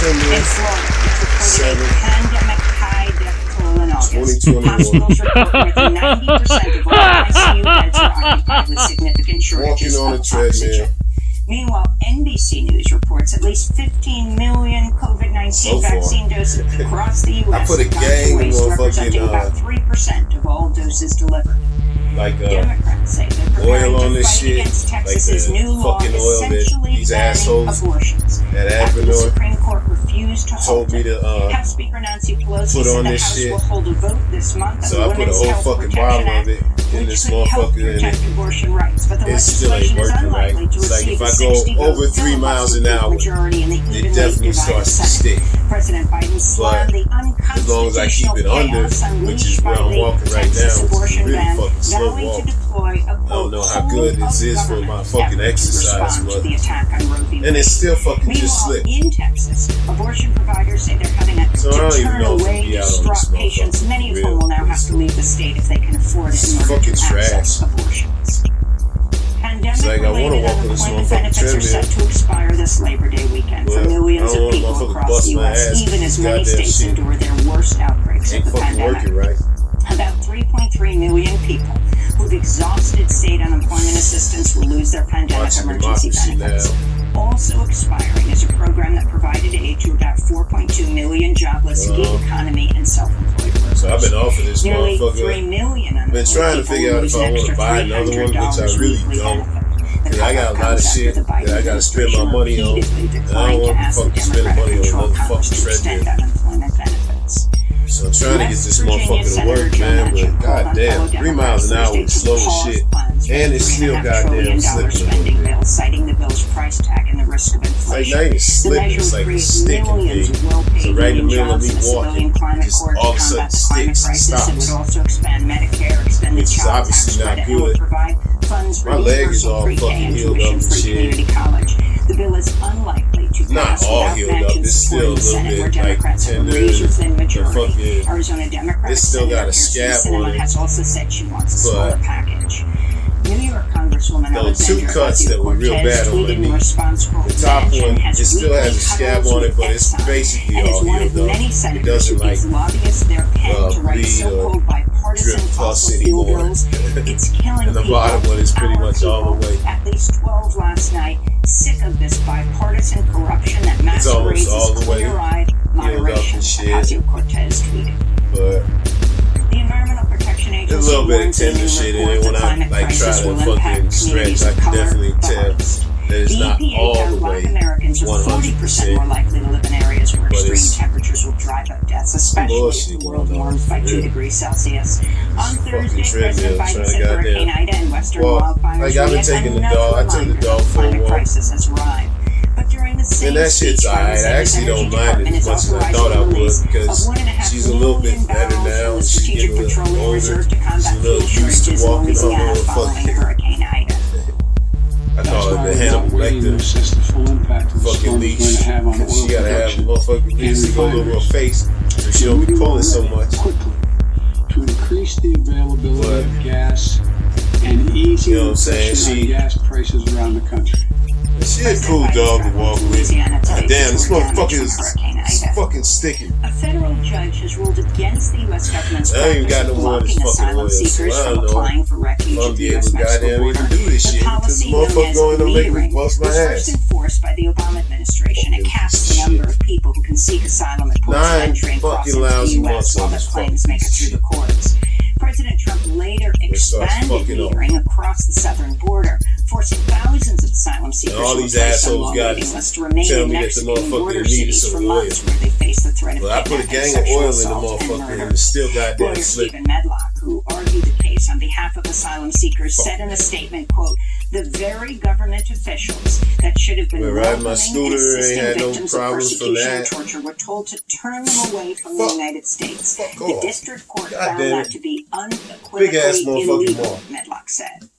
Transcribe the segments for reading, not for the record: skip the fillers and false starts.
In Florida, it's reported a pandemic high death toll in August. Hospitals report more than 90% of all ICU beds are occupied with significant shortages of oxygen. Meanwhile, NBC News reports at least 15 million COVID-19 vaccine doses across the U.S. I put a gang representing about 3% of all doses delivered. Like Democrats say they're preparing oil on to this fight shit, against Texas's like the new law fucking oil that essentially these banning assholes abortions. at After the Avenor Supreme Court refused to told me to House Speaker Nancy Pelosi put said on the this House shit. will hold a vote this month So on I the put a Women's whole Health fucking Protection bottle Act, of it in which this could help motherfucker, and protect abortion rights, but the it's still ain't legislation is working right. unlikely to It's like receive if a I go 60 over 3 miles an hour, majority in the it evenly definitely divided starts to Senate. stick. President Biden slammed the As long as I keep unconstitutional it under, chaos which is unleashed where by I'm walking the right Texas now, which is abortion really ban, fucking slow vowing to walk. deploy a I don't know how good this is for my fucking exercise, but the attack on Roe v. and it's still fucking just Meanwhile, slick. in Texas, abortion providers say they're having So I to don't even turn know if away it'll be out on distraught this patients, motherfucker, many of for whom will now real. have to leave the state if they can afford it It's in order fucking to access trash. abortions. It's like I want to Pandemic-related walk on this unemployment motherfucking benefits are treadmill, set to expire this Labor Day weekend for but I millions don't of want people motherfuckers across bust the my U.S., ass even because as this many goddamn states shit endure their worst outbreaks of ain't the fucking pandemic. working right. About 3.3 million people who've exhausted state unemployment assistance will lose their pandemic Watching emergency democracy benefits. now. Also expiring is a program that provided aid to about 4.2 million jobless gig economy and self-employed workers. So I've been off of this Nearly motherfucker. 3 million I've been trying to figure out if I want to buy another one, which I really don't. Because I got a lot of shit that I got to spend my money on. And I don't want to fucking spend money on another fucking treadmill. So I'm trying to get this motherfucker to work, man. But goddamn, 3 miles an hour is slow as shit. And it's still goddamn slipping a little bit. Citing the bill's price tag and the risk of It's like inflation. not even slipping, it's like a sticking thing. So right in the middle of me walking, it just all of a sudden sticks, stops. It would also expand Medicare, extend the Which is child tax obviously not credit, and would good. provide funds for My leg is universal all pre-K fucking and healed up and tuition-free shit. community college. The bill is unlikely to Not pass all without healed up. mention It's still a support in the little Senate, bit where like Democrats have a tender. razor-thin The majority. fucking, Arizona Democrat it's still got a Senator scab on Sinema it. has also said she wants a But smaller package. New York Congresswoman those two Alexandria cuts that were real bad on my tweeted in knee. response, quote, The top "Manchin one, has it still has a weekly scab cuddles on it, with but it's Exxon, basically and is all one of healed up. many It senators who doesn't like gives lobbyists their pen to write bleed so-called or bipartisan drip pus fossil fuel anymore. bills. It's killing And the people. bottom one is pretty Our much all the people, way. at least 12 last night, sick of this bipartisan corruption that It's almost masquerades all as the way clear-eyed healed up moderation, and shit. Ocasio-Cortez tweeted. But The Environmental Protection Agency there's a little bit of warns in a tender new shit in report it. the When I climate like try crisis to will fucking impact stretch, communities I of can color definitely the tell hardest. that it's The not EPA all found the Black way Americans are 40% more 100%. likely to live in areas where But extreme it's temperatures will drive up deaths, especially if bullshit the world going on, warms by for 2 real. degrees Celsius. On Thursday, treadmill President Biden trying said to Hurricane goddamn. Ida and Western Well, wildfires like I've were been yet taking the another dog. I took the reminder dog the for a climate walk. crisis has arrived. But during the same And that shit's speech, Biden alright. I said his actually don't energy mind it department as is much as I authorizing thought I the would release because of 1.5 she's a little bit million better barrels now. from the She's Strategic getting a little Petroleum older. Reserve to She's a combat little fuel used to shortages in walking her Louisiana following motherfucking. Hurricane Ida. I That's call it why the we're Hannibal not waiting to Lecter assess the full impact of the fucking storm is going leash. to have on Because oil she gotta have a production motherfucking and leash to go over her refineries. face so she don't be pulling so much. Quickly to increase the availability But, of gas and easing you know what I'm the saying? pressure on gas prices around the country. She a cool dog to walk with. God damn, this motherfucker is fucking sticky. A federal judge has ruled against the U.S. government's I ain't practice got of no more of this blocking fucking asylum oil, so seekers I from don't know applying for refuge if I'm at the be able to U.S. Mexico goddamn border. even do this The shit because policy the known motherfucker as going to make me metering bust my was first ass. enforced by the Obama administration. It Fucking caps the shit. number of people who can seek asylum at ports of 9 entry and cross fucking into the lousy U.S. months while on their this claims fucking make it through shit. the courts. President Trump later expanded fucking up. metering across the southern border, forcing thousands of asylum seekers all who these were placed on assholes long got waiting to lists to remain tell in me that the Mexican motherfucker border needed cities some for oil. months, where they face the threat of Well, I put a kidnapping, gang of sexual oil in the assault, and motherfucker murder. and it's still goddamn Lawyer slick. Stephen Medlock, who argued the case on behalf of asylum seekers, said in a statement, quote, "The very government officials that should have been Been riding my welcoming and scooter, assisting ain't had no victims of problems from persecution and that. torture were told to turn them away from the United States. The off. district court God found damn that it. to be Big ass unequivocally motherfucking illegal," mall. Medlock said.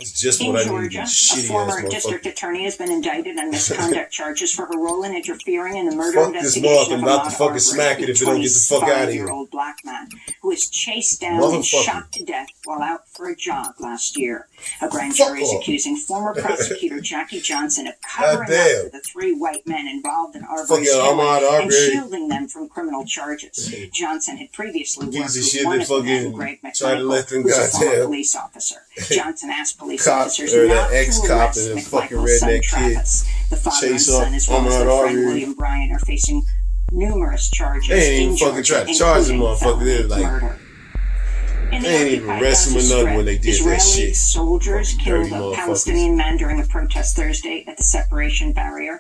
It's just In what I Georgia, need. a Shitty former ass district motherfucker. attorney has been indicted on misconduct charges for her role in interfering in the murder Fuck this investigation mark. of I'm a about to Ahmaud fucking Arbery, smack it if it don't get the fuck out of here. 25-year-old black man who was chased down and Motherfucker. shot to death while out for a jog last year. A grand jury is accusing former prosecutor Jackie Johnson of covering up for the 3 white men involved in Arbery's killing and shielding them from criminal charges. Johnson had previously worked with one of the men, Greg McMichael, who's a former police officer. Johnson asked police officers not to arrest McMichael's son Travis. The father and son, as well as their friend William Bryan, are facing numerous charges. They ain't even fucking try to charge them motherfucker. They're like, murder. they ain't even arrest them or nothing when they did Israeli that shit. Soldiers killed Dirty a Palestinian man during a protest Thursday at the separation barrier.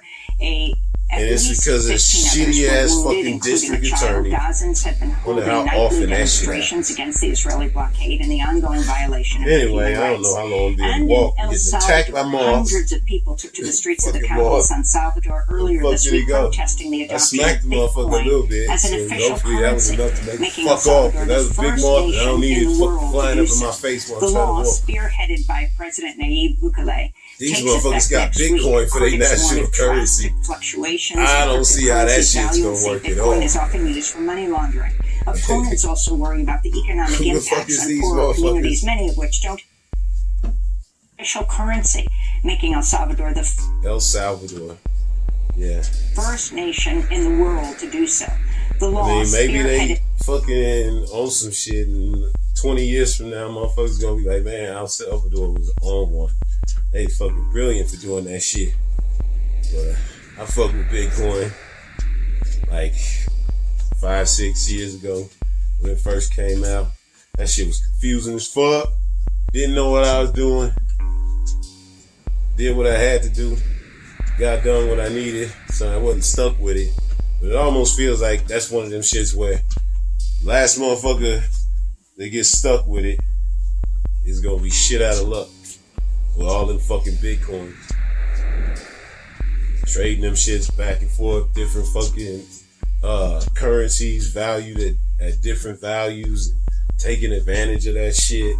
And it's because of shitty ass fucking district attorney. Dozens have been holding nightly demonstrations against the Israeli blockade and the ongoing violation of Anyway, human I don't know rights. how long they And walk in El getting attacked by Salvador, moths. hundreds of people took to the streets of the Fucking capital, moth. San Salvador, earlier Fuck this did he week, go? protesting the I adoption smacked of the motherfucker a little Bitcoin bit. as an So official hopefully that was currency, enough to make me making El fuck off. Salvador That was the a big first moth and I don't nation need in it the world flying to up do in my so. face while The I'm trying to law, walk. spearheaded by President Nayib Bukele, These takes motherfuckers effect got next Bitcoin week. for their Critics national warn of currency. drastic fluctuations I in don't see how that cryptocurrency shit's value gonna and say work at Bitcoin all. is often used for money laundering. Opponents also worry about the economic Who the fuck impacts is on these poorer motherfuckers? communities, many of which don't have official currency, making El Salvador the El Salvador. Yeah. first nation in the world to do so. The law I mean, maybe spearheaded they fucking on some shit and 20 years from now, motherfuckers gonna be like, man, El Salvador was on one. They fucking brilliant for doing that shit. But I fucked with Bitcoin like 5-6 years ago when it first came out. That shit was confusing as fuck. Didn't know what I was doing. Did what I had to do. Got done what I needed, so I wasn't stuck with it. But it almost feels like that's one of them shits where last motherfucker that gets stuck with it is gonna be shit out of luck with all them fucking Bitcoins. Trading them shits back and forth, different fucking currencies valued at different values, taking advantage of that shit.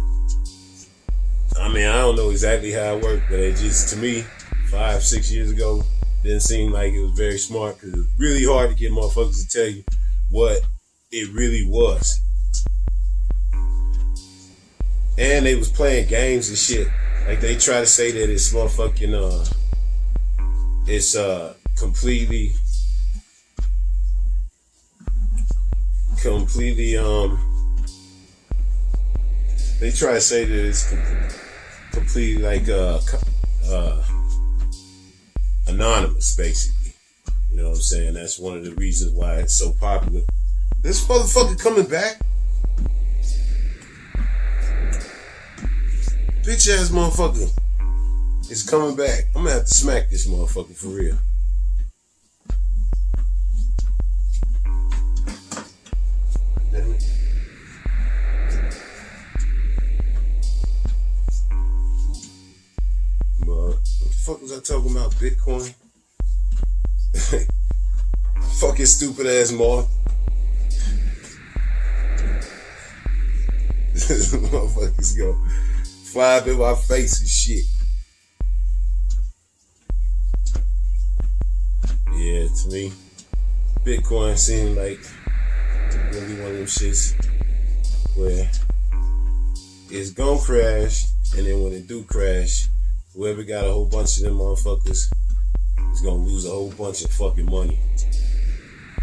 I mean, I don't know exactly how it worked, but it just, to me, 5-6 years ago, didn't seem like it was very smart because it's really hard to get motherfuckers to tell you what it really was. And they was playing games and shit. Like they try to say that it's motherfucking it's completely they try to say that it's completely like anonymous, basically. You know what I'm saying? That's one of the reasons why it's so popular. This motherfucker coming back? Bitch ass motherfucker is coming back. I'm gonna have to smack this motherfucker for real. Damn it. What the fuck was I talking about? Bitcoin? Fucking stupid ass moth. This motherfucker's go fly up in my face and shit. Yeah, to me, Bitcoin seemed like gonna be one of them shits where it's gonna crash, and then when it do crash, whoever got a whole bunch of them motherfuckers is gonna lose a whole bunch of fucking money.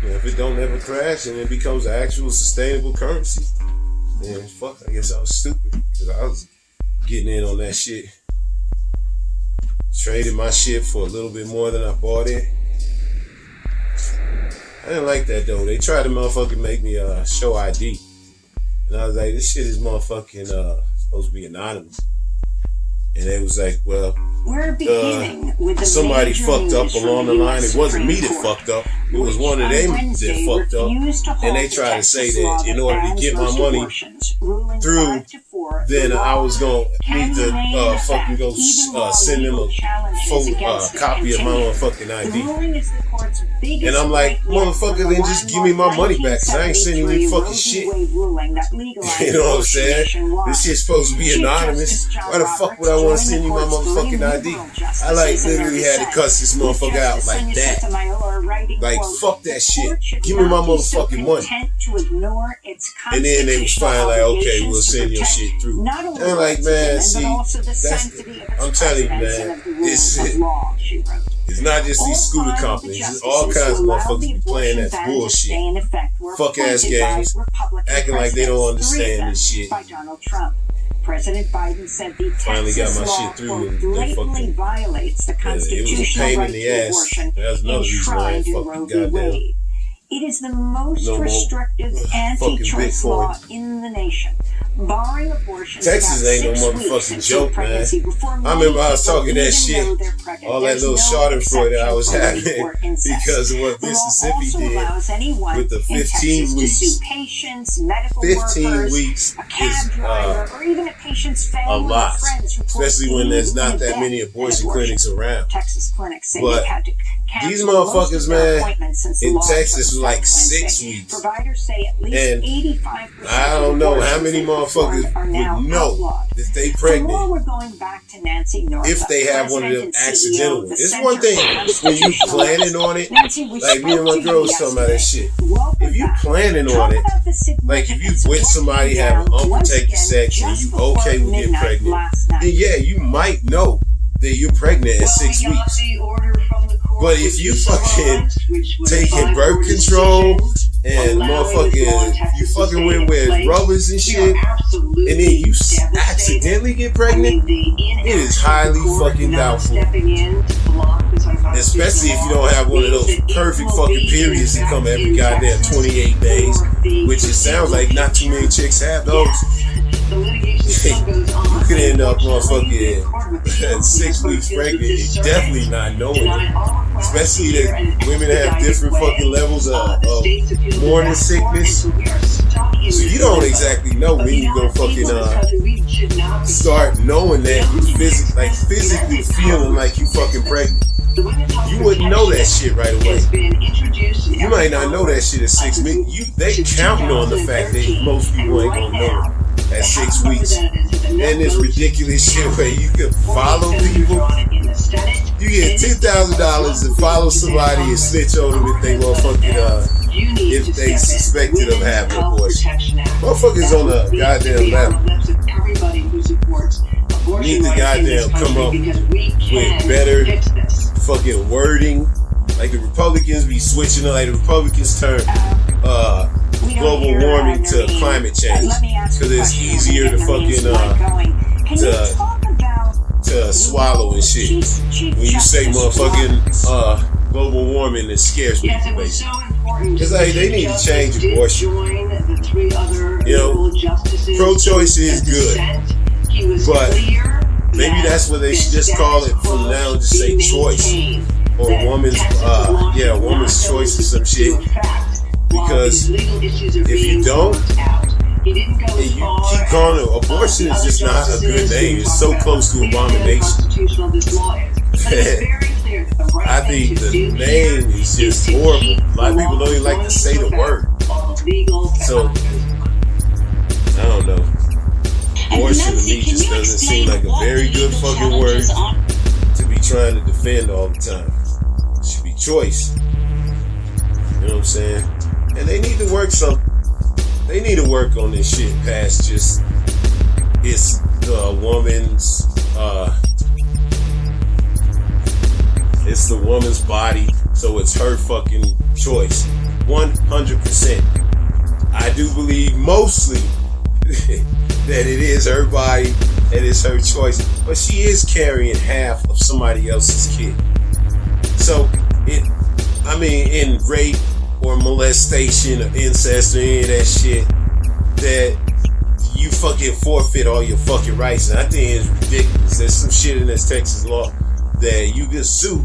And if it don't ever crash and it becomes an actual sustainable currency, then fuck, I guess I was stupid because I was getting in on that shit. Traded my shit for a little bit more than I bought it. I didn't like that though. They tried to motherfucking make me show ID. And I was like, this shit is motherfucking supposed to be anonymous. And they was like, well, we're beginning with the somebody major fucked up news from along the the line. US It wasn't me Supreme that Court, fucked up. It was which one of on them Wednesday that fucked up. refused to And halt they the tried to Texas say law that in order to bans get my most money abortions, ruling through 5-4 then I was gonna need to fucking go send them a copy of my own fucking ID. And I'm like, motherfucker, then just give me my money back, cause I ain't sending you fucking shit. You know what I'm saying? This shit's supposed to be anonymous. Why the fuck would I want to send you my motherfucking ID? I like literally had to cuss this motherfucker out like that. Like, fuck that shit. Give me my motherfucking money. And then they was fine, like, okay, we'll send your shit through. And I'm like, man, see, I'm telling you, man, it's not just these scooter companies. It's all kinds of motherfuckers be playing that bullshit. Fuck ass games, acting like they don't understand this shit. President Biden said the finally got my shit through and they fucking violates the constitutional right to abortion enshrined in Roe v. Wade. It is the most restrictive anti-choice law in the nation, barring abortion. Texas ain't no motherfucking joke, man. I remember I was talking that shit, all that little schadenfreude that I was having because of what Mississippi did with the 15 weeks. 15 weeks is a lot, especially when there's not that many abortion clinics around. But these motherfuckers, man, in Texas was like 6 weeks. And I don't know how many motherfuckers would know that they pregnant if they have one of them accidental ones. It's one thing when you planning on it, like me and my girl was talking about that shit. If you planning on it, like if you with somebody having unprotected sex and you okay with getting pregnant, then yeah, you might know that you're pregnant at 6 weeks. But if you fucking taking birth control and motherfucking, you fucking with rubbers and shit, and then you accidentally get pregnant, it is highly fucking doubtful. Especially if you don't have one of those perfect fucking periods that come every goddamn 28 days, which it sounds like not too many chicks have those. You could end up motherfucking at 6 weeks pregnant and definitely not knowing it. Especially that women have different fucking levels of morning sickness. So you don't exactly know when you gonna fucking start knowing that you physically feeling like you fucking pregnant. You wouldn't know that shit right away. You might not know that shit at 6 weeks. They counting on the fact that most people ain't gonna know it at 6 weeks. And this ridiculous shit where you can follow people. You get $10,000 to follow somebody and snitch on them if they motherfucking if they suspected of having an abortion. Motherfuckers on the goddamn level need to goddamn come up with better fucking wording. Like the Republicans be switching it, like the Republicans turn global warming to climate change because it's easier to fucking to swallow and shit. When you say motherfucking global warming, it scares people, basically. It's like they need to change abortion. You know, pro-choice is good, but maybe that's what they should just call it from now. Just say choice or woman's woman's choice or some shit. Because if you don't, and you keep calling it, abortion is just not a good name. It's so close to abomination. I think the name is just horrible. A lot of people don't even like to say the word. So, I don't know. Abortion to me just doesn't seem like a very good fucking word to be trying to defend all the time. It should be choice. You know what I'm saying? And they need to work they need to work on this shit past just it's the woman's it's the woman's body, so it's her fucking choice. 100%. I do believe mostly that it is her body and it's her choice, but she is carrying half of somebody else's kid. So in rape or molestation or incest or any of that shit, that you fucking forfeit all your fucking rights. And I think it's ridiculous. There's some shit in this Texas law that you can sue.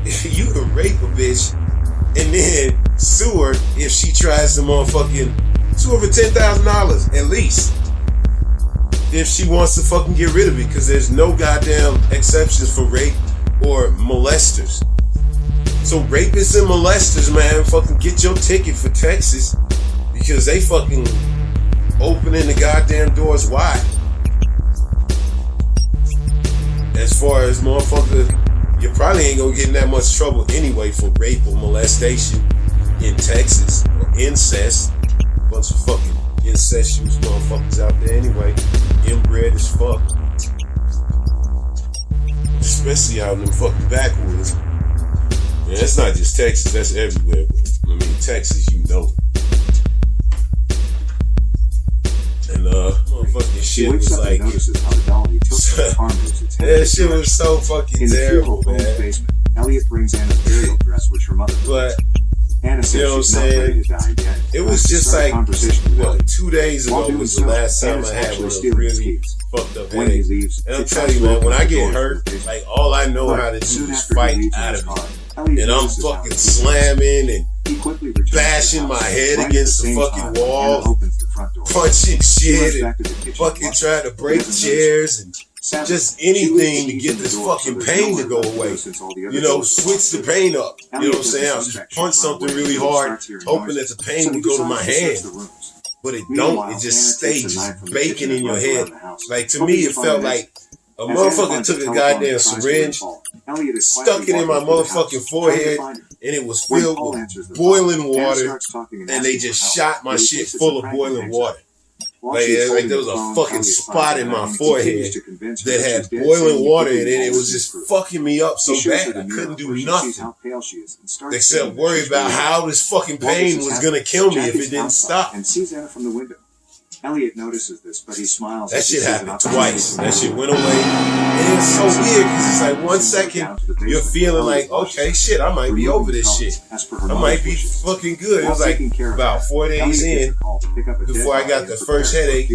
You can rape a bitch and then sue her if she tries to motherfucking sue her for $10,000 at least. if she wants to fucking get rid of it, because there's no goddamn exceptions for rape or molesters. So rapists and molesters, man, fucking get your ticket for Texas, because they fucking opening the goddamn doors wide. As far as motherfucker, you probably ain't gonna get in that much trouble anyway for rape or molestation in Texas, or incest. Bunch of fucking incestuous motherfuckers out there anyway, inbred as fuck. Especially out in them fucking backwoods. Yeah, that's not just Texas, that's everywhere. But, I mean, Texas, you know. And motherfucking shit was like, that shit was so fucking terrible, man. Basement, Elliot brings Anna's burial dress, which her mother but Anna says you know what I'm she's not ready saying? to die yet. It was just like, what, 2 days ago While was doing the so, last time Anna's I had actually one of stealing his really keys. fucked up When he headaches. leaves, And I'm she telling tries you, to man, when open I the get door to hurt, the basement. like all I know But how to do soon is after he fight leaves in out his of car, it. Elliot And I'm notices how fucking he slamming and He quickly returns to bashing the my house. head Right against at the same fucking time, wall, Anna opens the front door. punching She runs shit back and to the kitchen fucking and trying to watches. break He doesn't chairs and Sadly, just she leaves anything the to keys get in the this door, fucking so there's pain to nowhere go left away. since all the other You know, doors are switch the locked. pain up. You know what I'm Elliot saying? I doesn't just suspect punch she's run something away really until he hard, starts hearing hoping that noises. the pain So he would go to my decides to search hand. the rooms. But it Meanwhile, don't. It just Anna stays takes a knife just from the baking kitchen in and your runs head. around the house. Like, to Hoping me, to it find felt an like exit. a As Anna motherfucker finds took a a telephone goddamn and tries to syringe, ring Paul. Elliot is stuck quietly it in my walking through the motherfucking house, trying to forehead, find her. and it was When filled Paul with answers the boiling phone, Anna water, starts talking and and they asking just for shot help, my but he shit thinks it's full a of prank and boiling hangs up. water. While Like, she's like holding there was the a phone, fucking Elliot spot finds in her my and continues forehead to convince her that she's had dead, saying boiling he water couldn't in it. It always was just disprove. fucking me up so He shows her bad the I mirror couldn't do where she sees nothing how pale she is and starts except saying that worry she's about really how this fucking While pain this is was happening, gonna kill me Jack if it is didn't outside stop. and sees Anna from the window. Elliot notices this, but he smiles. That as he shit sees an happened opportunity twice. to That move. shit went away. And it's so weird because it's like 1 second you're feeling like, okay, shit, I might be over this shit. I might be fucking good. It was like about 4 days in before I got the first headache.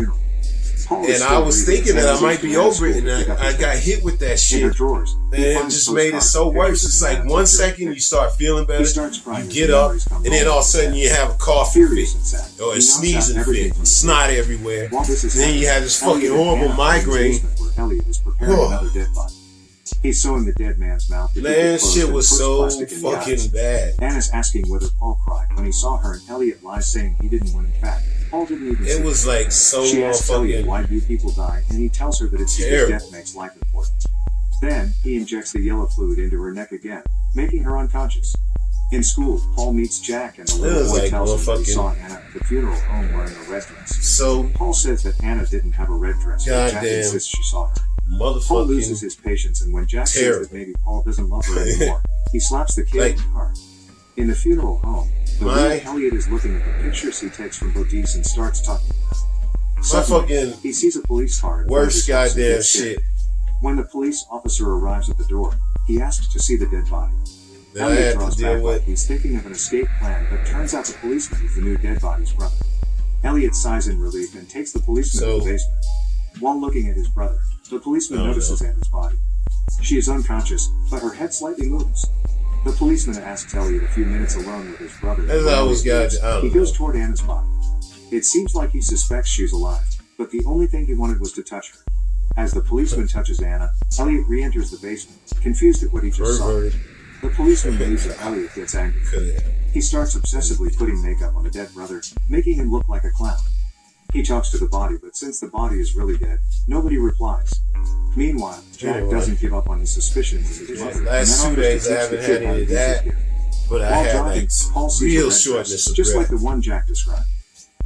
And I was thinking that I might be over it, and I got hit with that shit. And it just made it so worse. It's like 1 second you start feeling better, you get up, and then all of a sudden you have a coughing fit, or a sneezing fit, snot everywhere. Then you have this fucking horrible migraine. He's sewing the dead man's mouth. Man, shit was so fucking bad. Anna's asking whether Paul cried when he saw her, and Elliot lies saying he didn't when in fact Paul didn't even see It was her. like so She asks Elliot motherfucking why do people die, and he tells her that it's because terrible. death makes life important. Then he injects the yellow fluid into her neck again, making her unconscious. In school, Paul meets Jack, and the It little was boy like tells him that he motherfucking- saw Anna at the funeral home wearing a red dress. So Paul says that Anna didn't have a red dress, but Jack Goddamn. insists she saw her. Paul loses motherfucking his patience, and when Jack terrible. says that maybe Paul doesn't love her anymore, he slaps the kid Like- in the car. In the funeral home, the My- way Elliot is looking at the pictures he takes from Bodice and starts talking about it. my Suddenly, fucking he sees a police car in front of worst his house and goddamn gets scared. shit When the police officer arrives at the door, he asks to see the dead body. that I Elliot had draws to back deal like with. he's thinking of an escape plan, but turns out the policeman is the new dead body's brother. Elliot sighs in relief and takes the policeman to the basement. While looking at his brother, the policeman notices Anna's body. She is unconscious, but her head slightly moves. The policeman asks Elliot a few minutes alone with his brother. As I always got, I He don't goes know. toward Anna's body. It seems like he suspects she's alive, but the only thing he wanted was to touch her. As the policeman touches Anna, Elliot re-enters the basement, confused at what he just saw. Perverted. The policeman leaves and Elliot gets angry. He starts obsessively putting makeup on the dead brother, making him look like a clown. He talks to the body, but since the body is really dead, nobody replies. Meanwhile, Jack doesn't give up on his suspicions of his mother. Last and 2 then offers days to I teach haven't the had kid how any to of use that, his gift. but I While had driving, like Paul sees a real red dress, shortness of just like breath. the one Jack described.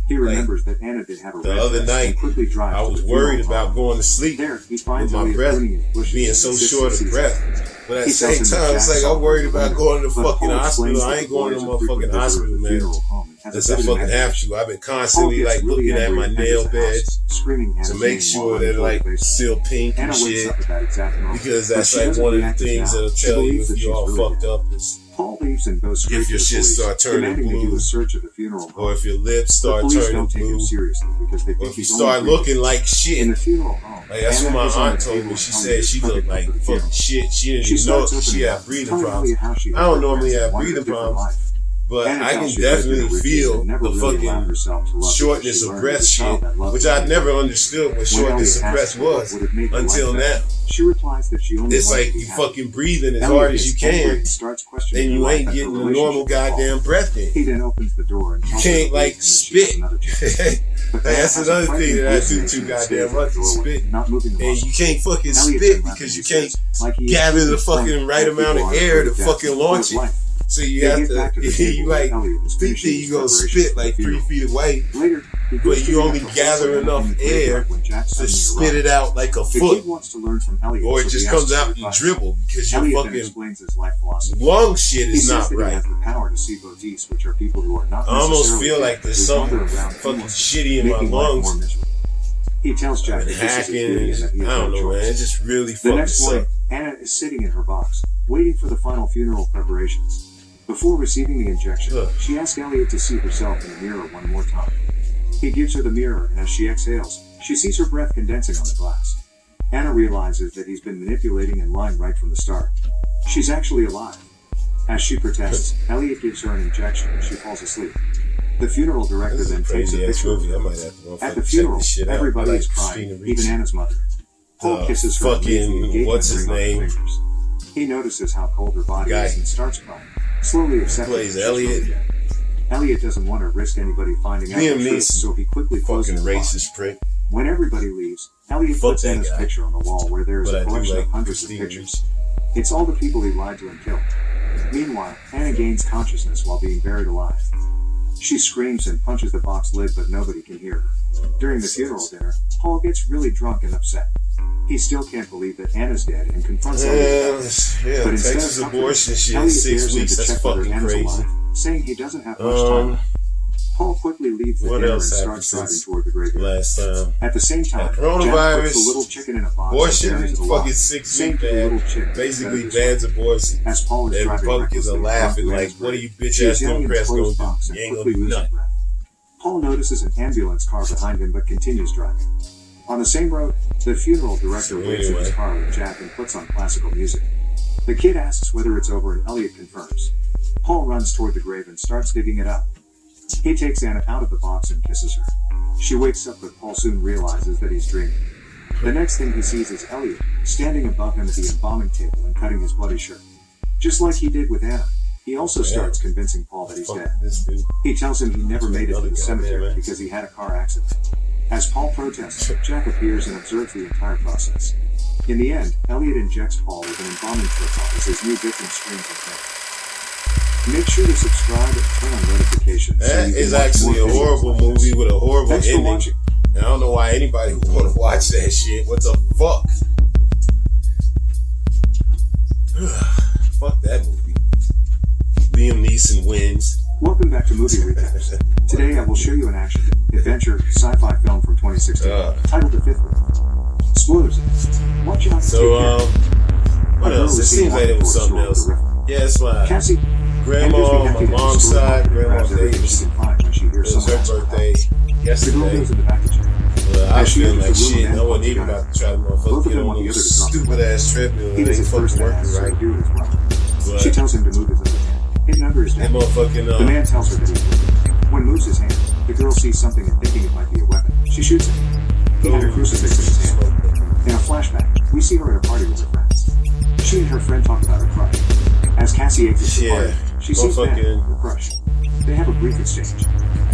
He remembers that Anna did have a The red other dress night, and quickly drives I to was the worried funeral about home. going to sleep There, he with finds my Elliot breath pruning his bushes being and so insists short he of sees breath. her. But at He the tells same him that time, it's Jack like saw I'm her worried in the about window, going to but fucking Paul hospital. explains I that ain't the boy going to is a no frequent fucking visitor at hospital, the man. funeral home and has a Unless I vivid fucking have imagination. to. I've been Paul constantly gets like really looking at angry my and nail enters the bed house, screaming Anna's to make name sure while they're until like the basement. still pink and Anna wakes shit. up at that exact moment, Because but that's she like doesn't one of the react as things now. that'll She tell you believes that if she's you're all really fucked dead. up is Paul leaves and goes straight if to your the shit police, start turning demanding to do blue, a search of the funeral home. or if your lips The start police turning don't take him blue, seriously because they or think if you he's start only looking like in shit. the funeral home. Like that's what Anna my is on aunt the told table me. She and said she Elliot is looked like prepping for the fucking funeral. shit. She didn't She even know starts she opening had up, breathing telling problems. Elliot how she I don't has normally regrets have and wanted a breathing different problems, life. But Anna I can tells you that definitely Ruthie feel had never the really allowed fucking herself to love shortness because she of learned breath as a child shit, that love which was I never different. understood what When shortness Elliot of breath asks her what was would have made her until like now. that, she replies that she only It's wanted like to be you happy. fucking breathing as Elliot hard as you gets angry can, and starts questioning and her you life ain't and her getting the normal relationship with Paul. goddamn breath in. He then opens the door and You tells her can't to like leave and that she has spit. another chance. But Anna That's has a another thing frightening that I do hallucination too and stays goddamn at the much, doorway, spit. not moving the And muscle. you can't fucking Elliot spit then because you laughingly can't says, like he is gather the to fucking right point amount of people air are to death fucking full launch of it. life. So you They have get back to to, the table you where like Elliot is think that finishing you his gonna preparations spit for the like 3 funeral. feet away, Later, he goes but to you the only after gather hospital enough in the air graveyard when Jack to suddenly spit it arrives. out like a The foot, kid wants to learn from Elliot, or it so just he comes asks out for and advice. dribble because your Elliot then fucking explains his life philosophy. lung shit He is says not that he right. has the power to see Bodhis, which are people who are not I almost necessarily feel dead, like there's who something wander around fucking aimlessly, shitty in my making life more lungs. miserable. He tells Jack that this is his Hacking, duty and that he has I no don't know, man. It choice. just really The fucking next morning, sucks. Anna is sitting in her box, waiting for the final funeral preparations. Before receiving the injection, she asks Elliot to see herself in the mirror one more time. He gives her the mirror, and as she exhales, she sees her breath condensing on the glass. Anna realizes that he's been manipulating and lying right from the start. She's actually alive. As she protests, Elliot gives her an injection and she falls asleep. The funeral director This is then a takes a crazy ass picture of movie. I her. might have to At the motherfucking check funeral, this shit out. everybody I like is Christina crying, Ricci. even Anna's mother. Paul kisses her and leaves the Fucking, engagement what's his ring on her name? fingers. He notices how cold her body Guy. is and starts crying, slowly accepting Plays that she's Elliot. really dead. Elliot doesn't want to risk anybody finding out the Liam truth, Neeson. so he quickly closes Fucking the box. racist prick. When everybody leaves, Elliot Fuck puts that Anna's guy. picture on the wall where there is But a I do collection like of hundreds of Christina pictures. It's all the people he lied to and killed. Meanwhile, Anna gains consciousness while being buried alive. She screams and punches the box lid, but nobody can hear her. During the funeral dinner, Paul gets really drunk and upset. He still can't believe that Anna's dead and confronts Elliot about it. Yeah, But instead Texas of comforting, abortion shit, Elliot 6 dares him weeks. to That's check whether fucking Anna's crazy. alive, saying he doesn't have much time. Paul quickly leaves the What dinner and else starts happened driving since toward the graveyard. last time? At the same time, Jack Coronavirus, puts the little chicken in a box abortion, and buries it fucking alive, 6 saying week to the little ban, chick, basically "Better this bans abortion. way." As Paul is And driving Republicans are recklessly laughing across like, the what are you she bitch is ass yelling in the Democrats gonna closed do? box and You ain't quickly gonna do loses nothing. breath. Paul notices an ambulance car behind him but continues driving. On the same road, the funeral director waits in his anyway. car with Jack and puts on classical music. The kid asks whether it's over and Elliot confirms. Paul runs toward the grave and starts digging it up. He takes Anna out of the box and kisses her. She wakes up, but Paul soon realizes that he's dreaming. The next thing he sees is Elliot, standing above him at the embalming table and cutting his bloody shirt. Just like he did with Anna, he also starts convincing Paul that he's Fuck dead. this dude. He tells him he never made it to the Another cemetery goddamn man. because he had a car accident. As Paul protests, Jack appears and observes the entire process. In the end, Elliot injects Paul with an embalming football as his new victim screams in pain. Make sure to subscribe and turn on notifications. That you can is watch actually more a videos horrible like this. movie with a horrible Thanks for ending. watching. And I don't know why anybody would want to watch that shit. What the fuck? Fuck that movie. Liam Neeson wins. Welcome back to Movie Recaps. Today I will show you an action, adventure, sci-fi film from 2016 titled The Fifth Wheel. Spoilers. Watch out. So, take care. what A girl else? It is seen seems like it was walking something towards else. the river. Yeah, it's my Cassie grandma enters the on my empty mom's store side, and grandma grabs everything she Davis. can find when she It hears was someone her ask for help. birthday The girl yesterday. goes in the back to check. Well, I As she feel enters like the room, shit. a man I wasn't points even a gun. about to try to Both motherfucker of get them on want the no other to drop stupid ass treadmill. He It does ain't it fucking first and working asks her right. to do it as well. But She tells him to move his other hand, hidden under his that neck. motherfucking The man tells her that he's wounded. When moves his hand, the girl sees something and thinking it might be a weapon. She shoots him. He had a crucifix in his hand. In a flashback, we see her at a party with her friends. She and her friend talk about her crush. As Cassie exits the party, she sees Ben, her crush. They have a brief exchange.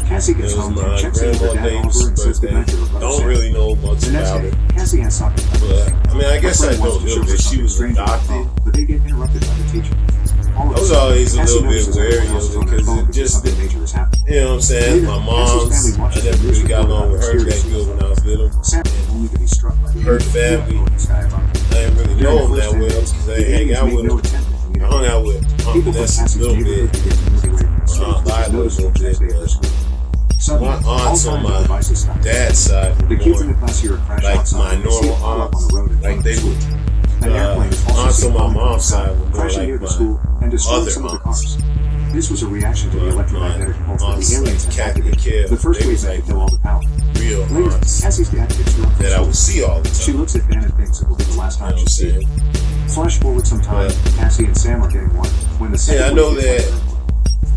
Cassie It gets was home and my checks in with her grandma dad Davis' Oliver and says birthday. goodnight to her brother Don't Sam. really know much The next about day, it. Cassie has soccer practice. But I mean, I guess Her I friend know a wants to little show her bit. She something was strange on her adopted. phone, but they get interrupted by the teacher. All of I was a sudden, always a Cassie little bit notices wary everyone of else is it on their because phone it just, something major has happened. you know what I'm saying? Later, My Cassie's mom's, family I watches never the really news got report along with about her that mysterious good when I was little. Sam only to be struck by the Her image of the family. UFO in the sky above. I didn't really know them that well because I didn't hang out with them. I hung out with Aunt People from Vanessa a Cassie's little neighborhood bit. begin to move away from the street, Aunt which is Lila a noticeable little the next bit, day at her school. Suddenly, My all aunts on kinds of my devices stop. dad's side The were kids in the more class hear a crash like outside my and they see normal it pile up on aunts. the road in front Like of they the school. would. An airplane is also Aunts seen on my falling from the mom's sky, side were more crashing like near the my school and destroying other some of the aunts. cars. This was a reaction to the My electromagnetic pulse that aunts the aliens like had Kathy and activated. Kev, The first they wave was had like to kill all the power. real Later, aunts Cassie's dad picks her up from that I school. would see all the She time. looks at Ben and thinks it will be the last You know time what I'm she sees him. saying? Flash forward some time, But- Cassie and Sam are getting one when the second Yeah, I know wave hits that like a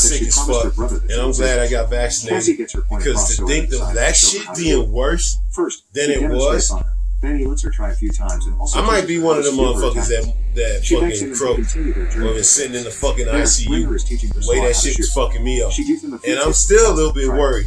sick as fuck, and I'm glad I got vaccinated. Because to think that shit being worse than it was, then he lets her try a few times, and also I might be one of them motherfuckers that fucking croak or been sitting in the fucking ICU. The way that shit was fucking me up, and I'm still a little bit worried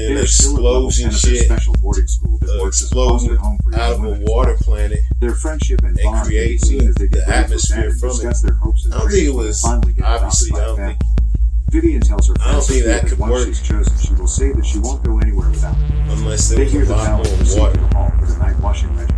an They are still at level 10 explosion of their shit, special boarding school that works as a exploding foster home for out of young a women. water planet Their friendship and and bond can be creating seen as they the get ready for atmosphere bed and from it. discuss their hopes and I don't think it dreams when they was, finally get obviously, adopted I by a don't think, family. Vivian tells her I don't friends think that that could once work she's chosen, she will say that she won't go anywhere without them. unless there They was hear a the lot bell and more proceed to water. the hall for the night washing regimen.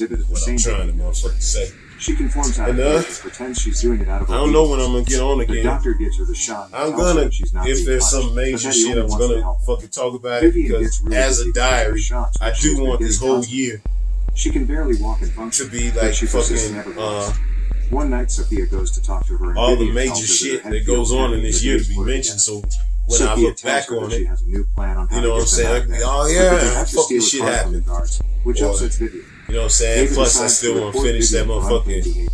exhibited the what same I'm trying to behavior. motherfucking say. She conforms out of And, it and pretends she's doing it out of I don't know when I'm gonna get on The again. doctor gives her the shot. and I'm tells her gonna, she's not if being there's punished, some but major Betty shit, only I'm wants to gonna help. fucking talk about it, Vivian because gets really as a sick of her diary, shots, I but she's do been want getting this whole constant. year She can barely walk and function. to be but like she persists fucking, nevertheless. One night, Sophia goes to talk to her, and all the Vivian major tells her shit her that head goes feels on heavy in this and year to days be put it mentioned, together. so when I Sophia look tells back her on that she it, has a new plan on how you to know what I'm get them saying? I out can be, there. oh But yeah, they have to fuck steal this a shit car from the happened. guards, which Or, upsets Vivian. you know what I'm saying? David Plus, I decides still to want to report finish that Vivian for unpaid motherfucking behavior.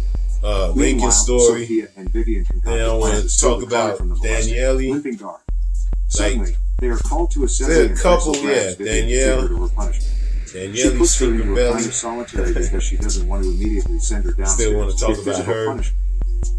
Lincoln Meanwhile, story. Sophia and Vivian concoct Then I a plan want to to steal talk the car about from the molester, Danielli. Limping Gar. Suddenly, they are called to assembly There's a and couple, Drexel grabs yeah, Vivian and takes her to her punishment. She Danielli, puts her into a kind stinkerbelli. of solitary because she doesn't want to immediately send her downstairs Still want to talk to about physical her. punishment.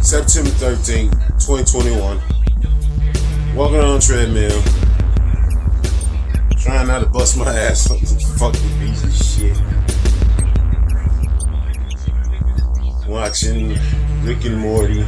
September 13th, 2021. Walking on a treadmill. Trying not to bust my ass on this fucking piece of shit. Watching Rick and Morty.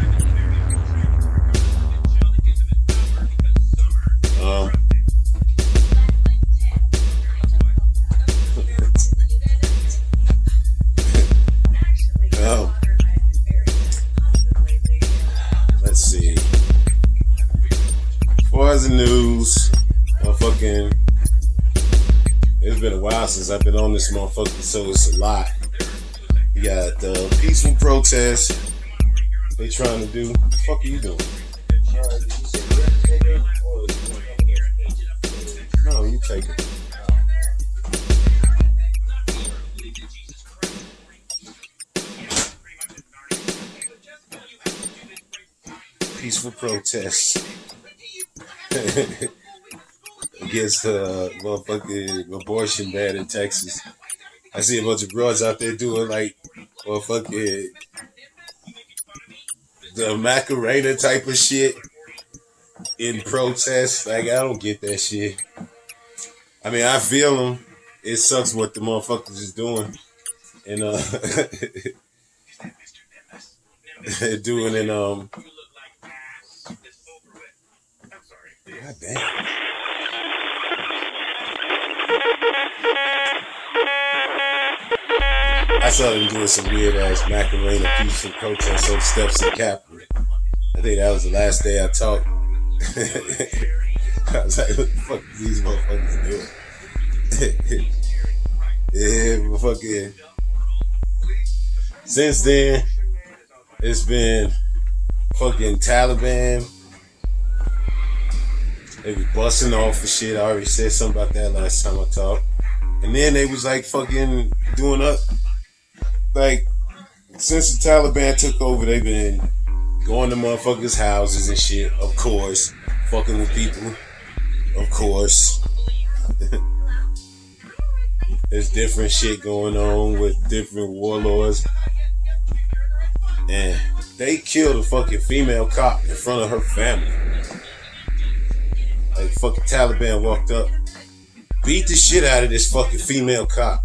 Motherfucking, it's been a while since I've been on this motherfucker, so it's a lot. You got the peaceful protests they trying to do. What the fuck are you doing? No, you take it. Peaceful protests against motherfucking abortion ban in Texas. I see a bunch of broads out there doing like motherfucking the Macarena type of shit in protest. Like, I don't get that shit. I mean, I feel them. It sucks what the motherfuckers is doing. And they're doing in God damn. I saw them doing some weird ass Macarena peaceful protests on the steps of the Capitol. I think that was the last day I talked. I was like, what the fuck is these motherfuckers doing? Yeah, motherfucking. Since then, it's been fucking Taliban. They was busting off for shit. I already said something about that last time I talked. And then they was like fucking doing up. Like, since the Taliban took over, they've been going to motherfuckers' houses and shit, of course. Fucking with people, of course. There's different shit going on with different warlords. And they killed a fucking female cop in front of her family. Like, fucking Taliban walked up, beat the shit out of this fucking female cop,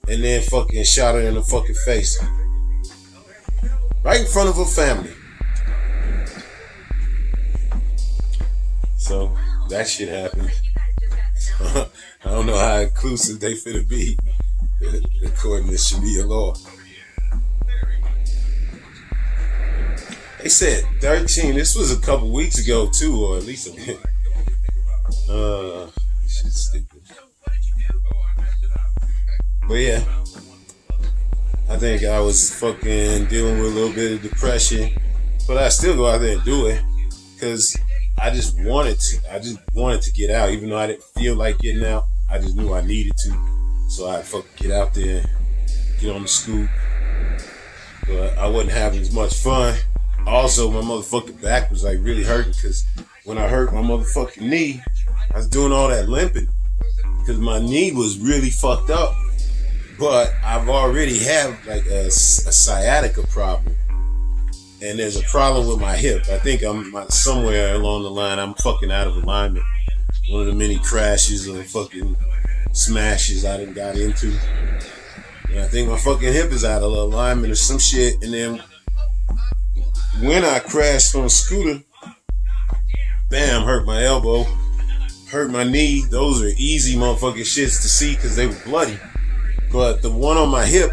and then fucking shot her in the fucking face. Right in front of her family. So, that shit happened. I don't know how inclusive they finna be, according to Sharia law. They said 13. This was a couple weeks ago, too, or at least a bit. This shit's stupid. But yeah, I think I was fucking dealing with a little bit of depression, but I still go out there and do it because I just wanted to get out, even though I didn't feel like getting out. I just knew I needed to, so I fucking get out there, get on the scoop. But I wasn't having as much fun. Also, my motherfucking back was like really hurting because when I hurt my motherfucking knee, I was doing all that limping because my knee was really fucked up. But I've already had like a sciatica problem, and there's a problem with my hip. I think I'm somewhere along the line. I'm fucking out of alignment. One of the many crashes or fucking smashes I done got into. And I think my fucking hip is out of alignment or some shit. And then when I crashed on a scooter, bam, hurt my elbow, hurt my knee. Those are easy motherfucking shits to see because they were bloody. But the one on my hip,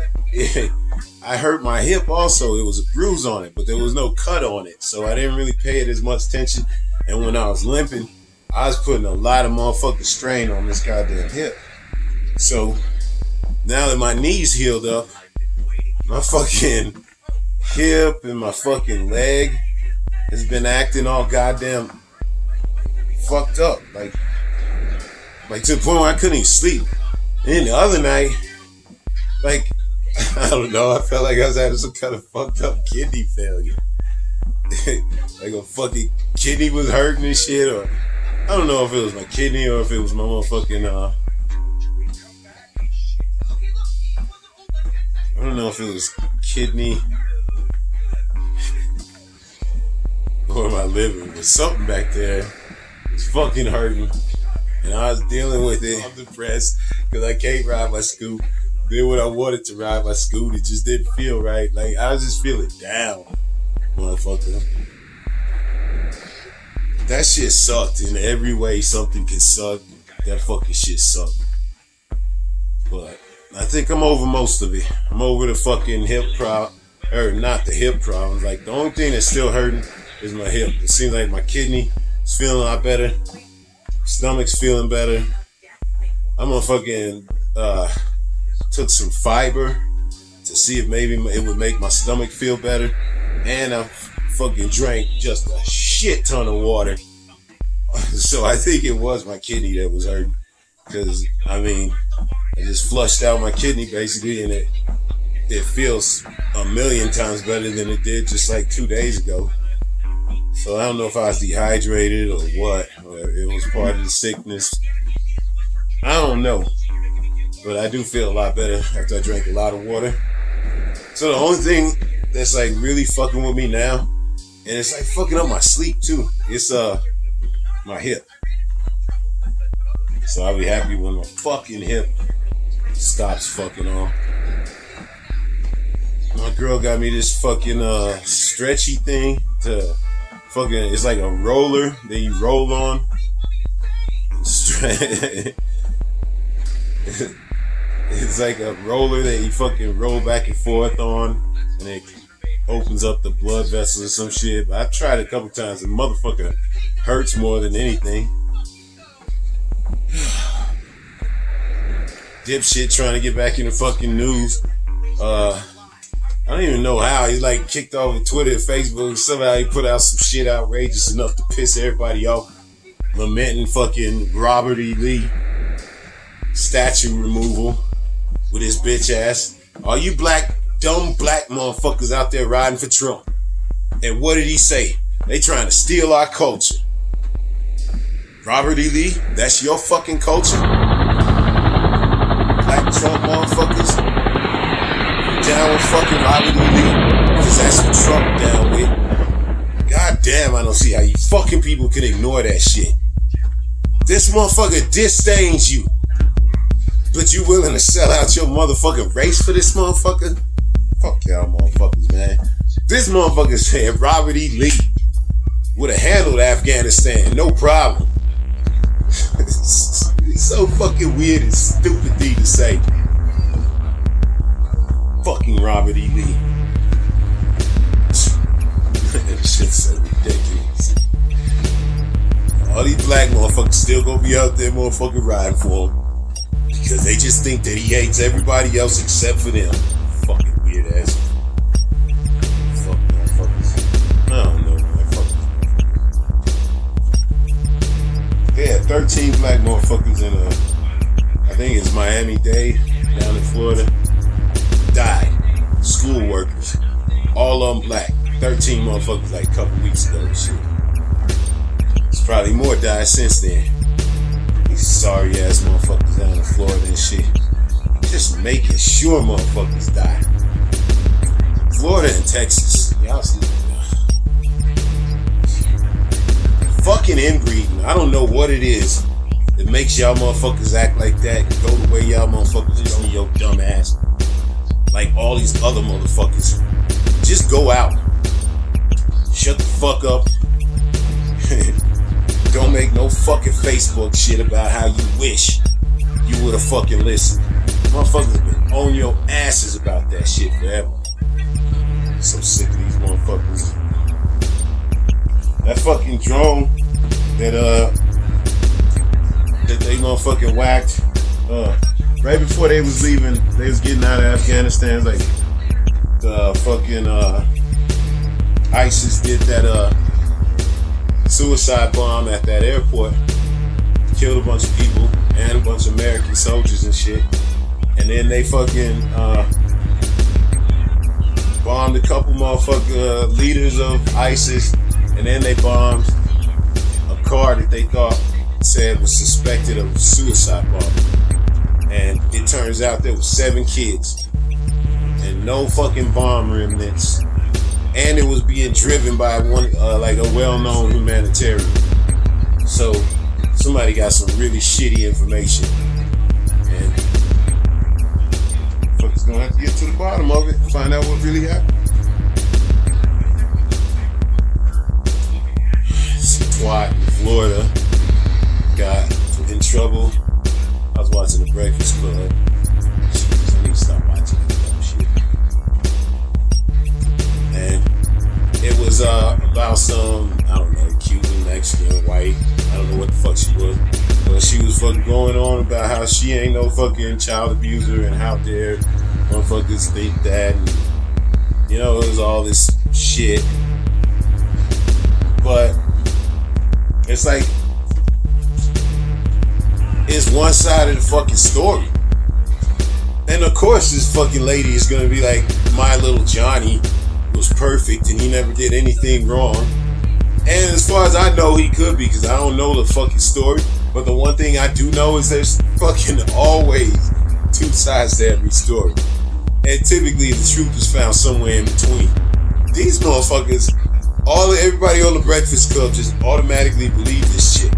I hurt my hip also. It was a bruise on it, but there was no cut on it. So I didn't really pay it as much attention. And when I was limping, I was putting a lot of motherfucking strain on this goddamn hip. So now that my knee's healed up, my fucking hip and my fucking leg has been acting all goddamn fucked up. Like to the point where I couldn't even sleep. And then the other night, like, I don't know, I felt like I was having some kind of fucked up kidney failure. Like a fucking kidney was hurting and shit, or I don't know if it was my kidney or if it was my motherfucking, I don't know if it was kidney or my liver, but something back there was fucking hurting. And I was dealing with it. I'm depressed because I can't ride my scoot. Then when I wanted to ride my scoot, it just didn't feel right. Like, I was just feeling down, motherfucker. That shit sucked in every way something can suck. That fucking shit sucked. But I think I'm over most of it. I'm over the fucking hip problem. Or not the hip problem. Like, the only thing that's still hurting is my hip. It seems like my kidney is feeling a lot better. Stomach's feeling better. I'm gonna fucking took some fiber to see if maybe it would make my stomach feel better. And I fucking drank just a shit ton of water. So I think it was my kidney that was hurting. Because, I mean, I just flushed out my kidney basically, and it feels a million times better than it did just like 2 days ago. So I don't know if I was dehydrated or what, or it was part of the sickness. I don't know. But I do feel a lot better after I drank a lot of water. So the only thing that's like really fucking with me now, and it's like fucking up my sleep too, it's my hip. So I'll be happy when my fucking hip stops fucking off. My girl got me this fucking stretchy thing to fucking, it's like a roller that you roll on. It's like a roller that you fucking roll back and forth on, and it opens up the blood vessels or some shit. But I've tried it a couple times, and motherfucker hurts more than anything. Dipshit trying to get back in the fucking news. I don't even know how. He like kicked off of Twitter and Facebook. Somehow he put out some shit outrageous enough to piss everybody off. Lamenting fucking Robert E. Lee statue removal with his bitch ass. All you dumb black motherfuckers out there riding for Trump. And what did he say? They trying to steal our culture. Robert E. Lee, that's your fucking culture? Black Trump motherfuckers? You down with fucking Robert E. Lee? Because that's what Trump down with. God damn, I don't see how you fucking people can ignore that shit. This motherfucker disdains you. But you willing to sell out your motherfucking race for this motherfucker? Fuck y'all motherfuckers, man. This motherfucker said Robert E. Lee would have handled Afghanistan, no problem. It's so fucking weird and stupid thing to say. Fucking Robert E. Lee. That shit's so ridiculous. All these black motherfuckers still gonna be out there motherfucking riding for him. Because they just think that he hates everybody else except for them. Fucking weird ass. Fuck motherfuckers. I don't know, man. Fuck. They had 13 black motherfuckers in I think it's Miami-Dade down in Florida. Died. School workers. All of them black. 13 motherfuckers like a couple weeks ago and shit. There's probably more died since then. These sorry ass motherfuckers down in Florida and shit. Just making sure motherfuckers die. Florida and Texas. Y'all see. Fucking inbreeding. I don't know what it is that makes y'all motherfuckers act like that. Go the way y'all motherfuckers is on your dumb ass. Like all these other motherfuckers. Just go out. Shut the fuck up. Don't make no fucking Facebook shit about how you wish you would have fucking listened. Motherfuckers been on your asses about that shit forever. So sick of these motherfuckers. That fucking drone that they motherfucking whacked right before they was leaving, they was getting out of Afghanistan. Like the fucking ISIS did that suicide bomb at that airport, killed a bunch of people and a bunch of American soldiers and shit. And then they fucking bombed a couple motherfucker leaders of ISIS. And then they bombed a car that they thought said was suspected of suicide bombing. And it turns out there was 7 kids and no fucking bomb remnants. And it was being driven by one, like a well-known humanitarian. So somebody got some really shitty information. And fuckers gonna have to get to the bottom of it and find out what really happened. Twat in Florida got in trouble. I was watching The Breakfast Club. Jeez, I need to stop watching that dumb shit. And it was about some, I don't know, Cuban, Mexican, white. I don't know what the fuck she was. But she was fucking going on about how she ain't no fucking child abuser and how dare motherfuckers think that. And, you know, it was all this shit. But it's like, it's one side of the fucking story. And of course this fucking lady is gonna be like, my little Johnny was perfect and he never did anything wrong. And as far as I know, he could be, because I don't know the fucking story. But the one thing I do know is there's fucking always two sides to every story. And typically the truth is found somewhere in between. These motherfuckers, everybody on the Breakfast Club just automatically believe this shit.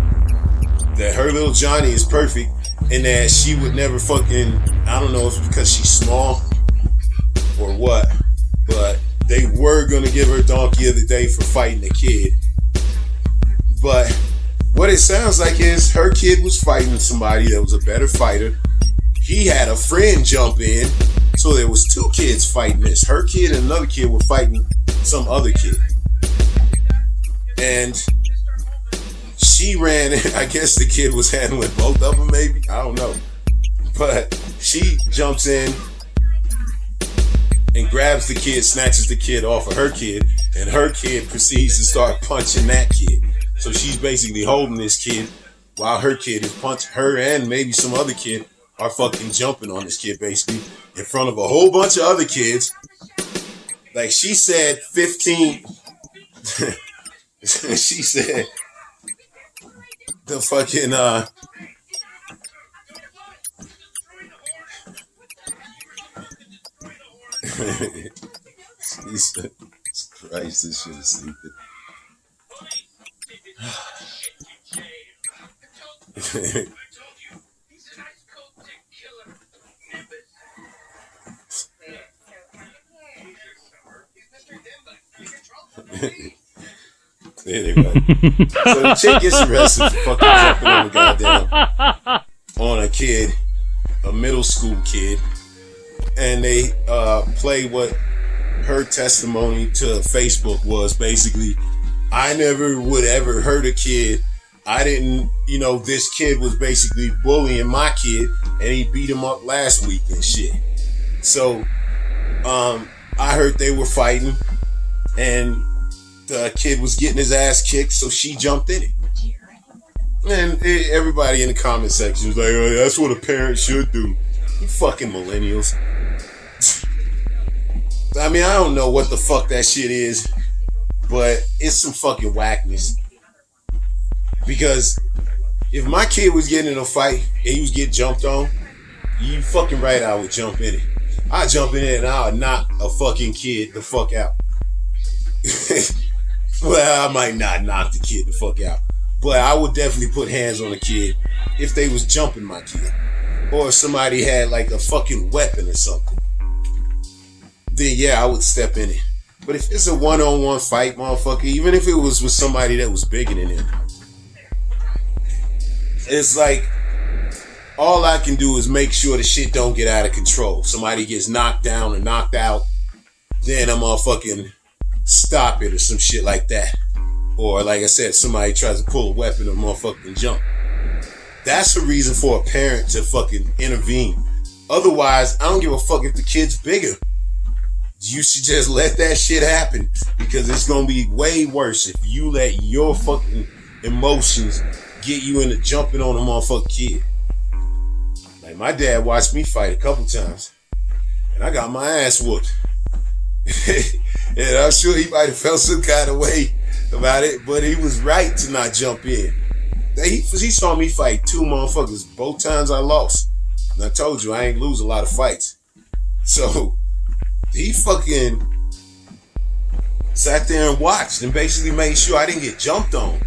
That her little Johnny is perfect and that she would never fucking, I don't know if it's because she's small or what, but they were gonna give her donkey of the day for fighting a kid. But what it sounds like is her kid was fighting somebody that was a better fighter. He had a friend jump in, so there was two kids fighting this. Her kid and another kid were fighting some other kid. And she ran, I guess the kid was handling both of them maybe, I don't know. But she jumps in and grabs the kid, snatches the kid off of her kid, and her kid proceeds to start punching that kid. So she's basically holding this kid while her kid is punching her, and maybe some other kid are fucking jumping on this kid basically in front of a whole bunch of other kids. Like she said 15, she said the fucking, Jesus Christ, this shit is stupid. Anyway, so the chick gets arrested for fucking jumping on the goddamn, on a kid, a middle school kid, and they play what her testimony to Facebook was. Basically, I never would ever hurt a kid. I didn't, you know, this kid was basically bullying my kid and he beat him up last week and shit. So, I heard they were fighting and the kid was getting his ass kicked, so she jumped in it. And everybody in the comment section was like, oh, that's what a parent should do. You fucking millennials. I mean, I don't know what the fuck that shit is, but it's some fucking whackness. Because if my kid was getting in a fight and he was getting jumped on, you fucking right, I would jump in it. I'd jump in it and I would knock a fucking kid the fuck out. Well, I might not knock the kid the fuck out, but I would definitely put hands on a kid if they was jumping my kid. Or if somebody had like a fucking weapon or something. Then yeah, I would step in it. But if it's a one-on-one fight, motherfucker, even if it was with somebody that was bigger than him, it's like, all I can do is make sure the shit don't get out of control. Somebody gets knocked down or knocked out, then I'm gonna fucking stop it or some shit like that. Or like I said, somebody tries to pull a weapon or motherfucking jump. That's a reason for a parent to fucking intervene. Otherwise, I don't give a fuck if the kid's bigger. You should just let that shit happen, because it's gonna be way worse if you let your fucking emotions get you into jumping on a motherfucking kid. Like my dad watched me fight a couple times and I got my ass whooped. And I'm sure he might have felt some kind of way about it, but he was right to not jump in. He saw me fight two motherfuckers. Both times I lost. And I told you I ain't lose a lot of fights. So he fucking sat there and watched and basically made sure I didn't get jumped on.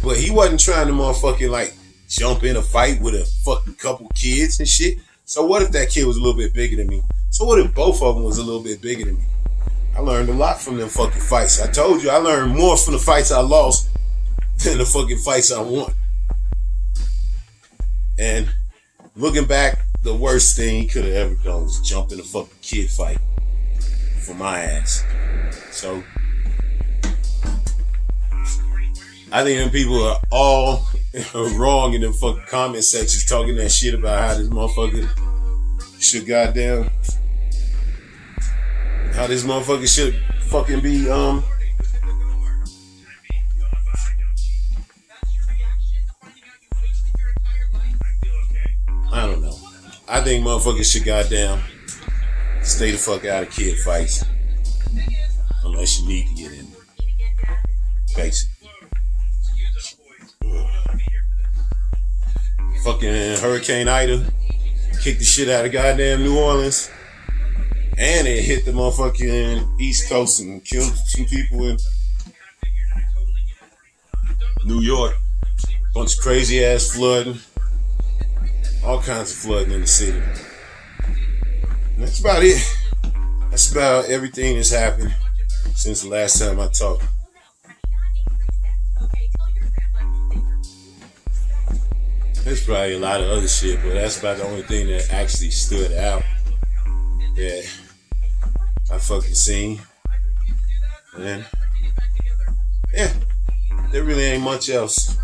But he wasn't trying to motherfucking like jump in a fight with a fucking couple kids and shit. So what if that kid was a little bit bigger than me? So what if both of them was a little bit bigger than me? I learned a lot from them fucking fights. I told you I learned more from the fights I lost than the fucking fights I won. And looking back, the worst thing he could have ever done was jump in a fucking kid fight for my ass. So I think them people are all wrong in them fucking comment sections talking that shit about how this motherfucker should goddamn, how this motherfucker should fucking be, I don't know. I think motherfuckers should goddamn stay the fuck out of kid fights. Unless you need to get in. Basically. Fucking Hurricane Ida kicked the shit out of goddamn New Orleans. And it hit the motherfucking East Coast and killed some people in New York. Bunch of crazy ass flooding. All kinds of flooding in the city. And that's about it. That's about everything that's happened since the last time I talked. There's probably a lot of other shit, but that's about the only thing that actually stood out that I fucking seen. And yeah, there really ain't much else.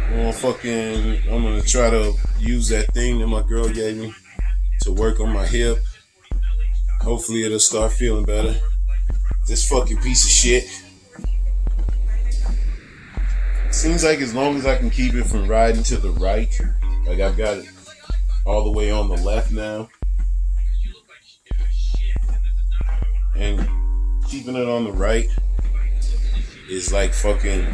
I'm gonna try to use that thing that my girl gave me to work on my hip. Hopefully it'll start feeling better. This fucking piece of shit. Seems like as long as I can keep it from riding to the right, like I've got it all the way on the left now, and keeping it on the right is like fucking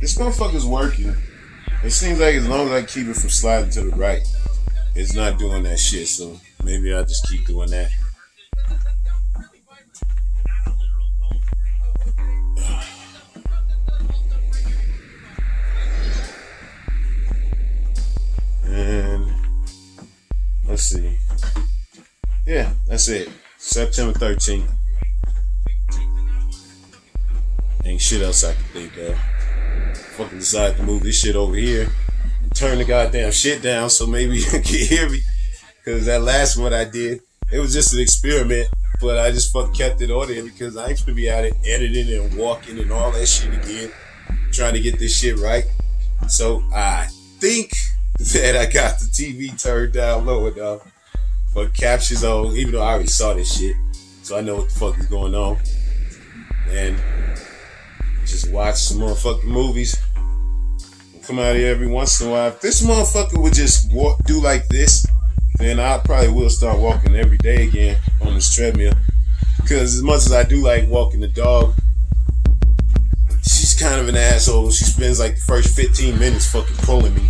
this motherfucker's working. It seems like as long as I keep it from sliding to the right, it's not doing that shit, so maybe I'll just keep doing that. And let's see. Yeah, that's it. September 13th. Ain't shit else I can think of. Fucking decided to move this shit over here. Turn the goddamn shit down so maybe you can hear me. Because that last one I did, it was just an experiment. But I just fucking kept it on there because I ain't gonna be out it editing and walking and all that shit again. Trying to get this shit right. So I think that I got the TV turned down low enough. But captions on, even though I already saw this shit. So I know what the fuck is going on. And just watch some motherfucking movies. Come out here every once in a while. If this motherfucker would just do like this, then I probably will start walking every day again on this treadmill. Because as much as I do like walking the dog, she's kind of an asshole. She spends like the first 15 minutes fucking pulling me.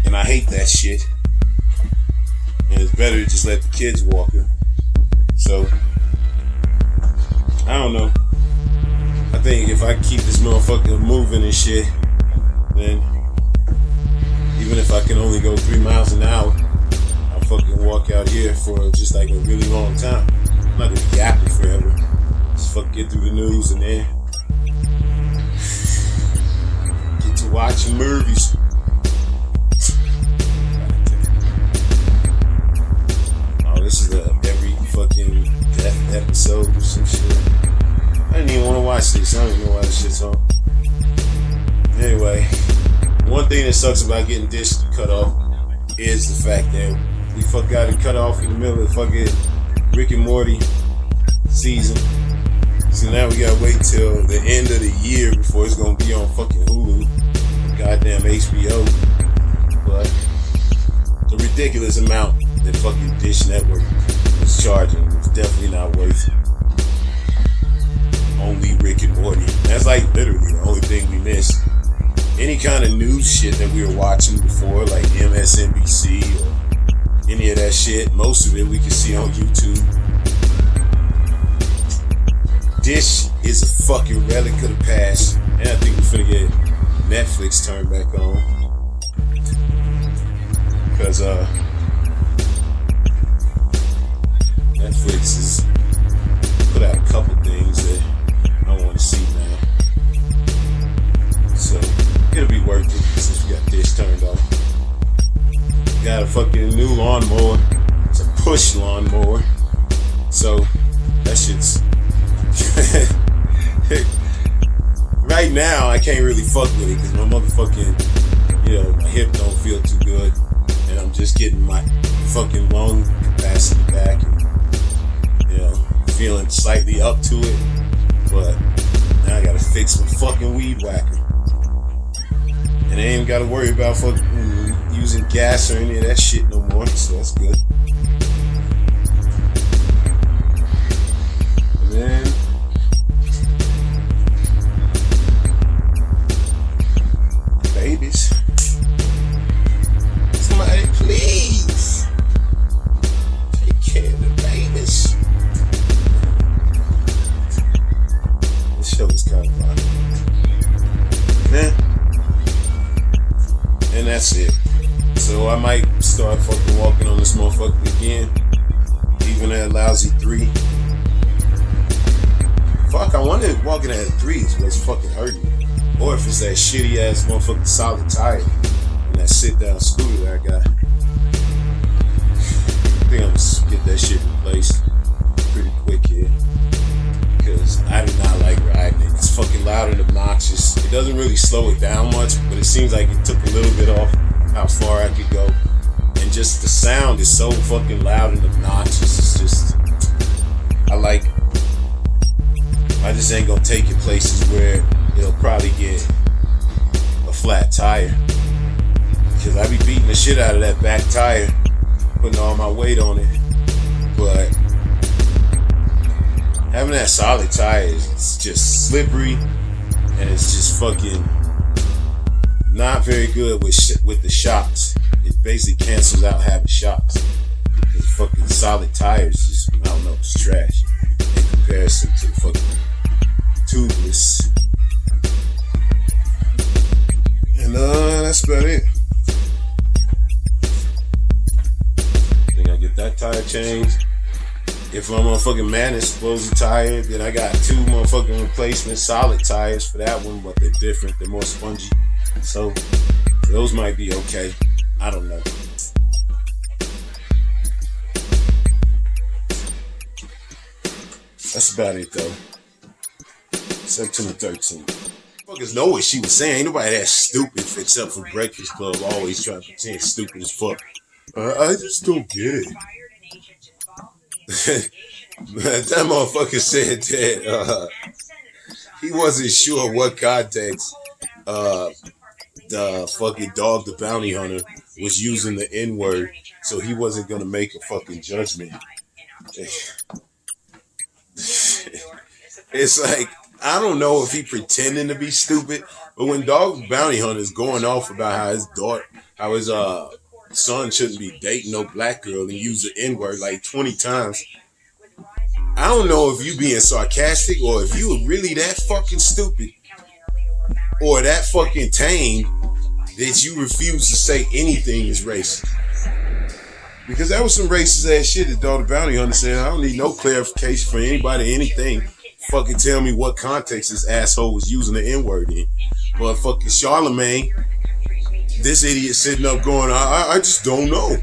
And I hate that shit. And it's better to just let the kids walk her. So, I don't know. I think if I keep this motherfucker moving and shit, then even if I can only go 3 miles an hour, I'll fucking walk out here for just like a really long time. I'm not gonna be yapping forever. Just fucking get through the news and then get to watching movies. Oh, this is every fucking death episode or some shit. I didn't even want to watch this. I don't even know why this shit's on. Anyway, one thing that sucks about getting dishes cut off is the fact that we fuck got it cut off in the middle of the fucking Rick and Morty season. So now we gotta wait till the end of the year before it's gonna be on fucking Hulu, goddamn HBO. But the ridiculous amount that fucking Dish Network is charging is definitely not worth it. Only Rick and Morty. That's like literally the only thing we miss. Any kind of news shit that we were watching before, like MSNBC or any of that shit, most of it we can see on YouTube. Dish is a fucking relic of the past, and I think we're finna get Netflix turned back on. Because Netflix has put out a couple things that I want to see now. So it'll be worth it since we got Dish turned off. lawnmower. It's a push lawnmower. So that shit's right now I can't really fuck with it because my motherfucking, my hip don't feel too good, and I'm just getting my fucking lung capacity back, and feeling slightly up to it. But now I gotta fix my fucking weed whacker, and I ain't gotta worry about fucking using gas or any of that shit no more. So that's good. And then babies. Somebody please take care of the babies. This show is kind of fun. And that's it. So I might start fucking walking on this motherfucker again. Even at lousy 3. Fuck, I wonder if walking at 3 is what's fucking hurting me. Or if it's that shitty ass motherfucking solid tire and that sit down scooter that I got. I think I'm gonna get that shit replaced pretty quick here. Because I do not like riding it. It's fucking loud and obnoxious. It doesn't really slow it down much, but it seems like it took a little bit off how far I could go. And just the sound is so fucking loud and obnoxious. It's just, I like it. I just ain't gonna take it places where it'll probably get a flat tire. Because I be beating the shit out of that back tire, putting all my weight on it. But having that solid tire is just slippery, and it's just fucking not very good with the shocks. It basically cancels out having shocks. Because fucking solid tires just, I don't know, it's trash in comparison to the fucking tubeless. And that's about it. I think I get that tire changed. If my motherfucking man explodes a tire, then I got 2 motherfucking replacement solid tires for that one, but they're different, they're more spongy. So those might be okay. I don't know. That's about it though. September 13th. Fuckers know what she was saying. Ain't nobody that stupid except for Breakfast Club always trying to pretend stupid as fuck. I just don't get it. That motherfucker said that he wasn't sure what context the fucking dog, the bounty hunter, was using the N-word, so he wasn't gonna make a fucking judgment. It's like, I don't know if he pretending to be stupid, but when Dog Bounty Hunter is going off about how his son shouldn't be dating no black girl and use the N-word like 20 times, I don't know if you being sarcastic or if you were really that fucking stupid or that fucking tame that you refuse to say anything is racist. Because that was some racist ass shit that Dog Bounty Hunter said. I don't need no clarification from anybody, anything. Fucking tell me what context this asshole was using the N-word in. But fucking Charlemagne, this idiot sitting up going, I just don't know.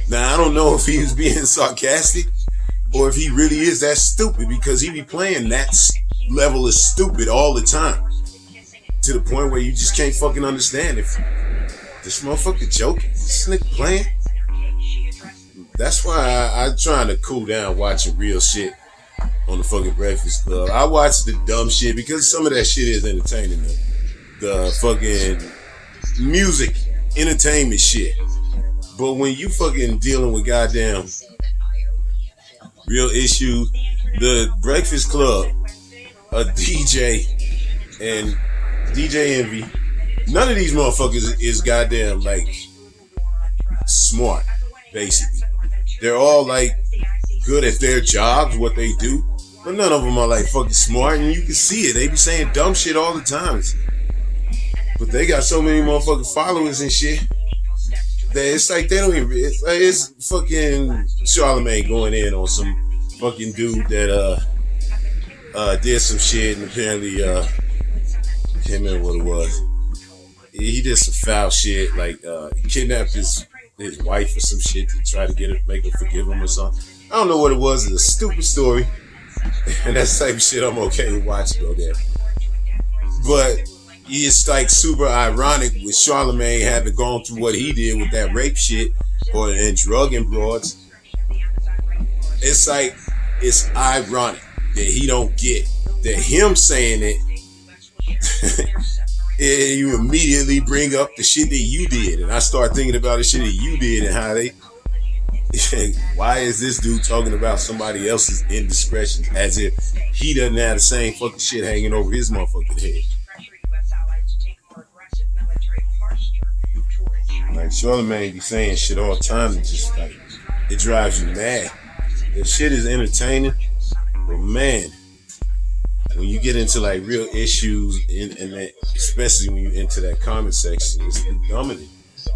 Now, I don't know if he was being sarcastic or if he really is that stupid, because he be playing that level of stupid all the time. To the point where you just can't fucking understand if this motherfucker joking, this nigga playing. That's why I'm trying to cool down watching real shit on the fucking Breakfast Club. I watch the dumb shit because some of that shit is entertaining. The fucking music, entertainment shit. But when you fucking dealing with goddamn real issue, the Breakfast Club, a DJ and DJ Envy, none of these motherfuckers is goddamn like smart, basically. They're all like good at their jobs, what they do, but none of them are like fucking smart, and you can see it. They be saying dumb shit all the time. But they got so many motherfucking followers and shit that it's like they don't even, it's fucking Charlemagne going in on some fucking dude that did some shit, and apparently can't remember what it was. He did some foul shit, like he kidnapped his his wife or some shit to try to get her, make her forgive him or something. I don't know what it was. It's a stupid story. And that's the type of shit I'm okay with watching, okay? But it's like super ironic with Charlamagne having gone through what he did with that rape shit and drugging broads. It's like, it's ironic that he don't get that him saying it, and you immediately bring up the shit that you did. And I start thinking about the shit that you did and how they, why is this dude talking about somebody else's indiscretions as if he doesn't have the same fucking shit hanging over his motherfucking head? Like Charlamagne be saying shit all the time and just like, it drives you mad. The shit is entertaining, but man, when you get into like real issues and that, especially when you're into that comment section, it's dumbing.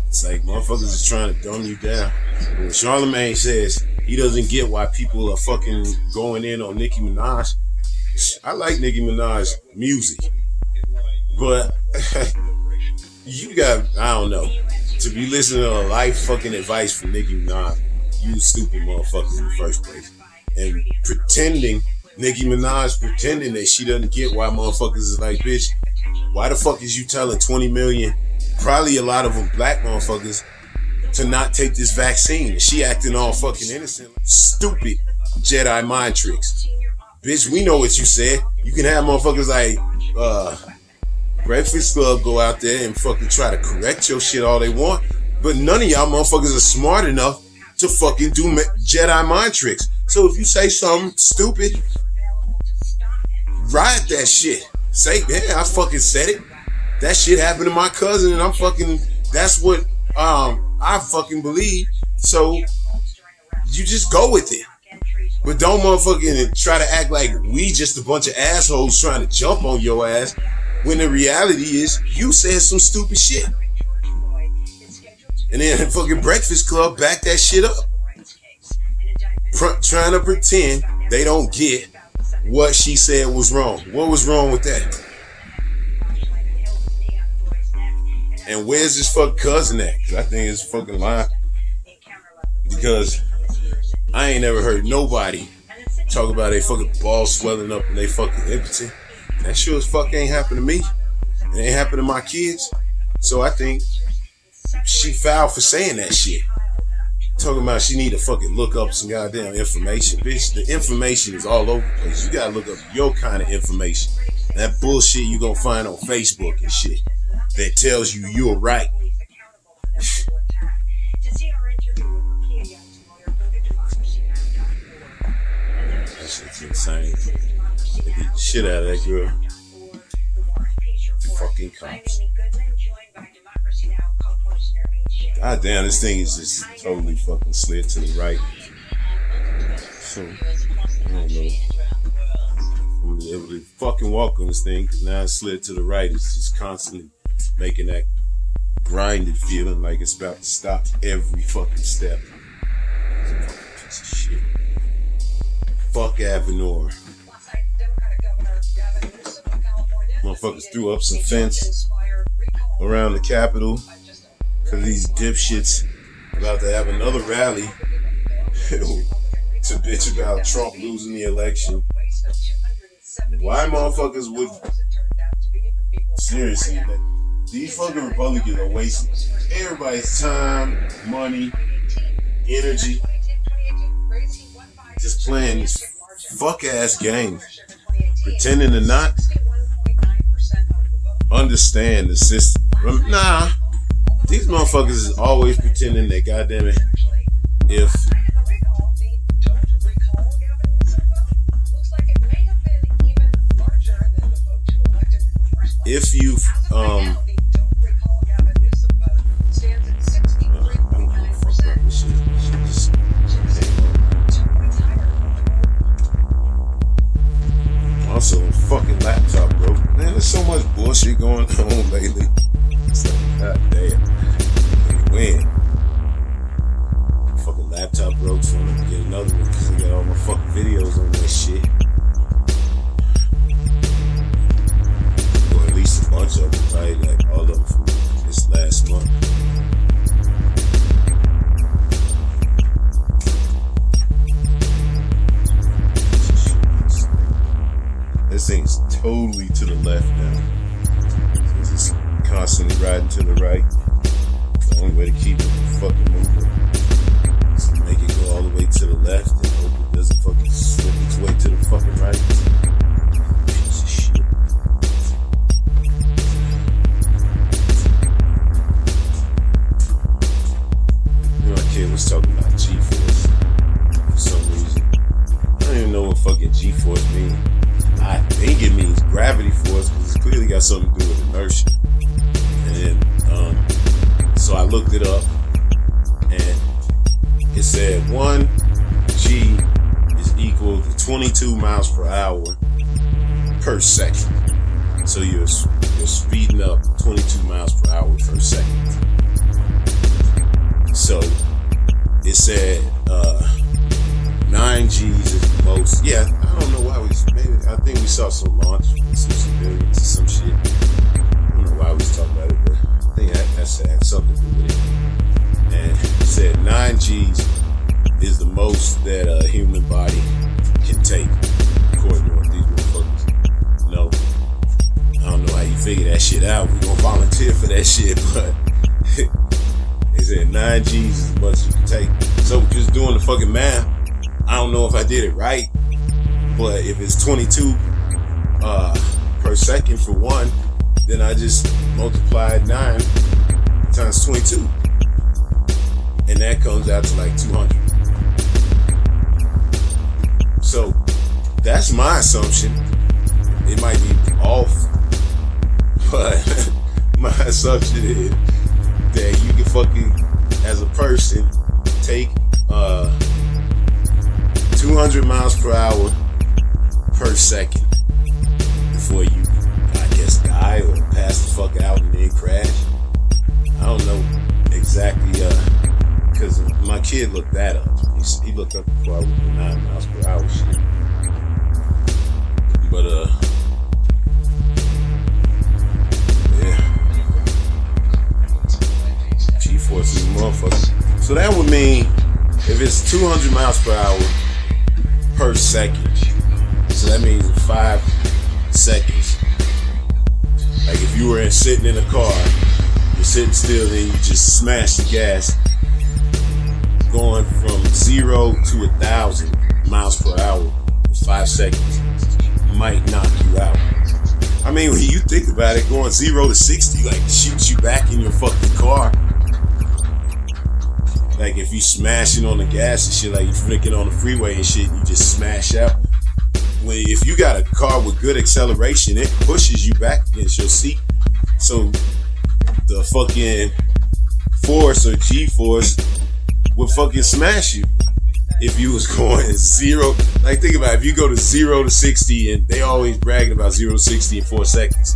It's like motherfuckers is trying to dumb you down. When Charlamagne says he doesn't get why people are fucking going in on Nicki Minaj, I like Nicki Minaj's music, but you got, I don't know, to be listening to a life fucking advice from Nicki Minaj, you stupid motherfuckers in the first place. And Nicki Minaj pretending that she doesn't get why motherfuckers is like, bitch, why the fuck is you telling 20 million, probably a lot of them black motherfuckers, to not take this vaccine? And she acting all fucking innocent. Stupid Jedi mind tricks. Bitch, we know what you said. You can have motherfuckers like Breakfast Club go out there and fucking try to correct your shit all they want, but none of y'all motherfuckers are smart enough to fucking do Jedi mind tricks. So if you say something stupid, ride that shit. Say, yeah, I fucking said it. That shit happened to my cousin, and I'm fucking, that's what I fucking believe. So you just go with it. But don't motherfucking try to act like we just a bunch of assholes trying to jump on your ass, when the reality is you said some stupid shit. And then fucking Breakfast Club back that shit up. Trying to pretend they don't get what she said was wrong. What was wrong with that? And where's this fucking cousin at? Because I think it's fucking lying. Because I ain't never heard nobody talk about they fucking balls swelling up and they fucking impotent. That sure as fuck ain't happened to me. It ain't happened to my kids. So I think she fouled for saying that shit. Talking about she need to fucking look up some goddamn information. Bitch, the information is all over the place. You gotta look up your kind of information. That bullshit you gonna find on Facebook and shit that tells you you're right. That shit's insane. They beat the shit out of that girl. Fucking cops. God damn, this thing is just totally fucking slid to the right. So, I don't know. I'm able to fucking walk on this thing, because now it slid to the right. It's just constantly making that grinded feeling like it's about to stop every fucking step. It's a fucking piece of shit. Fuck Avenor. Motherfuckers threw up some fence around the Capitol because these dipshits about to have another rally to bitch about Trump losing the election. Why motherfuckers would... Seriously, these fucking Republicans are wasting everybody's time, money, energy, just playing these fuck-ass games, pretending to not understand the system. Nah, these motherfuckers is always pretending that, goddamn it, if you've also fucking laptop broke. Man, there's so much bullshit going on lately. It's like, god damn. When? Fucking laptop broke, so I'm gonna get another one because I got all my fucking videos on that shit. Or at least a bunch of them, probably like all of them from this last month. totally to the left now. So it's constantly riding to the right. The only way to keep it fucking moving is to make it go all the way to the left and hope it doesn't fucking slip its way to the fucking right. Piece of shit. You know, my kid was talking about G-force for some reason. I don't even know what fucking G-force means. I think it means gravity force because it's clearly got something to do with inertia. And so I looked it up and it said 1 G is equal to 22 miles per hour per second. So you're speeding up 22 miles per hour per second. So it said 9 G's is the most. Yeah, I don't know why I think we saw some launch with some civilians or some shit. I don't know why we was talking about it, but I think that had something to do with it. And it said 9 G's is the most that a human body can take, according to what these motherfuckers know. I don't know how you figure that shit out. We're gonna volunteer for that shit, but it said 9 G's is as much as you can take. So just doing the fucking math, I don't know if I did it right, but if it's 22 per second for 1, then I just multiplied 9 times 22, and that comes out to like 200. So that's my assumption. It might be off, but my assumption is that you can fucking, as a person, take 200 miles per hour per second before you, I guess, die or pass the fuck out and then crash. I don't know exactly, because my kid looked that up. He looked up before I was 9 miles per hour shit. But, yeah. G-force is a motherfucker. So that would mean if it's 200 miles per hour per second, so that means in 5 seconds. Like if you were sitting in a car, you're sitting still, then you just smash the gas, going from 0 to 1,000 miles per hour in 5 seconds might knock you out. I mean, when you think about it, going 0 to 60 like shoots you back in your fucking car. Like if you smashing on the gas and shit, like you flicking on the freeway and shit, and you just smash out. If you got a car with good acceleration, it pushes you back against your seat. So the fucking force or G-force would fucking smash you if you was going 0. Like think about it, if you go to 0 to 60, and they always bragging about 0 to 60 in 4 seconds.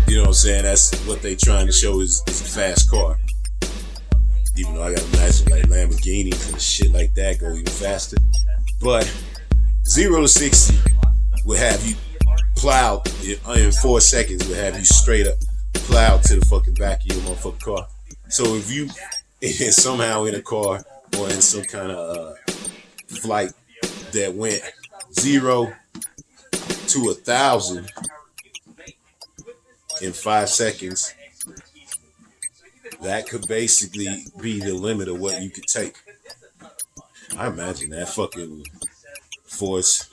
You know what I'm saying? That's what they trying to show is a fast car. Even though I gotta imagine like Lamborghinis and shit like that go even faster. But 0 to 60 would have you plowed in 4 seconds, would have you straight up plowed to the fucking back of your motherfucking car. So if you somehow in a car or in some kind of flight that went 0 to 1,000 in 5 seconds, that could basically be the limit of what you could take. I imagine that fucking force.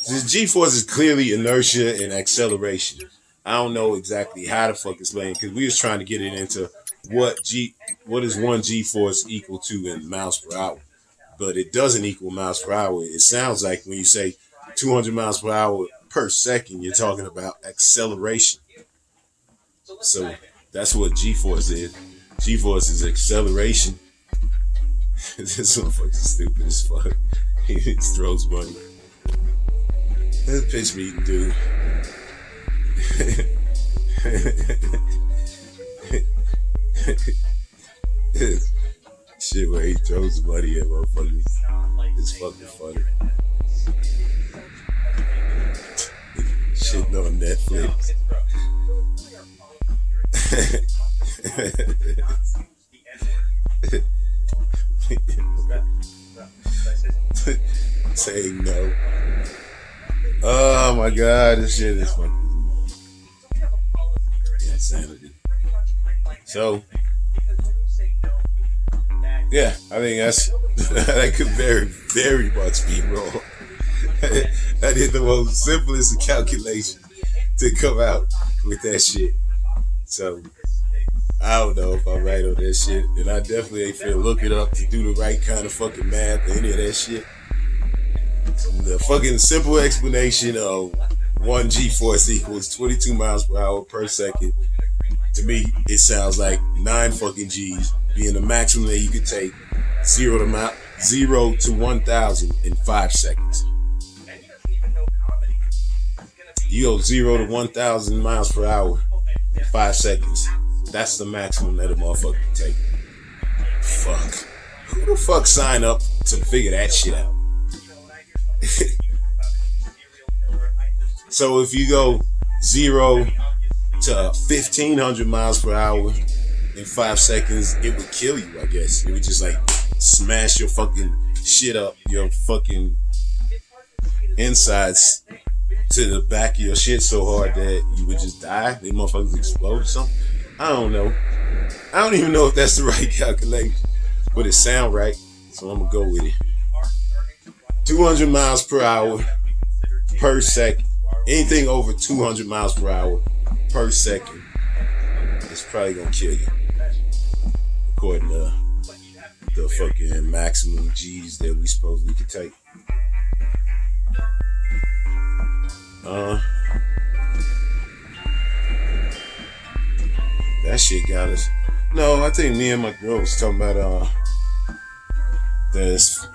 The G-force is clearly inertia and acceleration. I don't know exactly how the fuck explain, because we was trying to get it into what is 1 G-force equal to in miles per hour. But it doesn't equal miles per hour. It sounds like when you say 200 miles per hour per second, you're talking about acceleration. So that's what G-force is. G-force is acceleration. This motherfucker's stupid as fuck. He just throws money. This pitch meeting dude. Shit where he throws money at motherfuckers. It's fucking funny. Shitting on Netflix. Saying no. Oh my God, this shit is fucking insanity. So, yeah, I think that could very, very much be wrong. That is the most simplest calculation to come out with that shit. So, I don't know if I'm right on that shit, and I definitely ain't finna look it up to do the right kind of fucking math or any of that shit. The fucking simple explanation of 1 G-force equals 22 miles per hour per second. To me, it sounds like 9 fucking G's being the maximum that you could take 0 to 1,000 in 5 seconds. You go 0 to 1,000 miles per hour in 5 seconds. That's the maximum that a motherfucker can take. Fuck. Who the fuck sign up to figure that shit out? So if you go 0 to 1,500 miles per hour in 5 seconds, it would kill you, I guess. It would just like smash your fucking shit up, your fucking insides to the back of your shit so hard that you would just die. They motherfuckers explode or something. I don't know. I don't even know if that's the right calculation, but it sound right, so I'm gonna go with it. 200 miles per hour per second. Anything over 200 miles per hour per second is probably gonna kill you, according to the fucking maximum G's that we supposedly could take. That shit got us. No, I think me and my girl was talking about this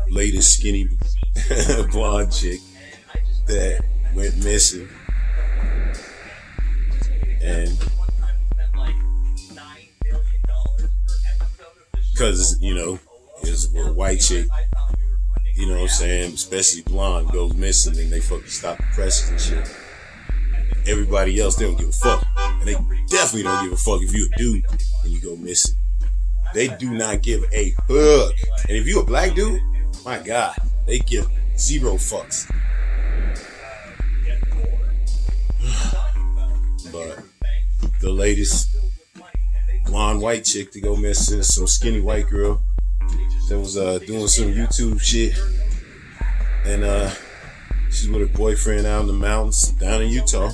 latest skinny blonde chick that went missing, and because it's a white chick, you know what I'm saying, especially blonde, goes missing and they fucking stop the presses and shit. Everybody else, they don't give a fuck, and they definitely don't give a fuck if you a dude and you go missing. They do not give a fuck. And if you a black dude, my God, they give 0 fucks. But the latest blonde white chick to go missing is some skinny white girl that was doing some YouTube shit, and she's with her boyfriend out in the mountains down in Utah.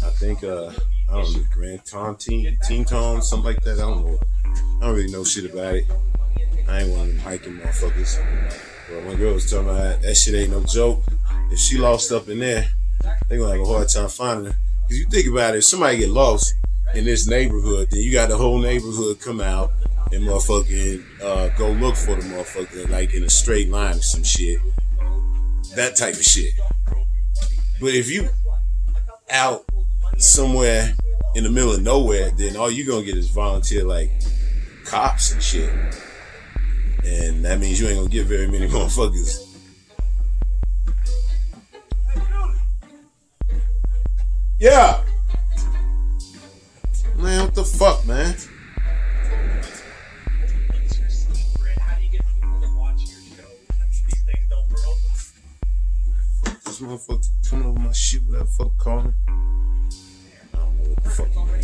I think I don't know, Grand Teton, something like that. I don't know. I don't really know shit about it. I ain't one of them hiking motherfuckers. But my girl was talking about that shit ain't no joke. If she lost up in there, they gonna have a hard time finding her. Cause you think about it, if somebody get lost in this neighborhood, then you got the whole neighborhood come out and motherfucking go look for the motherfucker like in a straight line or some shit. That type of shit. But if you out somewhere in the middle of nowhere, then all you gonna get is volunteer like cops and shit. And that means you ain't gonna get very many motherfuckers. Yeah. Man, what the fuck, man? This motherfucker coming over my shit with that fuck calling. I don't know what the fuck he mean.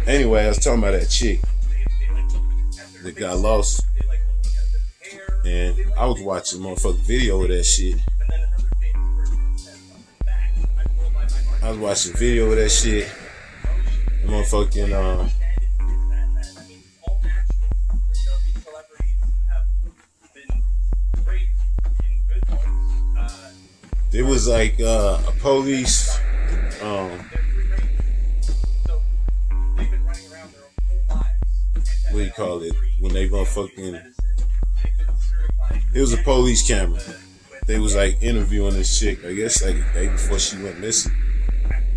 Anyway, I was talking about that chick that got lost. And I was watching a motherfucking video of that shit. I was watching a video of that shit. The motherfucking it was like a police what do you call it when they motherfucking, it was a police camera. They was like interviewing this chick, I guess like the day before she went missing.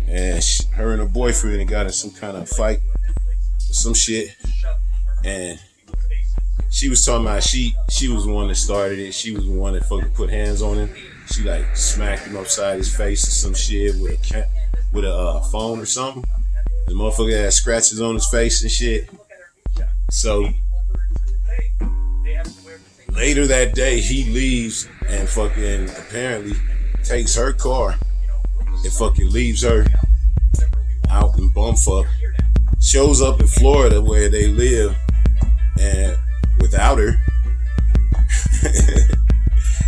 And her and her boyfriend got in some kind of fight or some shit. And she was talking about she was the one that started it. She was the one that fucking put hands on him. She like smacked him upside his face or some shit with a phone or something. The motherfucker had scratches on his face and shit. So later that day, he leaves and fucking apparently takes her car and fucking leaves her out in bumfuck. Shows up in Florida where they live and without her.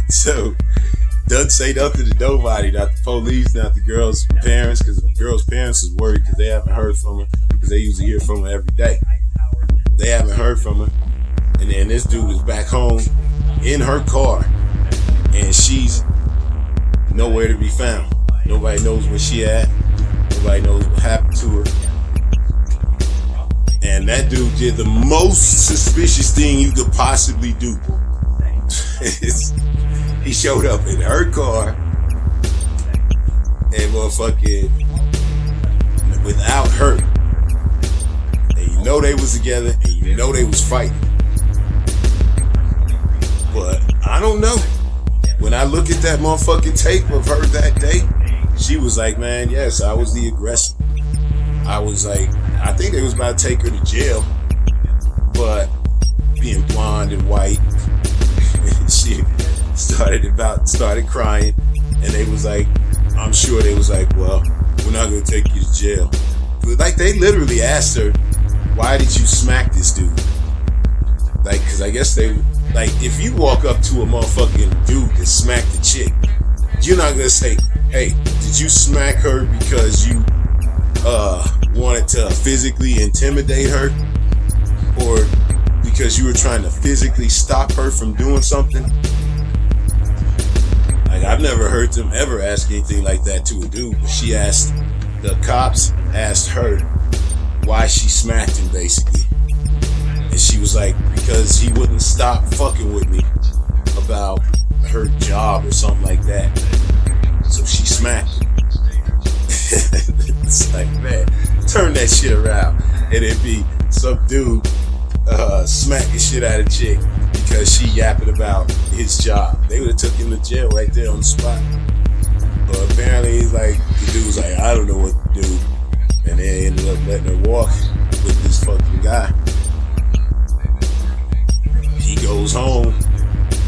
So doesn't say nothing to nobody, not the police, not the girl's parents, because the girl's parents is worried because they haven't heard from her, because they usually hear from her every day. They haven't heard from her, and then this dude is back home in her car, and she's nowhere to be found. Nobody knows where she at. Nobody knows what happened to her. And that dude did the most suspicious thing you could possibly do. He showed up in her car and motherfucking without her. And you know they was together and you know they was fighting. But I don't know. When I look at that motherfucking tape of her that day, she was like, man, yes, I was the aggressor. I was like, I think they was about to take her to jail. But being blonde and white, she started crying, and they was like, I'm sure they was like, well, we're not gonna take you to jail. But like they literally asked her, why did you smack this dude? Like, cause I guess they like, if you walk up to a motherfucking dude and smack the chick, you're not gonna say, hey, did you smack her because you wanted to physically intimidate her, or because you were trying to physically stop her from doing something? Like, I've never heard them ever ask anything like that to a dude. But the cops asked her why she smacked him, basically. And she was like, because he wouldn't stop fucking with me about her job or something like that. So she smacked him. It's like, man, turn that shit around. And it'd be some dude smacking shit out of chick because she yapping about his job. They would have took him to jail right there on the spot. But apparently he's like, the dude was like, I don't know what to do. And they ended up letting her walk with this fucking guy. He goes home,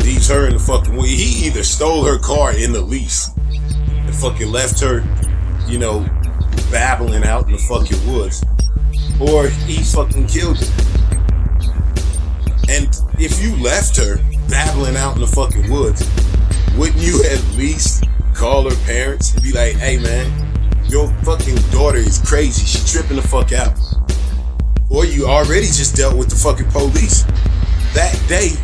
leaves her in the fucking way. He either stole her car in the lease and fucking left her, you know, babbling out in the fucking woods, or he fucking killed her. And if you left her babbling out in the fucking woods, wouldn't you at least call her parents and be like, hey man, your fucking daughter is crazy, she tripping the fuck out? Or you already just dealt with the fucking police that day.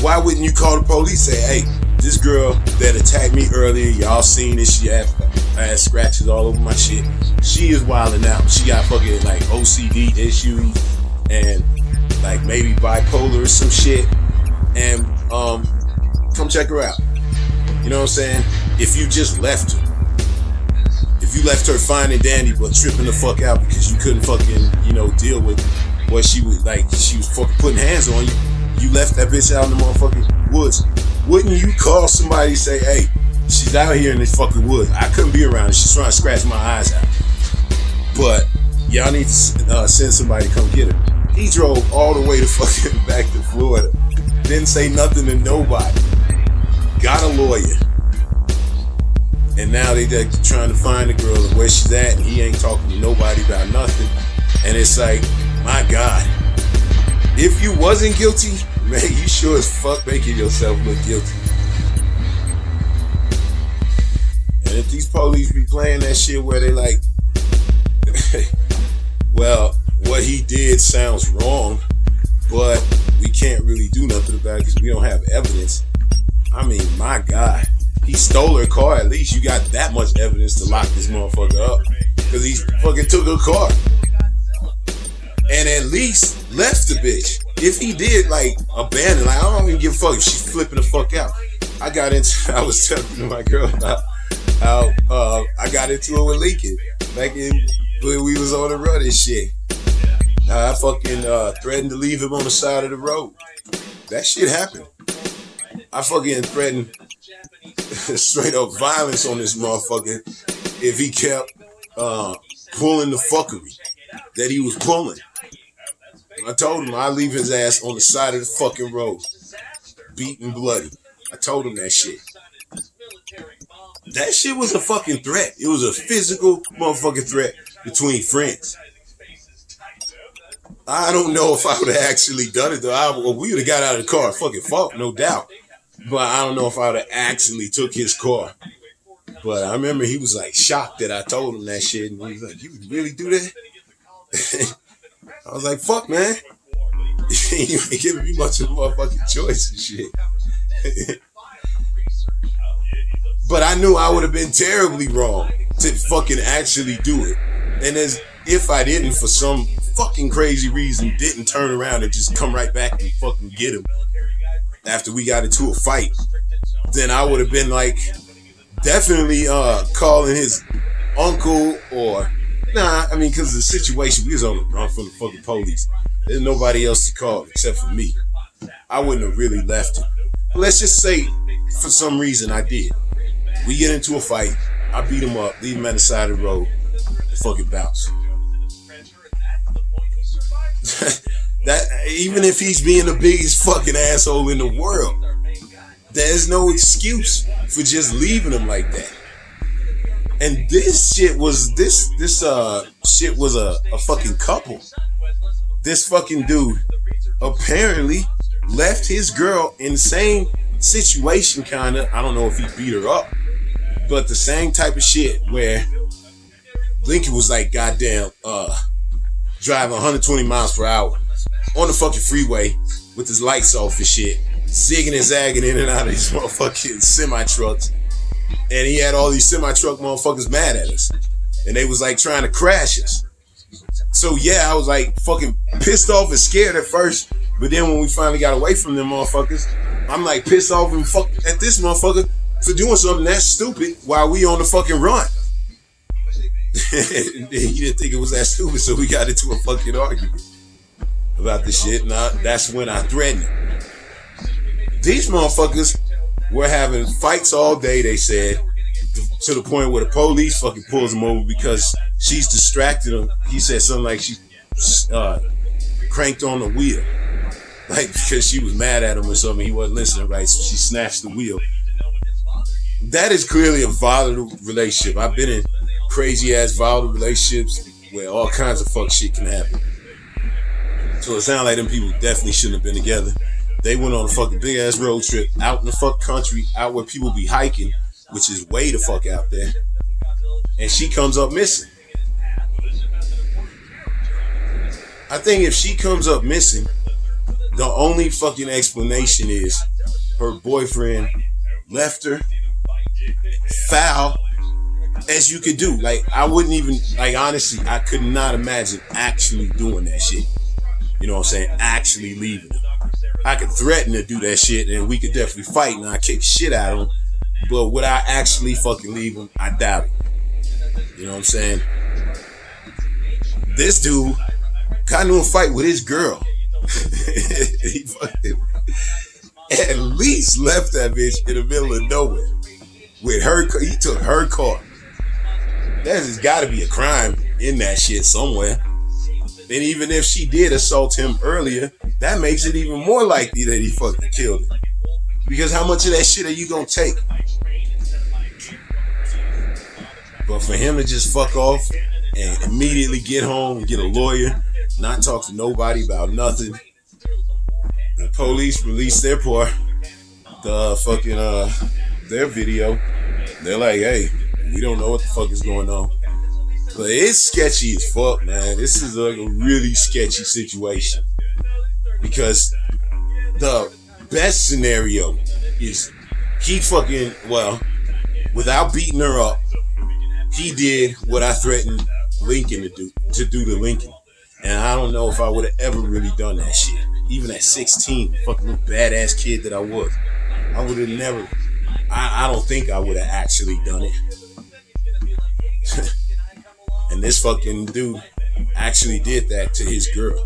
Why wouldn't you call the police, say, hey, this girl that attacked me earlier, y'all seen this, she had scratches all over my shit, she is wilding out, she got fucking like OCD issues and like maybe bipolar or some shit, and come check her out. You know what I'm saying? If you just left her, if you left her fine and dandy but tripping the fuck out because you couldn't fucking, you know, deal with what she was like, she was fucking putting hands on you, you left that bitch out in the motherfucking woods, wouldn't you call somebody and say, hey, she's out here in this fucking woods, I couldn't be around her, she's trying to scratch my eyes out, but y'all need to send somebody to come get her. He drove all the way to fucking back to Florida. Didn't say nothing to nobody. Got a lawyer. And now they trying to find the girl and where she's at, and he ain't talking to nobody about nothing. And it's like, my God. If you wasn't guilty, man, you sure as fuck making yourself look guilty. And if these police be playing that shit where they like, well, what he did sounds wrong, but we can't really do nothing about it because we don't have evidence. I mean, my God. He stole her car. At least you got that much evidence to lock this motherfucker up. Because he fucking took her car. And at least left the bitch. If he did, like, abandon, like, I don't even give a fuck if she's flipping the fuck out. I was telling my girl about how I got into it with Lincoln back when we was on the run and shit. I fucking threatened to leave him on the side of the road. That shit happened. I fucking threatened straight up violence on this motherfucker if he kept pulling the fuckery that he was pulling. I told him I'd leave his ass on the side of the fucking road. beat and bloody. I told him that shit. That shit was a fucking threat. It was a physical motherfucking threat between friends. I don't know if I would have actually done it though. We would have got out of the car, fucking fought, no doubt. But I don't know if I would have actually took his car. But I remember he was like shocked that I told him that shit. And he was like, "You would really do that?" I was like, "Fuck, man." You ain't giving me much of a motherfucking choice and shit. But I knew I would have been terribly wrong to fucking actually do it. And as if I didn't, for some fucking crazy reason, didn't turn around and just come right back and fucking get him after we got into a fight, then I would have been like definitely calling his uncle or because of the situation, we was on the run from the fucking police. There's nobody else to call except for me. I wouldn't have really left him. But let's just say for some reason I did. We get into a fight, I beat him up, leave him at the side of the road, and fucking bounce. That even if he's being the biggest fucking asshole in the world, there's no excuse for just leaving him like that. And this shit was a fucking couple. This fucking dude apparently left his girl in the same situation, kinda. I don't know if he beat her up, but the same type of shit where Lincoln was like goddamn driving 120 miles per hour on the fucking freeway with his lights off and shit, zigging and zagging in and out of these motherfucking semi-trucks. And he had all these semi-truck motherfuckers mad at us. And they was like trying to crash us. So yeah, I was like fucking pissed off and scared at first. But then when we finally got away from them motherfuckers, I'm like pissed off and fuck at this motherfucker for doing something that stupid while we on the fucking run. He didn't think it was that stupid, so we got into a fucking argument about this shit. And that's when I threatened him. These motherfuckers were having fights all day, they said, to the point where the police fucking pulls them over because she's distracted him. He said something like she cranked on the wheel, like because she was mad at him or something. He wasn't listening right, so she snatched the wheel. That is clearly a volatile relationship. I've been in crazy ass volatile relationships where all kinds of fuck shit can happen. So it sounded like them people definitely shouldn't have been together. They went on a fucking big ass road trip out in the fuck country, out where people be hiking, which is way the fuck out there. And she comes up missing. I think if she comes up missing, the only fucking explanation is her boyfriend left her foul as you could do. Like, I wouldn't even, like, honestly, I could not imagine actually doing that shit. You know what I'm saying? Actually leaving him. I could threaten to do that shit and we could definitely fight and I'd kick shit out of him. But would I actually fucking leave him? I doubt it. You know what I'm saying? This dude got into a fight with his girl. He fucking at least left that bitch in the middle of nowhere with her. He took her car. There's got to be a crime in that shit somewhere. And even if she did assault him earlier, that makes it even more likely that he fucking killed her. Because how much of that shit are you gonna take? But for him to just fuck off and immediately get home and get a lawyer, not talk to nobody about nothing. The police released their part, their video. They're like, hey, we don't know what the fuck is going on. But it's sketchy as fuck, man. This is like a really sketchy situation. Because the best scenario is he fucking, without beating her up, he did what I threatened Lincoln to do to Lincoln. And I don't know if I would have ever really done that shit. Even at 16, fucking little badass kid that I was. I would have never, I don't think I would have actually done it. And this fucking dude actually did that to his girl.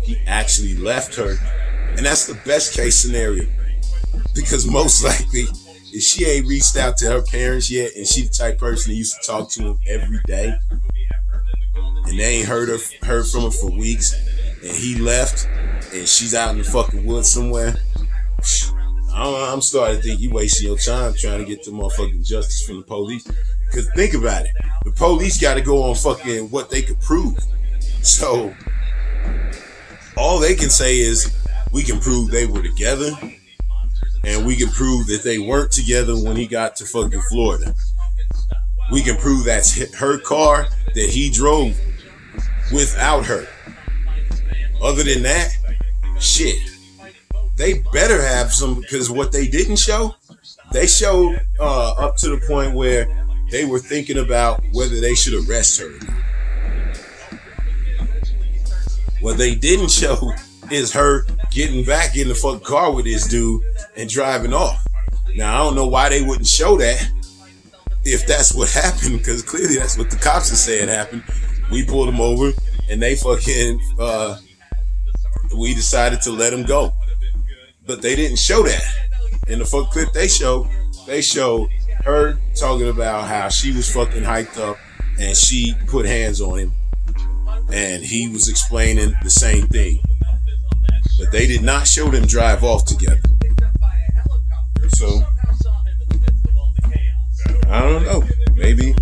He actually left her. And that's the best case scenario. Because most likely, if she ain't reached out to her parents yet, and she the type of person that used to talk to him every day, and they ain't heard from her for weeks, and he left, and she's out in the fucking woods somewhere, I don't know, I'm starting to think you wasting your time trying to get the motherfucking justice from the police. Because think about it. The police got to go on fucking what they could prove. So, all they can say is, we can prove they were together, and we can prove that they weren't together when he got to fucking Florida. We can prove that's her car that he drove without her. Other than that, shit. They better have some, because what they didn't show, they showed up to the point where they were thinking about whether they should arrest her. What they didn't show is her getting back in the fucking car with this dude and driving off. Now, I don't know why they wouldn't show that if that's what happened, because clearly that's what the cops are saying happened. We pulled him over and they fucking, we decided to let him go. But they didn't show that. In the fucking clip they showed her talking about how she was fucking hyped up and she put hands on him. And he was explaining the same thing. But they did not show them drive off together. So, I don't know. Maybe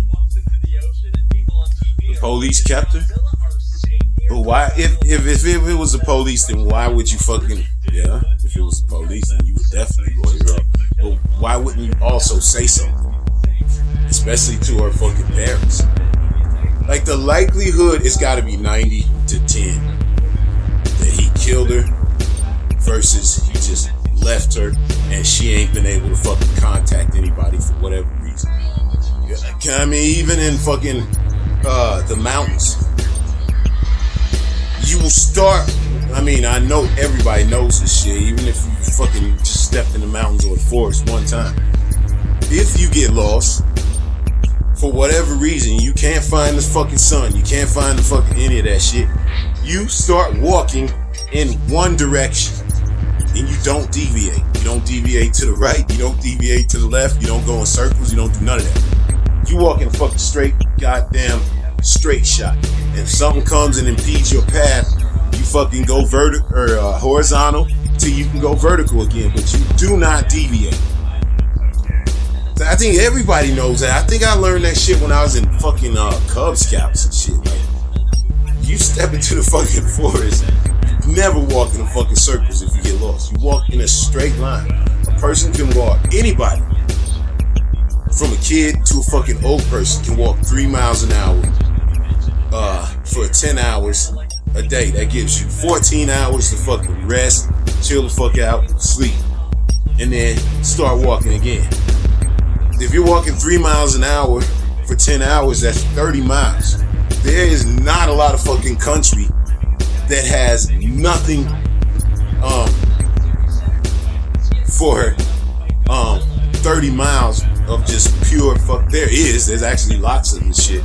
the police kept her. But why, if it was the police, then why would you fucking, yeah, if it was the police, then you would definitely lawyer up. But why wouldn't you also say something? Especially to her fucking parents. Like, the likelihood is gotta be 90 to 10 that he killed her versus he just left her and she ain't been able to fucking contact anybody for whatever reason. I mean, even in fucking the mountains, you will start, I mean, I know everybody knows this shit, even if you fucking just stepped in the mountains or the forest one time. If you get lost, for whatever reason, you can't find the fucking sun, you can't find the fucking any of that shit, you start walking in one direction and you don't deviate. You don't deviate to the right, you don't deviate to the left, you don't go in circles, you don't do none of that. You walk in a fucking straight goddamn straight shot. If something comes and impedes your path, you fucking go horizontal till you can go vertical again, but you do not deviate. I think everybody knows that. I think I learned that shit when I was in fucking Cub Scouts and shit. Like, you step into the fucking forest, you never walk in the fucking circles if you get lost. You walk in a straight line. A person can walk, anybody, from a kid to a fucking old person, can walk 3 miles an hour for 10 hours a day. That gives you 14 hours to fucking rest, chill the fuck out, sleep, and then start walking again. If you're walking 3 miles an hour for 10 hours, that's 30 miles. There is not a lot of fucking country that has nothing for 30 miles of just pure fuck. There's actually lots of this shit.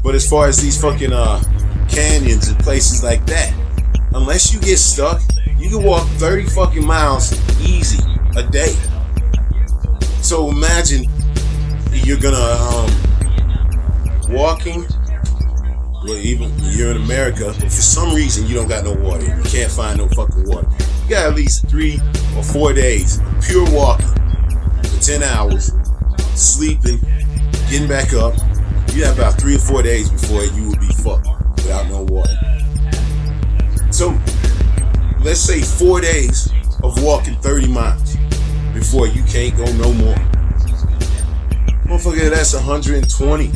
But as far as these fucking canyons and places like that, unless you get stuck, you can walk 30 fucking miles easy a day. So imagine you're gonna walking, well, even you're in America, but for some reason you don't got no water. You can't find no fucking water. You got at least 3 or 4 days of pure walking for 10 hours, sleeping, getting back up. You have about 3 or 4 days before you will be fucked without no water. So let's say 4 days of walking 30 miles before you can't go no more. Motherfucker, that's 120.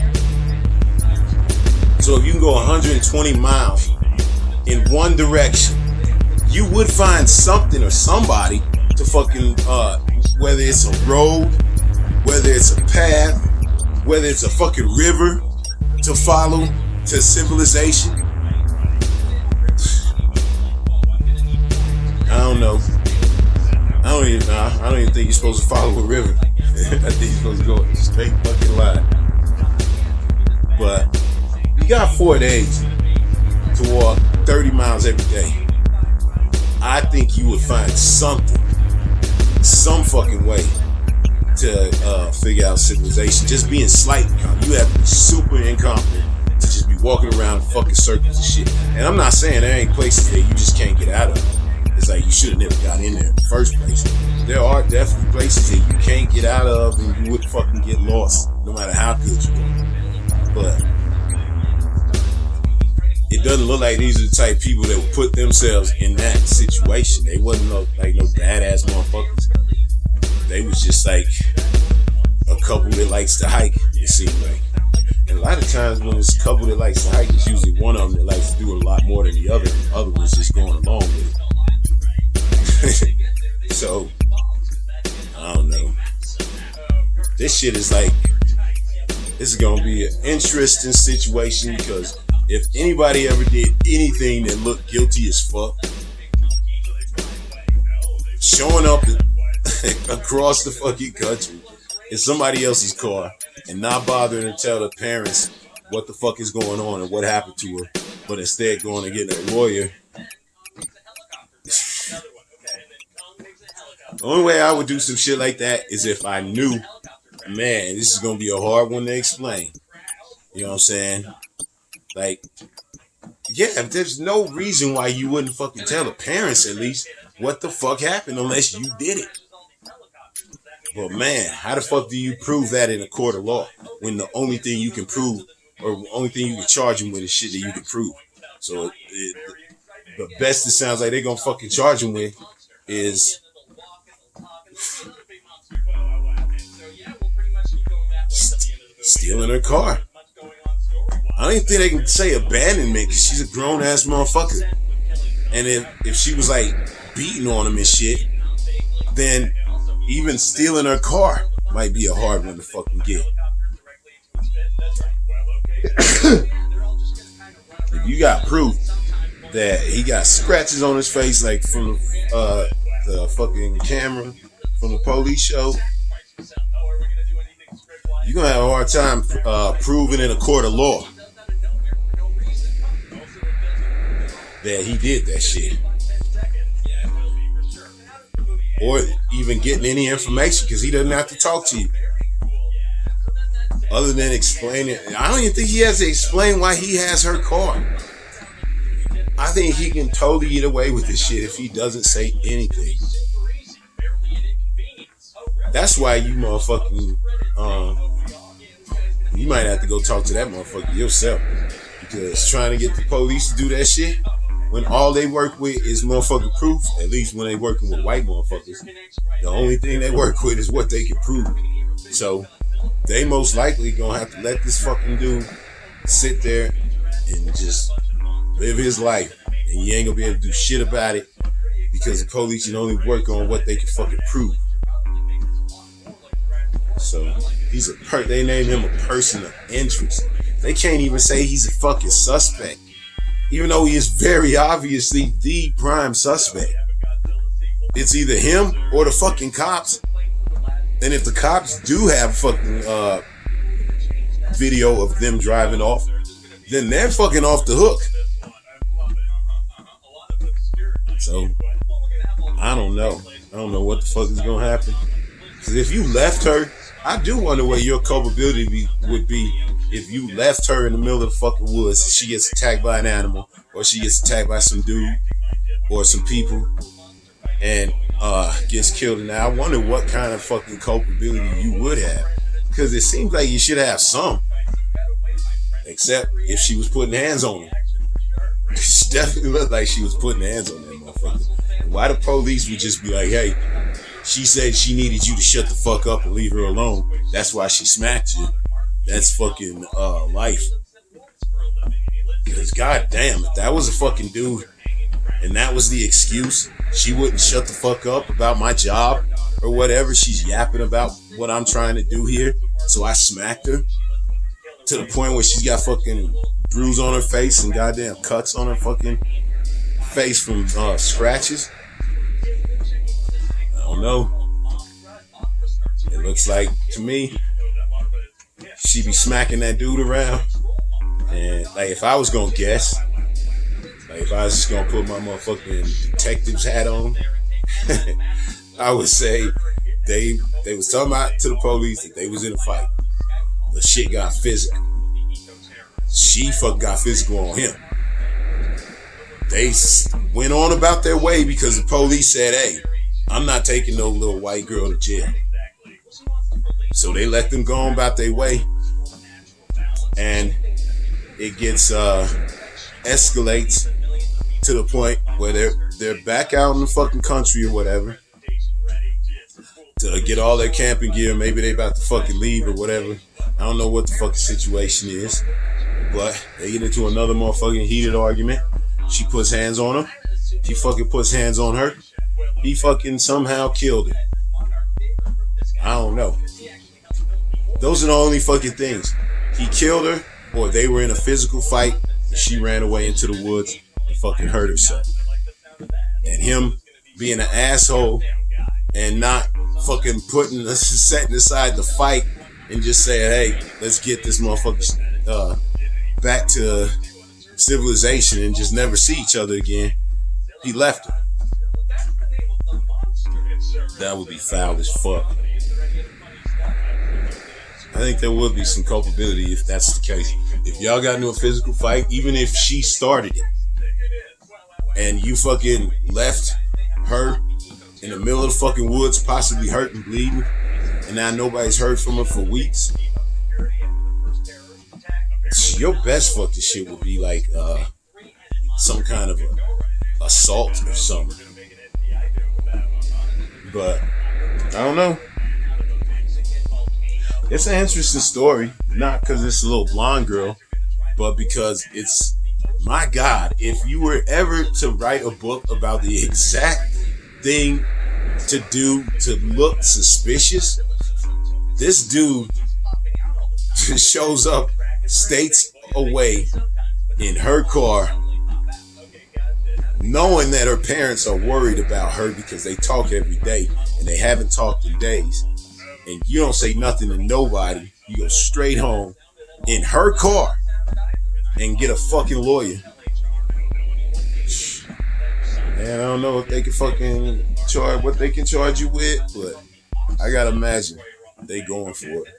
So if you can go 120 miles in one direction, you would find something or somebody to fucking, whether it's a road, whether it's a path, whether it's a fucking river to follow to civilization. I don't know. I don't even think you're supposed to follow a river. I think you're supposed to go a straight fucking line. But you got 4 days to walk 30 miles every day. I think you would find something, some fucking way to figure out civilization. Just being slightly incompetent. You have to be super incompetent to just be walking around in fucking circles and shit. And I'm not saying there ain't places that you just can't get out of. like you should have never got in there in the first place. There are definitely places that you can't get out of and you would fucking get lost no matter how good you are. But it doesn't look like these are the type of people that would put themselves in that situation. They wasn't no badass motherfuckers. They was just like a couple that likes to hike, it seemed like. And a lot of times when it's a couple that likes to hike, it's usually one of them that likes to do a lot more than the other, and the other one's just going along with it. So, I don't know. This shit is like, this is gonna be an interesting situation because if anybody ever did anything that looked guilty as fuck, showing up across the fucking country in somebody else's car and not bothering to tell the parents what the fuck is going on and what happened to her, but instead going to get a lawyer. The only way I would do some shit like that is if I knew, man, this is going to be a hard one to explain. You know what I'm saying? Like, yeah, there's no reason why you wouldn't fucking tell the parents at least what the fuck happened unless you did it. But man, how the fuck do you prove that in a court of law when the only thing you can prove or the only thing you can charge them with is shit that you can prove? So the best it sounds like they're gonna fucking charge him with is stealing her car. I don't even think they can say abandonment because she's a grown ass motherfucker. And if she was like beating on him and shit, then even stealing her car might be a hard one to fucking get. If you got proof that he got scratches on his face like from the fucking camera from the police show, you're gonna have a hard time proving in a court of law that he did that shit. Or even getting any information because he doesn't have to talk to you. Other than explaining, I don't even think he has to explain why he has her car. I think he can totally get away with this shit if he doesn't say anything. That's why you motherfucking, you might have to go talk to that motherfucker yourself. Because trying to get the police to do that shit, when all they work with is motherfucking proof, at least when they working with white motherfuckers, the only thing they work with is what they can prove. So they most likely gonna have to let this fucking dude sit there and just live his life, and you ain't gonna be able to do shit about it because the police can only work on what they can fucking prove. So they name him a person of interest. They can't even say he's a fucking suspect, even though he is very obviously the prime suspect. It's either him or the fucking cops. And if the cops do have fucking video of them driving off, then they're fucking off the hook. So, I don't know. I don't know what the fuck is gonna happen. Because if you left her, I do wonder what your culpability would be if you left her in the middle of the fucking woods. She gets attacked by an animal, or she gets attacked by some dude or some people and gets killed. And I wonder what kind of fucking culpability you would have, because it seems like you should have some, except if she was putting hands on him. She definitely looked like she was putting hands on that motherfucker. Why the police would just be like, hey, she said she needed you to shut the fuck up and leave her alone, that's why she smacked you. That's fucking life. Because goddamn, if that was a fucking dude and that was the excuse, she wouldn't shut the fuck up about my job or whatever. She's yapping about what I'm trying to do here, so I smacked her to the point where she's got fucking bruise on her face and goddamn cuts on her fucking face from scratches. I don't know. It looks like to me she be smacking that dude around. And like, if I was gonna guess, like if I was just gonna put my motherfucking detective's hat on, I would say they was talking about to the police that they was in a fight. The shit got physical. She fucking got physical on him. they went on about their way because the police said, hey, I'm not taking no little white girl to jail. So they let them go on about their way. And it gets escalates to the point where they're back out in the fucking country or whatever to get all their camping gear. Maybe they about to fucking leave or whatever. I don't know what the fucking situation is, but they get into another motherfucking heated argument. She puts hands on him. He fucking puts hands on her. He fucking somehow killed her. I don't know. Those are the only fucking things. He killed her, or they were in a physical fight and she ran away into the woods and fucking hurt herself. And him being an asshole and not fucking setting aside the fight and just saying, hey, let's get this motherfucker back to civilization and just never see each other again. He left her. That would be foul as fuck. I think there would be some culpability if that's the case. If y'all got into a physical fight, even if she started it, and you fucking left her in the middle of the fucking woods, possibly hurt and bleeding, and now nobody's heard from her for weeks, your best fucking shit would be like some kind of a assault or something. But I don't know. It's an interesting story, not because it's a little blonde girl, but because it's, my God, if you were ever to write a book about the exact thing to do to look suspicious, this dude just shows up states away in her car, knowing that her parents are worried about her because they talk every day and they haven't talked in days. And you don't say nothing to nobody. You go straight home in her car and get a fucking lawyer. And I don't know if they can fucking charge what they can charge you with, but I gotta imagine they going for it.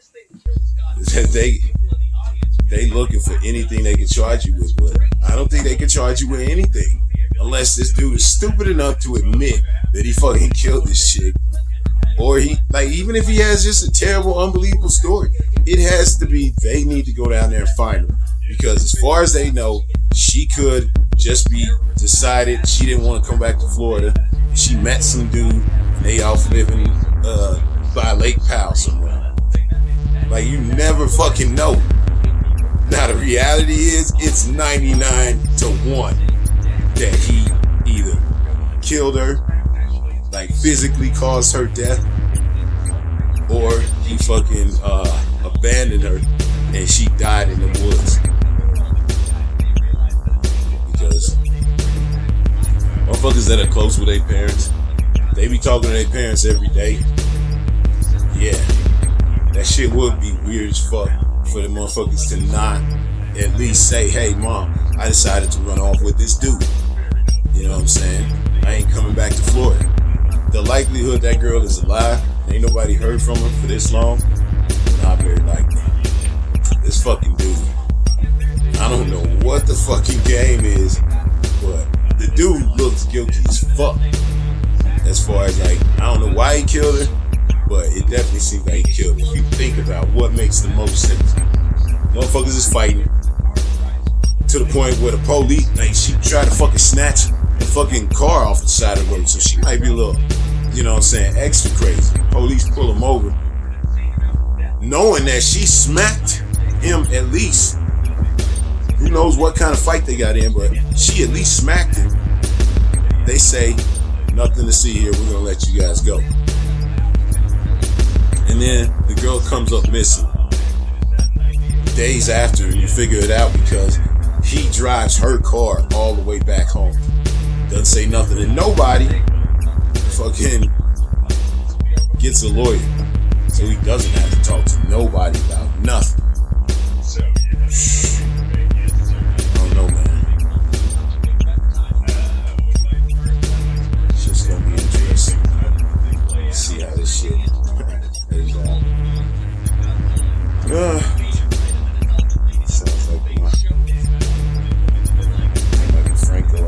They looking for anything they can charge you with, but I don't think they can charge you with anything unless this dude is stupid enough to admit that he fucking killed this chick. Or he, like, even if he has just a terrible, unbelievable story, it has to be, they need to go down there and find him. Because as far as they know, she could just be decided she didn't want to come back to Florida. She met some dude and they off living by Lake Powell somewhere. Like, you never fucking know. Now the reality is, it's 99-1 that he either killed her, like physically caused her death, or he fucking abandoned her and she died in the woods. Because motherfuckers that are close with their parents, they be talking to their parents every day. Yeah, that shit would be weird as fuck for the motherfuckers to not at least say, hey mom, I decided to run off with this dude. You know what I'm saying? I ain't coming back to Florida. The likelihood that girl is alive, ain't nobody heard from her for this long, not very likely. This fucking dude, I don't know what the fucking game is, but the dude looks guilty as fuck. As far as, like, I don't know why he killed her, but it definitely seems like he killed her. If you think about what makes the most sense. Motherfuckers is fighting to the point where the police, like, she tried to fucking snatch the fucking car off the side of the road, so she might be a little, you know what I'm saying, extra crazy. Police pull him over, knowing that she smacked him at least. Who knows what kind of fight they got in, but she at least smacked him. They say, nothing to see here, we're gonna let you guys go. And then the girl comes up missing days after, and you figure it out because he drives her car all the way back home. Doesn't say nothing to nobody. Fucking gets a lawyer, so he doesn't have to talk to nobody about nothing. I don't know, man. It's just gonna be interesting. See how this shit plays out. Sounds like my Franco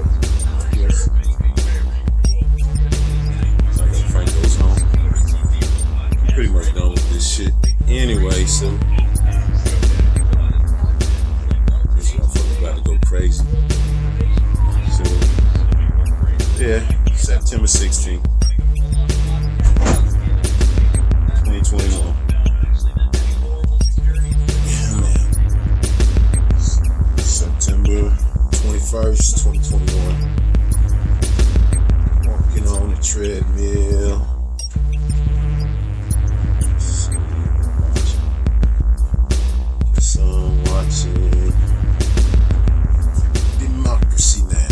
16th, 2021. Yeah, man. September 21st, 2021. Walking on the treadmill. Guess I'm watching Democracy Now!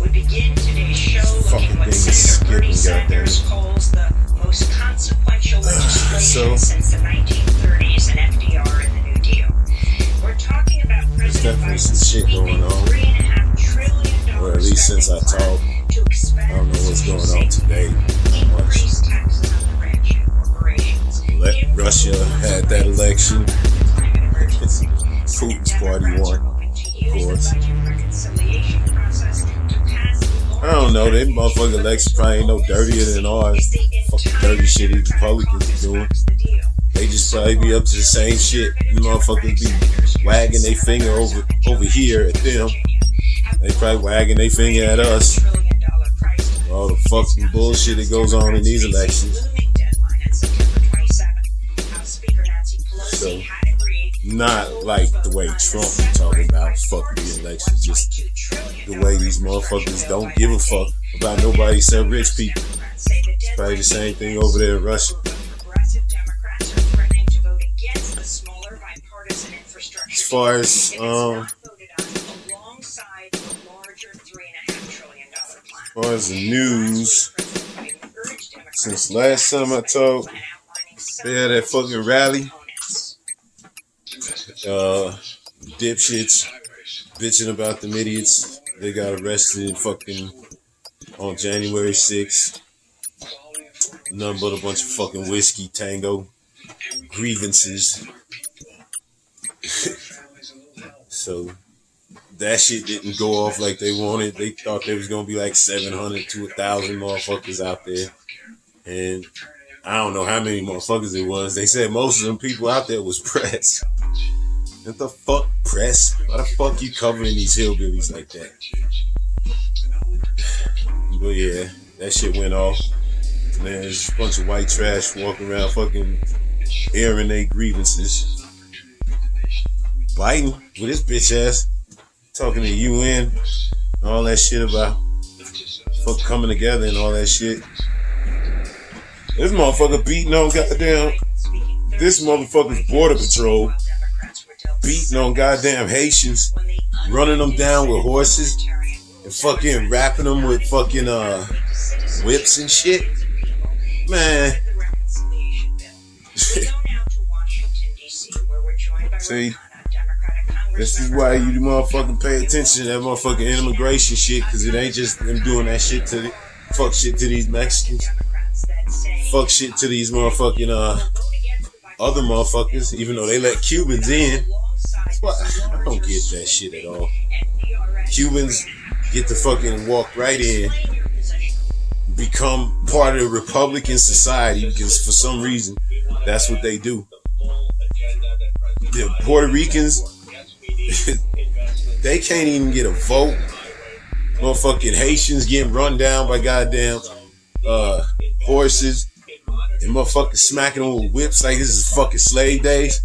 We begin today's show looking Fucking what thing is Senator Bernie skipping, goddamn. Sanders calls the most consequential legislation So- since the 1930s and FDR and the New Deal. We're talking about President definitely some Biden's shit going on. $3.5 trillion Or at least since I talked. to expand I don't know what's going on today. increase taxes on the rich and corporations. Russia had that election. Putin's party won, of course. I don't know, they motherfucking elections probably ain't no dirtier than ours. Fucking dirty shit these Republicans are doing. They just probably be up to the same shit. The motherfuckers be wagging their finger over here at them. They probably wagging their finger at us. All the fucking bullshit that goes on in these elections. So, not like the way Trump was talking about fucking the elections, just the way these motherfuckers don't give a fuck about nobody except rich people. It's probably the same thing over there in Russia. As far as the news, since last time I talked, they had that fucking rally. Dipshits bitching about them idiots. They got arrested fucking on January 6th. Nothing but a bunch of fucking whiskey tango grievances. So that shit didn't go off like they wanted. They thought there was gonna be like 700 to 1,000 motherfuckers out there, and I don't know how many motherfuckers it was. They said most of them people out there was press. What the fuck, press? Why the fuck you covering these hillbillies like that? But yeah, that shit went off. And there's a bunch of white trash walking around fucking airing their grievances. Biden with his bitch ass talking to UN and all that shit about fuck coming together and all that shit. This motherfucker beating on goddamn this motherfucker's border patrol, beating on goddamn Haitians, running them down with horses and fucking wrapping them with fucking whips and shit. Man. See, this is why you motherfucking pay attention to that motherfucking immigration shit, because it ain't just them doing that shit to fuck shit to these Mexicans, fuck shit to these motherfucking other motherfuckers, even though they let Cubans in. That's why I don't get that shit at all. Cubans get to fucking walk right in, become part of the Republican society, because for some reason that's what they do. The Puerto Ricans, they can't even get a vote. Motherfucking Haitians getting run down by goddamn horses, and motherfuckers smacking them with whips like this is fucking slave days.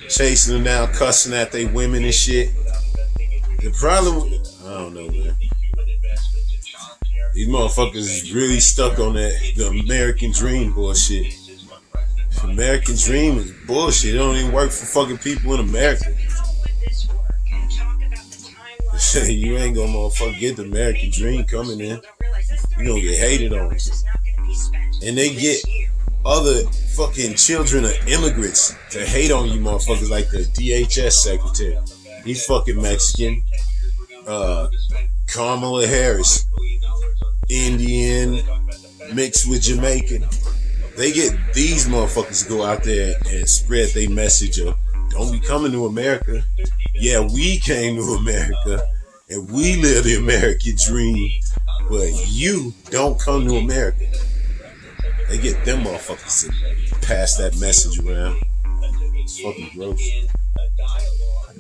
Chasing them down, cussing at they women and shit. The problem, I don't know, man. These motherfuckers is really stuck on the American dream bullshit. The American dream is bullshit. It don't even work for fucking people in America. You ain't gonna motherfucker get the American dream coming in. You gonna get hated on. And they get other fucking children of immigrants to hate on you motherfuckers, like the DHS secretary. He's fucking Mexican. Kamala Harris, Indian mixed with Jamaican. They get these motherfuckers to go out there and spread their message of don't be coming to America. Yeah, we came to America and we live the American dream, but you don't come to America. They get them motherfuckers to pass that message around. It's fucking gross.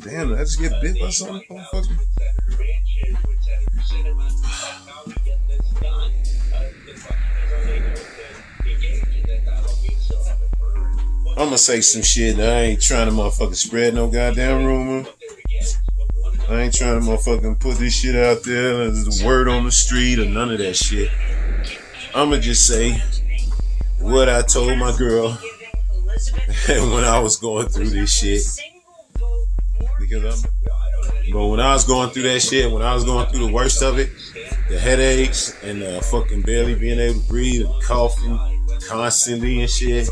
Damn, did I just get bit by something, motherfucker? I'm gonna say some shit that I ain't trying to motherfucking spread no goddamn rumor. I ain't trying to motherfucking put this shit out there. There's a word on the street or none of that shit. I'ma just say what I told my girl when I was going through this shit. But when I was going through that shit, when I was going through the worst of it, the headaches and fucking barely being able to breathe and coughing constantly and shit.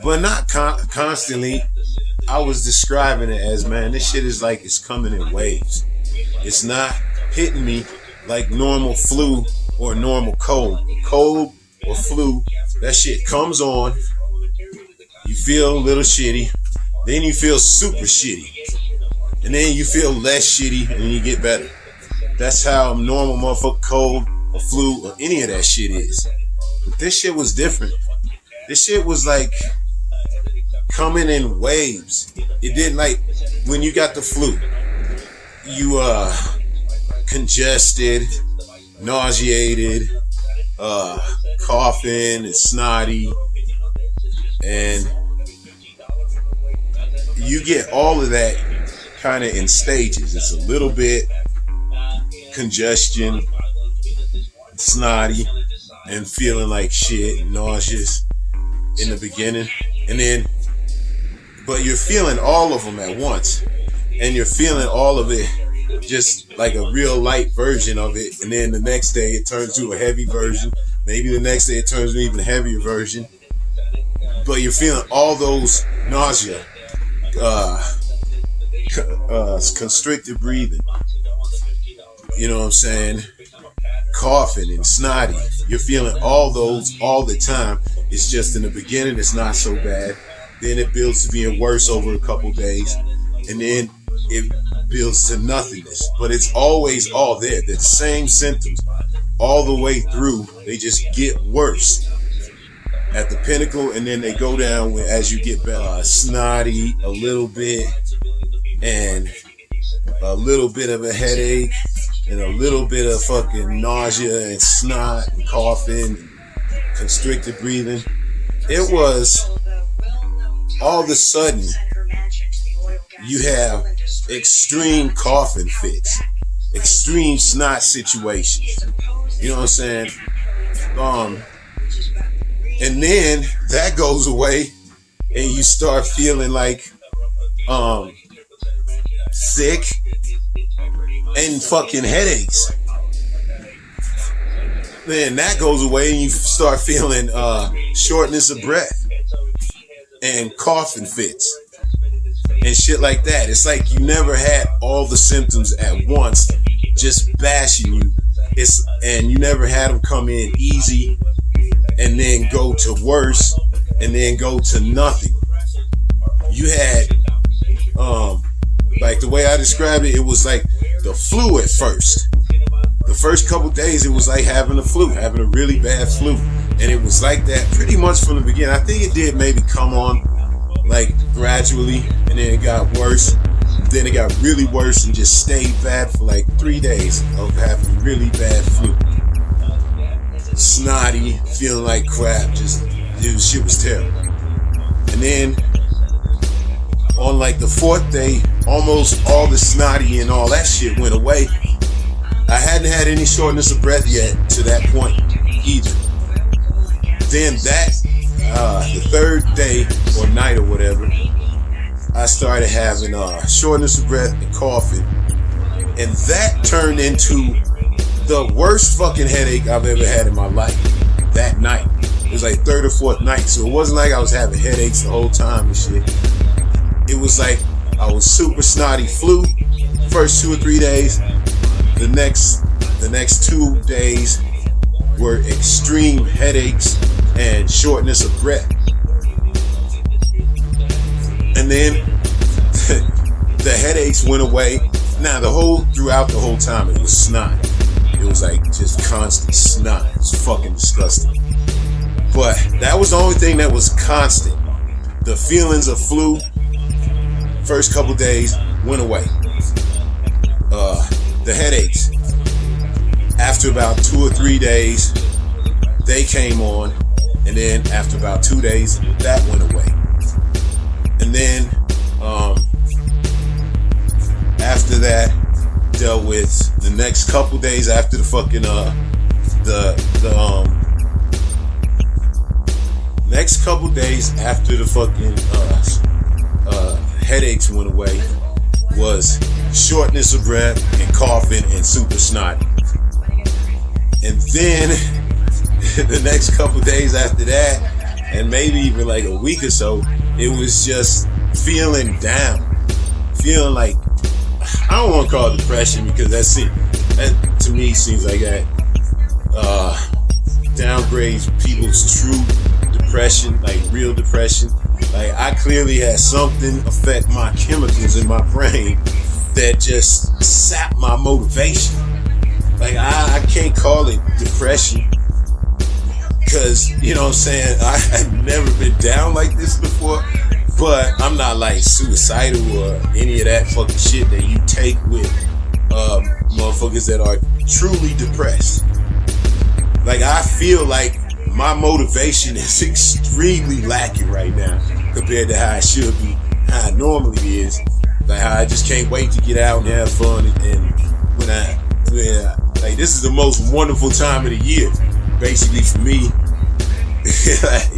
But not constantly. I was describing it as, man, this shit is like it's coming in waves. It's not hitting me like normal flu or normal cold. Cold or flu, that shit comes on. You feel a little shitty. Then you feel super shitty. And then you feel less shitty and then you get better. That's how normal motherfucker cold or flu or any of that shit is. But this shit was different. This shit was like coming in waves. It didn't like when you got the flu. You congested, nauseated, coughing and snotty, and you get all of that kind of in stages. It's a little bit congestion, snotty, and feeling like shit, nauseous in the beginning, and then but you're feeling all of them at once, and you're feeling all of it just like a real light version of it, and then the next day it turns to a heavy version, maybe the next day it turns to an even heavier version, but you're feeling all those nausea, constricted breathing, you know what I'm saying, coughing and snotty. You're feeling all those all the time. It's just in the beginning it's not so bad, then it builds to being worse over a couple days, and then it builds to nothingness. But it's always all there. They're the same symptoms all the way through. They just get worse at the pinnacle, and then they go down as you get better. Snotty a little bit, and a little bit of a headache, and a little bit of fucking nausea and snot and coughing and constricted breathing. It was all of a sudden you have extreme coughing fits, extreme snot situations. You know what I'm saying? And then that goes away and you start feeling like sick and fucking headaches. Then that goes away and you start feeling shortness of breath and coughing fits and shit like that. It's like you never had all the symptoms at once just bashing you. And you never had them come in easy and then go to worse and then go to nothing. You had like the way I described it, it was like the flu at first. The first couple days it was like having a flu, having a really bad flu. And it was like that pretty much from the beginning. I think it did maybe come on like gradually, and then it got worse. Then it got really worse and just stayed bad for like 3 days of having really bad flu. Snotty, feeling like crap, shit was terrible. And then on like the 4th day, almost all the snotty and all that shit went away. I hadn't had any shortness of breath yet to that point either. Then the 3rd day or night or whatever, I started having shortness of breath and coughing, and that turned into the worst fucking headache I've ever had in my life that night. It was like 3rd or 4th night, so it wasn't like I was having headaches the whole time and shit. It was like I was super snotty flu first 2 or 3 days. The next 2 days were extreme headaches and shortness of breath. And then the headaches went away. Now throughout the whole time it was snot. It was like just constant snot. It was fucking disgusting. But that was the only thing that was constant. The feelings of flu First couple days went away. The headaches, after about 2 or 3 days, they came on, and then after about 2 days, that went away. And then after that, dealt with the next couple days after the fucking next couple days after the fucking headaches went away was shortness of breath and coughing and super snot. And then the next couple days after that, and maybe even like a week or so, it was just feeling down, feeling like, I don't want to call it depression, because that to me seems like that downgrades people's true depression, like real depression. Like, I clearly had something affect my chemicals in my brain that just sapped my motivation. Like, I can't call it depression, because, you know what I'm saying, I've never been down like this before, but I'm not like suicidal or any of that fucking shit that you take with motherfuckers that are truly depressed. Like, I feel like my motivation is extremely lacking right now compared to how it should be, how it normally is. Like, how I just can't wait to get out and have fun, and when like, this is the most wonderful time of the year, basically, for me. Like,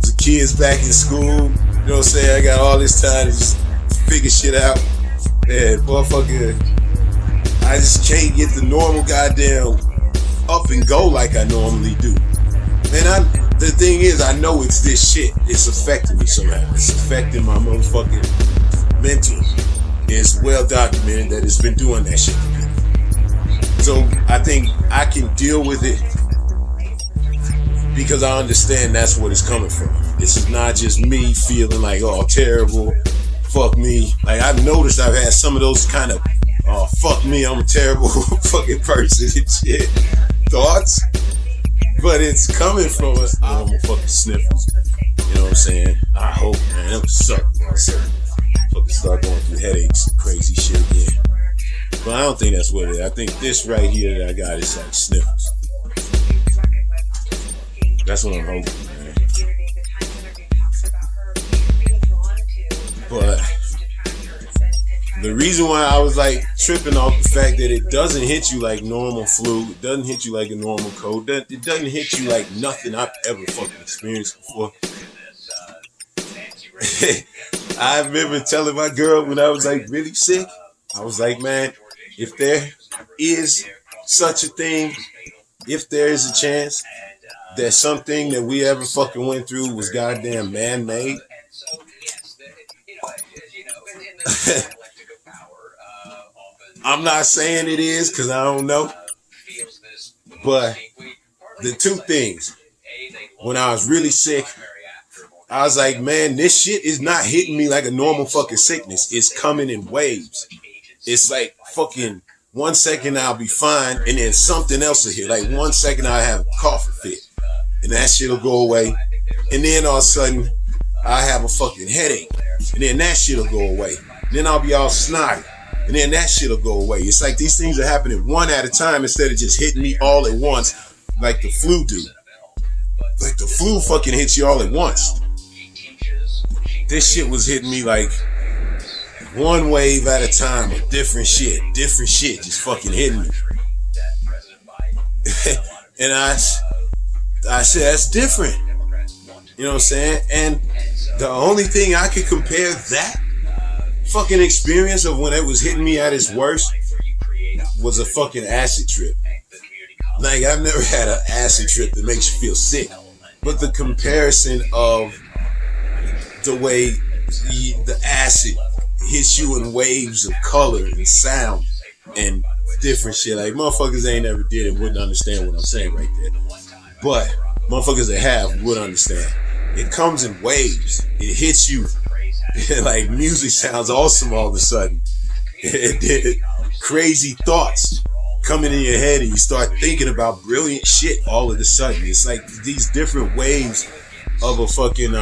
the kids back in school, you know what I'm saying? I got all this time to just figure shit out. And motherfucker, I just can't get the normal goddamn up and go like I normally do. And the thing is, I know it's this shit. It's affecting me somehow. It's affecting my motherfucking mental. It's well documented that it's been doing that shit. So I think I can deal with it because I understand that's what it's coming from. This is not just me feeling like, oh, terrible, fuck me. Like, I've noticed I've had some of those kind of, oh, fuck me, I'm a terrible fucking person and shit thoughts. But it's coming from us. I'm gonna fucking sniffles. You know what I'm saying? I hope, man. That would suck. Fucking start going through headaches and crazy shit again. But I don't think that's what it is. I think this right here that I got is like sniffles. That's what I'm hoping, man. But the reason why I was like tripping off the fact that it doesn't hit you like normal flu, it doesn't hit you like a normal cold, it doesn't hit you like nothing I've ever fucking experienced before. I remember telling my girl when I was like really sick, I was like, man, if there is such a thing, if there is a chance that something that we ever fucking went through was goddamn man-made, I'm not saying it is because I don't know, but the two things, when I was really sick, I was like, man, this shit is not hitting me like a normal fucking sickness. It's coming in waves. It's like fucking 1 second I'll be fine, and then something else will hit. Like 1 second I'll have a coughing fit, and that shit'll go away. And then all of a sudden I'll have a fucking headache, and then that shit'll go away. Then I'll be all snotty, and then that shit'll go away. It's like these things are happening one at a time instead of just hitting me all at once like the flu do. Like the flu fucking hits you all at once. This shit was hitting me like one wave at a time of different shit just fucking hitting me. And I said, that's different. You know what I'm saying? And the only thing I could compare that fucking experience of when it was hitting me at its worst was a fucking acid trip. Like, I've never had an acid trip that makes you feel sick. But the comparison of the way the acid hits you in waves of color and sound and different shit. Like, motherfuckers ain't never did it wouldn't understand what I'm saying right there. But motherfuckers that have would understand. It comes in waves. It hits you. Like, music sounds awesome all of a sudden. Crazy thoughts coming in your head and you start thinking about brilliant shit all of a sudden. It's like these different waves of a fucking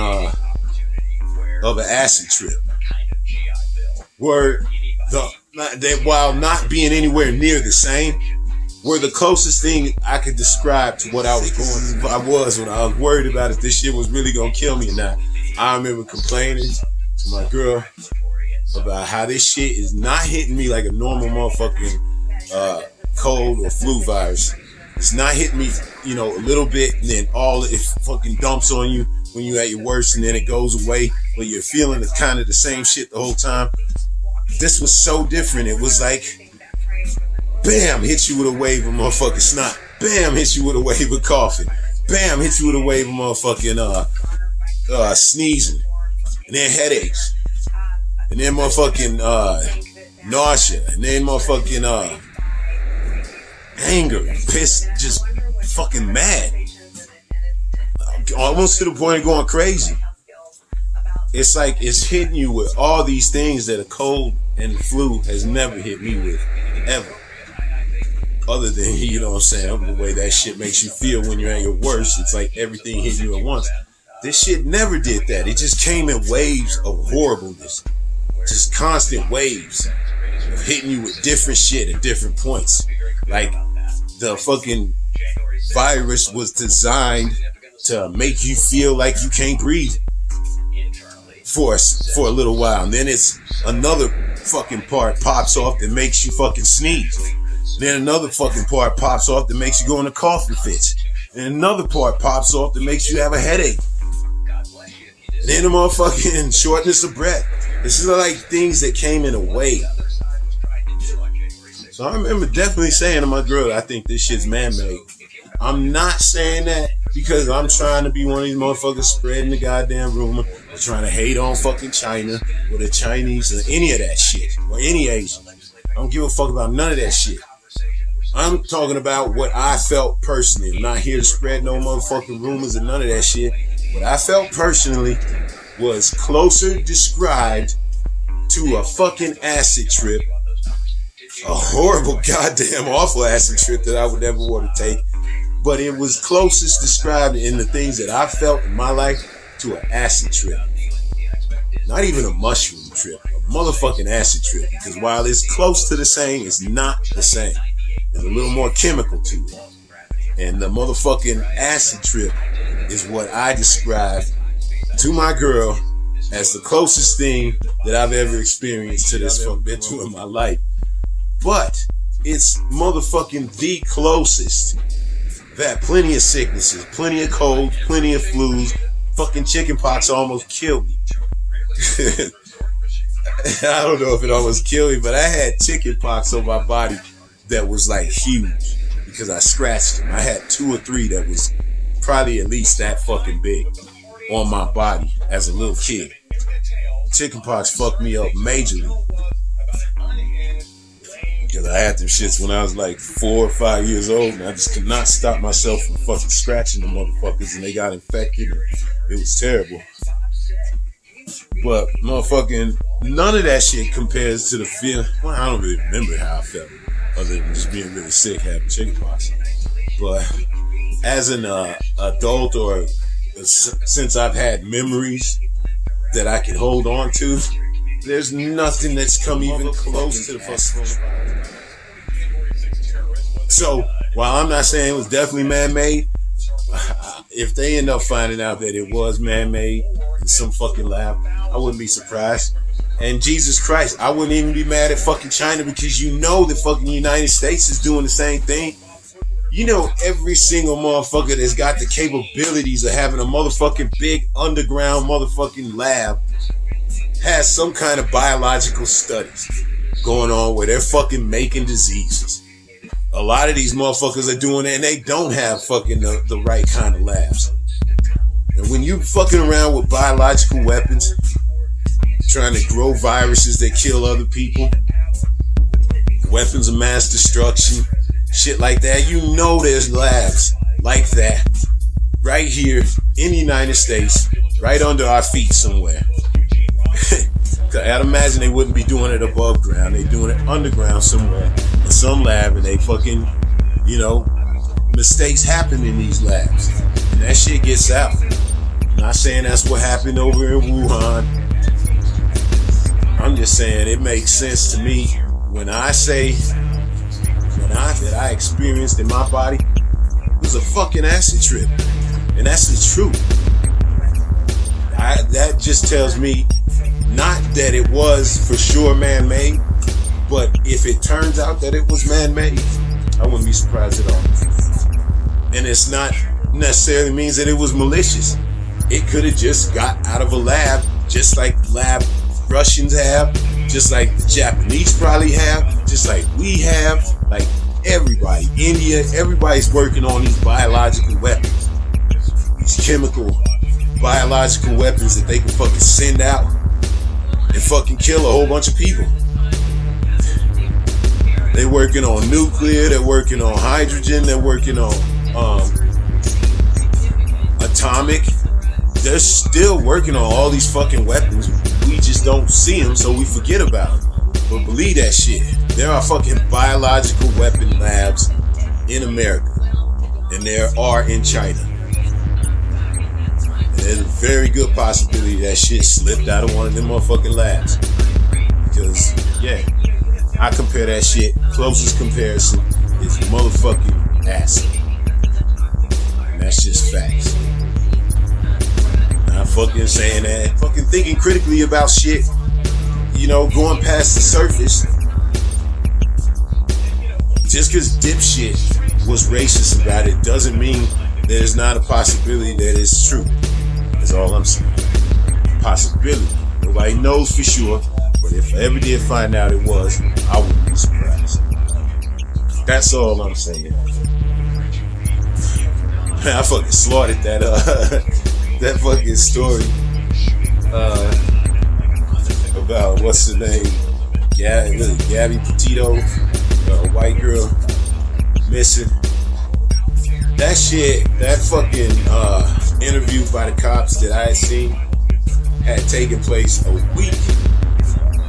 of an acid trip. were that while not being anywhere near the same, were the closest thing I could describe to what I was going through. I was when I was worried about if this shit was really gonna kill me or not. I remember complaining to my girl about how this shit is not hitting me like a normal motherfucking cold or flu virus. It's not hitting me, you know, a little bit, and then all it fucking dumps on you when you're at your worst, and then it goes away, but you're feeling the kind of the same shit the whole time. This was so different. It was like, bam, hit you with a wave of motherfucking snot. Bam, hit you with a wave of coughing. Bam, hit you with a wave of motherfucking sneezing, and then headaches, and then motherfucking nausea, and then motherfucking anger, pissed, just fucking mad, almost to the point of going crazy. It's like it's hitting you with all these things that a cold and the flu has never hit me with, ever. Other than, you know what I'm saying, the way that shit makes you feel when you're at your worst. It's like everything hitting you at once. This shit never did that. It just came in waves of horribleness. Just constant waves of hitting you with different shit at different points. Like, the fucking virus was designed to make you feel like you can't breathe for a little while. And then it's another fucking part pops off that makes you fucking sneeze. Then another fucking part pops off that makes you go into coughing fits. And another part pops off that makes you have a headache. And then the motherfucking shortness of breath. This is like things that came in a wave. So I remember definitely saying to my girl, I think this shit's man-made. I'm not saying that because I'm trying to be one of these motherfuckers spreading the goddamn rumor or trying to hate on fucking China or the Chinese or any of that shit or any Asian. I don't give a fuck about none of that shit. I'm talking about what I felt personally. I'm not here to spread no motherfucking rumors and none of that shit. What I felt personally was closer described to a fucking acid trip. A horrible, goddamn, awful acid trip that I would never want to take. But it was closest described in the things that I felt in my life to an acid trip. Not even a mushroom trip. A motherfucking acid trip. Because while it's close to the same, it's not the same. There's a little more chemical to it. And the motherfucking acid trip is what I described to my girl as the closest thing that I've ever experienced to this been to in my life. But it's motherfucking the closest. I've had plenty of sicknesses, plenty of colds, plenty of flus. Fucking chickenpox almost killed me. I don't know if it almost killed me, but I had chickenpox on my body that was like huge because I scratched them. I had 2 or 3 that was probably at least that fucking big on my body as a little kid. Chickenpox fucked me up majorly. Because I had them shits when I was like 4 or 5 years old, and I just could not stop myself from fucking scratching the motherfuckers, and they got infected. And it was terrible. But motherfucking none of that shit compares to the feeling. Well, I don't really remember how I felt, other than just being really sick, having chickenpox. But as an adult, or since I've had memories that I can hold on to, there's nothing that's come even close to the first. So, while I'm not saying it was definitely man-made, if they end up finding out that it was man-made in some fucking lab, I wouldn't be surprised. And Jesus Christ, I wouldn't even be mad at fucking China, because you know the fucking United States is doing the same thing. You know, every single motherfucker that's got the capabilities of having a motherfucking big underground motherfucking lab has some kind of biological studies going on where they're fucking making diseases. A lot of these motherfuckers are doing that, and they don't have fucking the right kind of labs. And when you fucking around with biological weapons, trying to grow viruses that kill other people, weapons of mass destruction, shit like that, you know there's labs like that right here in the United States, right under our feet somewhere. I'd imagine they wouldn't be doing it above ground. They're doing it underground somewhere in some lab, and they fucking, you know, mistakes happen in these labs, and that shit gets out. I'm not saying that's what happened over in Wuhan. I'm just saying it makes sense to me when I say that I experienced in my body was a fucking acid trip. And that's the truth. That just tells me not that it was for sure man-made, but if it turns out that it was man-made, I wouldn't be surprised at all. And it's not necessarily means that it was malicious. It could have just got out of a lab, just like lab Russians have, just like the Japanese probably have, just like we have, like everybody, India, everybody's working on these biological weapons, these chemical biological weapons that they can fucking send out and fucking kill a whole bunch of people. They're working on nuclear, they're working on hydrogen, they're working on atomic. They're still working on all these fucking weapons. We just don't see them, so we forget about them. But believe that shit. There are fucking biological weapon labs in America, and there are in China. And there's a very good possibility that shit slipped out of one of them motherfucking labs. Because, yeah, I compare that shit. Closest comparison is motherfucking acid. And that's just facts. Not fucking saying that. Fucking thinking critically about shit. You know, going past the surface. Just because dipshit was racist about it doesn't mean there's not a possibility that it's true. That's all I'm saying. Possibility. Nobody knows for sure. But if I ever did find out it was, I wouldn't be surprised. That's all I'm saying. Man, I fucking slaughtered that fucking story about what's her name, Gabby Petito, a white girl missing. That shit, that fucking interview by the cops that I had seen had taken place a week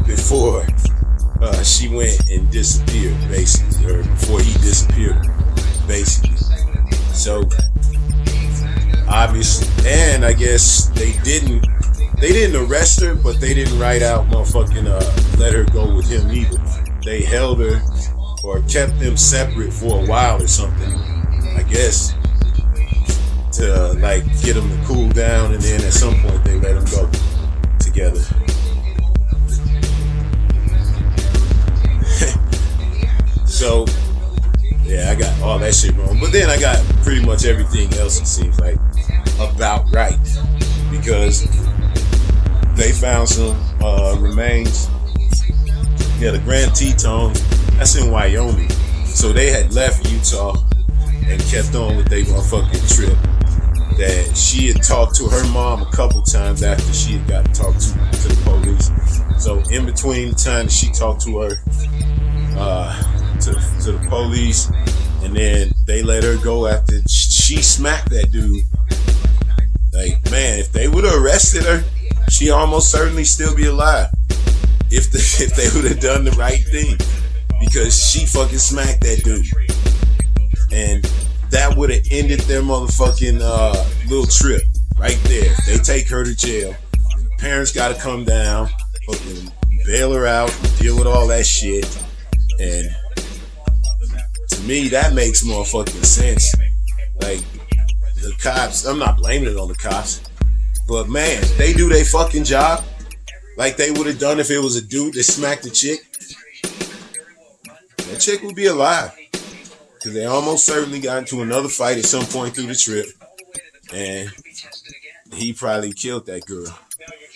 before she went and disappeared, basically, or before he disappeared, basically. So obviously, and I guess they didn't arrest her, but they didn't write out motherfucking let her go with him either. They held her or kept them separate for a while or something, I guess, to like get them to cool down, and then at some point they let them go together. So yeah, I got all that shit wrong, but then I got pretty much everything else, it seems like, about right, because they found some remains. Yeah, the Grand Tetons, that's in Wyoming. So they had left Utah and kept on with their motherfucking trip. That she had talked to her mom a couple times after she had got talked to the police. So in between the time that she talked to her, to the police, and then they let her go after she smacked that dude. Like, man, if they would have arrested her, she'd almost certainly still be alive. If they would have done the right thing, because she fucking smacked that dude, and that would have ended their motherfucking little trip right there. They take her to jail. The parents got to come down, fucking bail her out, deal with all that shit, and to me that makes more fucking sense. Like, the cops, I'm not blaming it on the cops, but man, they do their fucking job like they would have done if it was a dude that smacked a chick. That chick would be alive, because they almost certainly got into another fight at some point through the trip, and he probably killed that girl.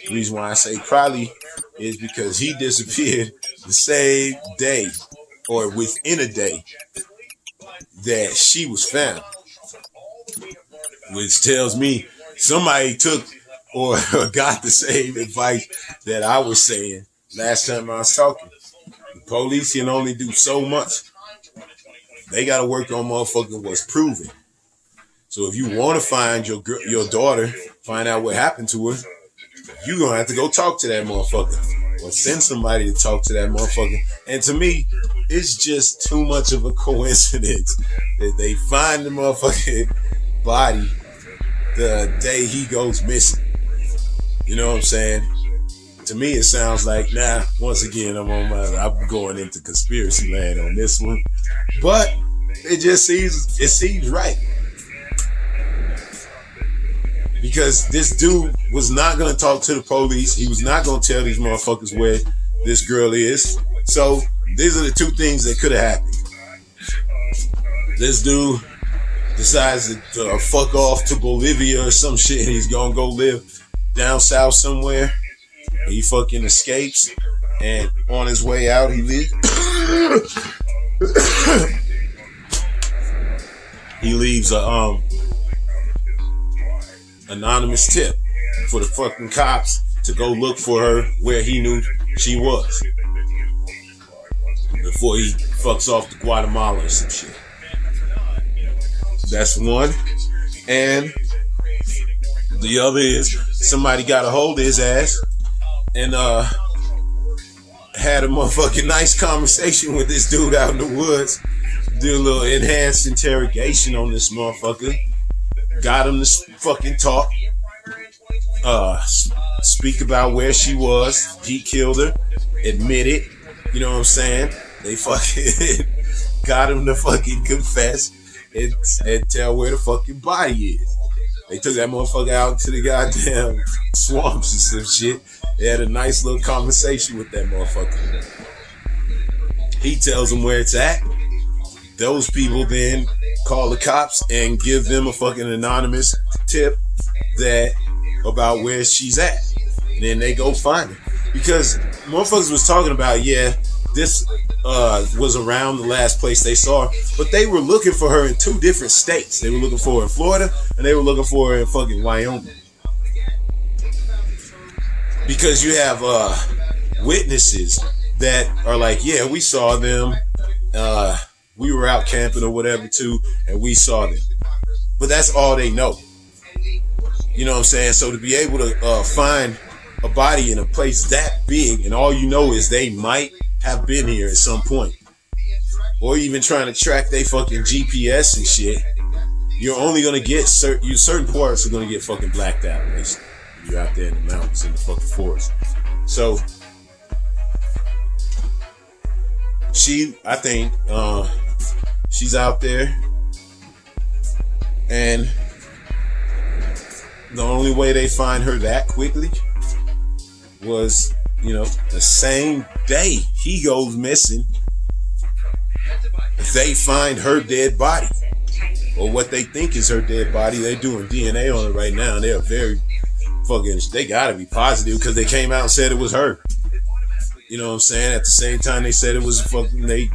The reason why I say probably is because he disappeared the same day or within a day that she was found, which tells me somebody took or got the same advice that I was saying last time I was talking. The police can only do so much. They got to work on motherfucking what's proven. So if you want to find your daughter, find out what happened to her, you're going to have to go talk to that motherfucker or send somebody to talk to that motherfucker. And to me, it's just too much of a coincidence that they find the motherfucking body the day he goes missing. You know what I'm saying? to me, it sounds like, once again, I'm going into conspiracy land on this one. But it seems right. Because this dude was not going to talk to the police. He was not going to tell these motherfuckers where this girl is. So these are the two things that could have happened. This dude decides to fuck off to Bolivia or some shit, and he's going to go live down south somewhere. He fucking escapes, and on his way out, he leaves. He leaves a anonymous tip for the fucking cops to go look for her where he knew she was before he fucks off to Guatemala or some shit. That's one. And the other is somebody got a hold of his ass and had a motherfucking nice conversation with this dude out in the woods. Did a little enhanced interrogation on this motherfucker. Got him to fucking talk. Speak about where she was. He killed her. Admit it. You know what I'm saying? They fucking got him to fucking confess and tell where the fucking body is. They took that motherfucker out to the goddamn swamps and some shit. They had a nice little conversation with that motherfucker. He tells them where it's at. Those people then call the cops and give them a fucking anonymous tip about where she's at. And then they go find her. Because motherfuckers was talking about, this was around the last place they saw her. But they were looking for her in two different states. They were looking for her in Florida and they were looking for her in fucking Wyoming. Because you have witnesses that are like, we saw them. We were out camping or whatever too, and we saw them. But that's all they know. You know what I'm saying? So to be able to find a body in a place that big, and all you know is they might have been here at some point, or even trying to track they fucking GPS and shit, you're only gonna get certain parts are gonna get fucking blacked out. Basically. You're out there in the mountains in the fucking forest. So I think she's out there, and the only way they find her that quickly was, the same day he goes missing, they find her dead body, or what they think is her dead body. They're doing DNA on it right now, and they're very fucking, they gotta be positive because they came out and said it was her. You know what I'm saying? At the same time, they said it was fucking, they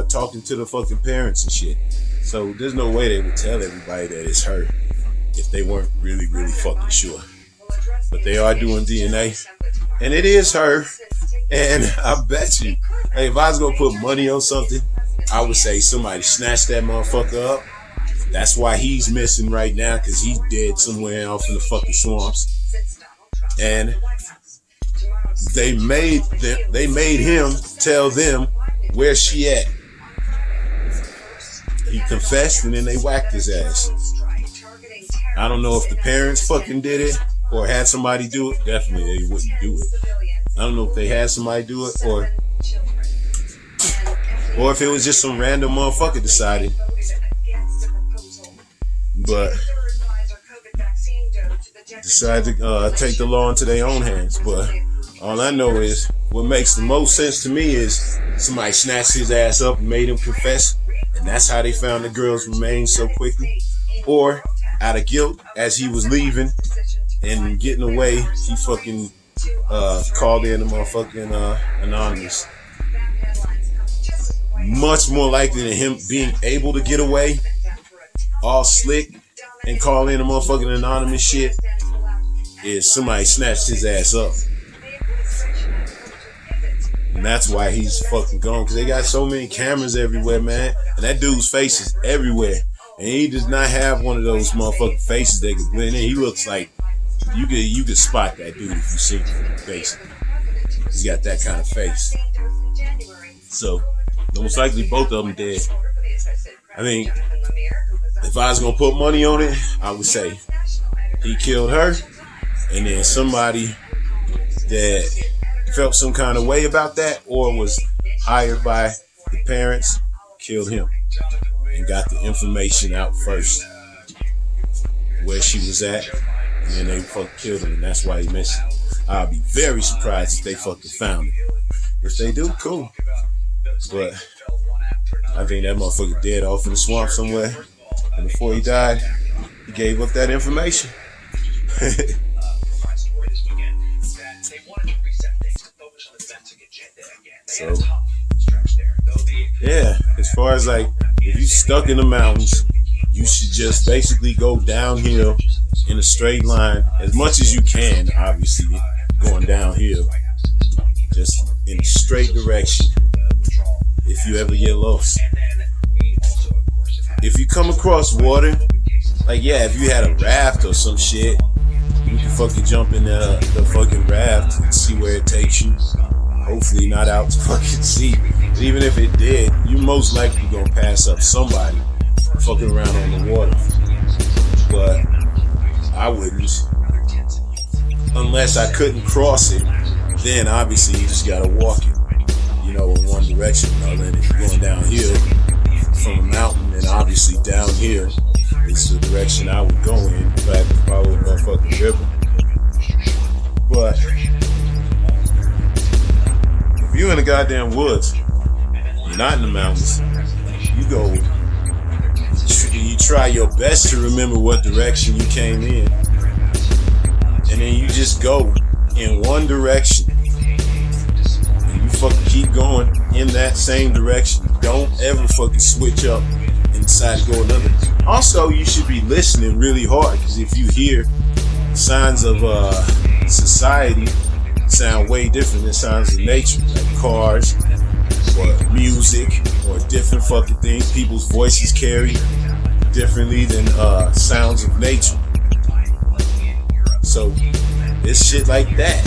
talking to the fucking parents and shit. So there's no way they would tell everybody that it's her if they weren't really, really fucking sure. But they are doing DNA, and it is her. And I bet you, if I was gonna put money on something, I would say somebody snatched that motherfucker up. That's why he's missing right now, because he's dead somewhere off in the fucking swamps. And they made him tell them where she at. He confessed, and then they whacked his ass. I don't know if the parents fucking did it or had somebody do it. Definitely they wouldn't do it. I don't know if they had somebody do it or if it was just some random motherfucker decided. But decided to take the law into their own hands. But all I know is what makes the most sense to me is somebody snatched his ass up and made him confess, and that's how they found the girl's remains so quickly. Or out of guilt, as he was leaving and getting away, he fucking called in the motherfucking anonymous. Much more likely than him being able to get away all slick and call in a motherfucking anonymous shit is somebody snatched his ass up. And that's why he's fucking gone, because they got so many cameras everywhere, man. And that dude's face is everywhere. And he does not have one of those motherfucking faces that can blend in. He looks like you could spot that dude if you see him, basically. He's got that kind of face. So most likely both of them dead. I mean, if I was gonna put money on it, I would say he killed her, and then somebody that felt some kind of way about that, or was hired by the parents, killed him and got the information out first where she was at, and then they fucking killed him, and that's why he missed it. I'll be very surprised if they fucking found it. If they do, cool. But I think that motherfucker dead off in the swamp somewhere, and before he died, he gave up that information. So, yeah, as far as like, if you stuck in the mountains, you should just basically go downhill in a straight line as much as you can, obviously, going downhill, just in a straight direction if you ever get lost. If you come across water, like, yeah, if you had a raft or some shit, you can fucking jump in the fucking raft and see where it takes you. Hopefully not out to fucking sea. But even if it did, you most likely gonna pass up somebody fucking around on the water. But I wouldn't. Unless I couldn't cross it, then obviously you just gotta walk it, you know, in one direction. And then if you're going downhill from a mountain, then obviously downhill is the direction I would go in. In fact, follow the motherfucking river. But if you're in the goddamn woods, you're not in the mountains, you try your best to remember what direction you came in, and then you just go in one direction, and you fucking keep going in that same direction. Don't ever fucking switch up and decide to go another. Also, you should be listening really hard, because if you hear signs of society sound way different than sounds of nature, like cars or music or different fucking things. People's voices carry differently than sounds of nature. So it's shit like that.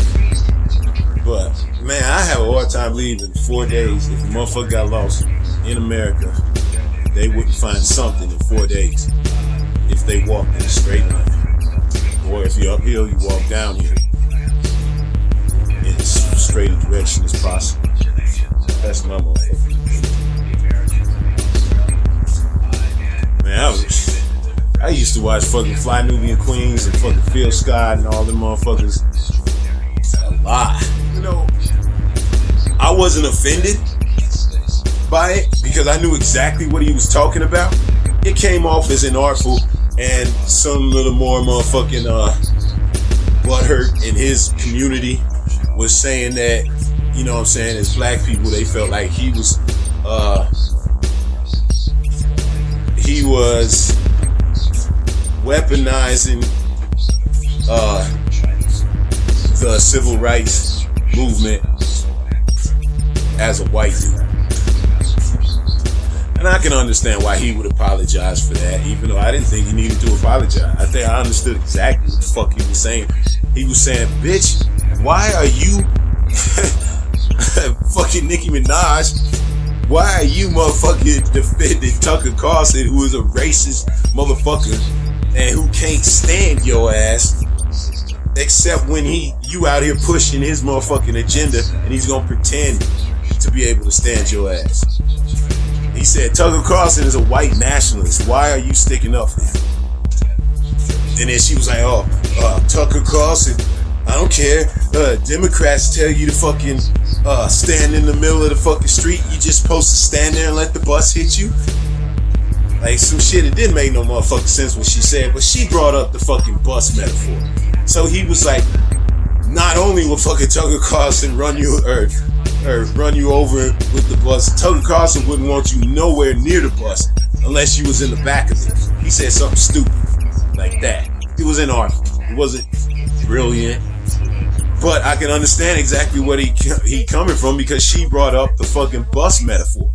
But man, I have a hard time believing 4 days, if a motherfucker got lost in America, they wouldn't find something in 4 days if they walked in a straight line. Or if you're uphill, you walk downhill in as straight a direction as possible. That's my motherfucker. Man, I used to watch fucking Fly Nubian Queens and fucking Phil Scott and all them motherfuckers a lot. You know, I wasn't offended by it because I knew exactly what he was talking about. It came off as inartful and some little more motherfucking butthurt in his community was saying that, you know what I'm saying, as black people, they felt like he was weaponizing the civil rights movement as a white dude. And I can understand why he would apologize for that, even though I didn't think he needed to apologize. I think I understood exactly what the fuck he was saying. He was saying, bitch, why are you fucking Nicki Minaj? Why are you motherfucking defending Tucker Carlson, who is a racist motherfucker and who can't stand your ass, except when you out here pushing his motherfucking agenda and he's gonna pretend to be able to stand your ass. He said Tucker Carlson is a white nationalist. Why are you sticking up for him? And then she was like, Tucker Carlson, I don't care. Democrats tell you to fucking stand in the middle of the fucking street. You just supposed to stand there and let the bus hit you? Like some shit, it didn't make no motherfucking sense what she said, but she brought up the fucking bus metaphor. So he was like, not only will fucking Tucker Carlson run you over with the bus, Tucker Carlson wouldn't want you nowhere near the bus unless you was in the back of it. He said something stupid like that. It was inartful. It wasn't brilliant. But I can understand exactly what he coming from because she brought up the fucking bus metaphor.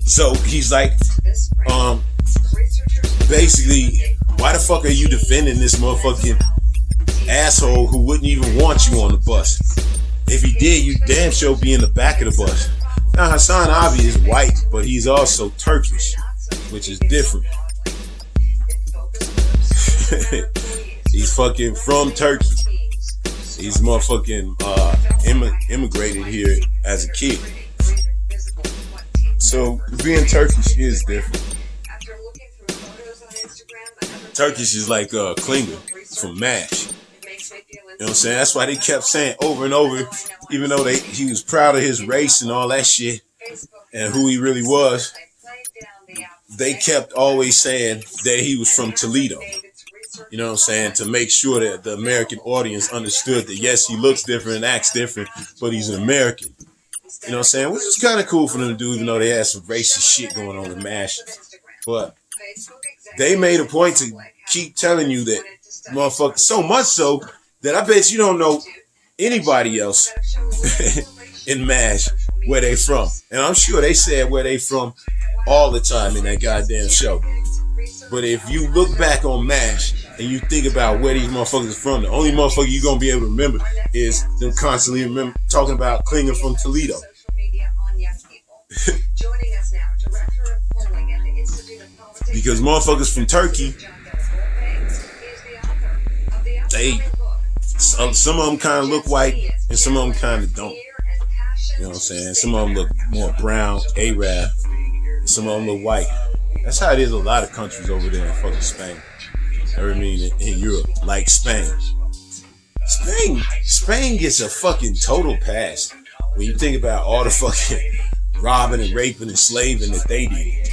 So he's like, basically, why the fuck are you defending this motherfucking asshole who wouldn't even want you on the bus? If he did, you damn sure be in the back of the bus. Now Hassan Abi is white, but he's also Turkish, which is different. He's fucking from Turkey. He's motherfucking immigrated here as a kid. So being Turkish is different. Turkish is like Klinger from MASH. You know what I'm saying? That's why they kept saying over and over, even though he was proud of his race and all that shit and who he really was, they kept always saying that he was from Toledo. You know what I'm saying? To make sure that the American audience understood that yes, he looks different and acts different, but he's an American. You know what I'm saying? Which is kind of cool for them to do, even though they had some racist shit going on in MASH. But they made a point to keep telling you that motherfucker, so much so that I bet you don't know anybody else in MASH where they from. And I'm sure they said where they from all the time in that goddamn show. But if you look back on MASH and you think about where these motherfuckers are from, the only motherfucker you're going to be able to remember is them constantly talking about Klinger from Toledo. Because motherfuckers from Turkey, some of them kind of look white and some of them kind of don't. You know what I'm saying? Some of them look more brown, Arab, and some of them look white. That's how it is in a lot of countries over there in fucking Spain. I mean, in Europe, like Spain. Spain gets a fucking total pass when you think about all the fucking robbing and raping and slaving that they did.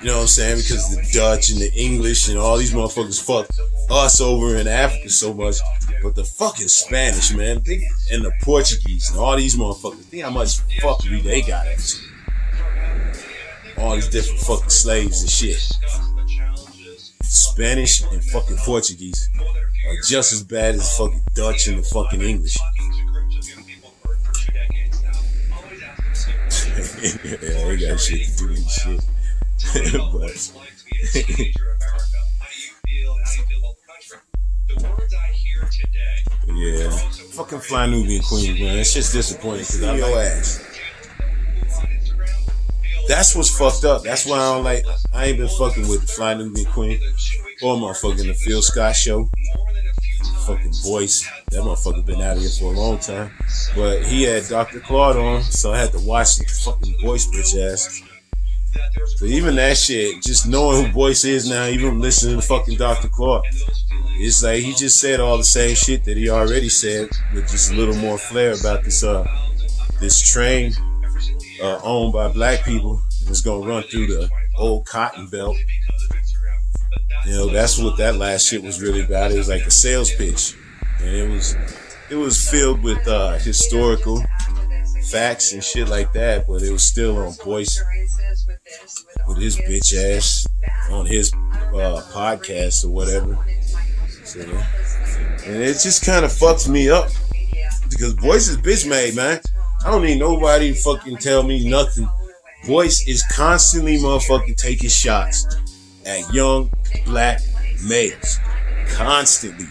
You know what I'm saying? Because the Dutch and the English and all these motherfuckers fucked us over in Africa so much. But the fucking Spanish, man, and the Portuguese and all these motherfuckers, think how much fuckery they got into. All these different fucking slaves and shit. Spanish and fucking Portuguese are just as bad as fucking Dutch and the fucking English. Yeah, they got shit to do and shit. But yeah, fucking Fly Nubian Queen, man. It's just disappointing because I know ass. That's what's fucked up. That's why I ain't been fucking with the Fly Nubian Queen or motherfucking the Phil Scott show. Fucking voice. That motherfucker been out of here for a long time. But he had Dr. Claude on, so I had to watch the fucking voice bitch ass. But even that shit, just knowing who Boyce is now, even listening to fucking Dr. Claude, it's like he just said all the same shit that he already said with just a little more flair about this train owned by black people that's gonna run through the old cotton belt. You know, that's what that last shit was really about. It was like a sales pitch, and it was filled with historical facts and shit like that, but it was still on Boyce with his bitch ass on his podcast or whatever. So, and it just kind of fucks me up because Boyce is bitch made, man. I don't need nobody to fucking tell me nothing. Boyce is constantly motherfucking taking shots at young black males. Constantly.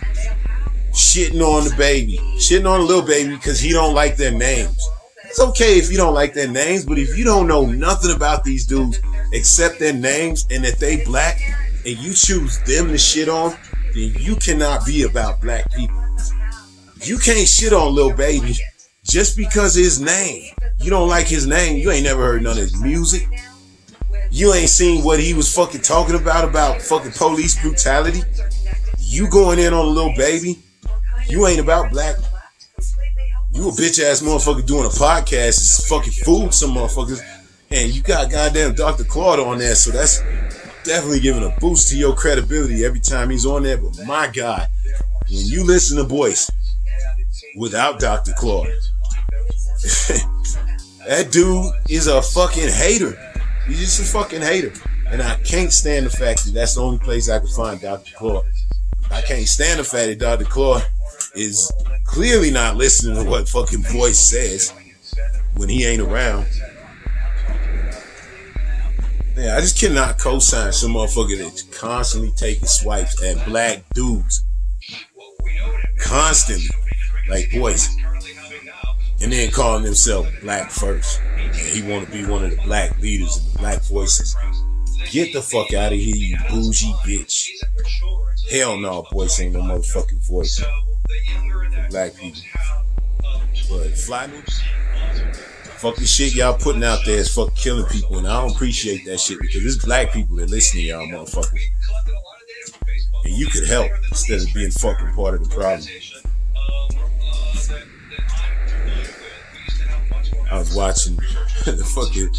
Shitting on the baby. Shitting on the little baby because he don't like their names. It's okay if you don't like their names, but if you don't know nothing about these dudes except their names and that they black and you choose them to shit on, then you cannot be about black people. You can't shit on Lil Baby just because of his name. You don't like his name. You ain't never heard none of his music. You ain't seen what he was fucking talking about fucking police brutality. You going in on Lil Baby. You ain't about black. You a bitch ass motherfucker doing a podcast. It's fucking fooled some motherfuckers. And you got goddamn Dr. Claude on there. So that's definitely giving a boost to your credibility every time he's on there. But my God, when you listen to Boyce without Dr. Claude, that dude is a fucking hater. He's just a fucking hater. And I can't stand the fact that that's the only place I can find Dr. Claude. I can't stand the fact that Dr. Claude is clearly not listening to what fucking Boyce says when he ain't around. Yeah, I just cannot co-sign some motherfucker that's constantly taking swipes at black dudes. Constantly. Like Boyce. And then calling himself black first. And he want to be one of the black leaders and the black voices. Get the fuck out of here, you bougie bitch. Hell no, voice ain't no motherfucking voice for black people. But fly news, fucking shit y'all putting out there is fucking killing people, and I don't appreciate that shit because it's black people that listen to y'all motherfuckers. And you could help instead of being fucking part of the problem. I was watching the fucking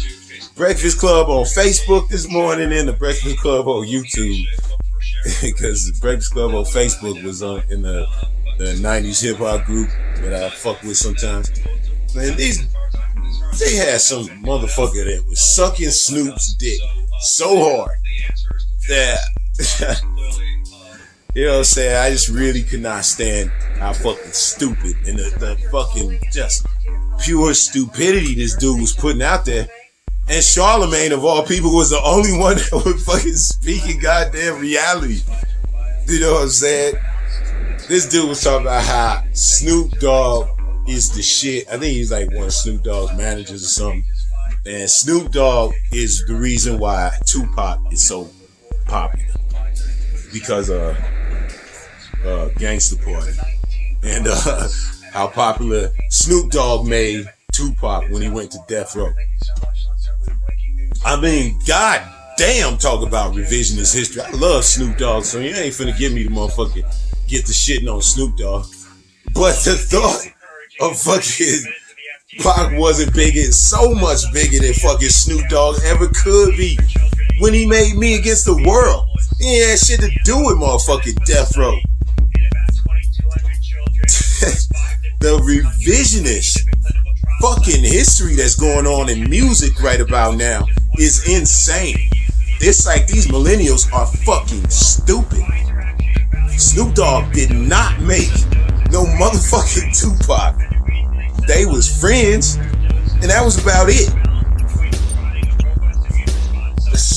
Breakfast Club on Facebook this morning and the Breakfast Club on YouTube. Because the Breakfast Club on Facebook was in the 90s hip hop group that I fuck with sometimes. Man, they had some motherfucker that was sucking Snoop's dick so hard that you know what I'm saying, I just really could not stand how fucking stupid and the fucking just pure stupidity this dude was putting out there. And Charlemagne, of all people, was the only one that was fucking speaking goddamn reality. You know what I'm saying? This dude was talking about how Snoop Dogg is the shit. I think he's like one of Snoop Dogg's managers or something. And Snoop Dogg is the reason why Tupac is so popular. Because of Gangsta Party. And how popular Snoop Dogg made Tupac when he went to death row. I mean, god damn, talk about revisionist history. I love Snoop Dogg, so you ain't finna give me the motherfucking get the shitting on Snoop Dogg. But the thought of fucking Pac wasn't bigger, so much bigger than fucking Snoop Dogg ever could be. When he made Me Against the World, he ain't had shit to do with motherfucking death row. The revisionist fucking history that's going on in music right about now is insane. It's like these millennials are fucking stupid. Snoop Dogg did not make no motherfucking Tupac. They was friends, and that was about it.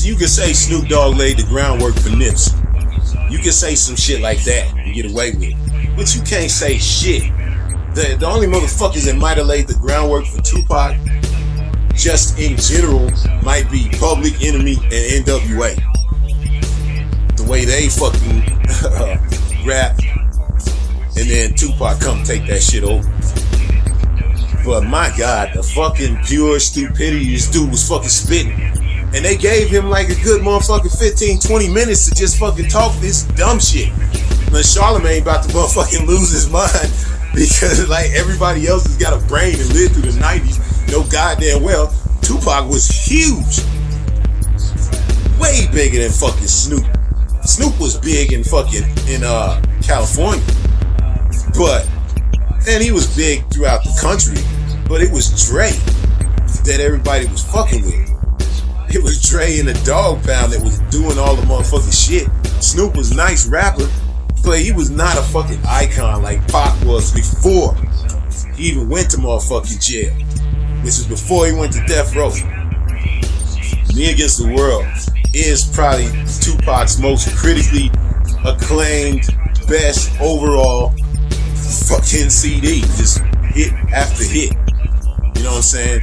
You could say Snoop Dogg laid the groundwork for Nips. You could say some shit like that and get away with it. But you can't say shit. The only motherfuckers that might have laid the groundwork for Tupac, just in general, might be Public Enemy and NWA. The way they fucking rap, and then Tupac come take that shit over. But my God, the fucking pure stupidity this dude was fucking spitting. And they gave him like a good motherfucking 15-20 minutes to just fucking talk this dumb shit. Man, Charlemagne about to motherfucking lose his mind. Because like everybody else has got a brain and lived through the 90s, no goddamn well, Tupac was huge. Way bigger than fucking Snoop. Snoop was big in fucking California. And he was big throughout the country. But it was Dre that everybody was fucking with. It was Dre and the Dog Pound that was doing all the motherfucking shit. Snoop was a nice rapper, but he was not a fucking icon like Pac was before he even went to motherfucking jail, which is before he went to death row. Me Against the World is probably Tupac's most critically acclaimed, best overall fucking CD. Just hit after hit. You know what I'm saying?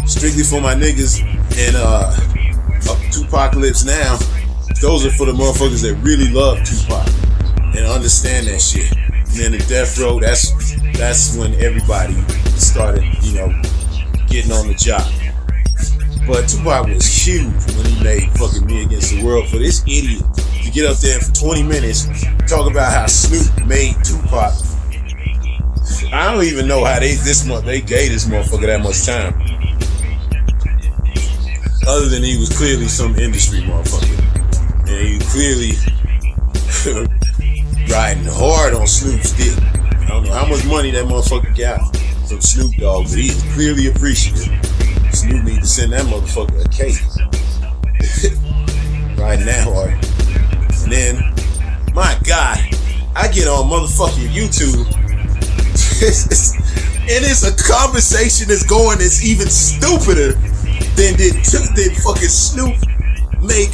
Strictly for my niggas and Tupacalypse Now. Those are for the motherfuckers that really love Tupac and understand that shit. And then the death row, that's when everybody started, you know, getting on the job. But Tupac was huge when he made fucking Me Against the World. For this idiot to get up there for 20 minutes, talk about how Snoop made Tupac. I don't even know how they gave this motherfucker that much time. Other than he was clearly some industry motherfucker. And he was clearly riding hard on Snoop's dick. I don't know how much money that motherfucker got from Snoop Dogg, but he's clearly appreciative. Snoop need to send that motherfucker a cake. Riding that hard. And then, my God, I get on motherfucking YouTube. And it's a conversation that's going that's even stupider than did fucking Snoop make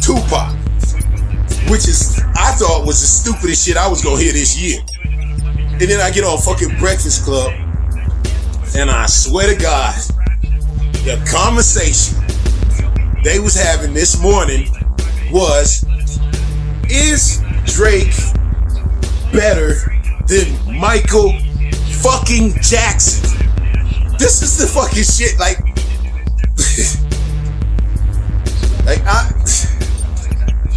Tupac, which is, I thought was the stupidest shit I was gonna hear this year. And then I get on fucking Breakfast Club, and I swear to God, the conversation they was having this morning was, is Drake better than Michael fucking Jackson? This is the fucking shit, like,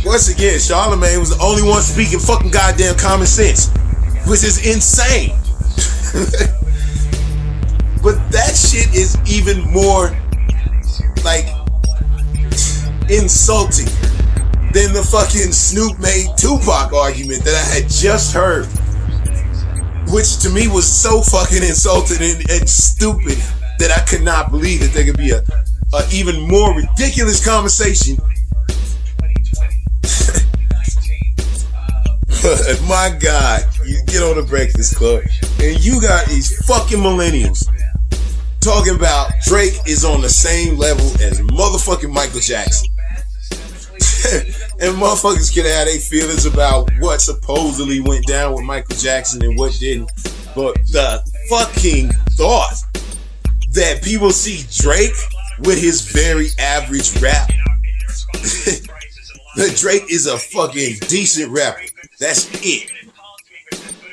once again, Charlamagne was the only one speaking fucking goddamn common sense, which is insane. But that shit is even more, like, insulting than the fucking Snoop made Tupac argument that I had just heard, which to me was so fucking insulting and stupid that I could not believe that there could be a even more ridiculous conversation. But my God, you get on the Breakfast Club and you got these fucking millennials talking about Drake is on the same level as motherfucking Michael Jackson. And motherfuckers can have their feelings about what supposedly went down with Michael Jackson and what didn't. But the fucking thought that people see Drake with his very average rap. Drake is a fucking decent rapper. That's it.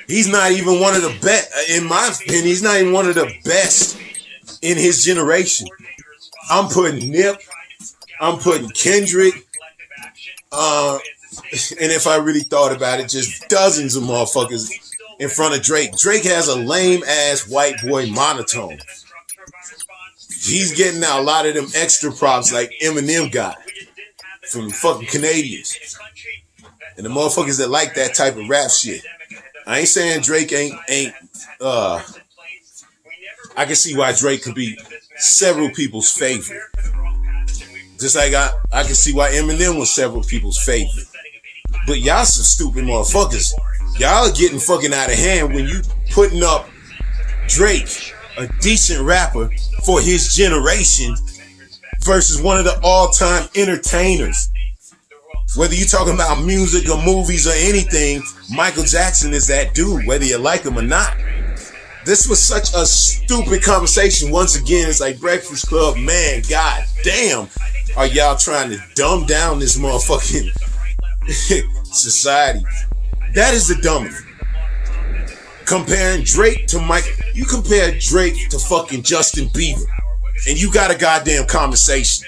He's not even one of the best, in my opinion, he's not even one of the best in his generation. I'm putting Nip, I'm putting Kendrick, and if I really thought about it, just dozens of motherfuckers in front of Drake. Drake has a lame ass white boy monotone. He's getting out a lot of them extra props like Eminem got from fucking Canadians. And the motherfuckers that like that type of rap shit. I ain't saying Drake ain't I can see why Drake could be several people's favorite. Just like I can see why Eminem was several people's favorite. But y'all some stupid motherfuckers. Y'all are getting fucking out of hand when you putting up Drake, a decent rapper for his generation, versus one of the all-time entertainers. Whether you're talking about music or movies or anything, Michael Jackson is that dude, whether you like him or not. This was such a stupid conversation. Once again, it's like Breakfast Club, man, god damn. Are y'all trying to dumb down this motherfucking society? That is the dumbest. Comparing Drake to Mike, you compare Drake to fucking Justin Bieber, and you got a goddamn conversation.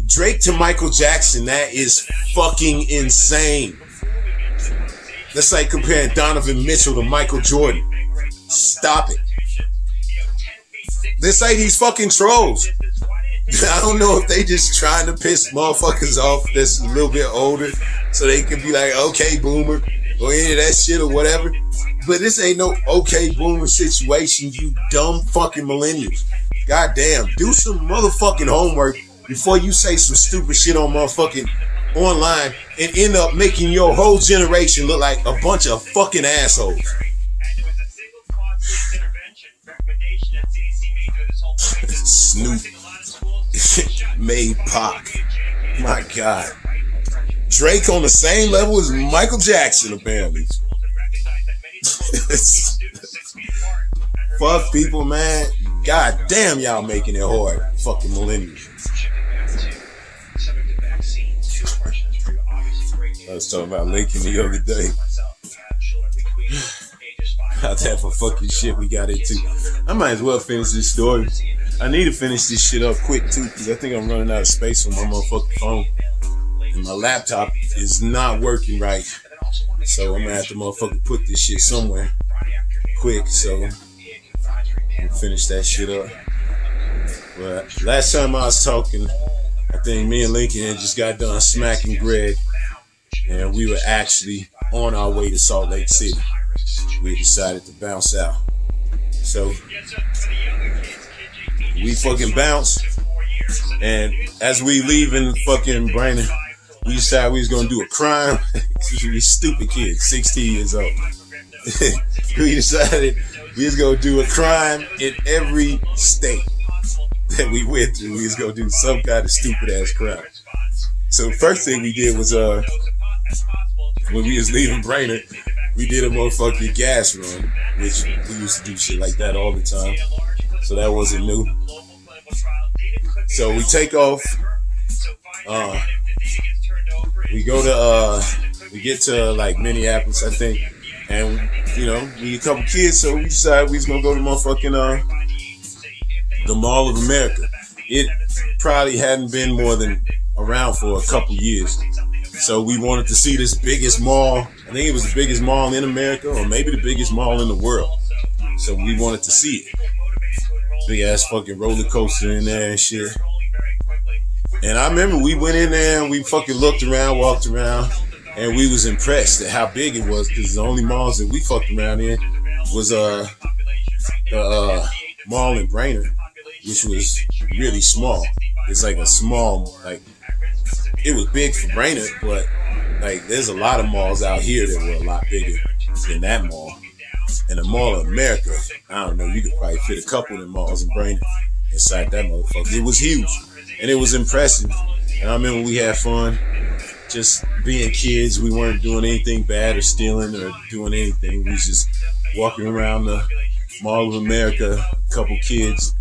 Drake to Michael Jackson, that is fucking insane. That's like comparing Donovan Mitchell to Michael Jordan. Stop it. This like these fucking trolls. I don't know if they just trying to piss motherfuckers off that's a little bit older so they can be like, okay, boomer, or any of that shit or whatever. But this ain't no okay, boomer situation, you dumb fucking millennials. Goddamn, do some motherfucking homework before you say some stupid shit on motherfucking online and end up making your whole generation look like a bunch of fucking assholes. Snoop made Pac. My God. Drake on the same level as Michael Jackson, apparently. Fuck people, man. God damn, y'all making it hard. Fucking millennials. I was talking about Lincoln the other day. About that for fucking shit we got into. I might as well finish this story. I need to finish this shit up quick too, because I think I'm running out of space on my motherfucking phone. And my laptop is not working right. So I'm gonna have to motherfucking put this shit somewhere quick, so I'll finish that shit up. But last time I was talking, I think me and Lincoln had just got done smacking Greg, and we were actually on our way to Salt Lake City. We decided to bounce out. So we fucking bounced, and as we leaving fucking Brandon, we decided we was gonna do a crime. We stupid kids, 16 years old. We decided we was gonna do a crime in every state that we went through. We was gonna do some kind of stupid ass crime. So the first thing we did was when we was leaving Brainerd, we did a motherfucking gas run, which we used to do shit like that all the time. So that wasn't new. So we take off. We go to we get to like Minneapolis, I think, and you know, we a couple kids, so we decided we was gonna go to motherfucking the Mall of America. It probably hadn't been more than around for a couple years, so we wanted to see this biggest mall. I think it was the biggest mall in America, or maybe the biggest mall in the world. So we wanted to see it. Big ass fucking roller coaster in there and shit. And I remember we went in there and we fucking looked around, walked around, and we was impressed at how big it was, because the only malls that we fucked around in was the mall in Brainerd, which was really small. It's like a small, like, it was big for Brainerd, but like there's a lot of malls out here that were a lot bigger than that mall. And the Mall of America, I don't know, you could probably fit a couple of the malls in Brainerd inside that motherfucker. It was huge and it was impressive. And I remember we had fun just being kids. We weren't doing anything bad or stealing or doing anything. We was just walking around the Mall of America, a couple kids,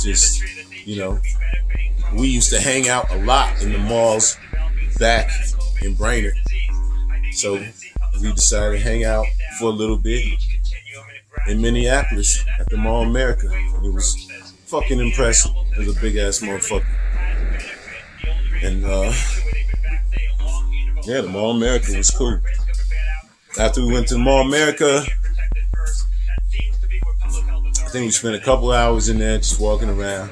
just, you know. We used to hang out a lot in the malls back in Brainerd. So we decided to hang out for a little bit in Minneapolis at the Mall of America. It was fucking impressive. It was a big ass motherfucker. And yeah, the Mall of America was cool. After we went to the Mall of America, I think we spent a couple hours in there just walking around,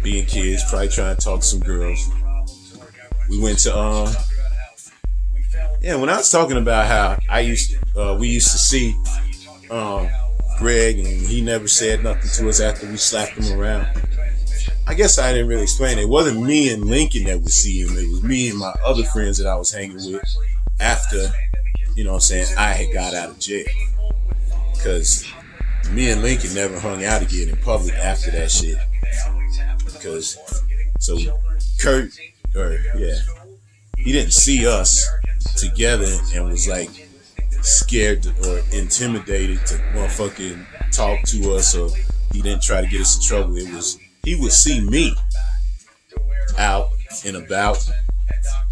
being kids, probably trying to talk to some girls. We went to yeah, when I was talking about how we used to see Greg, and he never said nothing to us after we slapped him around. I guess I didn't really explain it. It wasn't me and Lincoln that would see him. It was me and my other friends that I was hanging with after, you know what I'm saying, I had got out of jail. Because me and Lincoln never hung out again in public after that shit. Because, so Kurt, he didn't see us together and was like scared or intimidated to motherfucking talk to us, or he didn't try to get us in trouble. It was, he would see me out and about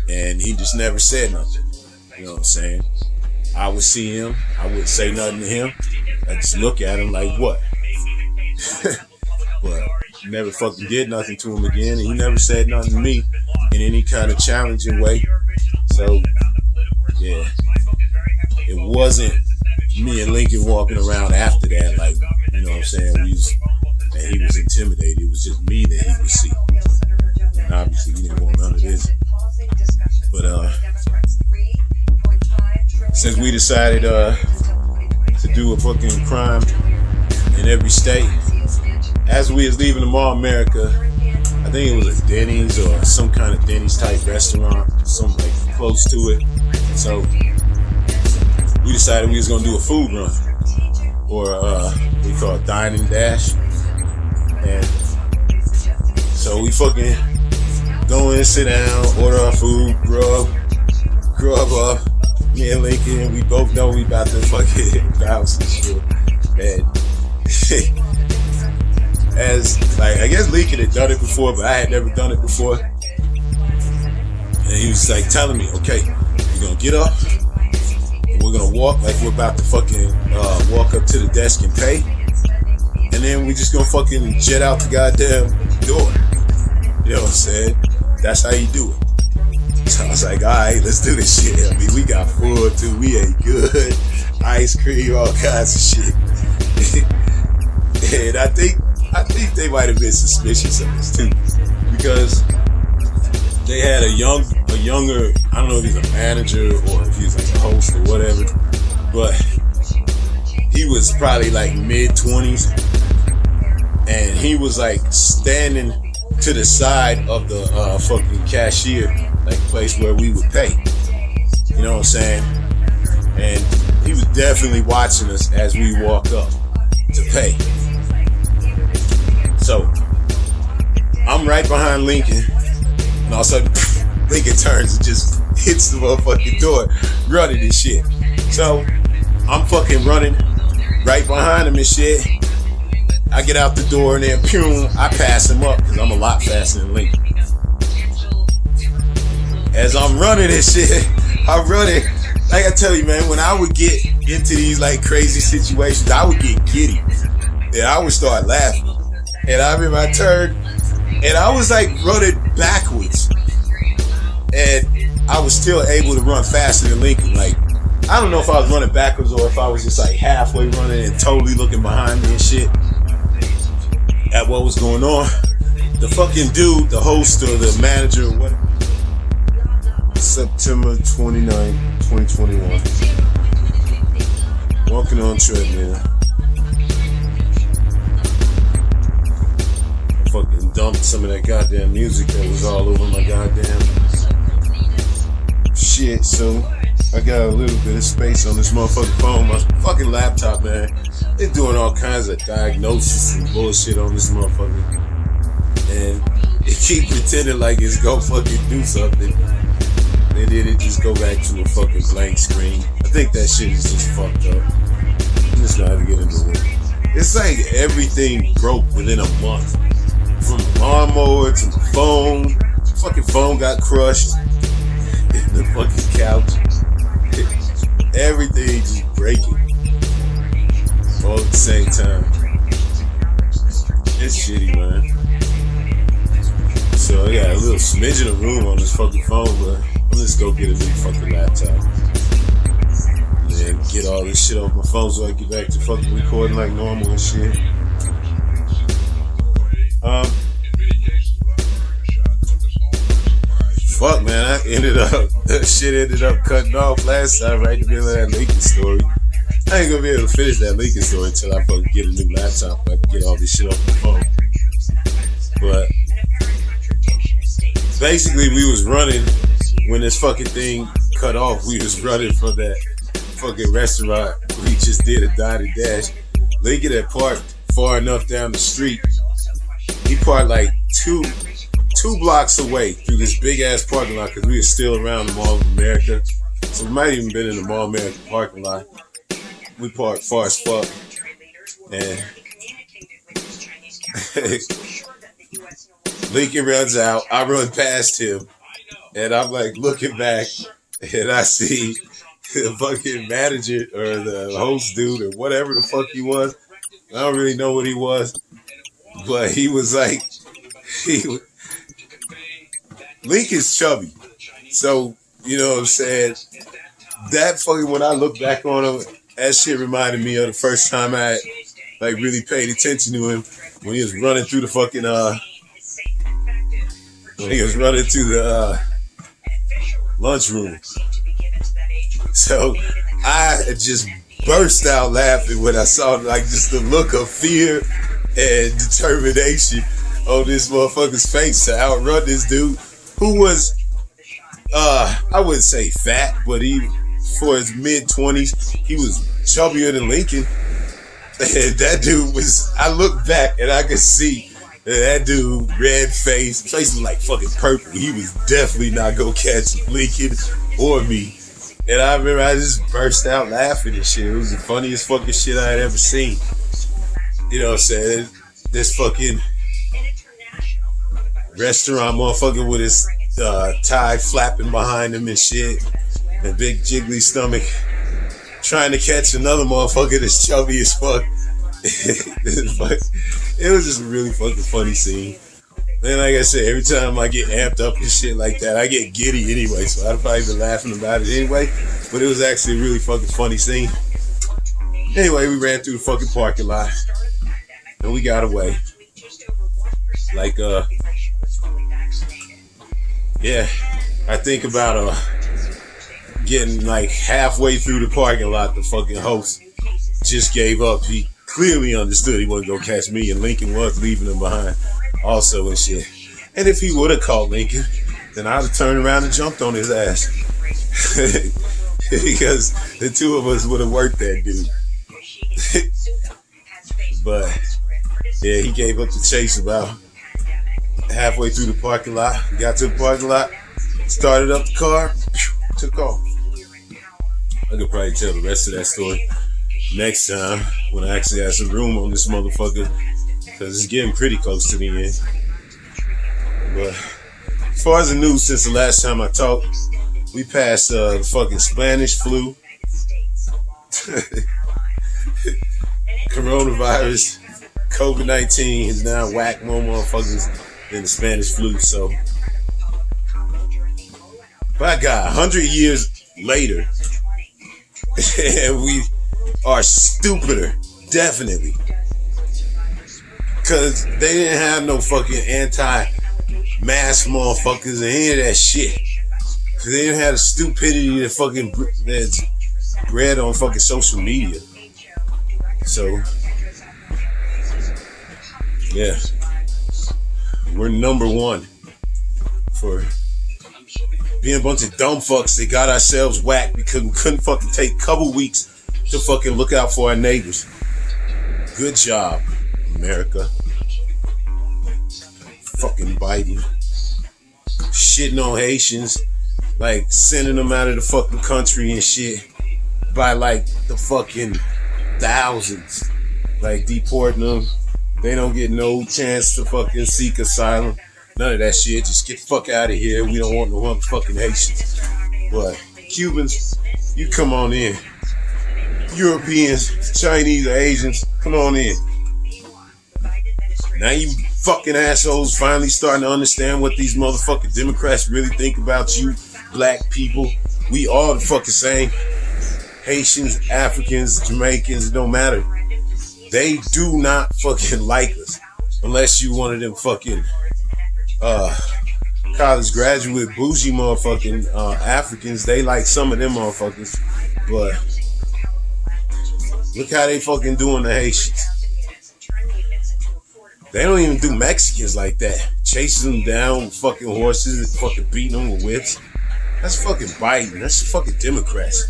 and he just never said nothing. You know what I'm saying? I would see him, I wouldn't say nothing to him. I just look at him like, what? But never fucking did nothing to him again, and he never said nothing to me in any kind of challenging way. So yeah, it wasn't me and Lincoln walking around after that, like, you know what I'm saying, and he was intimidated. It was just me that he would see. And obviously he didn't want none of this. But since we decided to do a fucking crime in every state, as we was leaving the Mall of America, I think it was a Denny's or some kind of Denny's type restaurant, something like close to it. So we decided we was gonna do a food run, or we call it Dine and Dash. And so we fucking go in, sit down, order our food, grub up. Me and Lincoln, we both know we about to fucking bounce and shit. And as, like, I guess Lincoln had done it before, but I had never done it before. And he was like telling me, okay, we're gonna get up and we're gonna walk like we're about to fucking walk up to the desk and pay. And then we just gonna fucking jet out the goddamn door. You know what I'm saying? That's how you do it. So I was like, alright, let's do this shit. I mean, we got food too, we ate good, ice cream, all kinds of shit. And I think they might have been suspicious of this too, because they had a younger, I don't know if he's a manager or if he's like a host or whatever, but he was probably like mid-20s, and he was like standing to the side of the fucking cashier, like place where we would pay. You know what I'm saying? And he was definitely watching us as we walk up to pay. So I'm right behind Lincoln, and all of a sudden Lincoln turns and just hits the motherfucking door, running and shit. So I'm fucking running right behind him and shit, I get out the door and then pew, I pass him up because I'm a lot faster than Lincoln. As I'm running this shit, I'm running. Like I tell you, man, when I would get into these like crazy situations, I would get giddy. And I would start laughing. And I remember I turned and I was like running backwards. And I was still able to run faster than Lincoln. Like, I don't know if I was running backwards or if I was just like halfway running and totally looking behind me and shit at what was going on. The fucking dude, the host or the manager or whatever. September 29th, 2021. Walking on treadmill. I fucking dumped some of that goddamn music that was all over my goddamn shit, so I got a little bit of space on this motherfucking phone. My fucking laptop, man. They're doing all kinds of diagnosis and bullshit on this motherfucker. And it keep pretending like it's gonna fucking do something. And then it just go back to a fucking blank screen. I think that shit is just fucked up. I'm just gonna have to get into it. It's like everything broke within a month. From the lawnmower to the phone. The fucking phone got crushed. The fucking couch. Everything just breaking. All at the same time. It's shitty, man. So I got a little smidgen of room on this fucking phone, but I'm just go get a new fucking laptop. And then get all this shit off my phone so I get back to fucking recording like normal and shit. Fuck, man, that shit ended up cutting off last time right in the middle of that Lincoln story. I ain't gonna be able to finish that Lincoln story until I fucking get a new laptop. I can get all this shit off my phone. But basically, we was running when this fucking thing cut off. We was running from that fucking restaurant. We just did a dine and dash. Lincoln had parked far enough down the street. He parked like two blocks away through this big ass parking lot because we were still around the Mall of America. So we might even been in the Mall of America parking lot. We parked far as fuck. And Lincoln runs out. I run past him. And I'm like looking back. And I see the fucking manager or the host dude or whatever the fuck he was. I don't really know what he was. But he was like, Lincoln's chubby. So, you know what I'm saying? That fucking, when I look back on him, that shit reminded me of the first time I like really paid attention to him when he was running through the fucking, lunchroom. So I just burst out laughing when I saw like just the look of fear and determination on this motherfucker's face to outrun this dude who was, I wouldn't say fat, but he, for his mid-20s, he was chubbier than Lincoln. And that dude was, I looked back and I could see that dude, red face was like fucking purple. He was definitely not gonna catch Lincoln or me. And I remember I just burst out laughing and shit. It was the funniest fucking shit I had ever seen. You know what I'm saying? This fucking restaurant motherfucker with his tie flapping behind him and shit. And big jiggly stomach. Trying to catch another motherfucker that's chubby as fuck. It was just a really fucking funny scene. And like I said, every time I get amped up and shit like that, I get giddy anyway. So I'd probably been laughing about it anyway. But it was actually a really fucking funny scene. Anyway, we ran through the fucking parking lot. And we got away. Like, yeah, I think about getting like halfway through the parking lot, the fucking host just gave up. He clearly understood he wasn't gonna catch me, and Lincoln was leaving him behind also and shit. And if he would have caught Lincoln, then I'd have turned around and jumped on his ass. Because the two of us would have worked that dude. But yeah, he gave up the chase about halfway through the parking lot. We got to the parking lot, started up the car, took off. I could probably tell the rest of that story next time when I actually had some room on this motherfucker because it's getting pretty close to the end. But as far as the news since the last time I talked, we passed the fucking Spanish flu, coronavirus, COVID-19 has now whacked more motherfuckers than the Spanish flu. So, by God, 100 years later, and we are stupider, definitely. Because they didn't have no fucking anti-mask motherfuckers and any of that shit. Because they didn't have the stupidity that's bred on fucking social media. So, yeah. We're number one for being a bunch of dumb fucks that got ourselves whacked because we couldn't fucking take a couple weeks to fucking look out for our neighbors. Good job, America. Fucking Biden. Shitting on Haitians, like sending them out of the fucking country and shit by like the fucking thousands. Like deporting them. They don't get no chance to fucking seek asylum. None of that shit. Just get the fuck out of here. We don't want no motherfucking Haitians. But Cubans, you come on in. Europeans, Chinese, or Asians, come on in. Now you fucking assholes finally starting to understand what these motherfucking Democrats really think about you, black people. We all the fucking same. Haitians, Africans, Jamaicans, it don't matter. They do not fucking like us. Unless you one of them fucking college graduate bougie motherfucking Africans. They like some of them motherfuckers. But look how they fucking doing the Haitians. They don't even do Mexicans like that. Chasing them down with fucking horses and fucking beating them with whips. That's fucking Biden. That's fucking Democrats.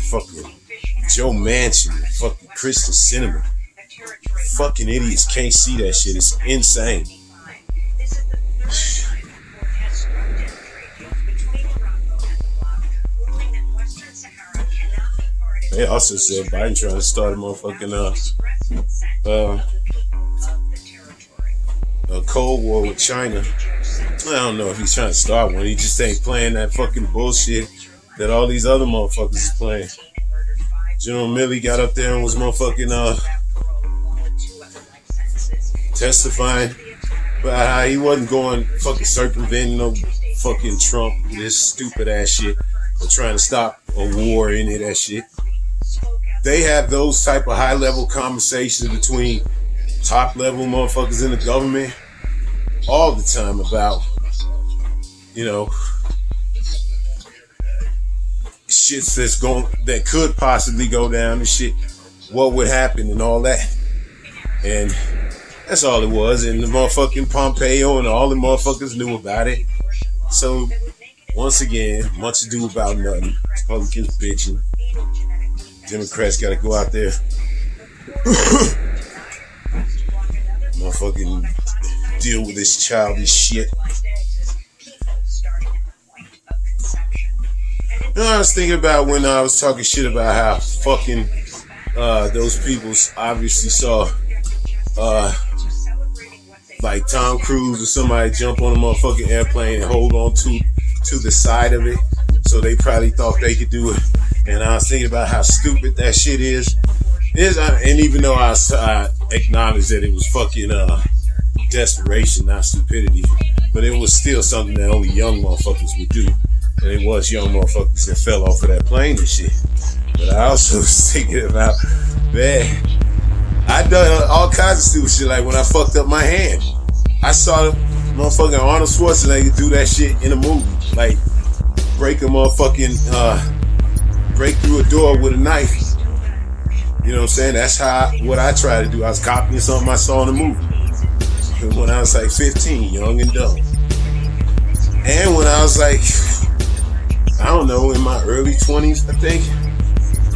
Fucking Joe Manchin. Fucking Kristen Sinema. Fucking idiots can't see that shit. It's insane. They also said Biden trying to start a motherfucking a Cold War with China. I don't know if he's trying to start one. He just ain't playing that fucking bullshit that all these other motherfuckers is playing. General Milley got up there and was motherfucking testifying about how he wasn't going fucking circumventing no fucking Trump with his stupid ass shit or trying to stop a war or any of that shit. They have those type of high level conversations between top level motherfuckers in the government all the time about, you know, shits that could possibly go down and shit, what would happen and all that. And that's all it was. And the motherfucking Pompeo and all the motherfuckers knew about it. So once again, much ado about nothing. Republicans bitching. Democrats gotta go out there. Motherfucking deal with this childish shit. You know, I was thinking about when I was talking shit about how fucking those people obviously saw like Tom Cruise or somebody jump on a motherfucking airplane and hold on to the side of it, so they probably thought they could do it. And I was thinking about how stupid that shit is. And even though I acknowledged that it was fucking desperation, not stupidity, but it was still something that only young motherfuckers would do. And it was young motherfuckers that fell off of that plane and shit. But I also was thinking about, man, I done all kinds of stupid shit. Like when I fucked up my hand, I saw motherfucking Arnold Schwarzenegger do that shit in a movie. Like break a motherfucking, break through a door with a knife. You know what I'm saying? That's what I try to do. I was copying something I saw in a movie when I was like 15, young and dumb. And when I was like, I don't know, in my early 20s, I think,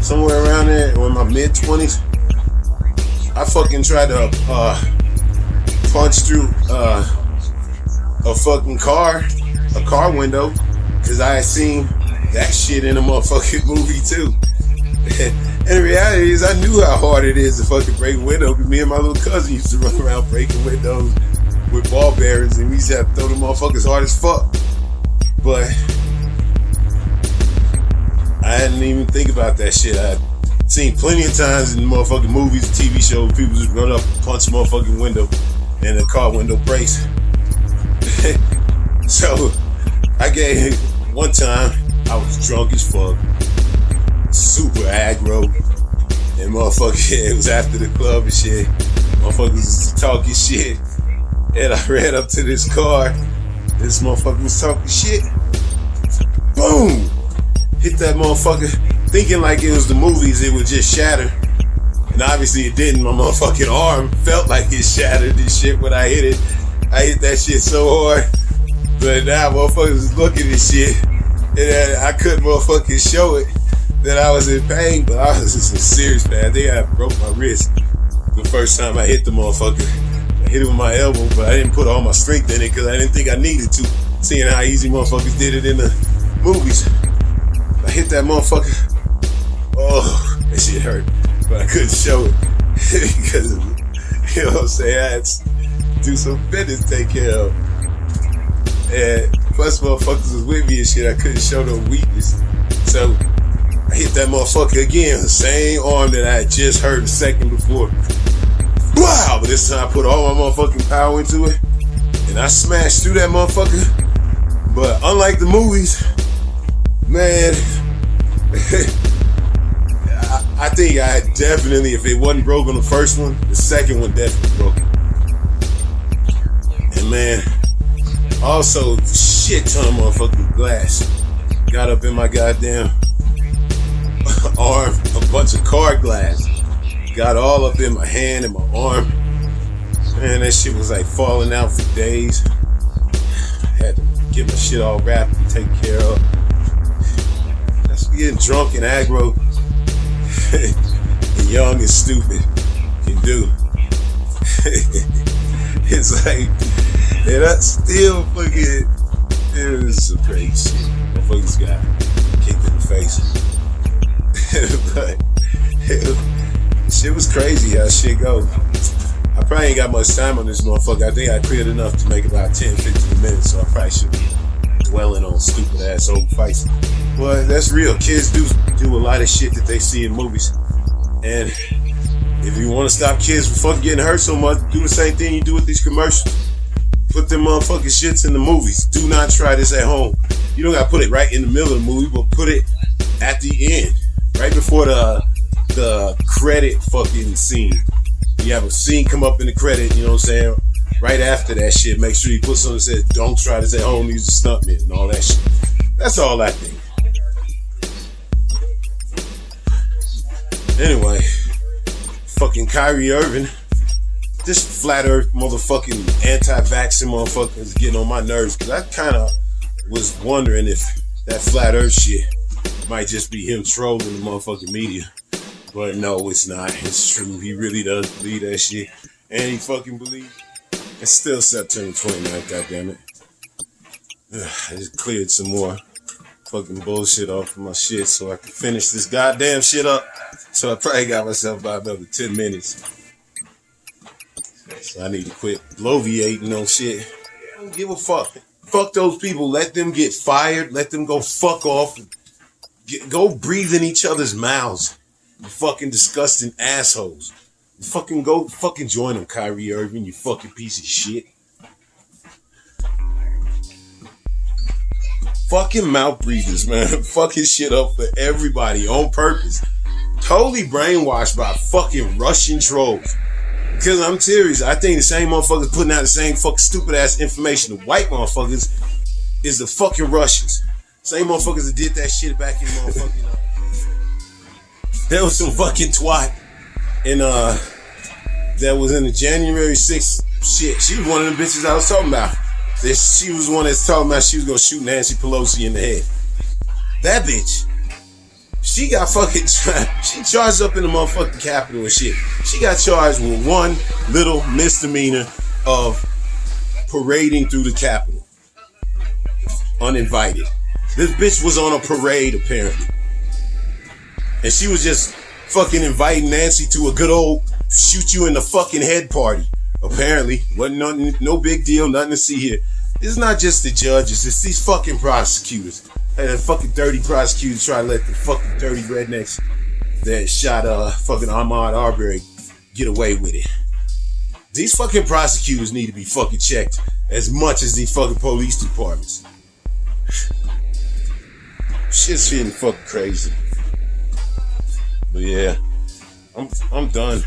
somewhere around there, or in my mid 20s, I fucking tried to punch through a fucking car window, because I had seen that shit in a motherfucking movie too. And the reality is, I knew how hard it is to fucking break a window, because me and my little cousin used to run around breaking windows with ball bearings, and we used to have to throw them motherfuckers hard as fuck. But I hadn't even think about that shit. I'd seen plenty of times in motherfucking movies and TV shows, people just run up and punch a motherfucking window, and the car window breaks. So I gave one time, I was drunk as fuck, super aggro, and motherfucker, it was after the club and shit. Motherfuckers was talking shit, and I ran up to this car. This motherfucker was talking shit. Boom! Hit that motherfucker, thinking like it was the movies, it would just shatter. And obviously it didn't. My motherfucking arm felt like it shattered and shit when I hit it. I hit that shit so hard. But now motherfuckers was looking at shit, and I couldn't motherfucking show it that I was in pain, but I was in some serious pain. I think I broke my wrist the first time I hit the motherfucker. I hit it with my elbow, but I didn't put all my strength in it because I didn't think I needed to, seeing how easy motherfuckers did it in the movies. I hit that motherfucker. Oh, that shit hurt, but I couldn't show it because, you know what I'm saying, I had to do some business to take care of. And plus motherfuckers was with me and shit, I couldn't show no weakness. So I hit that motherfucker again, the same arm that I had just hurt a second before. Wow! But this time I put all my motherfucking power into it, and I smashed through that motherfucker. But unlike the movies, man, I think I definitely, if it wasn't broke on the first one, the second one definitely broke. And man, also shit ton of motherfucking glass got up in my goddamn arm. A bunch of car glass got all up in my hand and my arm. Man, that shit was like falling out for days. I had to get my shit all wrapped and taken care of. That's getting drunk and aggro and young and stupid can do. It's like, and I still fucking, it was some crazy shit. Motherfuckers got kicked in the face. But shit was crazy how shit go. I probably ain't got much time on this motherfucker. I think I cleared enough to make about 10-15 minutes, so I probably should be dwelling on stupid ass old fights. But that's real. Kids do a lot of shit that they see in movies. And if you want to stop kids from fucking getting hurt so much, do the same thing you do with these commercials. Put them motherfucking shits in the movies. Do not try this at home. You don't gotta put it right in the middle of the movie, but put it at the end, right before the credit fucking scene. You have a scene come up in the credit, you know what I'm saying? Right after that shit, make sure you put something that says, "Don't try this at home, use a stuntman," and all that shit. That's all I think. Anyway, fucking Kyrie Irving, this flat earth motherfucking anti-vaxxing motherfucker is getting on my nerves, because I kind of was wondering if that flat earth shit might just be him trolling the motherfucking media. But no, it's not. It's true. He really does believe that shit. And he fucking believes. It's still September 29th, goddammit. I just cleared some more fucking bullshit off of my shit so I can finish this goddamn shit up. So I probably got myself about another 10 minutes. So I need to quit bloviating on shit. I don't give a fuck. Fuck those people. Let them get fired. Let them go fuck off. Go breathe in each other's mouths. You fucking disgusting assholes. You fucking go fucking join them, Kyrie Irving, you fucking piece of shit. Fucking mouth breathers, man. Fucking shit up for everybody on purpose. Totally brainwashed by fucking Russian trolls. Because I'm serious, I think the same motherfuckers putting out the same fucking stupid ass information to white motherfuckers is the fucking Russians. Same motherfuckers that did that shit back in motherfucking there was some fucking twat in that was in the January 6th shit. She was one of the bitches I was talking about. She was one that's talking about she was gonna shoot Nancy Pelosi in the head. That bitch, she got fucking she charged up in the motherfucking Capitol and shit. She got charged with one little misdemeanor of parading through the Capitol uninvited. This bitch was on a parade apparently. And she was just fucking inviting Nancy to a good old shoot you in the fucking head party. Apparently, wasn't no big deal, nothing to see here. It's not just the judges, it's these fucking prosecutors. And the fucking dirty prosecutors try to let the fucking dirty rednecks that shot fucking Ahmaud Arbery get away with it. These fucking prosecutors need to be fucking checked as much as these fucking police departments. Shit's getting fucking crazy. But yeah, I'm done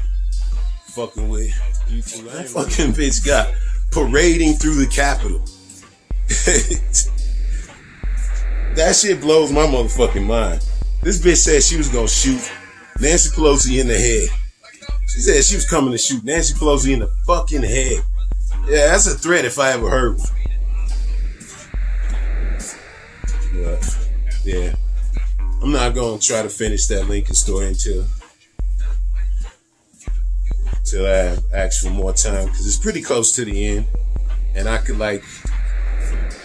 fucking with YouTube. That fucking bitch got parading through the Capitol. That shit blows my motherfucking mind. This bitch said she was gonna shoot Nancy Pelosi in the head. She said she was coming to shoot Nancy Pelosi in the fucking head. Yeah, that's a threat if I ever heard one. But, yeah. I'm not gonna try to finish that Lincoln story until I have actual more time, because it's pretty close to the end, and I could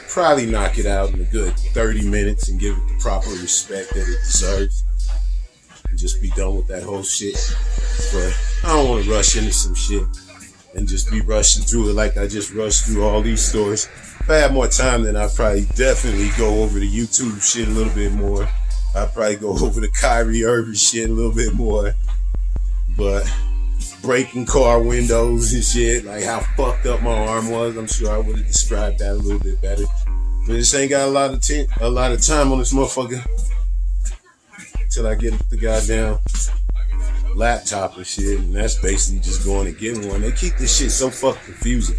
probably knock it out in a good 30 minutes and give it the proper respect that it deserves and just be done with that whole shit. But I don't want to rush into some shit and just be rushing through it like I just rushed through all these stories. If I had more time, then I'd probably definitely go over the YouTube shit a little bit more. I'd probably go over the Kyrie Irving shit a little bit more. But breaking car windows and shit, like how fucked up my arm was, I'm sure I would have described that a little bit better. But this ain't got a lot of time on this motherfucker till I get the goddamn laptop and shit, and that's basically just going and getting one. They keep this shit so fucking confusing.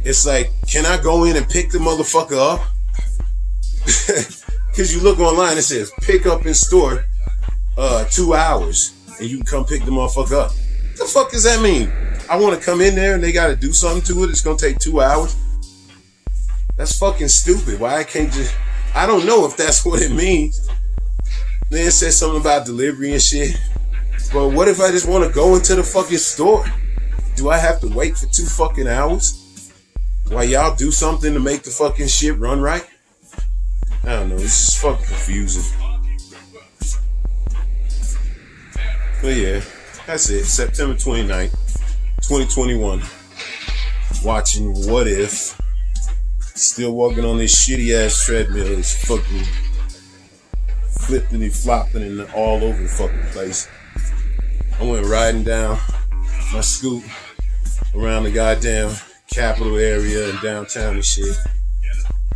It's like, can I go in and pick the motherfucker up? Because you look online, it says pick up in store 2 hours, and you can come pick the motherfucker up. What the fuck does that mean? I want to come in there and they got to do something to it. It's going to take 2 hours. That's fucking stupid. Why I can't just... I don't know if that's what it means. Then it says something about delivery and shit. But what if I just want to go into the fucking store? Do I have to wait for 2 fucking hours while y'all do something to make the fucking shit run right? I don't know. It's just fucking confusing. But yeah, that's it. September 29th, 2021. Watching What If. Still walking on this shitty ass treadmill. It's fucking flipping and flopping and all over the fucking place. I went riding down my scoot around the goddamn Capitol area and downtown and shit.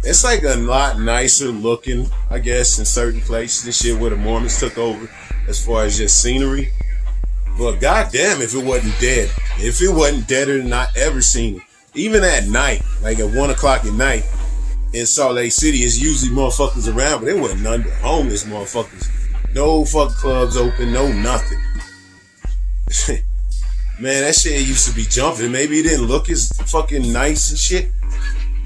It's like a lot nicer looking, I guess, in certain places and shit where the Mormons took over as far as just scenery. But goddamn, if it wasn't dead. If it wasn't deader than I ever seen it. Even at night, like at 1 o'clock at night in Salt Lake City, it's usually motherfuckers around, but there wasn't none but homeless motherfuckers. No fucking clubs open, no nothing. Man, that shit used to be jumping. Maybe it didn't look as fucking nice and shit,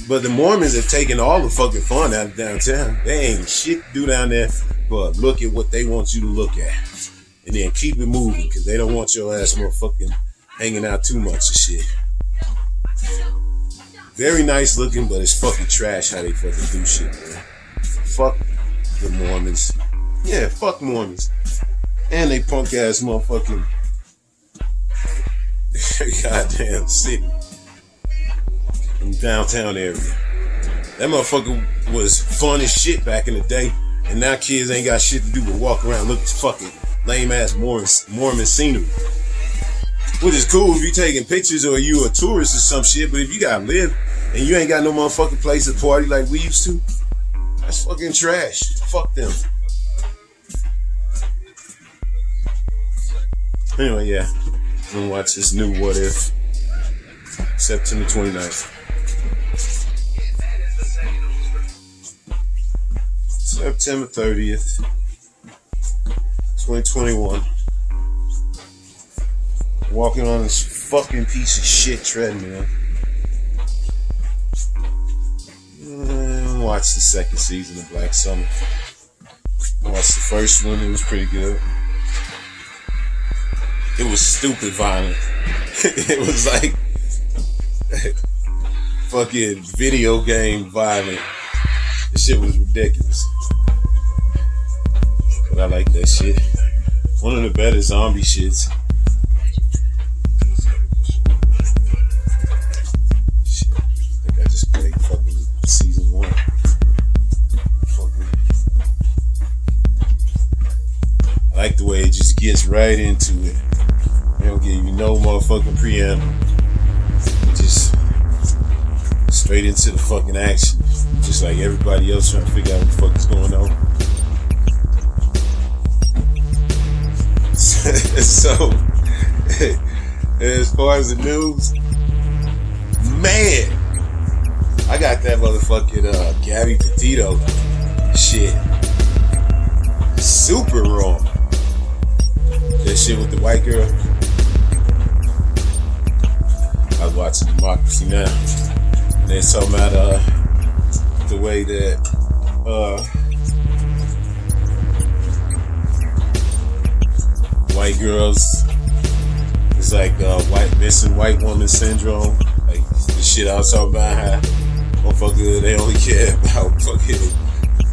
but the Mormons have taken all the fucking fun out of downtown. They ain't shit to do down there but look at what they want you to look at. And then keep it moving, because they don't want your ass motherfucking hanging out too much and shit. Very nice looking, but it's fucking trash how they fucking do shit, man. Fuck the Mormons. Yeah, fuck Mormons. And they punk ass motherfucking goddamn city. In downtown area. That motherfucker was fun as shit back in the day. And now kids ain't got shit to do but walk around look at fucking lame ass Mormon scenery. Which is cool if you taking pictures or you a tourist or some shit, but if you gotta live and you ain't got no motherfucking place to party like we used to, that's fucking trash. Fuck them. Anyway, yeah. I'm gonna watch this new What If. September 29th. September 30th. 2021. Walking on this fucking piece of shit treadmill. Watch the second season of Black Summer. Watched the first one, it was pretty good. It was stupid violent. It was like fucking video game violent. This shit was ridiculous. But I like that shit. One of the better zombie shits. Shit, I think I just played fucking season 1. I like the way it just gets right into it. They don't give you no motherfucking preamble. Just straight into the fucking action. Just like everybody else trying to figure out what the fuck is going on. So, as far as the news, man, I got that motherfucking Gabby Petito shit super wrong. That shit with the white girl. I was watching Democracy Now! And they're talking about the way that white girls, it's like missing white woman syndrome. Like the shit I was talking about, how motherfucker, they only care about fucking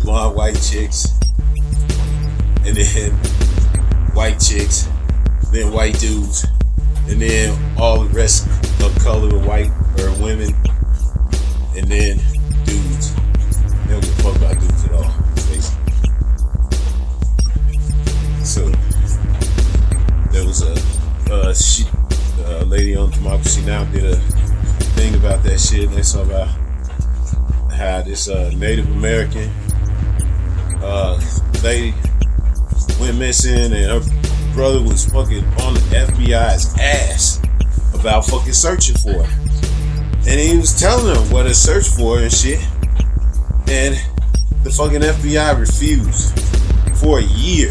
blonde white chicks, and then white chicks, then white dudes, and then all the rest of color of white or women, and then dudes. They don't give a fuck about dudes at all, basically. So there was a lady on Democracy Now! Did a thing about that shit, and they talk about how this Native American lady went missing, and her brother was fucking on the FBI's ass about fucking searching for her. And he was telling them what to search for and shit. And the fucking FBI refused for a year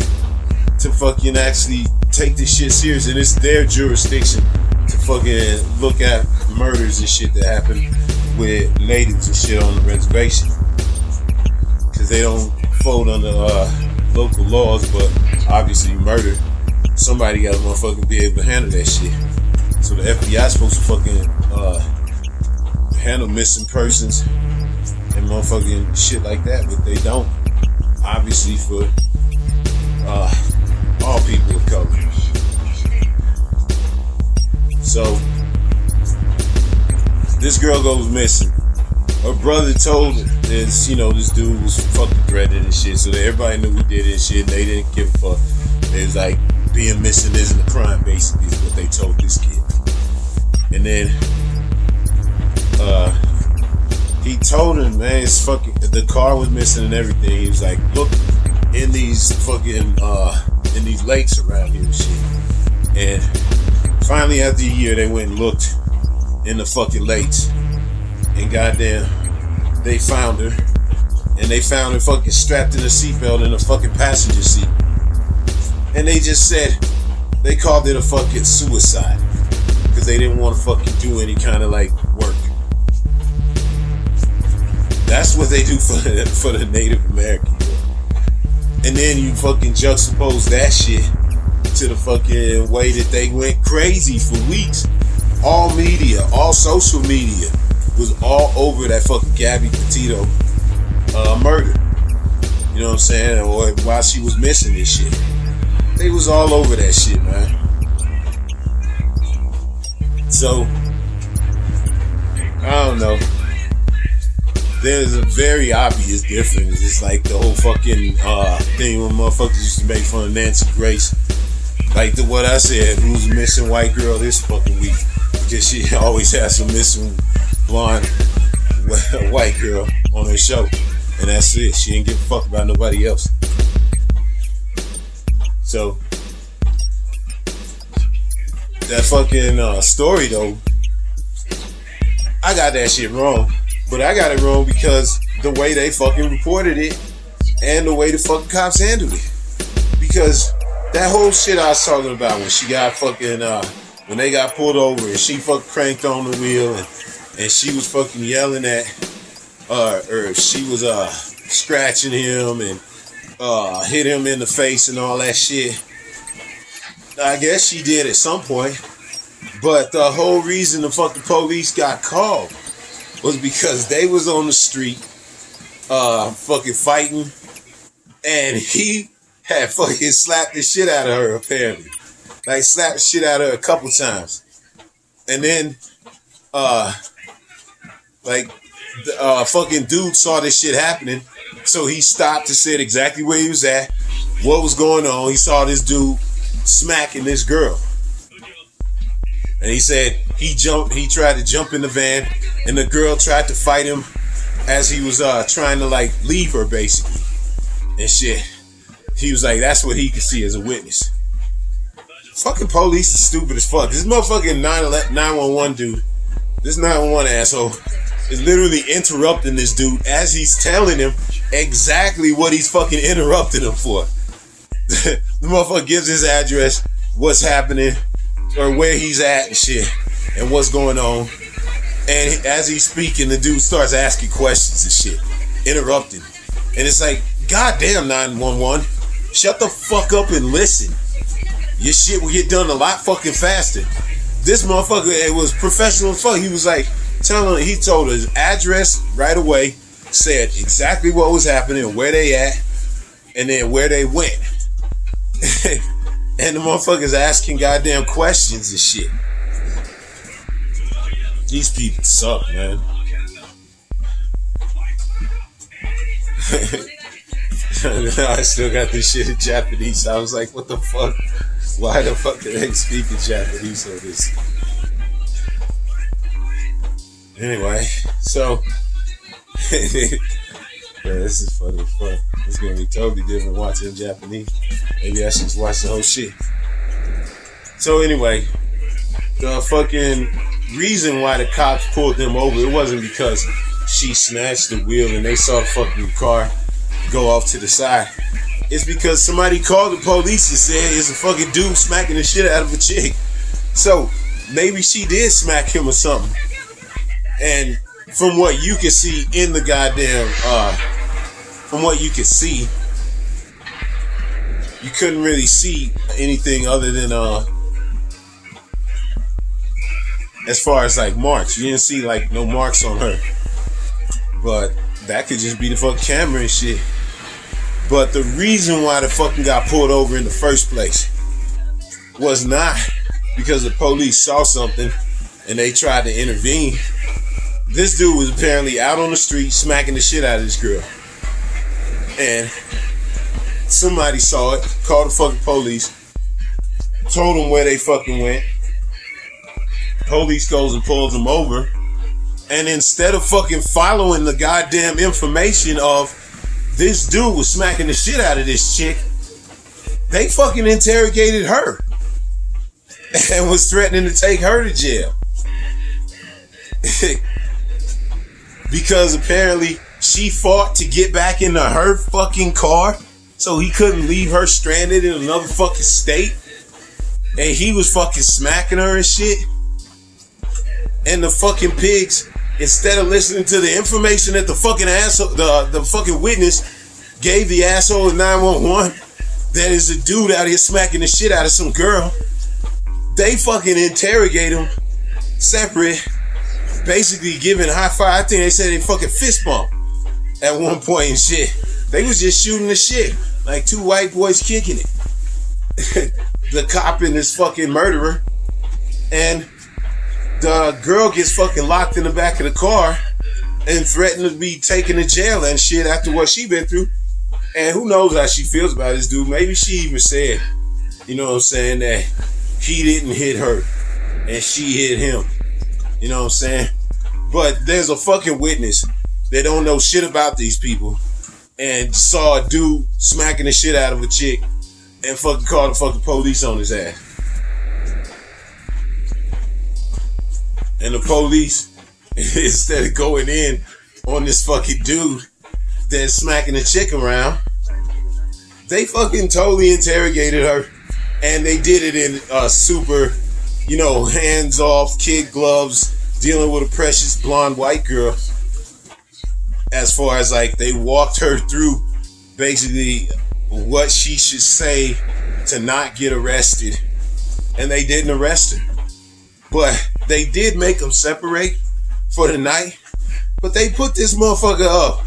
to fucking actually take this shit serious. And it's their jurisdiction to fucking look at murders and shit that happen with natives and shit on the reservation. Because they don't fold under local laws, but obviously murder, somebody gotta motherfucking be able to handle that shit. So the FBI is supposed to fucking handle missing persons and motherfucking shit like that, but they don't. Obviously for all people of color. So this girl goes missing. Her brother told her this, this dude was fucking threatened and shit, so that everybody knew who did it and shit, and they didn't give a fuck. It was like, being missing isn't a crime, basically, is what they told this kid. And then he told him, man, it's fucking, the car was missing and everything. He was like, look in these fucking in these lakes around here and shit. And finally, after a year, they went and looked in the fucking lakes, and goddamn, they found her, and they found her fucking strapped in a seatbelt in the fucking passenger seat. And they just said, they called it a fucking suicide, because they didn't want to fucking do any kind of like work. That's what they do for the Native American. And then you fucking juxtapose that shit to the fucking way that they went crazy for weeks. All media, all social media was all over that fucking Gabby Petito murder. You know what I'm saying? Or while she was missing this shit. They was all over that shit, man. So, I don't know. There's a very obvious difference. It's like the whole fucking thing when motherfuckers used to make fun of Nancy Grace. Like what I said, who's a missing white girl this fucking week? Because she always has some missing blonde white girl on her show. And that's it. She ain't give a fuck about nobody else. So, that fucking story though, I got that shit wrong. But I got it wrong because the way they fucking reported it and the way the fucking cops handled it. Because that whole shit I was talking about when she got fucking, when they got pulled over and she fucking cranked on the wheel and she was fucking yelling at, or she was scratching him and hit him in the face and all that shit. I guess she did at some point. But the whole reason the fucking police got called was because they was on the street fucking fighting, and he had fucking slapped the shit out of her, apparently. Like, slapped the shit out of her a couple times. And then, fucking dude saw this shit happening. So he stopped and said exactly where he was at, what was going on. He saw this dude smacking this girl. And he said he tried to jump in the van, and the girl tried to fight him as he was trying to like leave her basically. And shit. He was like, that's what he could see as a witness. Fucking police is stupid as fuck. This motherfucking 911 dude, this 911 asshole, is literally interrupting this dude as he's telling him exactly what he's fucking interrupting him for. The motherfucker gives his address, what's happening, or where he's at and shit, and what's going on. And as he's speaking, the dude starts asking questions and shit, interrupting. And it's like, goddamn 911, shut the fuck up and listen. Your shit will get done a lot fucking faster. This motherfucker, it was professional as fuck. He was like, he told his address right away, said exactly what was happening, where they at, and then where they went. And the motherfuckers asking goddamn questions and shit. These people suck, man. I still got this shit in Japanese. I was like, what the fuck? Why the fuck did they speak in Japanese on this? Anyway, so yeah, this is funny as fuck. It's gonna be totally different watching in Japanese. Maybe I should just watch the whole shit. So anyway, the fucking reason why the cops pulled them over, it wasn't because she snatched the wheel and they saw the fucking car go off to the side. It's because somebody called the police and said it's a fucking dude smacking the shit out of a chick. So maybe she did smack him or something. And from what you can see in the goddamn, from what you can see, you couldn't really see anything other than, as far as like marks. You didn't see like no marks on her. But that could just be the fucking camera and shit. But the reason why the fucking got pulled over in the first place was not because the police saw something and they tried to intervene. This dude was apparently out on the street smacking the shit out of this girl. And somebody saw it, called the fucking police, told them where they fucking went. Police goes and pulls them over. And instead of fucking following the goddamn information of this dude was smacking the shit out of this chick, they fucking interrogated her and was threatening to take her to jail. Because apparently she fought to get back into her fucking car so he couldn't leave her stranded in another fucking state. And he was fucking smacking her and shit. And the fucking pigs, instead of listening to the information that the fucking asshole, the fucking witness gave the asshole in 911, that is a dude out here smacking the shit out of some girl, they fucking interrogate him separate, basically giving high five. I think they said they fucking fist bump at one point and shit. They was just shooting the shit like two white boys kicking it. The cop and this fucking murderer, and the girl gets fucking locked in the back of the car and threatened to be taken to jail and shit after what she been through. And who knows how she feels about this dude. Maybe she even said, you know what I'm saying, that he didn't hit her and she hit him. You know what I'm saying? But there's a fucking witness that don't know shit about these people and saw a dude smacking the shit out of a chick and fucking called the fucking police on his ass. And the police, instead of going in on this fucking dude that's smacking the chick around, they fucking totally interrogated her. And they did it in super, you know, hands-off, kid gloves, dealing with a precious blonde white girl. As far as like, they walked her through basically what she should say to not get arrested. And they didn't arrest her. But they did make them separate for the night. But they put this motherfucker up.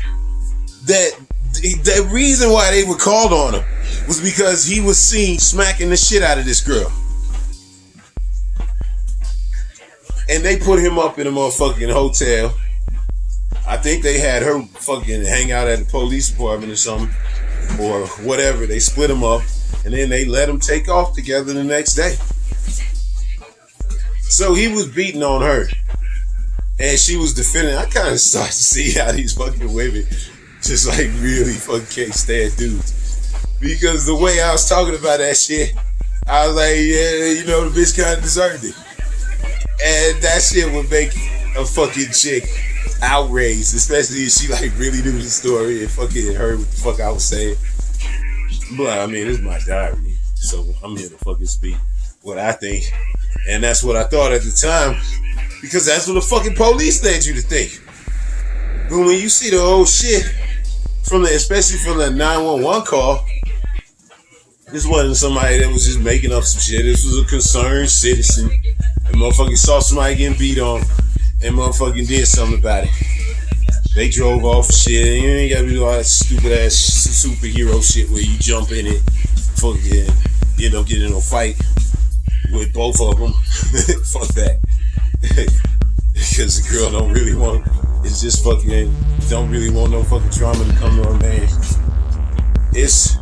That the reason why they were called on him was because he was seen smacking the shit out of this girl. And they put him up in a motherfucking hotel. I think they had her fucking hang out at the police department or something. Or whatever. They split him up. And then they let him take off together the next day. So he was beating on her. And she was defending. I kind of started to see how these fucking women just like really fucking can't stand dudes. Because the way I was talking about that shit, I was like, yeah, you know, the bitch kind of deserved it. And that shit would make a fucking chick outraged, especially if she like really knew the story and fucking heard what the fuck I was saying. But I mean, it's my diary, so I'm here to fucking speak what I think. And that's what I thought at the time, because that's what the fucking police led you to think. But when you see the old shit, especially from the 911 call, this wasn't somebody that was just making up some shit. This was a concerned citizen. And motherfucking saw somebody getting beat on and motherfucking did something about it. They drove off shit. And you ain't gotta do all that stupid ass superhero shit where you jump in it, fucking end up getting in a fight with both of them. Fuck that. Because the girl don't really want no fucking trauma to come to her man. It's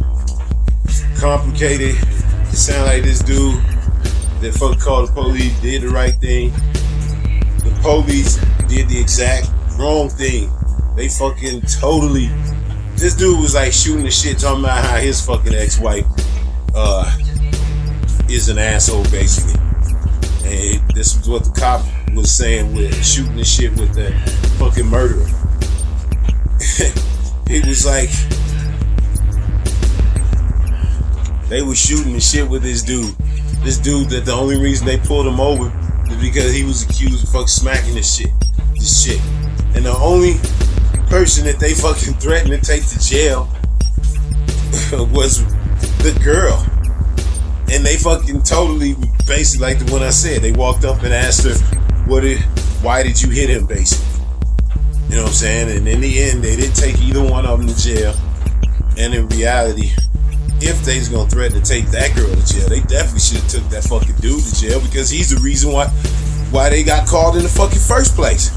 complicated. It sound like this dude that fucking called the police did the right thing. The police did the exact wrong thing. They fucking totally. This dude was like shooting the shit, talking about how his fucking ex-wife is an asshole, basically. And this is what the cop was saying with shooting the shit with the fucking murderer. He was like, they were shooting the shit with this dude. This dude that the only reason they pulled him over is because he was accused of fucking smacking this shit. And the only person that they fucking threatened to take to jail was the girl. And they fucking totally, basically like the one I said, they walked up and asked her, why did you hit him, basically? You know what I'm saying? And in the end, they didn't take either one of them to jail. And in reality, if they was gonna threaten to take that girl to jail, they definitely should have took that fucking dude to jail, because he's the reason why they got called in the fucking first place.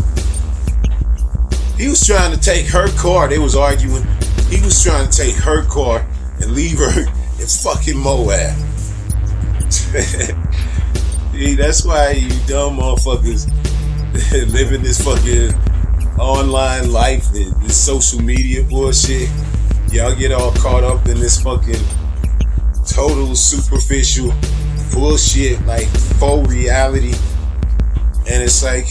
He was trying to take her car. They was arguing. He was trying to take her car and leave her in fucking Moab. That's why you dumb motherfuckers living this fucking online life and this social media bullshit. Y'all get all caught up in this fucking total superficial bullshit, like faux reality. And it's like,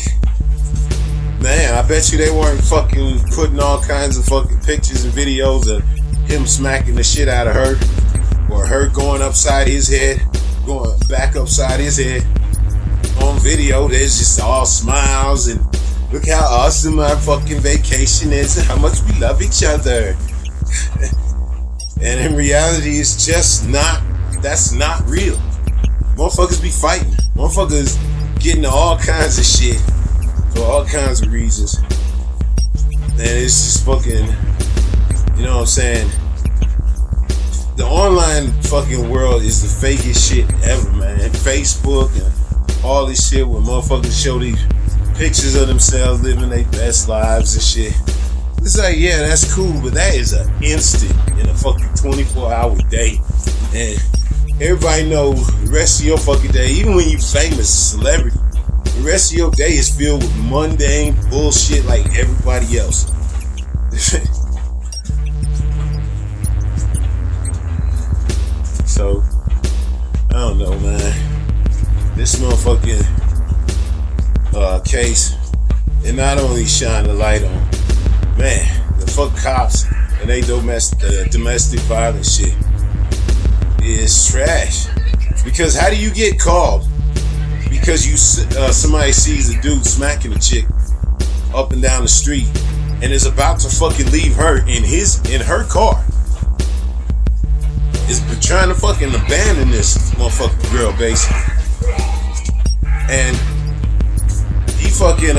man, I bet you they weren't fucking putting all kinds of fucking pictures and videos of him smacking the shit out of her, or her going upside his head, going back upside his head on video. There's just all smiles and look how awesome our fucking vacation is and how much we love each other. And in reality, it's just not, that's not real. Motherfuckers be fighting. Motherfuckers getting all kinds of shit for all kinds of reasons. And it's just fucking, you know what I'm saying? The online fucking world is the fakest shit ever, man. Facebook and all this shit where motherfuckers show these pictures of themselves living their best lives and shit. It's like, yeah, that's cool, but that is an instant in a fucking 24-hour day. And everybody knows the rest of your fucking day, even when you famous celebrity, the rest of your day is filled with mundane bullshit like everybody else. So, I don't know, man. This motherfucking case, it not only shine the light on, man, the fuck cops and they domestic violence shit is trash. Because how do you get called? Because you somebody sees a dude smacking a chick up and down the street and is about to fucking leave her in her car. Is trying to fucking abandon this motherfucking girl, basically. And he fucking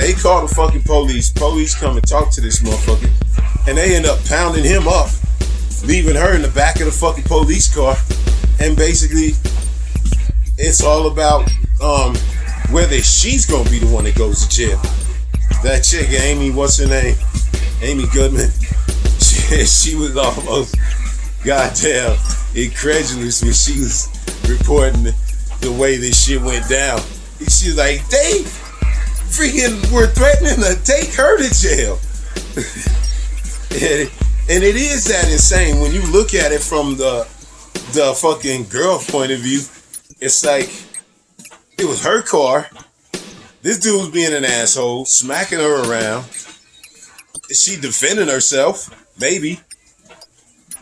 They call the fucking police. Police come and talk to this motherfucker. And they end up pounding him up, leaving her in the back of the fucking police car. And basically, it's all about whether she's gonna be the one that goes to jail. That chick, Amy, what's her name? Amy Goodman. She was almost goddamn incredulous when she was reporting the way this shit went down. She's like, they freaking were threatening to take her to jail. And it is that insane when you look at it from the fucking girl point of view. It's like, it was her car. This dude was being an asshole, smacking her around. Is she defending herself? Maybe.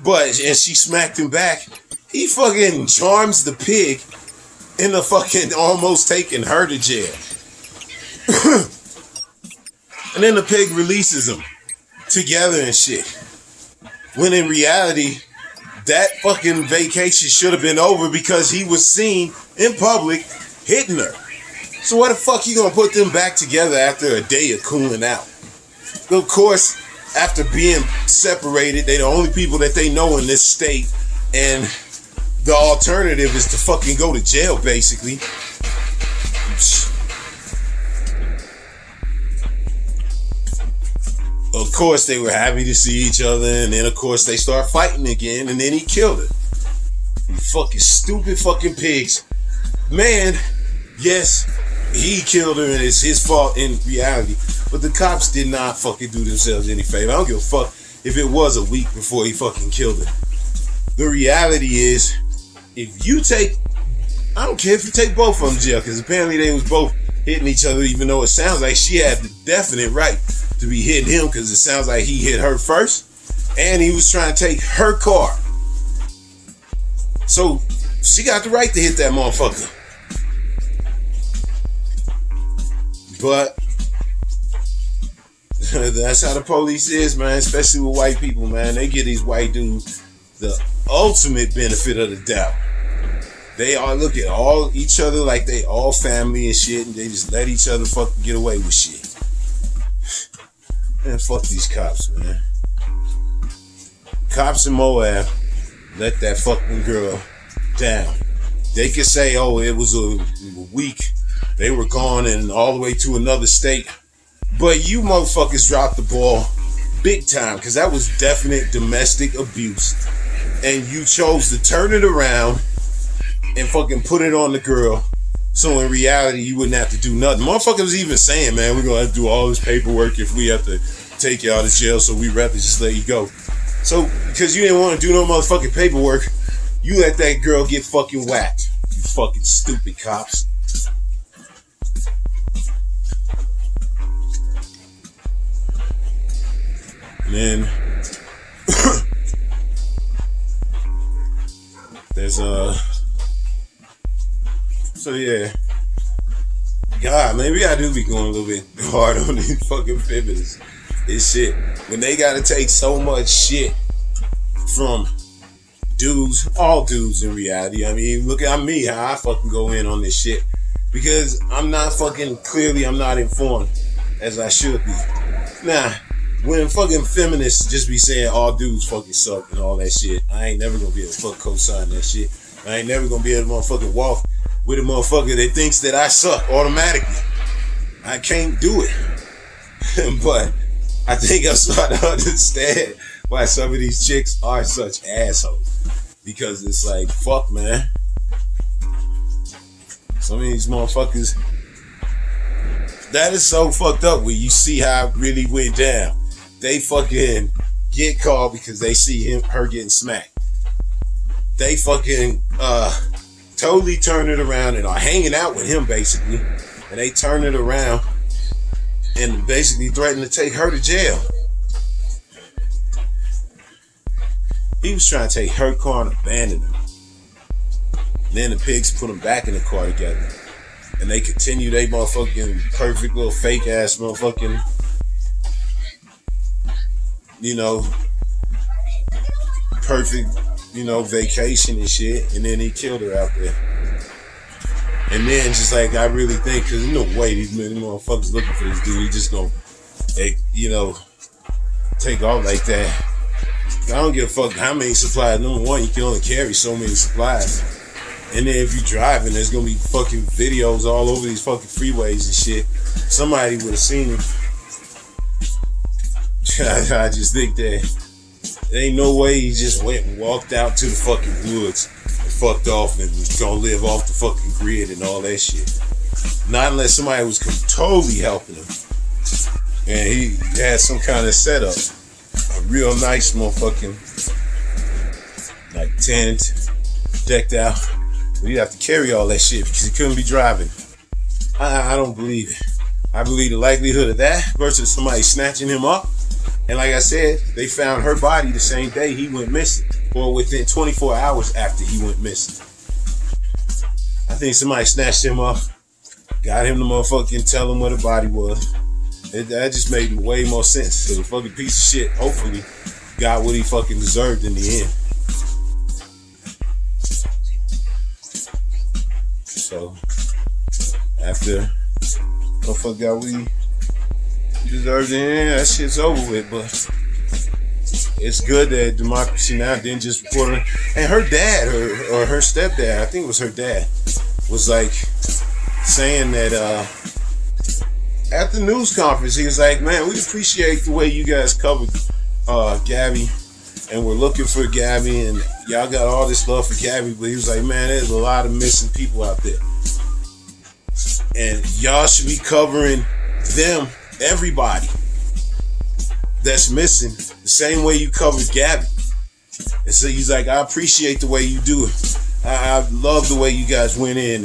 And she smacked him back. He fucking charms the pig into fucking almost taking her to jail. And then the pig releases them together and shit. When in reality, that fucking vacation should have been over because he was seen in public hitting her. So why the fuck you gonna put them back together after a day of cooling out? Of course, after being separated, they the only people that they know in this state, and the alternative is to fucking go to jail, basically. Of course, they were happy to see each other, and then of course they start fighting again, and then he killed her. You fucking stupid fucking pigs. Man, yes, he killed her and it's his fault in reality. But the cops did not fucking do themselves any favor. I don't give a fuck if it was a week before he fucking killed her. The reality is, if you take, I don't care if you take both of them to jail, because apparently they was both hitting each other, even though it sounds like she had the definite right to be hitting him, because it sounds like he hit her first, and he was trying to take her car. So she got the right to hit that motherfucker. But that's how the police is, man, especially with white people, man. They give these white dudes the ultimate benefit of the doubt. They all look at all each other like they all family and shit, and they just let each other fucking get away with shit. Man, fuck these cops, man. Cops in Moab let that fucking girl down. They could say, oh, it was a week. They were gone and all the way to another state. But you motherfuckers dropped the ball big time, because that was definite domestic abuse. And you chose to turn it around and fucking put it on the girl. So in reality, you wouldn't have to do nothing. Motherfuckers was even saying, man, we're going to have to do all this paperwork if we have to take you out of jail, so we'd rather just let you go. So, because you didn't want to do no motherfucking paperwork, you let that girl get fucking whacked. You fucking stupid cops. And then there's so yeah, God, man, we gotta be going a little bit hard on these fucking feminists. This shit, when they gotta take so much shit from dudes, all dudes in reality. I mean, look at me, how I fucking go in on this shit, because I'm not informed as I should be. Nah. When fucking feminists just be saying all dudes fucking suck and all that shit, I ain't never gonna be able to fuck co-sign that shit. I ain't never gonna be able to motherfucking walk with a motherfucker that thinks that I suck automatically. I can't do it. But I think I'm starting to understand why some of these chicks are such assholes. Because it's like, fuck, man. Some of these motherfuckers, that is so fucked up when you see how it really went down. They fucking get called because they see her getting smacked. They fucking totally turn it around and are hanging out with him, basically. And they turn it around and basically threaten to take her to jail. He was trying to take her car and abandon her. Then the pigs put them back in the car together. And they continue they motherfucking perfect little fake ass motherfucking, perfect, vacation and shit. And then he killed her out there. And then just like, I really think, cause no way these motherfuckers looking for this dude, he just gonna, take off like that. I don't give a fuck how many supplies. Number one, you can only carry so many supplies. And then if you're driving, there's gonna be fucking videos all over these fucking freeways and shit. Somebody would have seen him. I just think that there ain't no way he just went and walked out to the fucking woods and fucked off and was gonna live off the fucking grid and all that shit. Not unless somebody was totally helping him. And he had some kind of setup. A real nice motherfucking, like, tent, decked out. But he'd have to carry all that shit because he couldn't be driving. I don't believe it. I believe the likelihood of that versus somebody snatching him up. And like I said, they found her body the same day he went missing, or within 24 hours after he went missing. I think somebody snatched him up, got him to motherfucking tell him where the body was. That just made way more sense. So the fucking piece of shit hopefully got what he fucking deserved in the end. So after motherfucker got what he deserved in the end, that shit's over with. But it's good that Democracy Now! Didn't just report her. And her dad, or her stepdad, I think it was her dad, was like saying that at the news conference, he was like, man, we appreciate the way you guys covered Gabby, and we're looking for Gabby, and y'all got all this love for Gabby, but he was like, man, there's a lot of missing people out there. And y'all should be covering them, everybody that's missing, the same way you covered Gabby. And so he's like, I appreciate the way you do it. I love the way you guys went in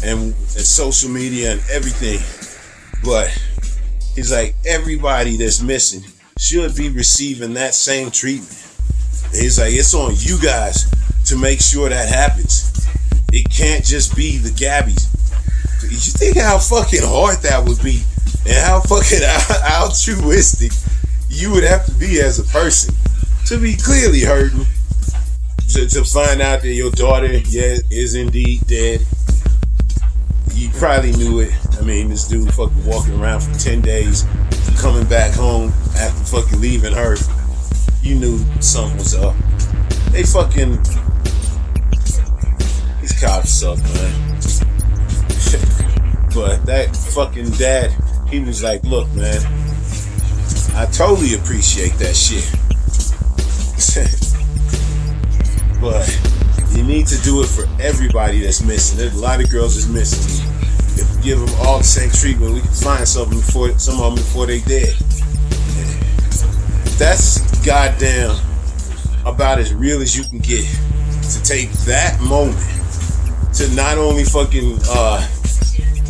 and social media and everything. But he's like, everybody that's missing should be receiving that same treatment. And he's like, it's on you guys to make sure that happens. It can't just be the Gabbies. You think how fucking hard that would be, and how fucking altruistic you would have to be as a person to be clearly hurting, to find out that your daughter, is indeed dead. You probably knew it. I mean, this dude fucking walking around for 10 days, coming back home after fucking leaving her. You knew something was up. They fucking, these cops suck, man. But that fucking dad, he was like, look, man, I totally appreciate that shit. But you need to do it for everybody that's missing. There's a lot of girls that's missing. If we give them all the same treatment, we can find some of them before they dead. That's goddamn about as real as you can get. To take that moment to not only fucking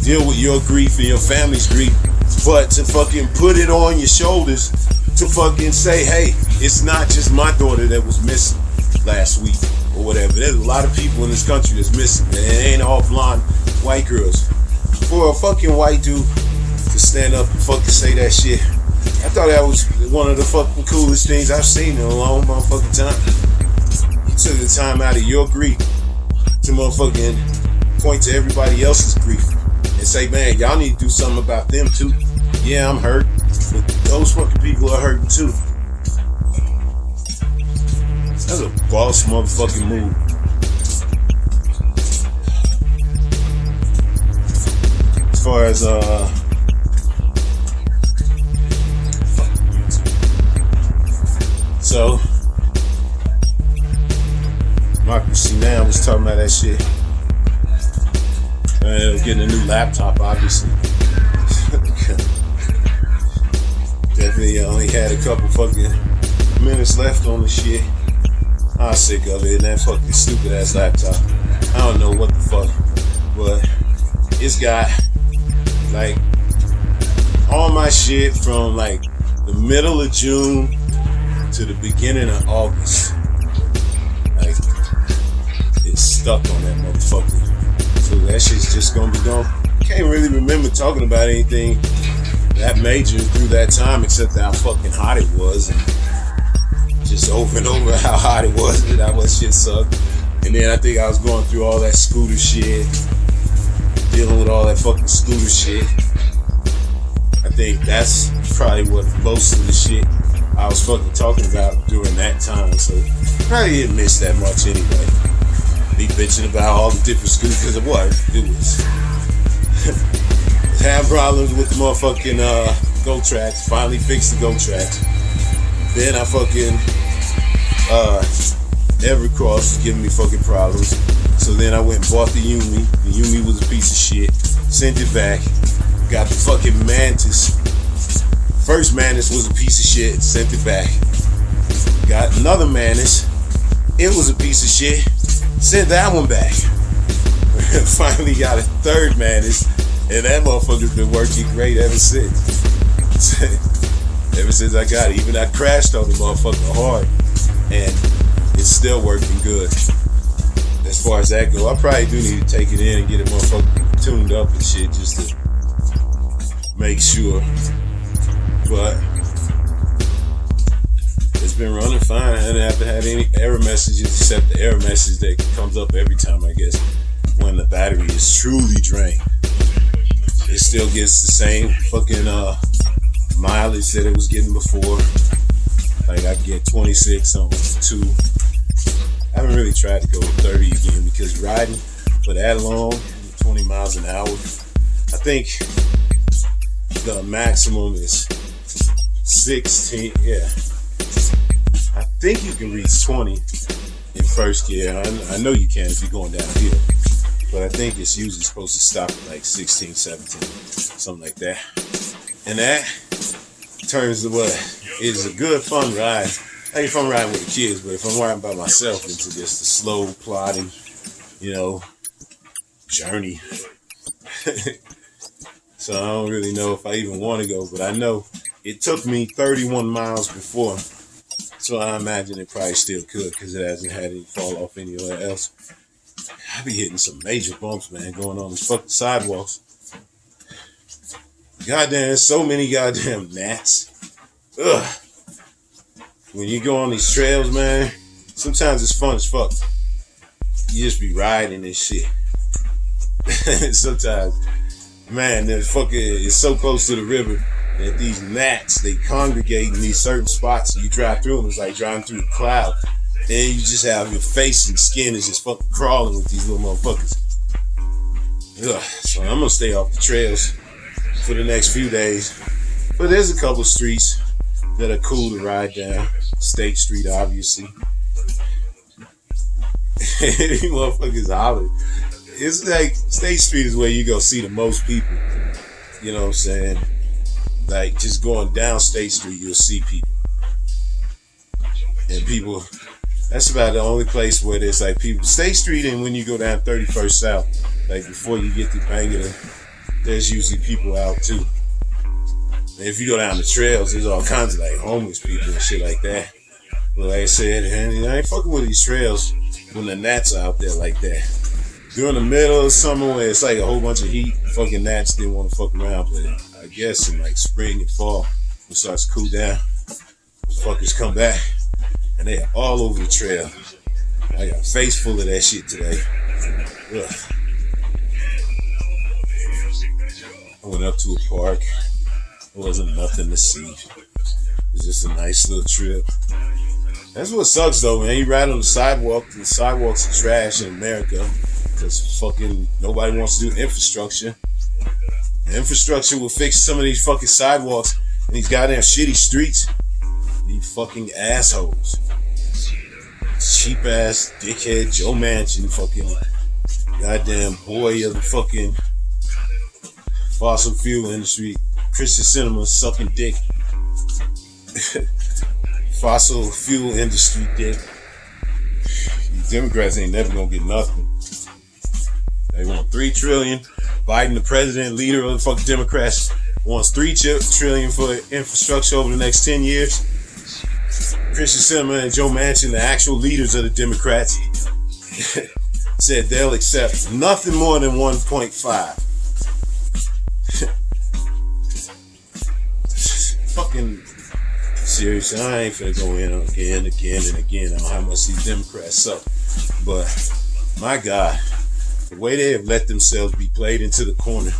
deal with your grief and your family's grief, but to fucking put it on your shoulders to fucking say, hey, it's not just my daughter that was missing last week or whatever. There's a lot of people in this country that's missing, and it ain't all blonde white girls. For a fucking white dude to stand up and fucking say that shit, I thought that was one of the fucking coolest things I've seen in a long motherfucking time. You took the time out of your grief to motherfucking point to everybody else's grief and say, man, y'all need to do something about them too. Yeah, I'm hurt, but those fucking people are hurting too. That's a boss motherfucking move. As far as so Democracy Now! Was talking about that shit. Getting a new laptop, obviously. Definitely only had a couple fucking minutes left on the shit. I'm sick of it, and that fucking stupid ass laptop. I don't know what the fuck, but it's got like all my shit from like the middle of June to the beginning of August. Like, it's stuck on that motherfucker. So that shit's just gonna be gone. Can't really remember talking about anything that major through that time except how fucking hot it was, and just over and over how hot it was and how much shit sucked. And then I think I was going through all that scooter shit, dealing with all that fucking scooter shit. I think that's probably what most of the shit I was fucking talking about during that time. So probably didn't miss that much anyway. Me bitching about all the different scooters because of what? It was having problems with the motherfucking Go Tracks. Finally fixed the Go Tracks. Then I fucking Evercross was giving me fucking problems. So then I went and bought the Yumi. The Yumi was a piece of shit. Sent it back. Got the fucking Mantis. First Mantis was a piece of shit. Sent it back. Got another Mantis. It was a piece of shit. Sent that one back. Finally got a third Mantis. And that motherfucker's been working great ever since. Ever since I got it. Even I crashed on the motherfucker hard. And it's still working good. As far as that go, I probably do need to take it in and get it motherfucking tuned up and shit just to make sure. But it's been running fine. I haven't had any error messages except the error message that comes up every time, I guess, when the battery is truly drained. It still gets the same fucking mileage that it was getting before. Like I get 26 on 2. I haven't really tried to go 30 again because riding for that long, 20 miles an hour, I think the maximum is 16. Yeah, I think you can reach 20 in first gear. I know you can if you're going downhill, but I think it's usually supposed to stop at like 16, 17, something like that. And that turns to what is a good fun ride. Like if I'm riding with the kids, but if I'm riding by myself, into just a slow, plodding, journey. So I don't really know if I even want to go, but I know it took me 31 miles before. So I imagine it probably still could because it hasn't had any fall off anywhere else. I be hitting some major bumps, man, going on these fucking sidewalks. Goddamn, so many goddamn gnats. Ugh. When you go on these trails, man, sometimes it's fun as fuck. You just be riding and shit. Sometimes, man, the fucking it's so close to the river that these gnats, they congregate in these certain spots. You drive through them, it's like driving through a cloud. Then you just have your face and skin is just fucking crawling with these little motherfuckers. Ugh. So I'm gonna stay off the trails for the next few days. But there's a couple streets that are cool to ride down. State Street, obviously. These motherfuckers hollering. It's like State Street is where you go see the most people. You know what I'm saying? Like just going down State Street, you'll see people. And people, that's about the only place where there's like people. State Street, and when you go down 31st South, like before you get to Bangor, there's usually people out too. And if you go down the trails, there's all kinds of like homeless people and shit like that. But like I said, I ain't fucking with these trails when the gnats are out there like that. During the middle of summer where it's like a whole bunch of heat, fucking gnats didn't want to fuck around. But I guess in like spring and fall, when it starts to cool down, the fuckers come back and they are all over the trail. I got a face full of that shit today. Ugh. I went up to a park. It wasn't nothing to see. It was just a nice little trip. That's what sucks though, man. You ride on the sidewalk, the sidewalks are trash in America because fucking nobody wants to do infrastructure. The infrastructure will fix some of these fucking sidewalks and these goddamn shitty streets. These fucking assholes. Cheap ass dickhead Joe Manchin, fucking goddamn boy of the fucking fossil fuel industry. Christian cinema sucking dick. Fossil fuel industry dick. These Democrats ain't never gonna get nothing. They want $3 trillion. Biden, the president, leader of the fucking Democrats, wants $3 trillion for infrastructure over the next 10 years. Christian cinema and Joe Manchin, the actual leaders of the Democrats, said they'll accept nothing more than 1.5. Fucking seriously, I ain't finna go in again on how much these Democrats suck. But my God, The way they have let themselves be played into the corner.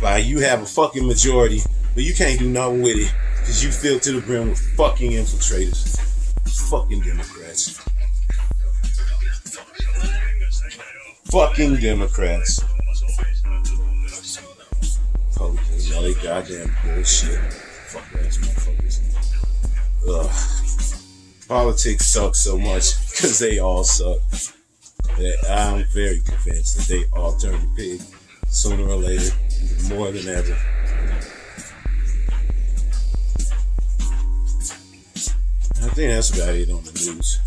Like, you have a fucking majority, but you can't do nothing with it because you filled to the brim with fucking infiltrators. Fucking Democrats. Fucking Democrats. Police, all they goddamn bullshit. Fuck ass motherfuckers. Ugh. Politics sucks so much because they all suck. I'm very convinced that they all turn to pig sooner or later, more than ever. I think that's about it on the news.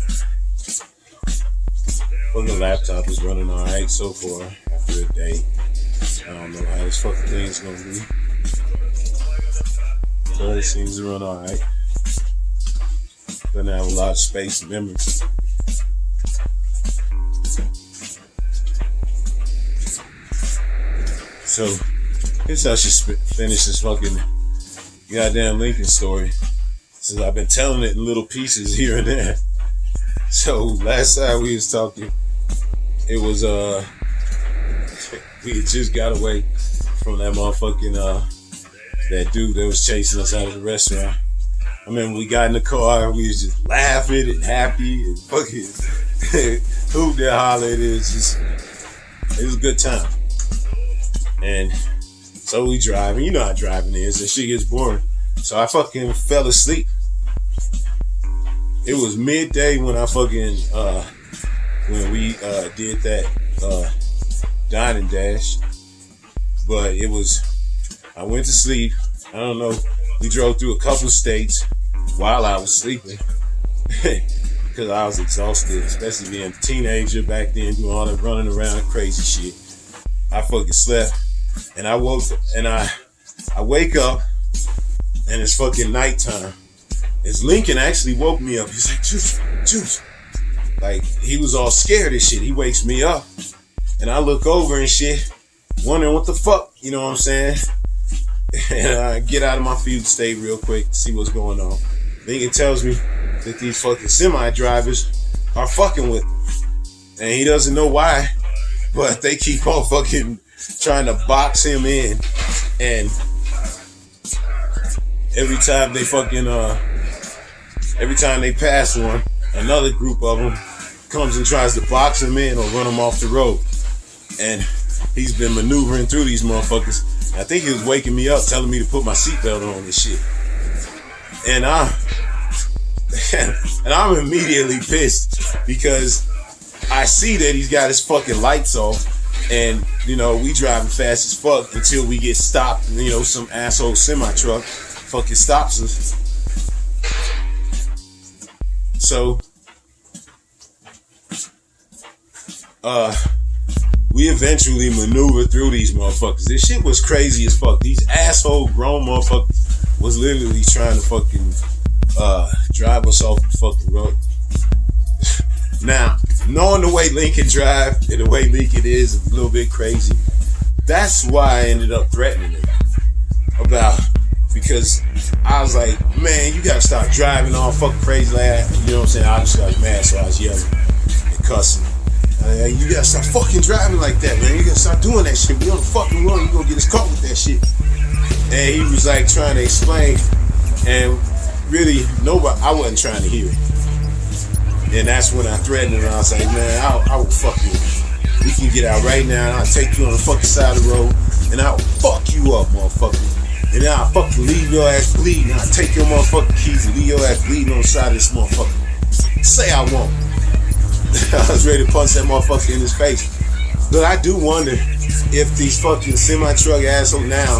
Fucking laptop is running alright so far after a day. I don't know how this fucking thing's gonna be, but it seems to run alright. Gonna have a lot of space and memory. So, I guess I should finish this fucking goddamn Lincoln story, since I've been telling it in little pieces here and there. So, last time we was talking, it was, we had just got away from that motherfucking, that dude that was chasing us out of the restaurant. I remember we got in the car, we was just laughing and happy and fucking hooped and hollered. It was a good time. And so we drive, and you know how driving is, and shit gets boring. So I fucking fell asleep. It was midday when I fucking, when we did that dine and dash. But it was, I went to sleep. I don't know, we drove through a couple states while I was sleeping. Because I was exhausted, especially being a teenager back then, doing all that running around crazy shit. I fucking slept. And I woke up, and I wake up, and it's fucking nighttime. It's Lincoln actually woke me up. He's like, Juice. Like, he was all scared of shit. He wakes me up, and I look over and shit, wondering what the fuck, you know what I'm saying? And I get out of my fugue state real quick to see what's going on. Lincoln tells me that these fucking semi-drivers are fucking with him. And he doesn't know why, but they keep on fucking trying to box him in, and every time they pass one, another group of them comes and tries to box him in or run him off the road. And he's been maneuvering through these motherfuckers. I think he was waking me up, telling me to put my seatbelt on and shit. And I'm immediately pissed because I see that he's got his fucking lights off. And, you know, we driving fast as fuck until we get stopped. And, you know, some asshole semi-truck fucking stops us. So, we eventually maneuvered through these motherfuckers. This shit was crazy as fuck. These asshole grown motherfuckers was literally trying to fucking drive us off the fucking road. Now, knowing the way Lincoln drive and the way Lincoln is a little bit crazy, that's why I ended up threatening him because I was like, man, you gotta stop driving all fucking crazy like that. You know what I'm saying? Obviously I was mad, so I was yelling and cussing. You gotta stop fucking driving like that, man. You gotta stop doing that shit. We on the fucking road, you gonna get us caught with that shit. And he was like trying to explain, and really I wasn't trying to hear it. And that's when I threatened him. I was like, man, I will fuck you. We can get out right now, and I'll take you on the fucking side of the road, and I'll fuck you up, motherfucker. And then I'll fucking leave your ass bleeding. I'll take your motherfucking keys and leave your ass bleeding on the side of this motherfucker. Say I won't. I was ready to punch that motherfucker in his face. But I do wonder if these fucking semi-truck assholes now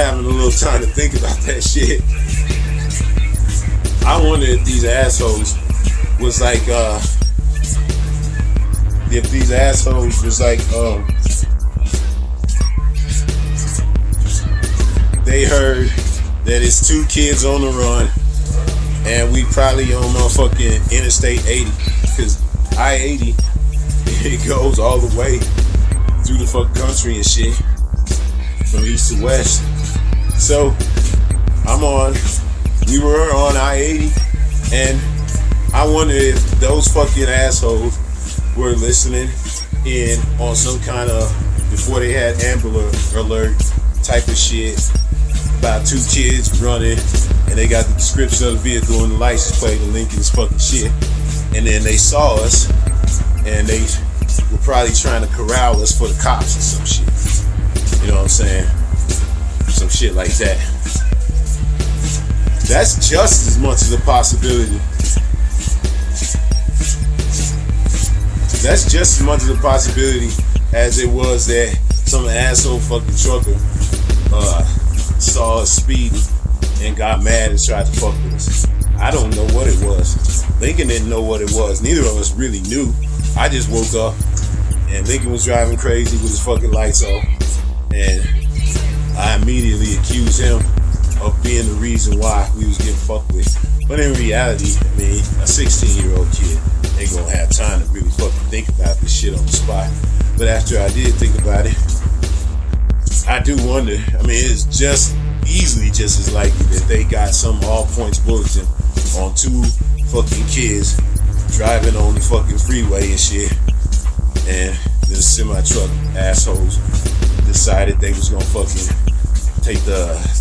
having a little time to think about that shit. I wonder if these assholes was like, they heard that it's two kids on the run, and we probably on motherfucking Interstate 80, because I-80, it goes all the way through the fucking country and shit, from east to west. So, we were on I-80, and I wonder if those fucking assholes were listening in on some kind of, before they had Amber Alert type of shit, about 2 kids running, and they got the description of the vehicle and the license plate and Lincoln's fucking shit. And then they saw us, and they were probably trying to corral us for the cops or some shit. You know what I'm saying? Some shit like that. That's just as much as a possibility. That's just as much as a possibility as it was that some asshole fucking trucker saw us speeding and got mad and tried to fuck with us. I don't know what it was. Lincoln didn't know what it was. Neither of us really knew. I just woke up and Lincoln was driving crazy with his fucking lights off, and I immediately accused him of being the reason why we was getting fucked with. But in reality, I mean, a 16-year-old kid ain't gonna have time to really fucking think about this shit on the spot. But after I did think about it, I do wonder. I mean, it's just easily just as likely that they got some all points bulletin on 2 fucking kids driving on the fucking freeway and shit, and the semi-truck assholes decided they was gonna fucking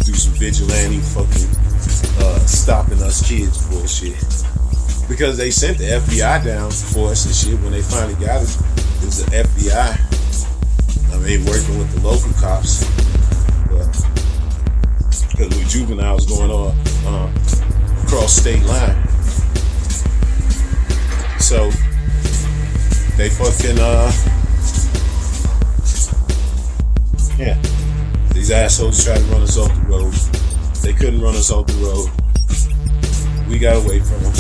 do some vigilante fucking stopping us kids bullshit, because they sent the FBI down for us and shit. When they finally got us, it was the FBI. I mean, working with the local cops, because with juveniles going on across state line. So they fucking yeah, these assholes tried to run us off the road. They couldn't run us off the road. We got away from them.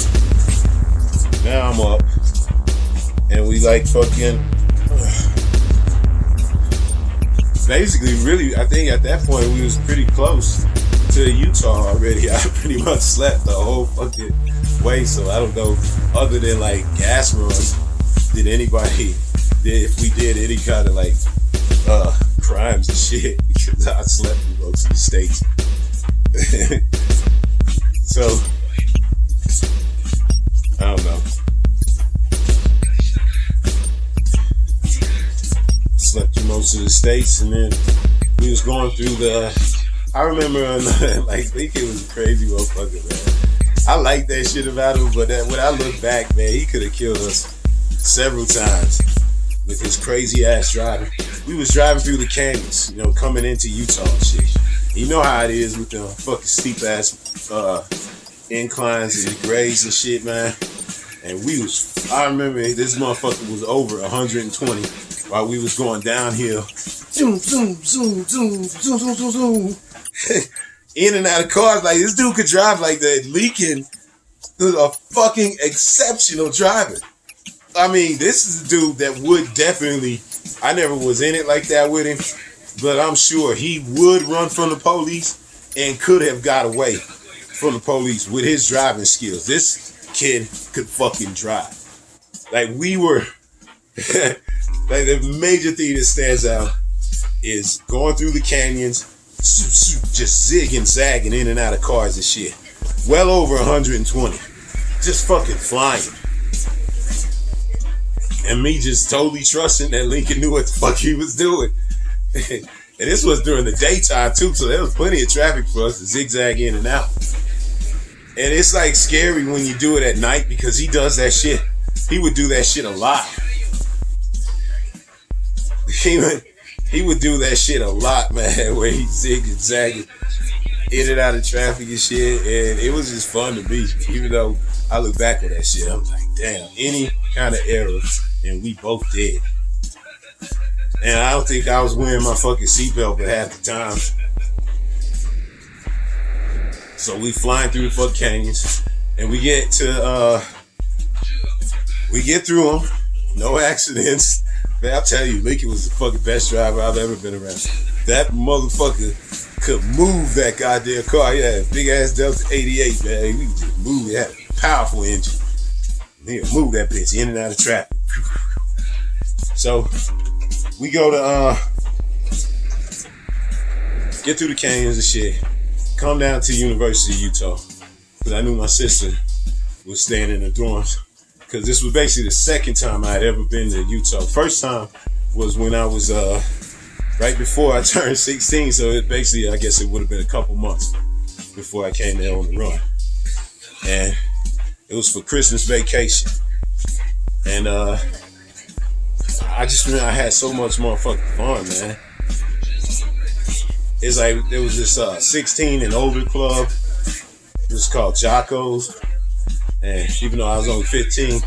Now I'm up, and we like fucking basically, really, I think at that point we was pretty close to Utah already. I pretty much slept the whole fucking way, so I don't know, other than like gas runs, if we did any kind of like crimes and shit, because I slept in most of the states. So I don't know. Slept through most of the states, and then we was going through I remember like, I think it was a crazy motherfucker, man. I like that shit about him, but when I look back, man, he could have killed us several times with his crazy ass driving. We was driving through the canyons, you know, coming into Utah and shit. You know how it is with the fucking steep ass inclines and the grades and shit, man. And I remember this motherfucker was over 120 while we was going downhill. Zoom, zoom, zoom, zoom, zoom, zoom, zoom, zoom. In and out of cars. Like, this dude could drive like that. Lincoln was a fucking exceptional driver. I mean, this is a dude that would definitely, I never was in it like that with him, but I'm sure he would run from the police and could have got away from the police with his driving skills. This kid could fucking drive. Like, we were, like, the major thing that stands out is going through the canyons, just zigging, zagging in and out of cars and shit. Well over 120. Just fucking flying. And me just totally trusting that Lincoln knew what the fuck he was doing. And this was during the daytime too, so there was plenty of traffic for us to zigzag in and out. And it's like scary when you do it at night, because he does that shit. He would do that shit a lot. He would do that shit a lot, man, where he zig-zagging in and out of traffic and shit. And it was just fun to me, even though I look back at that shit. I'm like, damn, any kind of error, and we both did. And I don't think I was wearing my fucking seatbelt for half the time. So we flying through the fucking canyons, and we get through them, no accidents. Man, I'll tell you, Lincoln was the fucking best driver I've ever been around. That motherfucker could move that goddamn car. He had a big ass Delta 88, man. He could just move. He had a powerful engine. He could move that bitch in and out of traffic. So we go to get through the canyons and shit. Come down to the University of Utah, because I knew my sister was staying in the dorms. because this was basically the second time I had ever been to Utah. First time was when I was right before I turned 16, so it basically, I guess it would have been a couple months before I came there on the run. And it was for Christmas vacation. And I just remember I had so much motherfucking fun, man. It's like there was this 16 and older club. It was called Jocko's. And even though I was only 15,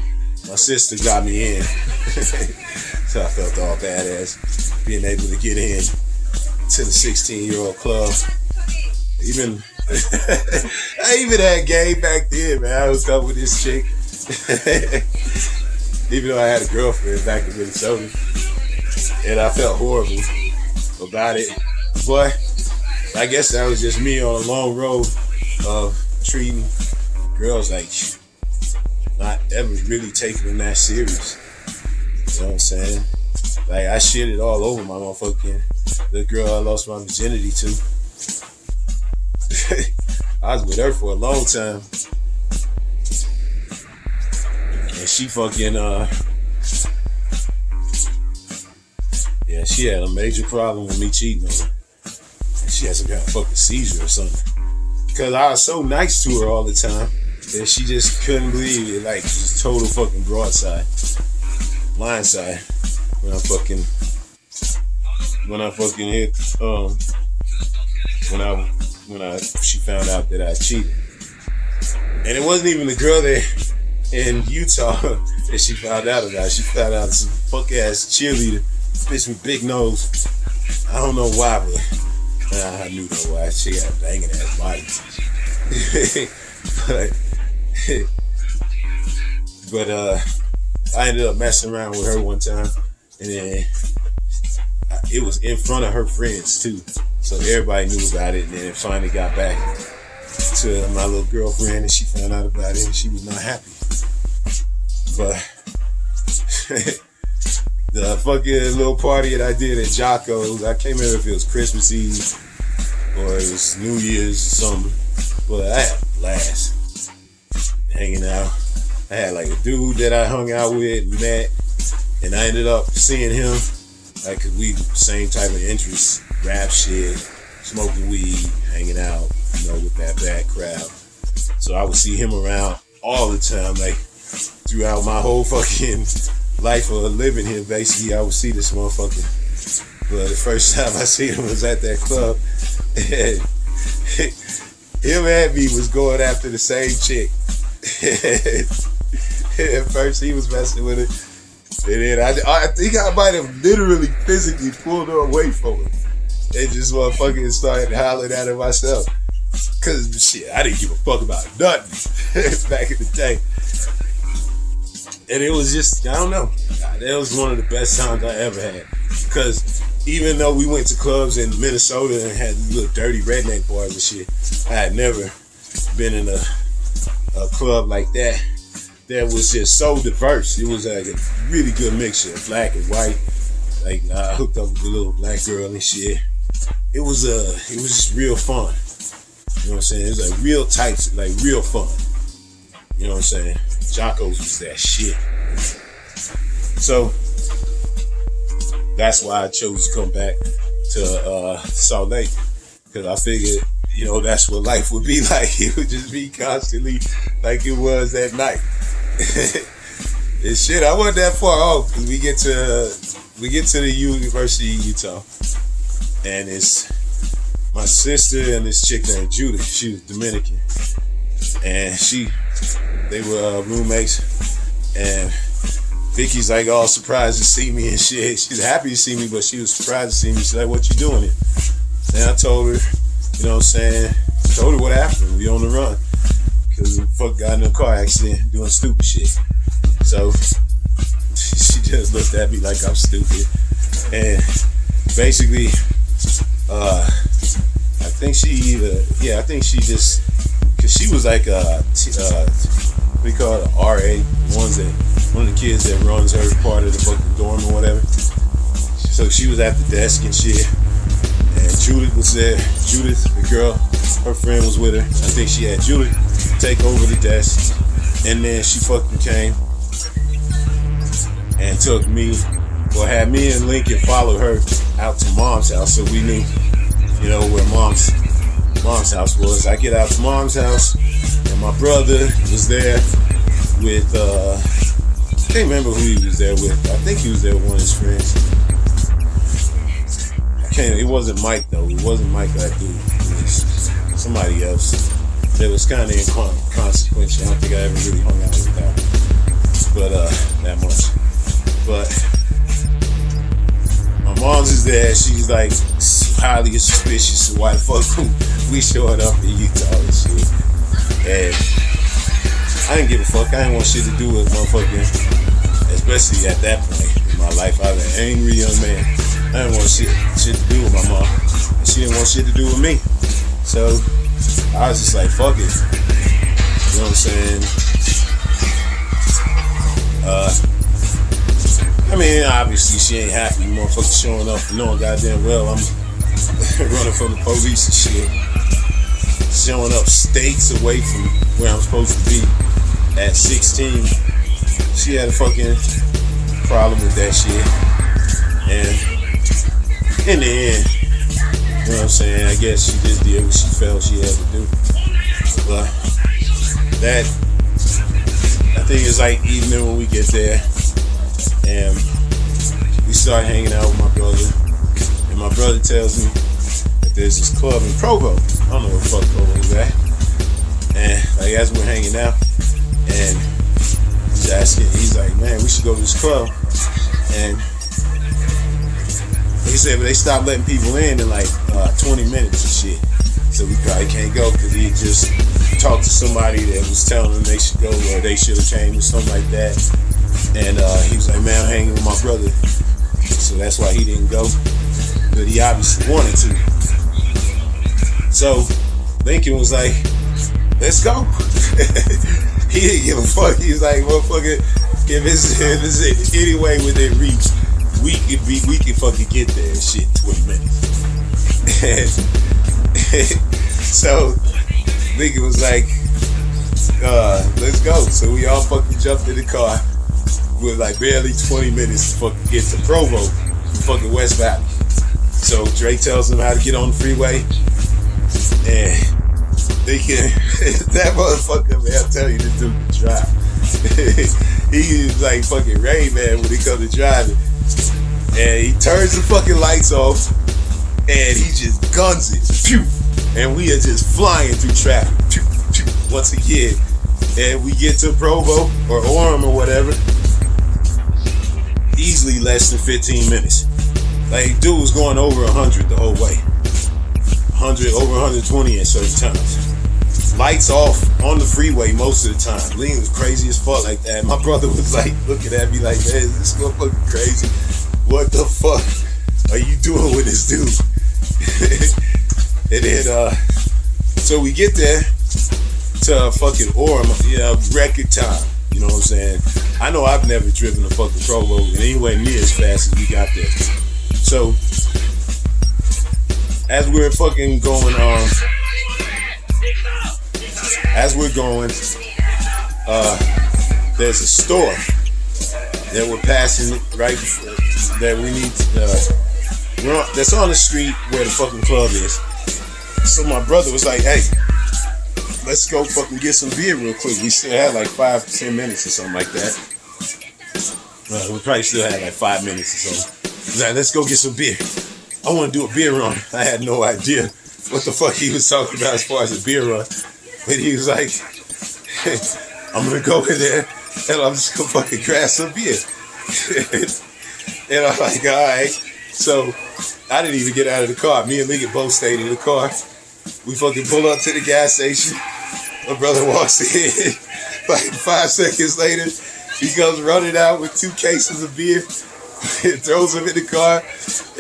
my sister got me in. So I felt all badass being able to get in to the 16-year-old club. Even I even had game back then, man. I was up with this chick. Even though I had a girlfriend back in Minnesota. And I felt horrible about it. But I guess that was just me on a long road of treating girls like not ever really taking them that serious. You know what I'm saying? Like, I shitted all over my motherfucking, the girl I lost my virginity to. I was with her for a long time. And she fucking, yeah, she had a major problem with me cheating on her. She had some kind of fucking seizure or something. Because I was so nice to her all the time that she just couldn't believe it. Like, just total fucking broadside. Blindside. When I fucking hit, she found out that I cheated. And it wasn't even the girl that in Utah that she found out about. She found out some fuck ass cheerleader, bitch with big nose. I don't know why, but I knew though why. She had a banging ass body. but I ended up messing around with her one time, and then it was in front of her friends too, so everybody knew about it. And then it finally got back to my little girlfriend, and she found out about it, and she was not happy. But the fucking little party that I did at Jocko's, I can't remember if it was Christmas Eve or it was New Year's or something, but I had a blast hanging out. I had like a dude that I hung out with, met, and I ended up seeing him, like, cause we same type of interests, rap shit, smoking weed, hanging out, you know, with that bad crowd. So I would see him around all the time, like throughout my whole fucking life of living here. Basically, I would see this motherfucker. But the first time I seen him was at that club, and him and me was going after the same chick. At first he was messing with it, and then I think I might have literally physically pulled her away from him and just motherfucking started hollering at her myself. Cause shit, I didn't give a fuck about nothing back in the day. And it was just, I don't know, that was one of the best times I ever had. Cause even though we went to clubs in Minnesota and had little dirty redneck bars and shit, I had never been in a club like that was just so diverse. It was like a really good mixture of black and white. Like, I hooked up with a little black girl and shit. It was just real fun. You know what I'm saying? It was like real tight, like real fun. You know what I'm saying? Jocko's was that shit. So that's why I chose to come back to Salt Lake, because I figured, you know, that's what life would be like. It would just be constantly like it was that night. And shit, I wasn't that far off, because we get to the University of Utah, and it's my sister and this chick named Judith. She was Dominican, and they were roommates, and Vicky's like all surprised to see me and shit. She's happy to see me, but she was surprised to see me. She's like, "What you doing here?" And I told her, you know what I'm saying, told her what happened. We on the run because we got in a car accident doing stupid shit. So she just looked at me like I'm stupid, and basically I think she just, cause she was like we call it an RA, one of the kids that runs her part of the fucking dorm or whatever. So she was at the desk and shit, and Judith was there. Judith, the girl, her friend was with her. I think she had Judith take over the desk, and then she fucking came and took me, or had me and Lincoln follow her out to Mom's house, so we knew, you know, where Mom's house was. I get out to Mom's house, and my brother was there with, I can't remember who he was there with. I think he was there with one of his friends. It wasn't Mike though. It wasn't Mike that dude. It was somebody else. It was kind of inconsequential. I don't think I ever really hung out with that, but that much. But my mom's is there. She's like highly suspicious of why the fuck we showing up in Utah and shit. And I didn't give a fuck. I didn't want shit to do with motherfucking, especially at that point in my life. I was an angry young man. I didn't want shit to do with my mom. And she didn't want shit to do with me. So I was just like, fuck it. You know what I'm saying? I mean, obviously she ain't happy, motherfucker showing up and knowing goddamn well I'm running from the police and shit. Showing up states away from where I'm supposed to be at 16. She had a fucking problem with that shit. And in the end, you know what I'm saying, I guess she just did what she felt she had to do. But that, I think it's like evening when we get there, and we start hanging out with my brother, and my brother tells me that there's this club in Provo. I don't know where the fuck Provo is at. And like as we're hanging out, and he's like, man, we should go to this club. And he said, but they stopped letting people in like 20 minutes and shit. So we probably can't go because he just talked to somebody that was telling them they should go or they should have came or something like that. And he was like, man, I'm hanging with my brother. So that's why he didn't go. But he obviously wanted to. So Lincoln was like, let's go. He didn't give a fuck. He was like, motherfucker, if it's any way within reach, we can fucking get there in shit 20 minutes. So Lincoln was like, let's go. So we all fucking jumped in the car with like barely 20 minutes to fucking get to Provo, fucking West Valley. So Drake tells them how to get on the freeway, and they can, that motherfucker, man, I'll tell you, this dude can drive. He is like fucking Rain Man when it comes to driving. And he turns the fucking lights off, and he just guns it. Pew! And we are just flying through traffic. Pew! Pew! Once again. And we get to Provo, or Orem, or whatever, easily less than 15 minutes. Like, dude was going over 100 the whole way. 100, over 120 at certain times. Lights off on the freeway most of the time. Lean was crazy as fuck like that. My brother was like looking at me like, man, is this motherfucker crazy? What the fuck are you doing with this dude? And then, so we get there to fucking Orem, record time. You know what I'm saying? I know I've never driven a fucking Provo anywhere near as fast as we got there. So, as we're fucking going on, there's a store that we're passing right before, that we need that's on the street where the fucking club is. So my brother was like, hey, let's go fucking get some beer real quick. We still had like 5-10 minutes or something like that. We probably still had like 5 minutes or something. He's like, let's go get some beer. I want to do a beer run. I had no idea what the fuck he was talking about as far as a beer run. But he was like, hey, I'm going to go in there and I'm just going to fucking grab some beer. And I'm like, all right. So I didn't even get out of the car. Me and Lincoln both stayed in the car. We fucking pull up to the gas station. My brother walks in. Like 5 seconds later, he comes running out with 2 cases of beer. Throws them in the car.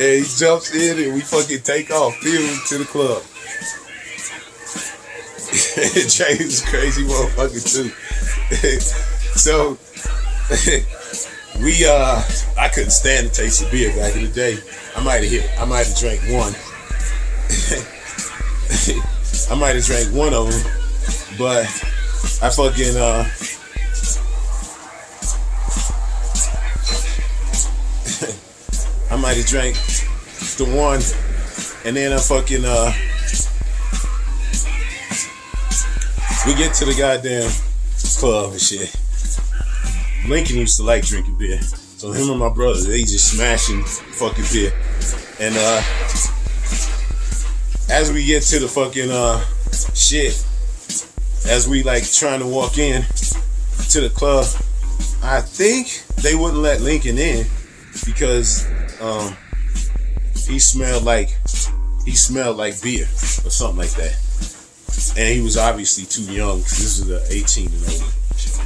And he jumps in and we fucking take off. To the club. James is a crazy motherfucker too. So I couldn't stand the taste of beer back in the day. I might have drank one. I might have drank one of them, but I fucking I might have drank the one, and then I fucking we get to the goddamn club and shit. Lincoln used to like drinking beer, so him and my brother, they just smashing fucking beer. And as we get to the fucking shit, as we like trying to walk in to the club, I think they wouldn't let Lincoln in because he smelled like beer or something like that, and he was obviously too young because this is an 18 and older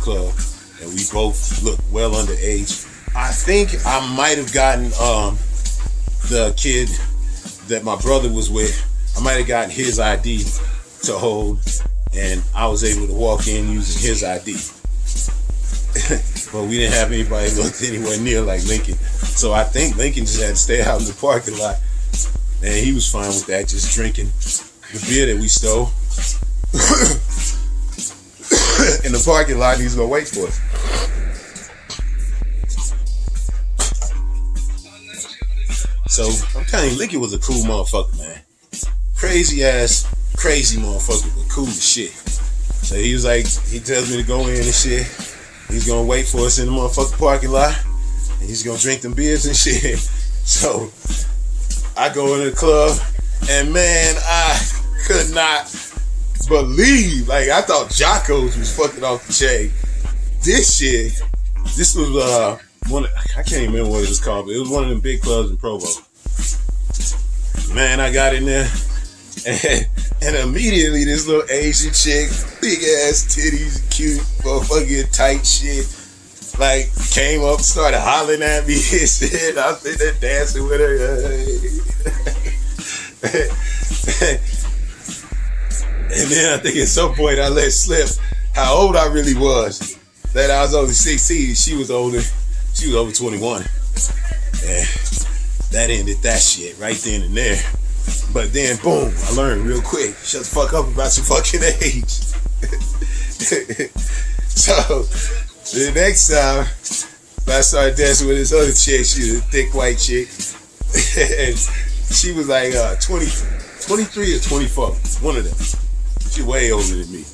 club, and we both look well underage. I think I might have gotten the kid that my brother was with, I might have gotten his ID to hold, and I was able to walk in using his ID. But we didn't have anybody looked anywhere near like Lincoln. So I think Lincoln just had to stay out in the parking lot. And he was fine with that, just drinking the beer that we stole in the parking lot. He's gonna wait for us. So I'm telling you, Lincoln was a cool motherfucker, man. Crazy motherfucker, but cool as shit. So he was like, he tells me to go in and shit. He's gonna wait for us in the motherfucking parking lot, and he's gonna drink them beers and shit. So I go in the club, and man, I could not believe, like, I thought Jocko's was fucking off the chain. This was one, I can't even remember what it was called, but it was one of them big clubs in Provo. Man, I got in there, and immediately this little Asian chick, big ass titties, cute, motherfucking tight shit, like came up, started hollering at me and shit. I was sitting there dancing with her. And then I think at some point I let slip how old I really was. That I was only 16, she was older. She was over 21. And that ended that shit right then and there. But then, boom, I learned real quick. Shut the fuck up about your fucking age. So, the next time, I started dancing with this other chick. She was a thick white chick. And she was like 23 or 24. One of them. She's way older than me.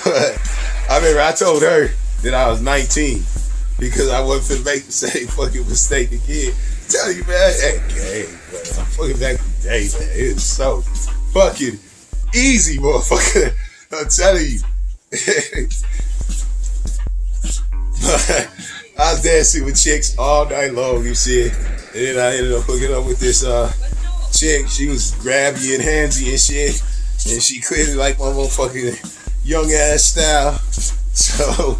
But I remember I told her that I was 19 because I wasn't finna make the same fucking mistake again. Tell you, man, hey, man, I'm fucking back today, man. It's so fucking easy, motherfucker. I'm telling you. I was dancing with chicks all night long and shit. And then I ended up hooking up with this chick. She was grabby and handsy and shit. And she clearly liked my motherfucking young ass style. So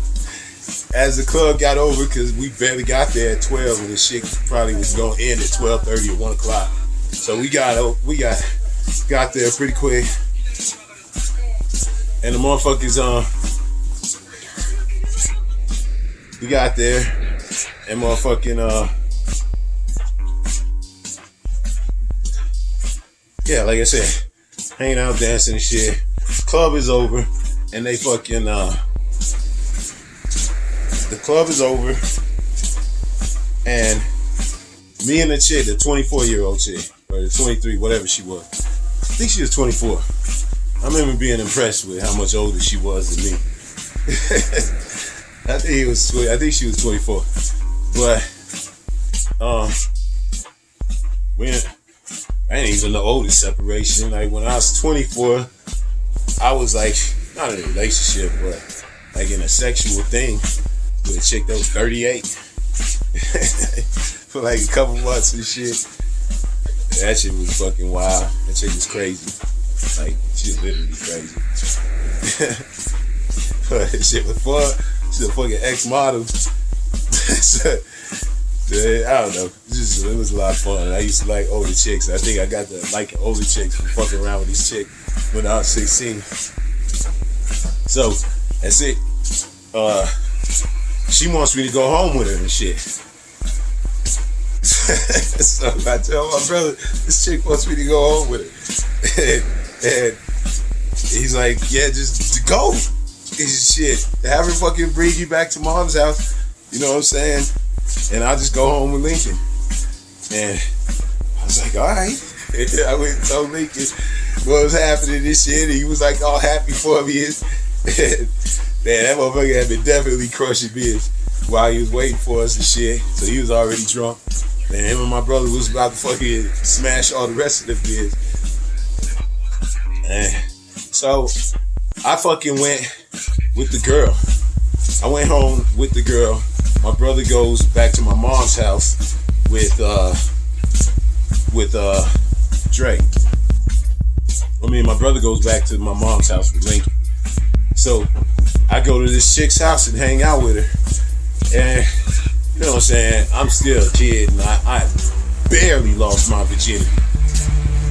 as the club got over, because we barely got there at 12 and the shit probably was going to end at 12:30 or 1 o'clock. So we got there pretty quick. And the motherfuckers, we got there and motherfucking, yeah, like I said, hanging out, dancing and shit. Club is over and they fucking, the club is over, and me and the chick, the 24-year-old chick, or the 23, whatever she was. I think she was 24. I remember being impressed with how much older she was than me. I think she was 24. But I ain't even the oldest separation. Like when I was 24, I was like not in a relationship, but like in a sexual thing with a chick that was 38 for like a couple months and shit. That shit was fucking wild. That chick was crazy. Like, she was literally crazy. But that shit was fun. She's a fucking ex-model. So, I don't know. It was a lot of fun. I used to like older chicks. I think I got to like older chicks from fucking around with this chick when I was 16. So, that's it. She wants me to go home with her and shit. So I tell my brother, this chick wants me to go home with her. And he's like, yeah, just go. Shit. Have her fucking bring you back to mom's house. You know what I'm saying? and I'll just go home with Lincoln. And I was like, all right. I went and told Lincoln what was happening this shit. He was like all happy for me. Man, that motherfucker had been definitely crushing beers while he was waiting for us and shit. So he was already drunk. And him and my brother was about to fucking smash all the rest of the beers. And so I fucking went with the girl. I went home with the girl. My brother goes back to my mom's house with Dre. My brother goes back to my mom's house with Lincoln. So I go to this chick's house and hang out with her. And you know what I'm saying? I'm still a kid and I barely lost my virginity.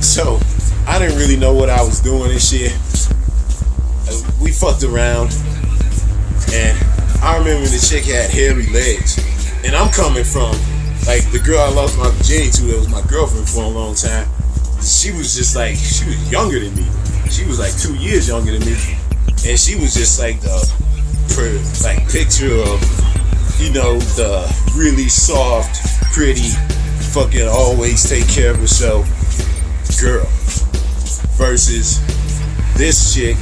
So I didn't really know what I was doing and shit. We fucked around. And I remember the chick had hairy legs. And I'm coming from, like, the girl I lost my virginity to that was my girlfriend for a long time. She was just like, she was younger than me. She was like 2 years younger than me. And she was just like the picture of, you know, the really soft, pretty, fucking always take care of herself girl. Versus this chick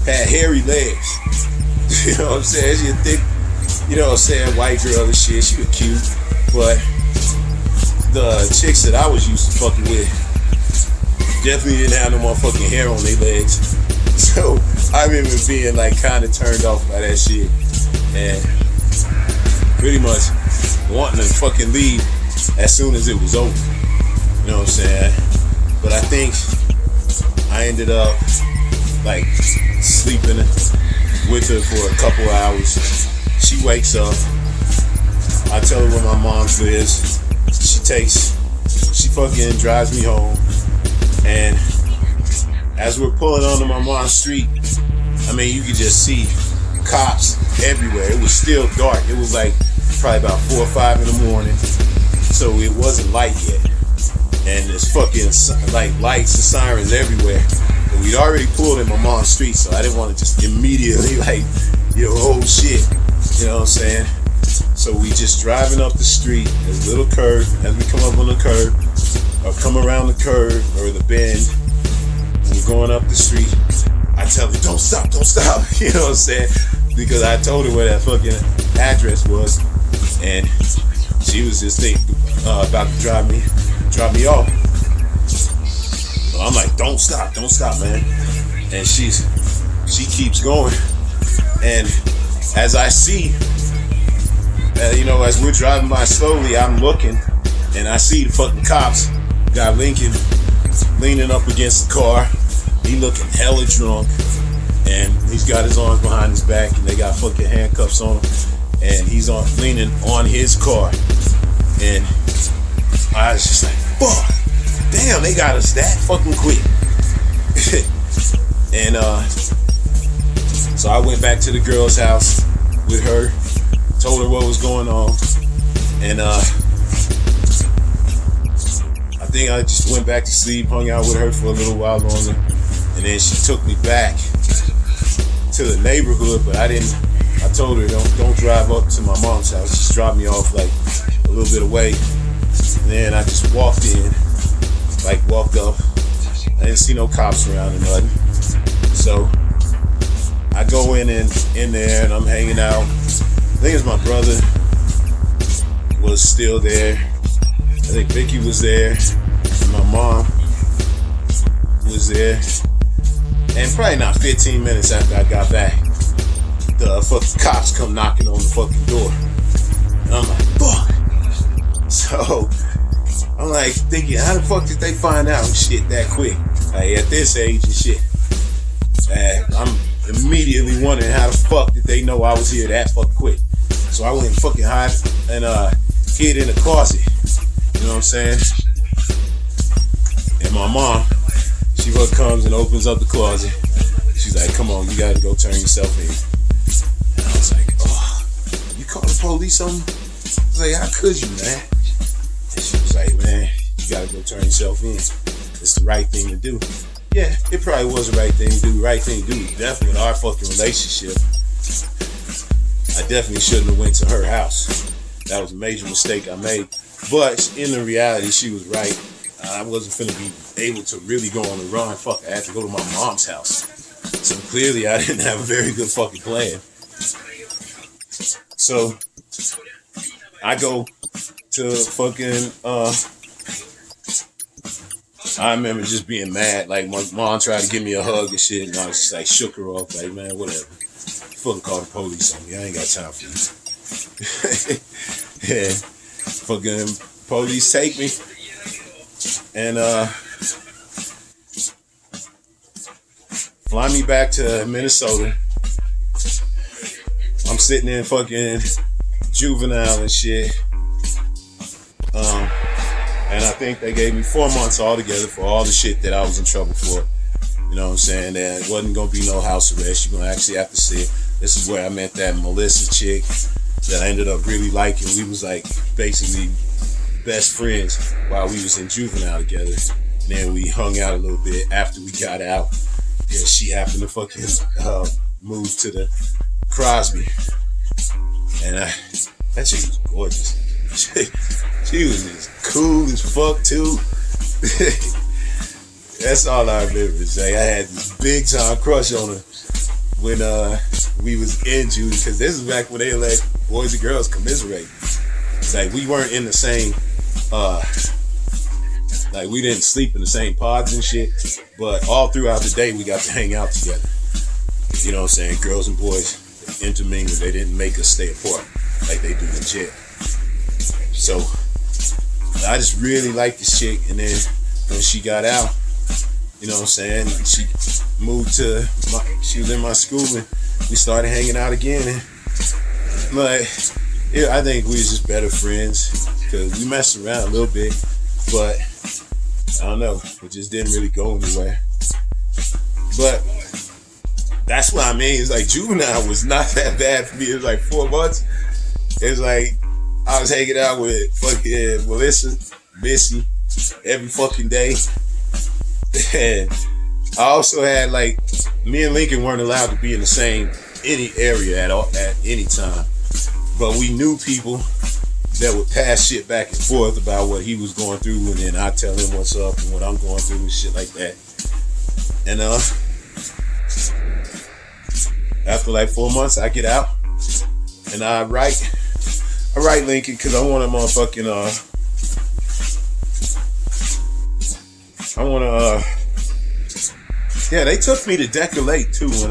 had hairy legs. You know what I'm saying? She a thick, you know what I'm saying, white girl and shit. She was cute. But the chicks that I was used to fucking with definitely didn't have no motherfucking hair on their legs. So I remember being like kind of turned off by that shit. And pretty much wanting to fucking leave as soon as it was over. You know what I'm saying? But I think I ended up like sleeping with her for a couple hours. She wakes up. I tell her where my mom's lives. She fucking drives me home. And as we're pulling onto my mom's street, I mean, you could just see cops everywhere. It was still dark. It was like probably about 4 or 5 in the morning. So it wasn't light yet. And there's fucking like lights and sirens everywhere. But we'd already pulled in my mom's street, so I didn't want to just immediately like, oh shit. You know what I'm saying? So we just driving up the street, there's a little curve. As we come up on the curve, or come around the curve, or the bend, and we're going up the street, I tell her, don't stop. You know what I'm saying? Because I told her where that fucking address was, and she was just about to drop me off. So I'm like, don't stop, man. And she keeps going. And as I see, as we're driving by slowly, I'm looking, and I see the fucking cops got Lincoln leaning up against the car. He looking hella drunk, and he's got his arms behind his back, and they got fucking handcuffs on him, and he's leaning on his car. And I was just like, fuck, damn, they got us that fucking quick. And so I went back to the girl's house with her, told her what was going on, and I think I just went back to sleep, hung out with her for a little while longer, and then she took me back to the neighborhood, but I told her don't drive up to my mom's house, just drop me off like a little bit away. And then I just walked up, I didn't see no cops around or nothing. So I go in there and I'm hanging out. I think it's my brother was still there. I think Vicky was there. And my mom was there. And probably not 15 minutes after I got back, the fucking cops come knocking on the fucking door. And I'm like, fuck. So I'm like thinking, how the fuck did they find out shit that quick? Like at this age and shit. And I'm immediately wondering how the fuck did they know I was here that fucking quick. So I went and fucking hid in the closet. You know what I'm saying? And my mom, she comes and opens up the closet. She's like, come on, you gotta go turn yourself in. And I was like, oh, you call the police on me? I was like, how could you, man? And she was like, man, you gotta go turn yourself in. It's the right thing to do. Yeah, it probably was the right thing to do. The right thing to do, definitely in our fucking relationship. I definitely shouldn't have went to her house. That was a major mistake I made. But in the reality, she was right. I wasn't finna be able to really go on the run. Fuck, I had to go to my mom's house. So clearly I didn't have a very good fucking plan. So I go to fucking, I remember just being mad. Like, my mom tried to give me a hug and shit, and I was just like, shook her off. Like, man, whatever. Fucking call the police on me. I ain't got time for you. Yeah. Fucking police take me. And, fly me back to Minnesota. I'm sitting in fucking juvenile and shit. And I think they gave me 4 months altogether for all the shit that I was in trouble for. You know what I'm saying? That wasn't gonna be no house arrest. You're gonna actually have to see it. This is where I met that Melissa chick that I ended up really liking. We was like basically best friends while we was in juvenile together. And then we hung out a little bit after we got out. Yeah, she happened to fucking move to the Crosby. And that chick was gorgeous. She was just cool as fuck too. That's all I remember. Say I had this big time crush on her when we was in juvie, because this is back when they let boys and girls commiserate. It's like we weren't in the same like we didn't sleep in the same pods and shit, but all throughout the day we got to hang out together. You know what I'm saying? Girls and boys intermingled. They didn't make us stay apart like they do in jail. So I just really liked this chick, and then when she got out, you know what I'm saying, she moved to she was in my school, and we started hanging out again. And like, yeah, I think we was just better friends because we messed around a little bit, but I don't know, it just didn't really go anywhere. But that's what I mean. It's like juvenile was not that bad for me. It was like 4 months. It was like I was hanging out with fucking Melissa, Missy, every fucking day. And I also had, like, me and Lincoln weren't allowed to be in the same any area at any time. But we knew people that would pass shit back and forth about what he was going through, and then I tell him what's up and what I'm going through and shit like that. And after like 4 months, I get out and I write Lincoln because I want to motherfucking yeah, they took me to Decker Lake too when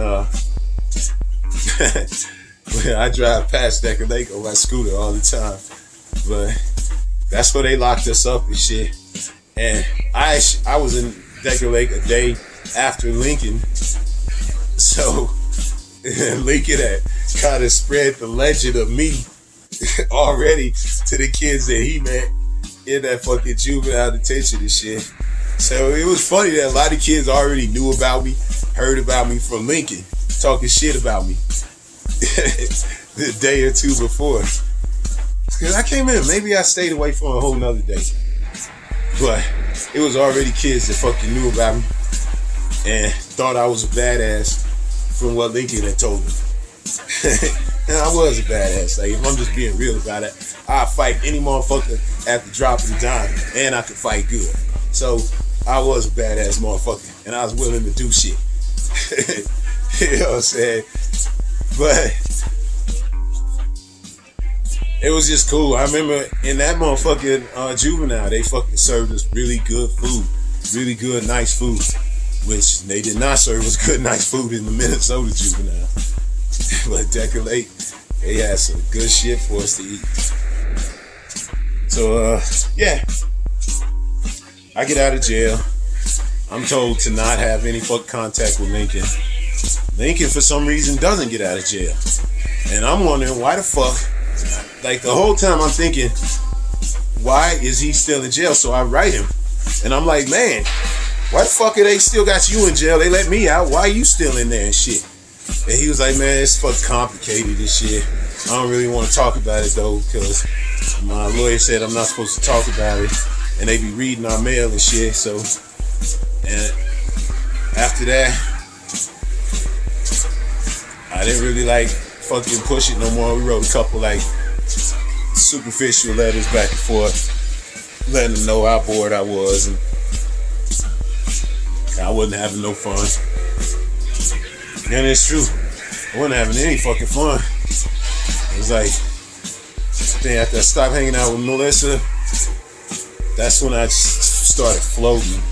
I drive past Decker Lake on my scooter all the time. But that's where they locked us up and shit. And I was in Decker Lake a day after Lincoln, so Lincoln had kind of spread the legend of me already to the kids that he met in that fucking juvenile detention and shit. So it was funny that a lot of kids already knew about me, heard about me from Lincoln, talking shit about me the day or two before. Because I came in, maybe I stayed away for a whole nother day. But it was already kids that fucking knew about me and thought I was a badass from what Lincoln had told me. And I was a badass. Like, if I'm just being real about it, I'd fight any motherfucker at the drop of the dime, and I could fight good. So I was a badass motherfucker, and I was willing to do shit. You know what I'm saying? But it was just cool. I remember in that motherfucking juvenile, they fucking served us really good food, really good, nice food, which they did not serve us good, nice food in the Minnesota juvenile. But Decker Lake, they had some good shit for us to eat. So, yeah. I get out of jail. I'm told to not have any fucking contact with Lincoln. Lincoln, for some reason, doesn't get out of jail. And I'm wondering why the fuck, like the whole time I'm thinking, why is he still in jail? So I write him. And I'm like, man, why the fuck are they still got you in jail? They let me out. Why are you still in there and shit? And he was like, man, it's fucking complicated and shit. I don't really want to talk about it though, because my lawyer said I'm not supposed to talk about it. And they be reading our mail and shit. So, and after that, I didn't really like fucking push it no more. We wrote a couple like superficial letters back and forth, letting them know how bored I was and I wasn't having no fun. And it's true, I wasn't having any fucking fun. It was like, then after I stopped hanging out with Melissa, that's when I started floating.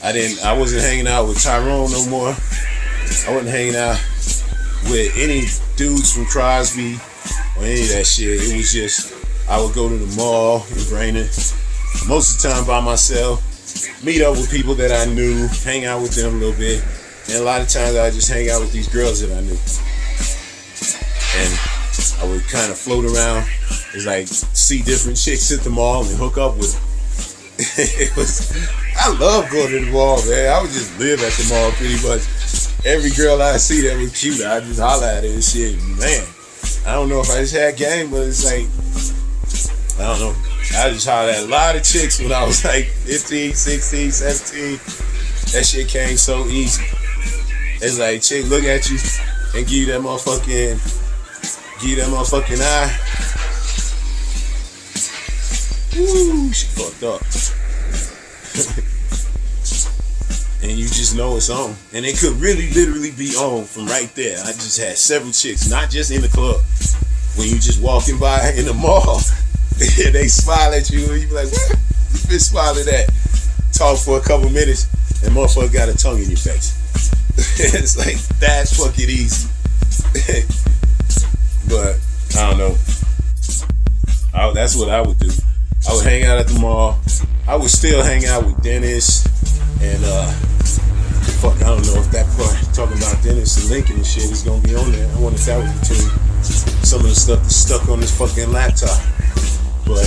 I wasn't hanging out with Tyrone no more. I wasn't hanging out with any dudes from Crosby or any of that shit. It was just, I would go to the mall in Brandon, most of the time by myself, meet up with people that I knew, hang out with them a little bit, and a lot of times I would just hang out with these girls that I knew. And I would kind of float around, it's like see different chicks at the mall and hook up with them. I love going to the mall, man. I would just live at the mall pretty much. Every girl I see that was cute, I just holler at her and shit. Man, I don't know if I just had game, but it's like, I don't know. I just hollered at a lot of chicks when I was like 15, 16, 17. That shit came so easy. It's like, chick look at you and give you that motherfucking eye. Woo, she fucked up. And you just know it's on. And it could really literally be on from right there. I just had several chicks, not just in the club. When you just walking by in the mall, and they smile at you, and you be like, what? You been smiling at? Talk for a couple minutes, and motherfucker got a tongue in your face. It's like, that's fucking easy. But, I don't know. That's what I would do. I would hang out at the mall. I would still hang out with Dennis and fuck, I don't know if that part talking about Dennis and Lincoln and shit is gonna be on there. I wonder if that was between some of the stuff that's stuck on this fucking laptop. But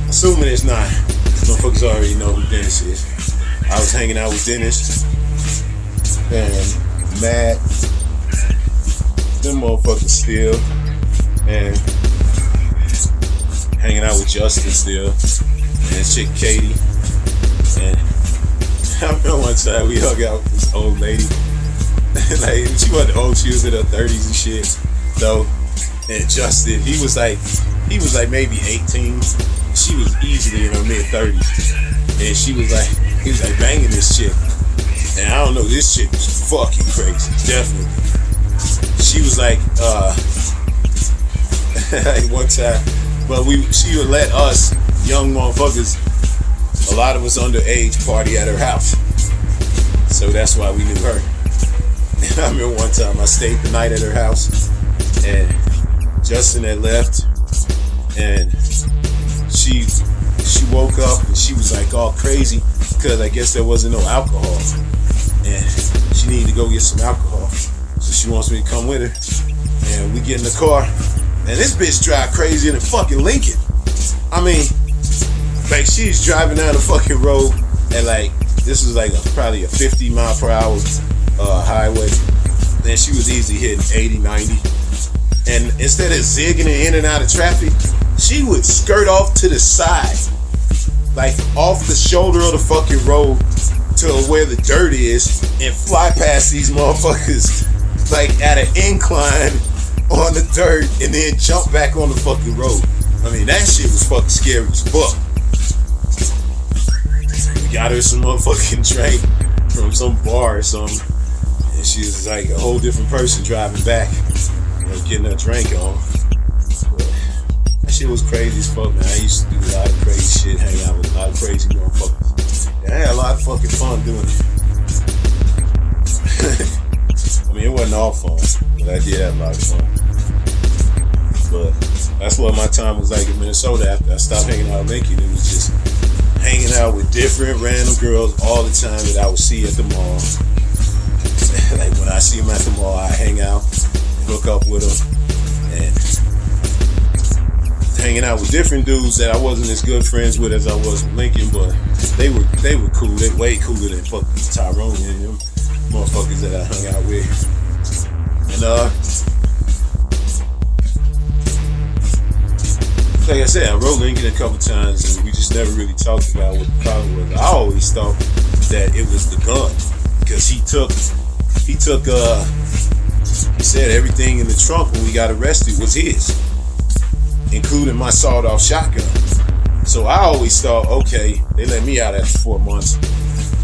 assuming it's not, motherfuckers already know who Dennis is. I was hanging out with Dennis and Matt, them motherfuckers still, and hanging out with Justin still, and chick Katie. And I remember one time we hung out with this old lady. Like, she wasn't old, she was in her 30s and shit, though. And Justin, he was like maybe 18. She was easily in her mid 30s. And he was like banging this chick. And I don't know, this chick was fucking crazy, definitely. She was like one time, but she would let us young motherfuckers, a lot of us underage, party at her house. So that's why we knew her. And I remember one time I stayed the night at her house, and Justin had left, and she woke up and she was like all crazy because I guess there wasn't no alcohol, and she needed to go get some alcohol. So she wants me to come with her, and we get in the car, and this bitch drive crazier than fucking Lincoln. I mean, like, she's driving down the fucking road, and like, this was like probably a 50 mile per hour highway, and she was easily hitting 80, 90. And instead of zigging in and out of traffic, she would skirt off to the side, like off the shoulder of the fucking road to where the dirt is, and fly past these motherfuckers like at an incline on the dirt, and then jump back on the fucking road. I mean, that shit was fucking scary as fuck. We got her some motherfucking drink from some bar or something, and she was like a whole different person driving back, you know, getting her drink on. But that shit was crazy as fuck, man. I used to do a lot of crazy shit, hang out with a lot of crazy motherfuckers. And I had a lot of fucking fun doing it. I mean, it wasn't all fun, but I did have a lot of fun. But that's what my time was like in Minnesota after I stopped hanging out with Lincoln. It was just hanging out with different random girls all the time that I would see at the mall. Like, when I see them at the mall, I hang out, hook up with them, and hanging out with different dudes that I wasn't as good friends with as I was with Lincoln, but they were cool. They way cooler than fucking Tyrone and them motherfuckers that I hung out with. And like I said, I wrote Lincoln a couple times, and we just never really talked about what the problem was. I always thought that it was the gun, because he took he said everything in the trunk when we got arrested was his, including my sawed-off shotgun. So I always thought, okay, they let me out after 4 months,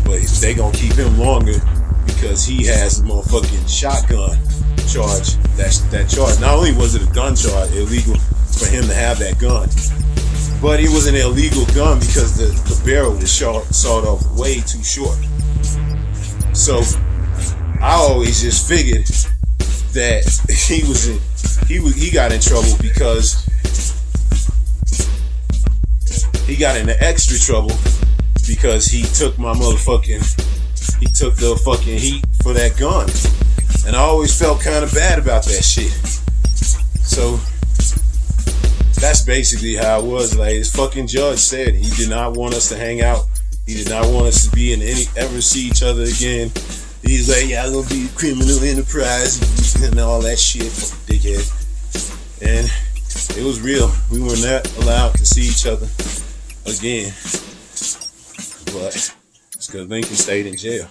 but they gonna keep him longer because he has a motherfucking shotgun charge. That charge. Not only was it a gun charge, illegal for him to have that gun, but it was an illegal gun because the barrel was sawed off way too short. So I always just figured that he got in trouble because he got into extra trouble because he took the fucking heat for that gun. And I always felt kind of bad about that shit. So that's basically how it was. Like, his fucking judge said he did not want us to hang out. He did not want us to be in ever see each other again. He's like, yeah, I'm gonna be a criminal enterprise and all that shit, dickhead. And it was real. We were not allowed to see each other again. But it's because Lincoln stayed in jail.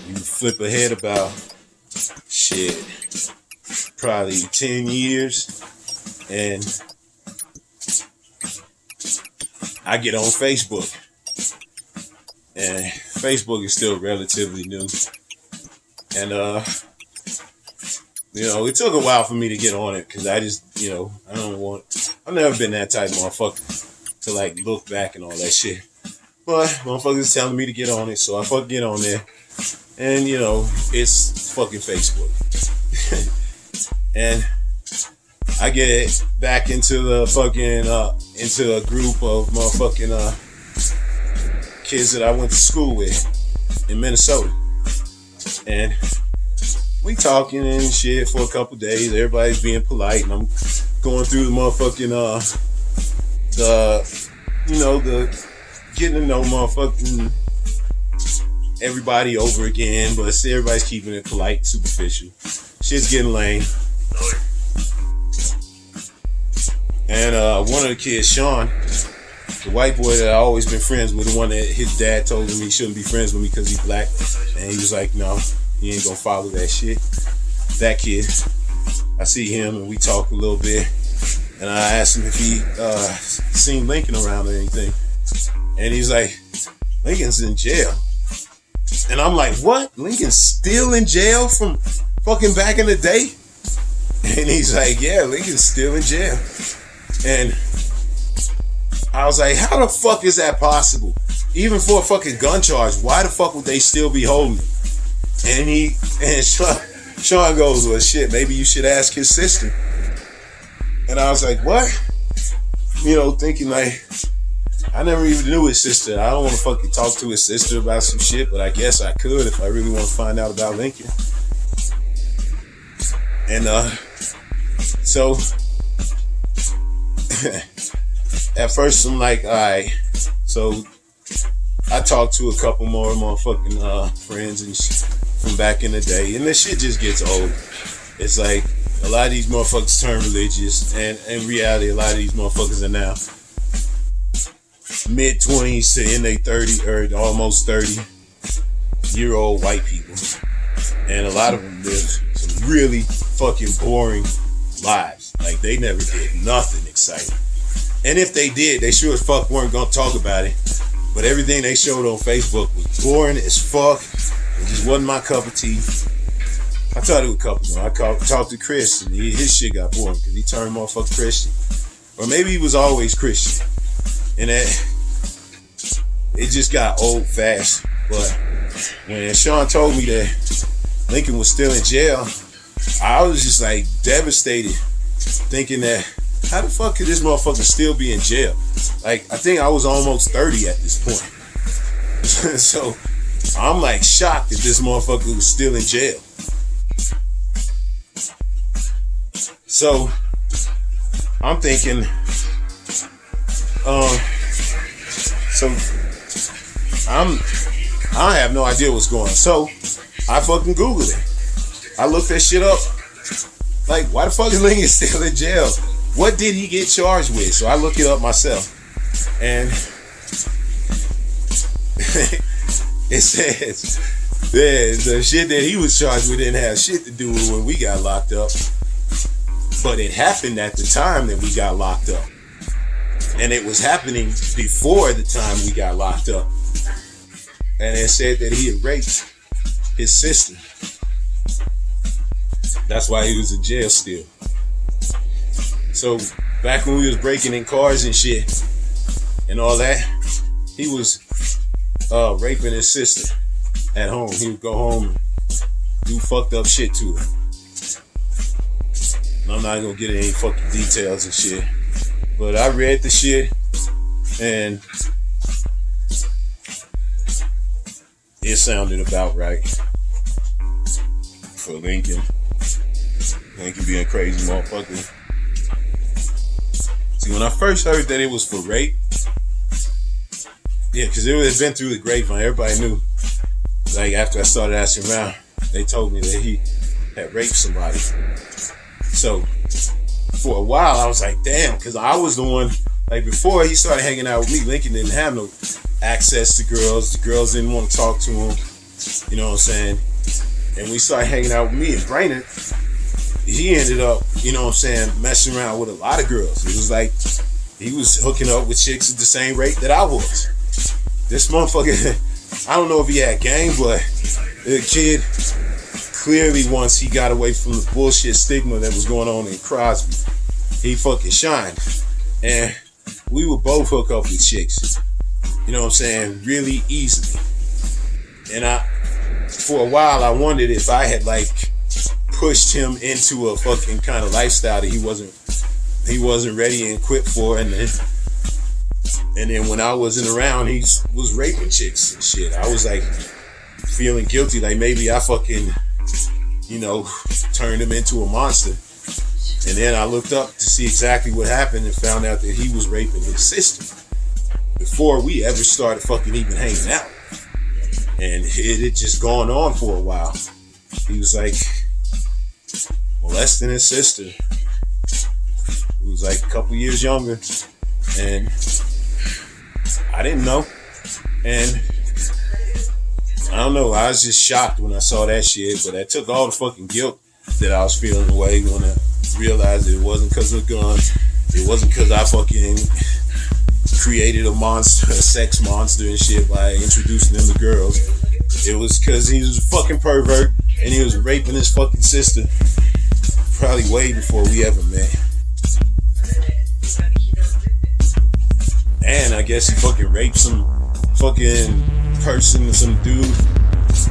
You flip ahead about shit, probably 10 years, and I get on Facebook. And Facebook is still relatively new. And, it took a while for me to get on it because I just, I've never been that type of motherfucker to like look back and all that shit. But motherfuckers telling me to get on it, so I fucking get on there. And, it's fucking Facebook. And I get back into the fucking, into a group of motherfucking, kids that I went to school with in Minnesota. And we talking and shit for a couple days. Everybody's being polite, and I'm going through the motherfucking, the getting to know motherfucking everybody over again, but everybody's keeping it polite, superficial. Shit's getting lame. And one of the kids, Sean, the white boy that I always been friends with, the one that his dad told him he shouldn't be friends with me because he's black, and he was like, no, he ain't gonna follow that shit. That kid, I see him and we talk a little bit, and I asked him if he seen Lincoln around or anything, and he's like, Lincoln's in jail. And I'm like, what? Lincoln's still in jail from fucking back in the day? And he's like, yeah, Lincoln's still in jail. And I was like, how the fuck is that possible? Even for a fucking gun charge, why the fuck would they still be holding him? And Sean goes, well, shit, maybe you should ask his sister. And I was like, what? Thinking like, I never even knew his sister. I don't want to fucking talk to his sister about some shit, but I guess I could if I really want to find out about Lincoln. And so at first I'm like, all right. So I talked to a couple more motherfucking friends and from back in the day, and this shit just gets old. It's like a lot of these motherfuckers turn religious, and in reality, a lot of these motherfuckers are now mid-20s to in their 30 or almost 30-year-old white people, and a lot of them live some really fucking boring lives. Like, they never did nothing exciting, and if they did, they sure as fuck weren't gonna talk about it. But everything they showed on Facebook was boring as fuck. It just wasn't my cup of tea. I talked to a couple of them. I talked to Chris, and his shit got boring because he turned motherfucking Christian, or maybe he was always Christian, and that it just got old fast. But when Sean told me that Lincoln was still in jail, I was just like devastated, thinking that how the fuck could this motherfucker still be in jail? Like, I think I was almost 30 at this point. So I'm like shocked that this motherfucker was still in jail. So I'm thinking, I have no idea what's going on. So I fucking Googled it. I looked that shit up. Like, why the fuck is Lincoln still in jail? What did he get charged with? So I looked it up myself. And it says Yeah, the shit that he was charged with didn't have shit to do with when we got locked up. But it happened at the time that we got locked up. And it was happening before the time we got locked up. And it said that he had raped his sister. That's why he was in jail still. So back when we was breaking in cars and shit and all that, he was raping his sister at home. He would go home and do fucked up shit to her. And I'm not gonna get into any fucking details and shit. But I read the shit and it sounded about right for Lincoln. Lincoln being a crazy motherfucker. See, when I first heard that it was for rape, yeah, because it had been through the grapevine. Everybody knew. Like, after I started asking around, they told me that he had raped somebody. So, for a while, I was like, damn, because I was the one, like, before he started hanging out with me, Lincoln didn't have no access to girls. The girls didn't want to talk to him. You know what I'm saying? And we started hanging out with me and Brainerd. He ended up, you know what I'm saying, messing around with a lot of girls. It was like he was hooking up with chicks at the same rate that I was. This motherfucker, I don't know if he had game, but the kid clearly, once he got away from the bullshit stigma that was going on in Crosby, he fucking shined. And we would both hook up with chicks, you know what I'm saying, really easily. And for a while, I wondered if I had like pushed him into a fucking kind of lifestyle that he wasn't ready and equipped for, and then when I wasn't around, he was raping chicks and shit. I was like feeling guilty, like maybe I fucking, you know, turned him into a monster. And then I looked up to see exactly what happened and found out that he was raping his sister before we ever started fucking even hanging out. And it had just gone on for a while. He was like molesting his sister, who was like a couple years younger, and I didn't know. And I don't know, I was just shocked when I saw that shit, but I took all the fucking guilt that I was feeling away when I realized that it wasn't because of the gun, it wasn't because I fucking created a monster, a sex monster and shit by introducing them to girls. It was because he was a fucking pervert and he was raping his fucking sister probably way before we ever met. And I guess he fucking raped some fucking person, some dude.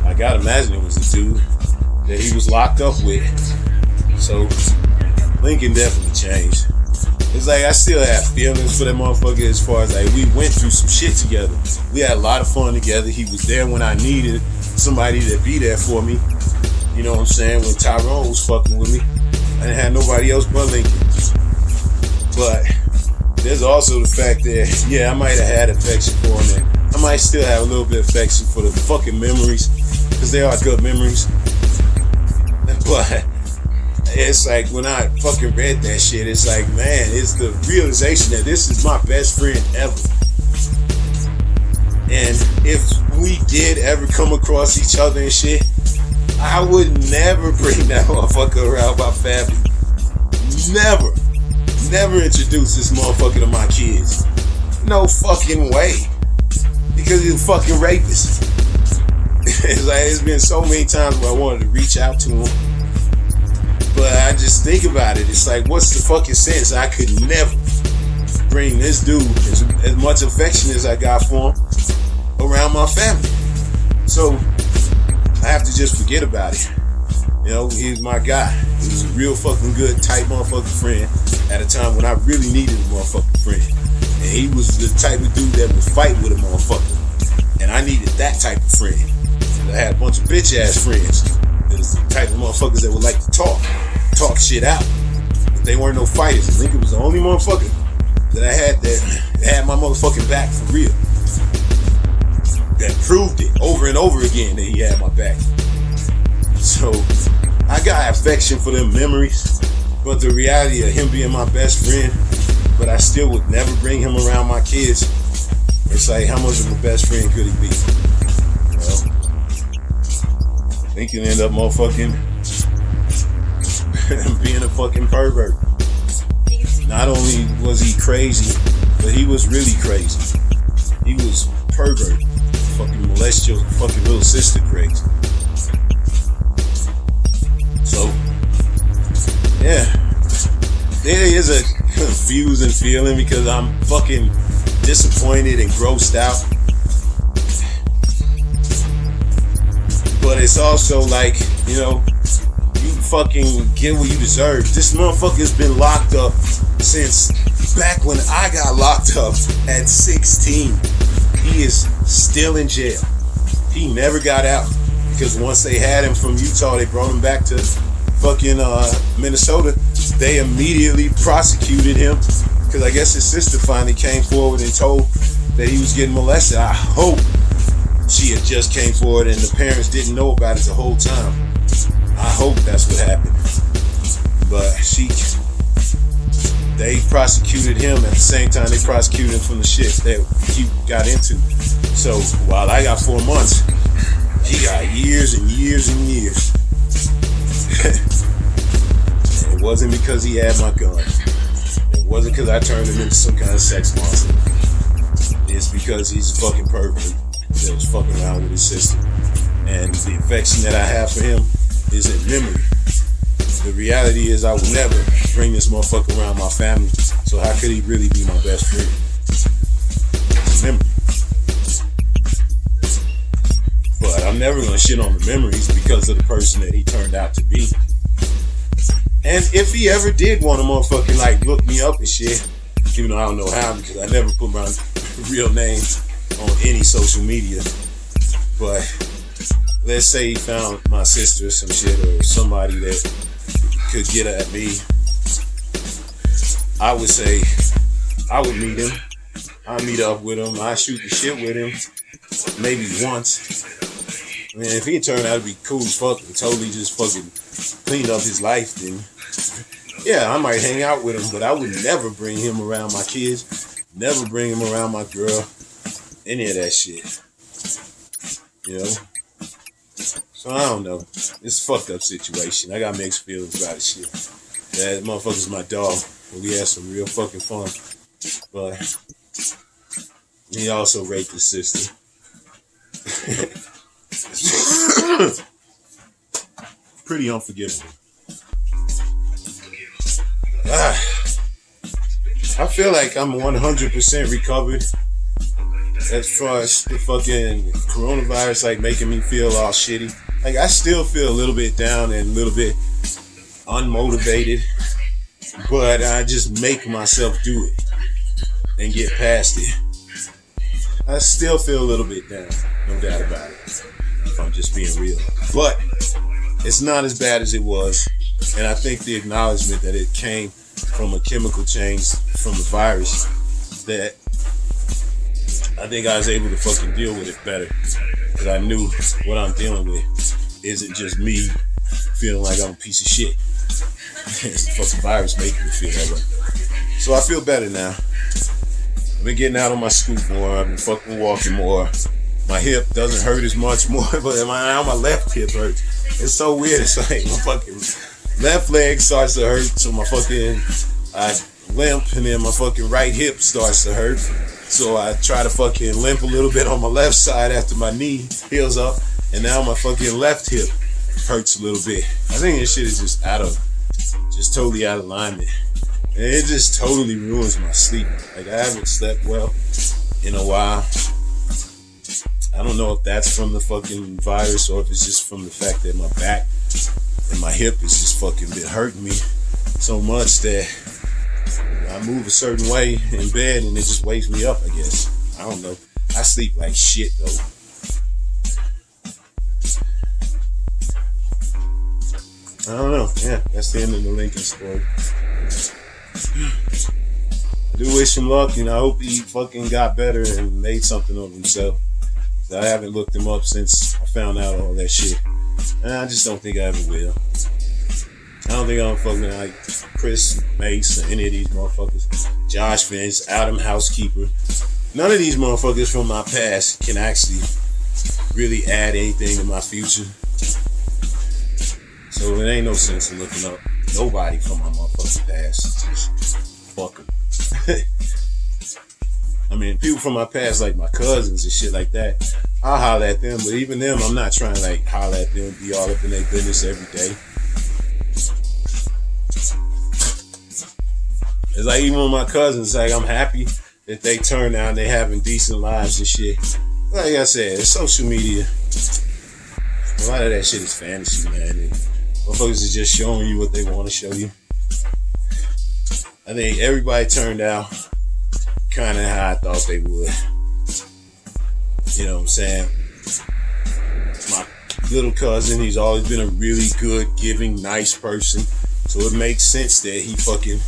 I gotta imagine it was a dude that he was locked up with. So Lincoln definitely changed. It's like I still have feelings for that motherfucker as far as like we went through some shit together. We had a lot of fun together. He was there when I needed somebody to be there for me. You know what I'm saying? When Tyrone was fucking with me, I didn't have nobody else but Lincoln. But there's also the fact that, yeah, I might have had affection for him, and I might still have a little bit of affection for the fucking memories, because they are good memories. But it's like when I fucking read that shit, it's like, man, it's the realization that this is my best friend ever. And if we did ever come across each other and shit, I would never bring that motherfucker around my family. Never introduce this motherfucker to my kids. No fucking way. Because he's a fucking rapist. It's like, it's been so many times where I wanted to reach out to him. But I just think about it. It's like, what's the fucking sense? I could never bring this dude, as much affection as I got for him, around my family. So I have to just forget about it. You know, he's my guy. He was a real fucking good, tight motherfucking friend at a time when I really needed a motherfucking friend. And he was the type of dude that would fight with a motherfucker. And I needed that type of friend. I had a bunch of bitch ass friends. It was the type of motherfuckers that would like to talk shit out. But they weren't no fighters. And Lincoln was the only motherfucker that I had that had my motherfucking back for real. That proved it over and over again that he had my back. So I got affection for them memories, but the reality of him being my best friend, but I still would never bring him around my kids. It's like, how much of a best friend could he be? Well, think he'll end up motherfucking being a fucking pervert. Not only was he crazy, but he was really crazy. He was pervert, fucking molest your fucking little sister crazy. So, yeah, there is a confusing feeling because I'm fucking disappointed and grossed out. But it's also like, you know, you fucking get what you deserve. This motherfucker's been locked up since back when I got locked up at 16. He is still in jail. He never got out because once they had him from Utah, they brought him back to fucking Minnesota. They immediately prosecuted him because I guess his sister finally came forward and told that he was getting molested. I hope she had just came forward and the parents didn't know about it the whole time. I hope that's what happened. But they prosecuted him at the same time they prosecuted him from the shit that he got into. So while I got 4 months, he got years and years and years. It wasn't because he had my gun. It wasn't because I turned him into some kind of sex monster. It's because he's a fucking pervert that was fucking around with his sister. And the affection that I have for him is in memory. The reality is I would never bring this motherfucker around my family. So how could he really be my best friend? It's memory. But I'm never gonna shit on the memories because of the person that he turned out to be. And if he ever did want to motherfucking like look me up and shit, even though I don't know how because I never put my real name on any social media. But let's say he found my sister or some shit or somebody that could get at me. I would say I would meet him. I'd meet up with him. I'd shoot the shit with him maybe once. I mean, if he turned out to be cool as fuck and totally just fucking cleaned up his life, then yeah, I might hang out with him, but I would never bring him around my kids, never bring him around my girl, any of that shit. You know? So I don't know. It's a fucked up situation. I got mixed feelings about this shit. That motherfucker's my dog. We had some real fucking fun. But he also raped his sister. Pretty unforgivable. I feel like I'm 100% recovered as far as the fucking coronavirus like making me feel all shitty. Like I still feel a little bit down and a little bit unmotivated, but I just make myself do it and get past it. I still feel a little bit down, no doubt about it, if I'm just being real. But it's not as bad as it was, and I think the acknowledgement that it came from a chemical change from the virus, that I think I was able to fucking deal with it better, because I knew what I'm dealing with isn't just me feeling like I'm a piece of shit. It's the fucking virus making me feel that way. So I feel better now. I've been getting out on my scoot more. I've been fucking walking more. My hip doesn't hurt as much more, but now my left hip hurts. It's so weird. It's like my fucking left leg starts to hurt, so I limp, and then my fucking right hip starts to hurt. So I try to fucking limp a little bit on my left side after my knee heals up, and now my fucking left hip hurts a little bit. I think this shit is just totally out of alignment. And it just totally ruins my sleep. Like, I haven't slept well in a while. I don't know if that's from the fucking virus or if it's just from the fact that my back and my hip is just fucking been hurting me so much that I move a certain way in bed and it just wakes me up, I guess. I don't know. I sleep like shit, though. I don't know. Yeah, that's the end of the Lincoln story. I do wish him luck, and I hope he fucking got better and made something of himself. I haven't looked him up since I found out all that shit. And I just don't think I ever will. I don't think I'm fucking like Chris Mace or any of these motherfuckers. Josh Finch, Adam Housekeeper. None of these motherfuckers from my past can actually really add anything to my future. So it ain't no sense in looking up nobody from my motherfucking past. Just fuck them. I mean, people from my past, like my cousins and shit like that, I'll holler at them, but even them, I'm not trying to like holler at them, be all up in their business every day. It's like even with my cousins, like I'm happy that they turn out and they having decent lives and shit. Like I said, it's social media. A lot of that shit is fantasy, man. And motherfuckers is just showing you what they want to show you. I think everybody turned out kind of how I thought they would. You know what I'm saying? My little cousin, he's always been a really good, giving, nice person. So it makes sense that he fucking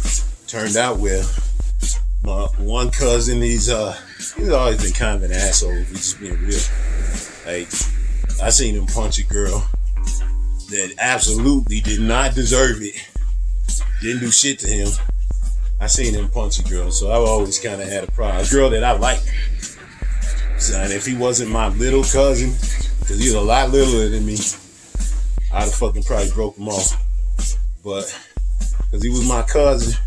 turned out well. My one cousin, he's always been kind of an asshole, if he's just being real. Like, I seen him punch a girl that absolutely did not deserve it. Didn't do shit to him. I seen him punch a girl, so I've always kind of had a problem. A girl that I liked. So, and if he wasn't my little cousin, because he was a lot littler than me, I'd have fucking probably broke him off. But, because he was my cousin,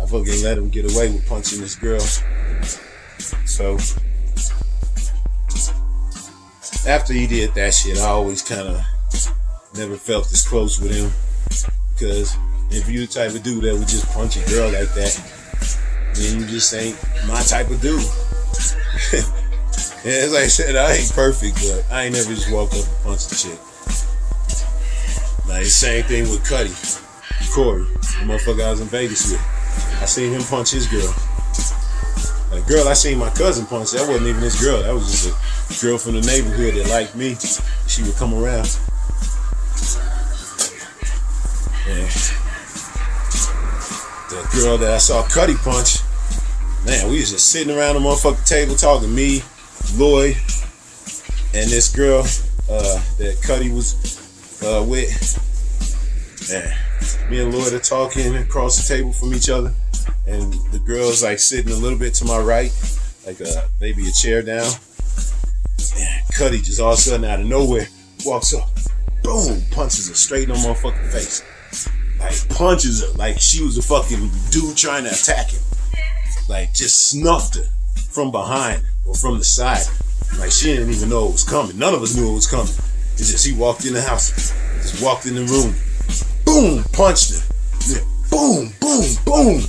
I fucking let him get away with punching this girl. So, after he did that shit, I always kind of never felt this close with him. Because if you the type of dude that would just punch a girl like that, then you just ain't my type of dude. Yeah, as I said, I ain't perfect, but I ain't never just walked up and punched the chick. Like, same thing with Corey, the motherfucker I was in Vegas with. I seen him punch his girl. Like, girl I seen my cousin punch, that wasn't even his girl. That was just a girl from the neighborhood that liked me. She would come around. And the girl that I saw Cuddy punch, man, we was just sitting around the motherfucking table talking, me, Lloyd, and this girl that Cuddy was with. Man, me and Lloyd are talking across the table from each other, and the girl's like sitting a little bit to my right, like maybe a chair down. And Cuddy just all of a sudden out of nowhere walks up, boom, punches her straight in her motherfucking face. Like punches her like she was a fucking dude trying to attack him. Like just snuffed her from behind or from the side. Like she didn't even know it was coming. None of us knew it was coming. It's just he walked in the house, just walked in the room, boom, punched her. Yeah, boom, boom, boom.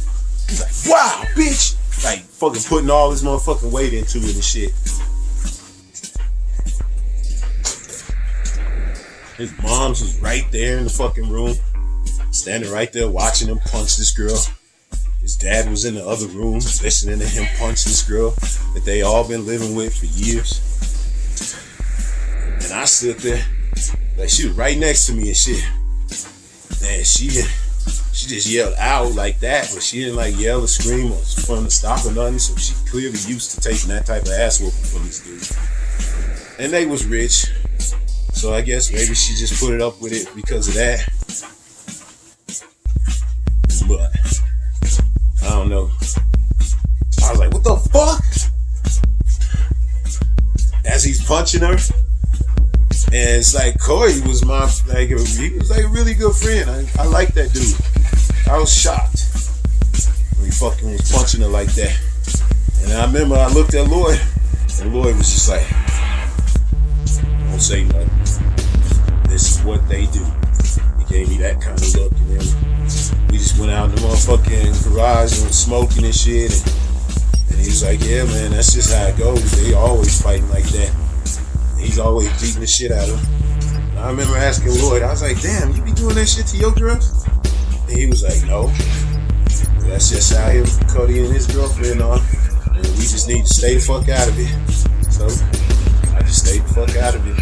He's like, wow, bitch. Like fucking putting all his motherfucking weight into it and shit. His mom's was right there in the fucking room, standing right there watching him punch this girl. His dad was in the other room listening to him punch this girl that they all been living with for years. And I stood there, like she was right next to me and shit. And she just yelled out like that, but she didn't like yell or scream or from the stop or nothing, so she clearly used to taking that type of ass whooping from this dude. And they was rich, so I guess maybe she just put it up with it because of that. But I don't know. I was like, what the fuck? As he's punching her. And it's like Corey was he was like a really good friend. I like that dude. I was shocked when he fucking was punching her like that. And I remember I looked at Lloyd, and Lloyd was just like, don't say nothing. This is what they do. He gave me that kind of look, and then we just went out in the motherfucking garage and was smoking and shit. And he was like, yeah, man, that's just how it goes. They always fighting like that. He's always beating the shit out of him. And I remember asking Lloyd, I was like, damn, you be doing that shit to your girls? And he was like, no. That's just how him, Cody, and his girlfriend are. And we just need to stay the fuck out of it. So I just stayed the fuck out of it.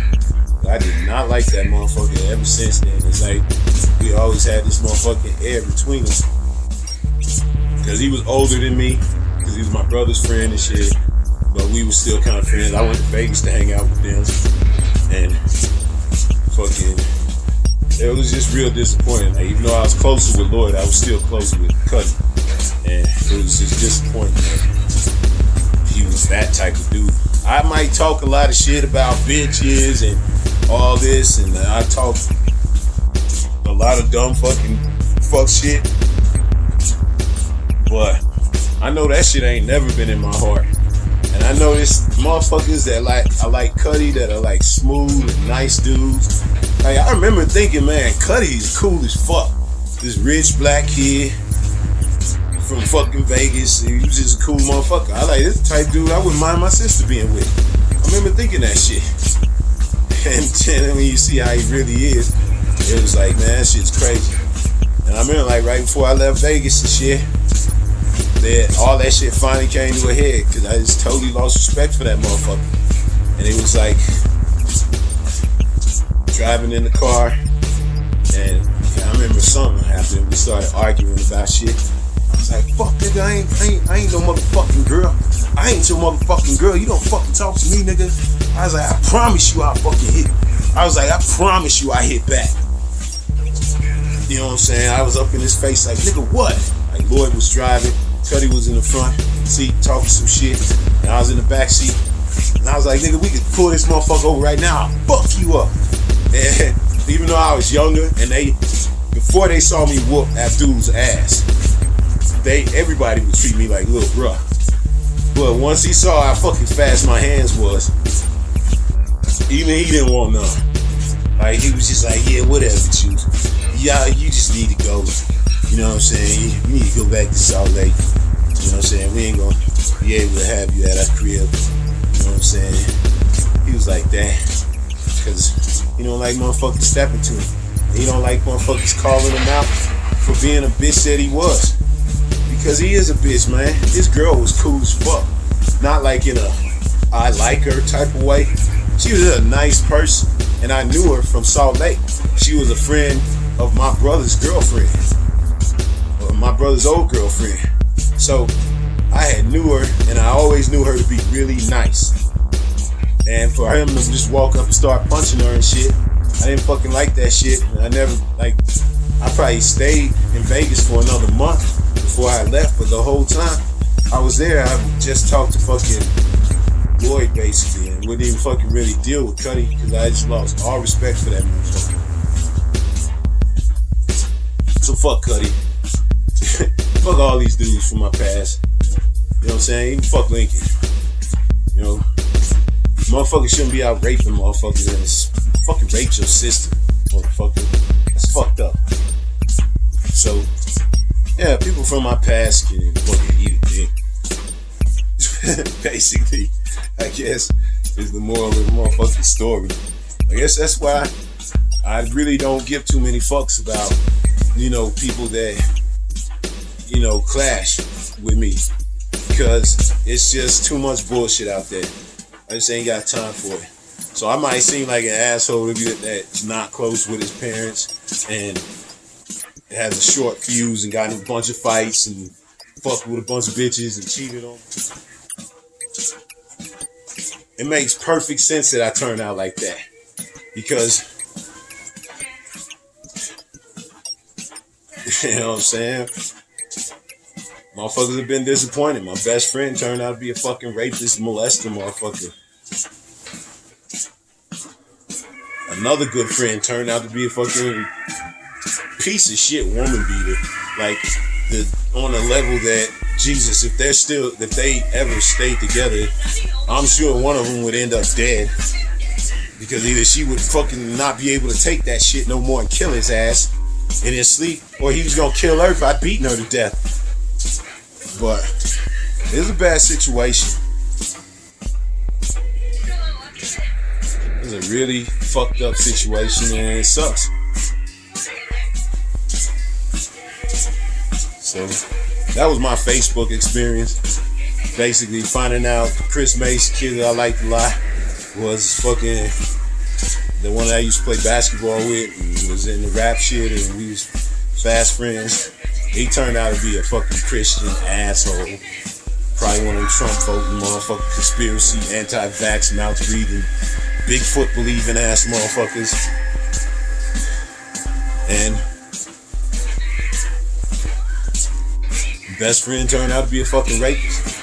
I did not like that motherfucker ever since then. It's like we always had this motherfucking air between us. Because he was older than me, because he was my brother's friend and shit. But we were still kind of friends. I went to Vegas to hang out with them. And fucking, it was just real disappointing. Like, even though I was closer with Lloyd, I was still closer with Cuddy. And it was just disappointing that he was that type of dude. I might talk a lot of shit about bitches and all this, and I talk a lot of dumb fuck shit. But I know that shit ain't never been in my heart. And I know this motherfuckers that I like Cudi, that are like smooth and nice dudes. Like, I remember thinking, man, Cudi is cool as fuck. This rich black kid from fucking Vegas. He was just a cool motherfucker. I like this type dude I wouldn't mind my sister being with. I remember thinking that shit. And then when you see how he really is, it was like, man, that shit's crazy. And I remember like right before I left Vegas and shit, that all that shit finally came to a head, because I just totally lost respect for that motherfucker. And it was like driving in the car, and I remember something happened. We started arguing about shit. I was like, fuck nigga, I ain't no motherfucking girl. I ain't your motherfucking girl. You don't fucking talk to me, nigga. I was like, I promise you I'll fucking hit. I was like, I promise you I hit back. You know what I'm saying? I was up in his face like, nigga, what? Like, Lloyd was driving, Cudi was in the front seat talking some shit, and I was in the back seat. And I was like, nigga, we could pull this motherfucker over right now. I'll fuck you up. And even though I was younger, and before they saw me whoop Abdul's ass, everybody would treat me like little bruh. But once he saw how fucking fast my hands was, even he didn't want none. Like, he was just like, yeah, whatever, choose. Yeah, you just need to go. You know what I'm saying? You need to go back to Salt Lake. You know what I'm saying? We ain't gonna be able to have you at our crib. You know what I'm saying? He was like that. Because he don't like motherfuckers stepping to him. He don't like motherfuckers calling him out for being a bitch that he was. Because he is a bitch, man. This girl was cool as fuck. Not like in a I like her type of way. She was a nice person. And I knew her from Salt Lake. She was a friend of my brother's girlfriend. Or my brother's old girlfriend. So I knew her, and I always knew her to be really nice. And for him to just walk up and start punching her and shit, I didn't fucking like that shit. And I probably stayed in Vegas for another month before I left, but the whole time I was there, I just talked to fucking Lloyd basically, and wouldn't even fucking really deal with Cudi, because I just lost all respect for that motherfucker. So fuck Cudi. Fuck all these dudes from my past. You know what I'm saying? Even fuck Lincoln. You know, motherfuckers shouldn't be out raping motherfuckers, and fucking raped your sister, motherfucker. That's fucked up. So, yeah, people from my past can fucking eat a dick. Basically, I guess, is the moral of the motherfucking story. I guess that's why I really don't give too many fucks about, you know, people that, you know, clash with me. Because it's just too much bullshit out there. I just ain't got time for it. So I might seem like an asshole to you that's not close with his parents and has a short fuse and got in a bunch of fights and fucked with a bunch of bitches and cheated on. It makes perfect sense that I turn out like that. Because, you know what I'm saying? Motherfuckers have been disappointed. My best friend turned out to be a fucking rapist, molester motherfucker. Another good friend turned out to be a fucking piece of shit woman beater. Like, on a level that, Jesus, if they ever stayed together, I'm sure one of them would end up dead. Because either she would fucking not be able to take that shit no more and kill his ass in his sleep, or he was gonna kill her by beating her to death. But it's a bad situation. It's a really fucked up situation, and it sucks. So that was my Facebook experience. Basically finding out Chris Mace, kid that I liked a lot, was fucking the one that I used to play basketball with, and was in the rap shit, and we was fast friends. He turned out to be a fucking Christian asshole. Probably one of them Trump voting motherfucking conspiracy, anti-vax, mouth breathing, Bigfoot believing ass motherfuckers. And best friend turned out to be a fucking rapist.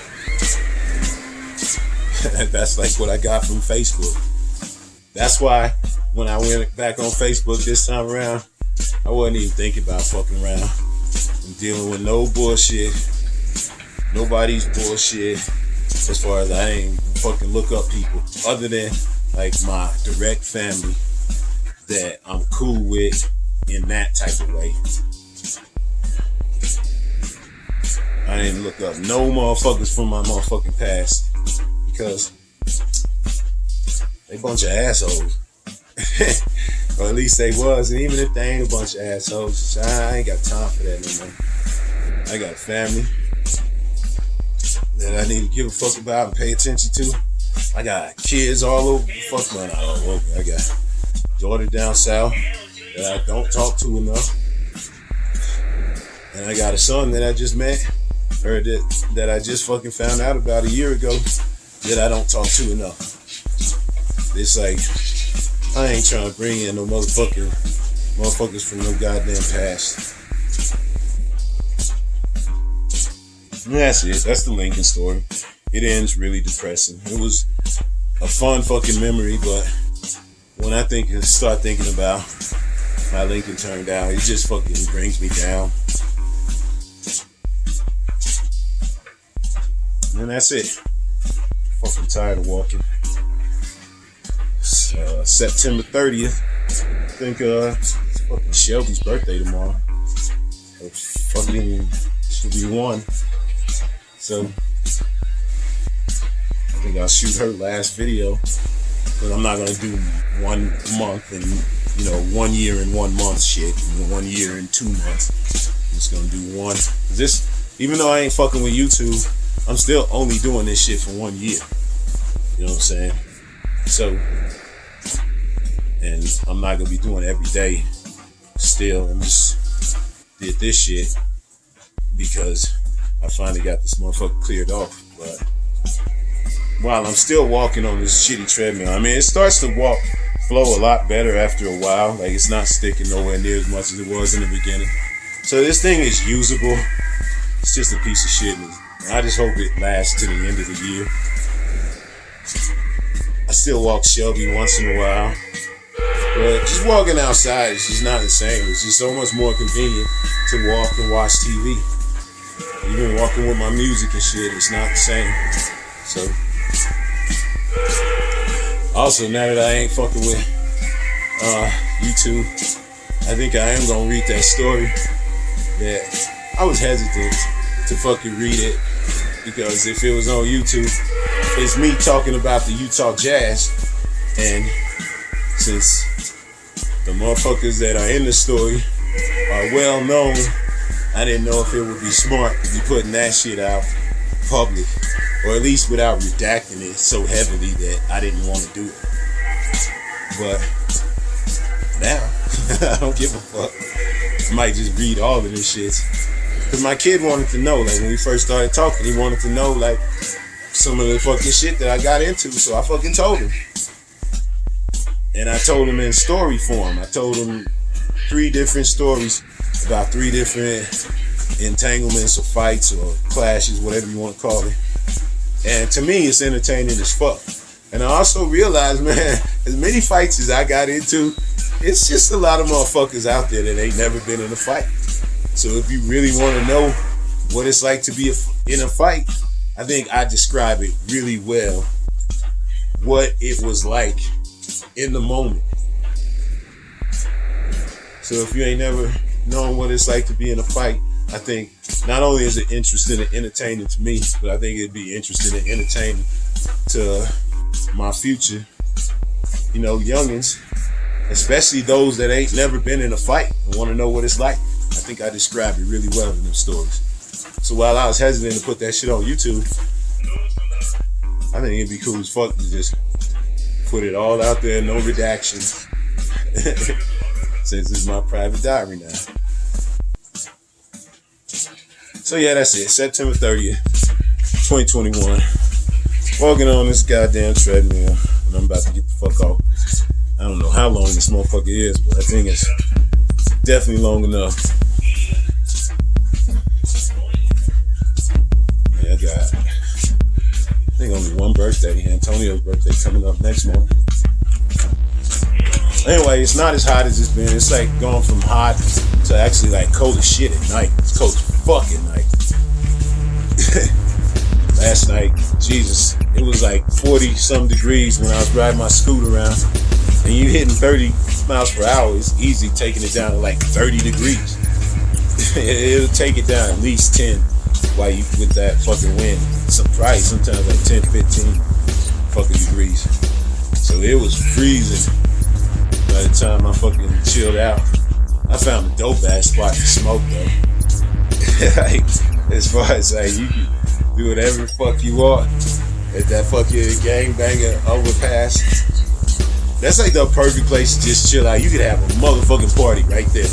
That's like what I got from Facebook. That's why when I went back on Facebook this time around, I wasn't even thinking about fucking around. I'm dealing with no bullshit. Nobody's bullshit. As far as I ain't fucking look up people other than like my direct family that I'm cool with in that type of way. I didn't look up no motherfuckers from my motherfucking past because they bunch of assholes. Or at least they was. And even if they ain't a bunch of assholes, I ain't got time for that no more. I got a family that I need to give a fuck about and pay attention to. I got kids all over. Fuck man, all over. I got a daughter down south that I don't talk to enough. And I got a son that I just met, or that I just fucking found out about a year ago that I don't talk to enough. It's like, I ain't trying to bring in no motherfuckers from no goddamn past. And that's it. That's the Lincoln story. It ends really depressing. It was a fun fucking memory, but when I start thinking about how Lincoln turned out, it just fucking brings me down. And that's it. Fucking tired of walking. September 30th. I think it's fucking Shelby's birthday tomorrow. Fucking she'll be 1. So I think I'll shoot her last video. But I'm not gonna do 1 month and 1 year and 1 month shit. 1 year and 2 months. I'm just gonna do one. Even though I ain't fucking with YouTube, I'm still only doing this shit for 1 year. You know what I'm saying? So, and I'm not gonna be doing it every day still. I just did this shit because I finally got this motherfucker cleared off. But while I'm still walking on this shitty treadmill, I mean, it starts to flow a lot better after a while. Like, it's not sticking nowhere near as much as it was in the beginning. So this thing is usable. It's just a piece of shit. I just hope it lasts to the end of the year. I still walk Shelby once in a while. But just walking outside is just not the same. It's just so much more convenient to walk and watch TV. Even walking with my music and shit, it's not the same. So, also, now that I ain't fucking with YouTube, I think I am gonna read that story that I was hesitant to fucking read it, because if it was on YouTube, it's me talking about the Utah Jazz, and since the motherfuckers that are in the story are well known, I didn't know if it would be smart to be putting that shit out public, or at least without redacting it so heavily that I didn't want to do it. But now, I don't give a fuck. I might just read all of this shit. Because my kid wanted to know, like when we first started talking, he wanted to know like some of the fucking shit that I got into, so I fucking told him. And I told him in story form. I told him 3 different stories about 3 different entanglements or fights or clashes, whatever you want to call it. And to me, it's entertaining as fuck. And I also realized, man, as many fights as I got into, it's just a lot of motherfuckers out there that ain't never been in a fight. So if you really want to know what it's like to be in a fight, I think I describe it really well, what it was like in the moment. So if you ain't never known what it's like to be in a fight, I think not only is it interesting and entertaining to me, but I think it'd be interesting and entertaining to my future, youngins, especially those that ain't never been in a fight and want to know what it's like. I think I described it really well in them stories. So while I was hesitant to put that shit on YouTube, I think it'd be cool as fuck to just put it all out there, no redactions. Since it's my private diary now. So yeah, that's it. September 30th, 2021. Walking on this goddamn treadmill, and I'm about to get the fuck off. I don't know how long this motherfucker is, but I think it's definitely long enough. Yeah, I got, I think only one birthday. Antonio's birthday coming up next month. Anyway, it's not as hot as it's been. It's like going from hot to actually like cold as shit at night. It's cold as fuck at night. Last night, Jesus, it was like 40 some degrees when I was riding my scooter around. And you hitting 30 miles per hour, it's easy taking it down to like 30 degrees. It'll take it down at least 10 while you with that fucking wind. Probably sometimes like 10, 15 fucking degrees. So it was freezing by the time I fucking chilled out. I found a dope ass spot to smoke though. Like, as far as like you can do whatever the fuck you want at that fucking gangbanger overpass. That's like the perfect place to just chill out. You could have a motherfucking party right there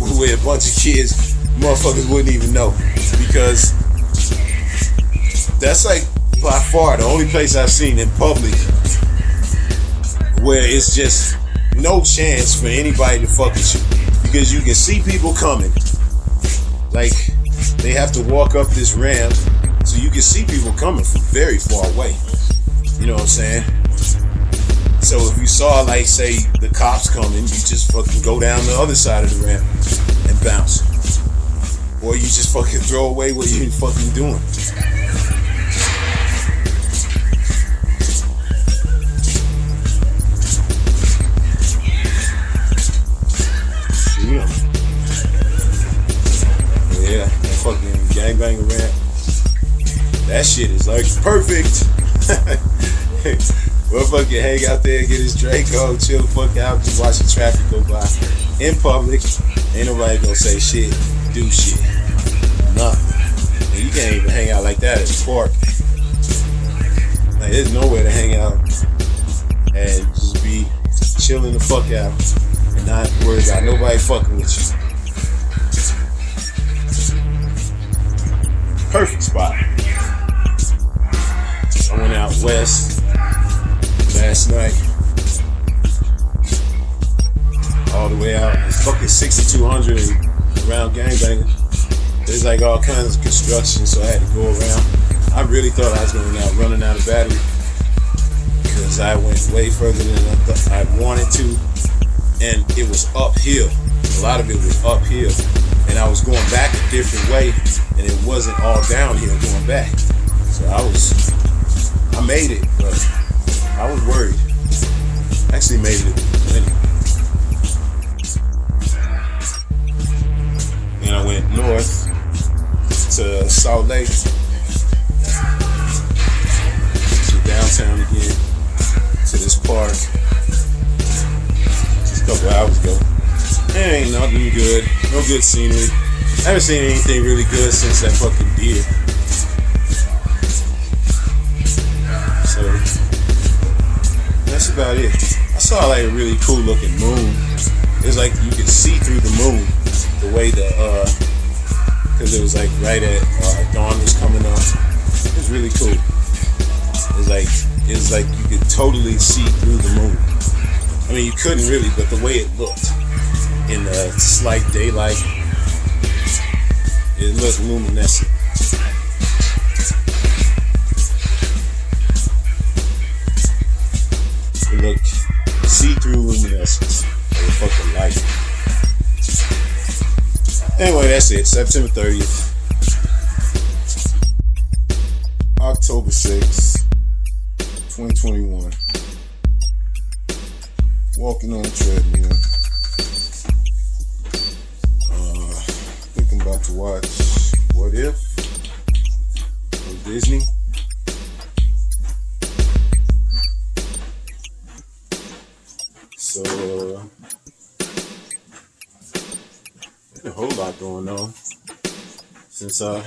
with a bunch of kids motherfuckers wouldn't even know, because that's like by far the only place I've seen in public where it's just no chance for anybody to fuck with you, because you can see people coming. Like, they have to walk up this ramp, so you can see people coming from very far away. You know what I'm saying? So if you saw, like, say, the cops coming, you just fucking go down the other side of the ramp and bounce. Or you just fucking throw away what you're fucking doing. Yeah, that fucking gangbanger ramp. That shit is like perfect. We'll fucking hang out there, get his Draco, chill the fuck out, just watch the traffic go by. In public, ain't nobody gonna say shit, do shit. Nothing. And you can't even hang out like that at the park. Like, there's nowhere to hang out and just be chilling the fuck out and not worry about nobody fucking with you. Perfect spot. I went out west last night, all the way out. It's fucking 6200 around gangbanging. There's like all kinds of construction, so I had to go around. I really thought I was going to be running out of battery, because I went way further than I thought I wanted to, and it was uphill. A lot of it was uphill, and I was going back a different way, and it wasn't all downhill going back. So I made it, but I was worried. Actually made it anyway. Then I went north to Salt Lake, to downtown again, to this park, just a couple hours ago. There ain't nothing good, no good scenery. I haven't seen anything really good since that fucking deer. So that's about it. I saw like a really cool looking moon. It's like you could see through the moon, the way because it was like right at dawn was coming up. It was really cool. It's like you could totally see through the moon. I mean, you couldn't really, but the way it looked in the slight daylight, it looked luminescent. It looked see-through luminescence. It was fucking light. Anyway, that's it. September 30th. October 6th, 2021. Walking on a treadmill. I think I'm about to watch What If on Disney. So, there's a whole lot going on since I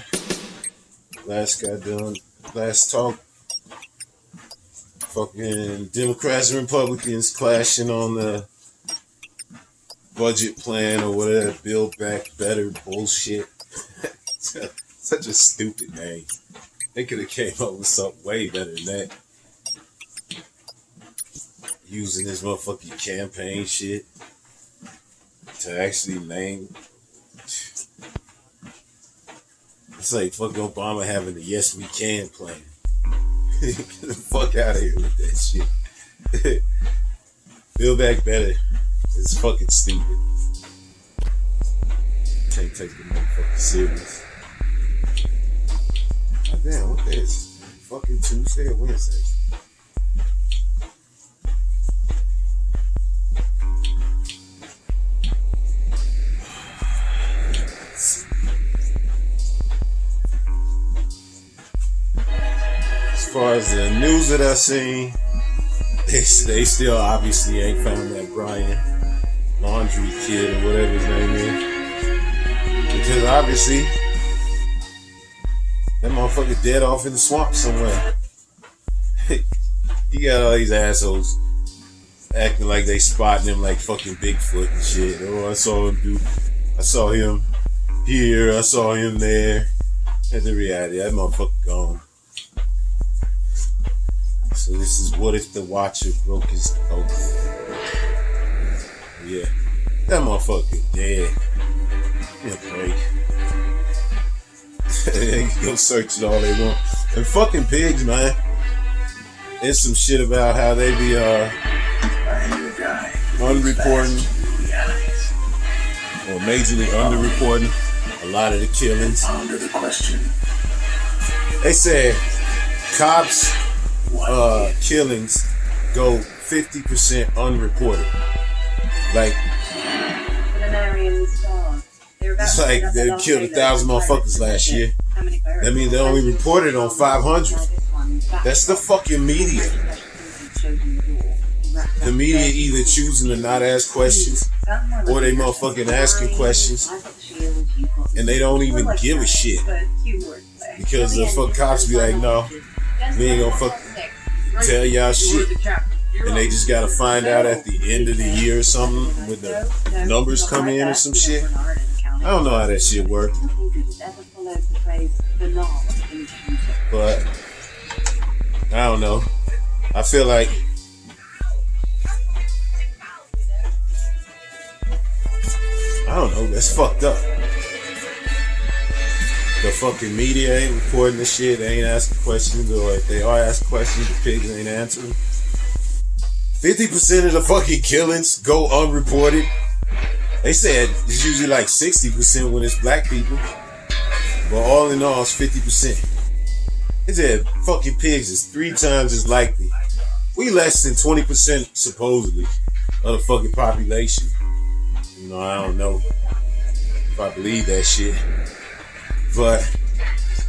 last talk. Fucking Democrats and Republicans clashing on the budget plan or whatever, Build Back Better bullshit. Such a stupid name. They could have came up with something way better than that. Using this motherfucking campaign shit to actually name. It's like fucking Obama having the Yes We Can plan. Get the fuck out of here with that shit. Build Back Better is fucking stupid. Can't take the motherfucker serious. God damn, what day is it? Fucking Tuesday or Wednesday? As far as the news that I seen, they still obviously ain't found that Brian Laundrie kid or whatever his name is. Because obviously, that motherfucker dead off in the swamp somewhere. You got all these assholes acting like they spotting him like fucking Bigfoot and shit. Oh, I saw him here, I saw him there. And the reality, that motherfucker gone. So this is what if the Watcher broke his oath. Yeah, that motherfucker dead. Give me a break. They can go search it all they want. And fucking pigs, man. There's some shit about how they be unreporting or majorly underreporting a lot of the killings. Under the question. They said cops killings go 50% unreported. Like it's like they killed 1,000 motherfuckers last year. That means they only reported on 500. That's the fucking media. The media either choosing to not ask questions or they motherfucking asking questions and they don't even give a shit. Because the fuck cops be like, no, we ain't gonna fuck tell y'all shit. And they just gotta find out at the end of the year or something when the numbers come in or some shit. I don't know how that shit works. But I don't know. I feel like I don't know, that's fucked up. The fucking media ain't reporting the shit, they ain't asking questions, or if they are asking questions, the pigs ain't answering. 50% of the fucking killings go unreported. They said it's usually like 60% when it's black people. But all in all, it's 50%. They said fucking pigs is 3 times as likely. We less than 20% supposedly of the fucking population. You know, I don't know if I believe that shit. But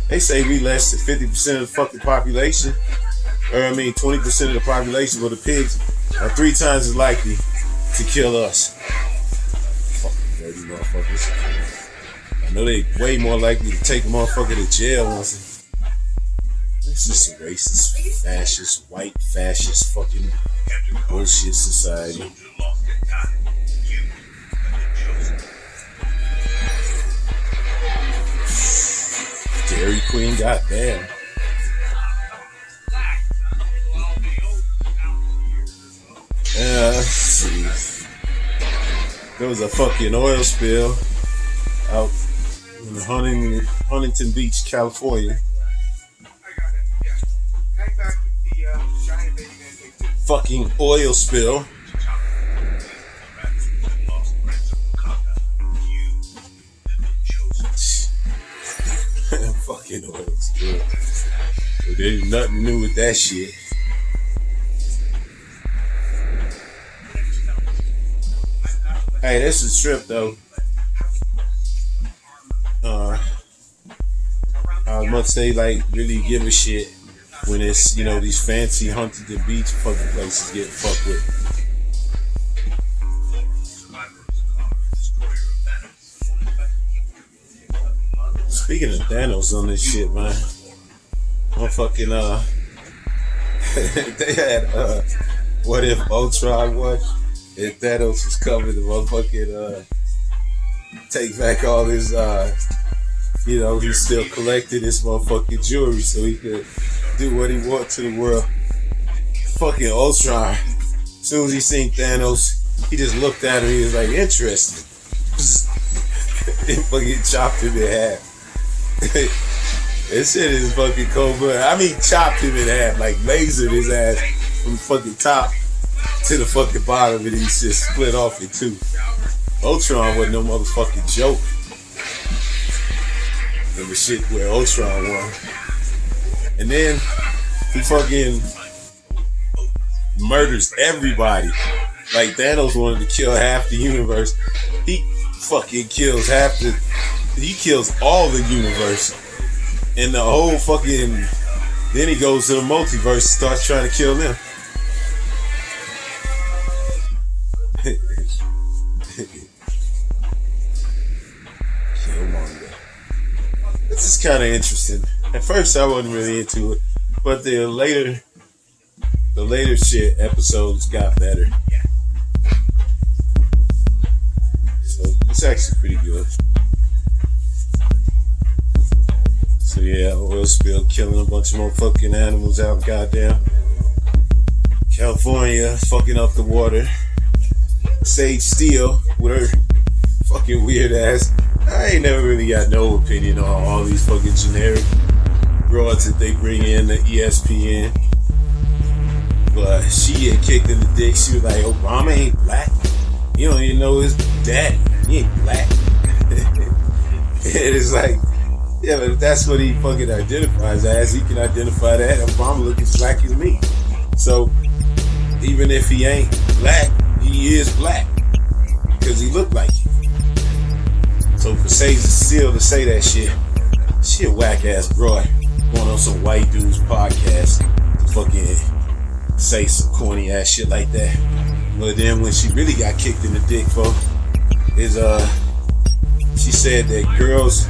they say we less than 50% of the fucking population. Or 20% of the population, but the pigs are 3 times as likely to kill us. Fucking dirty motherfuckers. I know they way more likely to take a motherfucker to jail once. It's just a racist, fascist, white fascist fucking bullshit society. Dairy Queen, goddamn. Let's see. There was a fucking oil spill out in Huntington Beach, California. Fucking oil spill. Fucking oil spill. So there's nothing new with that shit. Hey, this is a trip though. How much they like really give a shit when it's, you know, these fancy Huntington Beach fucking places get fucked with. Speaking of Thanos on this shit, man. Motherfucking they had what if Ultron won? If Thanos was coming to motherfucking take back all his you know, he still collected his motherfucking jewelry so he could do what he want to the world. Fucking Ultron. As soon as he seen Thanos, he just looked at him, he was like, interesting. He fucking chopped him in half. This shit is fucking cold blood. I mean chopped him in half, like lasered his ass from fucking top to the fucking bottom, and he's just split off in two. Ultron wasn't no motherfucking joke. Remember shit where Ultron won. And then he fucking murders everybody. Like Thanos wanted to kill half the universe. He fucking kills he kills all the universe. And the whole fucking, then he goes to the multiverse and starts trying to kill them. Killmonger. This is kind of interesting. At first I wasn't really into it, but the later shit episodes got better. So it's actually pretty good. So yeah, oil spill killing a bunch of motherfucking animals out goddamn California, fucking up the water. Sage Steele with her fucking weird ass. I ain't never really got no opinion on all these fucking generic broads that they bring in the ESPN. But she had kicked in the dick. She was like, Obama ain't black. You don't even know his daddy. He ain't black. And it's like, yeah, but if that's what he fucking identifies as, he can identify that. Obama looking black as me. So even if he ain't black, he is black because he looked like it. So for Sage Steele to say that shit, she a whack ass broad going on some white dude's podcast to fucking say some corny ass shit like that. But then when she really got kicked in the dick for is she said that girls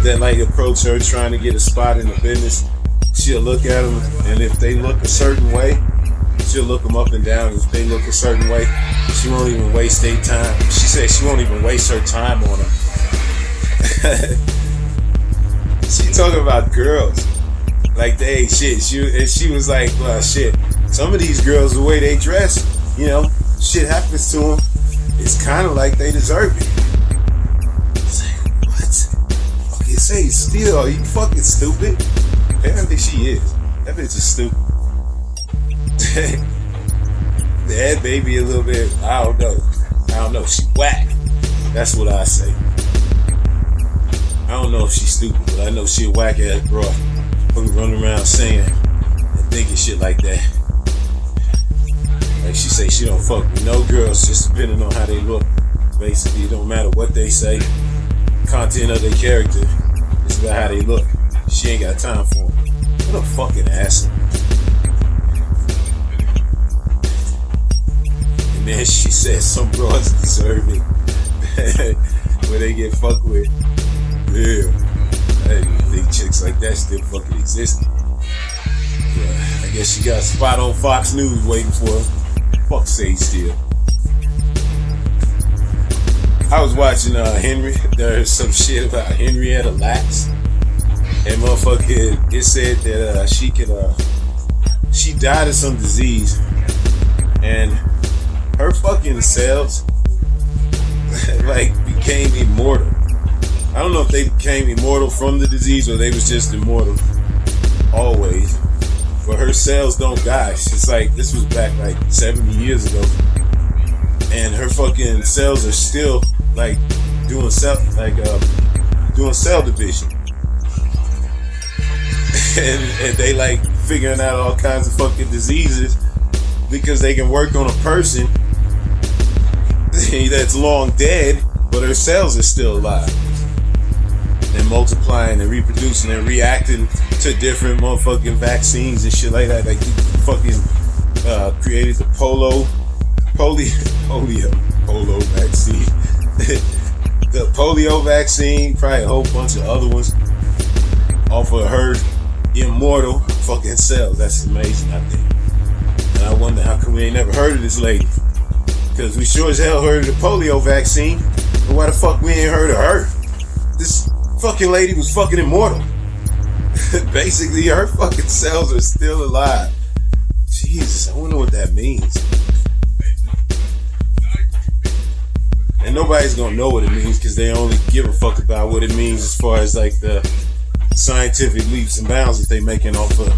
that like approach her trying to get a spot in the business, she'll look at them, and if they look a certain way, she'll look them up and down. If they look a certain way, she won't even waste their time. She said she won't even waste her time on them. She talking about girls like they ain't shit. She was like, well, shit. Some of these girls, the way they dress, you know, shit happens to them. It's kind of like they deserve it. It's like, what? Okay, say still, are you fucking stupid? Apparently she is. That bitch is stupid. That baby a little bit, I don't know. She whack. That's what I say. I don't know if she's stupid, but I know she a whack ass broad. Fucking running around saying and thinking shit like that. Like she say she don't fuck with no girls just depending on how they look. Basically, it don't matter what they say. Content of their character. It's about how they look. She ain't got time for them. What a fucking asshole. And then she said some broads deserve it. Where they get fucked with. Yeah. I didn't think chicks like that still fucking existed. Yeah, I guess she got a spot on Fox News waiting for her. Fuck Sage Steele. I was watching Henry. There's some shit about Henrietta Lacks. And motherfucker, it said that she died of some disease. And her fucking cells like became immortal. I don't know if they became immortal from the disease or they was just immortal always. But her cells don't die. It's like, this was back like 70 years ago. And her fucking cells are still like doing cell division. and they like figuring out all kinds of fucking diseases because they can work on a person that's long dead, but her cells are still alive. And multiplying and reproducing and reacting to different motherfucking vaccines and shit like that. Like he fucking created the polio vaccine. The polio vaccine, probably a whole bunch of other ones off of her immortal fucking cells. That's amazing, I think. And I wonder how come we ain't never heard of this lady. Because we sure as hell heard of the polio vaccine, but why the fuck we ain't heard of her? This fucking lady was fucking immortal. Basically, her fucking cells are still alive. Jesus, I wonder what that means. And nobody's gonna know what it means because they only give a fuck about what it means as far as like the scientific leaps and bounds that they making off of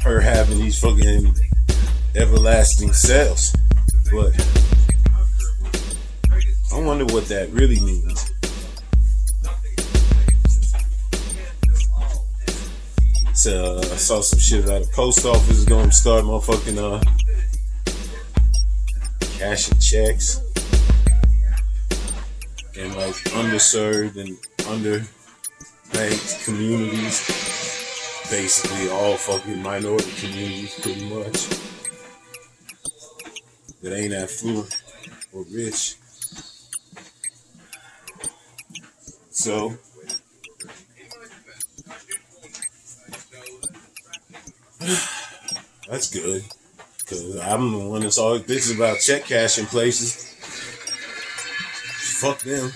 her having these fucking everlasting cells. But I wonder what that really means. So I saw some shit about the post office is gonna start motherfucking cashing checks in like underserved and underbanked communities, basically all fucking minority communities pretty much that ain't affluent or rich. So that's good, because I'm the one that's always bitching about check cashing places. Fuck them.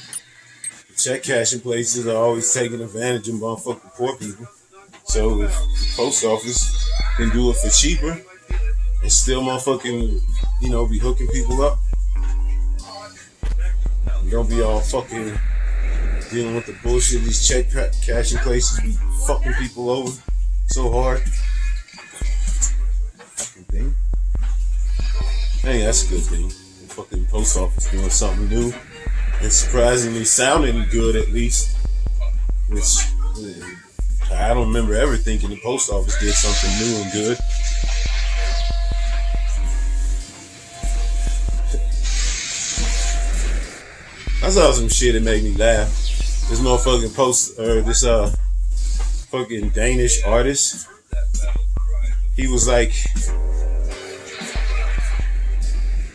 Check cashing places are always taking advantage of motherfucking poor people. So if the post office can do it for cheaper and still motherfucking, be hooking people up, and don't be all fucking dealing with the bullshit these check cashing places be fucking people over so hard. Thing. Hey, that's a good thing. The fucking post office doing something new and surprisingly sounding good, at least. Which I don't remember ever thinking the post office did something new and good. I saw some shit that made me laugh. This motherfucking this fucking Danish artist. He was like,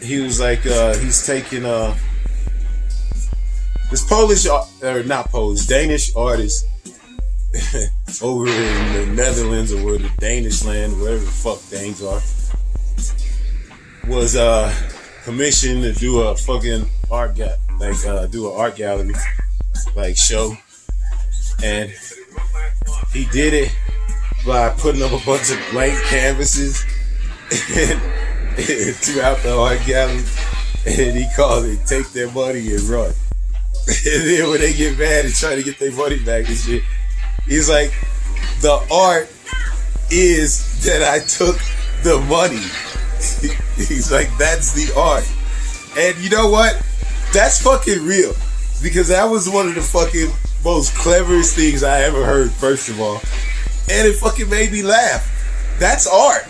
he's taking this Danish artist over in the Netherlands or where the Danish land, wherever the fuck Danes are, was commissioned to do a fucking art gallery like show, and he did it by putting up a bunch of blank canvases throughout the art gallery, and he called it "Take Their Money and Run." And then when they get mad and try to get their money back and shit, he's like, "The art is that I took the money." He's like, "That's the art." And you know what? That's fucking real, because that was one of the fucking most cleverest things I ever heard, first of all. And it fucking made me laugh. That's art.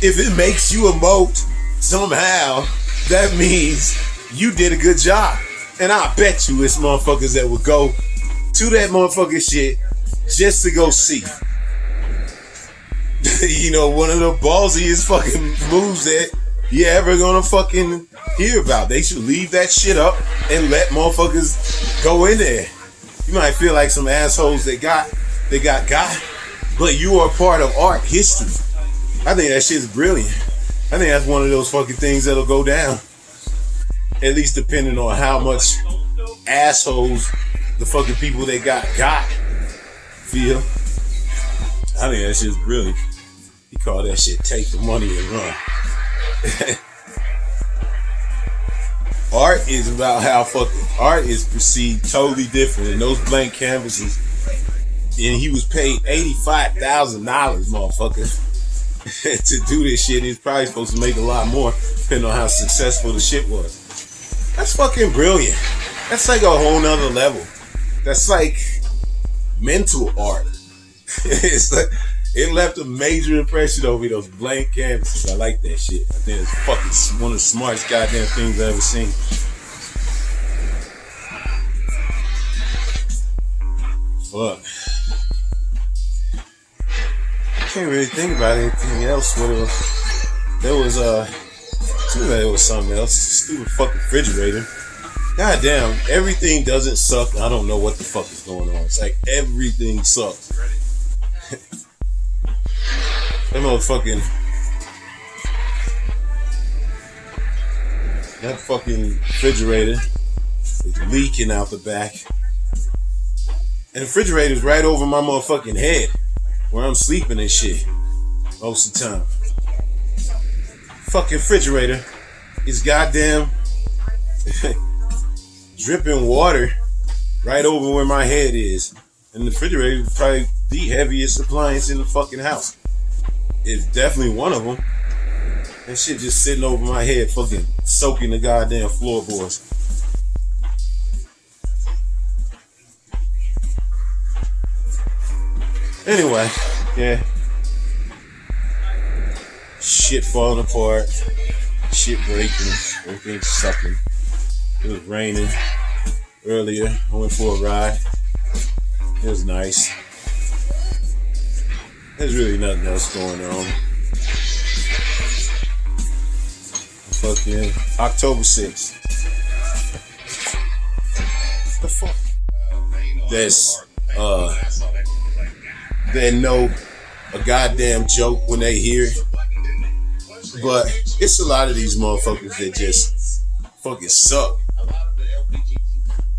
If it makes you emote somehow, that means you did a good job. And I bet you it's motherfuckers that would go to that motherfucking shit just to go see. One of the ballsiest fucking moves that you ever gonna fucking hear about. They should leave that shit up and let motherfuckers go in there. You might feel like some assholes that got, but you are part of art history. I think that shit's brilliant. I think that's one of those fucking things that'll go down. At least depending on how much assholes the fucking people that got feel. I think that shit's brilliant. He called that shit "Take the Money and Run." Art is about how fucking art is perceived totally different. And those blank canvases, and he was paid $85,000, motherfucker, to do this shit. He's probably supposed to make a lot more, depending on how successful the shit was. That's fucking brilliant. That's like a whole nother level. That's like mental art. It's like, it left a major impression on me, those blank canvases. I like that shit. I think it's fucking one of the smartest goddamn things I've ever seen. Fuck. I can't really think about anything else. What else? There was something else. Stupid fucking refrigerator. Goddamn, everything doesn't suck. I don't know what the fuck is going on. It's like everything sucks. That motherfucking, that fucking refrigerator is leaking out the back. And the refrigerator's right over my motherfucking head where I'm sleeping and shit most of the time. Fucking refrigerator is goddamn dripping water right over where my head is. And the refrigerator is probably the heaviest appliance in the fucking house. It's definitely one of them. That shit just sitting over my head, fucking soaking the goddamn floorboards. Anyway, yeah. Shit falling apart. Shit breaking. Everything's sucking. It was raining earlier. I went for a ride. It was nice. There's really nothing else going on. Fucking October 6th. What the fuck? They know a goddamn joke when they hear it. But it's a lot of these motherfuckers that just fucking suck.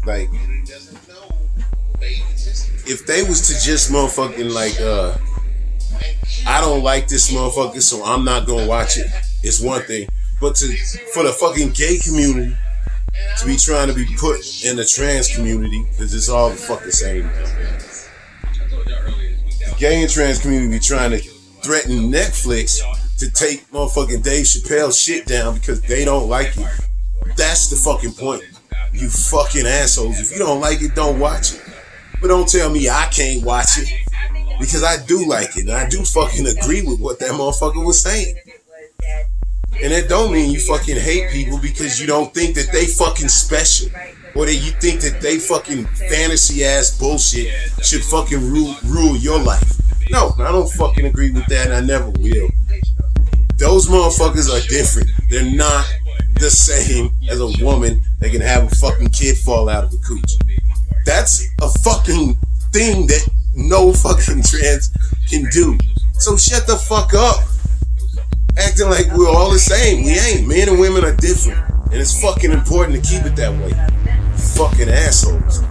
Like, if they was to just motherfucking like, I don't like this motherfucker, so I'm not gonna watch it, it's one thing. But for the fucking gay community to be trying to be put in the trans community, because it's all the fucking same. The gay and trans community be trying to threaten Netflix to take motherfucking Dave Chappelle's shit down because they don't like it. That's the fucking point. You fucking assholes. If you don't like it, don't watch it. But don't tell me I can't watch it. Because I do like it. And I do fucking agree with what that motherfucker was saying. And that don't mean you fucking hate people because you don't think that they fucking special. Or that you think that they fucking fantasy ass bullshit should fucking rule your life. No, I don't fucking agree with that and I never will. Those motherfuckers are different. They're not the same as a woman that can have a fucking kid fall out of a cooch. That's a fucking thing that no fucking trans can do. So shut the fuck up. Acting like we're all the same. We ain't. Men and women are different. And it's fucking important to keep it that way. Fucking assholes.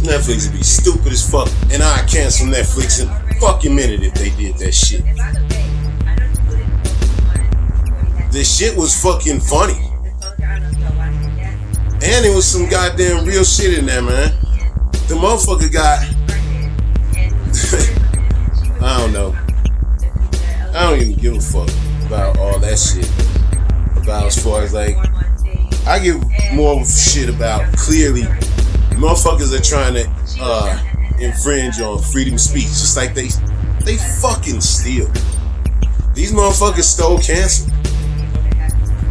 Netflix would be stupid as fuck. And I'd cancel Netflix in a fucking minute if they did that shit. This shit was fucking funny. And there was some goddamn real shit in there, man. The motherfucker got... I don't know. I don't even give a fuck about all that shit. About as far as like... I give more of a shit about clearly motherfuckers are trying to infringe on freedom of speech. Just like they fucking steal. These motherfuckers stole cancel.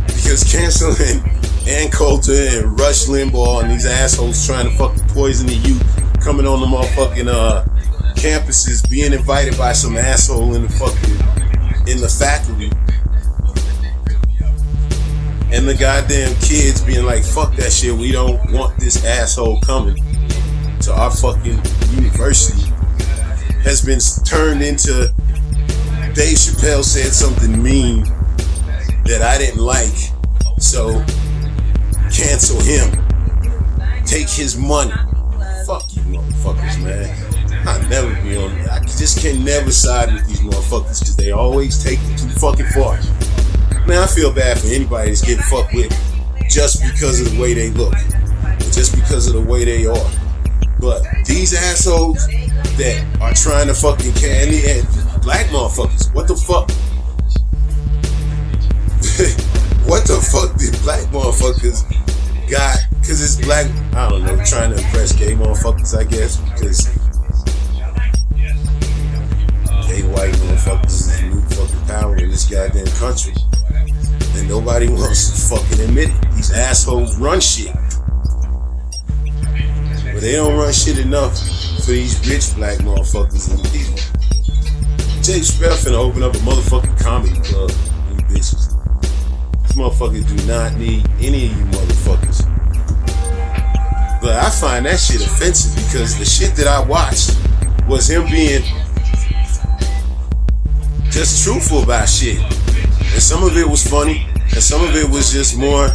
Because cancel and Coulter and Rush Limbaugh and these assholes trying to fucking poison the youth coming on the motherfucking campuses being invited by some asshole in the faculty. And the goddamn kids being like, fuck that shit, we don't want this asshole coming to our fucking university, has been turned into Dave Chappelle said something mean that I didn't like, so cancel him. Take his money. Fuck you motherfuckers, man. I'll never be on it. I just can never side with these motherfuckers because they always take it too fucking far. Man, I feel bad for anybody that's getting fucked with just because of the way they look. Or just because of the way they are. But these assholes that are trying to fucking candy and black motherfuckers, what the fuck? What the fuck did black motherfuckers got? Cause it's black, I don't know, trying to impress gay motherfuckers, I guess, because gay white motherfuckers is the new fucking power in this goddamn country. And nobody wants to fucking admit it. These assholes run shit. But they don't run shit enough for these rich black motherfuckers and these. Dave Chappelle finna open up a motherfucking comedy club, you bitches. These motherfuckers do not need any of you motherfuckers. But I find that shit offensive because the shit that I watched was him being just truthful about shit. And some of it was funny, and some of it was just more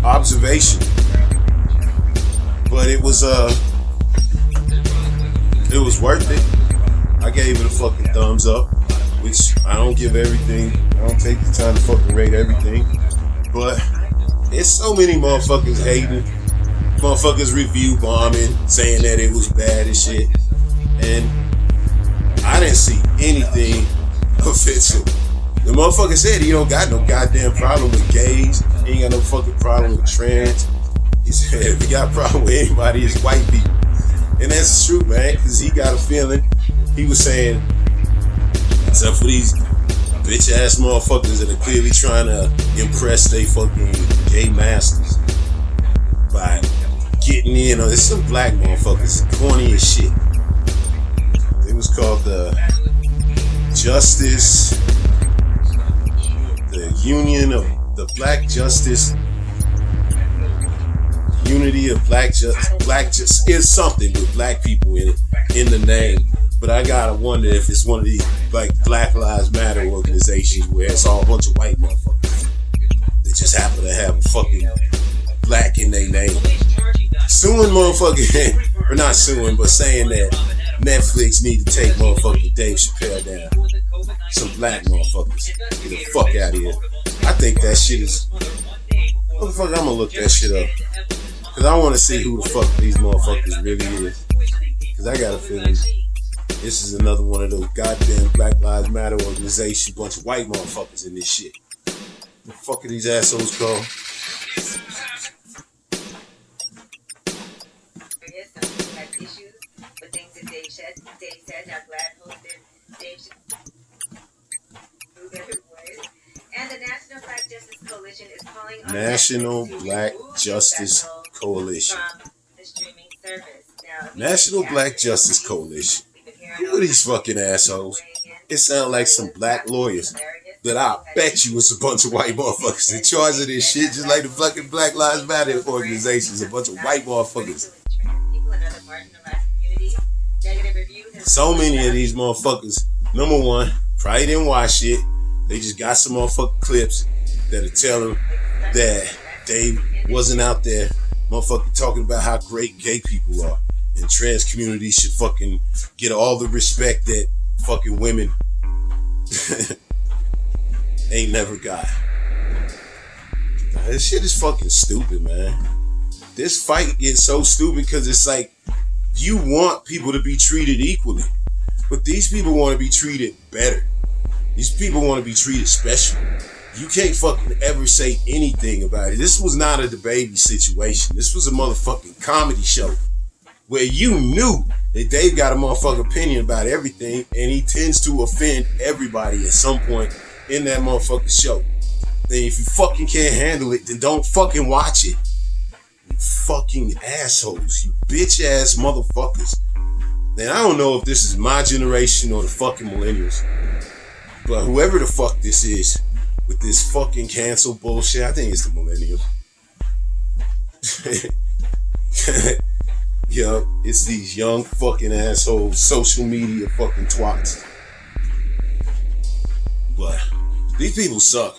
observation. But it was worth it. I gave it a fucking thumbs up, which I don't give everything. I don't take the time to fucking rate everything. But it's so many motherfuckers hating, motherfuckers review bombing, saying that it was bad and shit. And I didn't see anything offensive. The motherfucker said he don't got no goddamn problem with gays. He ain't got no fucking problem with trans. He said if he got a problem with anybody, it's white people. And that's true, man, because he got a feeling. He was saying, except for these bitch ass motherfuckers that are clearly trying to impress they fucking gay masters by getting in on this. Some black motherfuckers, corny as shit. It was called the Justice, the Union of the Black Justice, Unity of Black Justice is something with black people in it, in the name. But I gotta wonder if it's one of these like Black Lives Matter organizations where it's all a bunch of white motherfuckers that just happen to have a fucking black in their name. Suing motherfucking, or not suing, but saying that Netflix need to take motherfucking Dave Chappelle down. Some black motherfuckers. Get the fuck out of here. I think that shit is... Motherfucker, I'm gonna look that shit up. Cause I wanna see who the fuck these motherfuckers really is. Cause I got a feeling this is another one of those goddamn Black Lives Matter organizations, bunch of white motherfuckers in this shit. The fuck are these assholes called? And the National Black Justice Coalition is calling on National Black Justice Coalition. National Black Justice Coalition. Who are these fucking assholes? It sounds like some black lawyers that I bet you was a bunch of white motherfuckers in charge of this shit, just like the fucking Black Lives Matter organizations, a bunch of white motherfuckers. So many of these motherfuckers, number one, probably didn't watch it. They just got some motherfucking clips that'll tell them that they wasn't out there motherfucking talking about how great gay people are. And trans community should fucking get all the respect that fucking women ain't never got. This shit is fucking stupid, man. This fight gets so stupid because it's like you want people to be treated equally. But these people want to be treated better. These people want to be treated special. You can't fucking ever say anything about it. This was not a DaBaby situation. This was a motherfucking comedy show where you knew that Dave got a motherfucking opinion about everything and he tends to offend everybody at some point in that motherfucking show. And if you fucking can't handle it, then don't fucking watch it. You fucking assholes. You bitch ass motherfuckers. And I don't know if this is my generation or the fucking millennials. But whoever the fuck this is with this fucking cancel bullshit, I think it's the millennials. Yo, it's these young fucking assholes, social media fucking twats. But these people suck.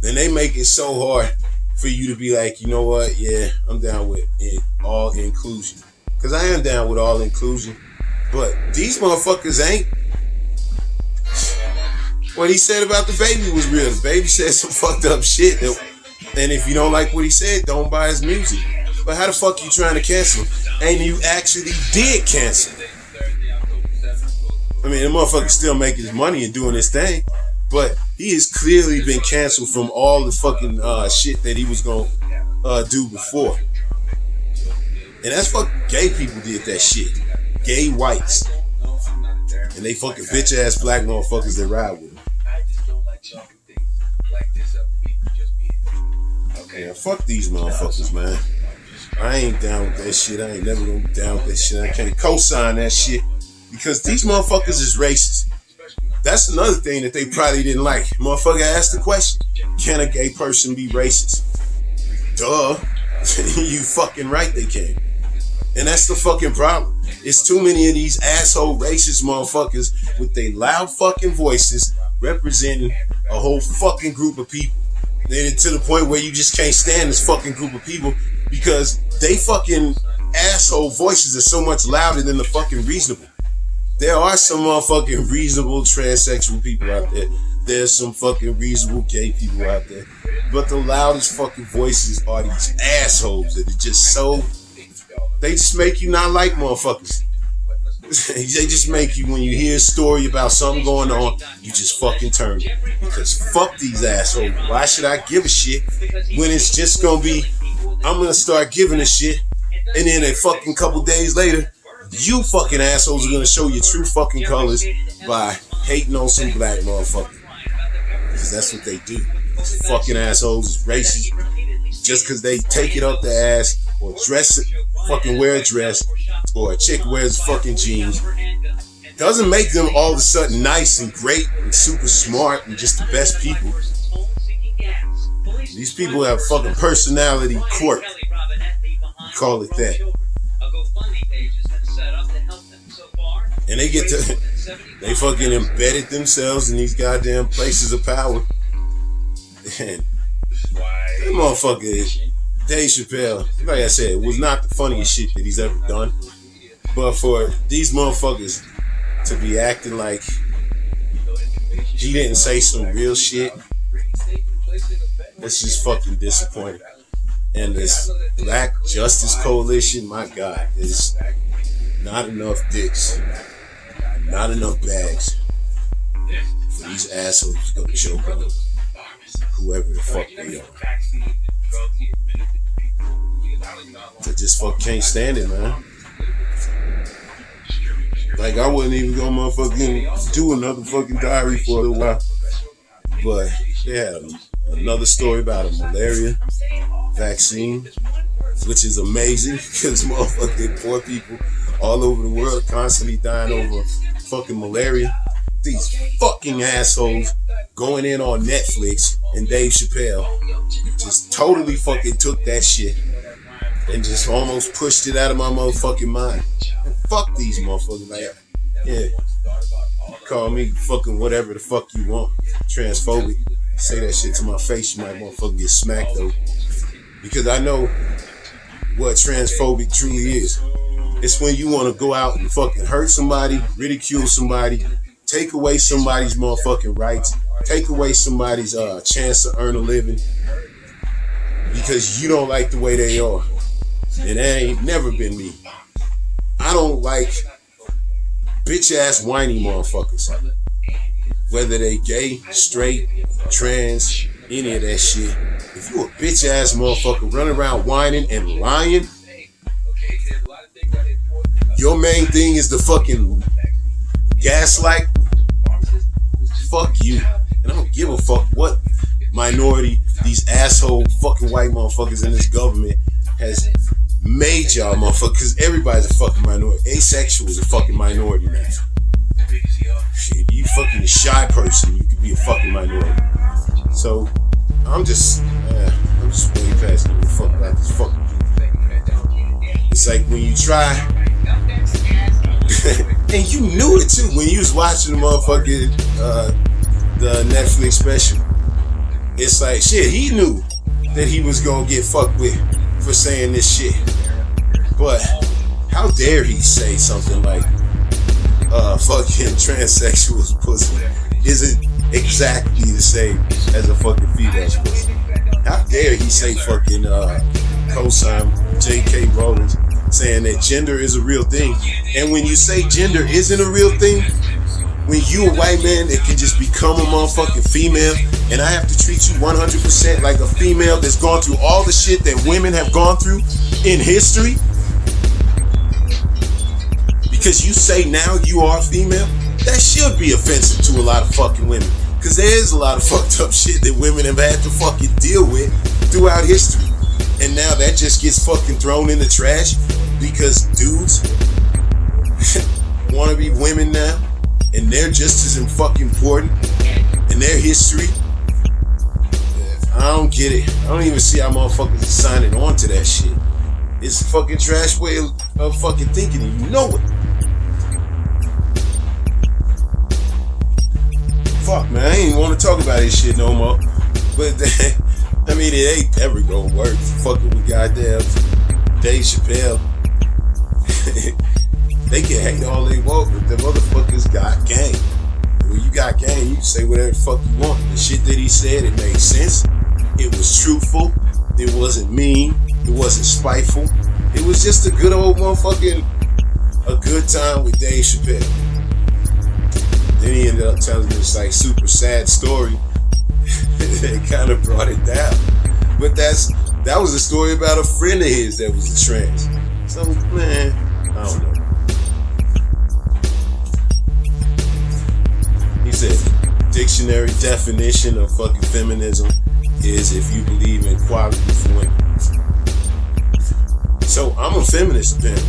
And they make it so hard for you to be like, you know what? Yeah, I'm down with all inclusion. Because I am down with all inclusion. But these motherfuckers ain't. What he said about DaBaby was real. DaBaby said some fucked up shit. And if you don't like what he said, don't buy his music. But how the fuck you trying to cancel him? And you actually did cancel him. I mean, the motherfucker's still making his money and doing his thing. But he has clearly been canceled from all the fucking shit that he was going to do before. And that's fucking gay people did that shit. Gay whites. And they fucking bitch ass black motherfuckers that ride with him. Yeah, fuck these motherfuckers, man. I ain't down with that shit. I ain't never gonna be down with that shit. I can't co-sign that shit because these motherfuckers is racist. That's another thing that they probably didn't like. Motherfucker asked the question, can a gay person be racist? Duh. You fucking right they can. And that's the fucking problem. It's too many of these asshole racist motherfuckers with their loud fucking voices representing a whole fucking group of people. And to the point where you just can't stand this fucking group of people because they fucking asshole voices are so much louder than the fucking reasonable. There are some motherfucking reasonable transsexual people out there. There's some fucking reasonable gay people out there. But the loudest fucking voices are these assholes that are just so... They just make you not like motherfuckers. They just make you, when you hear a story about something going on, you just fucking turn it. Because fuck these assholes. Why should I give a shit when it's just gonna be, I'm gonna start giving a shit, and then a fucking couple days later, you fucking assholes are gonna show your true fucking colors by hating on some black motherfucker. Because that's what they do. These fucking assholes is racist. Just because they take it up the ass, or dress it, fucking wear a dress, or a chick wears fucking jeans, doesn't make them all of a sudden nice and great and super smart and just the best people. These people have fucking personality quirk. Call it that. And they get to, they fucking embedded themselves in these goddamn places of power. And that motherfucker, Dave Chappelle, like I said, was not the funniest shit that he's ever done. But for these motherfuckers to be acting like he didn't say some real shit, that's just fucking disappointing. And this Black Justice Coalition, my God, there's not enough dicks, not enough bags for these assholes to go choke on whoever the fuck they are. I just fuck can't stand it, man. Like, I wasn't even gonna motherfucking do another fucking diary for a while. But they had another story about a malaria vaccine, which is amazing because motherfucking poor people all over the world are constantly dying over fucking malaria. These fucking assholes going in on Netflix and Dave Chappelle just totally fucking took that shit and just almost pushed it out of my motherfucking mind. And fuck these motherfuckers. Like, yeah, call me fucking whatever the fuck you want. Transphobic. Say that shit to my face, you might motherfucking get smacked though. Because I know what transphobic truly is. It's when you want to go out and fucking hurt somebody, ridicule somebody, take away somebody's motherfucking rights, take away somebody's chance to earn a living because you don't like the way they are. And that ain't never been me. I don't like bitch ass whiny motherfuckers. Whether they gay, straight, trans, any of that shit. If you a bitch ass motherfucker running around whining and lying, your main thing is the fucking gaslight, fuck you. And I don't give a fuck what minority these asshole fucking white motherfuckers in this government has made y'all motherfuckers, because everybody's a fucking minority. Asexual is a fucking minority now. Shit, you fucking a shy person, you could be a fucking minority. So I'm just way past giving a fuck about this fucking people. It's like when you try, and you knew it too when you was watching the motherfucking the Netflix special. It's like shit, he knew that he was gonna get fucked with for saying this shit. But how dare he say something like fucking transsexuals pussy isn't exactly the same as a fucking female's pussy. How dare he say fucking cosign J.K. Rowling saying that gender is a real thing. And when you say gender isn't a real thing, when you a white man that can just become a motherfucking female and I have to treat you 100% like a female that's gone through all the shit that women have gone through in history, because you say now you are a female, that should be offensive to a lot of fucking women. Because there is a lot of fucked up shit that women have had to fucking deal with throughout history. And now that just gets fucking thrown in the trash because dudes want to be women now. And they're just as fucking important in their history. I don't get it. I don't even see how motherfuckers are signing on to that shit. It's a fucking trash way of fucking thinking, and you know it. Fuck, man, I ain't want to talk about this shit no more. But, I mean, it ain't ever gonna work. Fucking with goddamn Dave Chappelle. They can hate all they want, but the motherfuckers got game. When you got game, you can say whatever the fuck you want. The shit that he said, it made sense. It was truthful. It wasn't mean. It wasn't spiteful. It was just a good old motherfucking a good time with Dave Chappelle. Then he ended up telling this like super sad story. It kind of brought it down. But that was a story about a friend of his that was a trans. So, man, I don't know. He said, dictionary definition of fucking feminism is if you believe in equality for women. So, I'm a feminist, apparently.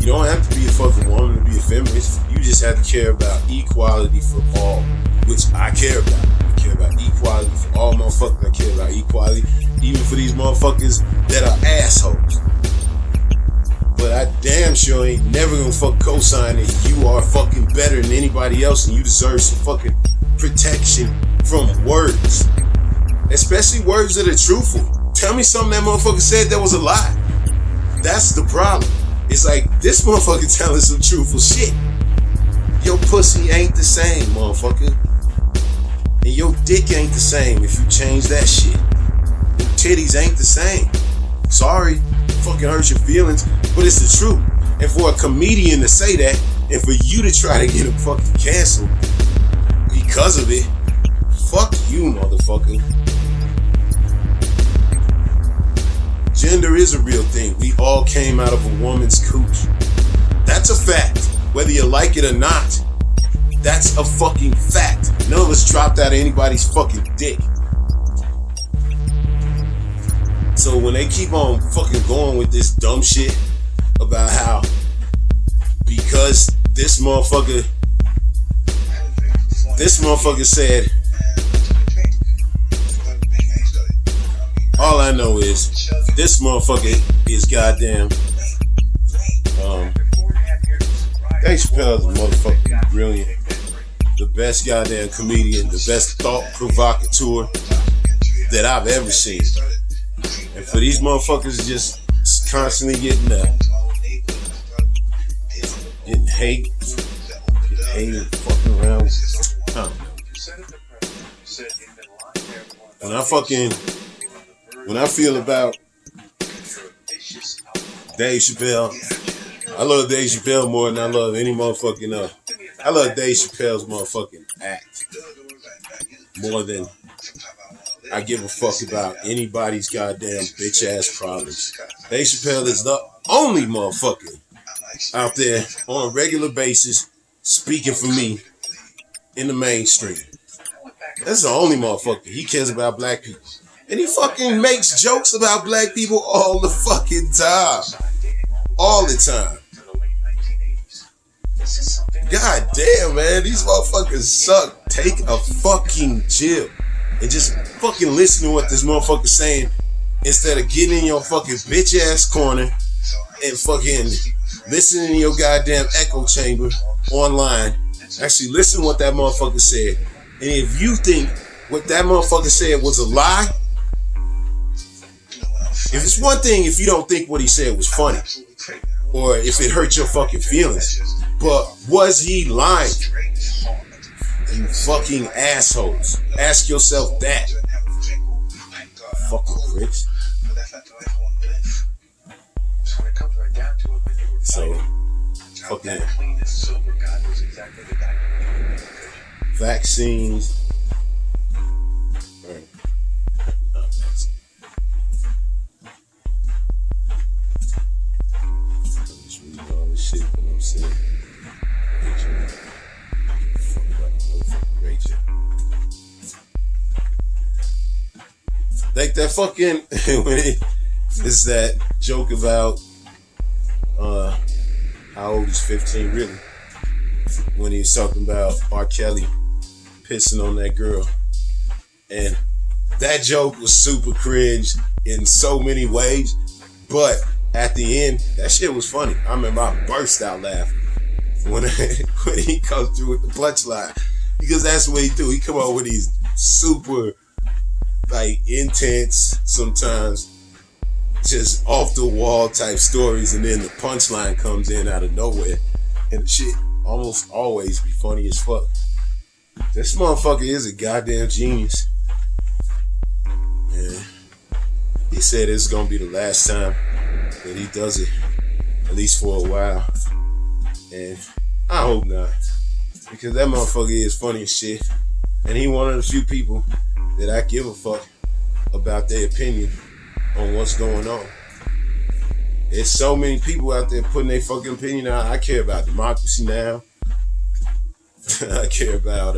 You don't have to be a fucking woman to be a feminist. You just have to care about equality for all, which I care about. I care about equality for all motherfuckers. I care about equality even for these motherfuckers that are assholes. But I damn sure ain't never gonna fuck co-sign that you are fucking better than anybody else and you deserve some fucking protection from words. Especially words that are truthful. Tell me something that motherfucker said that was a lie. That's the problem. It's like, this motherfucker telling some truthful shit. Your pussy ain't the same, motherfucker. And your dick ain't the same if you change that shit. Your titties ain't the same. Sorry, fucking hurt your feelings, but it's the truth. And for a comedian to say that, and for you to try to get him fucking canceled because of it, fuck you, motherfucker. Gender is a real thing. We all came out of a woman's cooch. That's a fact. Whether you like it or not, that's a fucking fact. None of us dropped out of anybody's fucking dick. So when they keep on fucking going with this dumb shit about how because this motherfucker said, all I know is this motherfucker is goddamn Dave Chappelle is motherfucking brilliant. The best goddamn comedian, the best thought provocateur that I've ever seen. And for these motherfuckers just constantly getting hate and fucking around. When I feel about Dave Chappelle, I love Dave Chappelle more than I love any motherfucking I love Dave Chappelle's motherfucking act more than I give a fuck about anybody's goddamn bitch ass problems. Dave Chappelle is the only motherfucker out there on a regular basis speaking for me in the mainstream. That's the only motherfucker. He cares about black people. And he fucking makes jokes about black people all the fucking time. All the time. God damn, man. These motherfuckers suck. Take a fucking chill. And just fucking listen to what this motherfucker's saying instead of getting in your fucking bitch ass corner and fucking listening to your goddamn echo chamber online. Actually listen to what that motherfucker said. And if you think what that motherfucker said was a lie, if it's one thing if you don't think what he said was funny, or if it hurt your fucking feelings, but was he lying? You fucking assholes. Ask yourself that. Fucking pricks. So, fucking vaccines. Like that fucking it's that joke about how old is 15 really, when he's talking about R. Kelly pissing on that girl, and that joke was super cringe in so many ways, but at the end that shit was funny. I remember I burst out laughing when he comes through with the punchline, because that's what he do. He come up with these super like intense, sometimes just off the wall type stories, and then the punchline comes in out of nowhere, and the shit almost always be funny as fuck. This motherfucker is a goddamn genius. Yeah. He said it's gonna be the last time that he does it, at least for a while. And I hope not. Because that motherfucker is funny as shit. And he one of the few people that I give a fuck about their opinion on what's going on. There's so many people out there putting their fucking opinion out. I care about democracy now. I care about,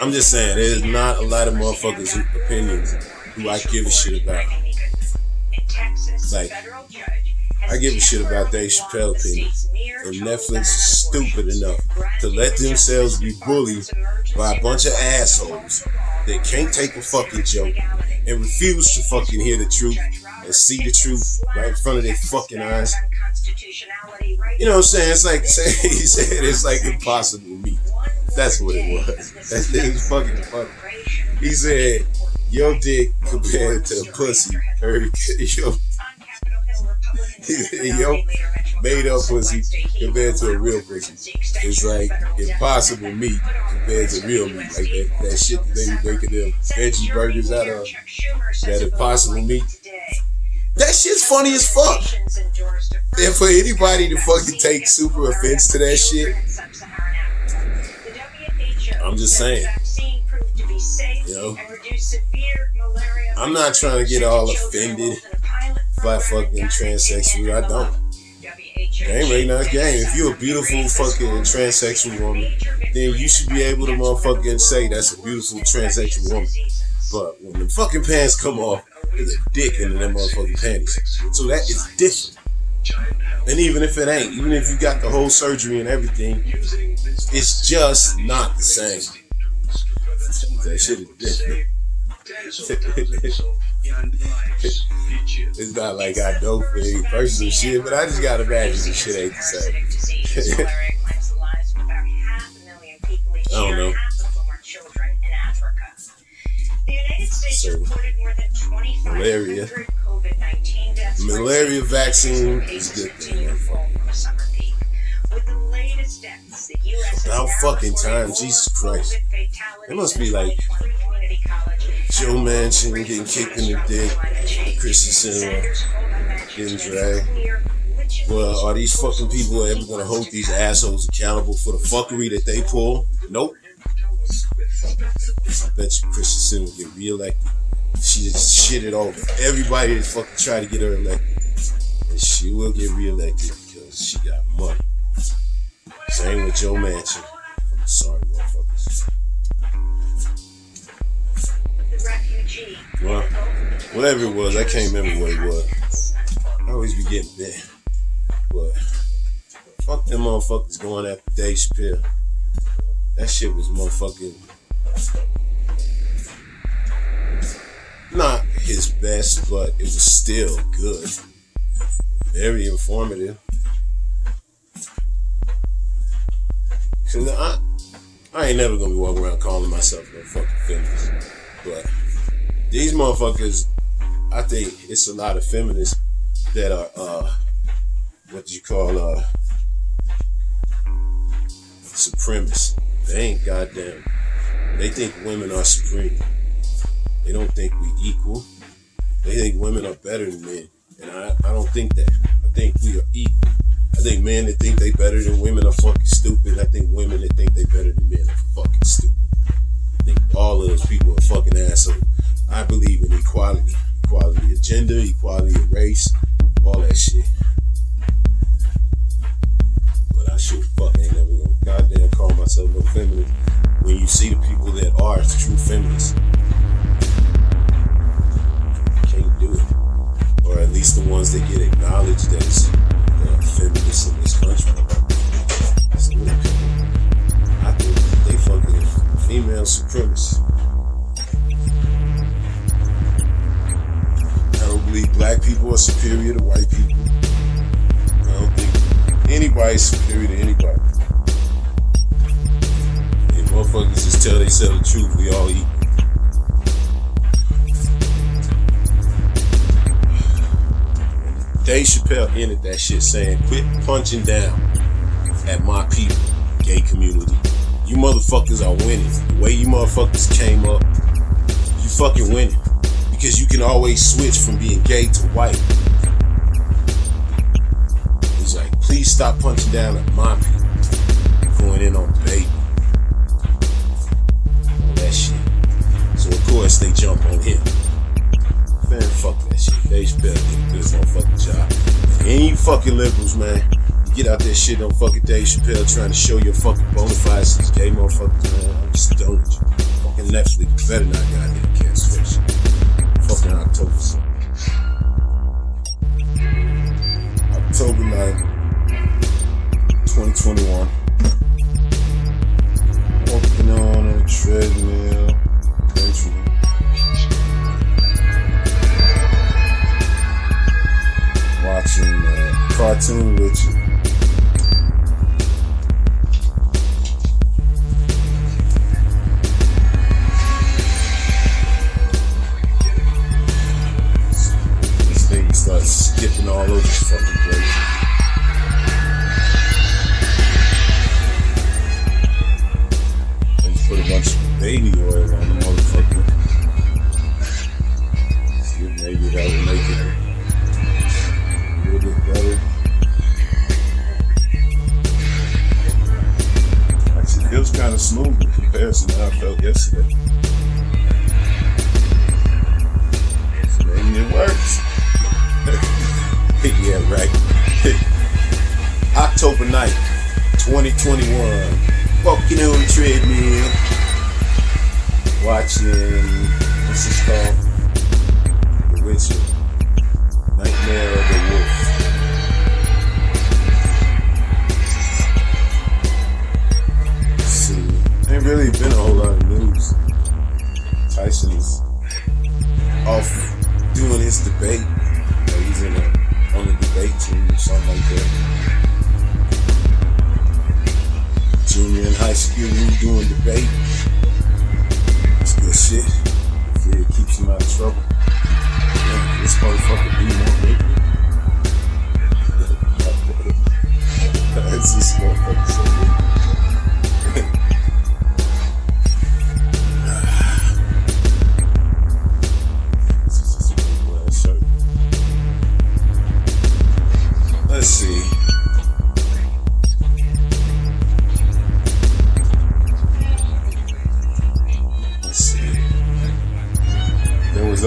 I'm just saying, there's not a lot of motherfuckers' opinions who I give a shit about. Like, I give a shit about Dave Chappelle's opinion. If Netflix is stupid enough to let themselves be bullied by a bunch of assholes that can't take a fucking joke and refuse to fucking hear the truth and see the truth right in front of their fucking eyes. You know what I'm saying? It's like, he said it's like impossible meat. That's what it was. It was fucking funny. He said, your dick compared to a pussy, yo made up pussy compared to a real pussy. It's like impossible meat compared to real meat. Like that shit that they be making them veggie burgers out of, that impossible meat. That shit's funny as fuck. And for anybody to fucking take super offense to that shit, I'm just saying, you know, I'm not trying to get all offended by fucking transsexual. I don't. They ain't really nice game. If you're a beautiful fucking transsexual woman, then you should be able to motherfucking say that's a beautiful transsexual woman. But when the fucking pants come off, there's a dick in them motherfucking panties. So that is different. And even if it ain't, even if you got the whole surgery and everything, it's just not the same. That shit is different. It's not like I know for any personal shit, but I just gotta imagine the shit ain't the same. I don't know. So, malaria vaccine is a good thing. About fucking time, Jesus Christ. It must be like Joe Manchin getting kicked in the dick, Christensen getting dragged. Well, are these fucking people ever gonna hold these assholes accountable for the fuckery that they pull? Nope. I bet you Christensen will get reelected. She just shitted over everybody that fucking tried to get her elected. And she will get reelected because she got money. Same with Joe Manchin. I'm sorry, motherfuckers. Well, whatever it was, I can't remember what it was. I always be getting bit. But fuck them motherfuckers going after Dave Chappelle. That shit was motherfucking not his best, but it was still good. Very informative. Cause I ain't never gonna be walking around calling myself a fucking feminist. But these motherfuckers, I think it's a lot of feminists that are what you call supremacists. They ain't goddamn. They think women are supreme. They don't think we equal. They think women are better than men. And I don't think that. I think we are equal. I think men that think they better than women are fucking stupid. I think women that think they better than men are fucking stupid. I think all of those people are fucking assholes. I believe in equality. Equality of gender, equality of race, all that shit. But I sure fucking ain't never gonna goddamn call myself no feminist when you see the people that are true feminists. Can't do it. Or at least the ones that get acknowledged as feminists in this country. I think they fucking female supremacists. I don't believe black people are superior to white people. I don't think anybody's superior to anybody. If motherfuckers just tell themselves the truth, we all equal. Dave Chappelle ended that shit saying, quit punching down at my people, gay community. You motherfuckers are winning. The way you motherfuckers came up, you fucking winning. Because you can always switch from being gay to white. He's like, please please stop punching down at mommy. Going in on baby. All that shit. So of course they jump on him. Man, fuck that shit. Dave Chappelle did a good motherfucking job. Any fucking liberals, man. You get out that shit on fucking Dave Chappelle trying to show your fucking bona fides to these gay motherfuckers, man. I'm just done with you. Fucking Netflix better not goddamn cancel that shit. Fucking October 7th. October 9th, 2021. Walking on a treadmill. Eventually. Watching a cartoon with you. This thing starts skipping all over the fucking place. Let's put a bunch of baby oil on the motherfucker. See if maybe that will make it a little bit better. Actually, it was kind of smooth in comparison to how I felt yesterday. So maybe it works. Yeah, right. October 9th, 2021. Walking on the treadmill. Watching, what's this called? The Witcher. Nightmare of the Wolf. Let's see. Ain't really been a whole lot of news. Tyson's off doing his debate. Or he's on the debate team or something like that. Junior in high school, doing debate. It's good shit. Hopefully it keeps him out of trouble. Yeah, this motherfucker be more big. That's this motherfucker so big. This is just a big ass shirt. Let's see. There was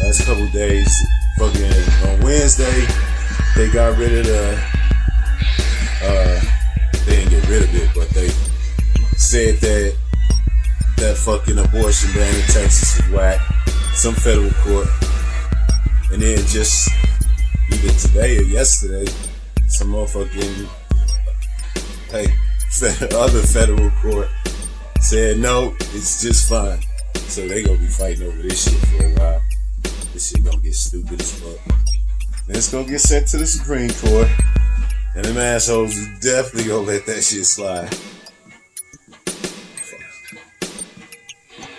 last couple days, fucking on Wednesday, they got rid of they didn't get rid of it, but they said that fucking abortion ban in Texas is whack. Some federal court. And then just either today or yesterday, some motherfucking other federal court said no, it's just fine. So they gonna be fighting over this shit for a while. This shit gonna get stupid as fuck. Then it's gonna get sent to the Supreme Court. And them assholes is definitely gonna let that shit slide.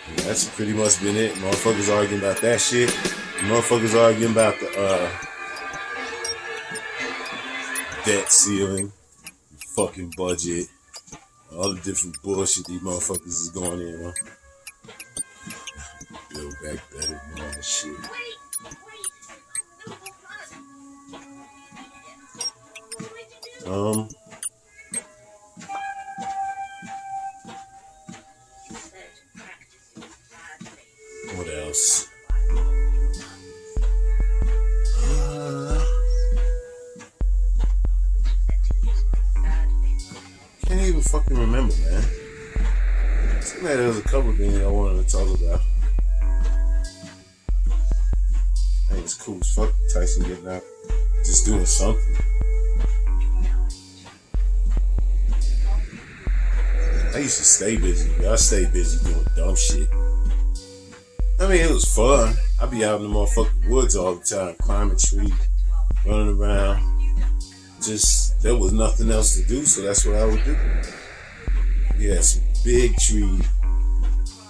And that's pretty much been it. Motherfuckers arguing about that shit. Motherfuckers arguing about the debt ceiling, fucking budget, all the different bullshit these motherfuckers is going in on. Build back better and all that shit. What else? Can't even fucking remember, man. Seemed like there was a couple things I wanted to talk about. I think it's cool as fuck Tyson getting out, just doing something. I used to stay busy. I stayed busy doing dumb shit. I mean, it was fun. I'd be out in the motherfucking woods all the time, climbing trees, running around. Just, there was nothing else to do, so that's what I would do. Yeah, some big trees.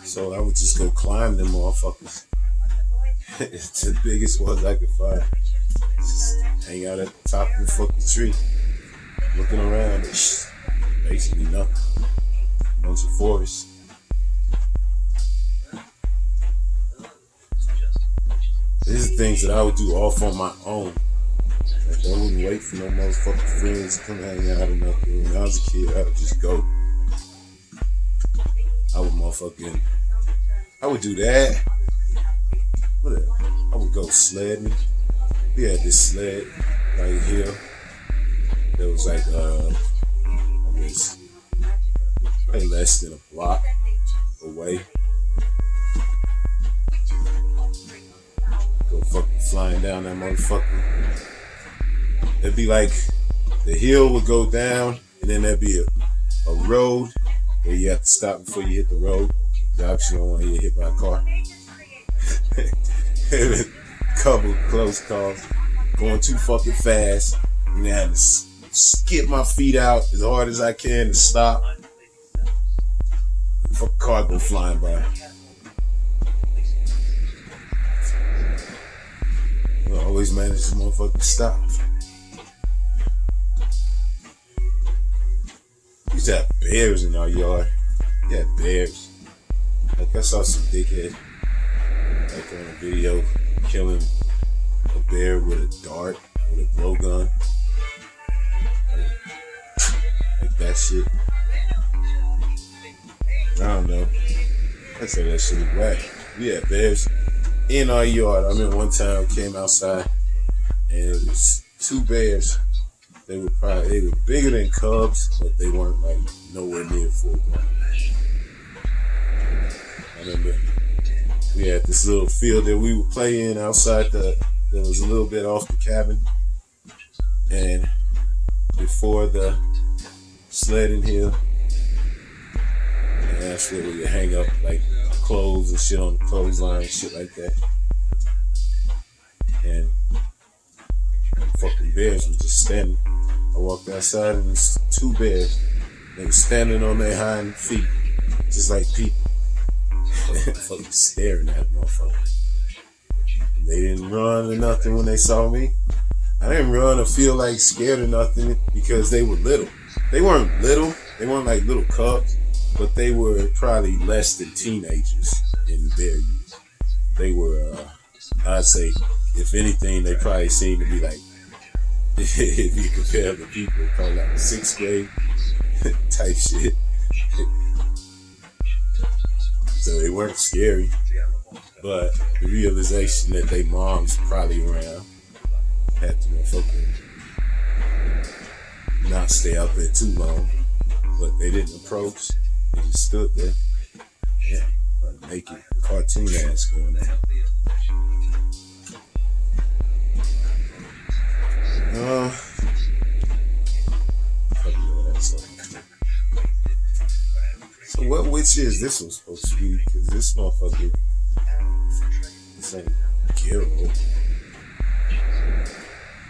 So I would just go climb them motherfuckers. It's the biggest ones I could find. Just hang out at the top of the fucking tree, looking around. It's basically nothing. A bunch of forest. These are things that I would do off on my own. Like, I wouldn't wait for no motherfucking friends to come hang out or nothing. When I was a kid, I would just go. I would do that. Whatever. I would go sledding. We had this sled right here that was like, I guess, probably less than a block away. Go fucking flying down that motherfucker. It'd be like the hill would go down, and then there'd be a road where you have to stop before you hit the road. You obviously don't want to get hit by a car. Couple close calls, going too fucking fast, and I had to skip my feet out as hard as I can to stop. If a car go flying by. I always manage to motherfucking stop. We used to have bears in our yard. Yeah, bears. Like I saw some dickhead, like on a video, killing a bear with a dart, with a blowgun. Like that shit. I don't know. I say that shit is whack. We had bears in our yard. I remember one time I came outside and it was two bears. They were bigger than cubs, but they weren't like nowhere near full grown. I remember we had this little field that we would play in outside that was a little bit off the cabin. And before the sledding hill, and that's where we would hang up like clothes and shit on the clothesline and shit like that. And fucking bears were just standing. I walked outside and there's two bears. They were standing on their hind feet, just like people. Fucking staring at motherfuckers. They didn't run or nothing when they saw me. I didn't run or feel like scared or nothing because they were little. They weren't little. They weren't like little cubs, but they were probably less than teenagers in their youth. They were, I'd say, if anything, they probably seemed to be like, if you compare the people, probably like 6th grade type shit. So they weren't scary, but the realization that they moms probably around had to motherfucking not stay out there too long, but they didn't approach. They just stood there. Yeah, naked cartoon ass going on. So what witch is this one supposed to be? Because this motherfucker, this ain't Gero.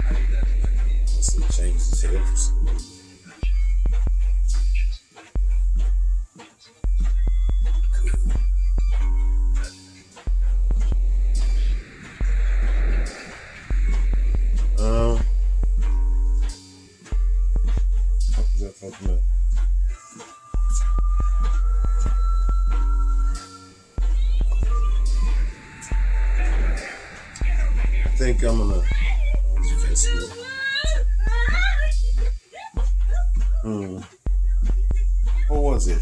Unless they changed his hair for some reason. What was that talking about? I think I'm gonna. What was it?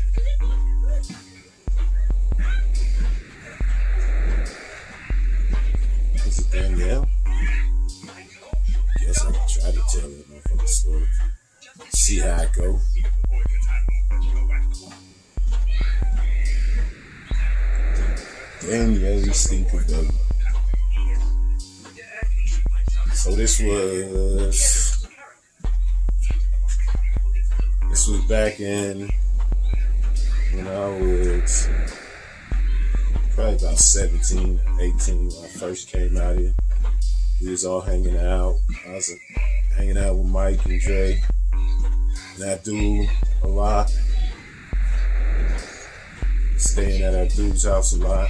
Was it Danielle? Guess I can try to tell that motherfucking story. See how it go. Danielli stinkerbelli. So this was back in when I was probably about 17, 18 when I first came out here. We was all hanging out. I was hanging out with Mike and Dre. And that dude a lot. Staying at our dude's house a lot.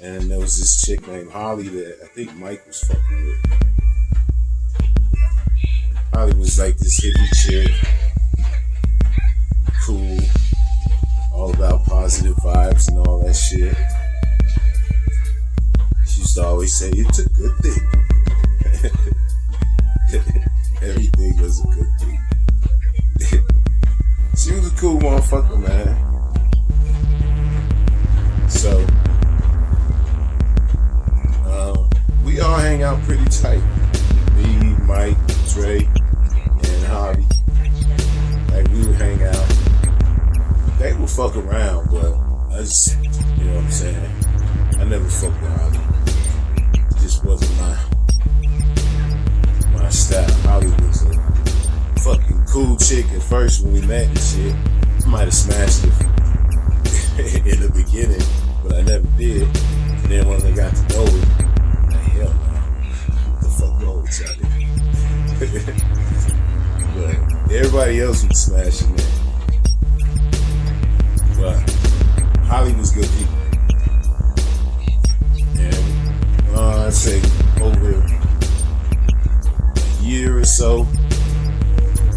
And there was this chick named Holly that I think Mike was fucking with. Holly was like this hippie chick. Cool. All about positive vibes and all that shit. She used to always say, it's a good thing. Everything was a good thing. She was a cool motherfucker, man. So, we all hang out pretty tight. Me, Mike, Dre, and Harvey. Like, we would hang out. They would fuck around, but I just, you know what I'm saying? I never fucked with Holly. It just wasn't my style. Holly was a fucking cool chick at first when we met and shit. I might have smashed it in the beginning, but I never did. And then when I got to know her, like, hell no. What the fuck wrong with y'all? But everybody else was smashing that. But Holly was good people. And I'd say over a year or so,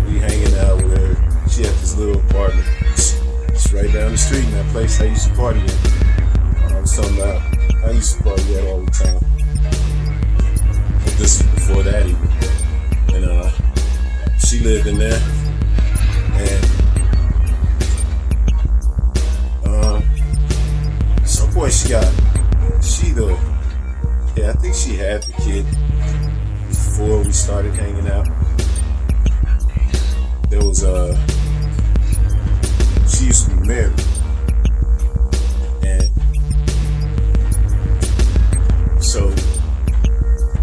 we hanging out with her. She had this little apartment. It's right down the street in that place I used to party at. I was talking about I used to party at all the time. But this was before that even. And she lived in there. And at some point I think she had the kid before we started hanging out. There was she used to be married, and so,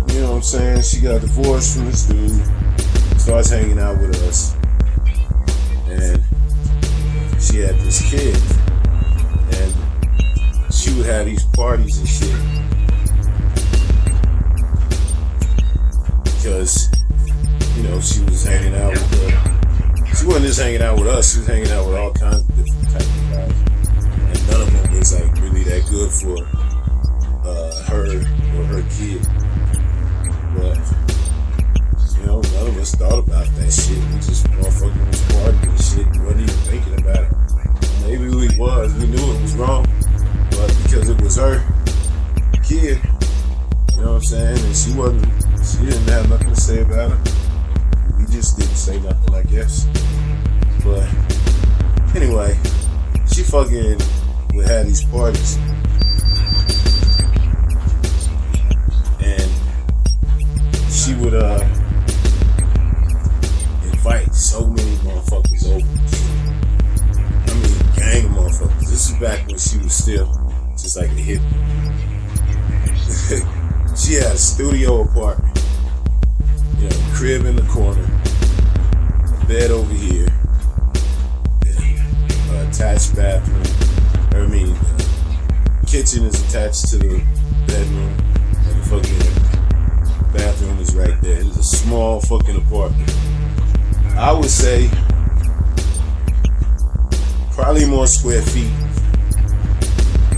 you know what I'm saying, she got divorced from this dude, starts hanging out with us, and she had this kid, and she would have these parties and shit, because, you know, she was hanging out with her. She wasn't just hanging out with us, she was hanging out with all kinds of different types of guys. And none of them was like really that good for her or her kid. But, you know, none of us thought about that shit. We just motherfucking was partying and shit and wasn't even thinking about it. Maybe we knew it was wrong, but because it was her kid, you know what I'm saying? And she didn't have nothing to say about it. We just didn't say nothing, I guess. But anyway, she fucking would have these parties. And she would invite so many motherfuckers over. I mean, gang of motherfuckers. This is back when she was still just like a hippie. She had a studio apartment. You know, crib in the corner, a bed over here, attached bathroom. The kitchen is attached to the bedroom, and the fucking bathroom is right there. It's a small fucking apartment. I would say probably more square feet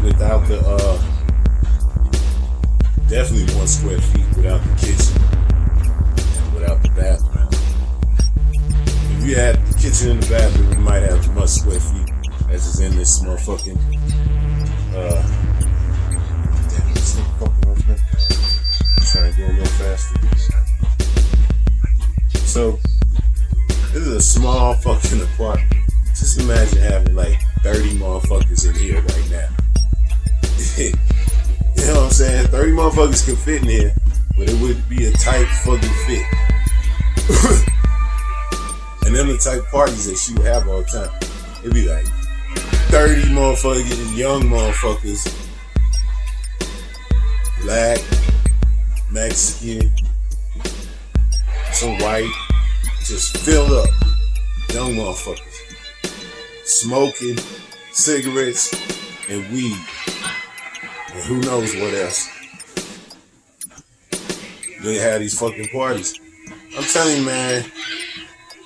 without the, definitely more square feet without the kitchen. Without the bathroom. If you had the kitchen and the bathroom, you might have as much square feet as is in this motherfucking damn, this thing fucking over there. I'm trying to go a little faster. So this is a small fucking apartment. Just imagine having like 30 motherfuckers in here right now. You know what I'm saying? 30 motherfuckers can fit in here, but it would be a tight fucking fit. And then the type of parties that she would have all the time. It'd be like 30 motherfucking young motherfuckers. Black, Mexican, some white, just filled up. Young motherfuckers. Smoking, cigarettes, and weed. And who knows what else. They had these fucking parties. I'm telling you, man,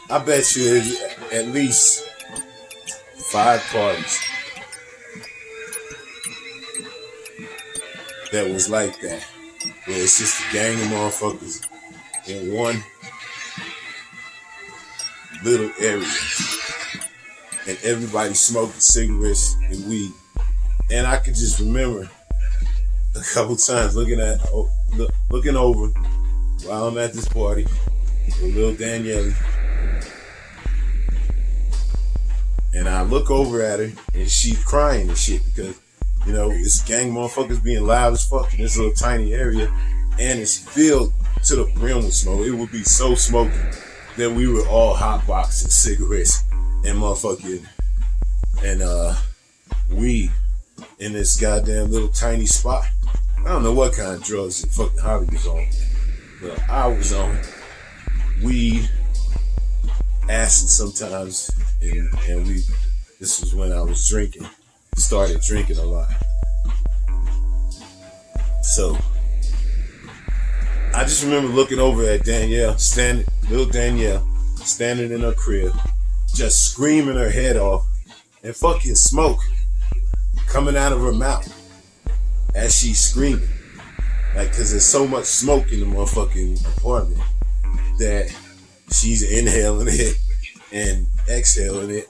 I bet you there's at least 5 parties that was like that. Where it's just a gang of motherfuckers in one little area. And everybody smoking cigarettes and weed. And I could just remember a couple times looking over while I'm at this party, with little Danielli. And I look over at her and she's crying and shit because, you know, it's gang motherfuckers being loud as fuck in this little tiny area. And it's filled to the brim with smoke. It would be so smoky that we were all hotboxing cigarettes and motherfucking and weed in this goddamn little tiny spot. I don't know what kind of drugs that fucking Holly was on, but I was on weed, acid sometimes, and we. This was when I was started drinking a lot. So I just remember looking over at little Danielle, standing in her crib, just screaming her head off, and fucking smoke coming out of her mouth as she's screaming. Like, cause there's so much smoke in the motherfucking apartment that she's inhaling it and exhaling it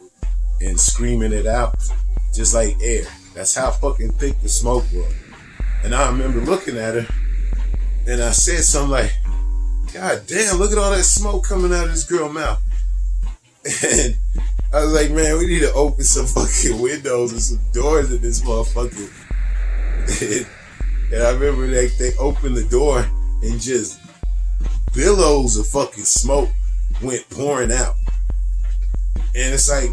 and screaming it out just like air. That's how fucking thick the smoke was. And I remember looking at her and I said something like, God damn, look at all that smoke coming out of this girl's mouth. And I was like, man, we need to open some fucking windows and some doors in this motherfucker. And I remember they opened the door and just billows of fucking smoke went pouring out. And it's like,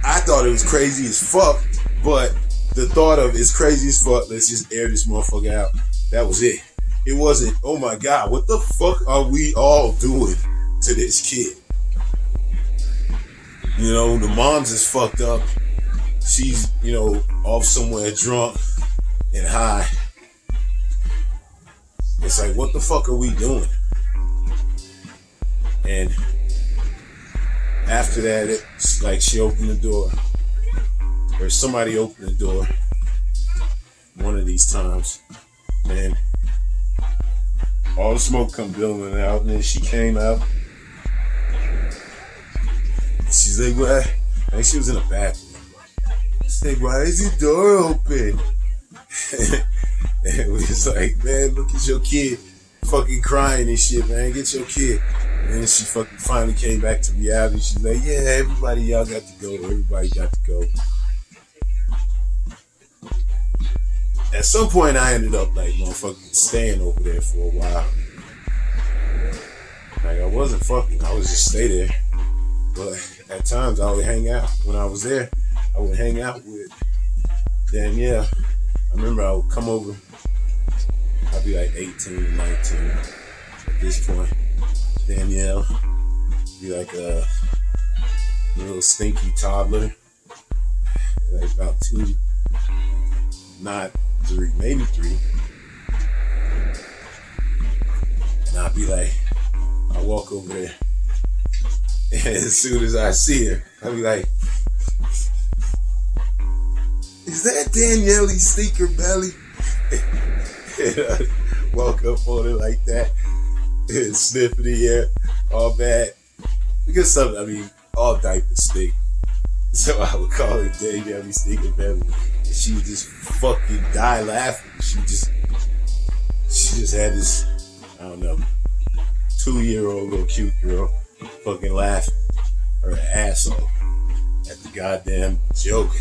I thought it was crazy as fuck, but the thought of it's crazy as fuck, let's just air this motherfucker out. That was it. It wasn't, oh my God, what the fuck are we all doing to this kid? You know, the mom's is fucked up. She's, you know, off somewhere drunk and high. It's like, what the fuck are we doing? And after that, it's like she opened the door, or somebody opened the door one of these times, and all the smoke come billowing out, and then she came out. She's like, what? I think she was in a bathroom. She's like, why is your door open? And we was like, man, look at your kid fucking crying and shit, man. Get your kid. And then she fucking finally came back to reality. She's like, yeah, everybody, y'all got to go. Everybody got to go. At some point, I ended up like motherfucking staying over there for a while. Like, I wasn't fucking, I was just stay there. But at times, I would hang out. When I was there, I would hang out with Danielle. I remember I would come over. I'd be like 18 or 19 at this point. Danielle be like a little stinky toddler, like about 2, not 3, maybe 3. And I'd be like, I walk over there, and as soon as I see her, I'd be like, is that Danielli stinkerbelli? And I'd walk up on her like that and sniff in the air, all bad. Because all diapers stink. So I would call her Danielli stinkerbelli. And she would just fucking die laughing. She just had this, I don't know, 2-year-old little cute girl fucking laughing her ass off at the goddamn joke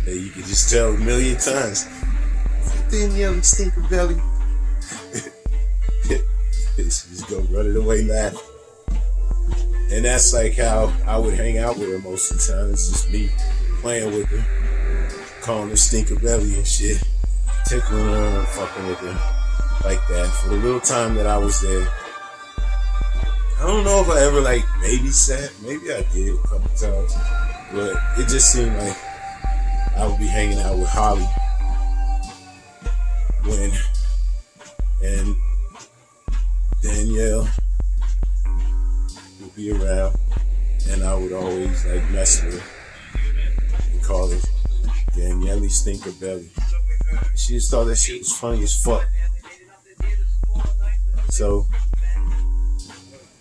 that you could just tell a million times. Danielli stinkerbelli. She just go running away laughing. And that's like how I would hang out with her most of the time. It's just me playing with her, calling her stinkerbelli and shit, tickling her and fucking with her like that for the little time that I was there. I don't know if I ever like babysat. Maybe I did a couple times, but it just seemed like I would be hanging out with Holly and Danielle would be around, and I would always like mess with her and call her Danielli stinkerbelli. She just thought that shit was funny as fuck. So,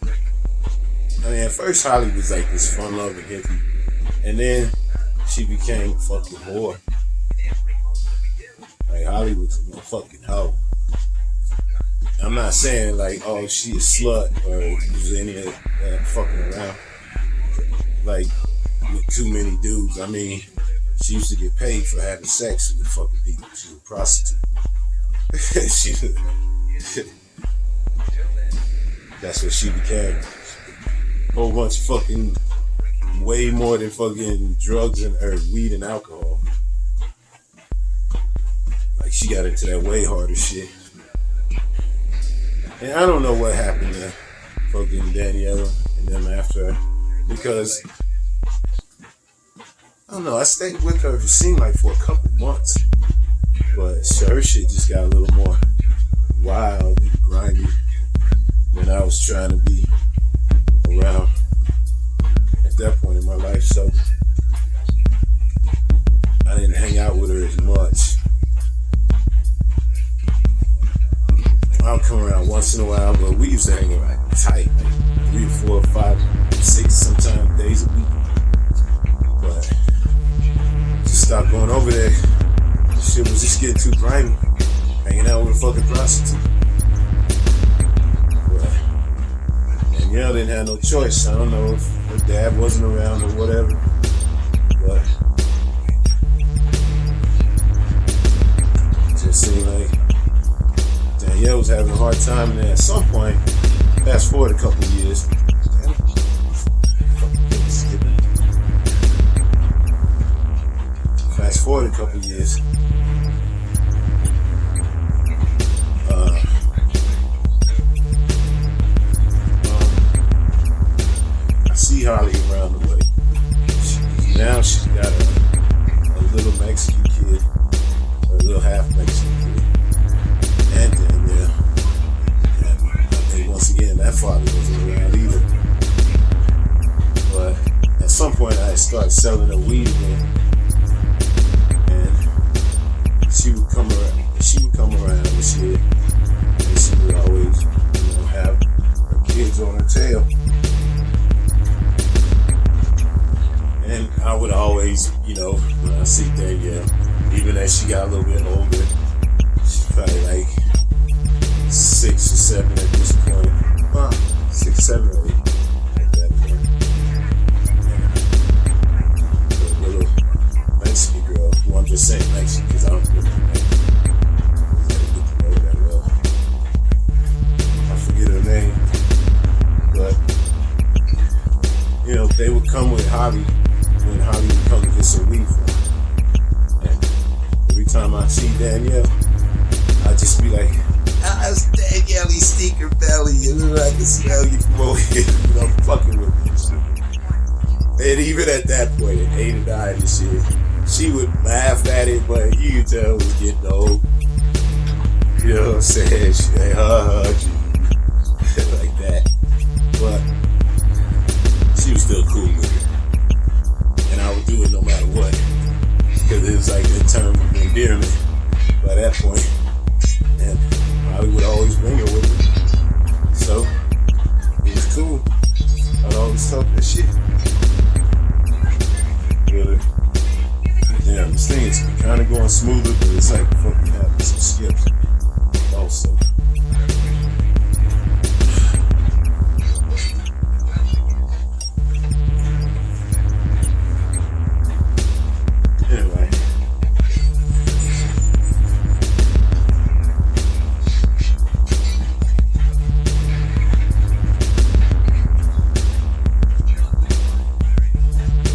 I mean, at first Holly was like this fun-loving hippie, and then she became a fucking whore. Like, Holly was a fucking hoe. I'm not saying like, oh, she a slut or was any of that fucking around like with too many dudes. I mean, she used to get paid for having sex with fucking people. She was a prostitute. That's what she became. A whole bunch of fucking, way more than fucking drugs and weed and alcohol. Like she got into that way harder shit. And I don't know what happened to fucking Danielle and them after her, because I don't know, I stayed with her, it seemed like for a couple months, but her shit just got a little more wild and grimy than I was trying to be around at that point in my life, so I didn't hang out with her as much. I'll come around once in a while, but we used to hang around tight, like 3, 4, 5, 6, sometimes days a week. But just stopped going over there. The shit was just getting too grimy, hanging out with a fucking prostitute. But Danielle didn't have no choice. I don't know if her dad wasn't around or whatever, but it just seemed like Danielle was having a hard time, and at some point, fast forward a couple of years, I see Holly around the way. Now she's got a little Mexican kid, or a little half Mexican kid. And Danielle. And I think once again that father wasn't around either. But at some point I started selling her weed again. And she would come around and shit. And she would always, have her kids on her tail. And I would always, when I see Danielle, even as she got a little bit older, she's probably like 6 or 7 at this point. Well, 6, 7, or 8 at that point. And the little Mexican girl, who I'm just saying Mexican because I don't really know. I didn't get to know her that well. I forget her name. But, they would come with Javi when Javi would come to get some weed from her. And every time I see Danielle, I'd just be like, it's Danielli, stinkerbelly. I can smell you from over here. I'm fucking with this shit. And even at that point, at 8 or 9 and shit, she would laugh at it, but you could tell it was getting old. You know what I'm saying? She'd like, like that. But she was still cool with it. And I would do it no matter what. Because it was like a term of endearment by that point. And I would always bring her with me. So, it was cool. I'd always talk that shit. Really. Damn, this thing is kind of going smoother, but it's like fucking having some skips. Also. Anyway.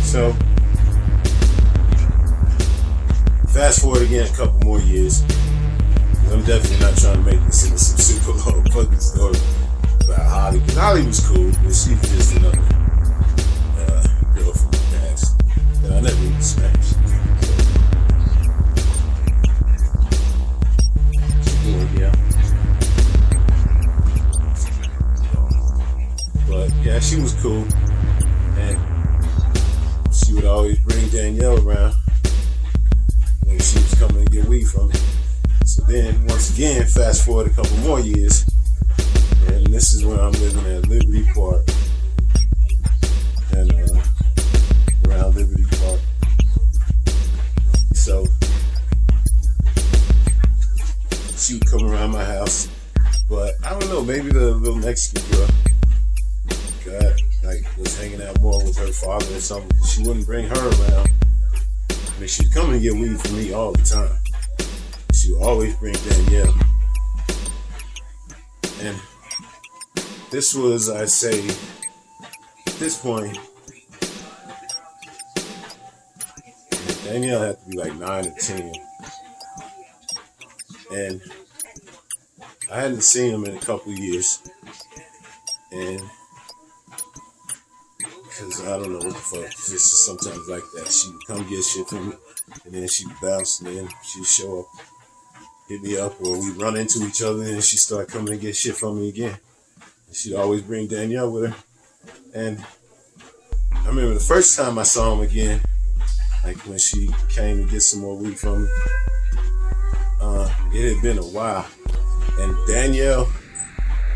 So, fast forward again a couple more years. I'm definitely not trying to make this into some super long fucking story about Holly. Because Holly was cool, but she's just another girl from the past that I never even smashed. Yeah. But yeah, she was cool, and she would always bring Danielle around when she was coming to get weed from me. So then, once again, fast forward a couple more years, and this is when I'm living at Liberty Park, and around Liberty Park. So she would come around my house, but her father or something. She wouldn't bring her around. I mean, she'd come and get weed from me all the time. She would always bring Danielle. And this was, I'd say, at this point, Danielle had to be like 9 or 10. And I hadn't seen him in a couple of years. And because I don't know what the fuck, it's just sometimes like that. She would come get shit from me, and then she'd bounce, and then she'd show up, hit me up, or we'd run into each other, and then she'd start coming and get shit from me again. And she'd always bring Danielle with her. And I remember the first time I saw him again, like when she came to get some more weed from me, it had been a while. And Danielle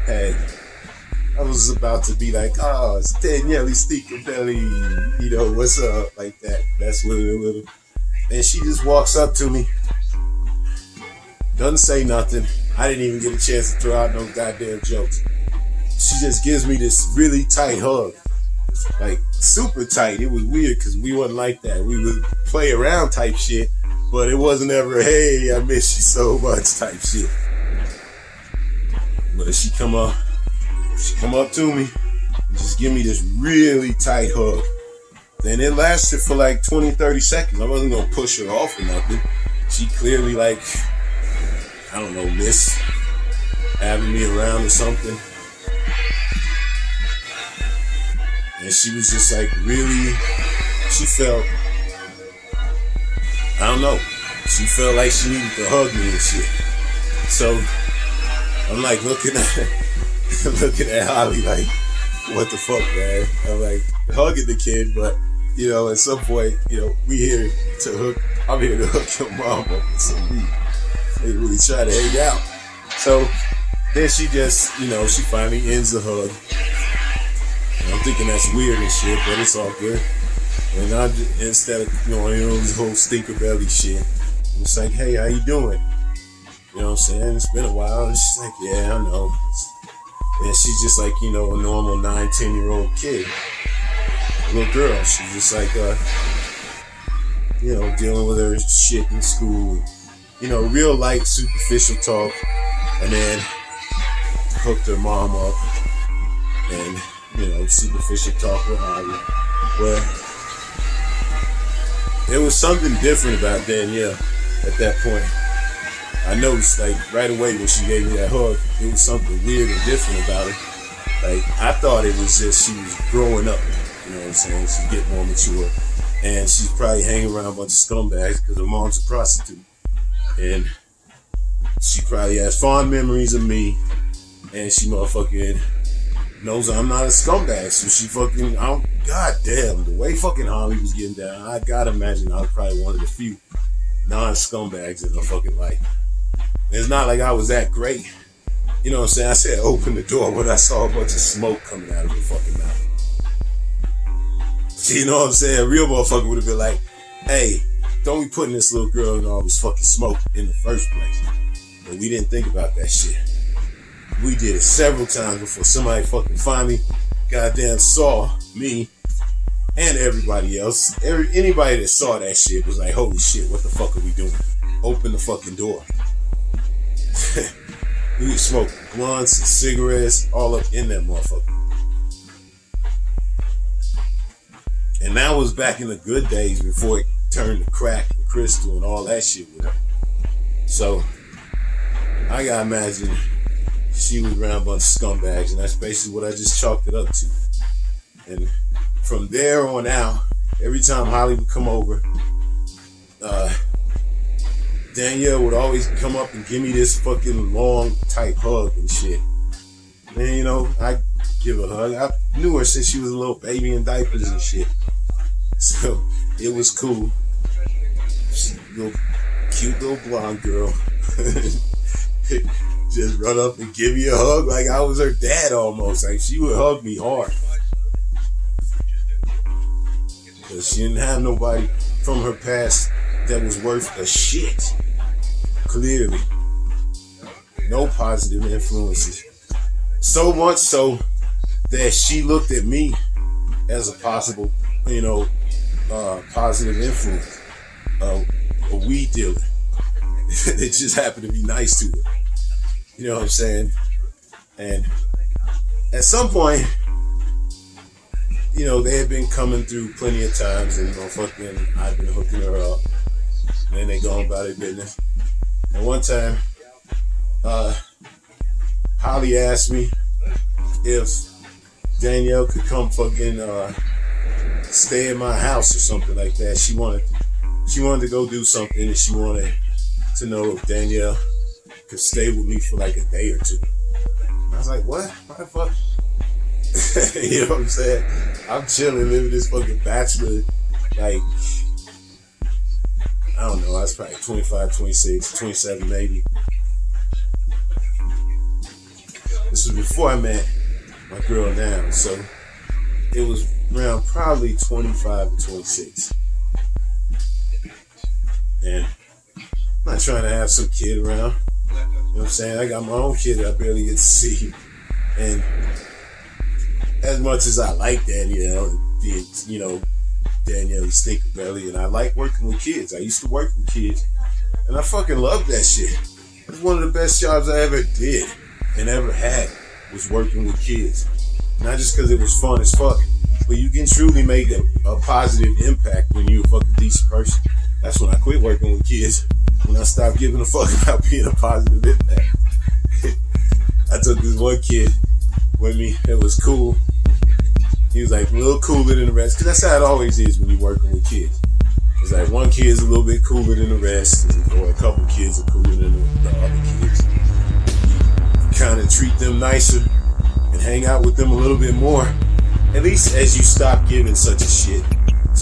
I was about to be like, oh, it's Danielli, stinkerbelli, you know, what's up, like that. That's what it was. And she just walks up to me, doesn't say nothing. I didn't even get a chance to throw out no goddamn jokes. She just gives me this really tight hug, like super tight. It was weird because we wasn't like that. We would play around type shit, but it wasn't ever, hey, I miss you so much type shit. But she come up to me and just give me this really tight hug. Then it lasted for like 20, 30 seconds. I wasn't gonna push her off or nothing. She clearly like, I don't know, missed having me around or something. And she was just like really, she felt, I don't know, she felt like she needed to hug me and shit. So I'm like looking at Holly like, what the fuck, man? I'm like hugging the kid, but you know, at some point, you know, I'm here to hook your mom up with some weed. They really try to hang out. So then she just, you know, she finally ends the hug. And I'm thinking that's weird and shit, but it's all good. And I just, instead of, you know, this whole stinkerbelli shit, it's like, hey, how you doing? You know what I'm saying? It's been a while. And she's like, yeah, I know. And she's just like, you know, a normal 9, 10-year-old kid. A little girl. She's just like, you know, dealing with her shit in school. You know, real light, superficial talk. And then hooked her mom up. And, you know, superficial talk with Holly. But there was something different about Danielle at that point. I noticed, like, right away when she gave me that hug, it was something weird and different about her. Like, I thought it was just she was growing up, you know what I'm saying? She's getting more mature. And she's probably hanging around a bunch of scumbags because her mom's a prostitute. And she probably has fond memories of me. And she motherfucking knows I'm not a scumbag. So she fucking, god damn, the way fucking Holly was getting down, I gotta imagine I was probably one of the few non-scumbags in her fucking life. It's not like I was that great. You know what I'm saying? I said open the door, but I saw a bunch of smoke coming out of her fucking mouth. You know what I'm saying? A real motherfucker would have been like, hey, don't be putting this little girl in all this fucking smoke in the first place. But we didn't think about that shit. We did it several times before somebody fucking finally goddamn saw me and everybody else. Anybody that saw that shit was like, holy shit, what the fuck are we doing? Open the fucking door. We would smoke blunts and cigarettes all up in that motherfucker. And that was back in the good days before it turned to crack and crystal and all that shit with her. So I gotta imagine she was around a bunch of scumbags, and that's basically what I just chalked it up to. And from there on out, every time Holly would come over, Danielle would always come up and give me this fucking long, tight hug and shit. And you know, I give her a hug. I knew her since she was a little baby in diapers and shit. So it was cool. She little cute little blonde girl. Just run up and give me a hug like I was her dad almost. Like she would hug me hard. Because she didn't have nobody from her past that was worth a shit. Clearly. No positive influences. So much so that she looked at me as a possible, positive influence. A weed dealer. It just happened to be nice to her. You know what I'm saying? And at some point, they had been coming through plenty of times, and I've been hooking her up. And then they go about their business. And one time, Holly asked me if Danielle could come stay in my house or something like that. She wanted to go do something, and she wanted to know if Danielle could stay with me for like a day or two. I was like, what? Why the fuck? You know what I'm saying? I'm chilling, living this fucking bachelor, like, I don't know, I was probably 25, 26, 27 maybe. This was before I met my girl now, so it was around probably 25 or 26. And I'm not trying to have some kid around. You know what I'm saying? I got my own kid that I barely get to see. And as much as I like Danielle, Danielli Stinkerbelly, and I like working with kids. I used to work with kids, and I fucking love that shit. It was one of the best jobs I ever did and ever had, was working with kids. Not just because it was fun as fuck, but you can truly make a positive impact when you're a fucking decent person. That's when I quit working with kids, when I stopped giving a fuck about being a positive impact. I took this one kid with me. It was cool. He was like a little cooler than the rest, because that's how it always is when you're working with kids. It's like one kid's a little bit cooler than the rest, or a couple kids are cooler than the other kids. You kind of treat them nicer and hang out with them a little bit more. At least as you stop giving so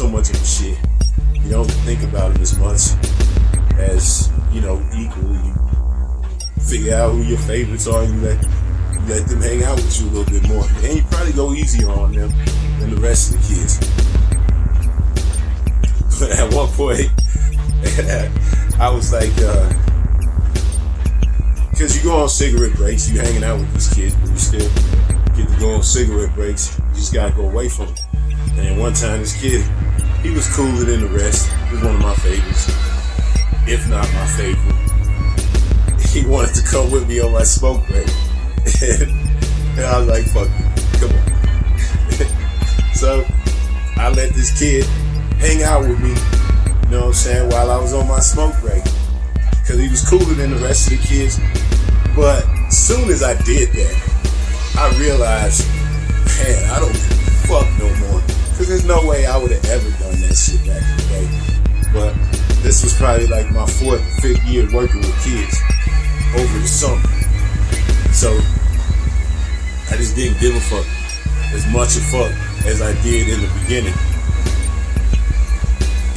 much of a shit. You don't think about them as much as, equal. You figure out who your favorites are, and you let them hang out with you a little bit more. And you probably go easier on them than the rest of the kids. But at one point, I was like, because you go on cigarette breaks, you hanging out with these kids, but you still get to go on cigarette breaks. You just gotta go away from them. And then one time, this kid, he was cooler than the rest. He was one of my favorites, if not my favorite. He wanted to come with me on my smoke break. And I was like, fuck it, come on. So I let this kid hang out with me, you know what I'm saying, while I was on my smoke break. Because he was cooler than the rest of the kids. But as soon as I did that, I realized, man, I don't fuck no more. Because there's no way I would have ever done that shit back in the day. But this was probably like my 4th or 5th year working with kids over the summer. So I just didn't give a fuck as much a fuck as I did in the beginning.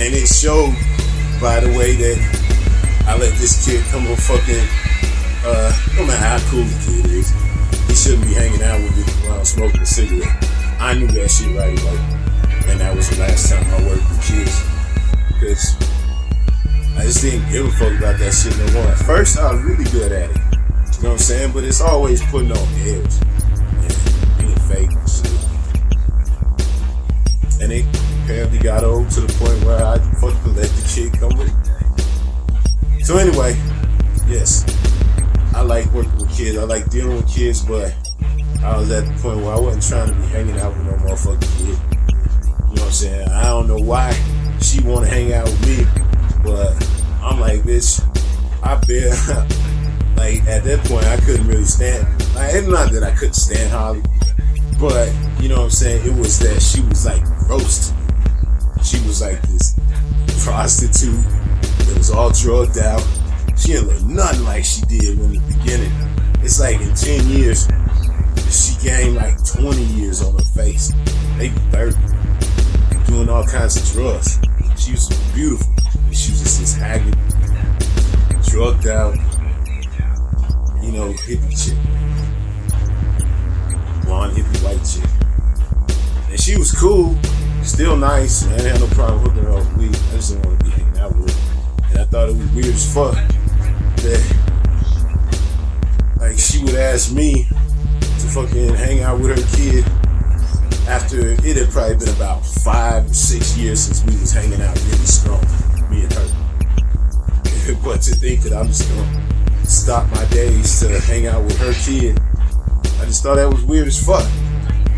And it showed by the way that I let this kid come on fucking, no matter how cool the kid is, he shouldn't be hanging out with me while I'm smoking a cigarette. I knew that shit right away. And that was the last time I worked with kids. Because I just didn't give a fuck about that shit no more. At first, I was really good at it. You know what I'm saying? But it's always putting on airs and being fake and shit. And it apparently got old to the point where I fucking let the kid come with me. So anyway, yes, I like working with kids. I like dealing with kids, but I was at the point where I wasn't trying to be hanging out with no motherfucking kid. You know what I'm saying? I don't know why she want to hang out with me, but I'm like, bitch, I bear. Like, at that point, I couldn't really stand. Like, it's not that I couldn't stand Holly, but, you know what I'm saying? It was that she was like gross to me. She was like this prostitute that was all drugged out. She didn't look nothing like she did in the beginning. It's like in 10 years, she gained like 20 years on her face. Maybe 30. Doing all kinds of drugs. She was beautiful. She was just this haggard, drugged out, hippie chick. Blonde hippie white chick. And she was cool, still nice. I didn't have no problem hooking her up with weed. I just didn't want to be hanging out with her. And I thought it was weird as fuck that, like, she would ask me to fucking hang out with her kid after after it had probably been about 5 or 6 years since we was hanging out really strong, me and her. But to think that I'm just gonna stop my days to hang out with her kid, I just thought that was weird as fuck.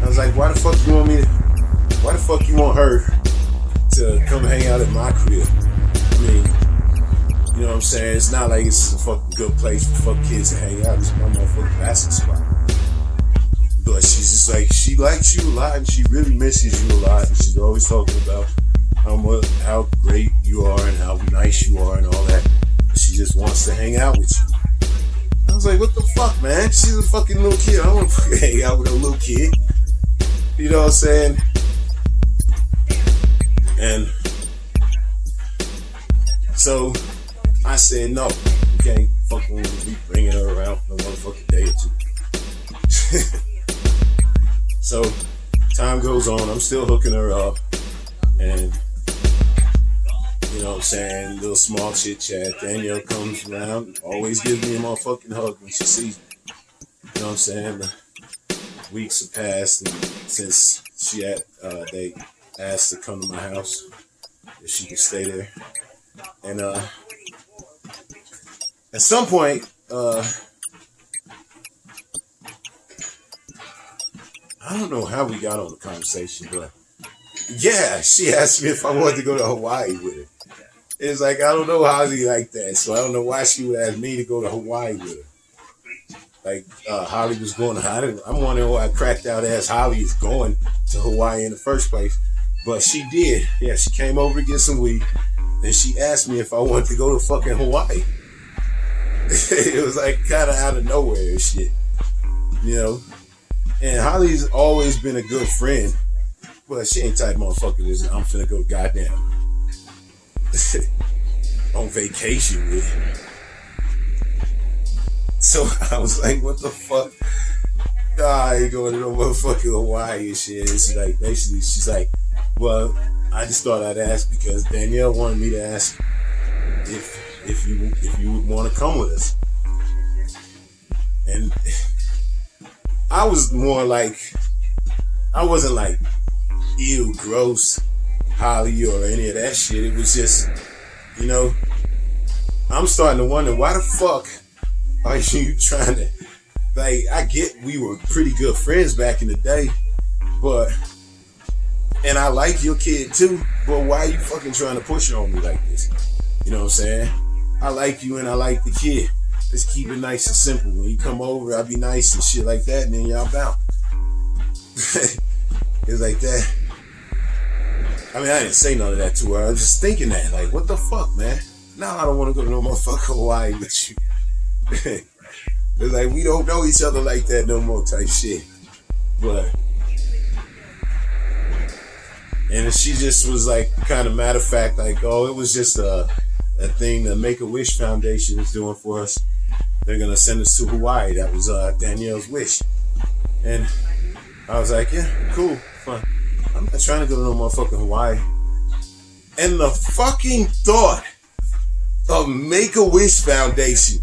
I was like, why the fuck you want her to come hang out at my crib? I mean, you know what I'm saying? It's not like it's a fucking good place for fuck kids to hang out. It's my motherfucking basketball spot. But she's just like, she likes you a lot and she really misses you a lot. And she's always talking about how great you are and how nice you are and all that. She just wants to hang out with you. I was like, what the fuck, man? She's a fucking little kid. I don't want to fucking hang out with a little kid. You know what I'm saying? And so I said, no, you can't fucking be bringing her around for no motherfucking day or two. So time goes on. I'm still hooking her up. And you know what I'm saying? Little small chit chat. Danielle comes around, always gives me a motherfucking hug when she sees me. You know what I'm saying? The weeks have passed and since they asked to come to my house if she could stay there. And at some point, I don't know how we got on the conversation, but yeah, she asked me if I wanted to go to Hawaii with her. It's like, I don't know Holly like that, so I don't know why she would ask me to go to Hawaii with her. Like, Holly was going to, I'm wondering why cracked out ass Holly is going to Hawaii in the first place. But she did. Yeah, she came over to get some weed, and she asked me if I wanted to go to fucking Hawaii. It was like kind of out of nowhere and shit, you know? And Holly's always been a good friend, but she ain't type motherfucker that I'm finna go goddamn on vacation with. So I was like, what the fuck? I ain't going to no motherfucking Hawaii and shit. It's like, basically, she's like, well, I just thought I'd ask because Danielle wanted me to ask if you would want to come with us. And I was more like, I wasn't like, ew, gross, Holly, or any of that shit. It was just, you know, I'm starting to wonder, why the fuck are you trying to, like, I get we were pretty good friends back in the day, but, and I like your kid too, but why are you fucking trying to push it on me like this? You know what I'm saying? I like you and I like the kid. Let's keep it nice and simple. When you come over, I'll be nice and shit like that, and then y'all bounce. It's like that. I mean, I didn't say none of that to her. I was just thinking that, like, what the fuck, man? Now I don't want to go to no motherfucking Hawaii with you. It's like, we don't know each other like that no more type shit. But, and she just was like, kind of matter of fact, like, oh, it was just a thing the Make-A-Wish Foundation is doing for us. They're going to send us to Hawaii. That was Danielle's wish. And I was like, yeah, cool, fine. I'm not trying to go to no motherfucking Hawaii. And the fucking thought of Make-A-Wish Foundation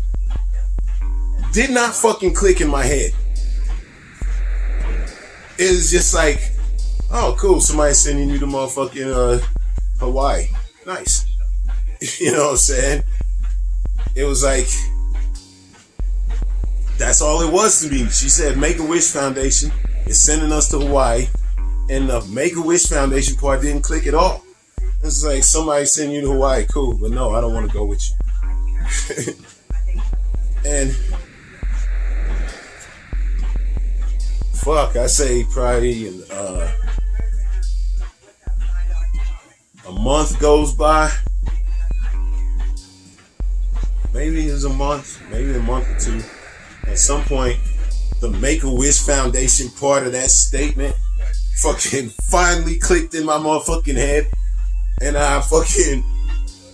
did not fucking click in my head. It was just like, oh, cool, somebody's sending you to motherfucking Hawaii. Nice. You know what I'm saying? It was like, that's all it was to me. She said Make-A-Wish Foundation is sending us to Hawaii, and the Make-A-Wish Foundation part didn't click at all. It's like, somebody sending you to Hawaii, cool, but no, I don't want to go with you. And fuck, I say probably a month goes by. Maybe it was a month, maybe a month or two. At some point, the Make-A-Wish Foundation part of that statement fucking finally clicked in my motherfucking head. And I fucking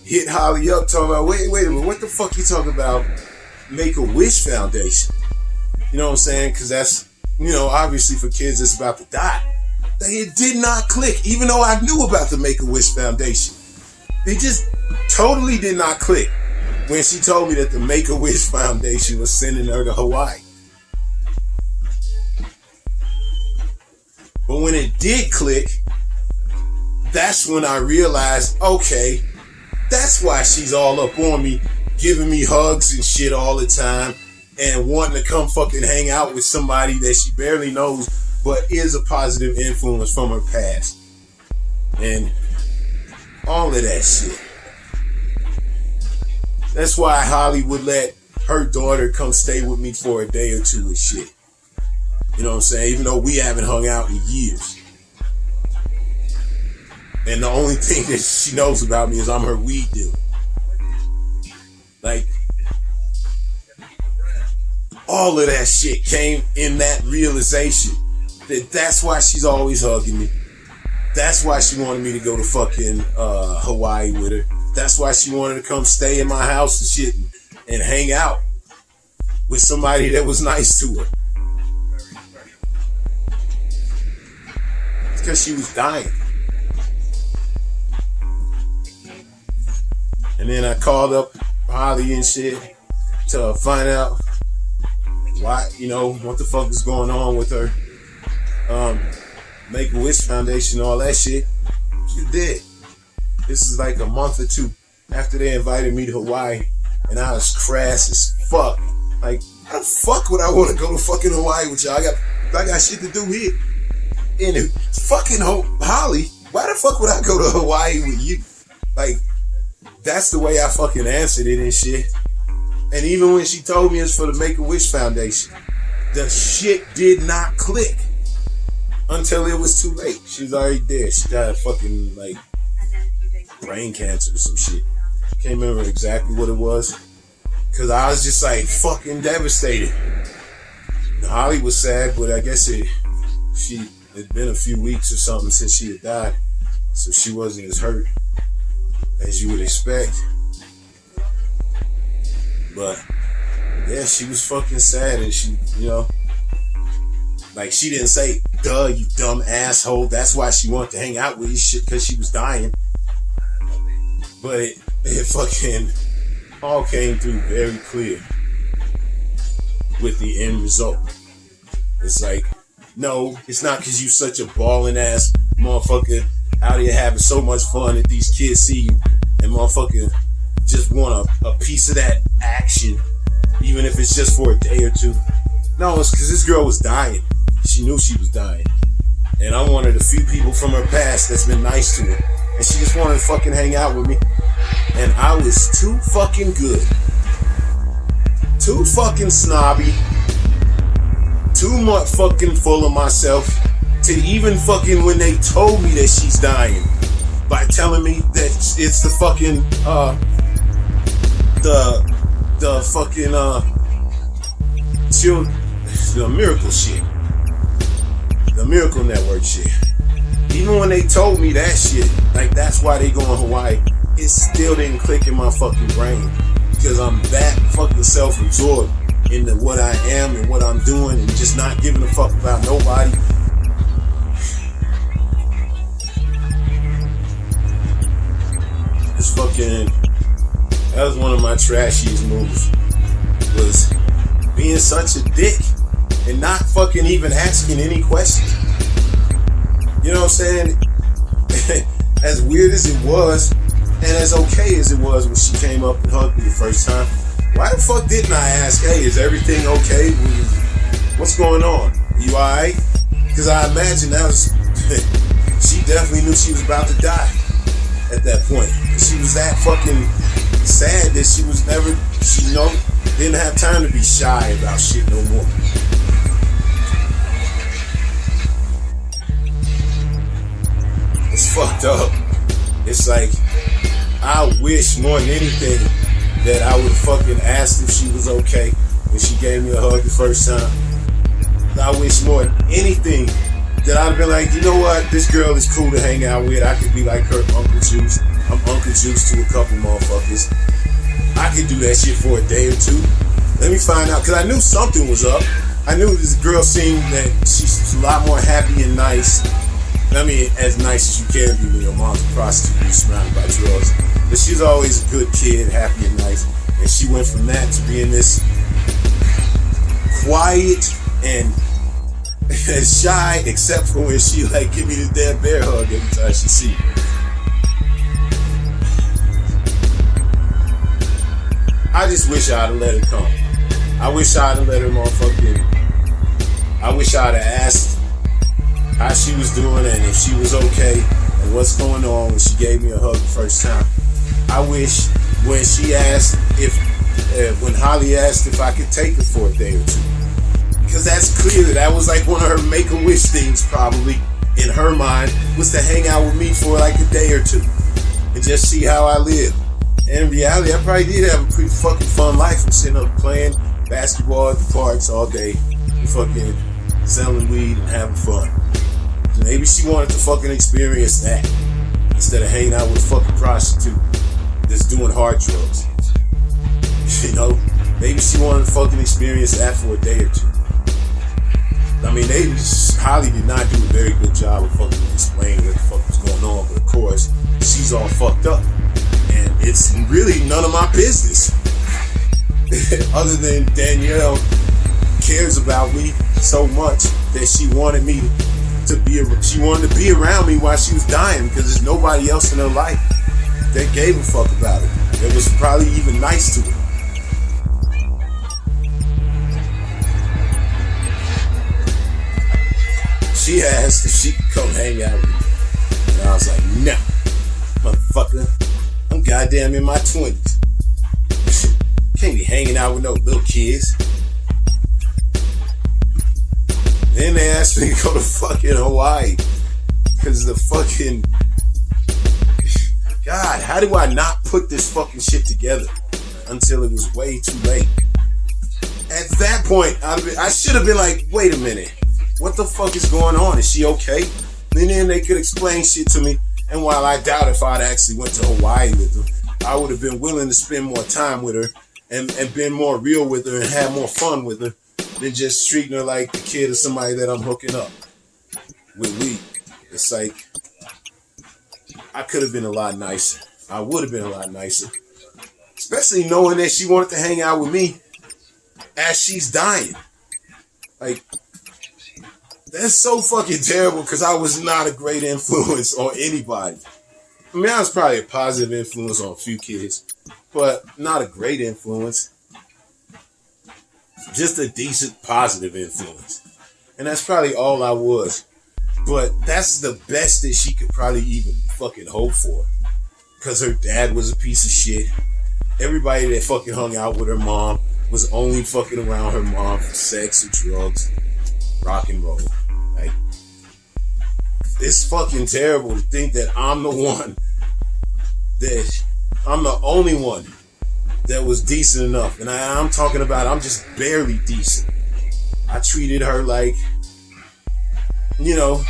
hit Holly up talking about, wait a minute, what the fuck you talking about Make-A-Wish Foundation? You know what I'm saying? Because that's, you know, obviously for kids it's about to die. It did not click, even though I knew about the Make-A-Wish Foundation. It just totally did not click when she told me that the Make-A-Wish Foundation was sending her to Hawaii. But when it did click, that's when I realized, okay, that's why she's all up on me, giving me hugs and shit all the time, and wanting to come fucking hang out with somebody that she barely knows, but is a positive influence from her past. And all of that shit. That's why Holly would let her daughter come stay with me for a day or two and shit. You know what I'm saying? Even though we haven't hung out in years. And the only thing that she knows about me is I'm her weed dealer. Like, all of that shit came in that realization that that's why she's always hugging me. That's why she wanted me to go to fucking Hawaii with her. That's why she wanted to come stay in my house and shit and hang out with somebody that was nice to her. It's because she was dying. And then I called up Holly and shit to find out why, you know, what the fuck is going on with her Make-A-Wish Foundation, all that shit. She's dead. This is like a month or two after they invited me to Hawaii, and I was crass as fuck. Like, how the fuck would I want to go to fucking Hawaii with y'all? I got shit to do here. And fucking Holly, why the fuck would I go to Hawaii with you? Like, that's the way I fucking answered it and shit. And even when she told me it's for the Make-A-Wish Foundation, the shit did not click until it was too late. She was already dead. She died of fucking, like, brain cancer or some shit. Can't remember exactly what it was. Because I was just, like, fucking devastated. And Holly was sad, but I guess it had been a few weeks or something since she had died. So she wasn't as hurt as you would expect. But yeah, she was fucking sad, and she, you know, like, she didn't say, duh, you dumb asshole, that's why she wanted to hang out with you, shit, because she was dying. But it fucking all came through very clear with the end result. It's like, no, it's not because you such a ballin' ass motherfucker out here having so much fun that these kids see you and motherfucker just want a piece of that action, even if it's just for a day or two. No, it's because this girl was dying. She knew she was dying. And I'm one of the few people from her past that's been nice to her. And she just wanted to fucking hang out with me. And I was too fucking good. Too fucking snobby. Too much fucking full of myself to even fucking, when they told me that she's dying, by telling me that it's the fucking the fucking the miracle shit, the Miracle Network shit. Even when they told me that shit, like, that's why they going to Hawaii, it still didn't click in my fucking brain, because I'm that fucking self-absorbed into what I am and what I'm doing and just not giving a fuck about nobody. It's fucking, that was one of my trashiest moves, was being such a dick and not fucking even asking any questions. You know what I'm saying? As weird as it was, and as okay as it was when she came up and hugged me the first time, why the fuck didn't I ask, hey, is everything okay? What's going on? You alright? Because I imagine that was, she definitely knew she was about to die at that point. She was that fucking sad that she was never, she, you know, didn't have time to be shy about shit no more. It's fucked up. It's like, I wish more than anything that I would fucking asked if she was okay when she gave me a hug the first time. I wish more than anything that I'd have been like, you know what, this girl is cool to hang out with. I could be like her Uncle Juice. I'm Uncle Juice to a couple motherfuckers. I could do that shit for a day or two. Let me find out, because I knew something was up. I knew this girl seemed that she's a lot more happy and nice. I mean, as nice as you can be when your mom's a prostitute and you're surrounded by drugs. But she's always a good kid, happy and nice. And she went from that to being this quiet and shy, except for when she like give me this damn bear hug every time she see me. I just wish I'd have let her come. I wish I'd have let her I wish I'd have asked how she was doing and if she was okay and what's going on when she gave me a hug the first time. I wish when she asked when Holly asked if I could take her for a day or two. Because that's clear that was like one of her make-a-wish things probably in her mind was to hang out with me for like a day or two and just see how I live. And in reality, I probably did have a pretty fucking fun life. I'm sitting up playing basketball at the parks all day and fucking selling weed and having fun. So maybe she wanted to fucking experience that instead of hanging out with a fucking prostitute that's doing hard drugs. You know, maybe she wanted to fucking experience that for a day or two. I mean, Holly did not do a very good job of fucking explaining what the fuck was going on, but of course, she's all fucked up. And it's really none of my business. Other than Danielle cares about me so much that she wanted to be around me while she was dying because there's nobody else in her life that gave a fuck about it. That was probably even nice to her. She asked if she could come hang out with me. And I was like, no, motherfucker. I'm goddamn in my 20s. Can't be hanging out with no little kids. Then they asked me to go to fucking Hawaii. Because the fucking... God, how do I not put this fucking shit together until it was way too late? At that point, I should have been like, wait a minute. What the fuck is going on? Is she okay? And then they could explain shit to me. And while I doubt if I'd actually went to Hawaii with her, I would have been willing to spend more time with her and been more real with her and have more fun with her than just treating her like the kid of somebody that I'm hooking up with weed. It's like, I could have been a lot nicer. I would have been a lot nicer. Especially knowing that she wanted to hang out with me as she's dying. Like, that's so fucking terrible because I was not a great influence on anybody. I mean, I was probably a positive influence on a few kids, but not a great influence. Just a decent positive influence. And that's probably all I was. But that's the best that she could probably even fucking hope for. Because her dad was a piece of shit. Everybody that fucking hung out with her mom was only fucking around her mom for sex and drugs, rock and roll. Like, it's fucking terrible to think that I'm the only one that was decent enough. And I'm talking about I'm just barely decent. I treated her like, you know,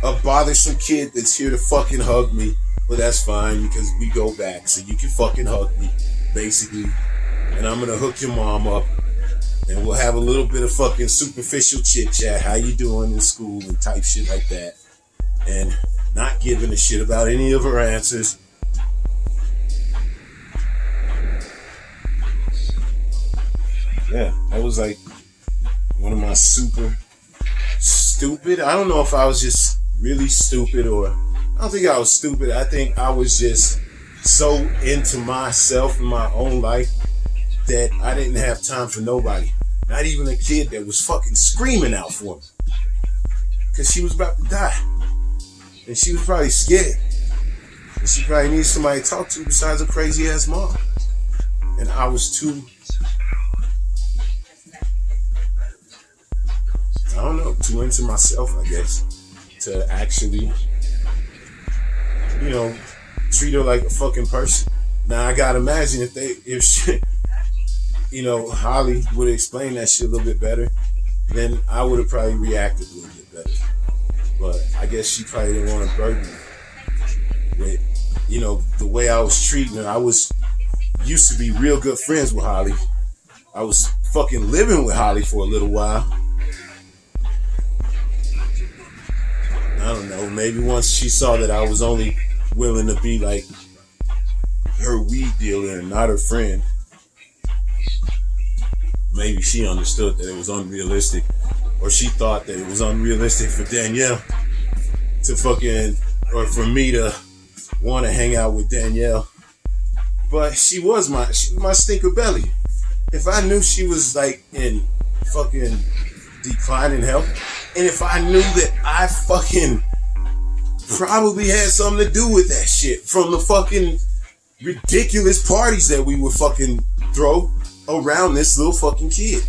a bothersome kid that's here to fucking hug me. But that's fine because we go back. So you can fucking hug me, basically. And I'm gonna hook your mom up. And we'll have a little bit of fucking superficial chit chat. How you doing in school and type shit like that. And not giving a shit about any of her answers. Yeah, that was like one of my super stupid. I don't know if I was just really stupid or I don't think I was stupid. I think I was just so into myself and my own life that I didn't have time for nobody. Not even a kid that was fucking screaming out for me. Because she was about to die. And she was probably scared. And she probably needed somebody to talk to besides a crazy ass mom. And I was too, I don't know, too into myself, I guess, to actually, you know, treat her like a fucking person. Now I gotta imagine if she, you know, Holly would have explained that shit a little bit better, then I would have probably reacted a little bit better. But I guess she probably didn't want to burden me with, you know, the way I was treating her. I used to be real good friends with Holly. I was fucking living with Holly for a little while. I don't know, maybe once she saw that I was only willing to be like her weed dealer and not her friend, maybe she understood that it was unrealistic or she thought that it was unrealistic for Danielle to fucking, or for me to want to hang out with Danielle. But she was my stinkerbelli. If I knew she was like in fucking declining health, and if I knew that I fucking probably had something to do with that shit from the fucking ridiculous parties that we would fucking throw around this little fucking kid.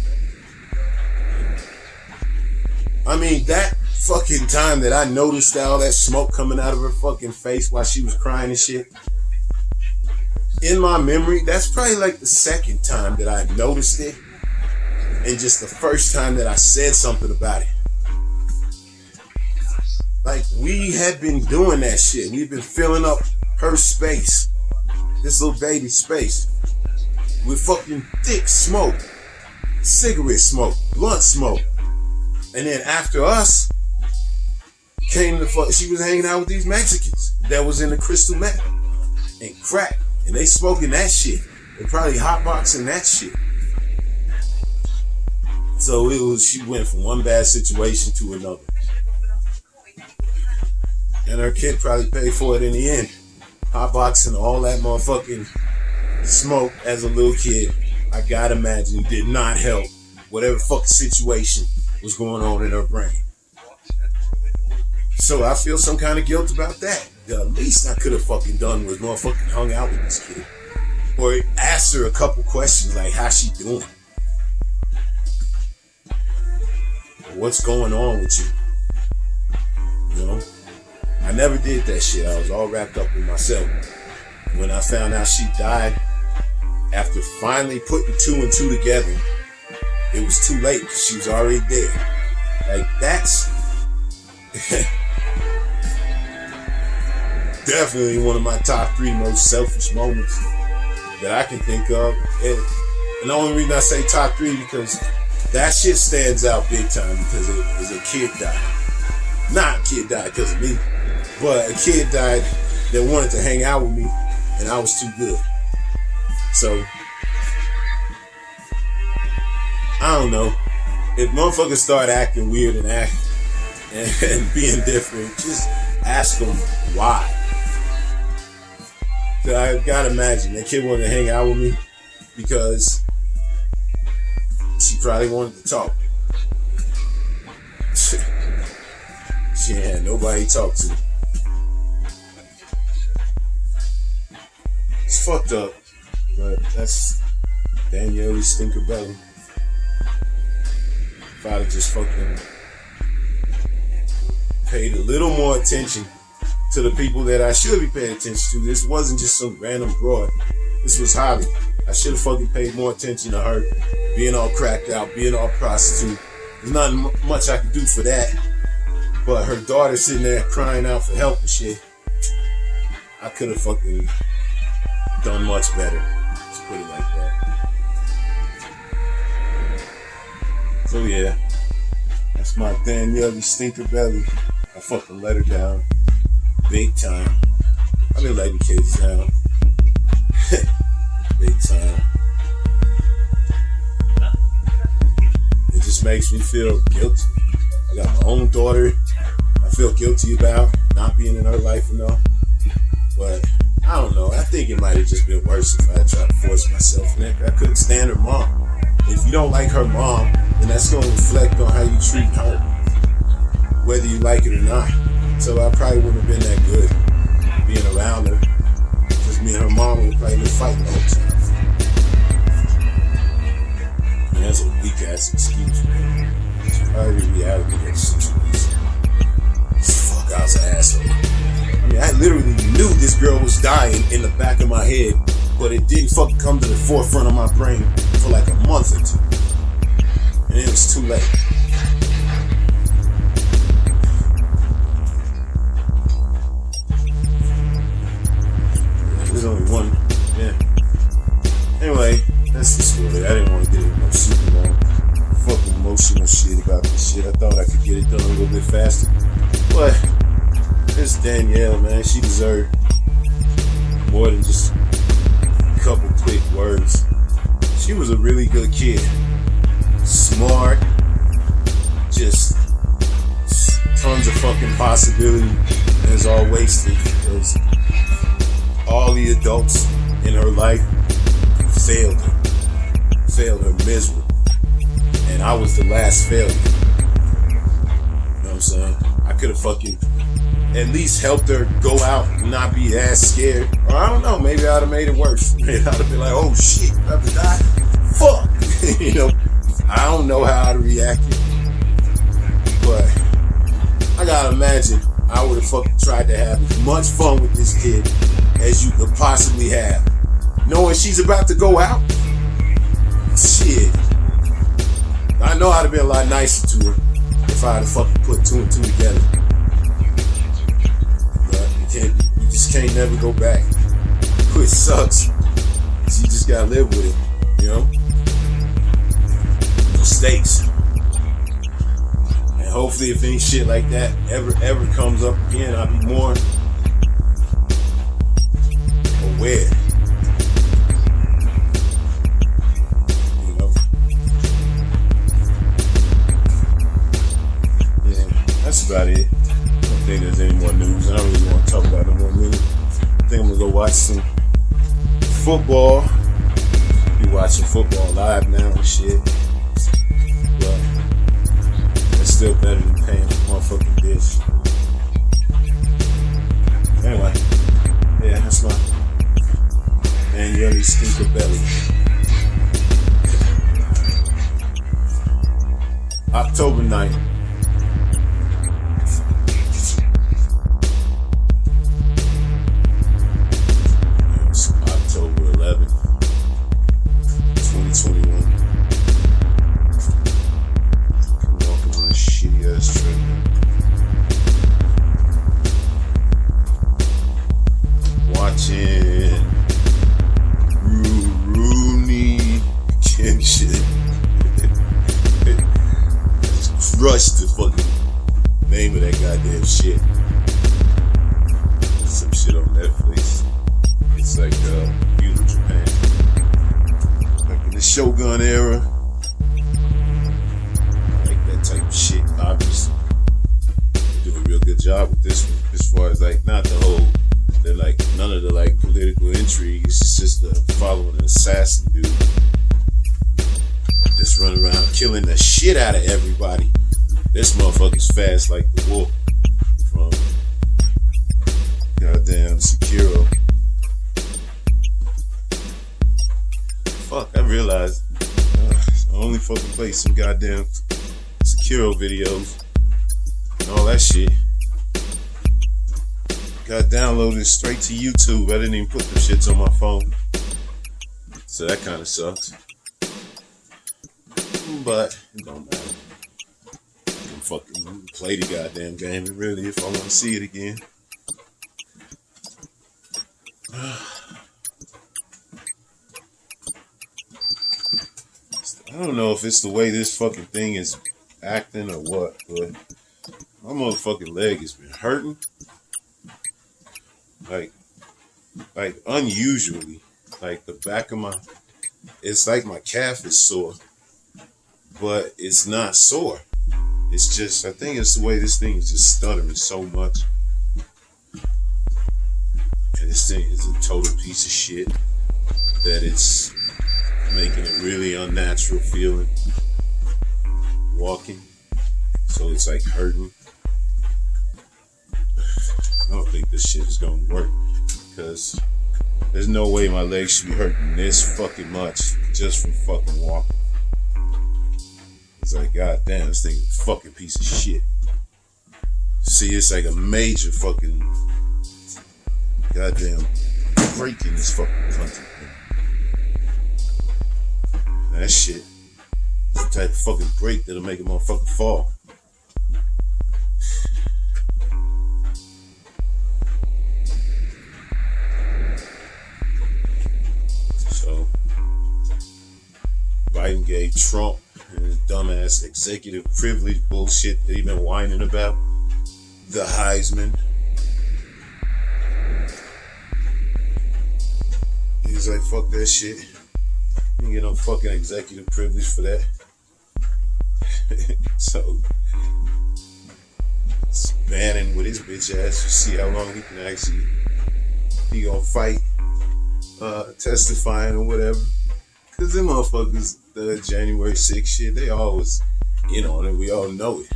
I mean, that fucking time that I noticed all that smoke coming out of her fucking face while she was crying and shit, in my memory, that's probably like the second time that I noticed it, and just the first time that I said something about it. Like, we had been doing that shit. We've been filling up her space, this little baby space, with fucking thick smoke, cigarette smoke, blunt smoke. And then after us came she was hanging out with these Mexicans that was in the crystal meth and crack. And they smoking that shit. They probably hotboxing that shit. So she went from one bad situation to another. And her kid probably paid for it in the end. Hotboxing all that motherfucking smoke as a little kid, I gotta imagine, did not help whatever fucking situation was going on in her brain. So I feel some kind of guilt about that. The least I could have fucking done was motherfucking hung out with this kid. Or asked her a couple questions like, how's she doing? What's going on with you? You know? I never did that shit. I was all wrapped up with myself. When I found out she died, after finally putting 2 and 2 together, it was too late because she was already dead. Like, that's definitely one of my top 3 most selfish moments that I can think of. And the only reason I say top 3 because that shit stands out big time because it was a kid died. Not a kid died because of me, but a kid died that wanted to hang out with me and I was too good. So, I don't know. If motherfuckers start acting weird and being different, just ask them why. So I gotta imagine that kid wanted to hang out with me because she probably wanted to talk. She ain't had nobody to talk to. It's fucked up, but that's Danielli stinkerbelli. If I'd have just fucking paid a little more attention to the people that I should be paying attention to. This wasn't just some random broad. This was Holly. I should have fucking paid more attention to her being all cracked out, being all prostitute. There's not much I could do for that. But her daughter sitting there crying out for help and shit, I could have fucking done much better. Let's put it like that. So yeah, that's my Danielli stinkerbelli. I fucking let her down. Big time. I've been letting kids down. Big time. It just makes me feel guilty. I got my own daughter I feel guilty about not being in her life enough. But I don't know. I think it might have just been worse if I had tried to force myself in it. I couldn't stand her mom. If you don't like her mom, then that's going to reflect on how you treat her, whether you like it or not. So I probably wouldn't have been that good being around her, because me and her mom would probably been fighting the whole time. And that's a weak ass excuse, man. It's probably the reality of the situation. Fuck, I was an asshole. I mean, I literally knew this girl was dying in the back of my head, but it didn't fucking come to the forefront of my brain for like a month or 2. And it was too late. There's only one, yeah. Anyway, that's the story. I didn't want to get into no super long fucking emotional shit about this shit. I thought I could get it done a little bit faster. But this Danielle, man, she deserved more than just a couple quick words. She was a really good kid. Smart. just tons of fucking possibility is all wasted because all the adults in her life failed her miserably, and I was the last failure. You know what I'm saying? I could have fucking at least helped her go out and not be as scared, or I don't know, maybe I'd have made it worse. Maybe I'd have been like, oh shit, I'm about to die, fuck. You know, I don't know how I'd have reacted, but I gotta imagine I would have fucking tried to have as much fun with this kid as you could possibly have. Knowing she's about to go out, shit. I know I'd have been a lot nicer to her if I had fucking put two and two together. But you just can't never go back. It sucks. You just gotta live with it, you know? Mistakes. And hopefully if any shit like that ever comes up again, I'll be more aware. You know? Yeah, that's about it. I don't think there's any more news. I don't really want to talk about it no more minute. I think I'm gonna go watch some football. Be watching football live now and shit. But it's still better than paying a motherfucking dish. Anyway, yeah, that's my Danielli stinkerbelli. October 9th. It's October 11th, 2021. I'm walking on a shitty ass treadmill. Watching Rooney and shit. Just crushed the fucking name of that goddamn shit. There's some shit on Netflix. It's like feudal Japan. Like in the Shogun era. I like that type of shit, obviously. They do a real good job with this one. As far as like, not the whole, they're like, none of the like political intrigue. It's just following an assassin dude. Just running around killing the shit out of everybody. This motherfucker's fast like the wolf from goddamn Sekiro. Fuck, I realized I only fucking play some goddamn Sekiro videos and all that shit. Got downloaded straight to YouTube. I didn't even put them shits on my phone. So that kind of sucks. But it don't matter. I can fucking play the goddamn game really if I want to see it again. I don't know if it's the way this fucking thing is acting or what, but my motherfucking leg has been hurting. Like unusually, like the back of my, it's like my calf is sore, but it's not sore. It's just, I think it's the way this thing is just stuttering so much. And this thing is a total piece of shit that it's making it really unnatural feeling walking. So it's like hurting. I don't think this shit is gonna work because there's no way my legs should be hurting this fucking much just from fucking walking. It's like, goddamn, this thing is a fucking piece of shit. See, it's like a major fucking goddamn break in this fucking country. That shit is the type of fucking break that'll make a motherfucker fall. So, Biden gave Trump and his dumbass executive privilege bullshit that he been whining about the Heisman. He's like, fuck that shit. You ain't get no fucking executive privilege for that. So Bannon with his bitch ass to see how long he can actually he gonna fight testifying or whatever. Cause them motherfuckers, the January 6th shit, they always in on it. We all know it.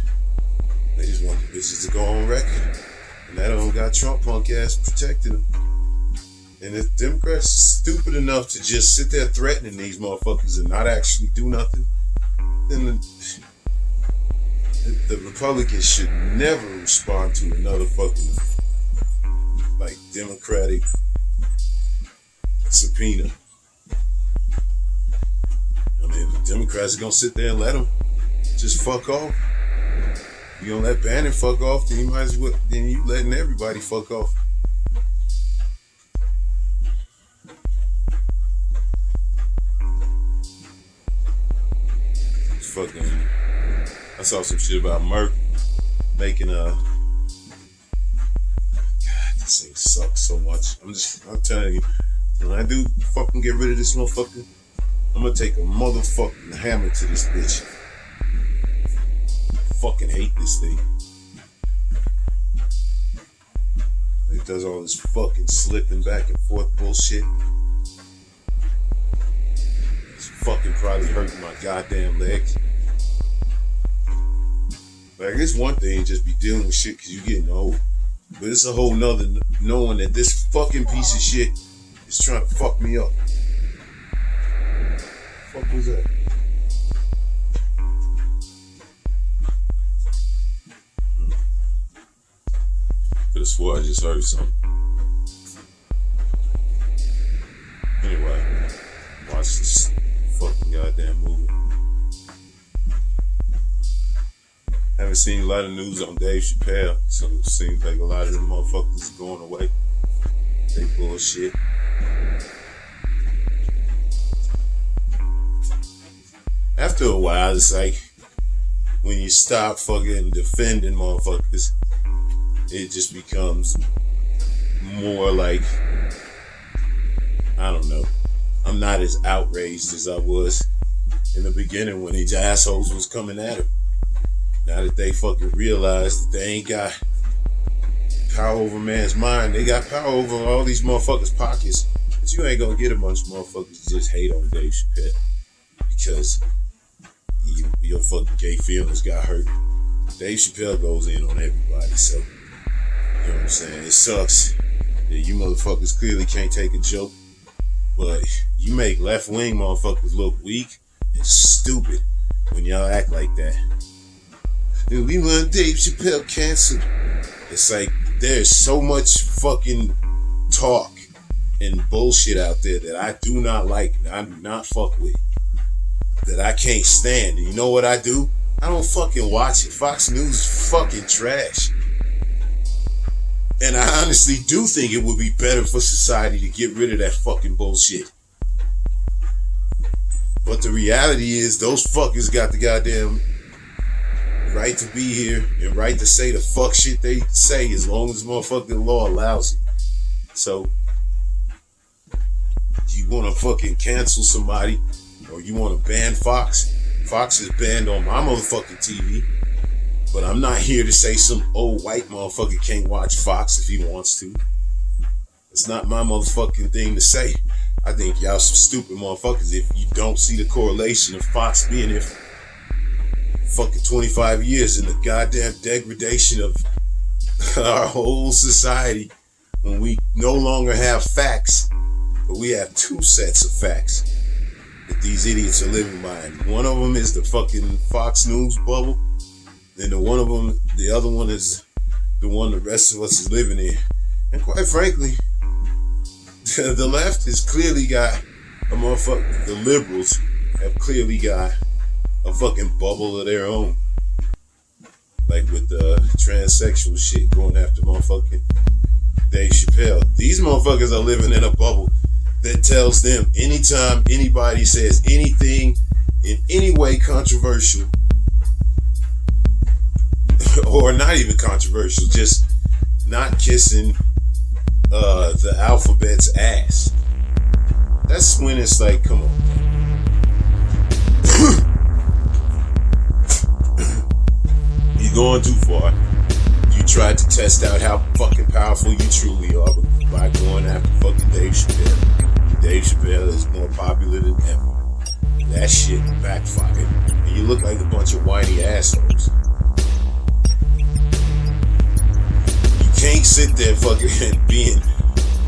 They just want the bitches to go on record. And that don't got Trump punk ass protecting them. And if Democrats are stupid enough to just sit there threatening these motherfuckers and not actually do nothing, then the Republicans should never respond to another fucking like Democratic subpoena. I mean, if the Democrats are gonna sit there and let them just fuck off, you gonna let Bannon fuck off, then you might as well, then you letting everybody fuck off. It's fucking, I saw some shit about Merck making God, this thing sucks so much. I'm telling you, when I do fucking get rid of this motherfucker, I'm gonna take a motherfucking hammer to this bitch. I fucking hate this thing. It does all this fucking slipping back and forth bullshit. It's fucking probably hurting my goddamn legs. Like, it's one thing just be dealing with shit because you getting old. But it's a whole nother knowing that this fucking piece of shit is trying to fuck me up. What the fuck was that? Could have swore I just heard something. Anyway, watch this fucking goddamn movie. Haven't seen a lot of news on Dave Chappelle, so it seems like a lot of them motherfuckers are going away. They bullshit. After a while, it's like when you stop fucking defending motherfuckers, it just becomes more like, I don't know. I'm not as outraged as I was in the beginning when these assholes was coming at him. Now that they fucking realize that they ain't got power over man's mind, they got power over all these motherfuckers' pockets. But you ain't gonna get a bunch of motherfuckers to just hate on Dave Chappelle because your fucking gay feelings got hurt. Dave Chappelle goes in on everybody, so you know what I'm saying? It sucks that you motherfuckers clearly can't take a joke, but you make left-wing motherfuckers look weak and stupid when y'all act like that. And we want Dave Chappelle canceled. It's like there's so much fucking talk and bullshit out there that I do not like, and I do not fuck with, that I can't stand. And you know what I do? I don't fucking watch it. Fox News is fucking trash. And I honestly do think it would be better for society to get rid of that fucking bullshit. But the reality is those fuckers got the goddamn right to be here and right to say the fuck shit they say as long as the motherfucking law allows it. So, you want to fucking cancel somebody or you want to ban Fox? Fox is banned on my motherfucking TV. But I'm not here to say some old white motherfucker can't watch Fox if he wants to. It's not my motherfucking thing to say. I think y'all some stupid motherfuckers if you don't see the correlation of Fox being here for fucking 25 years and the goddamn degradation of our whole society when we no longer have facts, but we have two sets of facts that these idiots are living by. And one of them is the fucking Fox News bubble. Then the other one is the one the rest of us is living in. And quite frankly, the left has clearly got a motherfucker. The liberals have clearly got a fucking bubble of their own. Like with the transsexual shit going after motherfucking Dave Chappelle. These motherfuckers are living in a bubble that tells them anytime anybody says anything in any way controversial, or not even controversial, just not kissing the alphabet's ass. That's when it's like, come on. You're going too far. You tried to test out how fucking powerful you truly are by going after fucking Dave Chappelle. Dave Chappelle is more popular than ever. That shit backfired. And you look like a bunch of whiny assholes. You can't sit there fucking being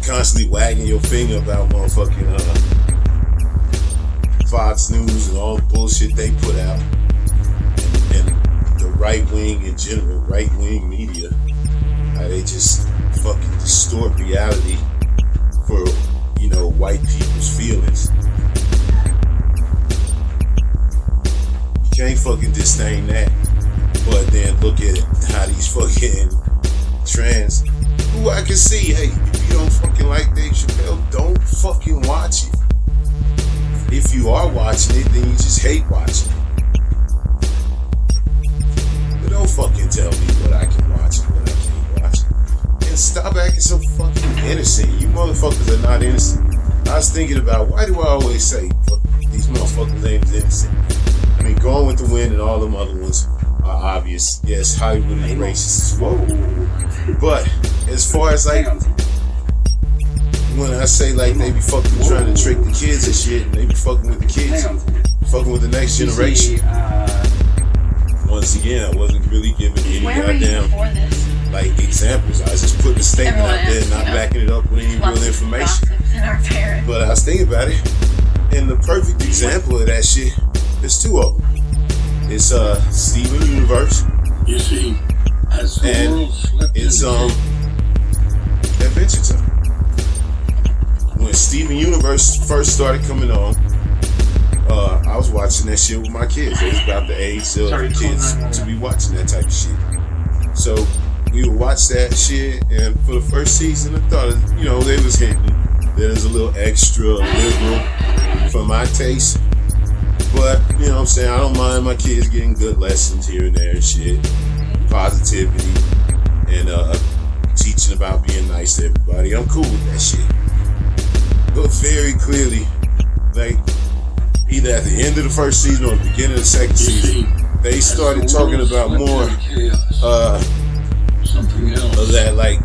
constantly wagging your finger about motherfucking Fox News and all the bullshit they put out. And the right wing in general, right wing media, how they just fucking distort reality for, you know, white people's feelings. You can't fucking disdain that, but then look at how these fucking trans, who I can see, hey, if you don't fucking like Dave Chappelle, don't fucking watch it. If you are watching it, then you just hate watching it. But don't fucking tell me what I can watch and what I can't watch. And stop acting so fucking innocent. You motherfuckers are not innocent. I was thinking about, why do I always say these motherfuckers ain't innocent? I mean, Gone with the Wind and all them other ones are obvious. Yes, Hollywood is racist as well. But as far as like, when I say like they be fucking trying to trick the kids and shit, and they be fucking with the kids, fucking with the next generation. Once again, I wasn't really giving any goddamn like examples. I was just putting a statement out there, not backing it up with any real information. But I was thinking about it, and the perfect example of that shit is two of them. It's Steven Universe, you see, and it's Adventure Time. When Steven Universe first started coming on, I was watching that shit with my kids. It was about the age of the kids to be watching that type of shit. So we would watch that shit, and for the first season, I thought, you know, they was hinting that it was a little extra liberal for my taste. But, you know what I'm saying, I don't mind my kids getting good lessons here and there and shit. Positivity and teaching about being nice to everybody. I'm cool with that shit. But very clearly, like, either at the end of the first season or the beginning of the second season, they started talking about more of that, like,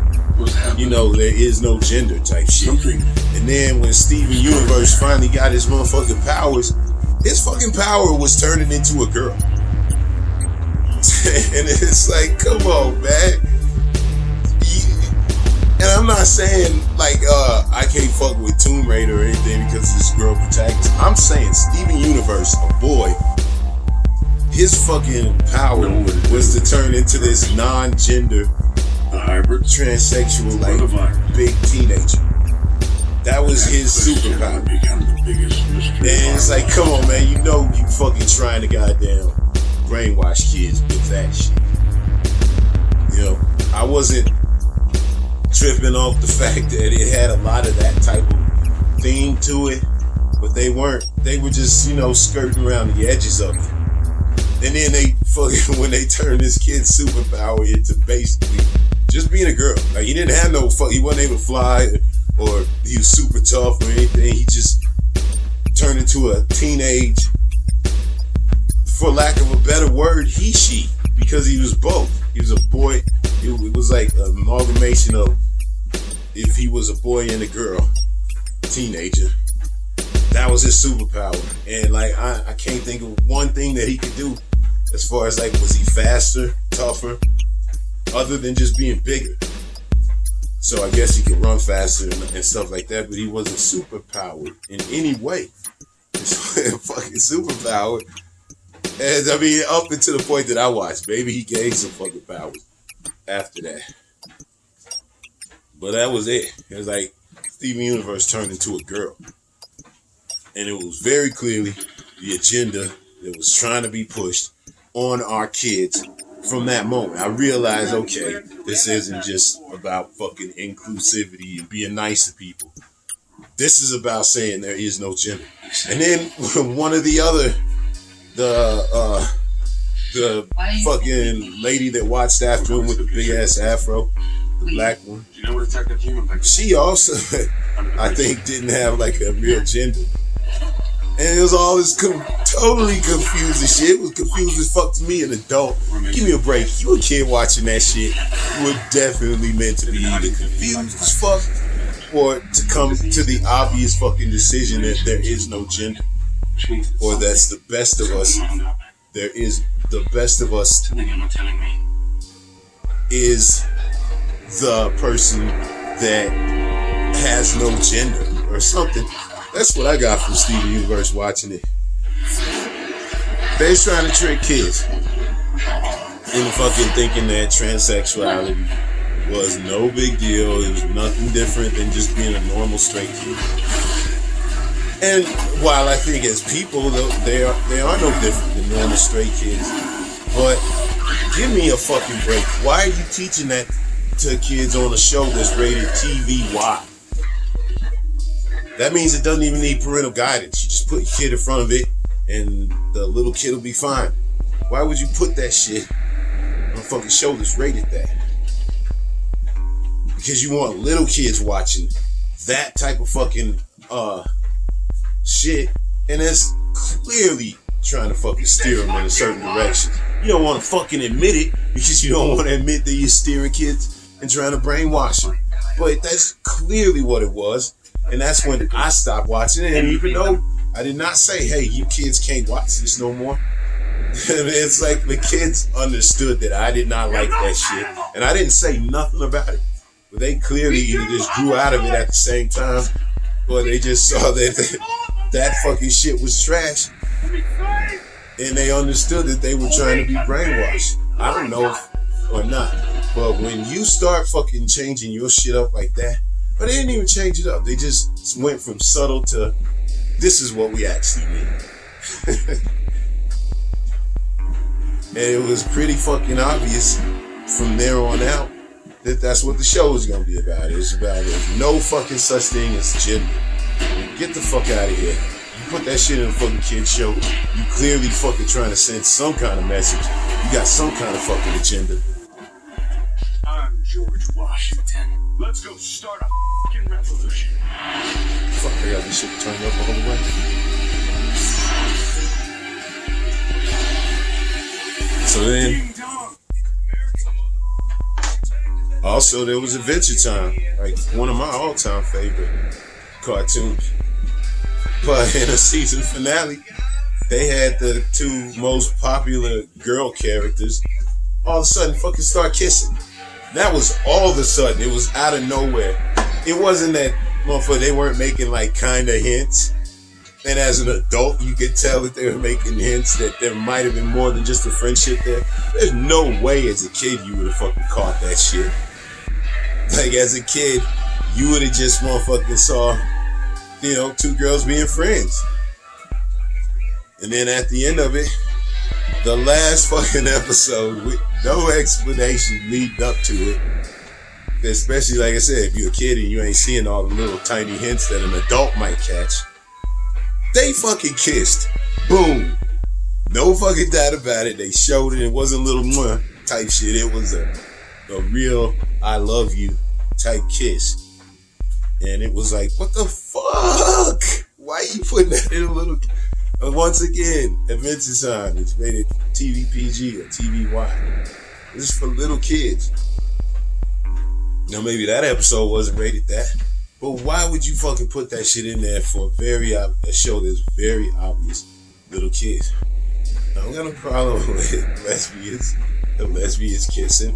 you know, there is no gender type shit. And then when Steven Universe finally got his motherfucking powers, his fucking power was turning into a girl. And it's like, come on, man. And I'm not saying like I can't fuck with Tomb Raider or anything because this girl protagonist. I'm saying Steven Universe, a boy, his fucking power was to turn into this non-gender, transsexual, like big teenager. That was his superpower. And it's like, come on, man, you know you fucking trying to goddamn brainwash kids with that shit. You know, I wasn't tripping off the fact that it had a lot of that type of theme to it, but they weren't. They were just, you know, skirting around the edges of it. And then they fucking, when they turned this kid's superpower into basically just being a girl. Like, he didn't have no he wasn't able to fly or he was super tough or anything. He just turned into a teenage, for lack of a better word, he-she, because he was both. He was a boy. It was like an amalgamation of if he was a boy and a girl, teenager. That was his superpower. And like, I can't think of one thing that he could do as far as like, was he faster, tougher, other than just being bigger. So I guess he could run faster and stuff like that, but he wasn't superpowered in any way. His fucking superpower. And I mean, up until the point that I watched, maybe he gained some fucking powers after that. But that was it. It was like Steven Universe turned into a girl. And it was very clearly the agenda that was trying to be pushed on our kids from that moment. I realized, okay, this isn't just about fucking inclusivity and being nice to people. This is about saying there is no gender. And then one of the other, the fucking lady that watched after him with the big ass afro, the black one, You know what she also, I think, didn't have like a real gender. And it was all this totally confused as shit. It was confused as fuck to me, an adult. Give me a break. You a kid watching that shit. You were definitely meant to be either confused as fuck or to come to the obvious fucking decision that there is no gender. Or that's the best of us. There is the best of us is the person that has no gender or something. That's what I got from Steven Universe watching it. They're trying to trick kids into fucking thinking that transsexuality was no big deal. It was nothing different than just being a normal straight kid. And while I think as people, they are no different than normal straight kids, but give me a fucking break. Why are you teaching that to kids on a show that's rated TVY? That means it doesn't even need parental guidance. You just put your kid in front of it and the little kid will be fine. Why would you put that shit on a fucking show that's rated that? Because you want little kids watching that type of fucking shit, and that's clearly trying to fucking steer them in a certain direction. You don't want to fucking admit it because you don't want to admit that you're steering kids and trying to brainwash them. But that's clearly what it was. And that's when I stopped watching it. And even though I did not say, hey, you kids can't watch this no more. It's like the kids understood that I did not like that shit. And I didn't say nothing about it. But they clearly either just grew out of it at the same time, or they just saw that fucking shit was trash. And they understood that they were trying to be brainwashed. I don't know if or not. But when you start fucking changing your shit up like that, but they didn't even change it up. They just went from subtle to this is what we actually mean. And it was pretty fucking obvious from there on out that that's what the show is going to be about. It's about there's no fucking such thing as gender. Get the fuck out of here. You put that shit in a fucking kid show. You clearly fucking trying to send some kind of message. You got some kind of fucking agenda. I'm George Washington. Let's go start a fucking revolution. Fuck, I got this shit turned up all the way. So then, also there was Adventure Time, like one of my all-time favorite cartoons. But in a season finale, they had the two most popular girl characters all of a sudden fucking start kissing. That was all of a sudden. It was out of nowhere. It wasn't that motherfucker, they weren't making like kind of hints. And as an adult, you could tell that they were making hints that there might have been more than just a friendship there. There's no way as a kid you would have fucking caught that shit. Like as a kid, you would have just motherfucking saw, you know, two girls being friends. And then at the end of it, the last fucking episode with no explanation leading up to it. Especially, like I said, if you're a kid and you ain't seeing all the little tiny hints that an adult might catch. They fucking kissed. Boom. No fucking doubt about it. They showed it. It wasn't a little more type shit. It was a real I love you type kiss. And it was like, what the fuck? Why are you putting that in a little... Once again, Adventure Time. It's rated TV PG or TVY. This is for little kids. Now maybe that episode wasn't rated that, but why would you fucking put that shit in there for a show that's very obvious little kids? Now, I don't got no problem with lesbians kissing,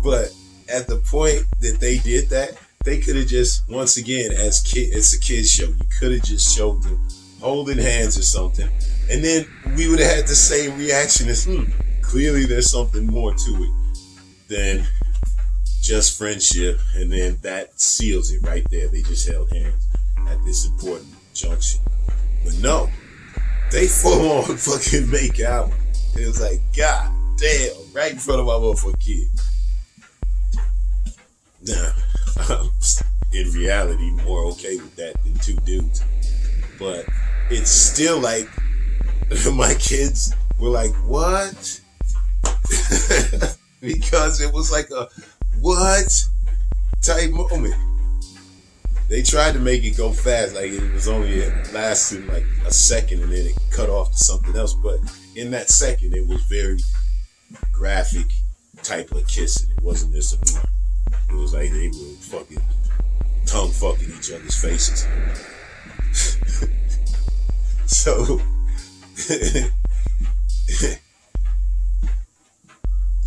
but at the point that they did that, they could have just, once again, it's a kids show. You could have just showed them holding hands or something, and then we would have had the same reaction as, clearly there's something more to it than just friendship, and then that seals it right there. They just held hands at this important junction. But no, they full on fucking make out. It was like, God damn, right in front of my motherfucking kid. Now, I'm in reality more okay with that than two dudes. But it's still like, my kids were like, what? Because it was like a what type moment. They tried to make it go fast, like it was only lasting like a second, and then it cut off to something else. But in that second, it was very graphic type of kissing. It wasn't just a. It was like they were fucking tongue fucking each other's faces. So.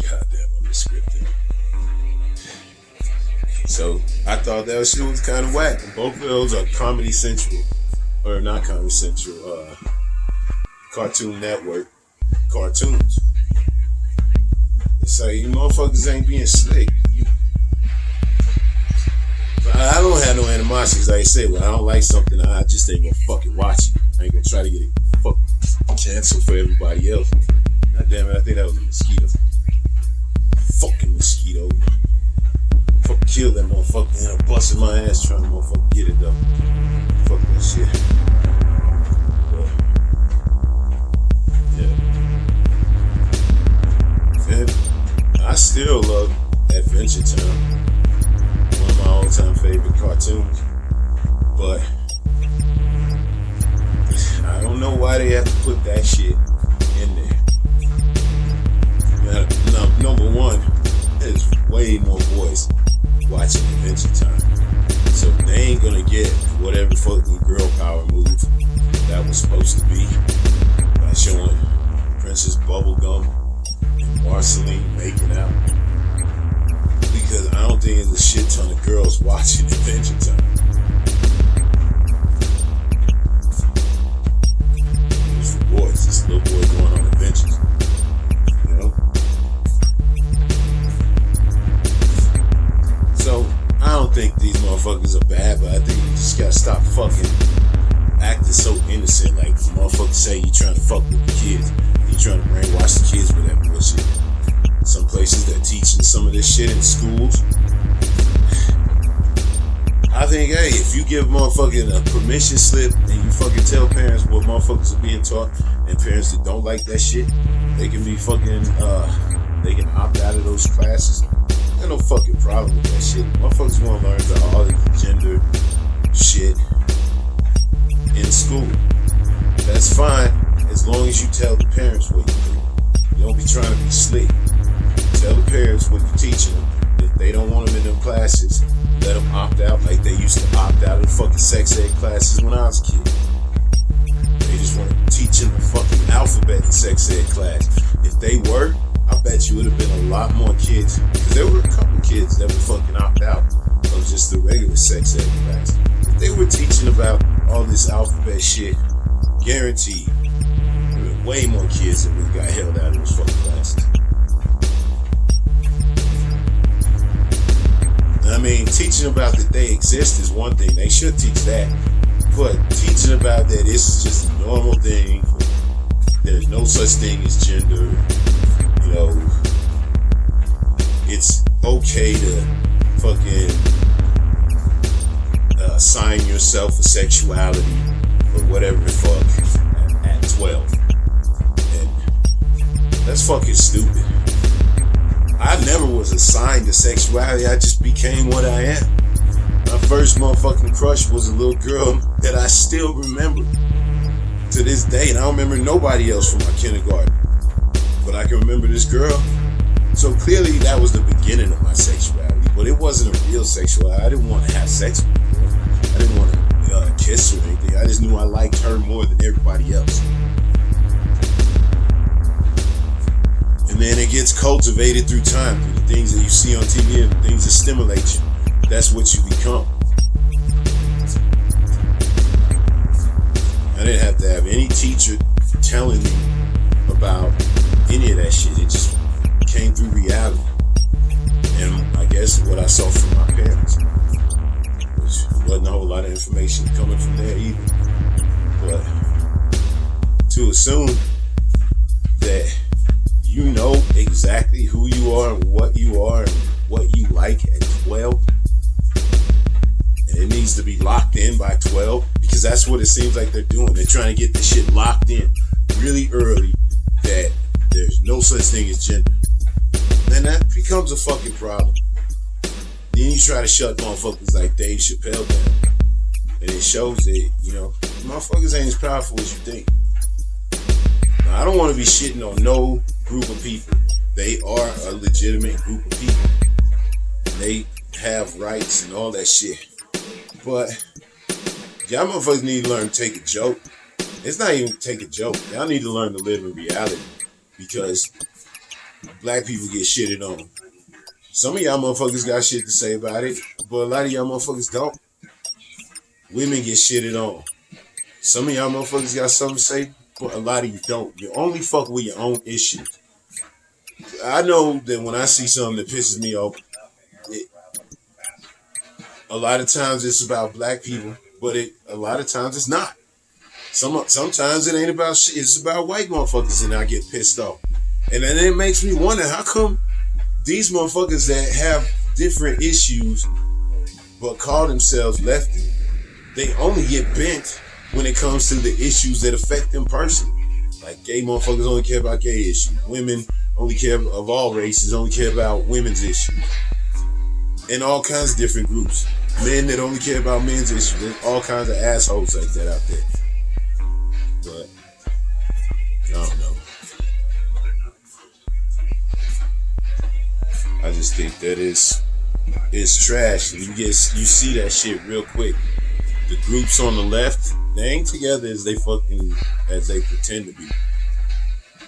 Goddamn, I'm scripted. So I thought that shit was kind of whack. Both of those are Comedy Central, or not Comedy Central, Cartoon Network cartoons. It's like you motherfuckers ain't being slick. I don't have no animosities. Like I said, when I don't like something, I just ain't gonna fucking watch it. I ain't gonna try to get it fucking canceled for everybody else. God damn it, I think that was a mosquito. Fucking mosquito. Fuck, kill that motherfucker and I'm busting my ass trying to motherfucking get it though. Fuck that shit. But, yeah. And I still love Adventure Time. One of my all-time favorite cartoons. But I don't know why they have to put that shit in there. Now, number one, there's way more boys watching Adventure Time. So they ain't gonna get whatever fucking girl power move that was supposed to be by showing Princess Bubblegum and Marceline making out. Because I don't think there's a shit ton of girls watching Adventure Time. It's for boys. This little boy going on adventures. You know? So, I don't think these motherfuckers are bad, but I think you just gotta stop fucking acting so innocent. Like, motherfuckers say you trying to fuck with the kids. You trying to brainwash the kids with that bullshit. Some places they're teaching some of this shit in schools. I think, hey, if you give motherfucking a permission slip and you fucking tell parents what motherfuckers are being taught, and parents that don't like that shit, they can be fucking, they can opt out of those classes. There's no fucking problem with that shit. Motherfuckers want to learn about all this gender shit in school. That's fine, as long as you tell the parents what you do. You don't be trying to be slick. Tell the parents what you're teaching them. If they don't want them in them classes, let them opt out like they used to opt out of the fucking sex ed classes when I was a kid. They just want to teach them the fucking alphabet in sex ed class. If they were, I bet you would have been a lot more kids. Because there were a couple kids that would fucking opt out of just the regular sex ed class. If they were teaching about all this alphabet shit, guaranteed, there were way more kids that would have got held out of those fucking classes. I mean, teaching about that they exist is one thing. They should teach that. But teaching about that this is just a normal thing. There's no such thing as gender. You know, it's okay to fucking assign yourself a sexuality or whatever the fuck at 12. And that's fucking stupid. I never was assigned a sexuality. I just became what I am. My first motherfucking crush was a little girl that I still remember to this day. And I don't remember nobody else from my kindergarten. But I can remember this girl. So clearly that was the beginning of my sexuality. But it wasn't a real sexuality. I didn't want to have sex with her. I didn't want to kiss her or anything. I just knew I liked her more than everybody else. And then it gets cultivated through time, through the things that you see on TV and the things that stimulate you. That's what you become. I didn't have to have any teacher telling me about any of that shit. It just came through reality. And I guess what I saw from my parents, which wasn't a whole lot of information coming from there either. But to assume that you know exactly who you are and what you like at 12. And it needs to be locked in by 12 because that's what it seems like they're doing. They're trying to get this shit locked in really early that there's no such thing as gender. Then that becomes a fucking problem. Then you try to shut motherfuckers like Dave Chappelle down. And it shows that, motherfuckers ain't as powerful as you think. Now, I don't want to be shitting on no group of people. They are a legitimate group of people. They have rights and all that shit. But y'all motherfuckers need to learn to take a joke. It's not even take a joke. Y'all need to learn to live in reality. Because black people get shitted on. Some of y'all motherfuckers got shit to say about it, but a lot of y'all motherfuckers don't. Women get shitted on. Some of y'all motherfuckers got something to say, but a lot of you don't. You only fuck with your own issues. I know that when I see something that pisses me off, a lot of times it's about black people, but a lot of times it's not. Sometimes it ain't about shit. It's about white motherfuckers, and I get pissed off. And then it makes me wonder, how come these motherfuckers that have different issues but call themselves lefty, they only get bent when it comes to the issues that affect them personally. Like gay motherfuckers only care about gay issues. Women only care, of all races, only care about women's issues. And all kinds of different groups. Men that only care about men's issues. There's all kinds of assholes like that out there. But I don't know. I just think that it's trash. And you see that shit real quick. The groups on the left, they ain't together as they pretend to be.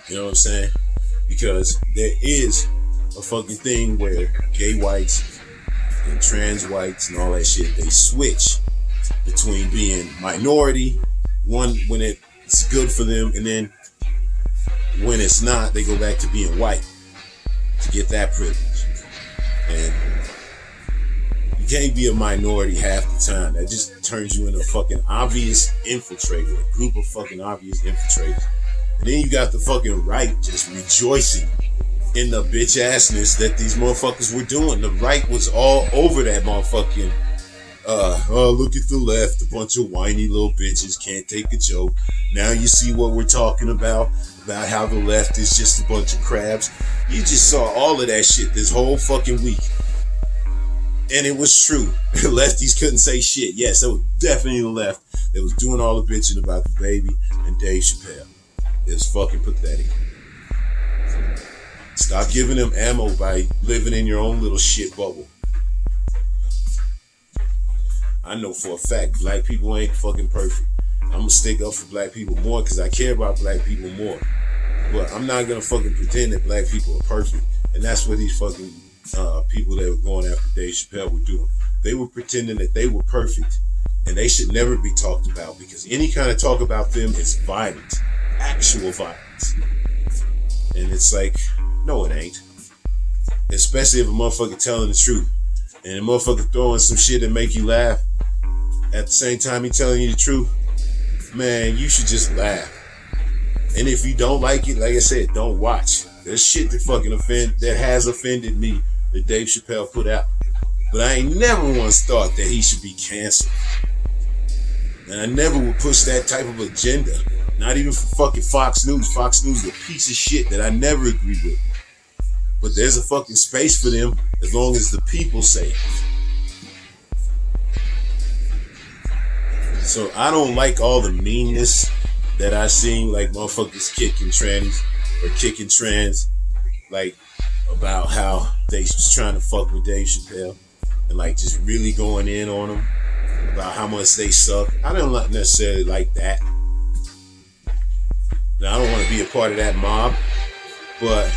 You know what I'm saying? Because there is a fucking thing where gay whites and trans whites and all that shit, they switch between being minority, one when it's good for them, and then when it's not, they go back to being white to get that privilege. And you can't be a minority half the time. That just turns you into a fucking obvious infiltrator, a group of fucking obvious infiltrators. And then you got the fucking right just rejoicing in the bitch assness that these motherfuckers were doing. The right was all over that motherfucking, look at the left, a bunch of whiny little bitches, can't take a joke. Now you see what we're talking about how the left is just a bunch of crabs. You just saw all of that shit this whole fucking week. And it was true. Lefties couldn't say shit. Yes, that was definitely the left that was doing all the bitching about the baby and Dave Chappelle. It's fucking pathetic. Stop giving them ammo by living in your own little shit bubble. I know for a fact black people ain't fucking perfect. I'm gonna stick up for black people more because I care about black people more. But I'm not gonna fucking pretend that black people are perfect. And that's what these fucking people that were going after Dave Chappelle were doing. They were pretending that they were perfect. And they should never be talked about because any kind of talk about them is violence. Actual violence. And it's like, no it ain't. Especially if a motherfucker telling the truth. And a motherfucker throwing some shit that make you laugh. At the same time he telling you the truth. Man, you should just laugh. And if you don't like it, like I said, don't watch. There's shit that has offended me that Dave Chappelle put out. But I ain't never once thought that he should be canceled. And I never would push that type of agenda. Not even for fucking Fox News. Fox News is a piece of shit that I never agree with. But there's a fucking space for them as long as the people say it. So I don't like all the meanness that I seen, like motherfuckers kicking trannies or kicking trans, like about how they was trying to fuck with Dave Chappelle and like just really going in on them about how much they suck. I don't necessarily like that. Now I don't want to be a part of that mob, but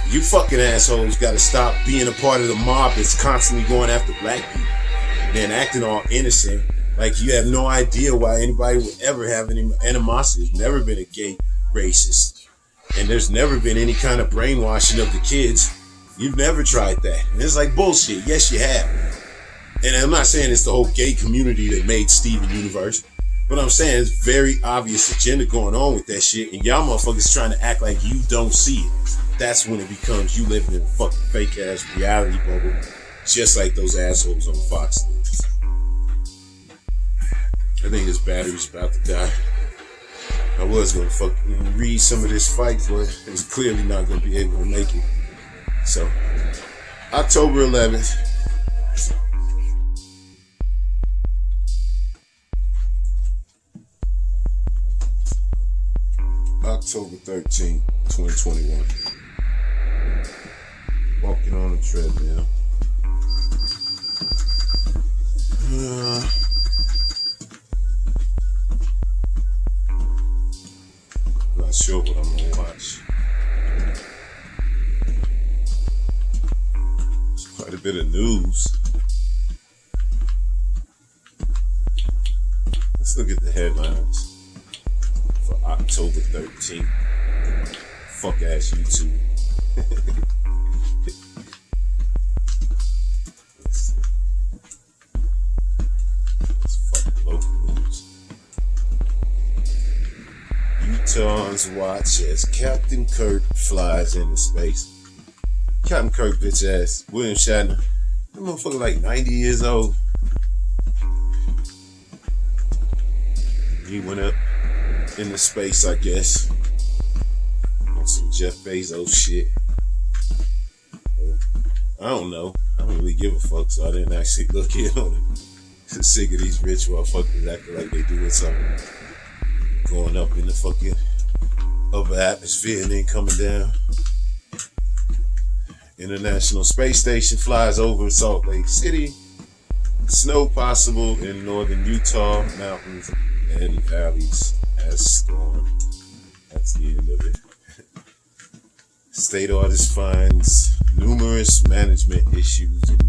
you fucking assholes got to stop being a part of the mob that's constantly going after black people and then acting all innocent. Like you have no idea why anybody would ever have any animosity. There's never been a gay racist. And there's never been any kind of brainwashing of the kids. You've never tried that. And it's like bullshit. Yes, you have. And I'm not saying it's the whole gay community that made Steven Universe. But I'm saying it's very obvious agenda going on with that shit. And y'all motherfuckers trying to act like you don't see it. That's when it becomes you living in a fucking fake ass reality bubble. Just like those assholes on Fox News. I think his battery's about to die. I was gonna fucking read some of this fight, but it was clearly not gonna be able to make it. So, October 11th. October 13th, 2021. Walking on a treadmill. Not sure what I'm gonna watch. There's quite a bit of news. Let's look at the headlines for October 13th. Fuck ass YouTube. Utahns watch as Captain Kirk flies into space. Captain Kirk, bitch ass, William Shatner. That motherfucker like 90 years old. He went up into space, I guess, on some Jeff Bezos shit. I don't know. I don't really give a fuck, so I didn't actually look in on it. Sick of these rich motherfuckers acting like they doing something. Going up in the fucking upper atmosphere and then coming down. International Space Station flies over Salt Lake City. Snow possible in northern Utah mountains and valleys as storm. That's the end of it. State artist finds numerous management issues in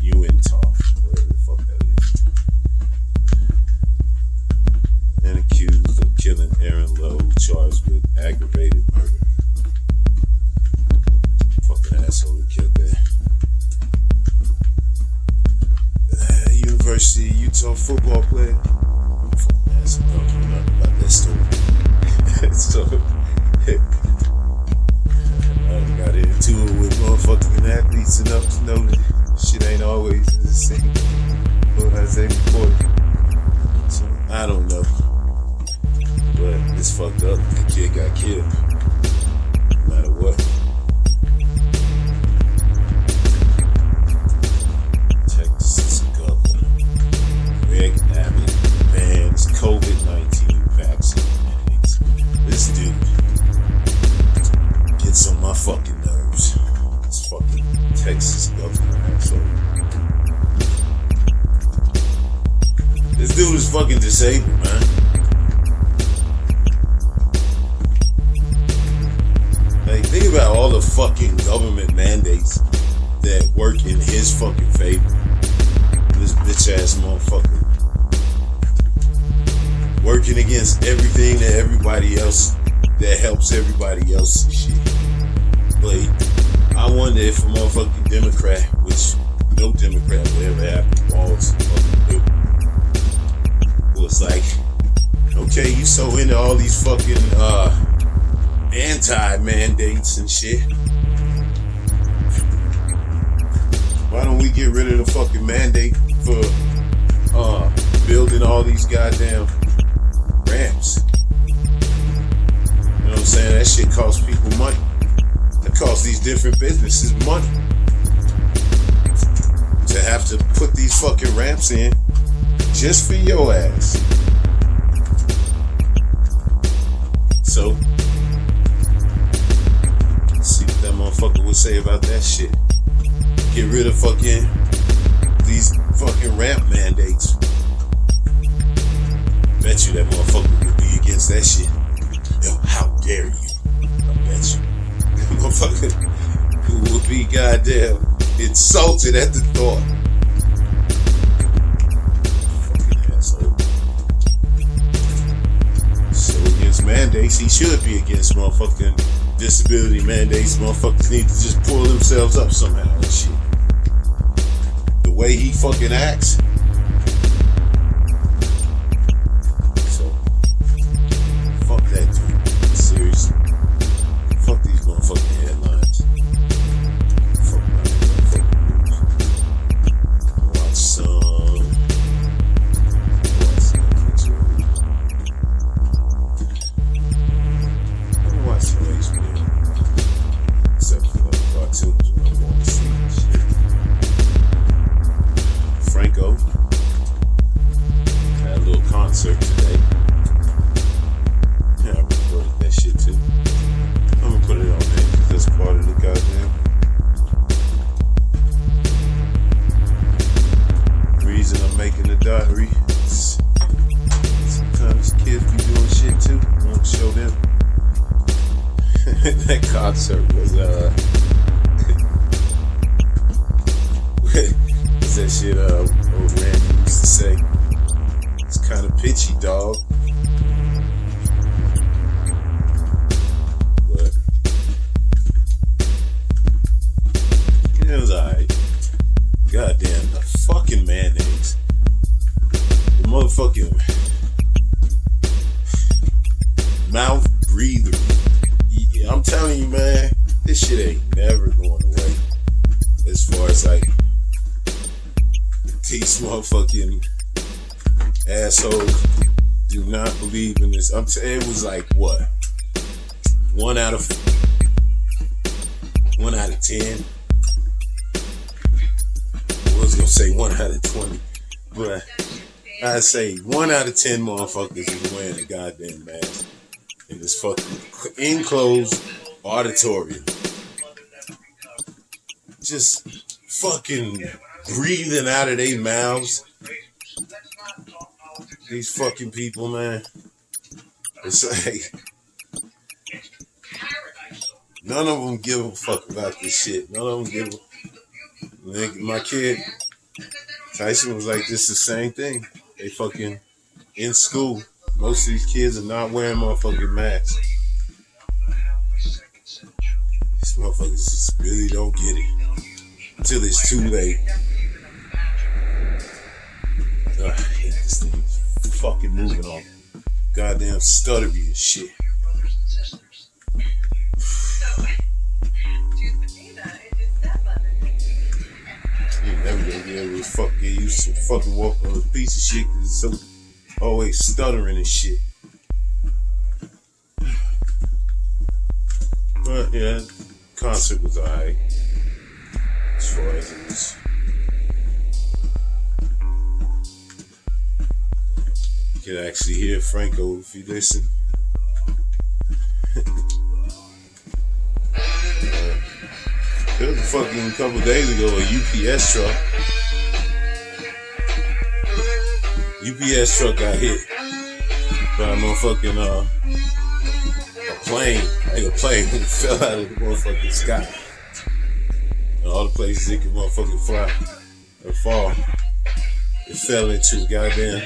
Utah, wherever the fuck that is. And accused of killing Aaron Lowe, charged with aggravated murder. Fucking asshole who killed that. University of Utah football player. Fucking asshole, I don't know nothing about that story. So, I got into it with motherfucking athletes enough to know that shit ain't always the same. What I say before. So, I don't know. But it's fucked up. The kid got killed. No matter what. Texas governor Greg Abbott bans COVID-19 vaccine mandates. This dude gets on my fucking nerves. This fucking Texas governor asshole. This dude is fucking disabled, man. Like, think about all the fucking government mandates that work in his fucking favor. This bitch ass motherfucker working against everything that everybody else, that helps everybody else and shit. But I wonder if a motherfucking Democrat, which no Democrat will ever have the balls to fucking do, was like, okay, you so into all these fucking anti-mandates and shit. Why don't we get rid of the fucking mandate for building all these goddamn ramps? You know what I'm saying? That shit costs people money. That costs these different businesses money to have to put these fucking ramps in just for your ass. So, let's see what that motherfucker would say about that shit. Get rid of fucking these fucking ramp mandates. Bet you that motherfucker would be against that shit. Yo, how dare you? I bet you. That motherfucker who would be goddamn insulted at the thought. Fucking asshole. So against mandates, he should be against motherfucking disability mandates. Motherfuckers need to just pull themselves up somehow and shit. The way he fucking acts. So, fuck that dude. Seriously. Fuck these motherfucking headlines. Fuck my motherfucking news. Watch some. I watch some HBO. Except for the cartoons when I'm going to sleep and shit. Franco making the diary. Sometimes kids be doing shit too. I want to show them. That concert was what's that shit old Randy used to say? It's kind of pitchy, dog. But it was alright. Goddamn, the fucking mayonnaise. The motherfucking mouth breather. Yeah, I'm telling you, man, this shit ain't never going away. As far as like these motherfucking assholes do not believe in this. It was like what? 1 out of 10. I was gonna say 1 out of 20, but I'd say 1 out of 10 motherfuckers is wearing a goddamn mask in this fucking enclosed auditorium. Just fucking breathing out of their mouths. These fucking people, man. It's like none of them give a fuck about this shit. None of them give a... My kid Tyson was like, this is the same thing. They fucking in school. Most of these kids are not wearing motherfucking masks. These motherfuckers just really don't get it until it's too late. I hate this thing. It's fucking moving on. Goddamn stuttery and shit. You never gonna be able to get used to fucking walking on a piece of shit because it's so always stuttering and shit. But yeah, concert was alright. As far as it was. You could actually hear Franco if you listen. There was a fucking couple days ago a UPS truck. UPS truck got hit by a motherfucking a plane. Like a plane fell out of the motherfucking sky. And all the places it could motherfucking fly or fall, it fell into goddamn.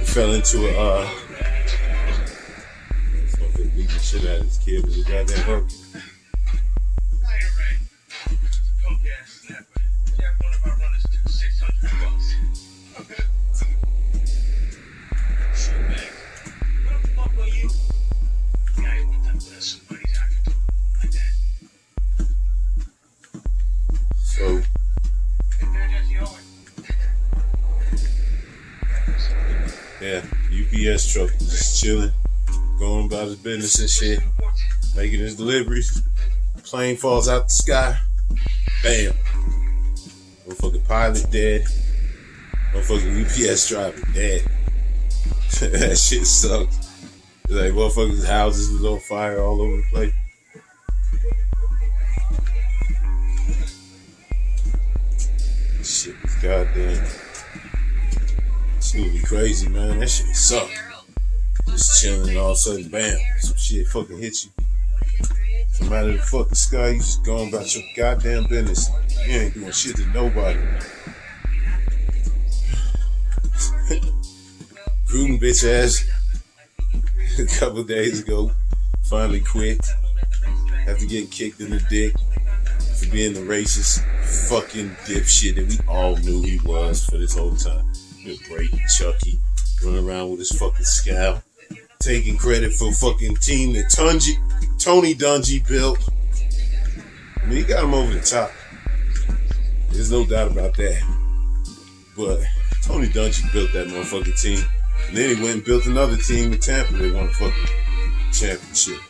It fell into a shit out of this kid was a goddamn hurricane. So yeah, UPS truck was just chilling, going about his business and shit, making his deliveries. Plane falls out the sky. Bam. Motherfucking pilot dead. Motherfucking UPS driver dead. That shit sucked. Like motherfuckers' houses was on fire all over the place. Shit was goddamn. Shit would be crazy, man. That shit sucked. Just chilling and all of a sudden, bam, some shit fucking hit you. From out of the fucking sky, you just going about your goddamn business. You ain't doing shit to nobody. Gruden bitch ass a couple days ago finally quit after getting kicked in the dick for being the racist fucking dipshit that we all knew he was for this whole time. Brady Chucky running around with his fucking scowl, taking credit for fucking team that Tony Dungy built. I mean, he got him over the top. There's no doubt about that. But Tony Dungy built that motherfucking team. And then he went and built another team in Tampa. They won a fucking championship.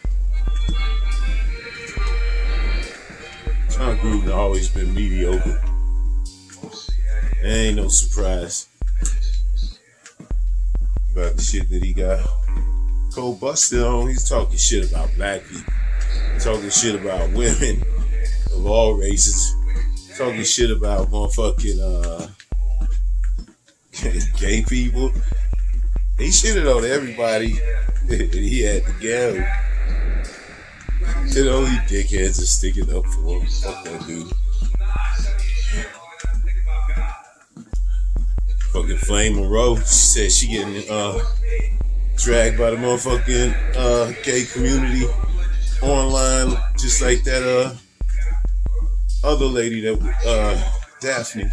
John Gruden always been mediocre. Ain't no surprise about the shit that he got cold busted on. He's talking shit about black people, talking shit about women of all races, talking shit about motherfucking gay people. He shitted on everybody. He had to go. And only dickheads are sticking up for him. Fuck that dude. Fucking Flame Monroe, she said she getting dragged by the motherfucking gay community online, just like that other lady that Daphne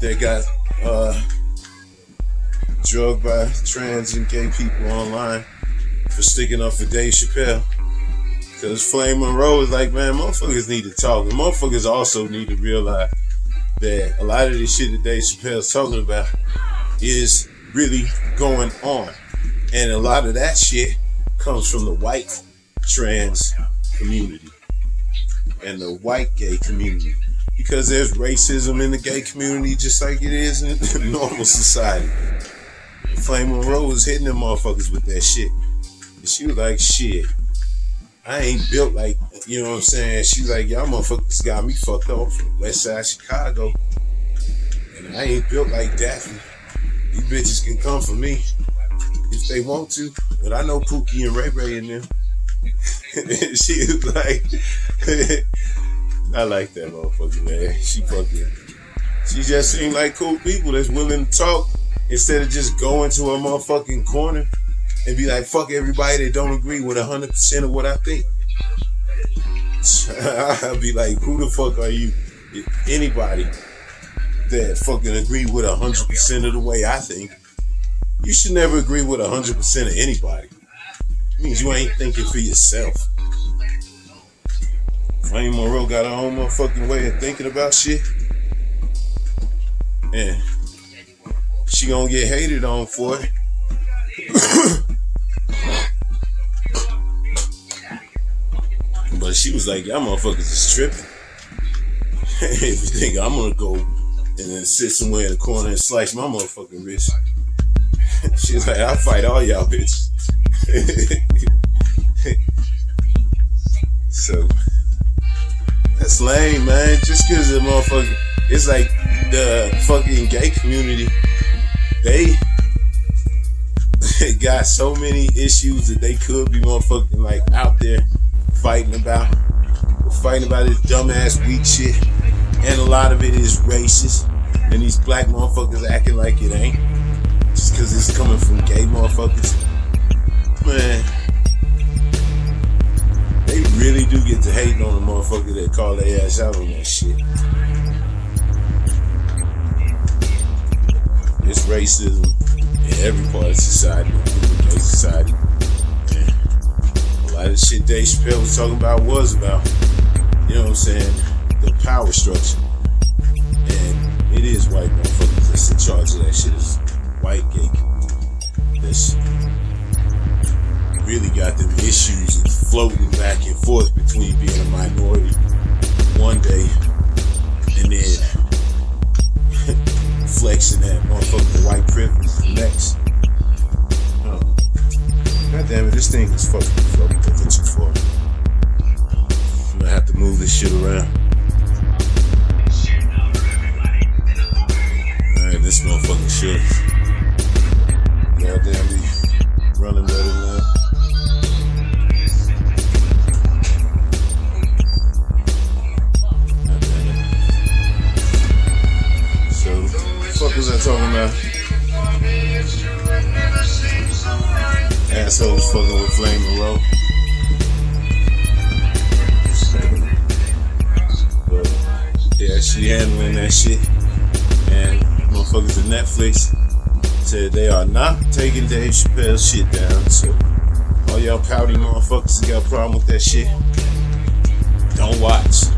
that got drugged by trans and gay people online for sticking up for Dave Chappelle. Because Flame Monroe is like, man, motherfuckers need to talk. And motherfuckers also need to realize that a lot of this shit that Dave Chappelle's talking about is really going on. And a lot of that shit comes from the white trans community and the white gay community. Because there's racism in the gay community just like it is in normal society. Flame Monroe was hitting them motherfuckers with that shit. And she was like, shit, I ain't built like, you know what I'm saying? She's like, y'all motherfuckers got me fucked up from West Side Chicago. And I ain't built like Daphne. These bitches can come for me if they want to. But I know Pookie and Ray Ray in them. She was like, I like that motherfucker, man. She just seemed like cool people that's willing to talk instead of just going to a motherfucking corner and be like, fuck everybody that don't agree with 100% of what I think. I'll be like, who the fuck are you? Anybody that fucking agree with 100% of the way I think, you should never agree with 100% of anybody. It means you ain't thinking for yourself. Flame Monroe got her own motherfucking way of thinking about shit. And she gonna get hated on for it. But she was like, y'all motherfuckers is tripping. If you think I'm gonna go and then sit somewhere in the corner and slice my motherfucking wrist. She was like, I'll fight all y'all bitches. So that's lame, man. Just cause the motherfucker, it's like the fucking gay community, they got so many issues that they could be motherfucking like out there fighting about this dumbass weak shit. And a lot of it is racist. And these black motherfuckers acting like it ain't. Just cause it's coming from gay motherfuckers. Man, they really do get to hating on the motherfucker that call their ass out on that shit. It's racism in every part of society, including gay society. And a lot of the shit Dave Chappelle was talking about was about, you know what I'm saying, the power structure. And it is white motherfuckers that's in charge of that shit. It's white gay community that's really got them issues and floating back and forth between being a minority one day and then flexing that motherfucking white privilege the next. God damn it, this thing is fucking floating a bit too far. I'm gonna have to move this shit around. Alright, this motherfucking shit. Goddamn, be running better now. What was I talking about? Assholes fucking with Flame Monroe. But yeah, she handling that shit. And motherfuckers at Netflix said they are not taking Dave Chappelle's shit down. So all y'all pouty motherfuckers that got a problem with that shit, don't watch.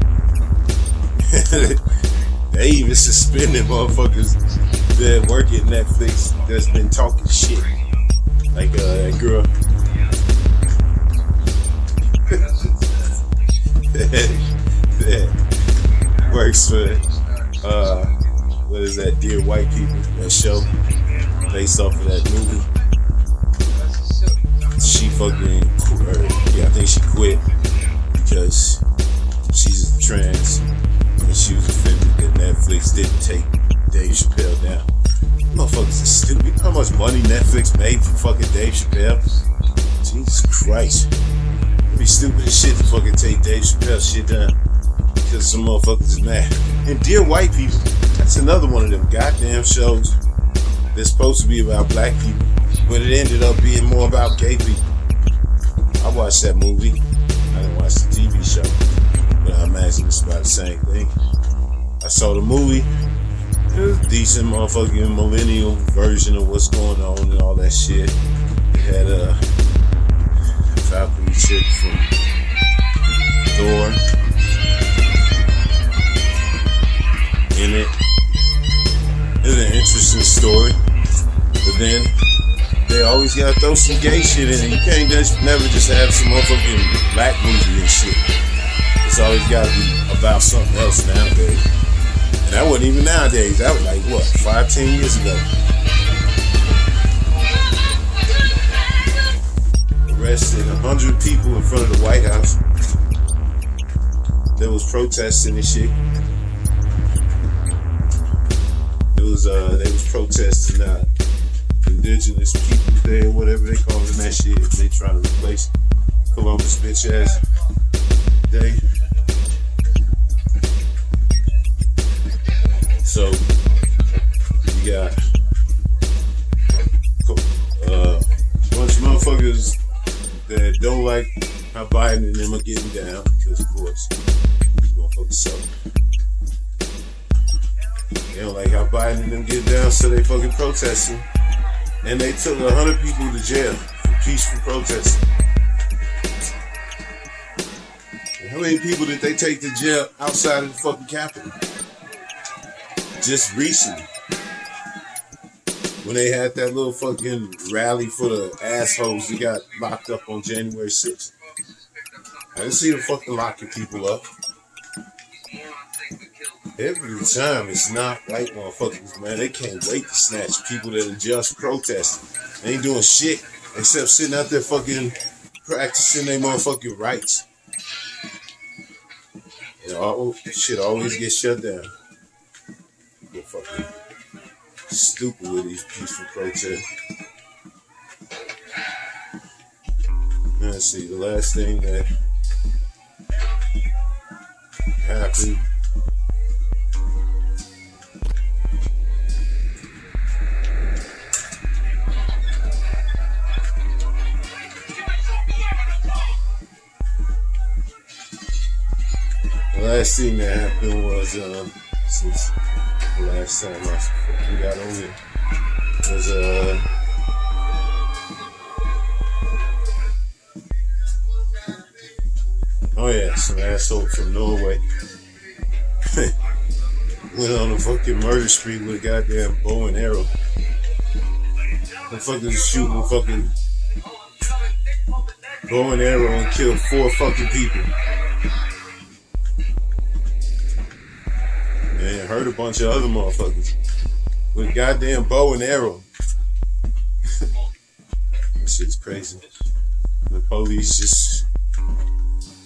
They even suspended motherfuckers that work at Netflix that's been talking shit. Like that girl that works for what is that, Dear White People, that show based off of that movie. She fucking I think she quit because she's trans. and she was offended that Netflix didn't take Dave Chappelle down. Motherfuckers are stupid. You know how much money Netflix made for fucking Dave Chappelle? Jesus Christ. It'd be stupid as shit to fucking take Dave Chappelle shit down because some motherfuckers is mad. And Dear White People, that's another one of them goddamn shows that's supposed to be about black people, but it ended up being more about gay people. I watched that movie. I didn't watch the TV show, but I imagine it's about the same thing. I saw the movie. It was a decent motherfucking millennial version of what's going on and all that shit. It had a Valkyrie chick from Thor in it. It was an interesting story, but then they always gotta throw some gay shit in it. You can't never just have some motherfucking black movie and shit. It's always gotta be about something else nowadays. And that wasn't even nowadays. That was like, what, 5-10 years ago. Arrested 100 people in front of the White House. There was protesting and shit. They was protesting Indigenous Peoples Day or whatever they call it, that shit. They trying to replace Columbus bitch ass day. So you got a bunch of motherfuckers that don't like how Biden and them are getting down, because of course these motherfuckers suck. They don't like how Biden and them get down, so they fucking protesting. And they took 100 people to jail for peaceful protesting. And how many people did they take to jail outside of the fucking Capitol? Just recently, when they had that little fucking rally for the assholes that got locked up on January 6th. I didn't see them fucking locking people up. Every time it's not white motherfuckers, man. They can't wait to snatch people that are just protesting. They ain't doing shit except sitting out there fucking practicing their motherfucking rights. And shit always gets shut down. They're fucking stupid with these peaceful protests. Let's see, the last thing that happened. The last thing that happened was, since the last time we got on here, was, oh yeah, some asshole from Norway went on a fucking murder spree with a goddamn bow and arrow. The fucking shooting fucking bow and arrow and killed 4 fucking people. And hurt a bunch of other motherfuckers with a goddamn bow and arrow. That shit's crazy. The police just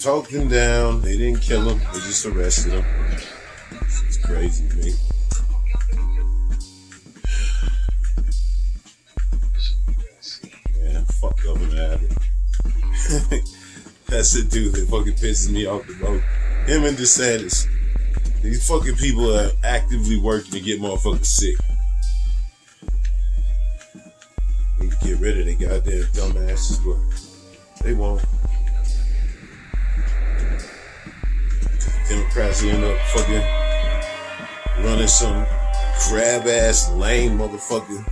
talked him down. They didn't kill him. They just arrested him. It's crazy, man. Yeah, fuck Governor Abbott. That's the dude that fucking pisses me off the most. Him and DeSantis. These fucking people are actively working to get motherfuckers sick. Need to get rid of their goddamn dumbasses, but they won't. Democrats will end up fucking running some crab ass lame motherfucker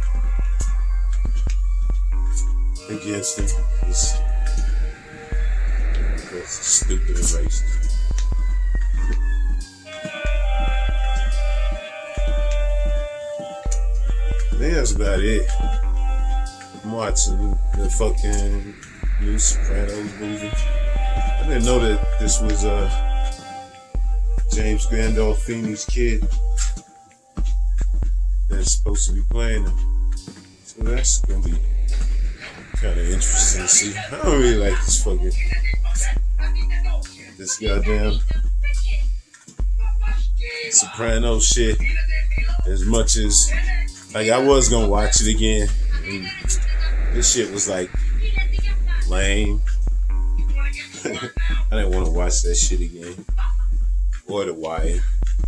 against him. It's stupid and racist. I think that's about it. I'm watching the fucking new Sopranos movie. I didn't know that this was James Gandolfini's kid that's supposed to be playing him. So that's gonna be kind of interesting to see. I don't really like this goddamn Soprano shit as much as like I was gonna watch it again. And this shit was like lame. I didn't want to watch that shit again. Or The Wire.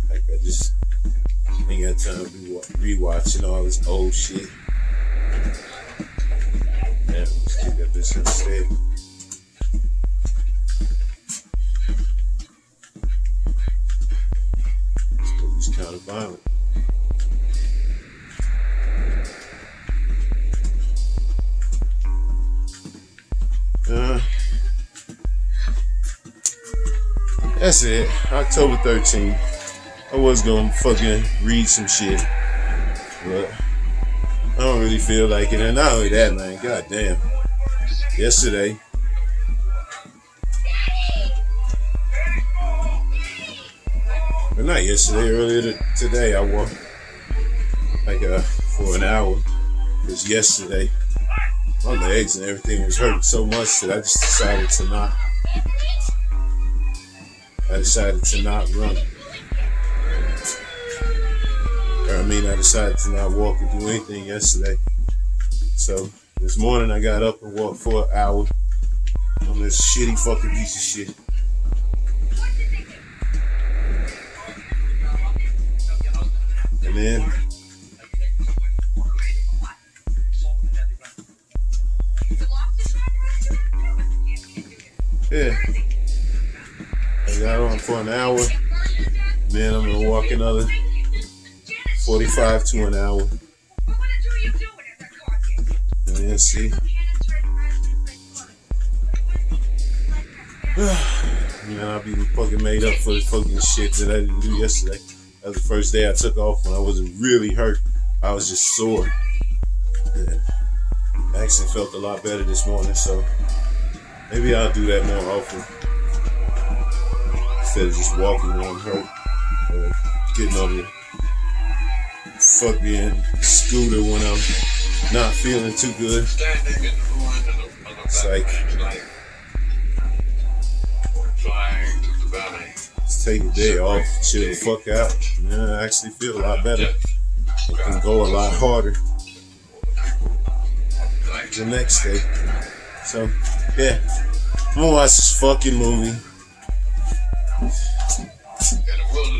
Like I just ain't got time to be rewatching all this old shit. Man, let's get that bitch instead. This movie's kind of violent. That's it. October 13th. I was gonna fucking read some shit, but I don't really feel like it. And not only that, man, goddamn. Yesterday, but not yesterday, earlier today, I walked like for an hour. Because yesterday, my legs and everything was hurting so much that I just decided to not. I decided to not run. I decided to not walk or do anything yesterday. So this morning I got up and walked for an hour on this shitty fucking piece of shit. And then yeah, I got on for an hour. Then I'm gonna walk another 45 to an hour. And then see. Man, I'll be fucking made up for the fucking shit that I didn't do yesterday. That was the first day I took off when I wasn't really hurt. I was just sore. And I actually felt a lot better this morning, so maybe I'll do that more often. Instead of just walking when I'm hurt or getting on the fucking scooter when I'm not feeling too good. It's like, just take a day off, chill the fuck out, and then I actually feel a lot better. I can go a lot harder the next day. So, yeah, I'm gonna watch this fucking movie.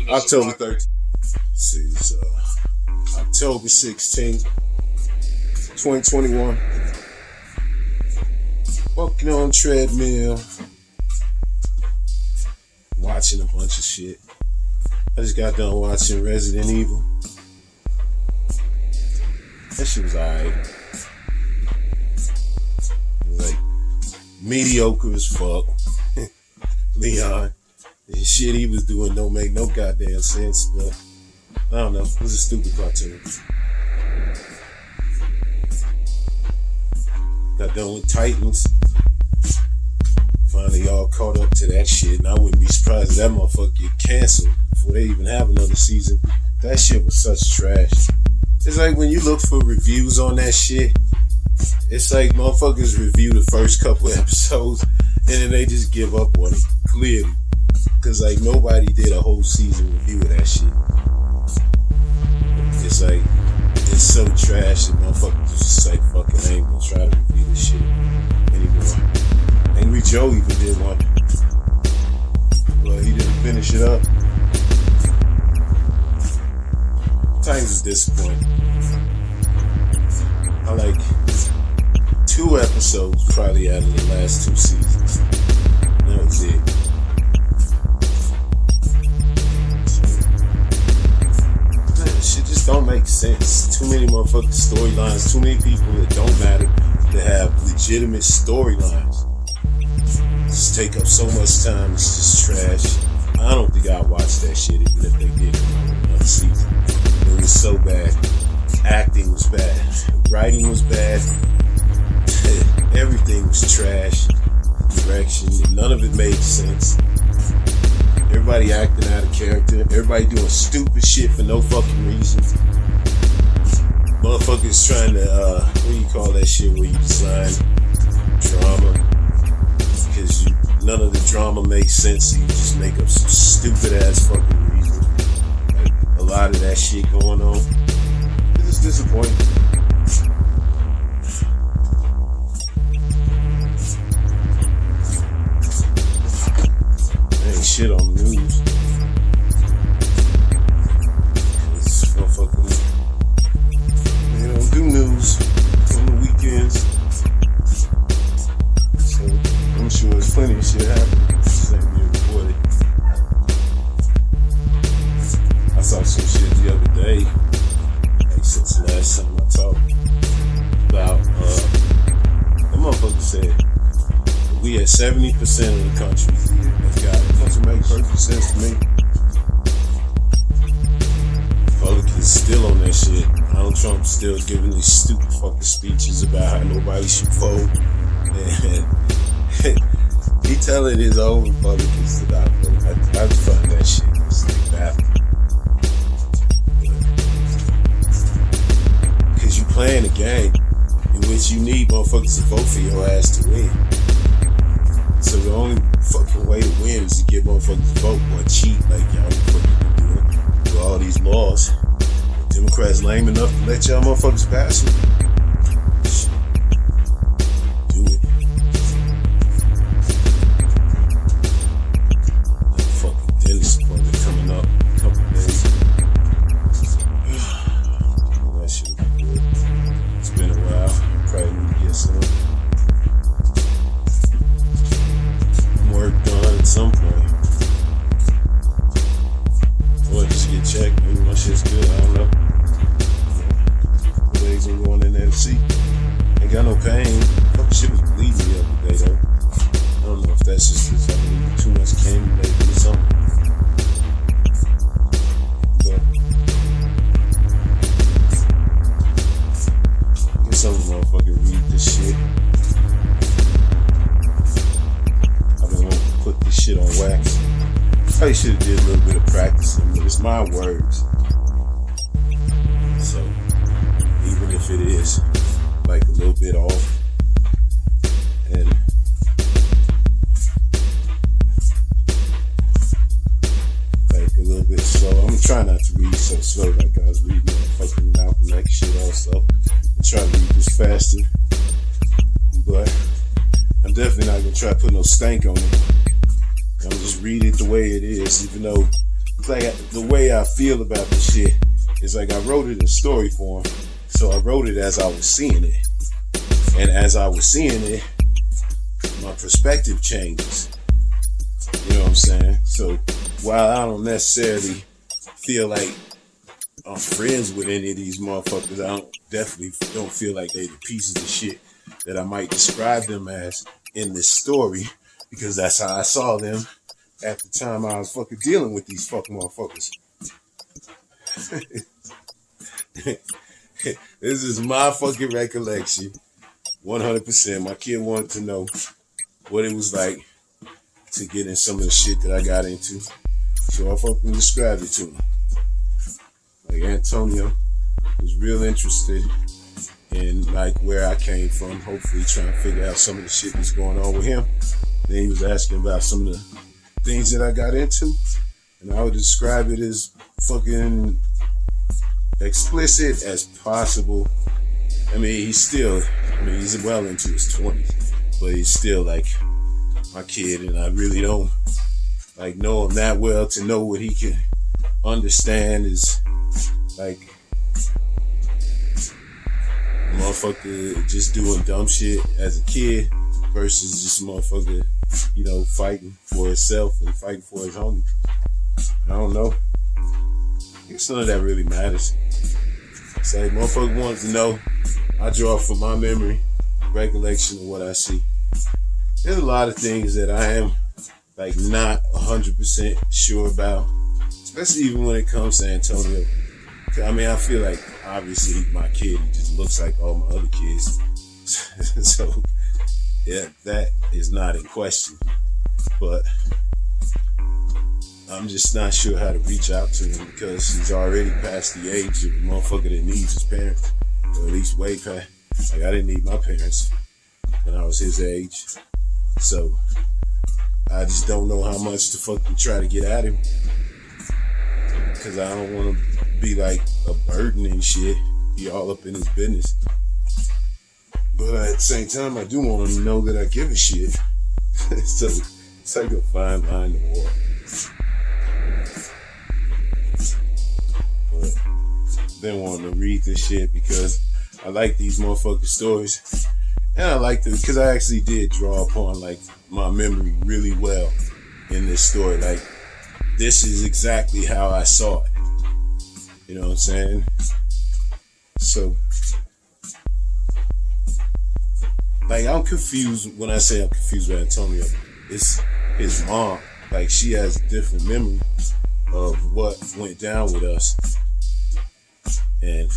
October 13th. See, it's October 16th, 2021. Walking on treadmill, watching a bunch of shit. I just got done watching Resident Evil. That shit was alright. Like mediocre as fuck. Leon. The shit he was doing don't make no goddamn sense, but I don't know. It was a stupid cartoon. Got done with Titans. Finally all caught up to that shit, and I wouldn't be surprised if that motherfucker get canceled before they even have another season. That shit was such trash. It's like when you look for reviews on that shit, it's like motherfuckers review the first couple episodes and then they just give up on it, clearly. Cause like nobody did a whole season review of that shit. It's like, it's so trash that motherfuckers just like, fucking I ain't gonna try to review this shit anymore. Angry Joe even did one. But he didn't finish it up. Titans was disappointing. I like 2 episodes probably out of the last 2 seasons. That was it. Shit just don't make sense. Too many motherfucking storylines, too many people that don't matter that have legitimate storylines. Just take up so much time, it's just trash. I don't think I'd watch that shit even if they did another season. It was so bad. Acting was bad. Writing was bad. Everything was trash. Direction, none of it made sense. Everybody acting out of character. Everybody doing stupid shit for no fucking reason. Motherfuckers trying to, what do you call that shit where you design drama? Because none of the drama makes sense. So you just make up some stupid ass fucking reason. that shit going on. It's just disappointing. There ain't shit on the news. It's motherfucking, they don't do news on the weekends. So I'm sure there's plenty of shit happening. Same year reported. I saw some shit the other day, like since the last time I talked, about the motherfucker said we at 70% of the country has got it. Doesn't make perfect sense to me. Republicans still on that shit. Donald Trump still giving these stupid fucking speeches about how nobody should vote. And he telling his own Republicans to not vote. I just find that shit just like baffling. Because you playing a game in which you need motherfuckers to vote for your ass to win. So the only fucking way to win is to get motherfuckers to vote or cheat like y'all fucking doing with all these laws. Democrats lame enough to let y'all motherfuckers pass them. Do it. That fucking dentist appointment coming up in a couple days. That shit will be good. It's been a while. Probably need to get some work done at some point. Or just get checked. Maybe my shit's good. I don't know. Legs ain't going in there to see. Ain't got no pain. Fucking shit was bleeding the other day though. I don't know if that's just because I'm eating too much candy lately or something. But I guess I'm gonna motherfucking read this shit. I've been wanting to put this shit on wax. Probably should have did a little bit of practicing, but it's my words. So even if it is like a little bit off and like a little bit slow, I'm trying not to read so slow like I was reading that fucking Malcolm X shit also. I'm trying to read this faster, but I'm definitely not gonna try to put no stank on it. I'm just read it the way it is, even though it's like the way I feel about the shit is like I wrote it in story form. So I wrote it as I was seeing it. And as I was seeing it, my perspective changes. You know what I'm saying? So while I don't necessarily feel like I'm friends with any of these motherfuckers, I definitely don't feel like they the pieces of shit that I might describe them as in this story, because that's how I saw them at the time I was fucking dealing with these fucking motherfuckers. This is my fucking recollection. 100%. My kid wanted to know what it was like to get in some of the shit that I got into. So I fucking described it to him. Like Antonio was real interested in like where I came from, hopefully trying to figure out some of the shit that's going on with him. Then he was asking about some of the things that I got into. And I would describe it as fucking explicit as possible. I mean, he's well into his 20s, but he's still like my kid, and I really don't like know him that well to know what he can understand is like motherfucker just doing dumb shit as a kid versus just motherfucker, you know, fighting for himself and fighting for his homie. I don't know. I guess none of that really matters. It's like motherfucker wants to know. I draw from my memory, recollection of what I see. There's a lot of things that I am like not 100% sure about, especially even when it comes to Antonio. I mean, I feel like obviously he's my kid. He just looks like all my other kids. So yeah, that is not in question. But I'm just not sure how to reach out to him because he's already past the age of a motherfucker that needs his parents. Or at least way past. Like, I didn't need my parents when I was his age. So I just don't know how much to fucking try to get at him. Because I don't want to be like a burden and shit. Be all up in his business. But at the same time, I do want him to know that I give a shit. So it's like a fine line to walk. But been wanting to read this shit because I like these motherfucking stories. And I like them because I actually did draw upon like my memory really well in this story. Like, this is exactly how I saw it. You know what I'm saying? So, like, I'm confused when I say I'm confused with Antonio. It's his mom. Like, she has a different memory of what went down with us. And,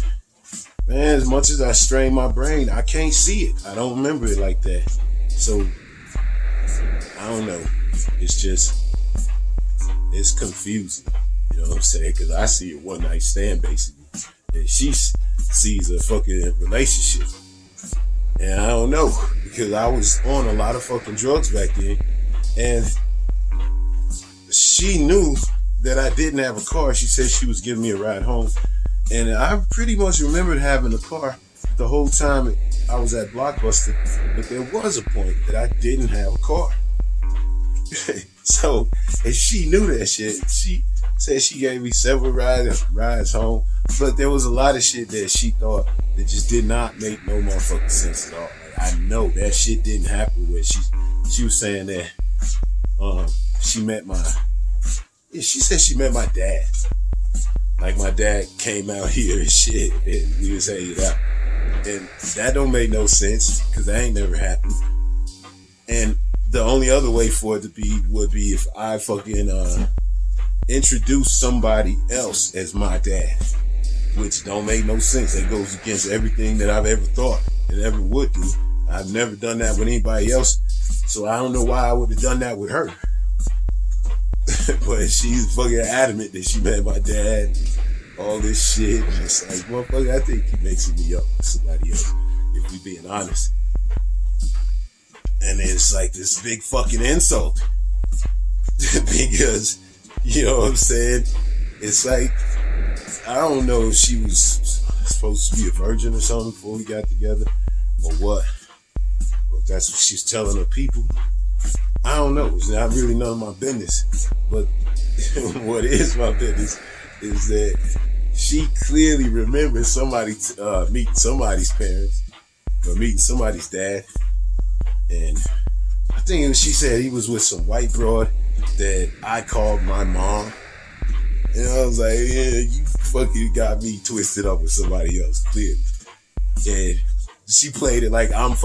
man, as much as I strain my brain, I can't see it. I don't remember it like that. So, I don't know. It's just, it's confusing. You know what I'm saying? Because I see a one night stand, basically. And she sees a fucking relationship. And I don't know. Because I was on a lot of fucking drugs back then. And she knew that I didn't have a car. She said she was giving me a ride home. And I pretty much remembered having a car the whole time I was at Blockbuster. But there was a point that I didn't have a car. So, and she knew that shit. She said she gave me several rides home. But there was a lot of shit that she thought that just did not make no motherfucking sense at all. Like, I know that shit didn't happen where she was saying that she met she said she met my dad. Like, my dad came out here and shit, and we was hanging out. And that don't make no sense, because that ain't never happened. And the only other way for it to be would be if I fucking introduce somebody else as my dad, which don't make no sense. That goes against everything that I've ever thought and ever would do. I've never done that with anybody else, so I don't know why I would have done that with her. But she's fucking adamant that she met my dad and all this shit. And it's like, motherfucker, I think you mixing me up with somebody else, if we being honest. And it's like this big fucking insult. Because, you know what I'm saying? It's like, I don't know if she was supposed to be a virgin or something before we got together, or what. But that's what she's telling her people. I don't know. It's not really none of my business. But what is my business is that she clearly remembers meeting somebody's parents or meeting somebody's dad. And I think she said he was with some white broad that I called my mom. And I was like, yeah, you fucking got me twisted up with somebody else, clearly. And she played it like I'm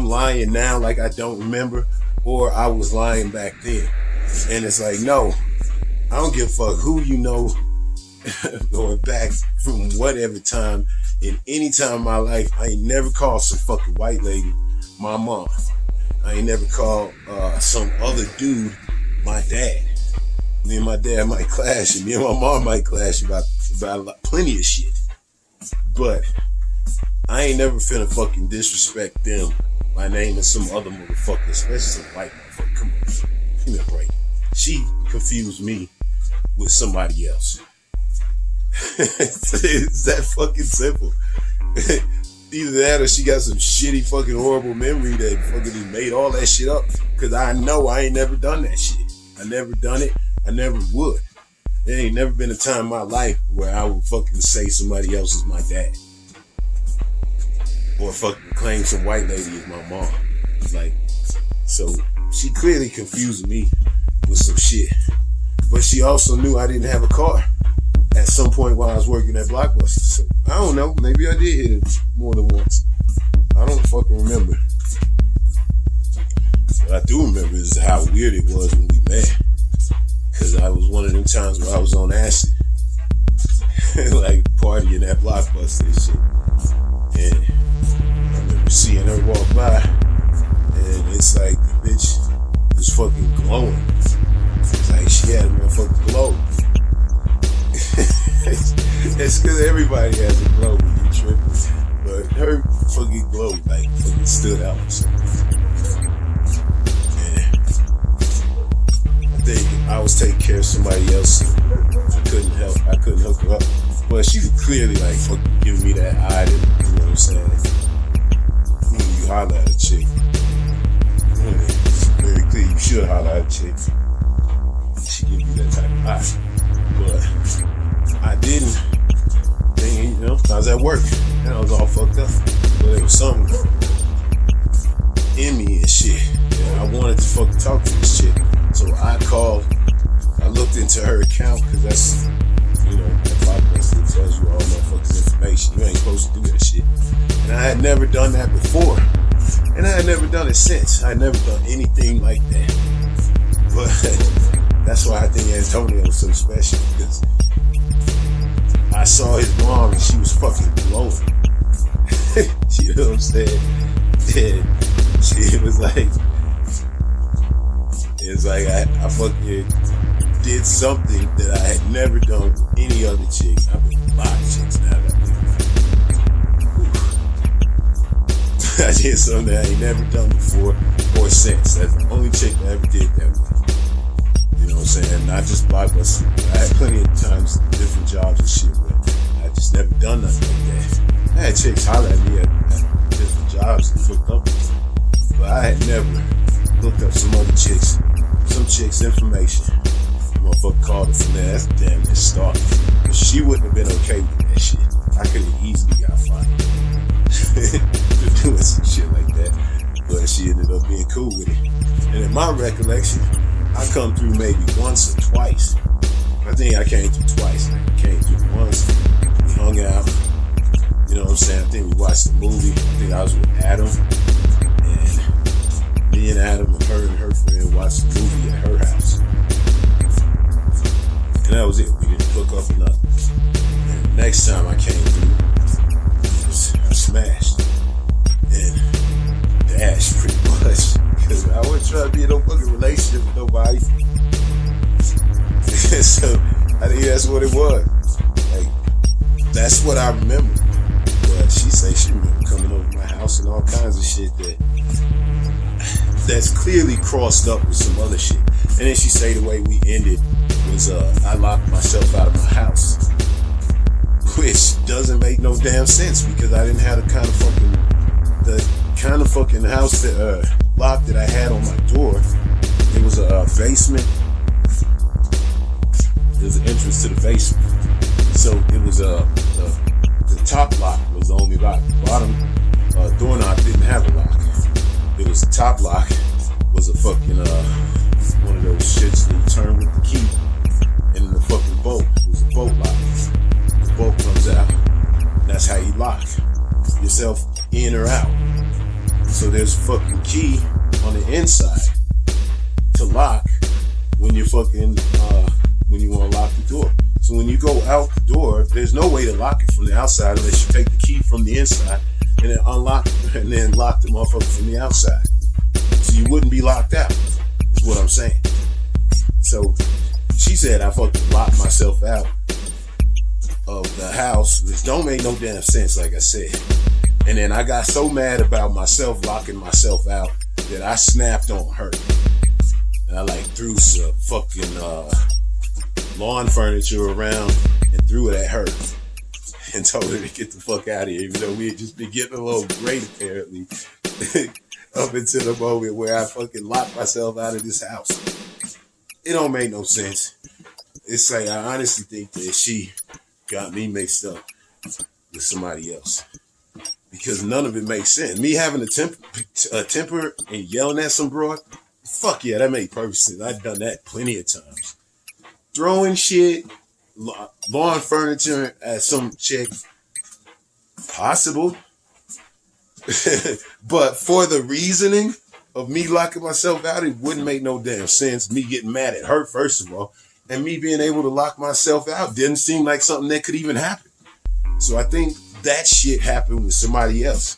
lying now, like I don't remember, or I was lying back then. And it's like, no, I don't give a fuck who you know going back from whatever time, in any time in my life. I ain't never called some fucking white lady my mom. I ain't never called some other dude my dad. Me and my dad might clash, and me and my mom might clash about plenty of shit. But I ain't never finna fucking disrespect them by naming some other motherfucker, especially some white motherfucker. Come on, give me a break. She confused me with somebody else. It's that fucking simple. Either that or she got some shitty fucking horrible memory that fucking just made all that shit up. Cause I know I ain't never done that shit. I never done it. I never would. There ain't never been a time in my life where I would fucking say somebody else is my dad. Or fucking claim some white lady is my mom. Like, so she clearly confused me with some shit. But she also knew I didn't have a car at some point while I was working at Blockbuster. So I don't know, maybe I did hit it more than once. I don't fucking remember. What I do remember is how weird it was when we met. Cause I was one of them times where I was on acid. Like partying at Blockbuster and shit. And I remember seeing her walk by, and it's like the bitch was fucking glowing. It's like she had a motherfucking glow. It's cause everybody has a glow when you tripping, but her fucking glow like fucking stood out or something. And I think I was taking care of somebody else because couldn't hook her up. But she was clearly like fucking giving me that eye that, you know what I'm saying? When you holler at a chick, it's very clear you should holler at a chick. She give you that type of eye. But I didn't. Then, you know, I was at work and I was all fucked up. But there was something in me and shit. And I wanted to fucking talk to this chick. So I looked into her account, because that's, you know, that podcast tells you all motherfuckers' information. You ain't supposed to do that shit. And I had never done that before. And I had never done it since. I had never done anything like that. But that's why I think Antonio was so special, because I saw his mom and she was fucking glowing. You know what I'm saying? And she was like, it's like I fucking did something that I had never done with any other chick. I've been with a lot of chicks now that I think about it. I did something that I ain't never done before or since. That's the only chick that ever did that with me. You know what I'm saying? Not just Blockbuster. I had plenty of times, different jobs and shit, but I just never done nothing like that. I had chicks holler at me at different jobs and hooked up with them. But I had never looked up some chick's information. Motherfucker called her from there. That's damn near stalking. But she wouldn't have been okay with that shit. I could have easily got fired for doing some shit like that. But she ended up being cool with it. And in my recollection, I come through maybe once or twice. I think I came through twice. I came through once. We hung out. You know what I'm saying? I think we watched the movie. I think I was with Adam. And me and Adam and her friend watched the movie at her house. And that was it. We didn't hook up or nothing. And the next time I came through, I smashed. And dashed pretty much. Because I wasn't trying to be in no fucking relationship with nobody. So I think that's what it was. Like, that's what I remember. But she say she remember coming over to my house and all kinds of shit that's clearly crossed up with some other shit. And then she say the way we ended was I locked myself out of my house, which doesn't make no damn sense, because I didn't have the kind of fucking house that lock that I had on my door. It was a basement. There's an entrance to the basement, so it was the top lock was the only lock. The bottom doorknob didn't have a lock. It was the top lock was a fucking one of those shits that you turn with the key, and then the fucking bolt. It was a bolt lock. The bolt comes out. That's how you lock yourself in or out. So there's a fucking key on the inside to lock when you're fucking when you want to lock the door. So when you go out the door, there's no way to lock it from the outside unless you take the key from the inside and then unlock and then lock the motherfucker from the outside. So you wouldn't be locked out, is what I'm saying. So she said I fucking locked myself out of the house, which don't make no damn sense, like I said. And then I got so mad about myself locking myself out that I snapped on her. And I like threw some fucking lawn furniture around and threw it at her and told her to get the fuck out of here, even though we had just been getting a little great apparently up until the moment where I fucking locked myself out of this house. It don't make no sense. It's like I honestly think that she got me mixed up with somebody else, because none of it makes sense. Me having a temper and yelling at some broad, fuck yeah, that made perfect sense. I've done that plenty of times. Throwing shit, lawn furniture at some chick, possible. But for the reasoning of me locking myself out, it wouldn't make no damn sense. Me getting mad at her, first of all, and me being able to lock myself out didn't seem like something that could even happen. So I think that shit happened with somebody else.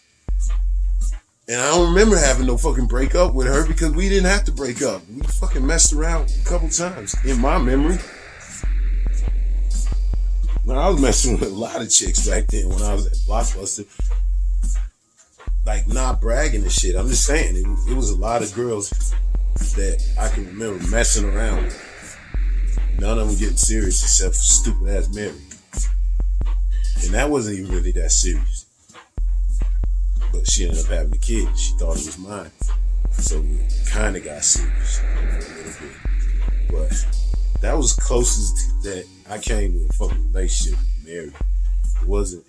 And I don't remember having no fucking breakup with her, because we didn't have to break up. We fucking messed around a couple times, in my memory. When I was messing with a lot of chicks back then when I was at Blockbuster. Like, not bragging and shit. I'm just saying, it was a lot of girls that I can remember messing around with. none of them getting serious except for stupid ass Mary. And that wasn't even really that serious. But she ended up having a kid. She thought it was mine. So it kind of got serious for a little bit. But that was closest that I came to a fucking relationship with Mary. It wasn't,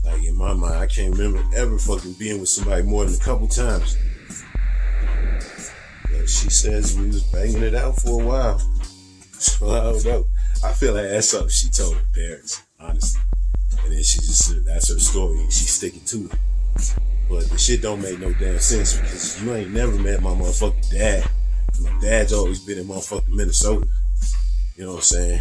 like, in my mind, I can't remember ever fucking being with somebody more than a couple times. But she says we was banging it out for a while. So I don't know. I feel like that's something she told her parents, honestly. And then she just, that's her story, and she's sticking to it. But the shit don't make no damn sense because you ain't never met my motherfucking dad. My dad's always been in motherfucking Minnesota. You know what I'm saying?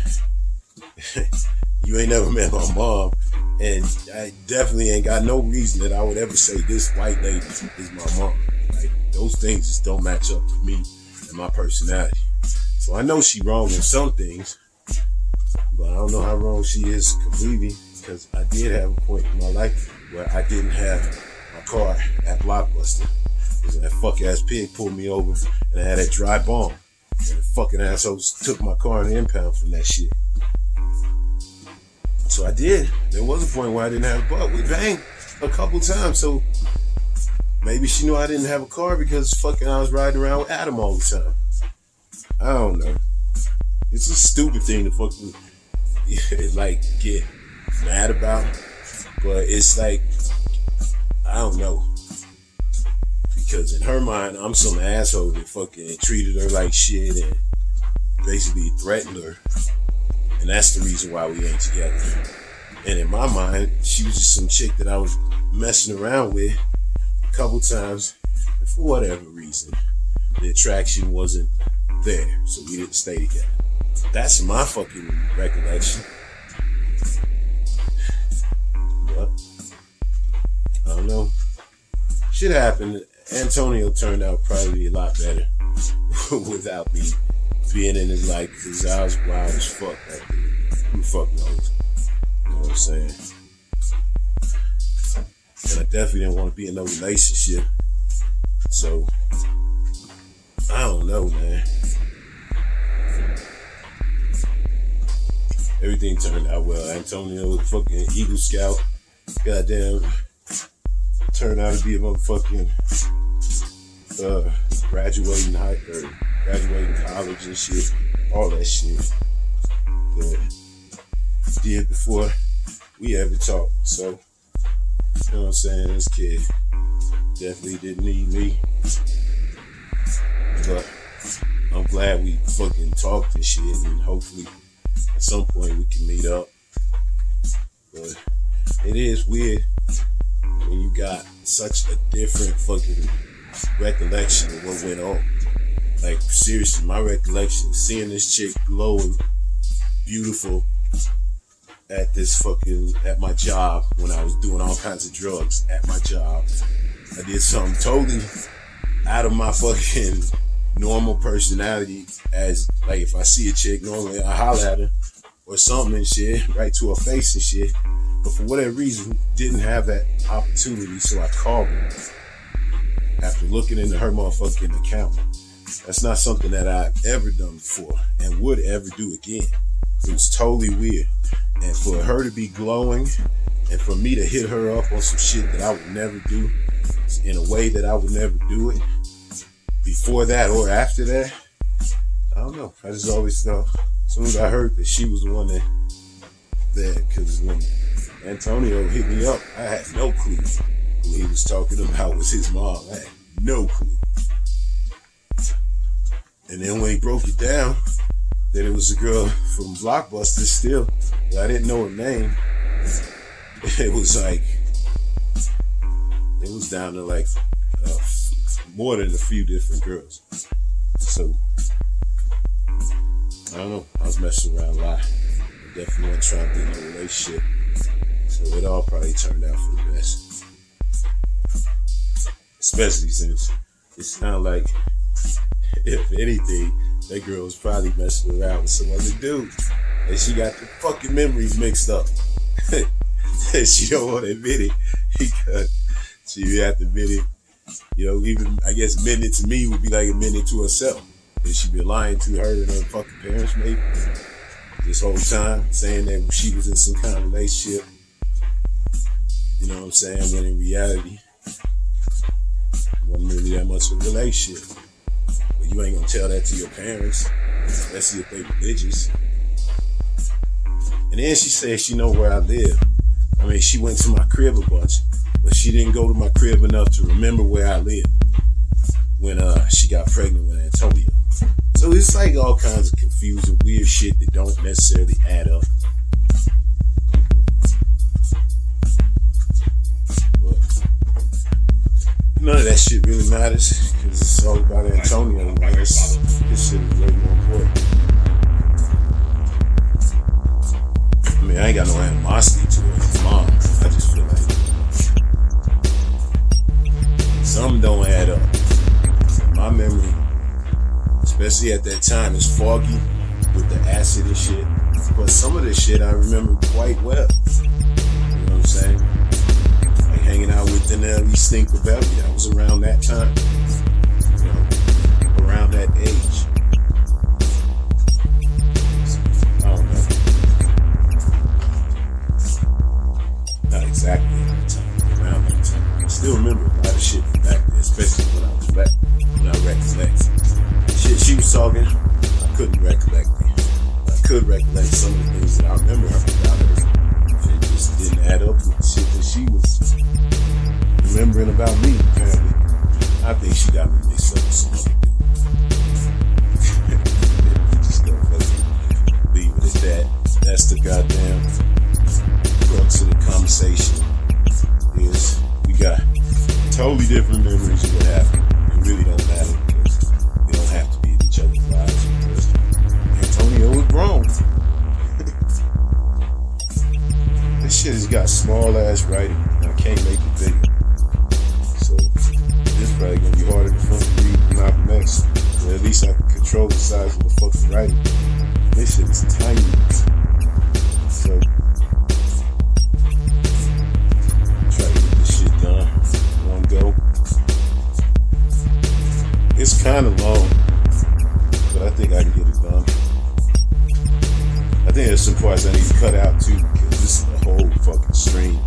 You ain't never met my mom. And I definitely ain't got no reason that I would ever say this white lady is my mom. Like, those things just don't match up to me and my personality. So I know she wrong in some things, but I don't know how wrong she is completely, because I did have a point in my life where I didn't have my car at Blockbuster. Because that fuck ass pig pulled me over and I had that dry bomb. And the fucking assholes took my car in the impound from that shit. So I did. There was a point where I didn't have a car. We banged a couple times, so maybe she knew I didn't have a car because fucking I was riding around with Adam all the time. I don't know. It's a stupid thing to fucking like get mad about, but it's like, I don't know. Because in her mind, I'm some asshole that fucking treated her like shit and basically threatened her. And that's the reason why we ain't together. And in my mind, she was just some chick that I was messing around with a couple times. And for whatever reason, the attraction wasn't there. So we didn't stay together. That's my fucking recollection. But I don't know. Shit happened. Antonio turned out probably a lot better without me being in his life, because I was wild as fuck back then. Who the fuck knows? You know what I'm saying? And I definitely didn't want to be in no relationship. So, I don't know, man. Everything turned out well. Antonio was a fucking Eagle Scout. Goddamn. Turned out to be a motherfucking graduating college and shit, all that shit that did before we ever talked. So, you know what I'm saying, this kid definitely didn't need me, but I'm glad we fucking talked and shit, and hopefully at some point we can meet up. But it is weird when you got such a different fucking recollection of what went on. Like, seriously, my recollection, seeing this chick glowing, beautiful, at my job when I was doing all kinds of drugs at my job. I did something totally out of my fucking normal personality, as, like, if I see a chick, normally I holler at her or something and shit, right to her face and shit. But for whatever reason, didn't have that opportunity, so I called her after looking into her motherfucking account. That's not something that I've ever done before and would ever do again. It was totally weird. And for her to be glowing and for me to hit her up on some shit that I would never do in a way that I would never do it before that or after that, I don't know. I just always thought, as soon as I heard that she was the one that because when Antonio hit me up, I had no clue who he was talking about was his mom. I had no clue. And then when he broke it down, that it was a girl from Blockbuster still, but I didn't know her name. It was down to like more than a few different girls. So, I don't know. I was messing around a lot. I definitely wasn't trying to be in a relationship. So it all probably turned out for the best. Especially since it sounded like, if anything, that girl was probably messing around with some other dude. And she got the fucking memories mixed up. And she don't want to admit it because she have to admit it. You know, even, I guess, admitting it to me would be like admitting it to herself. And she been lying to her and her fucking parents maybe this whole time, saying that she was in some kind of relationship. You know what I'm saying? When in reality, it wasn't really that much of a relationship. But you ain't gonna tell that to your parents, especially if they religious. And then she said she know where I live. I mean, she went to my crib a bunch, but she didn't go to my crib enough to remember where I live when she got pregnant with Antonio. So it's like all kinds of confusing, weird shit that don't necessarily add up. But none of that shit really matters because it's all about Antonio. Man. This shit is way more important. I mean, I ain't got no animosity towards his mom. I just feel like something don't add up. My memory, especially at that time, is foggy with the acid and shit. But some of this shit I remember quite well. You know what I'm saying? Like hanging out with Danielli, Stinkerbelli. That was around that time. You know, around that age. I don't know. Not exactly at that time, but around that time. I still remember a lot of shit from back then, especially when I was back. When I recollect shit she was talking, I couldn't recollect it. I could recollect some of the things that I remember about her. It just didn't add up with the shit that she was remembering about me, apparently. I think she got me mixed up with some other dude. You just don't fucking leave it at that. That's the goddamn crux of the conversation. Is we got totally different memories of what happened. It really don't matter because they don't have to be in each other's lives because Antonio was grown. This shit has got small ass writing and I can't make it bigger. So this probably gonna be harder to fucking read than Malcolm X. But at least I can control the size of the fucking writing. This shit is tiny. So try to get this shit done in one go. It's kind of long, but I think I can get it done. I think there's some parts I need to cut out too, because this is the whole fucking stream.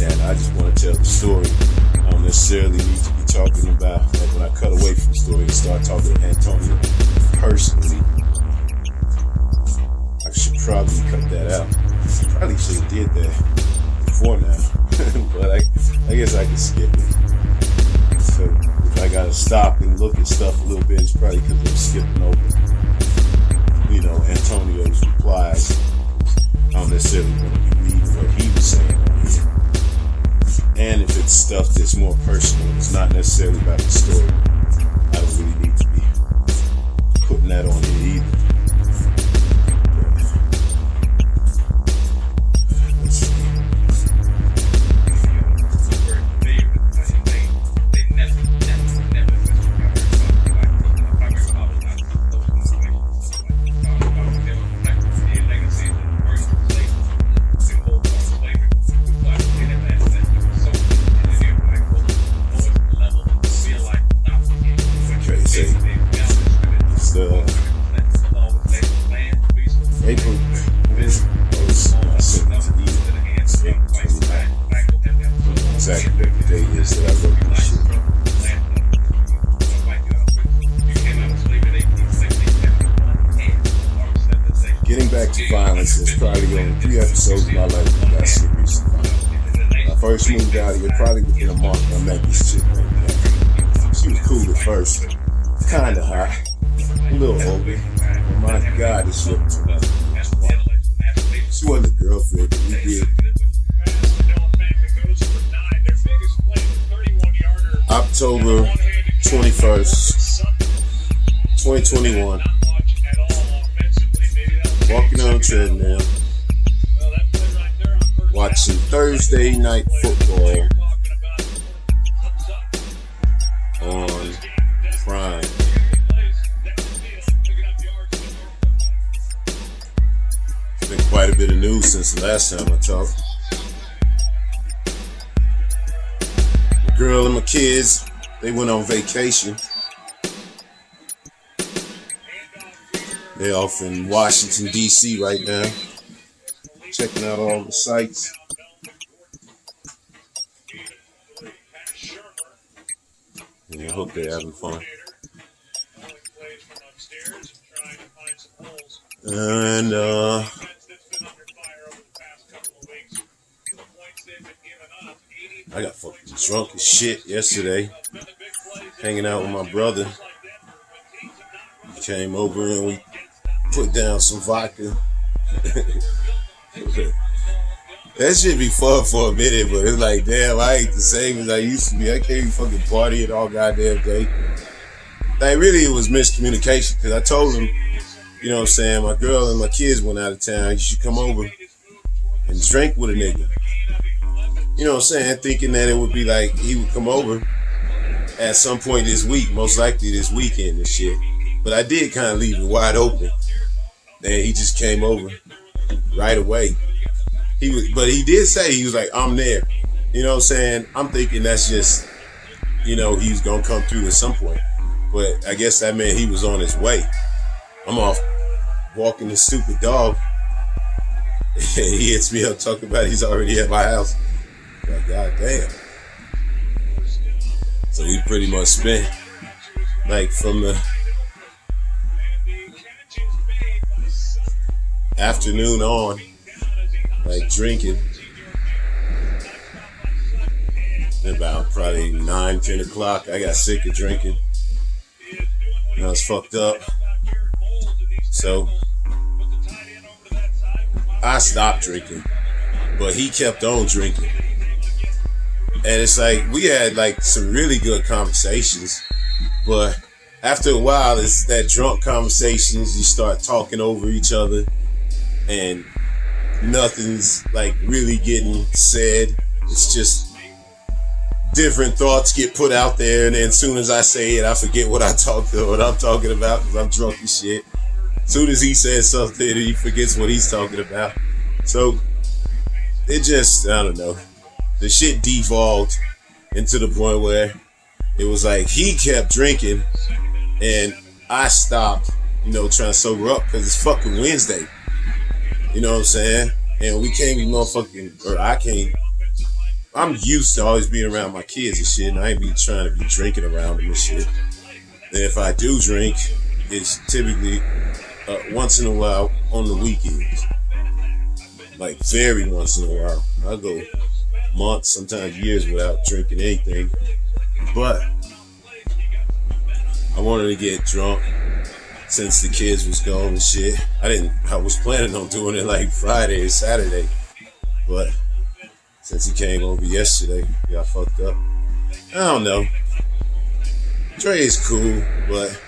And I just want to tell the story. I don't necessarily need to be talking about, like when I cut away from the story and start talking to Antonio personally. I should probably cut that out. Probably should have did that before now. But I guess I can skip it. So if I gotta stop and look at stuff a little bit, it's probably because I'm skipping over, you know, Antonio's replies. I don't necessarily want to be reading what he was saying on here. And if it's stuff that's more personal, it's not necessarily about the story, I don't really need to be putting that on here either. Let's see. April. Exactly what the day is that I wrote this shit. Getting back to violence is probably only 3 episodes of my life that got serious. When I first moved out here, probably within a month, I met this chick right now. She was cool at first, kinda hot, a little older. Oh my God, this shit was wow. She wasn't a girlfriend, but we did. October 21st, 2021. Walking on a treadmill, watching Thursday night football on Prime. It's been quite a bit of news since the last time I talked. My girl and my kids, they went on vacation. They off in Washington, D.C. right now. Checking out all the sites. And I hope they're having fun. And I got fucking drunk as shit yesterday, hanging out with my brother. He came over and we put down some vodka. That shit be fun for a minute, but it's like, damn, I ain't the same as I used to be. I can't even fucking party it all goddamn day. Like, really, it was miscommunication, because I told him, you know what I'm saying, my girl and my kids went out of town. You should come over and drink with a nigga. You know what I'm saying? Thinking that it would be like he would come over at some point this week, most likely this weekend and shit. But I did kind of leave it wide open. And he just came over right away. But he did say, he was like, I'm there. You know what I'm saying? I'm thinking that's just, you know, he's going to come through at some point. But I guess that meant he was on his way. I'm off walking the stupid dog. He hits me up talking about he's already at my house. Like, God damn. So we pretty much spent, like, from the afternoon on, like, drinking. And about probably 9, 10 o'clock, I got sick of drinking. And I was fucked up. So I stopped drinking, but he kept on drinking. And it's like, we had like some really good conversations, but after a while, it's that drunk conversations. You start talking over each other and nothing's like really getting said. It's just different thoughts get put out there, and then as soon as I say it, I forget what I'm talking about because I'm drunk as shit. As soon as he says something, he forgets what he's talking about. So it just, I don't know. The shit devolved into the point where it was like he kept drinking and I stopped, you know, trying to sober up because it's fucking Wednesday. You know what I'm saying? And we can't be motherfucking, or I can't. I'm used to always being around my kids and shit, and I ain't be trying to be drinking around them and shit. And if I do drink, it's typically once in a while on the weekends. Like very once in a while. I'll go months, sometimes years without drinking anything. But I wanted to get drunk since the kids was gone and shit. I was planning on doing it like Friday or Saturday. But since he came over yesterday, got fucked up. I don't know. Dre is cool, but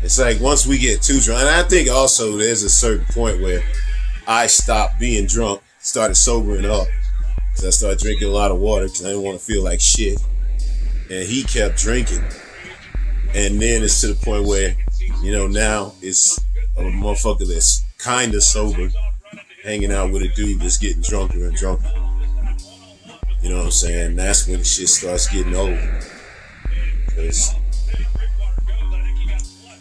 it's like once we get too drunk, and I think also there's a certain point where I stopped being drunk, started sobering up. So I started drinking a lot of water because I didn't want to feel like shit. And he kept drinking. And then it's to the point where, you know, now it's a motherfucker that's kind of sober, hanging out with a dude that's getting drunker and drunker. You know what I'm saying? That's when the shit starts getting old. Because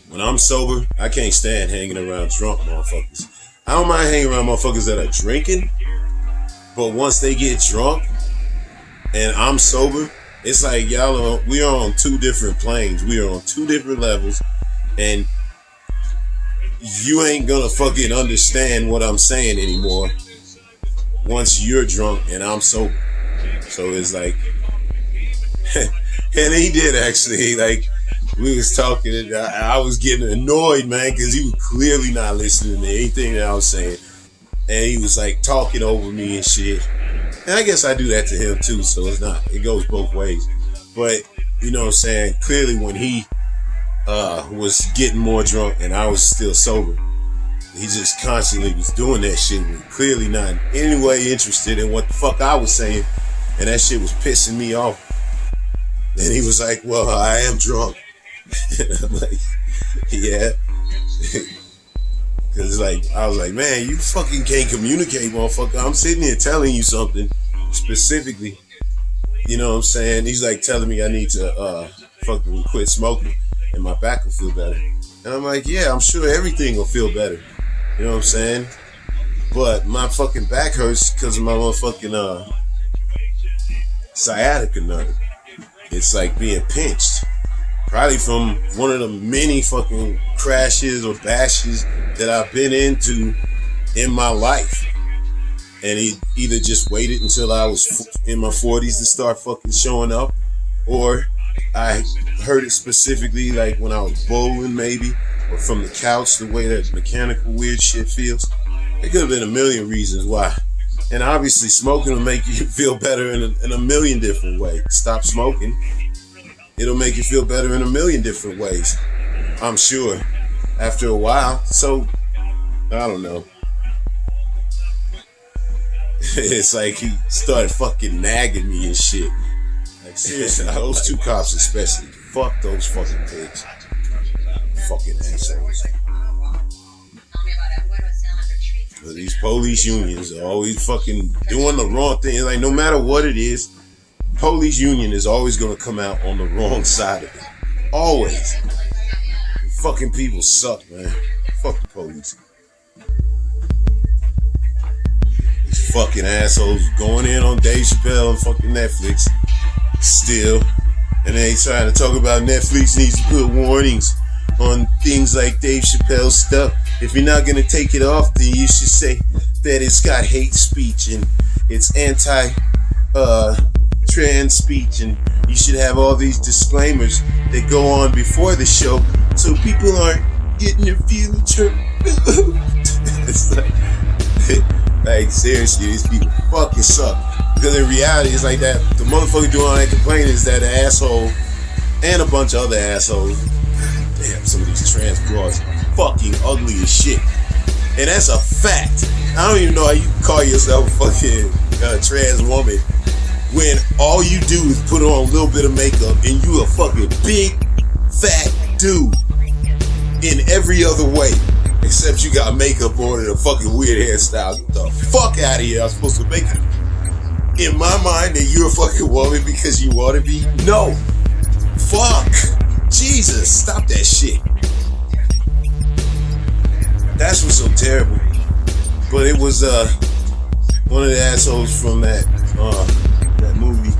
when I'm sober, I can't stand hanging around drunk motherfuckers. I don't mind hanging around motherfuckers that are drinking, but once they get drunk and I'm sober, it's like we are on two different planes. We are on two different levels, and you ain't gonna fucking understand what I'm saying anymore once you're drunk and I'm sober. So it's like, and he did actually, like, we was talking and I was getting annoyed, man, because he was clearly not listening to anything that I was saying. And he was like talking over me and shit. And I guess I do that to him too, so it goes both ways. But, you know what I'm saying, clearly when he was getting more drunk and I was still sober, he just constantly was doing that shit, clearly not in any way interested in what the fuck I was saying. And that shit was pissing me off. And he was like, well, I am drunk. And I'm like, yeah. Because like, I was like, man, you fucking can't communicate, motherfucker. I'm sitting here telling you something specifically. You know what I'm saying? He's like telling me I need to fucking quit smoking and my back will feel better. And And I'm like, yeah, I'm sure everything will feel better. You know what I'm saying? But my fucking back hurts because of my motherfucking sciatica nerve. It's like being pinched. Probably from one of the many fucking crashes or bashes that I've been into in my life. And he either just waited until I was in my 40s to start fucking showing up, or I heard it specifically like when I was bowling maybe, or from the couch, the way that mechanical weird shit feels. It could have been a million reasons why. And obviously smoking will make you feel better in a million different ways. Stop smoking. It'll make you feel better in a million different ways, I'm sure, after a while. So, I don't know. It's like he started fucking nagging me and shit. Like, seriously, those two cops especially. Fuck those fucking pigs. Fucking assholes. But these police unions are always fucking doing the wrong thing. Like, no matter what it is, police union is always going to come out on the wrong side of it. Always. Fucking people suck, man. Fuck the police. These fucking assholes going in on Dave Chappelle and fucking Netflix still. And they trying to talk about Netflix needs to put warnings on things like Dave Chappelle's stuff. If you're not going to take it off, then you should say that it's got hate speech and it's trans speech, and you should have all these disclaimers that go on before the show so people aren't getting their feelings hurt. It's like seriously, these people fucking suck. Because in reality, it's like that. The motherfucker doing all that complaining is that asshole and a bunch of other assholes. Damn, some of these trans broads fucking ugly as shit. And that's a fact. I don't even know how you can call yourself a fucking trans woman when all you do is put on a little bit of makeup and you a fucking big, fat dude in every other way. Except you got makeup on and a fucking weird hairstyle. Get the fuck out of here. I'm supposed to make it in my mind that you're a fucking woman because you want to be? No. Fuck. Jesus, stop that shit. That's what's so terrible. But it was one of the assholes from that movie.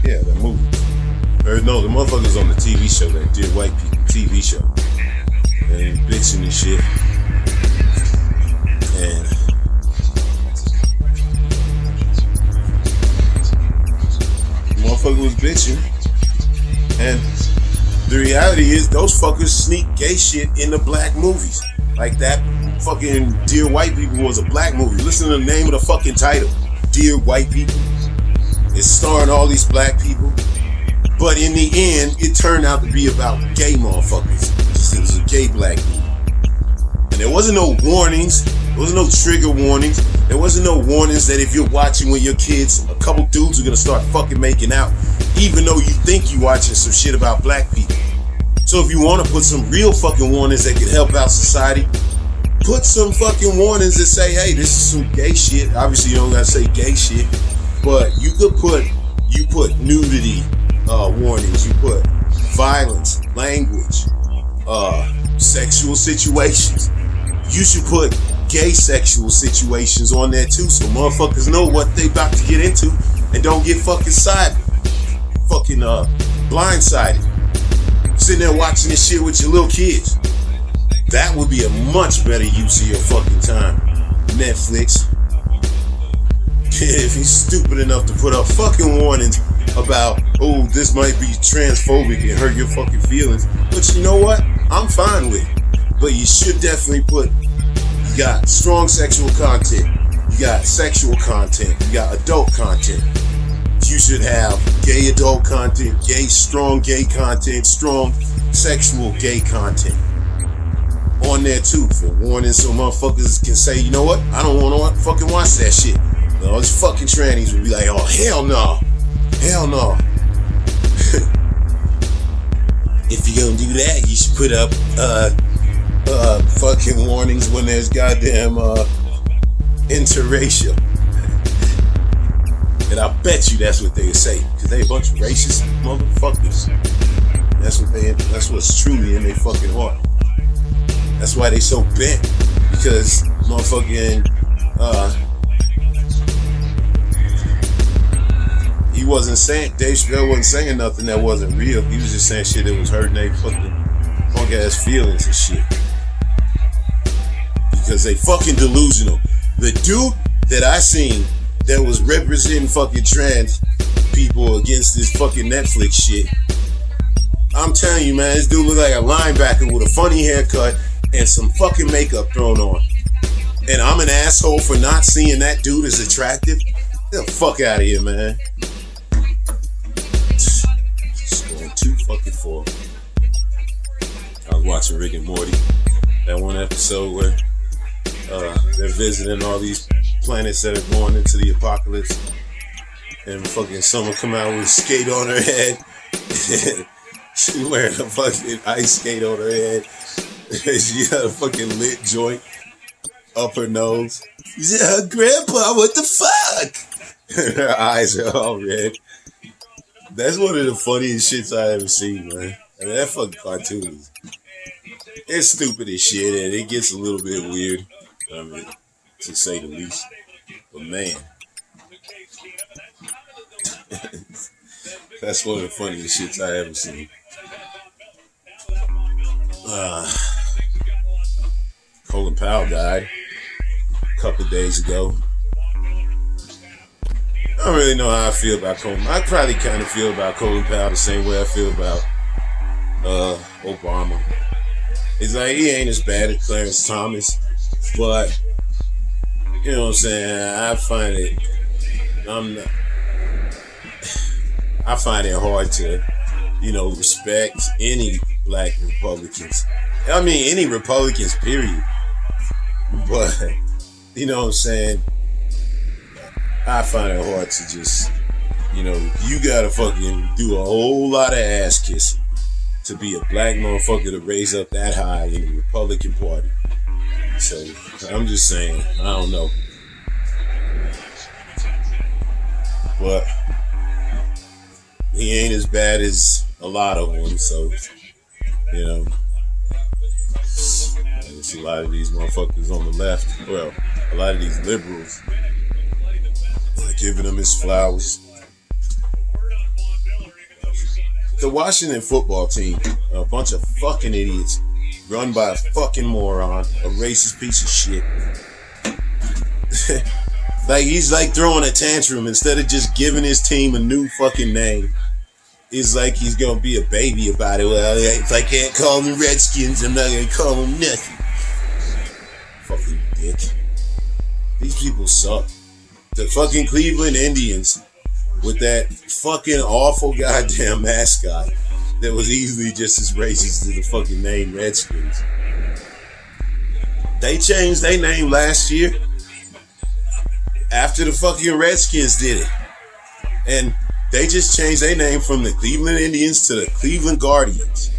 Yeah, that movie. Or no, the motherfuckers on the TV show, that Dear White People TV show. And bitching and shit. And the motherfucker was bitching. And the reality is those fuckers sneak gay shit into black movies. Like that fucking Dear White People was a black movie. Listen to the name of the fucking title. Dear White People. It's starring all these black people. But in the end, it turned out to be about gay motherfuckers. It was a gay black movie. And there wasn't no warnings. There wasn't no trigger warnings. There wasn't no warnings that if you're watching with your kids, a couple dudes are gonna start fucking making out, even though you think you're watching some shit about black people. So if you want to put some real fucking warnings that can help out society, put some fucking warnings that say, hey, this is some gay shit. Obviously you don't gotta say gay shit, but you put nudity warnings, you put violence, language, sexual situations. You should put gay sexual situations on there too, so motherfuckers know what they about to get into and don't get fucking blindsided. Sitting there watching this shit with your little kids. That would be a much better use of your fucking time. Netflix. If he's stupid enough to put up fucking warnings about, oh, this might be transphobic and hurt your fucking feelings, which you know what? I'm fine with. But you should definitely put, you got strong sexual content, you got sexual content, you got adult content. You should have gay adult content, strong gay content, strong sexual gay content on there too, for warning, so motherfuckers can say, you know what? I don't want to fucking watch that shit. All these fucking trannies would be like, oh, hell no. Hell no. If you're gonna do that, you should put up fucking warnings when there's goddamn interracial. And I bet you that's what they would say, because they a bunch of racist motherfuckers. That's what's truly in their fucking heart. That's why they so bent, because motherfucking he wasn't saying, Dave Chappelle wasn't saying nothing that wasn't real. He was just saying shit that was hurting their fucking punk ass feelings and shit. Because they fucking delusional. The dude that I seen that was representing fucking trans people against this fucking Netflix shit, I'm telling you, man, this dude looked like a linebacker with a funny haircut and some fucking makeup thrown on. And I'm an asshole for not seeing that dude as attractive? Get the fuck out of here, man. Just going too fucking far. I was watching Rick and Morty. That one episode where they're visiting all these planets that are going into the apocalypse. And fucking someone come out with a skate on her head. She wearing a fucking ice skate on her head. She got a fucking lit joint up her nose. She said, Grandpa, what the fuck? Her eyes are all red. That's one of the funniest shits I ever seen, man. I mean, that fucking cartoon it's stupid as shit, and it gets a little bit weird, I mean, to say the least. But man, that's one of the funniest shits I ever seen. Colin Powell died a couple of days ago. I don't really know how I feel about Colin. I probably kind of feel about Colin Powell the same way I feel about Obama. It's like he ain't as bad as Clarence Thomas, but you know what I'm saying. I find it hard to, respect any black Republicans. I mean, any Republicans, period. But you know what I'm saying. I find it hard to just, you gotta fucking do a whole lot of ass kissing to be a black motherfucker to raise up that high in the Republican Party. So I'm just saying, I don't know. But he ain't as bad as a lot of them, so, there's a lot of these motherfuckers on the left, well, a lot of these liberals, giving him his flowers. The Washington football team, a bunch of fucking idiots, run by a fucking moron, a racist piece of shit. Like, he's like throwing a tantrum instead of just giving his team a new fucking name. It's like he's gonna be a baby about it. Well, if I can't call them Redskins, I'm not gonna call them nothing. Fucking dick. These people suck. The fucking Cleveland Indians with that fucking awful goddamn mascot that was easily just as racist as the fucking name Redskins. They changed their name last year after the fucking Redskins did it. And they just changed their name from the Cleveland Indians to the Cleveland Guardians.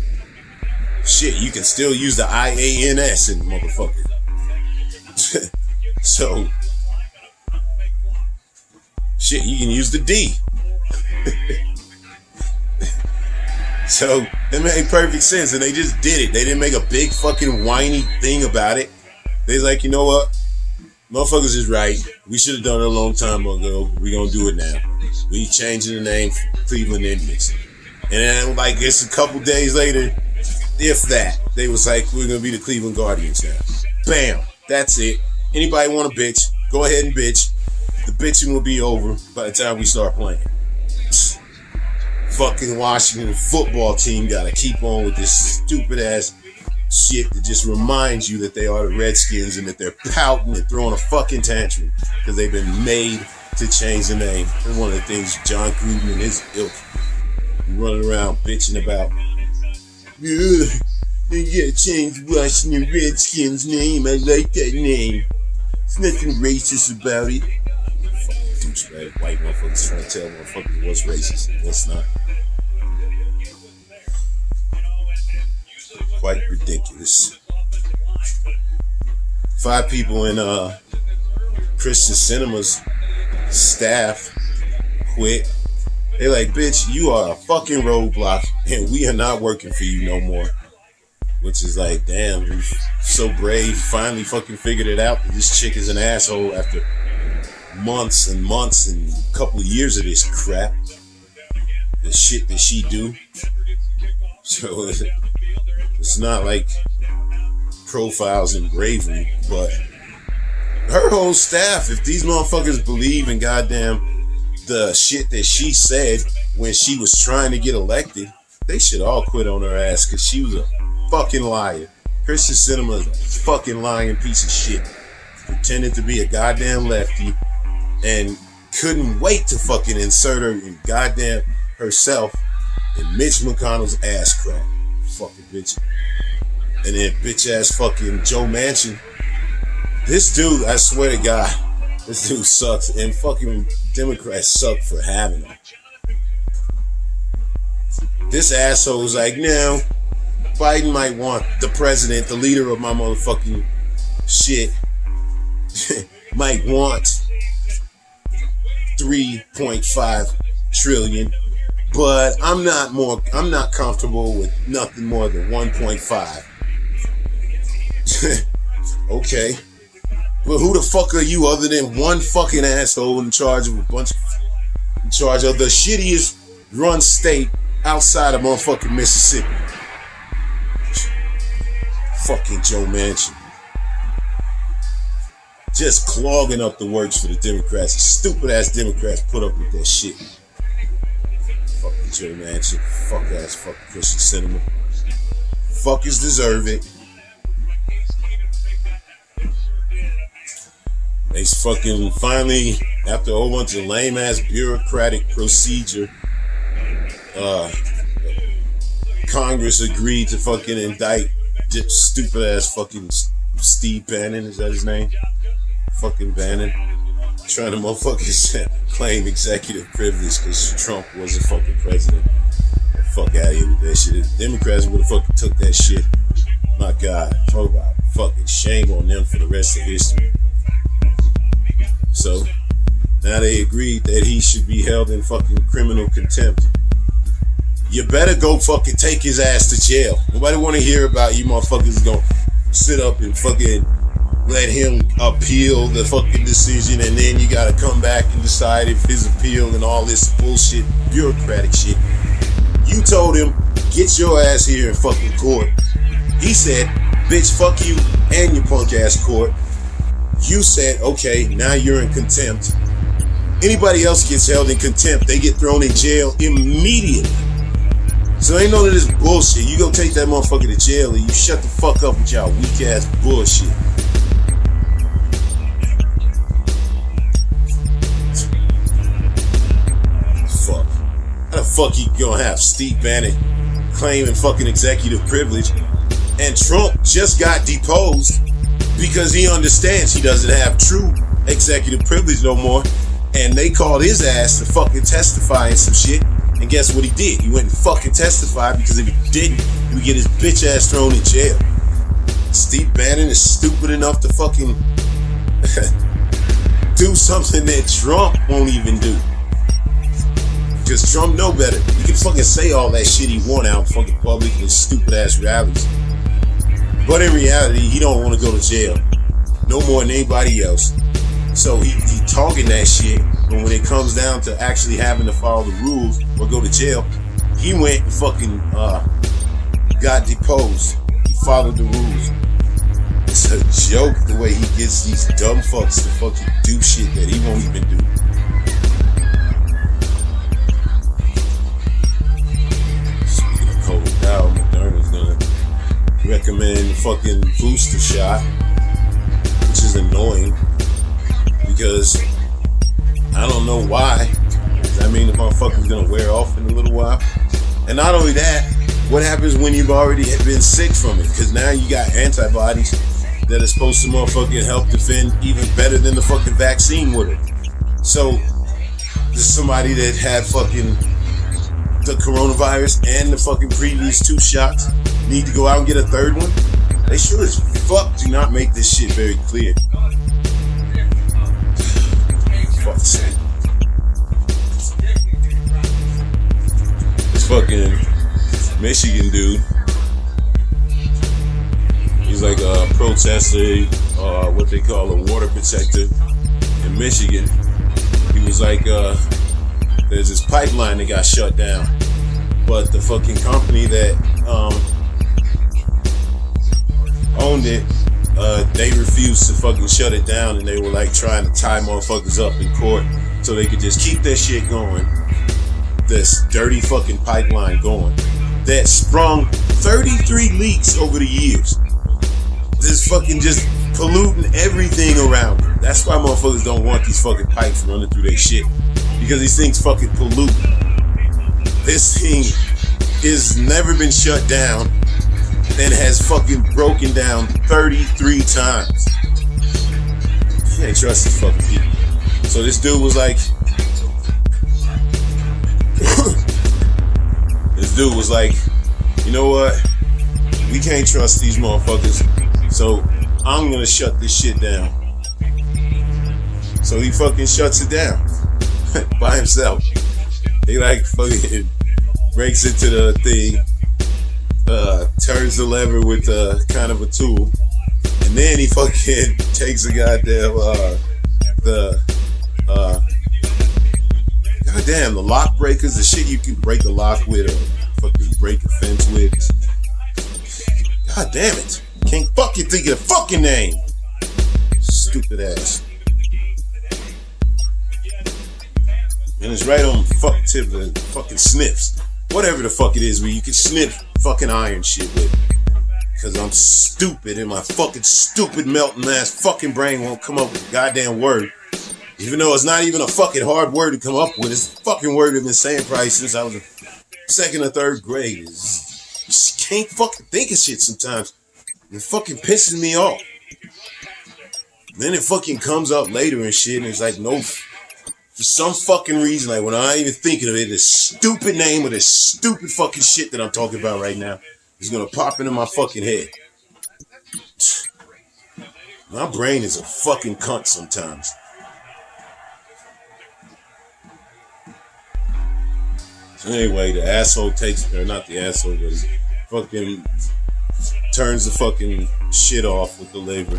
Shit, you can still use the IANS in the motherfucker. So, shit, you can use the D. So, it made perfect sense, and they just did it. They didn't make a big fucking whiny thing about it. They're like, you know what? Motherfuckers is right. We should have done it a long time ago. We gonna do it now. We changing the name Cleveland Indians. And then, like, it's a couple days later, if that, they was like, we're gonna be the Cleveland Guardians now. Bam. That's it. Anybody want to bitch, go ahead and bitch. The bitching will be over by the time we start playing. Fucking Washington football team gotta keep on with this stupid ass shit that just reminds you that they are the Redskins and that they're pouting and throwing a fucking tantrum because they've been made to change the name. That's one of the things John Gruden and his ilk running around bitching about. Yeah, they gotta change Washington Redskins name. I like that name. There's nothing racist about it. Fucking douchebag white motherfuckers trying to tell motherfuckers what's racist and what's not. Quite ridiculous. 5 people in Christian Cinema's staff quit They like, bitch, you are a fucking roadblock and we are not working for you no more. Which is like, damn, you're so brave. Finally fucking figured it out that this chick is an asshole after months and months and a couple of years of this crap. The shit that she do. So it's not like profiles and bravery, but her whole staff, if these motherfuckers believe in goddamn the shit that she said when she was trying to get elected, they should all quit on her ass because she was a fucking liar. Christian Cinema is a fucking lying piece of shit. Pretended to be a goddamn lefty and couldn't wait to fucking insert her in goddamn herself in Mitch McConnell's ass crack. Fucking bitch. And then bitch ass fucking Joe Manchin. This dude, I swear to God, this dude sucks. And fucking Democrats suck for having him. This asshole's like, no, Biden might want the president, the leader of my motherfucking shit, might want 3.5 trillion, but I'm not comfortable with nothing more than 1.5. Okay. But who the fuck are you other than one fucking asshole in charge of in charge of the shittiest run state outside of motherfucking Mississippi? Fucking Joe Manchin. Just clogging up the works for the Democrats. The stupid ass Democrats put up with that shit. Fucking Joe Manchin. Fuck ass fucking Christian Cinema. Fuckers deserve it. They fucking finally, after a whole bunch of lame ass bureaucratic procedure, Congress agreed to fucking indict stupid ass fucking Steve Bannon. Is that his name? Fucking Bannon. Trying to motherfucking claim executive privilege because Trump wasn't fucking president. Fuck out of here with that shit. If the Democrats would have fucking took that shit, my God, talk about fucking shame on them for the rest of history. So now they agreed that he should be held in fucking criminal contempt. You better go fucking take his ass to jail. Nobody want to hear about you motherfuckers gonna sit up and fucking let him appeal the fucking decision, and then you gotta come back and decide if his appeal and all this bullshit, bureaucratic shit. You told him, get your ass here in fucking court. He said, bitch, fuck you and your punk ass court. You said, okay, now you're in contempt. Anybody else gets held in contempt, they get thrown in jail immediately. So ain't none of this bullshit. You go take that motherfucker to jail and you shut the fuck up with y'all weak ass bullshit. Fuck. How the fuck you gonna have Steve Bannon claiming fucking executive privilege and Trump just got deposed because he understands he doesn't have true executive privilege no more, and they called his ass to fucking testify and some shit, and guess what he did? He went and fucking testified, because if he didn't, he would get his bitch ass thrown in jail. Steve Bannon is stupid enough to fucking do something that Trump won't even do. Because Trump know better. He can fucking say all that shit he want out in fucking public in stupid ass rallies. But in reality, he don't want to go to jail no more than anybody else. So he talking that shit, but when it comes down to actually having to follow the rules or go to jail, he went and fucking got deposed. He followed the rules. It's a joke the way he gets these dumb fucks to fucking do shit that he won't even do. Speaking of cold cow, Moderna's gonna recommend fucking booster shot, which is annoying because I don't know why. Does that mean the motherfucker's gonna wear off in a little while? And not only that, what happens when you've already been sick from it? Because now you got antibodies that are supposed to motherfucking help defend even better than the fucking vaccine would have. So there's somebody that had fucking the coronavirus and the fucking previous 2 shots need to go out and get a 3rd one? They sure as fuck do not make this shit very clear. Fuck's sake. Michigan dude. He's like a protester, what they call a water protector in Michigan. He was like, there's this pipeline that got shut down, but the fucking company that owned it, they refused to fucking shut it down, and they were like trying to tie motherfuckers up in court so they could just keep that shit going. This dirty fucking pipeline going that sprung 33 leaks over the years. This fucking just polluting everything around it. That's why motherfuckers don't want these fucking pipes running through their shit, because these things fucking pollute. This thing has never been shut down and has fucking broken down 33 times. You can't trust these fucking people. So this dude was like, you know what? We can't trust these motherfuckers, so I'm gonna shut this shit down. So he fucking shuts it down by himself. He like fucking breaks into the thing, turns the lever with kind of a tool, and then he fucking takes a goddamn the lock breakers, the shit you can break a lock with or fucking break a fence with. God damn it. Can't fucking think of the fucking name. Stupid ass. And it's right on the fuck tip of the fucking snips. Whatever the fuck it is where you can snip fucking iron shit with. Because I'm stupid and my fucking stupid melting ass fucking brain won't come up with a goddamn word. Even though it's not even a fucking hard word to come up with. It's a fucking word I've been saying probably since I was in second or third grade. Just can't fucking think of shit sometimes. It fucking pisses me off. Then it fucking comes up later and shit, and it's like, no, for some fucking reason, like when I'm not even thinking of it, the stupid name of this stupid fucking shit that I'm talking about right now is gonna pop into my fucking head. My brain is a fucking cunt sometimes. So anyway, the asshole takes, or not the asshole, but he fucking turns the fucking shit off with the lever,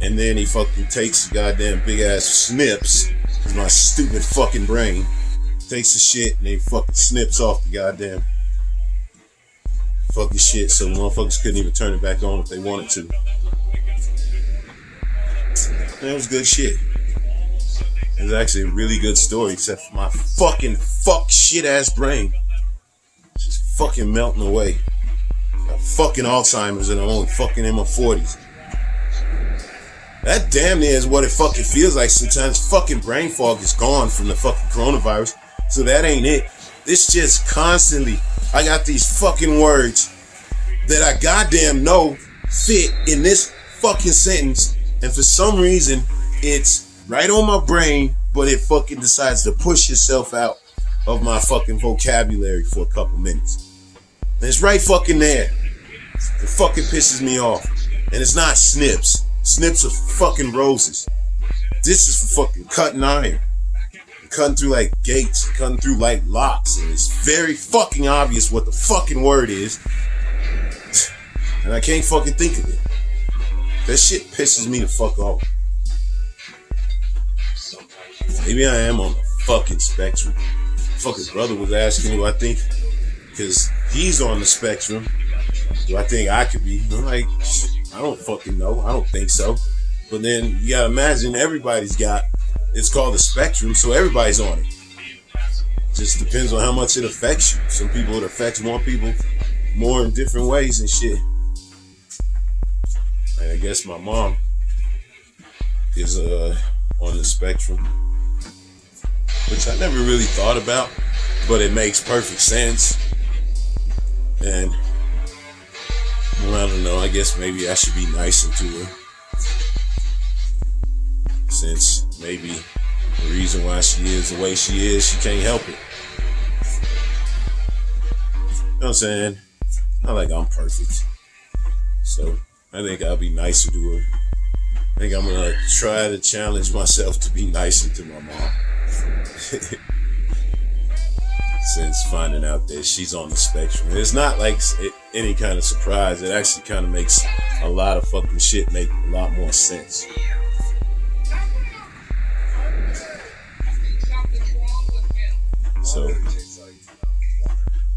and then he fucking takes the goddamn big ass snips, because my stupid fucking brain takes the shit and they fucking snips off the goddamn fucking shit, so motherfuckers couldn't even turn it back on if they wanted to. That was good shit. It was actually a really good story, except for my fucking shit ass brain just fucking melting away. Got fucking Alzheimer's and I'm only fucking in my 40s. That damn near is what it fucking feels like sometimes. Fucking brain fog is gone from the fucking coronavirus, so that ain't it. It's just constantly, I got these fucking words that I goddamn know fit in this fucking sentence, and for some reason it's right on my brain, but it fucking decides to push itself out of my fucking vocabulary for a couple minutes. And it's right fucking there. It fucking pisses me off. And it's not snips. Snips are fucking roses. This is for fucking cutting iron. Cutting through like gates, cutting through like locks, and it's very fucking obvious what the fucking word is. And I can't fucking think of it. That shit pisses me the fuck off. Maybe I am on the fucking spectrum. Fucking brother was asking who I think, because he's on the spectrum. Do I think I could be? I'm like, I don't fucking know. I don't think so. But then you gotta imagine everybody's got, it's called the spectrum, so everybody's on it. Just depends on how much it affects you. Some people it affects more people more in different ways and shit. And I guess my mom is on the spectrum, which I never really thought about, but it makes perfect sense. And well, I don't know, I guess maybe I should be nicer to her, since maybe the reason why she is the way she is, she can't help it. You know what I'm saying? Not like I'm perfect. So I think I'll be nicer to her. I think I'm gonna try to challenge myself to be nicer to my mom. since finding out that she's on the spectrum. It's not like any kind of surprise. It actually kind of makes a lot of fucking shit make a lot more sense. So,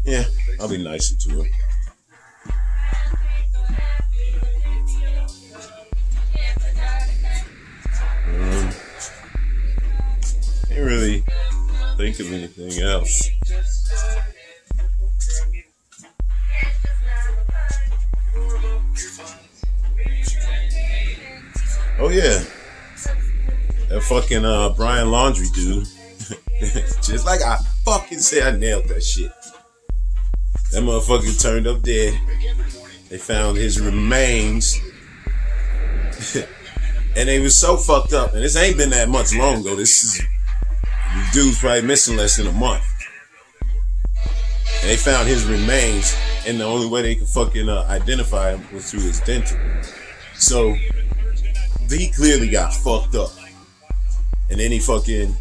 yeah, I'll be nicer to her. Can't really think of anything else. Oh yeah, that fucking Brian Laundrie dude. Just like I fucking said, I nailed that shit. That motherfucker turned up dead. They found his remains. And they was so fucked up. And this ain't been that much long ago. The dude's probably missing less than a month. And they found his remains, and the only way they could fucking identify him was through his dental. So he clearly got fucked up. And then he fucking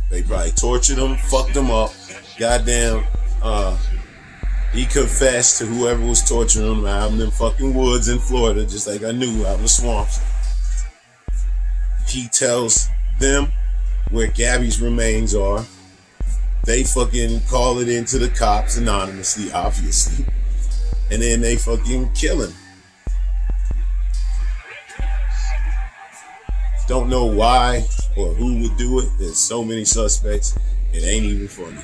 they probably tortured him, fucked him up. Goddamn, he confessed to whoever was torturing him out in them fucking woods in Florida, just like I knew, out in the swamps. He tells them where Gabby's remains are. They fucking call it into the cops anonymously, obviously. And then they fucking kill him. Don't know why or who would do it. There's so many suspects. It ain't even funny.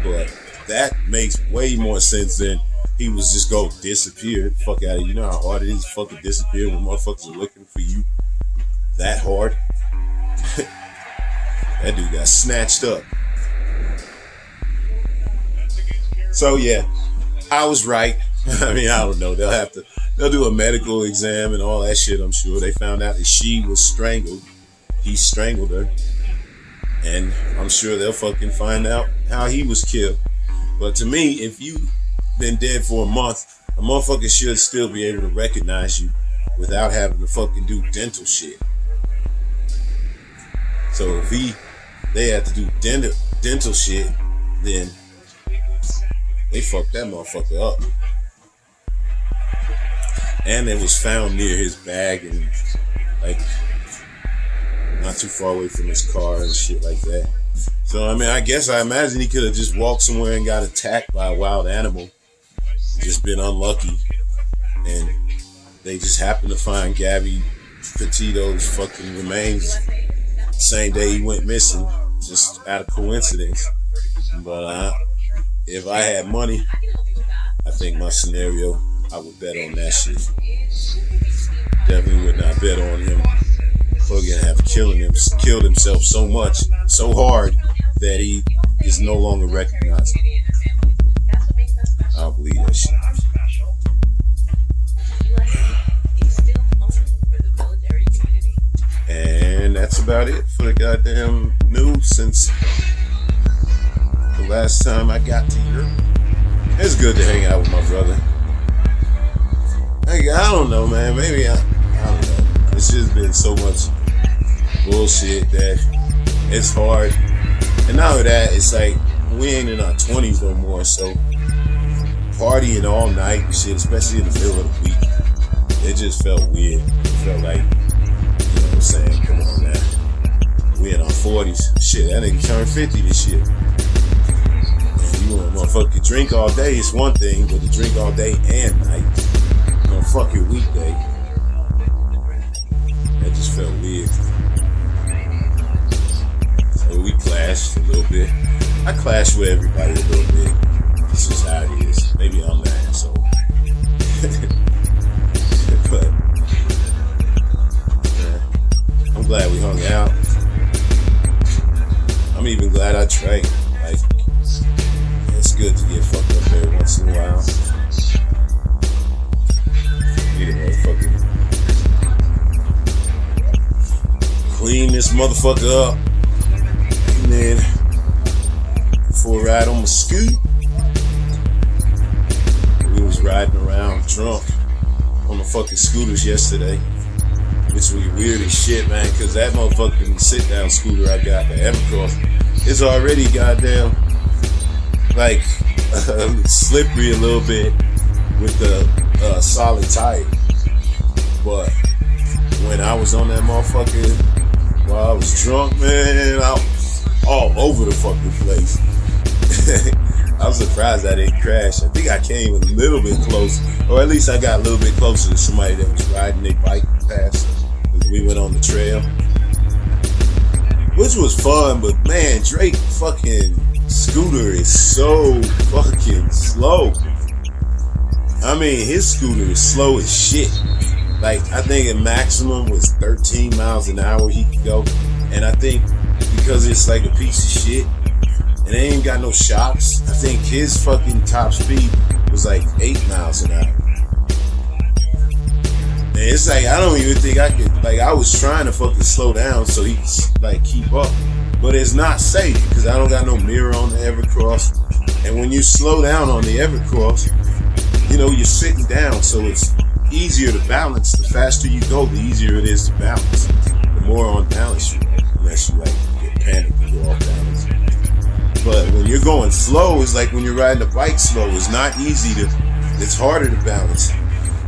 But that makes way more sense than he was just go disappear. Fuck out of you. You know how hard it is to fucking disappear when motherfuckers are looking for you that hard? That dude got snatched up. So yeah, I was right. I mean, I don't know. They'll do a medical exam and all that shit, I'm sure. They found out that she was strangled. He strangled her. And I'm sure they'll fucking find out how he was killed. But to me, if you've been dead for a month, a motherfucker should still be able to recognize you without having to fucking do dental shit. So if they had to do dental shit, then they fucked that motherfucker up. And it was found near his bag and like not too far away from his car and shit like that. So I mean, I imagine he could have just walked somewhere and got attacked by a wild animal, just been unlucky, and they just happened to find Gabby Petito's fucking remains same day he went missing, just out of coincidence. But if I had money, I think my scenario, I would bet on that shit. Definitely would not bet on him fucking have killed himself so much, so hard, that he is no longer recognized. I don't believe that shit. And that's about it for the goddamn news since the last time I got to Europe. It's good to hang out with my brother. I don't know, man. Maybe I don't know. It's just been so much bullshit that it's hard. And not only that, it's like we ain't in our 20s no more, so partying all night and shit, especially in the middle of the week, it just felt weird. It felt like, you know what I'm saying? Come on now. We in our 40s. Shit, that nigga turned 50 this year. And you want to motherfucking drink all day, it's one thing, but to drink all day and night on a fucking weekday, that just felt weird. So we clashed a little bit. I clash with everybody a little bit. It's just how it is. Maybe I'm the asshole. But I'm glad we hung out. I'm even glad I drank. Like, it's good to get fucked up every once in a while. Get a motherfucker. Clean this motherfucker up. And then before I ride on my scoot, we was riding around drunk on the fucking scooters yesterday, which was weird as shit, man, because that motherfucking sit-down scooter I got, the Evercross, it's already goddamn like slippery a little bit with the solid tire. But when I was on that motherfucker while I was drunk, man, I was all over the fucking place. I was surprised I didn't crash. I think I came a little bit close, or at least I got a little bit closer to somebody that was riding their bike past as we went on the trail, which was fun. But man, Drake fucking scooter is so fucking slow. I mean, his scooter is slow as shit. Like, I think a maximum was 13 miles an hour he could go. And I think because it's like a piece of shit and they ain't got no shocks, I think his fucking top speed was like 8 miles an hour. And it's like, I don't even think I could, like, I was trying to fucking slow down so he could, like, keep up. But it's not safe because I don't got no mirror on the Evercross. And when you slow down on the Evercross, you know, you're sitting down, so it's easier to balance. The faster you go, the easier it is to balance. The more on balance you are, unless you, like, get panicked and go off balance. But when you're going slow, it's like when you're riding a bike slow. It's not easy to, it's harder to balance.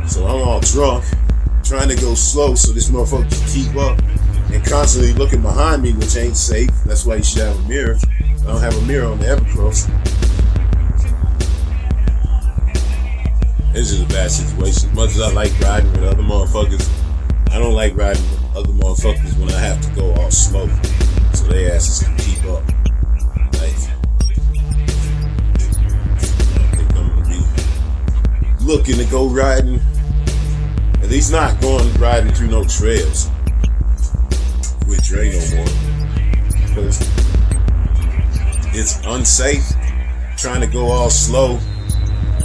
So I'm all drunk, trying to go slow so this motherfucker can keep up, and constantly looking behind me, which ain't safe. That's why you should have a mirror. I don't have a mirror on the Evercross. This is a bad situation. As much as I like riding with other motherfuckers, I don't like riding with other motherfuckers when I have to go all slow, so they asses can keep up. Like, I think I'm gonna be looking to go riding. At least not going riding through no trails with Dre no more, because it's unsafe trying to go all slow,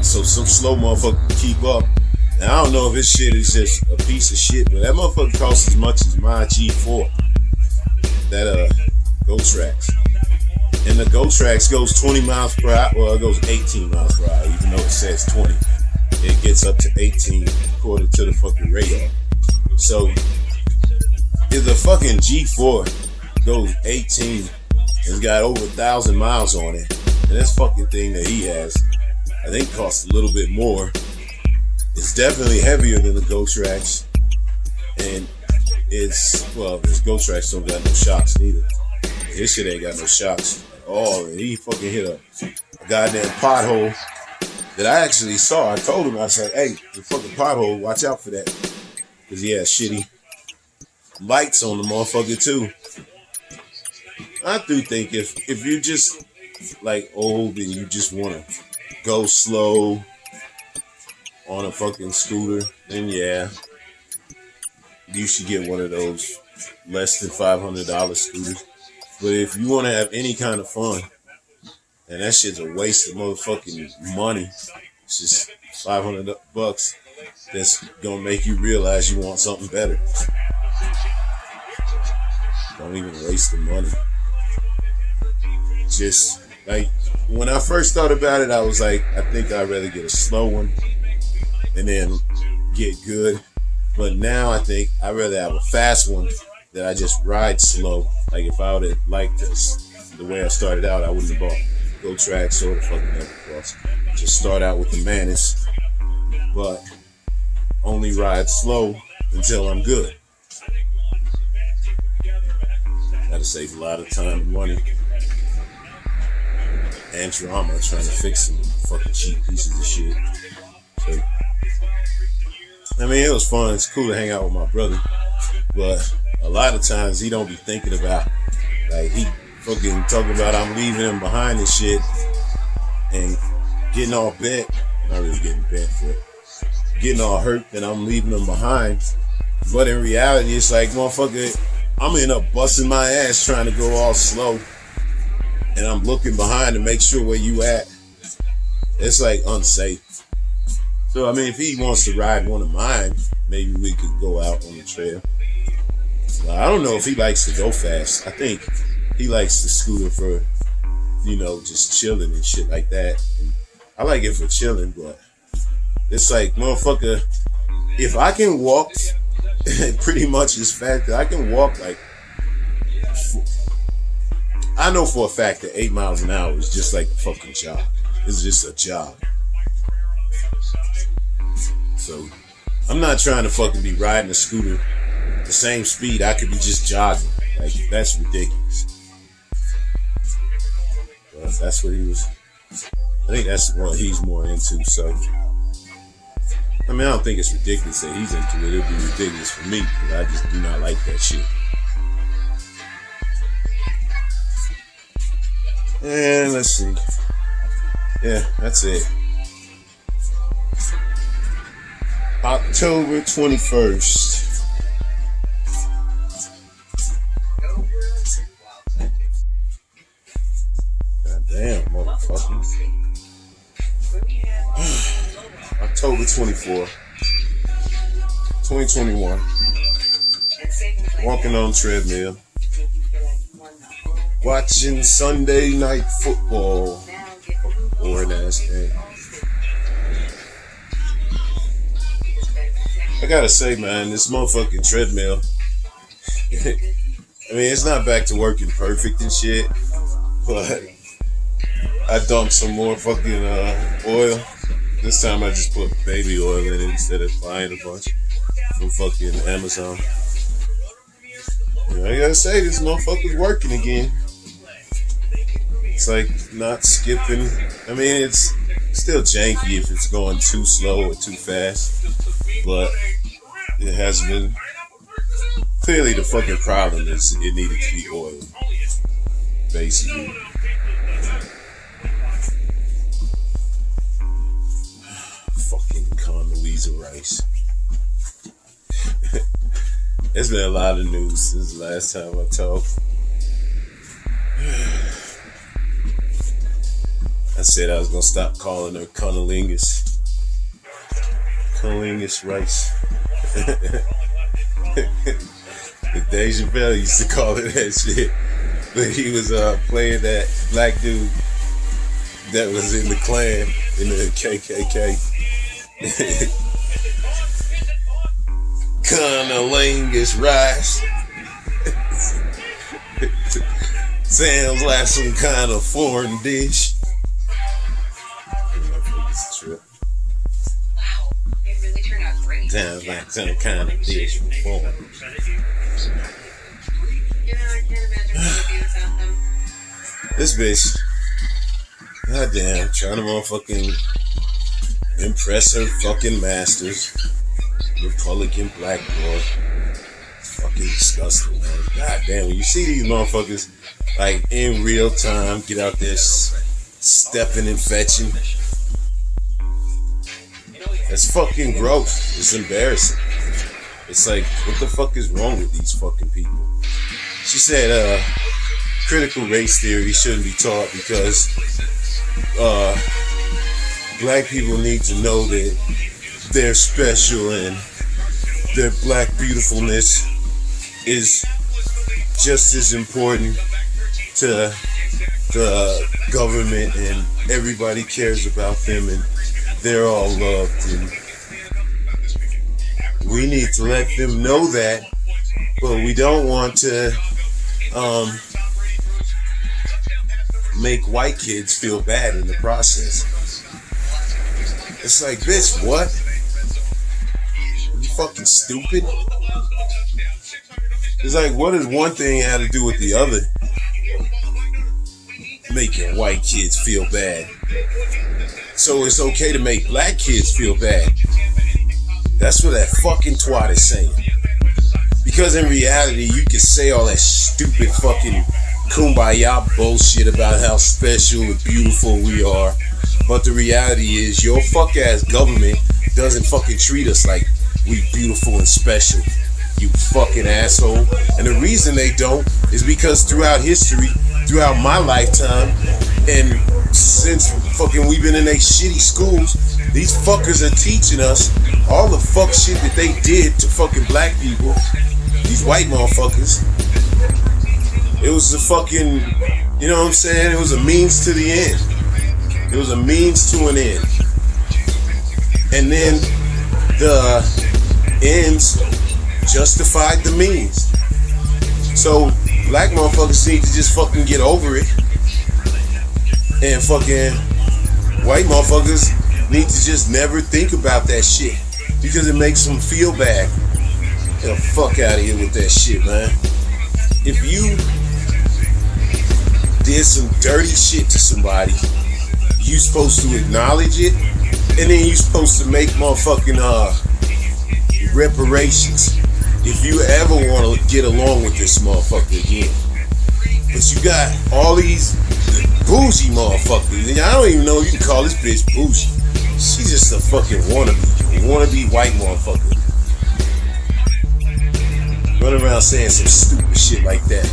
so some slow motherfucker can keep up. And I don't know if this shit is just a piece of shit, but that motherfucker costs as much as my G4, that GoTrax. And the GoTrax goes 20 miles per hour, well, it goes 18 miles per hour, even though it says 20. It gets up to 18 according to the fucking radar. So if the fucking G4 goes 18 and it's got over 1,000 miles on it, and this fucking thing that he has, I think costs a little bit more. It's definitely heavier than the GoTrax, and it's, well, this GoTrax don't got no shocks neither. His shit ain't got no shocks at all, and he fucking hit a goddamn pothole that I actually saw. I told him, I said, hey, the fucking pothole, watch out for that, because he has shitty lights on the motherfucker too. I do think if you just like old and you just want to go slow on a fucking scooter, then yeah, you should get one of those less than $500 scooters. But if you want to have any kind of fun, and that shit's a waste of motherfucking money, it's just $500 that's gonna make you realize you want something better. Don't even waste the money. Just like when I first thought about it, I was like, I think I'd rather get a slow one and then get good. But now I think I'd rather have a fast one that I just ride slow. Like if I would have liked this the way I started out, I wouldn't have bought GoTrax or the fucking Evercross. Just start out with the Manus, but only ride slow until I'm good. Gotta save a lot of time and money and drama trying to fix some fucking cheap pieces of shit. So, I mean, it was fun. It's cool to hang out with my brother, but a lot of times he don't be thinking about, like, he fucking talking about I'm leaving him behind and shit and getting all bent. Not really getting bent, but getting all hurt that I'm leaving him behind. But in reality, it's like, motherfucker, I'm end up busting my ass trying to go all slow, and I'm looking behind to make sure where you at. It's like unsafe. So I mean, if he wants to ride one of mine, maybe we could go out on the trail. Well, I don't know if he likes to go fast. I think he likes the scooter for, you know, just chilling and shit like that. And I like it for chilling, but it's like, motherfucker, if I can walk pretty much as fast, I can walk like I know for a fact that 8 miles an hour is just like a fucking jog. It's just a jog. So I'm not trying to fucking be riding a scooter the same speed. I could be just jogging. Like, that's ridiculous. But that's what he was. I think that's what he's more into. So I mean, I don't think it's ridiculous that he's into it. It'd be ridiculous for me because I just do not like that shit. And let's see. Yeah, that's it. October 21st. God damn, motherfucker. October 24th, 2021. Walking on treadmill. Watching Sunday night football. Boring ass thing. I gotta say, man, this motherfucking treadmill. I mean, it's not back to working perfect and shit, but I dumped some more fucking oil. This time I just put baby oil in it instead of buying a bunch from fucking Amazon. I gotta say, this motherfucker's working again. It's like not skipping. I mean, it's still janky if it's going too slow or too fast, but it has been. Clearly, the fucking problem is it needed to be oiled, basically. Fucking Condoleezza Rice. There's been a lot of news since the last time I talked. I said I was gonna stop calling her Condoleezza Rice. The Dave Chappelle used to call it that shit, but he was playing that black dude that was in the Klan, in the KKK. Condoleezza Rice. Sounds like some kind of foreign dish. Wow, it really turned out great. Sounds like some kind of dish from foreign. You know, I can't imagine what it would be without them. This bitch, goddamn, trying to motherfucking impress her fucking masters. Republican black boy. Fucking disgusting, man. Goddamn, when you see these motherfuckers like in real time, get out there stepping and fetching. That's fucking gross. It's embarrassing. It's like, what the fuck is wrong with these fucking people? She said, critical race theory shouldn't be taught because black people need to know that they're special and their black beautifulness is just as important to the government and everybody cares about them and they're all loved and we need to let them know that, but we don't want to make white kids feel bad in the process. It's like, bitch, what? Are you fucking stupid? It's like, what does one thing have to do with the other? Making white kids feel bad. So it's okay to make black kids feel bad. That's what that fucking twat is saying. Because in reality, you can say all that stupid fucking kumbaya bullshit about how special and beautiful we are. But the reality is, your fuck ass government doesn't fucking treat us like we beautiful and special. You fucking asshole. And the reason they don't is because throughout history, throughout my lifetime, and since fucking we've been in they shitty schools, these fuckers are teaching us all the fuck shit that they did to fucking black people. These white motherfuckers. It was a fucking, you know what I'm saying? It was a means to the end. It was a means to an end. And then the ends justified the means. So black motherfuckers need to just fucking get over it. And fucking white motherfuckers need to just never think about that shit. Because it makes them feel bad. Get the fuck out of here with that shit, man. If you did some dirty shit to somebody, you supposed to acknowledge it, and then you supposed to make motherfucking reparations if you ever want to get along with this motherfucker again. But you got all these bougie motherfuckers, and I don't even know if you can call this bitch bougie. She's just a fucking wannabe white motherfucker. Running around saying some stupid shit like that.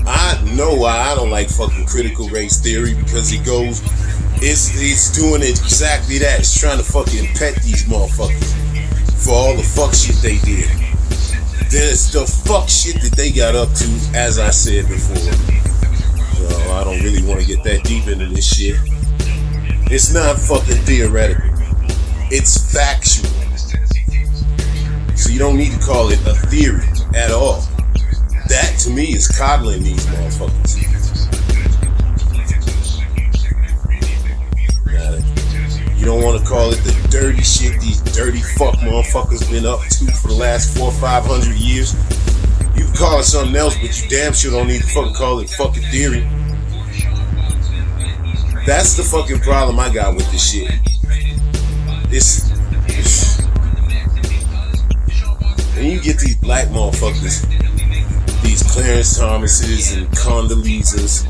I know why I don't like fucking critical race theory, because it's doing exactly that. It's trying to fucking pet these motherfuckers for all the fuck shit they did. There's the fuck shit that they got up to, as I said before. So I don't really want to get that deep into this shit. It's not fucking theoretical. It's factual. So you don't need to call it a theory at all. That to me is coddling these motherfuckers. You don't want to call it the dirty shit these dirty fuck motherfuckers been up to for the last 400 or 500 years. You can call it something else, but you damn sure don't need to fucking call it fucking theory. That's the fucking problem I got with this shit. And you get these black motherfuckers, these Clarence Thomases and Condoleezas,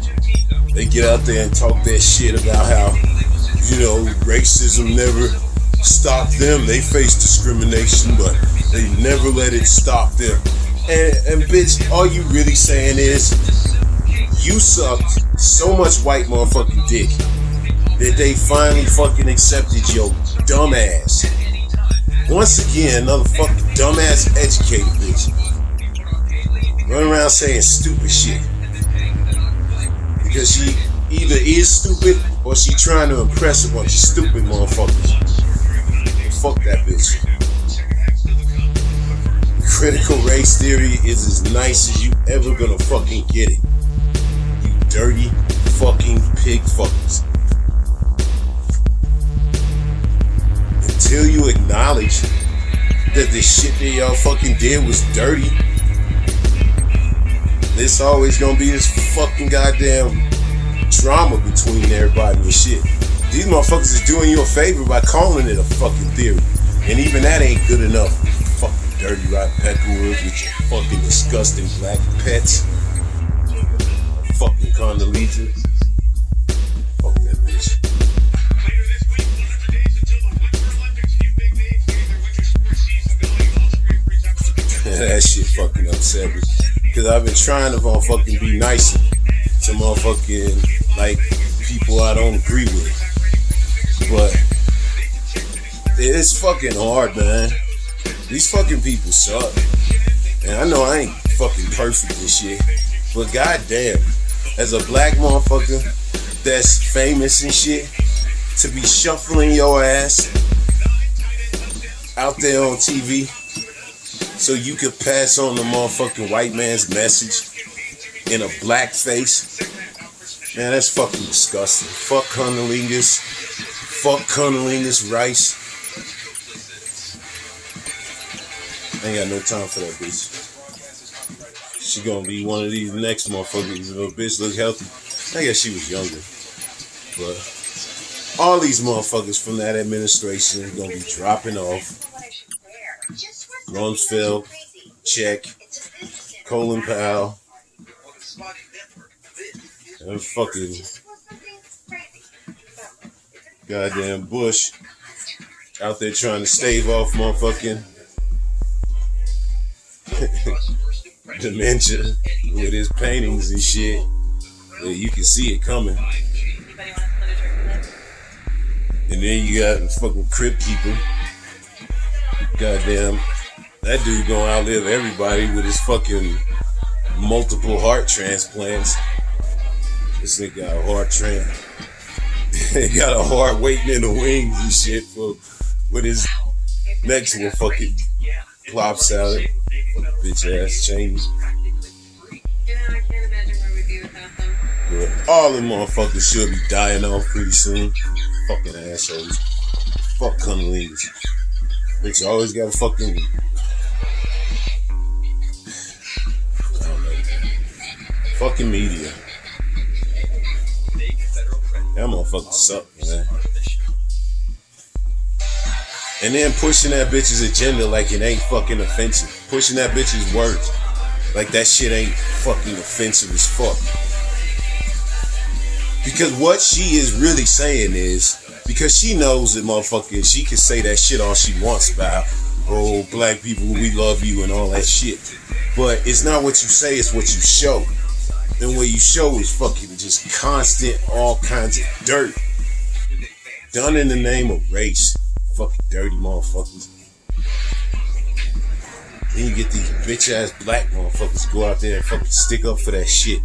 they get out there and talk that shit about how, you know, racism never stopped them. They face discrimination, but they never let it stop them. And bitch, all you really saying is, you sucked so much white motherfucking dick that they finally fucking accepted your dumb ass. Once again, another fucking dumbass educated bitch. Running around saying stupid shit. Because she either is stupid or she trying to impress a bunch of stupid motherfuckers. Fuck that bitch. Critical race theory is as nice as you ever gonna fucking get it. You dirty fucking pig fuckers. Until you acknowledge that the shit that y'all fucking did was dirty, there's always gonna be this fucking goddamn drama between everybody and shit. These motherfuckers is doing you a favor by calling it a fucking theory. And even that ain't good enough. Fucking dirty rotten peckerwoods with your fucking disgusting black pets. Fucking Condoleezza. Fuck that bitch. That shit fucking upset me. Because I've been trying to motherfucking be nicer to motherfucking, like, people I don't agree with. But it's fucking hard, man. These fucking people suck. And I know I ain't fucking perfect and shit. But goddamn, as a black motherfucker that's famous and shit, to be shuffling your ass out there on TV so you could pass on the motherfucking white man's message in a black face, man, that's fucking disgusting. Fuck Condoleezza. Fuck Condoleezza Rice. I ain't got no time for that bitch. She gonna be one of these next motherfuckers. If a bitch look healthy, I guess she was younger. But all these motherfuckers from that administration are gonna be dropping off. Rumsfeld, check. Colin Powell. And fucking goddamn Bush out there trying to stave off motherfucking dementia with his paintings and shit. Yeah, you can see it coming. And then you got the fucking Crypt Keeper. Goddamn, that dude gonna outlive everybody with his fucking multiple heart transplants. This nigga got a heart he got a heart waiting in the wings and shit for when his next one fucking Plop salad. Bitch ass Cheney. I can't imagine where we'd be without them. But all them motherfuckers should be dying off pretty soon. Fucking assholes. Fuck cunnilingus. Bitch always got a fucking... I don't know. Fucking media. That motherfucker suck, man. And then pushing that bitch's agenda like it ain't fucking offensive. Pushing that bitch's words like that shit ain't fucking offensive as fuck. Because what she is really saying is, because she knows that motherfucker, she can say that shit all she wants about, oh, black people, we love you and all that shit. But it's not what you say, it's what you show. And what you show is fucking just constant, all kinds of dirt. Done in the name of race. Fucking dirty motherfuckers. Then you get these bitch ass black motherfuckers go out there and fucking stick up for that shit.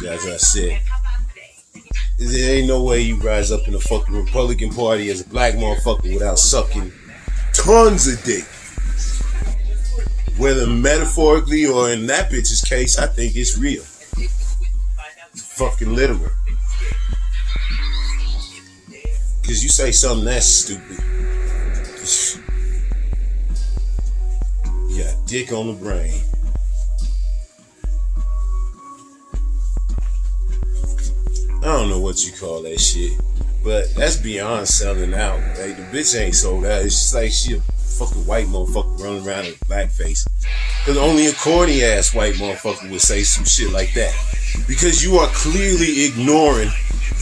As I said, there ain't no way you rise up in the fucking Republican Party as a black motherfucker without sucking tons of dick. Whether metaphorically or in that bitch's case, I think it's real. Fucking literal. Cause you say something that's stupid. You got dick on the brain. I don't know what you call that shit, but that's beyond selling out. Like, the bitch ain't sold out. It's just like she a fucking white motherfucker running around in blackface. Cause only a corny ass white motherfucker would say some shit like that. Because you are clearly ignoring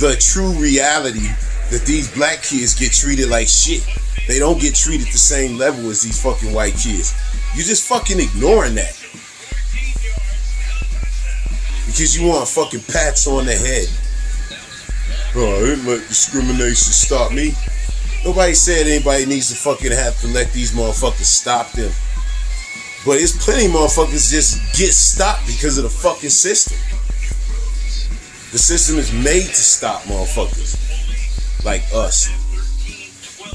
the true reality that these black kids get treated like shit. They don't get treated the same level as these fucking white kids. You're just fucking ignoring that. Because you want fucking pats on the head. Oh, I didn't let discrimination stop me. Nobody said anybody needs to fucking have to let these motherfuckers stop them. But it's plenty of motherfuckers just get stopped because of the fucking system. The system is made to stop motherfuckers like us.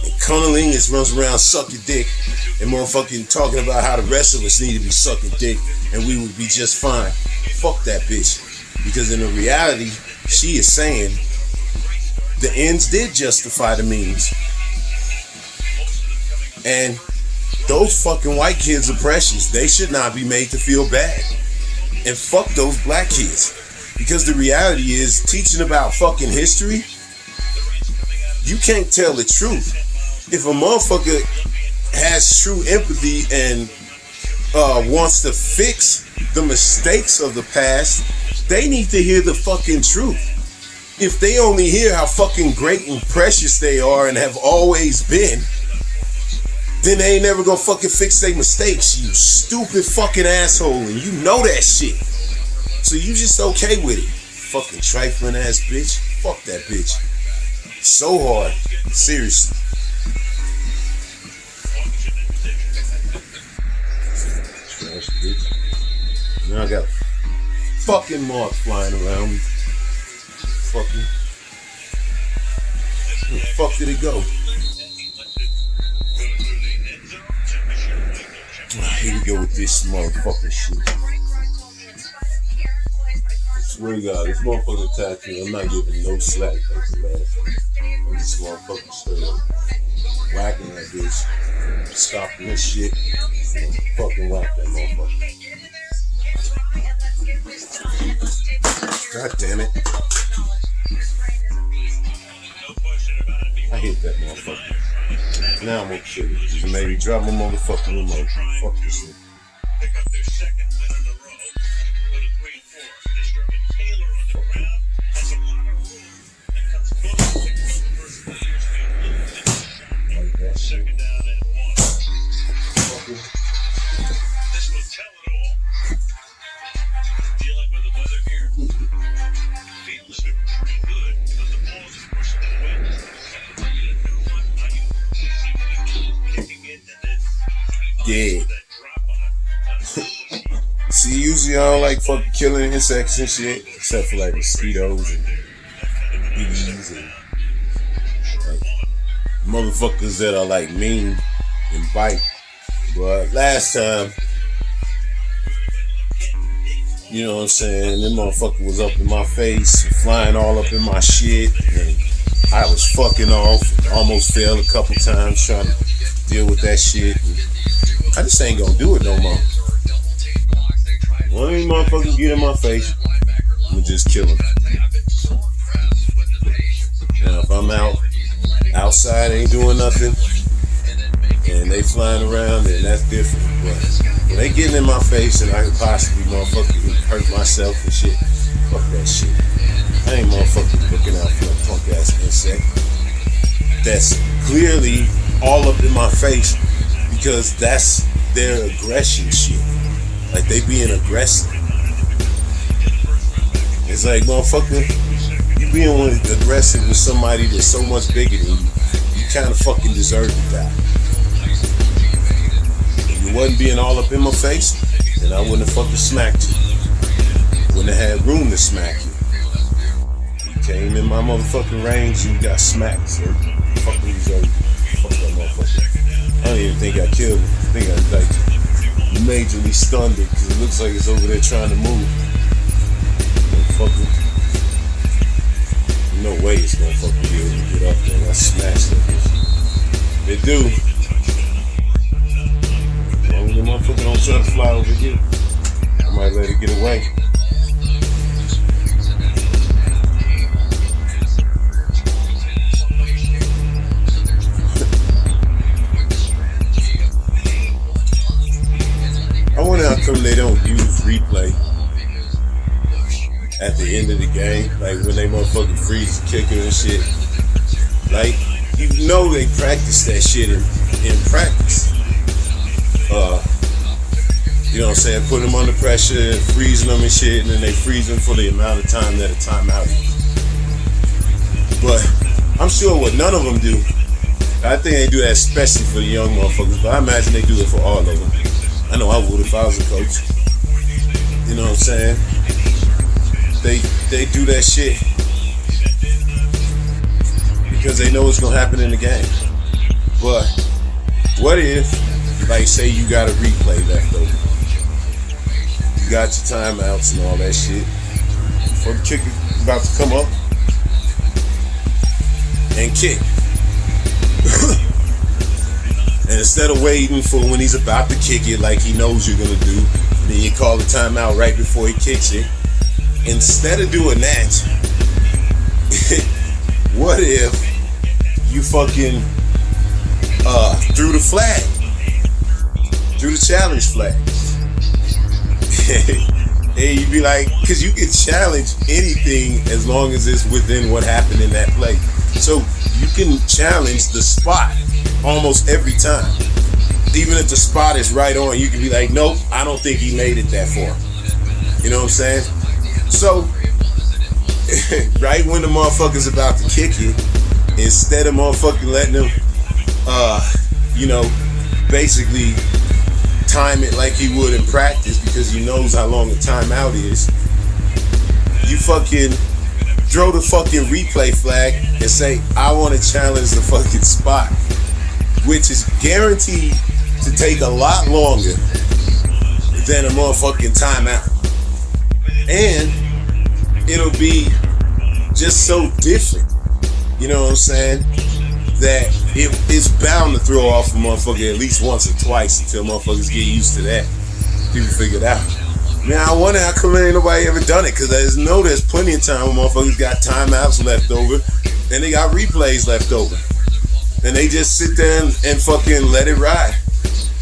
And cunnilingus runs around sucking dick and motherfucking talking about how the rest of us need to be sucking dick and we would be just fine. Fuck that bitch. Because in the reality, she is saying the ends did justify the means. And those fucking white kids are precious. They should not be made to feel bad. And fuck those black kids. Because the reality is, teaching about fucking history, you can't tell the truth. If a motherfucker has true empathy and wants to fix the mistakes of the past, they need to hear the fucking truth. If they only hear how fucking great and precious they are and have always been, then they ain't never gonna fucking fix their mistakes, you stupid fucking asshole, and you know that shit. So you just okay with it. Fucking trifling ass bitch. Fuck that bitch. So hard. Seriously. Trash bitch. Now I got fucking mark flying around me. Fucking. Where the fuck did it go? Here we go with this motherfucking shit. I swear to God, this motherfucker attacked me. I'm not giving no slack like the last one. I'm just motherfucking straight up whacking that bitch. Stopping this shit. And fucking whack that motherfucker. God damn it. I hit that motherfucker. Now I'm gonna kill it. Just maybe drop my motherfucking remote. Fuck this shit. Pick up their second win in a row. Go to 3-4. Disturbing Taylor on the ground has a lot of room and comes close to the first of the year's field. Like that shit. Second down and 1. This will tell it all. Dealing with the weather here. Feels pretty good, but the ball's of course in the wind. Yeah. See, usually I don't like fucking killing insects and shit, except for like mosquitoes and bees and like motherfuckers that are like mean and bite. But last time, you know what I'm saying, them motherfucker was up in my face, flying all up in my shit, and I was fucking off, almost failed a couple times trying to deal with that shit. I just ain't gonna do it no more. One of these motherfuckers get in my face, I'ma just kill him. Now if I'm outside, ain't doing nothing, and they flying around, then that's different. But when they getting in my face and I could possibly motherfucking hurt myself and shit, fuck that shit. I ain't motherfucking looking out for a punk ass insect that's clearly all up in my face because that's their aggression shit. Like they being aggressive. It's like, motherfucker, you being aggressive with somebody that's so much bigger than you, you kind of fucking deserve to die. If you wasn't being all up in my face, then I wouldn't have fucking smacked you. Wouldn't have had room to smack you. You came in my motherfucking range, you got smacked, so you fucking deserve it. Fuck that motherfucker. I don't even think I killed him. I think I like majorly stunned it because it looks like it's over there trying to move. Motherfucker. No way it's gonna fucking be able to get up there. I smashed that bitch. They do. As long as the motherfucker don't try to fly over here, I might let it get away. I wonder how come they don't use replay at the end of the game, like when they motherfucking freeze the kicker and shit. Like, you know they practice that shit in practice. You know what I'm saying? Putting them under pressure and freezing them and shit, and then they freeze them for the amount of time that a timeout is. But I'm sure what none of them do, I think they do that especially for the young motherfuckers, but I imagine they do it for all of them. I know I would if I was a coach. You know what I'm saying? They do that shit because they know what's gonna happen in the game. But what if, like, say you got a replay left over, you got your timeouts and all that shit, before the kicker about to come up and kick. And instead of waiting for when he's about to kick it like he knows you're gonna do, and then you call the timeout right before he kicks it, instead of doing that, what if you fucking threw the flag, threw the challenge flag? And you'd be like, because you can challenge anything as long as it's within what happened in that play. So you can challenge the spot almost every time. Even if the spot is right on, you can be like, nope, I don't think he made it that far. You know what I'm saying? So, right when the motherfucker's about to kick it, instead of motherfucking letting him, basically time it like he would in practice because he knows how long the timeout is, you fucking throw the fucking replay flag and say, I want to challenge the fucking spot, which is guaranteed to take a lot longer than a motherfucking timeout. And it'll be just so different, you know what I'm saying, that it's bound to throw off a motherfucker at least once or twice until motherfuckers get used to that. People figure it out. Man, I wonder how come ain't nobody ever done it, because there's plenty of time when motherfuckers got timeouts left over and they got replays left over. And they just sit there and fucking let it ride.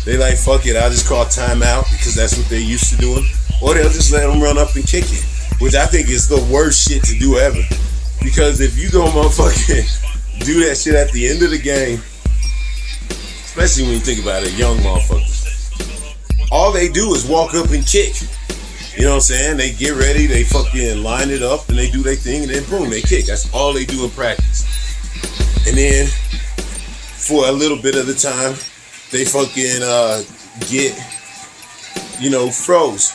They like, fuck it, I'll just call timeout because that's what they're used to doing. Or they'll just let them run up and kick it, which I think is the worst shit to do ever. Because if you go motherfucking do that shit at the end of the game, especially when you think about it, young motherfuckers, all they do is walk up and kick. You know what I'm saying? They get ready, they fucking line it up, and they do their thing, and then boom, they kick. That's all they do in practice. And then for a little bit of the time, they fucking get, froze.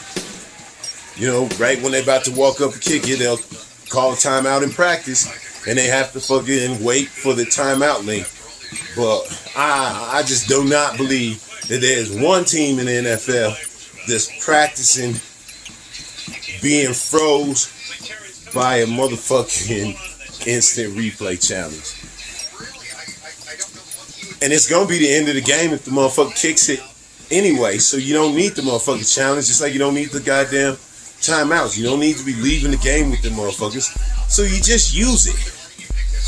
Right when they're about to walk up and kick it, they'll call a timeout in practice, and they have to fucking wait for the timeout link But I just do not believe that there's one team in the NFL that's practicing being froze by a motherfucking instant replay challenge. And it's gonna be the end of the game if the motherfucker kicks it anyway. So you don't need the motherfucking challenge, just like you don't need the goddamn timeouts. You don't need to be leaving the game with them motherfuckers. So you just use it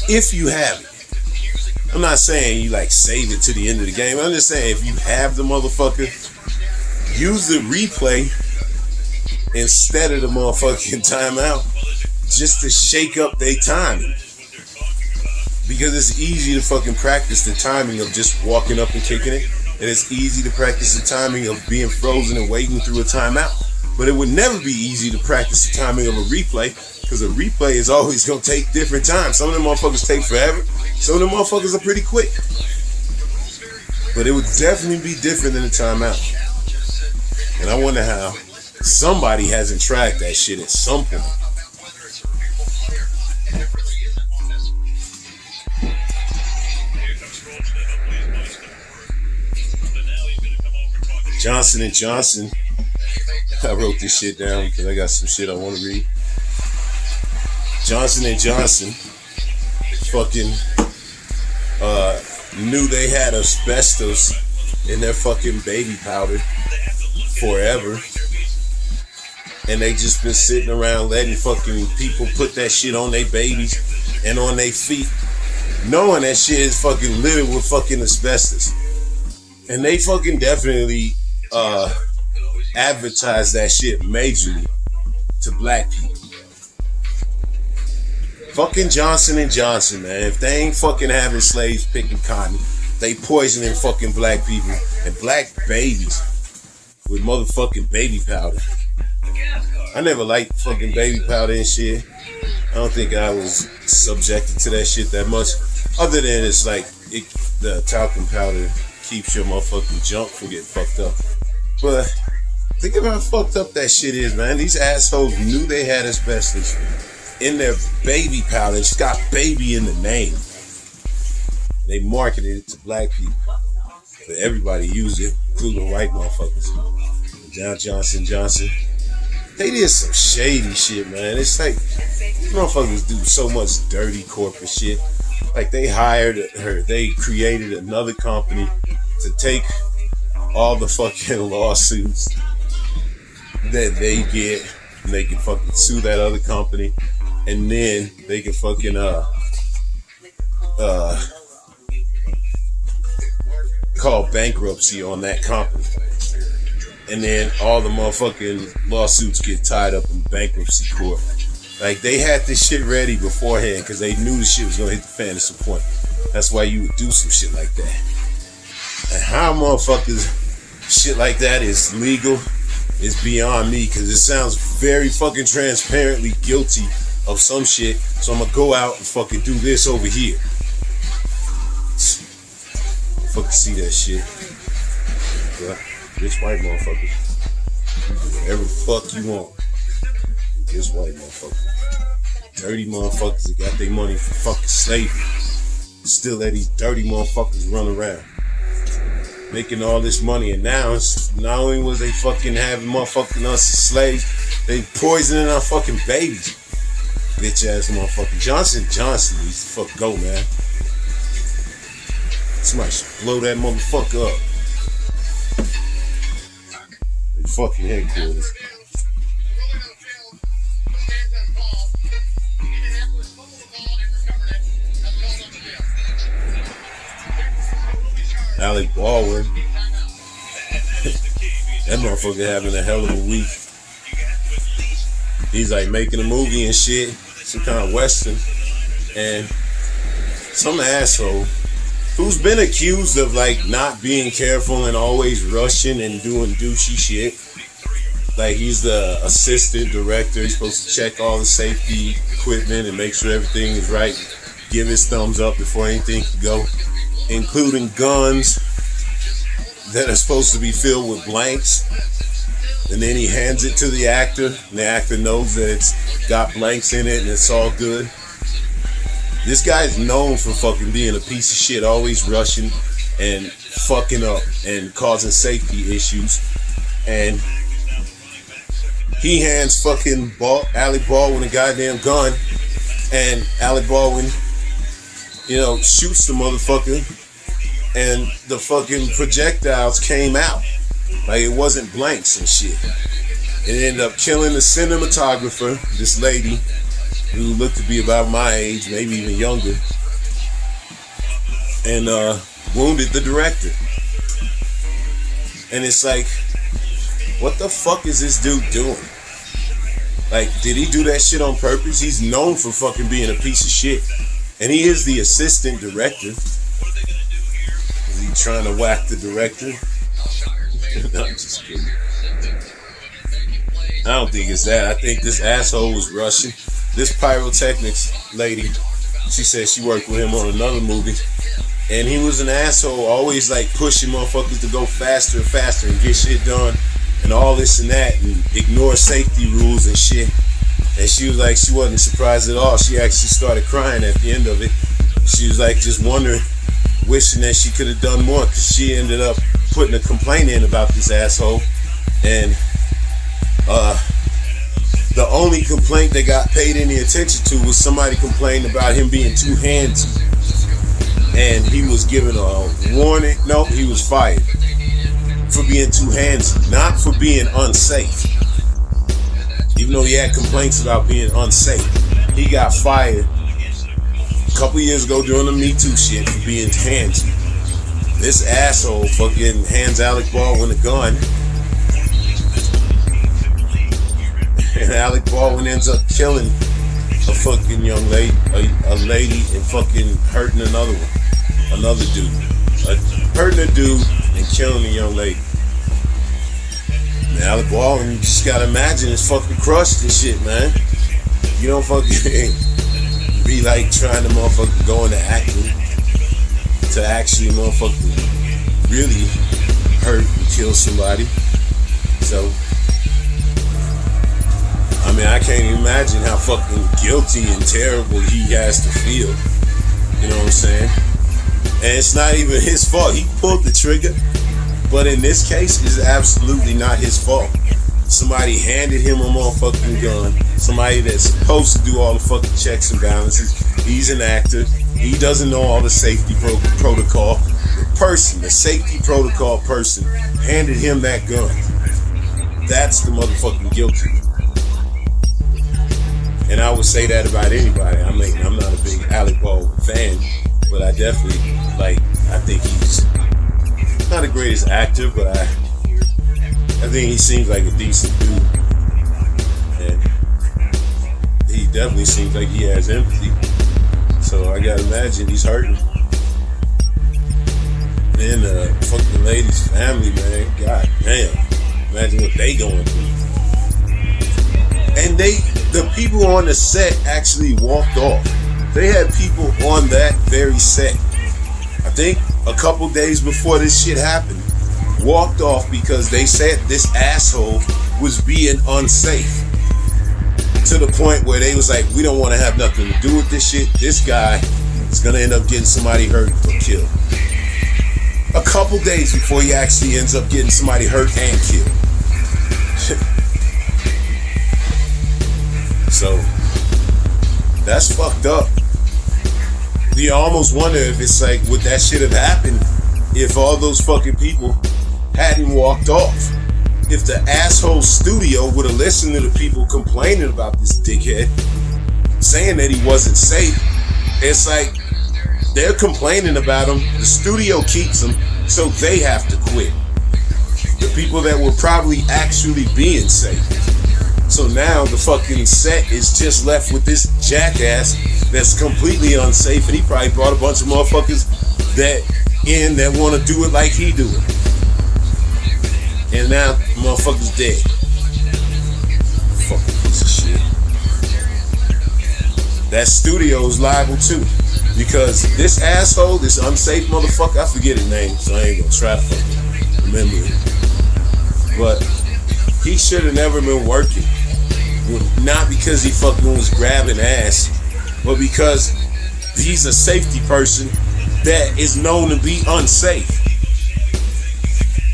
if you have it. I'm not saying you like save it to the end of the game. I'm just saying if you have the motherfucker, use the replay instead of the motherfucking timeout just to shake up their timing. Because it's easy to fucking practice the timing of just walking up and kicking it. And it's easy to practice the timing of being frozen and waiting through a timeout. But it would never be easy to practice the timing of a replay, because a replay is always going to take different times. Some of them motherfuckers take forever. Some of them motherfuckers are pretty quick. But it would definitely be different than a timeout. And I wonder how somebody hasn't tracked that shit at some point. Johnson & Johnson. I wrote this shit down because I got some shit I want to read. Johnson & Johnson fucking knew they had asbestos in their fucking baby powder forever. And they just been sitting around letting fucking people put that shit on their babies and on their feet, knowing that shit is fucking littered with fucking asbestos. And they fucking definitely advertise that shit majorly to black people. Fucking Johnson & Johnson, man. If they ain't fucking having slaves picking cotton, they poisoning fucking black people and black babies with motherfucking baby powder. I never liked fucking baby powder and shit. I don't think I was subjected to that shit that much. Other than it's like the talcum powder keeps your motherfucking junk from getting fucked up. But think about how fucked up that shit is, man. These assholes knew they had asbestos in their baby powder. It's got baby in the name. They marketed it to black people. But everybody used it, including white motherfuckers. Now Johnson, they did some shady shit, man. It's like motherfuckers do so much dirty corporate shit. Like they created another company to take all the fucking lawsuits that they get, and they can fucking sue that other company, and then they can fucking call bankruptcy on that company. And then all the motherfucking lawsuits get tied up in bankruptcy court. Like, they had this shit ready beforehand because they knew the shit was going to hit the fan at some point. That's why you would do some shit like that. And how motherfuckers shit like that is legal is beyond me, because it sounds very fucking transparently guilty of some shit. So I'm going to go out and fucking do this over here. Fucking see that shit. But rich white motherfuckers. You do whatever the fuck you want. Rich white motherfuckers. Dirty motherfuckers that got their money from fucking slavery. Still let these dirty motherfuckers run around. Making all this money, and now it's not only was they fucking having motherfucking us as slaves, they poisoning our fucking babies. Bitch ass motherfucker. Johnson needs to fuck go, man. Somebody should blow that motherfucker up. They fucking headquarters. Alec Baldwin. That motherfucker having a hell of a week. He's like making a movie and shit, some kind of western, and some asshole who's been accused of like not being careful and always rushing and doing douchey shit. Like, he's the assistant director. He's supposed to check all the safety equipment and make sure everything is right. Give his thumbs up before anything can go, including guns that are supposed to be filled with blanks. And then he hands it to the actor, and the actor knows that it's got blanks in it and it's all good. This guy is known for fucking being a piece of shit, always rushing and fucking up and causing safety issues. And he hands fucking Alec Baldwin a goddamn gun, and Alec Baldwin, you know, shoots the motherfucker, and the fucking projectiles came out. Like, it wasn't blanks and shit. It ended up killing the cinematographer, this lady, who looked to be about my age, maybe even younger, and wounded the director. And it's like, what the fuck is this dude doing? Like, did he do that shit on purpose? He's known for fucking being a piece of shit. And he is the assistant director. Is he trying to whack the director? No, I'm just kidding. I don't think it's that. I think this asshole was rushing. This pyrotechnics lady, she said she worked with him on another movie, and he was an asshole, always like pushing motherfuckers to go faster and faster and get shit done and all this and that and ignore safety rules and shit. And she was like, she wasn't surprised at all. She actually started crying at the end of it. She was like just wondering, wishing that she could have done more, because she ended up putting a complaint in about this asshole. And the only complaint they got paid any attention to was somebody complaining about him being too handsy. And he was given a warning. No, he was fired for being too handsy, not for being unsafe. Even though he had complaints about being unsafe, he got fired a couple years ago during the Me Too shit for being handsy. This asshole fucking hands Alec Baldwin a gun, and Alec Baldwin ends up killing a fucking young lady, a lady, and fucking hurting another dude. Hurting a dude and killing a young lady. And Alec Baldwin, you just gotta imagine, is fucking crushed and shit, man. You don't fucking be like trying to motherfucking go into acting to actually motherfucking really hurt and kill somebody. So, I mean, I can't even imagine how fucking guilty and terrible he has to feel. You know what I'm saying? And it's not even his fault. He pulled the trigger, but in this case, it's absolutely not his fault. Somebody handed him a motherfucking gun. Somebody that's supposed to do all the fucking checks and balances. He's an actor. He doesn't know all the safety protocol. The safety protocol person handed him that gun. That's the motherfucking guilty. And I would say that about anybody. I mean, I'm not a big Alec Baldwin fan, but I definitely, I think he's not the greatest actor, but I think he seems like a decent dude. And he definitely seems like he has empathy. So I gotta imagine he's hurting. Then fucking lady's family, man, god damn. Imagine what they going through. And the people on the set actually walked off. They had people on that very set, I think a couple days before this shit happened, walked off because they said this asshole was being unsafe. To the point where they was like, we don't want to have nothing to do with this shit. This guy is going to end up getting somebody hurt or killed. A couple days before he actually ends up getting somebody hurt and killed. So, that's fucked up. You almost wonder if it's like, would that shit have happened if all those fucking people hadn't walked off? If the asshole studio would have listened to the people complaining about this dickhead, saying that he wasn't safe, it's like they're complaining about him, the studio keeps him, so they have to quit. The people that were probably actually being safe. So now the fucking set is just left with this jackass that's completely unsafe, and he probably brought a bunch of motherfuckers that want to do it like he do it. And now motherfuckers dead. Fucking piece of shit. That studio is liable too, because this asshole, this unsafe motherfucker, I forget his name, so I ain't gonna try to fucking remember it. But he should have never been working. Not because he fucking was grabbing ass, but because he's a safety person that is known to be unsafe.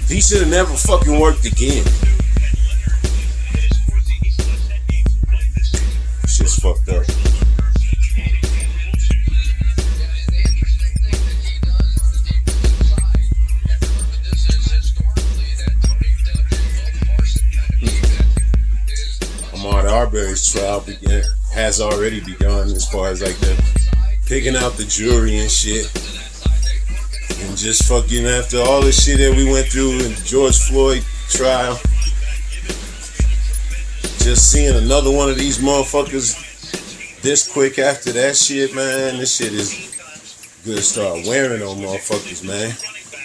He should have never fucking worked again. Shit's fucked up. Ahmaud Arbery's trial has already begun, as far as like the picking out the jury and shit. And just fucking after all the shit that we went through in the George Floyd trial, just seeing another one of these motherfuckers this quick after that shit, man, this shit is gonna start wearing on motherfuckers, man.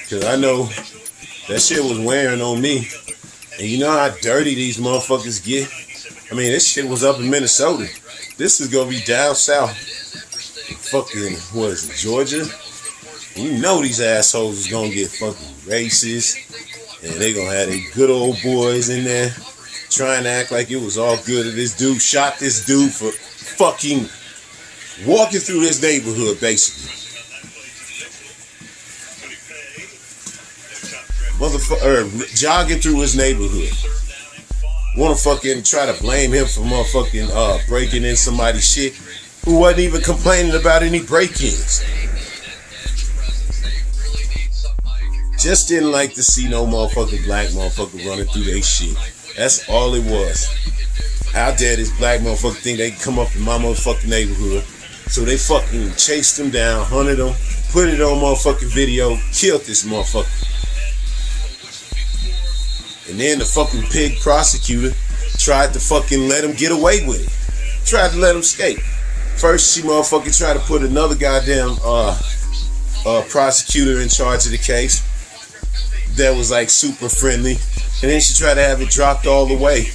Cause I know that shit was wearing on me. And you know how dirty these motherfuckers get? I mean, this shit was up in Minnesota. This is gonna be down south. Fucking, what is it, Georgia? You know these assholes is gonna get fucking racist. And they gonna have their good old boys in there trying to act like it was all good. And this dude shot this dude for fucking walking through this neighborhood, basically. Jogging through his neighborhood. Wanna fucking try to blame him for motherfucking breaking in somebody's shit who wasn't even complaining about any break-ins. Just didn't like to see no motherfucking black motherfucker running through their shit. That's all it was. How dare this black motherfucker think they can come up in my motherfucking neighborhood? So they fucking chased him down, hunted him, put it on motherfucking video, killed this motherfucker. And then the fucking pig prosecutor tried to fucking let him get away with it. Tried to let him escape. First, she motherfucking tried to put another goddamn prosecutor in charge of the case that was like super friendly. And then she tried to have it dropped all the way.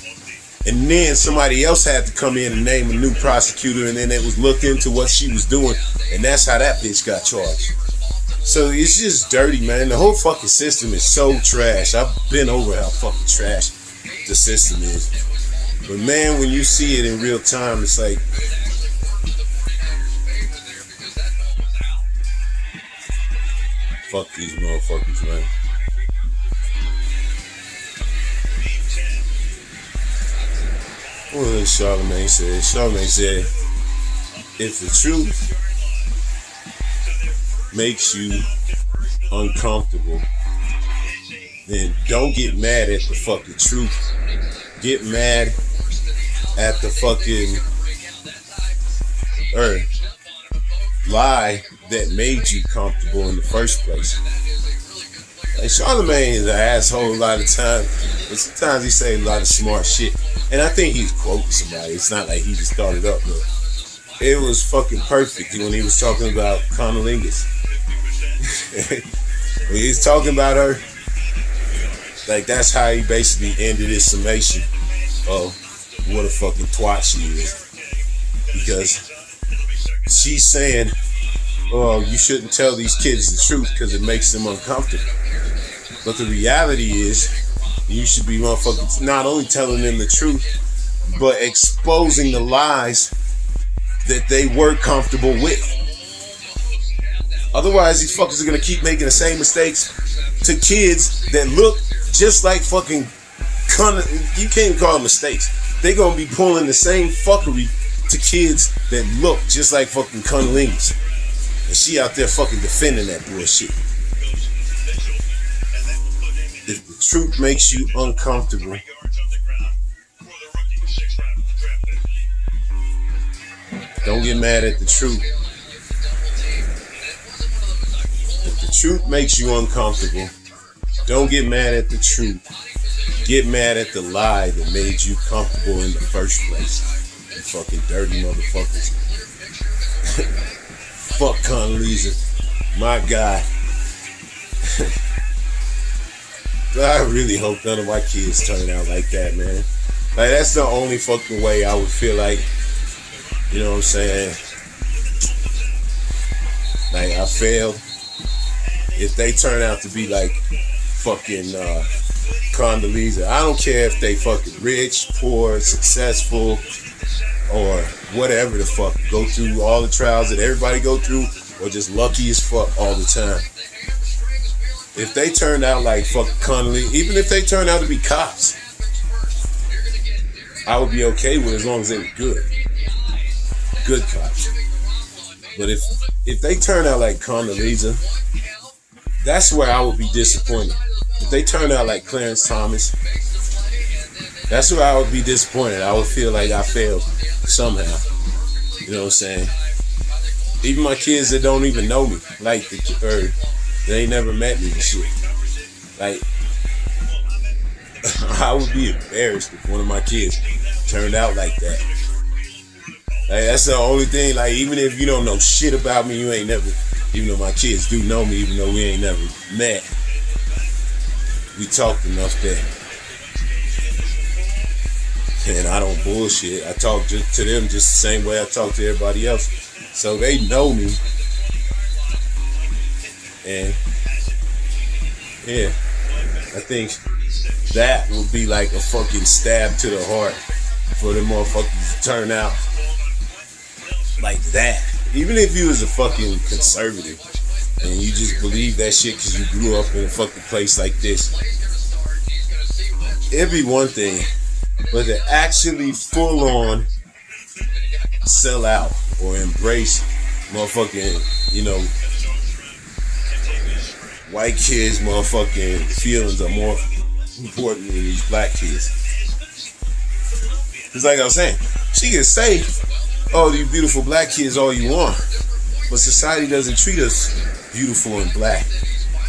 And then somebody else had to come in and name a new prosecutor, and then it was looked into what she was doing. And that's how that bitch got charged. So it's just dirty, man. The whole fucking system is so trash. I've been over how fucking trash the system is. But man, when you see it in real time, it's like, fuck these motherfuckers, man. What did Charlamagne say? Charlamagne said, if the truth makes you uncomfortable, then don't get mad at the fucking truth. Get mad at the fucking lie that made you comfortable in the first place. Like, Charlamagne is an asshole a lot of times, but sometimes he say a lot of smart shit. And I think he's quoting somebody. It's not like he just started up, but it was fucking perfect when he was talking about Conolingus. When he was talking about her, like, that's how he basically ended his summation of what a fucking twat she is. Because she's saying, oh, you shouldn't tell these kids the truth because it makes them uncomfortable. But the reality is, you should be motherfucking not only telling them the truth, but exposing the lies that they were comfortable with. Otherwise, these fuckers are gonna keep making the same mistakes to kids that look just like fucking you can't even call them mistakes. They're gonna be pulling the same fuckery to kids that look just like fucking cunnilingus. And she out there fucking defending that bullshit. If the truth makes you uncomfortable, don't get mad at the truth. If the truth makes you uncomfortable, don't get mad at the truth. Get mad at the lie that made you comfortable in the first place. You fucking dirty motherfuckers. Fuck Condoleezza. My God. I really hope none of my kids turn out like that, man. Like, that's the only fucking way I would feel like, you know what I'm saying? Like, I failed. If they turn out to be like fucking Condoleezza, I don't care if they fucking rich, poor, successful, or whatever the fuck, go through all the trials that everybody go through, or just lucky as fuck all the time. If they turned out like fuck Connolly, even if they turned out to be cops, I would be okay with it as long as they were good cops. But if they turn out like Condoleezza, that's where I would be disappointed. If they turn out like Clarence Thomas, that's where I would be disappointed. I would feel like I failed somehow. You know what I'm saying? Even my kids that don't even know me, like they ain't never met me and shit. Like, I would be embarrassed if one of my kids turned out like that. Like, that's the only thing. Like, even if you don't know shit about me, you ain't never, even though my kids do know me, even though we ain't never met, we talked enough that, and I don't bullshit. I talk just to them just the same way I talk to everybody else. So they know me. And yeah, I think that would be like a fucking stab to the heart for the motherfuckers to turn out like that. Even if you was a fucking conservative and you just believe that shit because you grew up in a fucking place like this, it'd be one thing. But to actually full on sell out or embrace motherfucking, you know, white kids' motherfucking feelings are more important than these black kids. It's like I was saying, she can say, oh, you beautiful black kids all you want, but society doesn't treat us beautiful and black.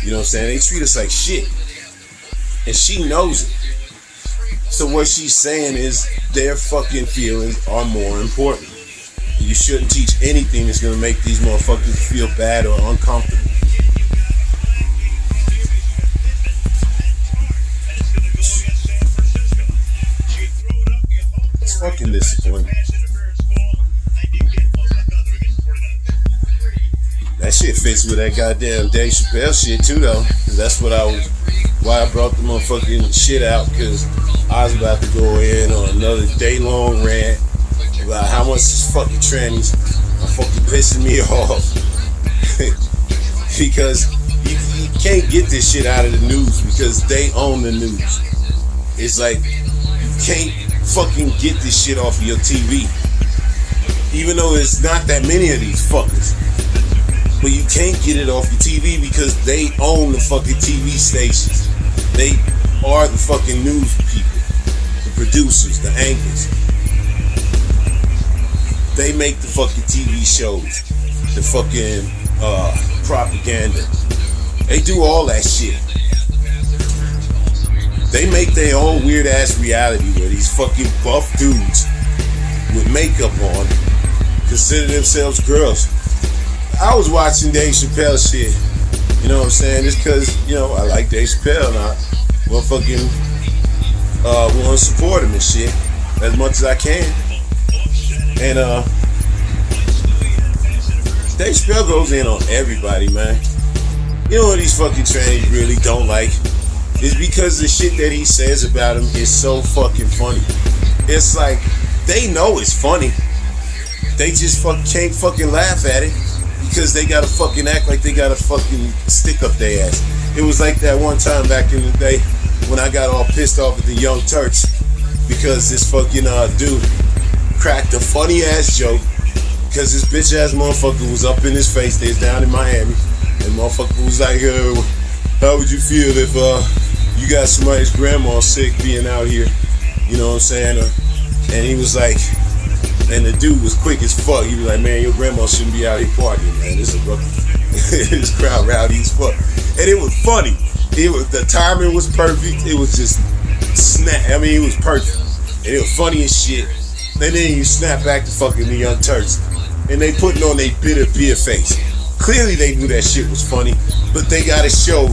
You know what I'm saying? They treat us like shit. And she knows it. So what she's saying is their fucking feelings are more important. You shouldn't teach anything that's gonna make these motherfuckers feel bad or uncomfortable. It's fucking disappointing. That shit fits with that goddamn Dave Chappelle shit too, though. Cause that's why I brought the motherfucking shit out, because I was about to go in on another day-long rant about how much these fucking trannies are fucking pissing me off. Because you can't get this shit out of the news because they own the news. It's like, you can't fucking get this shit off of your TV. Even though there's not that many of these fuckers. But you can't get it off your TV because they own the fucking TV stations. They are the fucking news people, the producers, the anchors. They make the fucking TV shows, the fucking propaganda. They do all that shit. They make their own weird ass reality where these fucking buff dudes with makeup on consider themselves girls. I was watching Dave Chappelle shit, you know what I'm saying? Just cause, you know, I like Dave Chappelle and I motherfucking want to support him and shit as much as I can. And Dave Chappelle goes in on everybody, man. You know what these fucking trannies really don't like? It's because the shit that he says about him is so fucking funny. It's like, they know it's funny. They just can't fucking laugh at it. Because they gotta fucking act like they gotta fucking stick up their ass. It was like that one time back in the day when I got all pissed off at the Young Turks because this fucking dude cracked a funny ass joke because this bitch ass motherfucker was up in his face. They was down in Miami and motherfucker was like, how would you feel if you got somebody's grandma sick being out here? You know what I'm saying? And he was like, and the dude was quick as fuck. He was like, man, your grandma shouldn't be out here partying, man. This crowd rowdy as fuck. And it was funny. The timing was perfect. It was just snap. I mean, it was perfect. And it was funny as shit. And then you snap back to fucking the Young Turks. And they putting on their bitter beer face. Clearly they knew that shit was funny. But they gotta show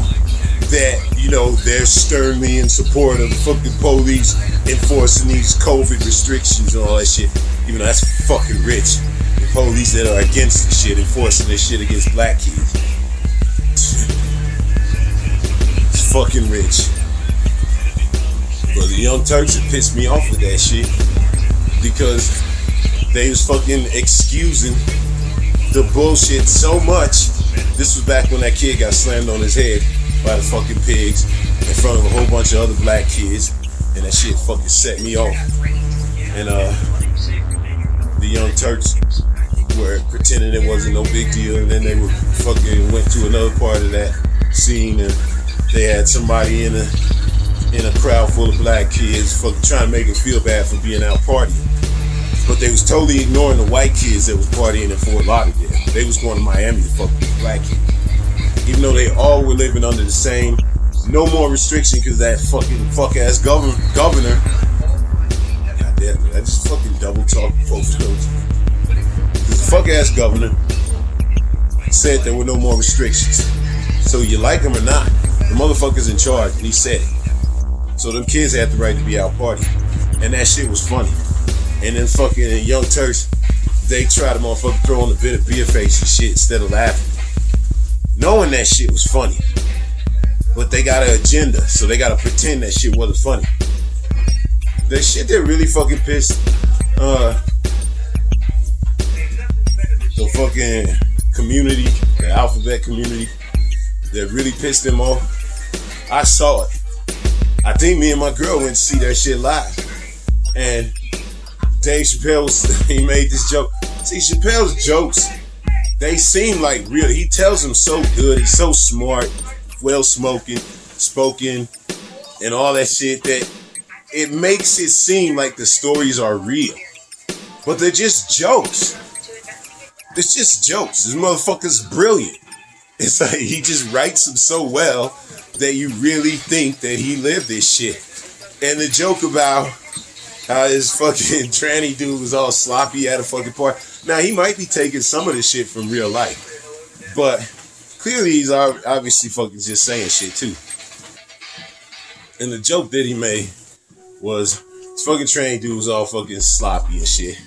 that, you know, they're sternly in support of the fucking police enforcing these COVID restrictions and all that shit. Even though that's fucking rich. The police that are against the shit, enforcing this shit against black kids. It's fucking rich. But the Young Turks have pissed me off with that shit. Because they was fucking excusing the bullshit so much. This was back when that kid got slammed on his head by the fucking pigs in front of a whole bunch of other black kids, and that shit fucking set me off. And the Young Turks were pretending it wasn't no big deal, and then they were fucking went to another part of that scene, and they had somebody in a crowd full of black kids fucking trying to make them feel bad for being out partying. But they was totally ignoring the white kids that was partying in Fort Lauderdale. They was going to Miami to fuck with the black kids. Even though they all were living under the same, no more restriction because that fucking fuck-ass governor. God damn it, I just fucking double talk both of those. The fuck-ass governor said there were no more restrictions. So you like him or not, the motherfucker's in charge, and he said it. So them kids had the right to be out partying. And that shit was funny. And then fucking Young Turks, they tried to motherfucker throw on a bit of beer face and shit instead of laughing. Knowing that shit was funny. But they got an agenda, so they gotta pretend that shit wasn't funny. The shit that really fucking pissed the fucking community, the alphabet community, that really pissed them off. I saw it. I think me and my girl went to see that shit live. And Dave Chappelle, he made this joke. See, Chappelle's jokes, they seem like real. He tells them so good. He's so smart, spoken, and all that shit that it makes it seem like the stories are real. But they're just jokes. It's just jokes. This motherfucker's brilliant. It's like he just writes them so well that you really think that he lived this shit. And the joke about how his fucking tranny dude was all sloppy at a fucking party. Now, he might be taking some of this shit from real life. But clearly he's obviously fucking just saying shit too. And the joke that he made was this fucking tranny dude was all fucking sloppy and shit.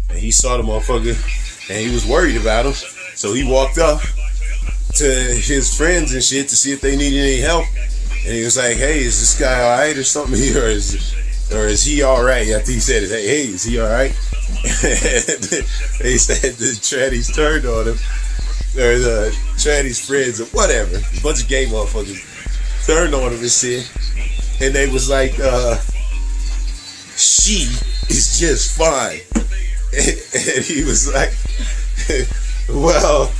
And he saw the motherfucker and he was worried about him. So he walked up to his friends and shit to see if they needed any help. And he was like, hey, is this guy alright or something? Or is he alright? I think he said, hey, is he alright? They said the trannies turned on him. Or the trannies friends or whatever. A bunch of gay motherfuckers turned on him and shit. And they was like, she is just fine. And he was like, well,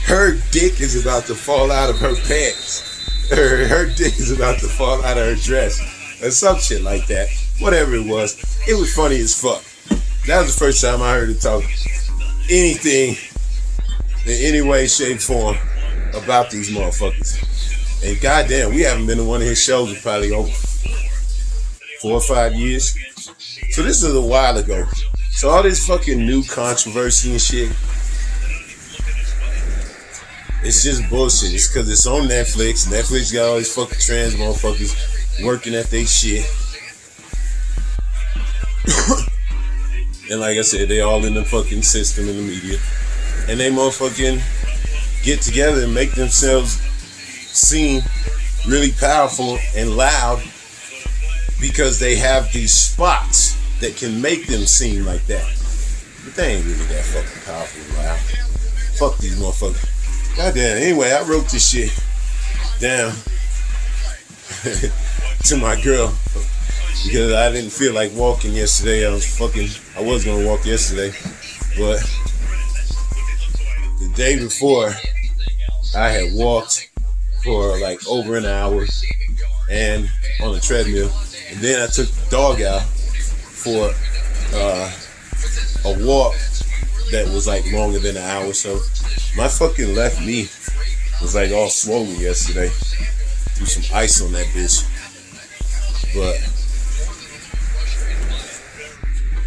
her dick is about to fall out of her pants. Her dick is about to fall out of her dress. Or some shit like that. Whatever it was funny as fuck. That was the first time I heard him talk anything in any way, shape, form about these motherfuckers. And goddamn, we haven't been to one of his shows in probably over 4 or 5 years. So this is a while ago. So all this fucking new controversy and shit, it's just bullshit. It's because it's on Netflix. Netflix got all these fucking trans motherfuckers working at their shit. And like I said, they all in the fucking system in the media. And they motherfucking get together and make themselves seem really powerful and loud because they have these spots that can make them seem like that. But they ain't really that fucking powerful and loud. Fuck these motherfuckers. Goddamn. Anyway, I wrote this shit down to my girl because I didn't feel like walking yesterday. I was gonna walk yesterday, but the day before I had walked for like over an hour and on a treadmill, and then I took the dog out for a walk that was like longer than an hour. So my fucking left knee was like all swollen yesterday. Threw some ice on that bitch. But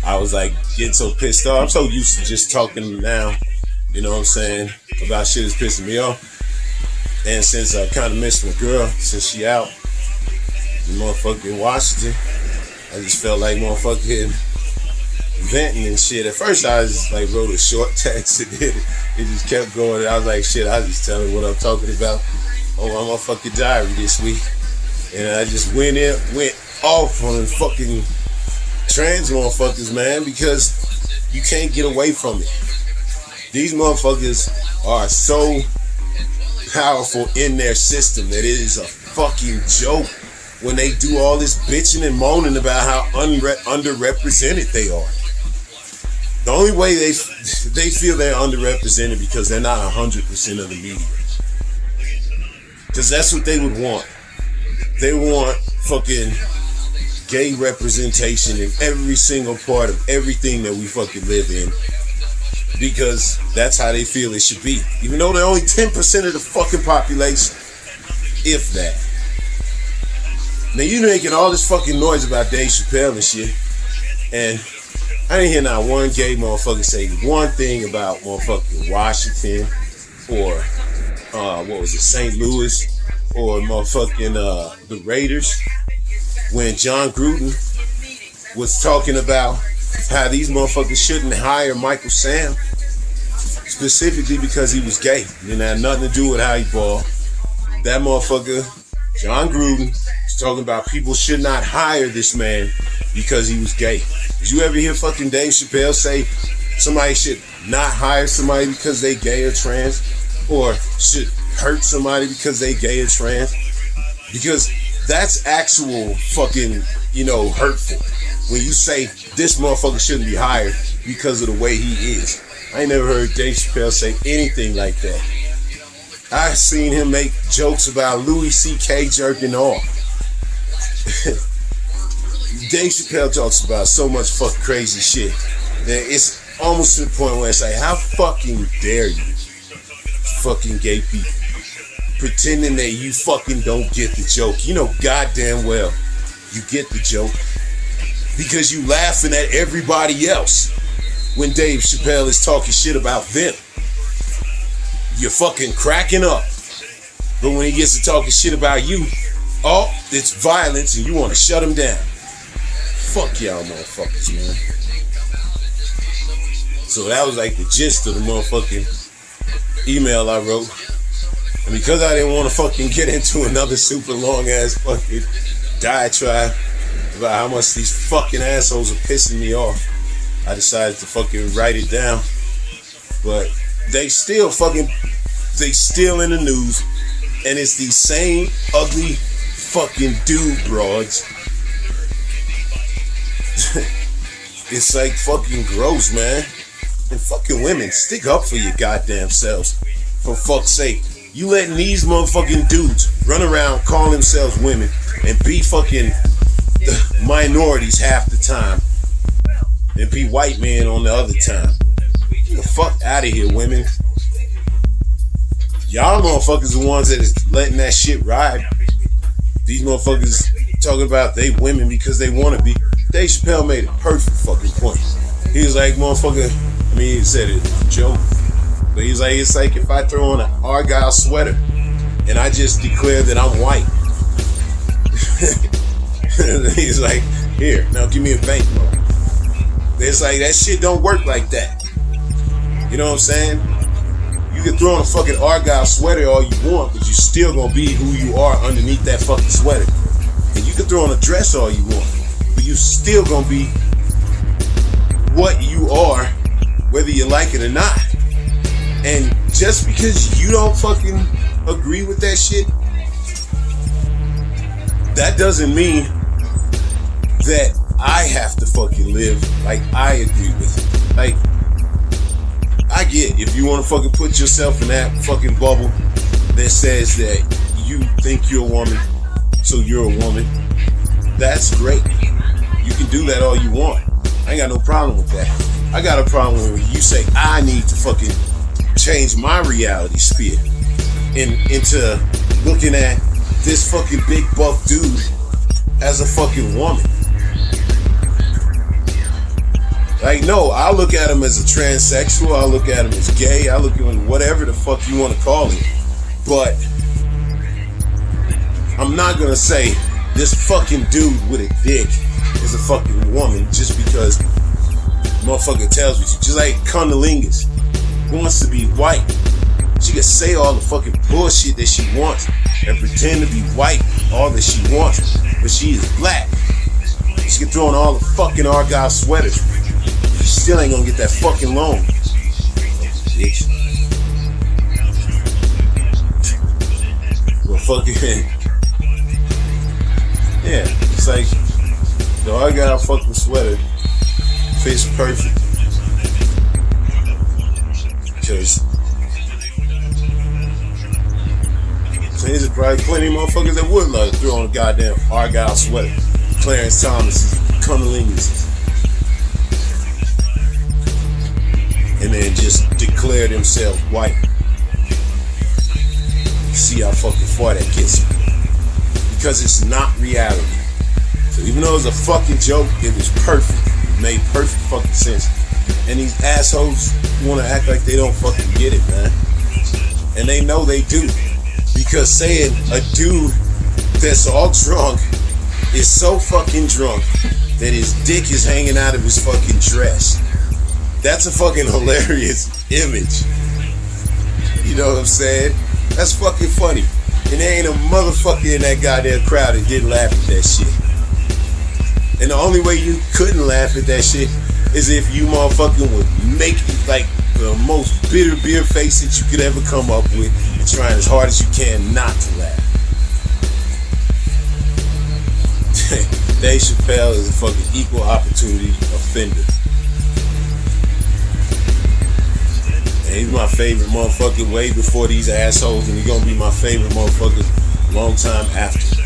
I was like getting so pissed off. I'm so used to just talking now, you know what I'm saying, about shit that's pissing me off. And since I kind of missed my girl, since she out in motherfucking Washington, I just felt like motherfucking venting and shit. At first I just like wrote a short text and then it just kept going. I was like, shit, I just tell her what I'm talking about on my motherfucking diary this week. And I just went off on the fucking trans motherfuckers, man, because You can't get away from it. These motherfuckers are so powerful in their system that it is a fucking joke when they do all this bitching and moaning about how underrepresented they are. The only way they feel they're underrepresented because they're not 100% of the media. Because that's what they would want. They want fucking gay representation in every single part of everything that we fucking live in. Because that's how they feel it should be. Even though they're only 10% of the fucking population. If that. Now you making all this fucking noise about Dave Chappelle and shit. And I didn't hear not one gay motherfucker say one thing about motherfucking Washington or St. Louis or motherfucking the Raiders when John Gruden was talking about how these motherfuckers shouldn't hire Michael Sam specifically because he was gay. It didn't have nothing to do with how he balled. That motherfucker, John Gruden, is talking about people should not hire this man because he was gay. Did you ever hear fucking Dave Chappelle say somebody should not hire somebody because they gay or trans? Or should hurt somebody because they gay or trans? Because that's actual fucking, hurtful. When you say this motherfucker shouldn't be hired because of the way he is. I ain't never heard Dave Chappelle say anything like that. I seen him make jokes about Louis C.K. jerking off. Dave Chappelle talks about so much fucking crazy shit that it's almost to the point where it's like, how fucking dare you, fucking gay people, pretending that you fucking don't get the joke. You know goddamn well you get the joke because you laughing at everybody else when Dave Chappelle is talking shit about them. You're fucking cracking up. But when he gets to talking shit about you, it's violence and you want to shut him down. Fuck y'all motherfuckers, man. So that was like the gist of the motherfucking email I wrote. And because I didn't want to fucking get into another super long ass fucking diatribe about how much these fucking assholes are pissing me off, I decided to fucking write it down. But they still in the news, and it's these same ugly fucking dude broads. It's like fucking gross, man. And fucking women, stick up for your goddamn selves. For fuck's sake. You letting these motherfucking dudes run around calling themselves women and be fucking minorities half the time and be white men on the other time. Get the fuck out of here, women. Y'all motherfuckers the ones that is letting that shit ride. These motherfuckers talking about they women because they want to be. Dave Chappelle made a perfect fucking point. He was like, motherfucker, he said it was a joke. But he's like, it's like if I throw on an Argyle sweater and I just declare that I'm white. He's like, here, now give me a banknote. It's like, that shit don't work like that. You know what I'm saying? You can throw on a fucking Argyle sweater all you want, but you still gonna be who you are underneath that fucking sweater. And you can throw on a dress all you want, but you still gonna be what you are, whether you like it or not. And just because you don't fucking agree with that shit, that doesn't mean that I have to fucking live like I agree with it. Like, I get if you want to fucking put yourself in that fucking bubble that says that you think you're a woman, so you're a woman. That's great. You can do that all you want. I ain't got no problem with that. I got a problem when you say I need to fucking change my reality sphere into looking at this fucking big buff dude as a fucking woman. Like, no, I look at him as a transsexual, I look at him as gay, I look at him whatever the fuck you want to call him. But I'm not gonna say this fucking dude with a dick is a fucking woman just because motherfucker tells me to. Just like Cunnilingus wants to be white. She can say all the fucking bullshit that she wants and pretend to be white all that she wants, but she is black. She can throw on all the fucking Argyle sweaters. She's still ain't gonna get that fucking loan. Bitch. Well, fucking, yeah, it's like, yo, I got a fucking sweater, fits perfect. Because there's probably plenty of motherfuckers that would love to throw on a goddamn Argyle sweater. Clarence Thomas, cunnilingus, and then just declare themselves white. See how fucking far that gets me. Because it's not reality. So even though it was a fucking joke, it was perfect. It made perfect fucking sense. And these assholes want to act like they don't fucking get it, man. And they know they do. Because saying a dude that's all drunk is so fucking drunk that his dick is hanging out of his fucking dress. That's a fucking hilarious image. You know what I'm saying? That's fucking funny. And there ain't a motherfucker in that goddamn crowd that didn't laugh at that shit. And the only way you couldn't laugh at that shit is if you motherfucking would make like the most bitter beer face that you could ever come up with and trying as hard as you can not to laugh. Dave Chappelle is a fucking equal opportunity offender. And he's my favorite motherfucker way before these assholes, and he's gonna be my favorite motherfucker long time after.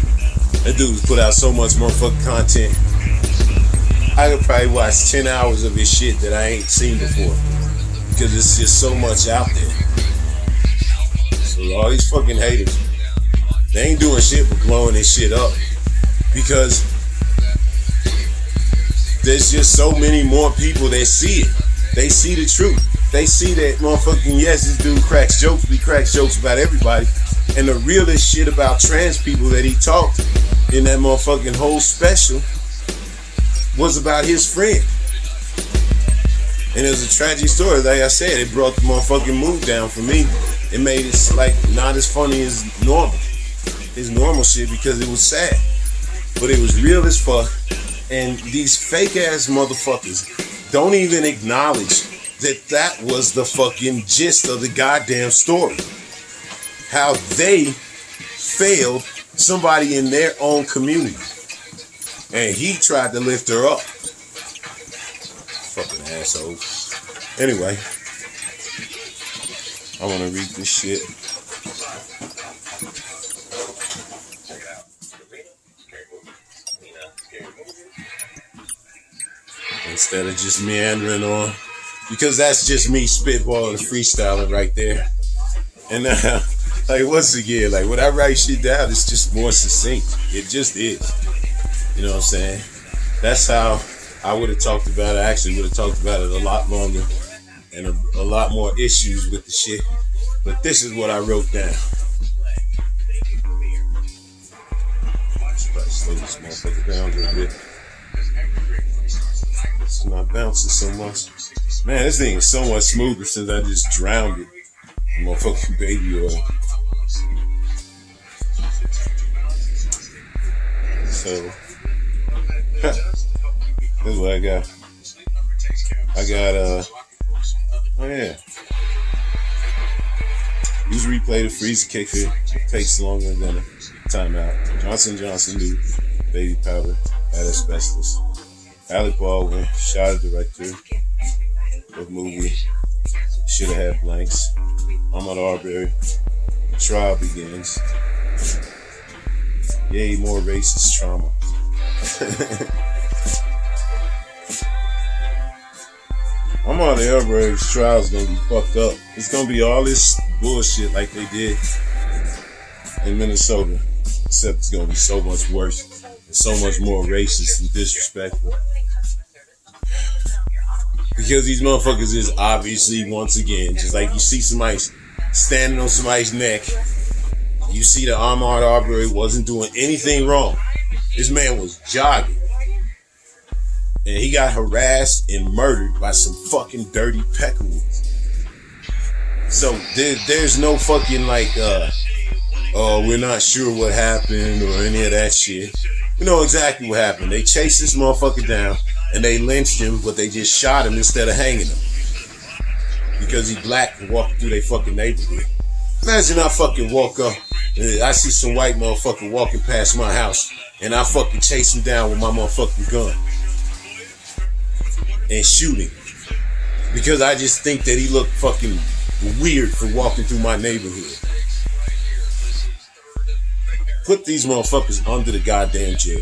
That dude's put out so much motherfucking content. I could probably watch 10 hours of his shit that I ain't seen before. Because it's just so much out there. So all these fucking haters, they ain't doing shit but blowing this shit up. Because there's just so many more people that see it. They see the truth. They see that motherfucking, yes, this dude cracks jokes, but he cracks jokes about everybody. And the realest shit about trans people that he talked in that motherfucking whole special was about his friend. And it was a tragic story. Like I said, it brought the motherfucking mood down for me. It made it like not as funny as normal. His normal shit, because it was sad. But it was real as fuck. And these fake ass motherfuckers don't even acknowledge that that was the fucking gist of the goddamn story. How they failed somebody in their own community. And he tried to lift her up. Fucking asshole. Anyway, I want to read this shit. Instead of just meandering on. Because that's just me spitballing and freestyling right there. And like once again, like when I write shit down, it's just more succinct. It just is. You know what I'm saying? That's how I would have talked about it. I actually would have talked about it a lot longer and a lot more issues with the shit. But this is what I wrote down. Let's slow this motherfucker down a little bit. It's not bouncing so much. Man, this thing is so much smoother since I just drowned it in motherfucking baby oil. So, this is what I got. Oh yeah. Use replay to freeze the cake here. It takes longer than a timeout. Johnson & Johnson new baby powder had asbestos. Alec Baldwin, shot a director of movie. Should have had blanks. Ahmaud Arbery. Trial begins. Yay, more racist trauma. Ahmaud Arbery's trial is gonna be fucked up. It's gonna be all this bullshit like they did in Minnesota, except it's gonna be so much worse and so much more racist and disrespectful. Because these motherfuckers is obviously, once again, just like you see somebody standing on somebody's neck, you see that Ahmaud Arbery wasn't doing anything wrong. This man was jogging. And he got harassed and murdered by some fucking dirty peckerwoods. So there's no fucking like, we're not sure what happened or any of that shit. We know exactly what happened. They chased this motherfucker down and they lynched him, but they just shot him instead of hanging him because he black and walking through their fucking neighborhood. Imagine I fucking walk up, and I see some white motherfucker walking past my house, and I fucking chase him down with my motherfucking gun and shoot him because I just think that he looked fucking weird for walking through my neighborhood. Put these motherfuckers under the goddamn jail.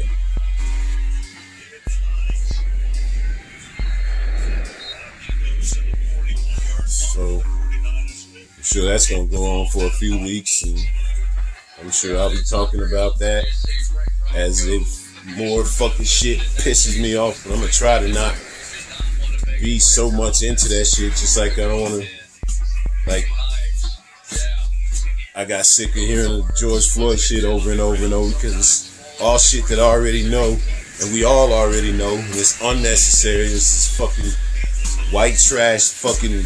So I'm sure that's gonna go on for a few weeks, and I'm sure I'll be talking about that as if more fucking shit pisses me off. But I'm gonna try to not be so much into that shit, just like I don't wanna, like, I got sick of hearing the George Floyd shit over and over and over because it's all shit that I already know, and we all already know, and it's unnecessary. It's this fucking white trash fucking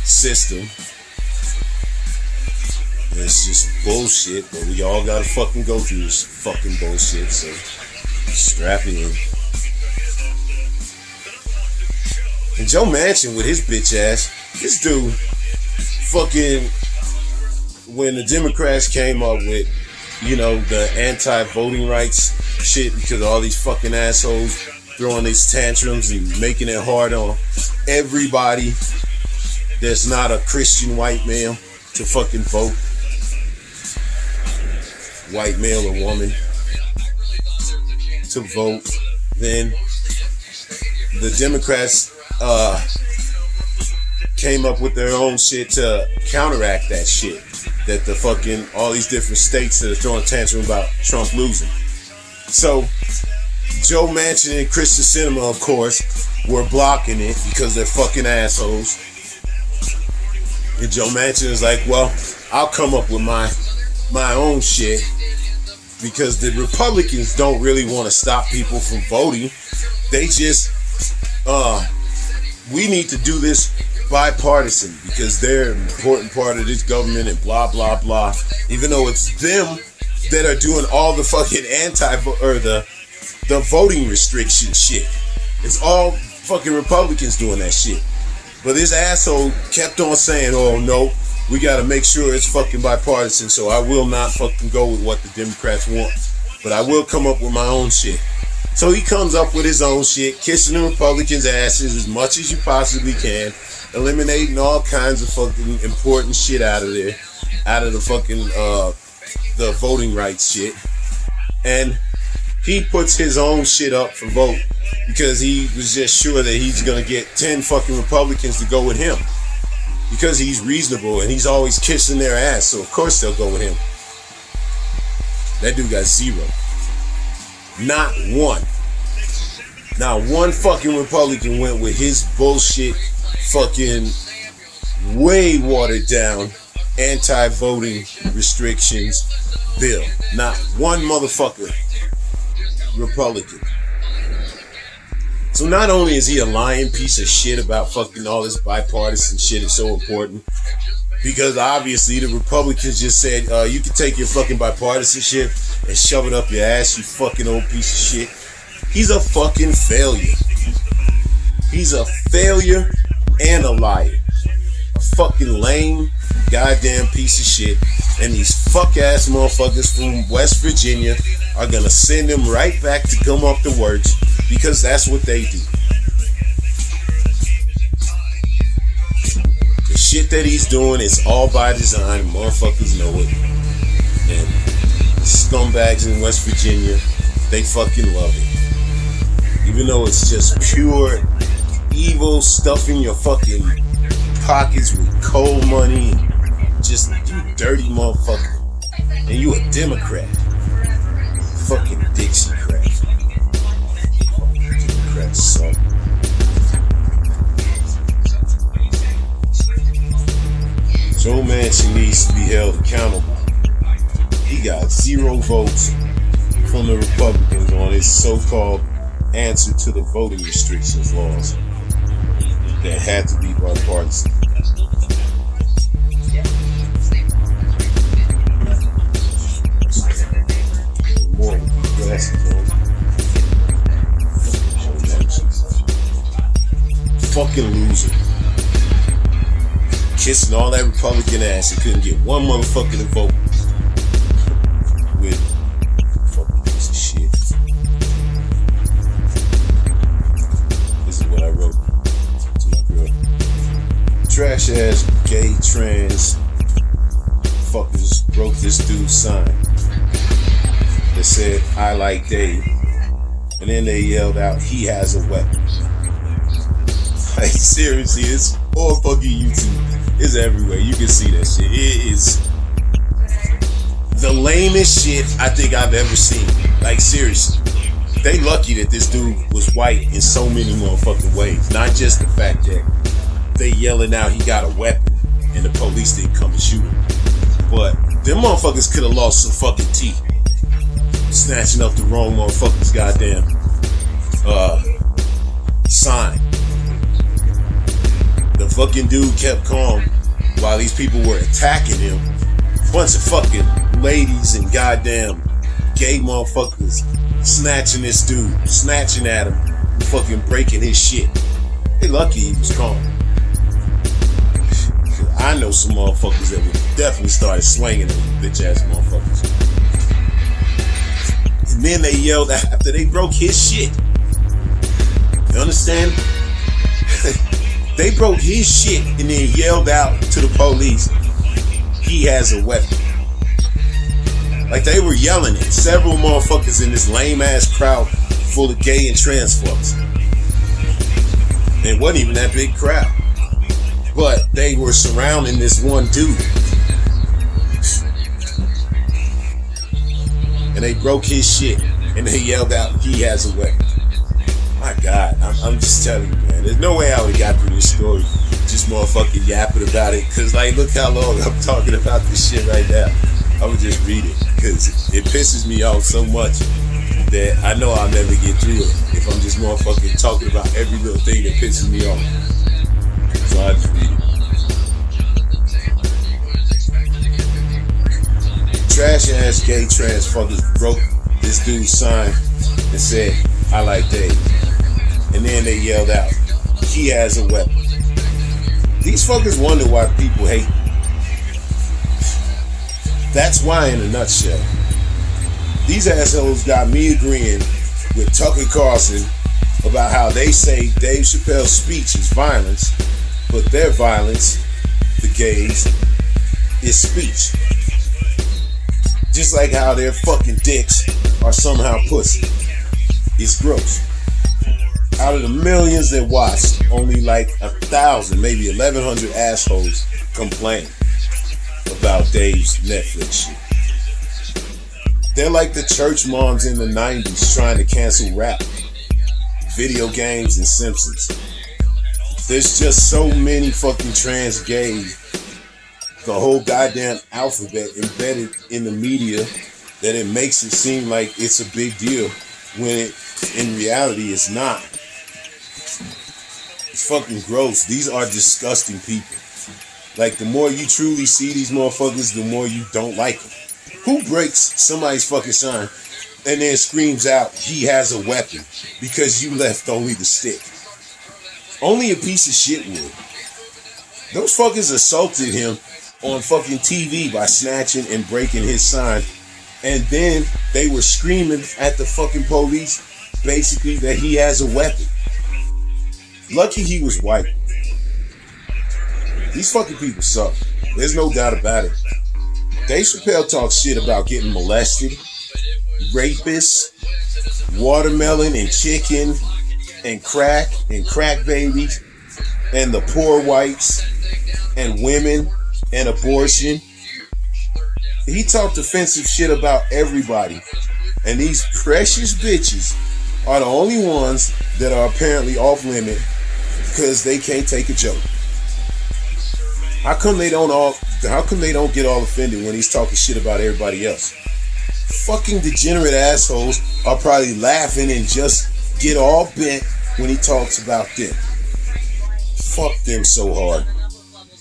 system. And it's just bullshit, but we all gotta fucking go through this fucking bullshit, so strap in. And Joe Manchin with his bitch ass, this dude fucking, when the Democrats came up with, you know, the anti-voting rights shit because all these fucking assholes throwing these tantrums and making it hard on everybody that's not a Christian white male to fucking vote. White male or woman to vote. Then the Democrats came up with their own shit to counteract that shit. That the fucking, all these different states that are throwing tantrum about Trump losing. So Joe Manchin and Kristen Sinema, of course, were blocking it because they're fucking assholes. And Joe Manchin is like, well, I'll come up with my own shit because the Republicans don't really want to stop people from voting. They just, we need to do this bipartisan because they're an important part of this government and blah, blah, blah. Even though it's them that are doing all the fucking the voting restriction shit. It's all fucking Republicans doing that shit. But this asshole kept on saying, oh no, we gotta make sure it's fucking bipartisan, so I will not fucking go with what the Democrats want. But I will come up with my own shit. So he comes up with his own shit, kissing the Republicans' asses as much as you possibly can, eliminating all kinds of fucking important shit out of there, out of the fucking, the voting rights shit. And he puts his own shit up for vote because he was just sure that he's gonna get 10 fucking Republicans to go with him because he's reasonable and he's always kissing their ass, so of course they'll go with him. That dude got 0. Not one fucking Republican went with his bullshit fucking way watered down anti-voting restrictions bill. Not one motherfucker Republican. So not only is he a lying piece of shit about fucking all this bipartisan shit is so important, because obviously the Republicans just said, you can take your fucking bipartisan shit and shove it up your ass, you fucking old piece of shit. He's a fucking failure. He's a failure and a liar. A fucking lame goddamn piece of shit. And these fuck ass motherfuckers from West Virginia are gonna send him right back to come up the works because that's what they do. The shit that he's doing is all by design. Motherfuckers know it. And scumbags in West Virginia, they fucking love it. Even though it's just pure evil stuff in your fucking pockets with cold money. Just you dirty motherfucker. And you a Democrat. Fucking Dixiecrat. Democrats suck. Joe Manchin needs to be held accountable. He got 0 votes from the Republicans on his so-called answer to the voting restrictions laws that had to be bipartisan. More glasses on. fucking loser. Kissing all that Republican ass and couldn't get one motherfucker to vote with. Fucking piece of shit. This is what I wrote to my girl. Trash ass gay trans fuckers broke this dude's sign that said "I like Dave," and then they yelled out, "He has a weapon." Like seriously, it's all fucking YouTube. It's everywhere. You can see that shit. It is the lamest shit I think I've ever seen. Like seriously, they lucky that this dude was white in so many motherfucking ways. Not just the fact that they yelling out he got a weapon and the police didn't come and shoot him, but them motherfuckers could have lost some fucking teeth snatching up the wrong motherfucker's goddamn sign. The fucking dude kept calm while these people were attacking him. Bunch of fucking ladies and goddamn gay motherfuckers snatching this dude, snatching at him, and fucking breaking his shit. They lucky he was calm. I know some motherfuckers that would definitely start swinging at bitch ass motherfuckers. And then they yelled after they broke his shit. You understand? They broke his shit and then yelled out to the police, "He has a weapon." Like they were yelling at several motherfuckers in this lame ass crowd full of gay and trans fucks. It wasn't even that big crowd, but they were surrounding this one dude, and they broke his shit and they yelled out, "He has a weapon." My God, I'm just telling you, man. There's no way I would have got through this story just motherfucking yapping about it. Cause like, look how long I'm talking about this shit right now. I would just read it because it pisses me off so much that I know I'll never get through it if I'm just motherfucking talking about every little thing that pisses me off. So I just read it. Trash ass gay trans fuckers broke this dude's sign and said, "I like Dave." And then they yelled out, "He has a weapon." These fuckers wonder why people hate them. That's why, in a nutshell. These assholes got me agreeing with Tucker Carlson about how they say Dave Chappelle's speech is violence, but their violence, the gays, is speech. Just like how their fucking dicks are somehow pussy. It's gross. Out of the millions that watched, only like 1,000, maybe 1,100 assholes complain about Dave's Netflix shit. They're like the church moms in the 90s trying to cancel rap, video games, and Simpsons. There's just so many fucking trans gays, the whole goddamn alphabet embedded in the media, that it makes it seem like it's a big deal when in reality it's not. It's fucking gross. These are disgusting people. Like, the more you truly see these motherfuckers, the more you don't like them. Who breaks somebody's fucking sign and then screams out, "He has a weapon," because you left only the stick? Only a piece of shit would. Those fuckers assaulted him on fucking TV by snatching and breaking his sign, and then they were screaming at the fucking police basically that he has a weapon. Lucky he was white. These fucking people suck. There's no doubt about it. Dave Chappelle talks shit about getting molested, rapists, watermelon and chicken, and crack babies, and the poor whites, and women, and abortion. He talked offensive shit about everybody. And these precious bitches are the only ones that are apparently off limit because they can't take a joke. How come they don't get all offended when he's talking shit about everybody else? Fucking degenerate assholes are probably laughing and just get all bent when he talks about them. Fuck them so hard.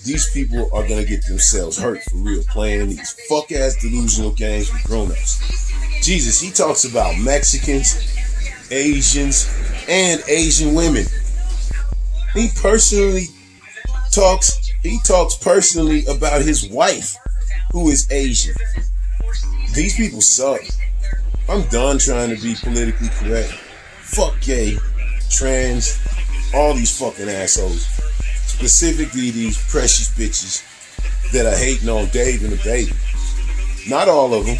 These people are gonna get themselves hurt for real playing these fuck ass delusional games with grown-ups. Jesus, he talks about Mexicans, Asians, and Asian women. He talks personally about his wife, who is Asian. These people suck. I'm done trying to be politically correct. Fuck gay, trans, all these fucking assholes. Specifically these precious bitches that are hating on Dave and the baby. Not all of them.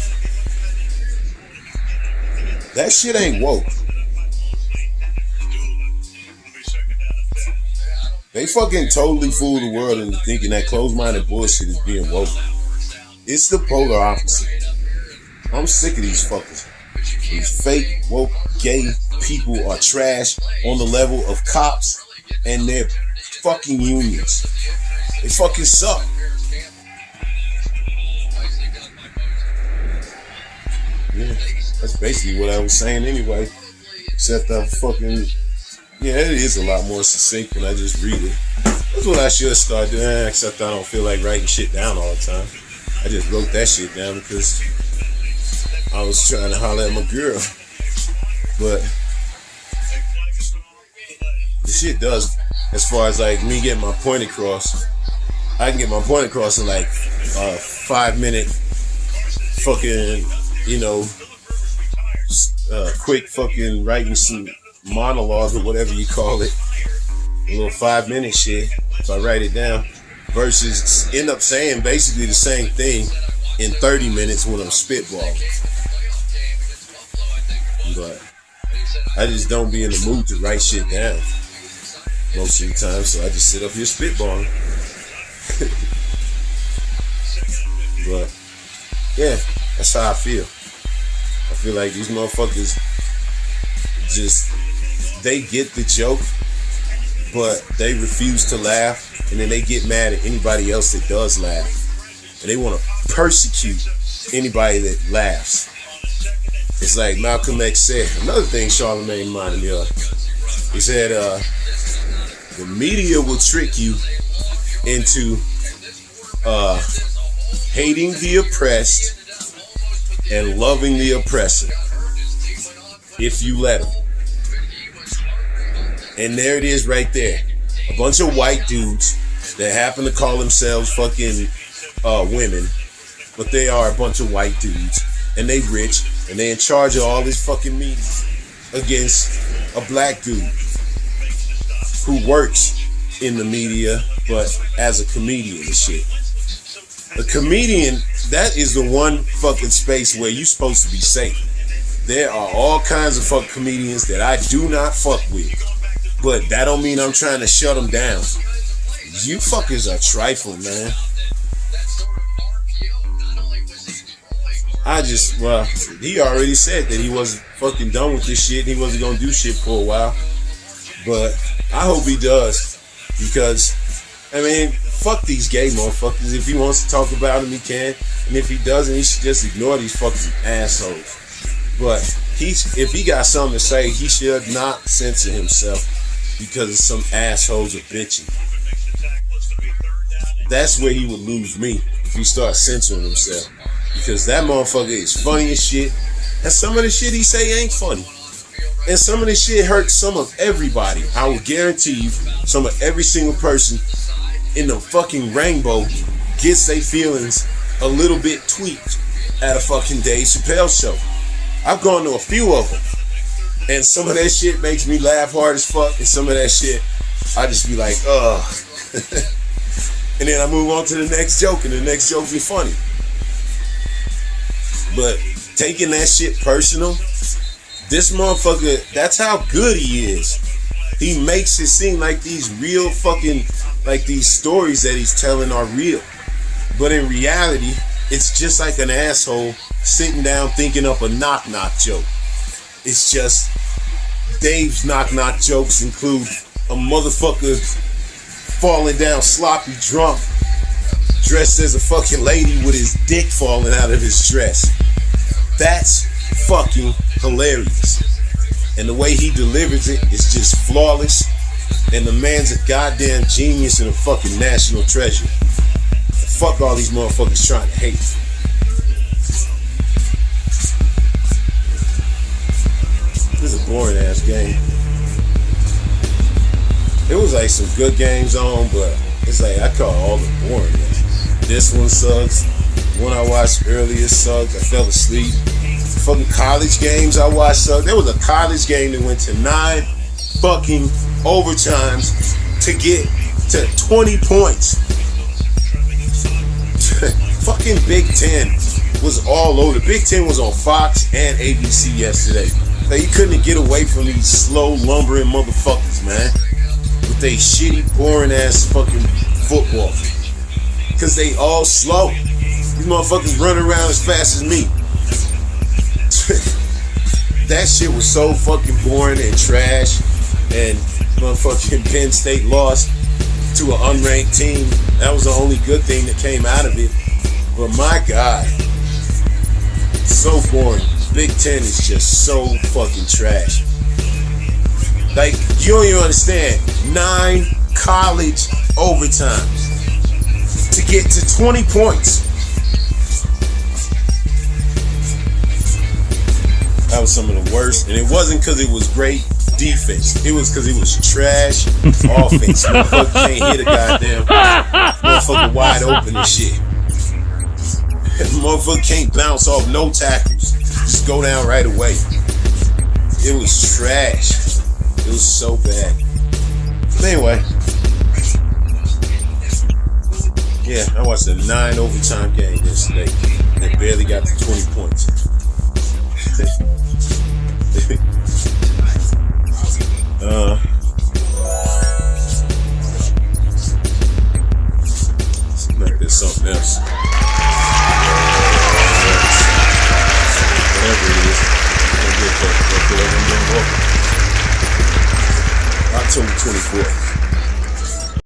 That shit ain't woke. They fucking totally fool the world into thinking that closed-minded bullshit is being woke. It's the polar opposite. I'm sick of these fuckers. These fake, woke, gay people are trash on the level of cops and their fucking unions. They fucking suck. Yeah, that's basically what I was saying anyway. Except I fucking... Yeah, it is a lot more succinct when I just read it. That's what I should start doing, except I don't feel like writing shit down all the time. I just wrote that shit down because I was trying to holler at my girl. But the shit does, as far as like me getting my point across, I can get my point across in like 5 minute fucking, quick fucking writing some monologue or whatever you call it, a little 5 minute shit if I write it down, versus end up saying basically the same thing in 30 minutes when I'm spitballing. But I just don't be in the mood to write shit down most of the time, so I just sit up here spitballing. But yeah, that's how I feel. I feel like these motherfuckers just, they get the joke, but they refuse to laugh, and then they get mad at anybody else that does laugh, and they want to persecute anybody that laughs. It's like Malcolm X said, another thing Charlemagne reminded me of. He said, the media will trick you into hating the oppressed and loving the oppressor if you let them. And there it is right there. A bunch of white dudes that happen to call themselves fucking women, but they are a bunch of white dudes, and they rich, and they in charge of all this fucking media against a black dude who works in the media, but as a comedian and shit. A comedian, that is the one fucking space where you're supposed to be safe. There are all kinds of fucking comedians that I do not fuck with, but that don't mean I'm trying to shut them down. You fuckers are trifling, man. He already said that he wasn't fucking done with this shit. He wasn't gonna do shit for a while. But I hope he does. Because, I mean, fuck these gay motherfuckers. If he wants to talk about them, he can. And if he doesn't, he should just ignore these fucking assholes. But if he got something to say, he should not censor himself because of some assholes are bitching. That's where he would lose me, if he starts censoring himself. Because that motherfucker is funny as shit. And some of the shit he say ain't funny. And some of the shit hurts some of everybody. I will guarantee you, some of every single person in the fucking rainbow gets their feelings a little bit tweaked at a fucking Dave Chappelle show. I've gone to a few of them. And some of that shit makes me laugh hard as fuck. And some of that shit, I just be like, ugh. And then I move on to the next joke, and the next joke be funny. But taking that shit personal, this motherfucker, that's how good he is. He makes it seem like these real fucking, like these stories that he's telling are real. But in reality, it's just like an asshole sitting down thinking up a knock-knock joke. It's just Dave's knock-knock jokes include a motherfucker falling down sloppy drunk, dressed as a fucking lady with his dick falling out of his dress. That's fucking hilarious. And the way he delivers it is just flawless. And the man's a goddamn genius and a fucking national treasure. Fuck all these motherfuckers trying to hate. This is a boring ass game. It was like some good games on, but it's like I call all the boring ones. This one sucks. The one I watched earlier sucked. I fell asleep. Fucking college games I watched sucked. There was a college game that went to 9 fucking overtimes to get to 20 points. Fucking Big Ten was all over. Big Ten was on Fox and ABC yesterday. Like, you couldn't get away from these slow, lumbering motherfuckers, man. With they shitty, boring ass fucking football. Cause they all slow. These motherfuckers run around as fast as me. That shit was so fucking boring and trash. And motherfucking Penn State lost to an unranked team. That was the only good thing that came out of it. But my God, so boring. Big Ten is just so fucking trash. Like, you don't even understand. 9 college overtimes to get to 20 points. That was some of the worst. And it wasn't because it was great defense. It was because it was trash offense. Motherfucker can't hit a goddamn motherfucker wide open and shit. Motherfucker can't bounce off no tackles. Just go down right away. It was trash. It was so bad. But anyway. Yeah, I watched a 9 overtime game yesterday. They barely got to 20 points. Seems like there's something else. Whatever it is, I'm gonna get October 24th.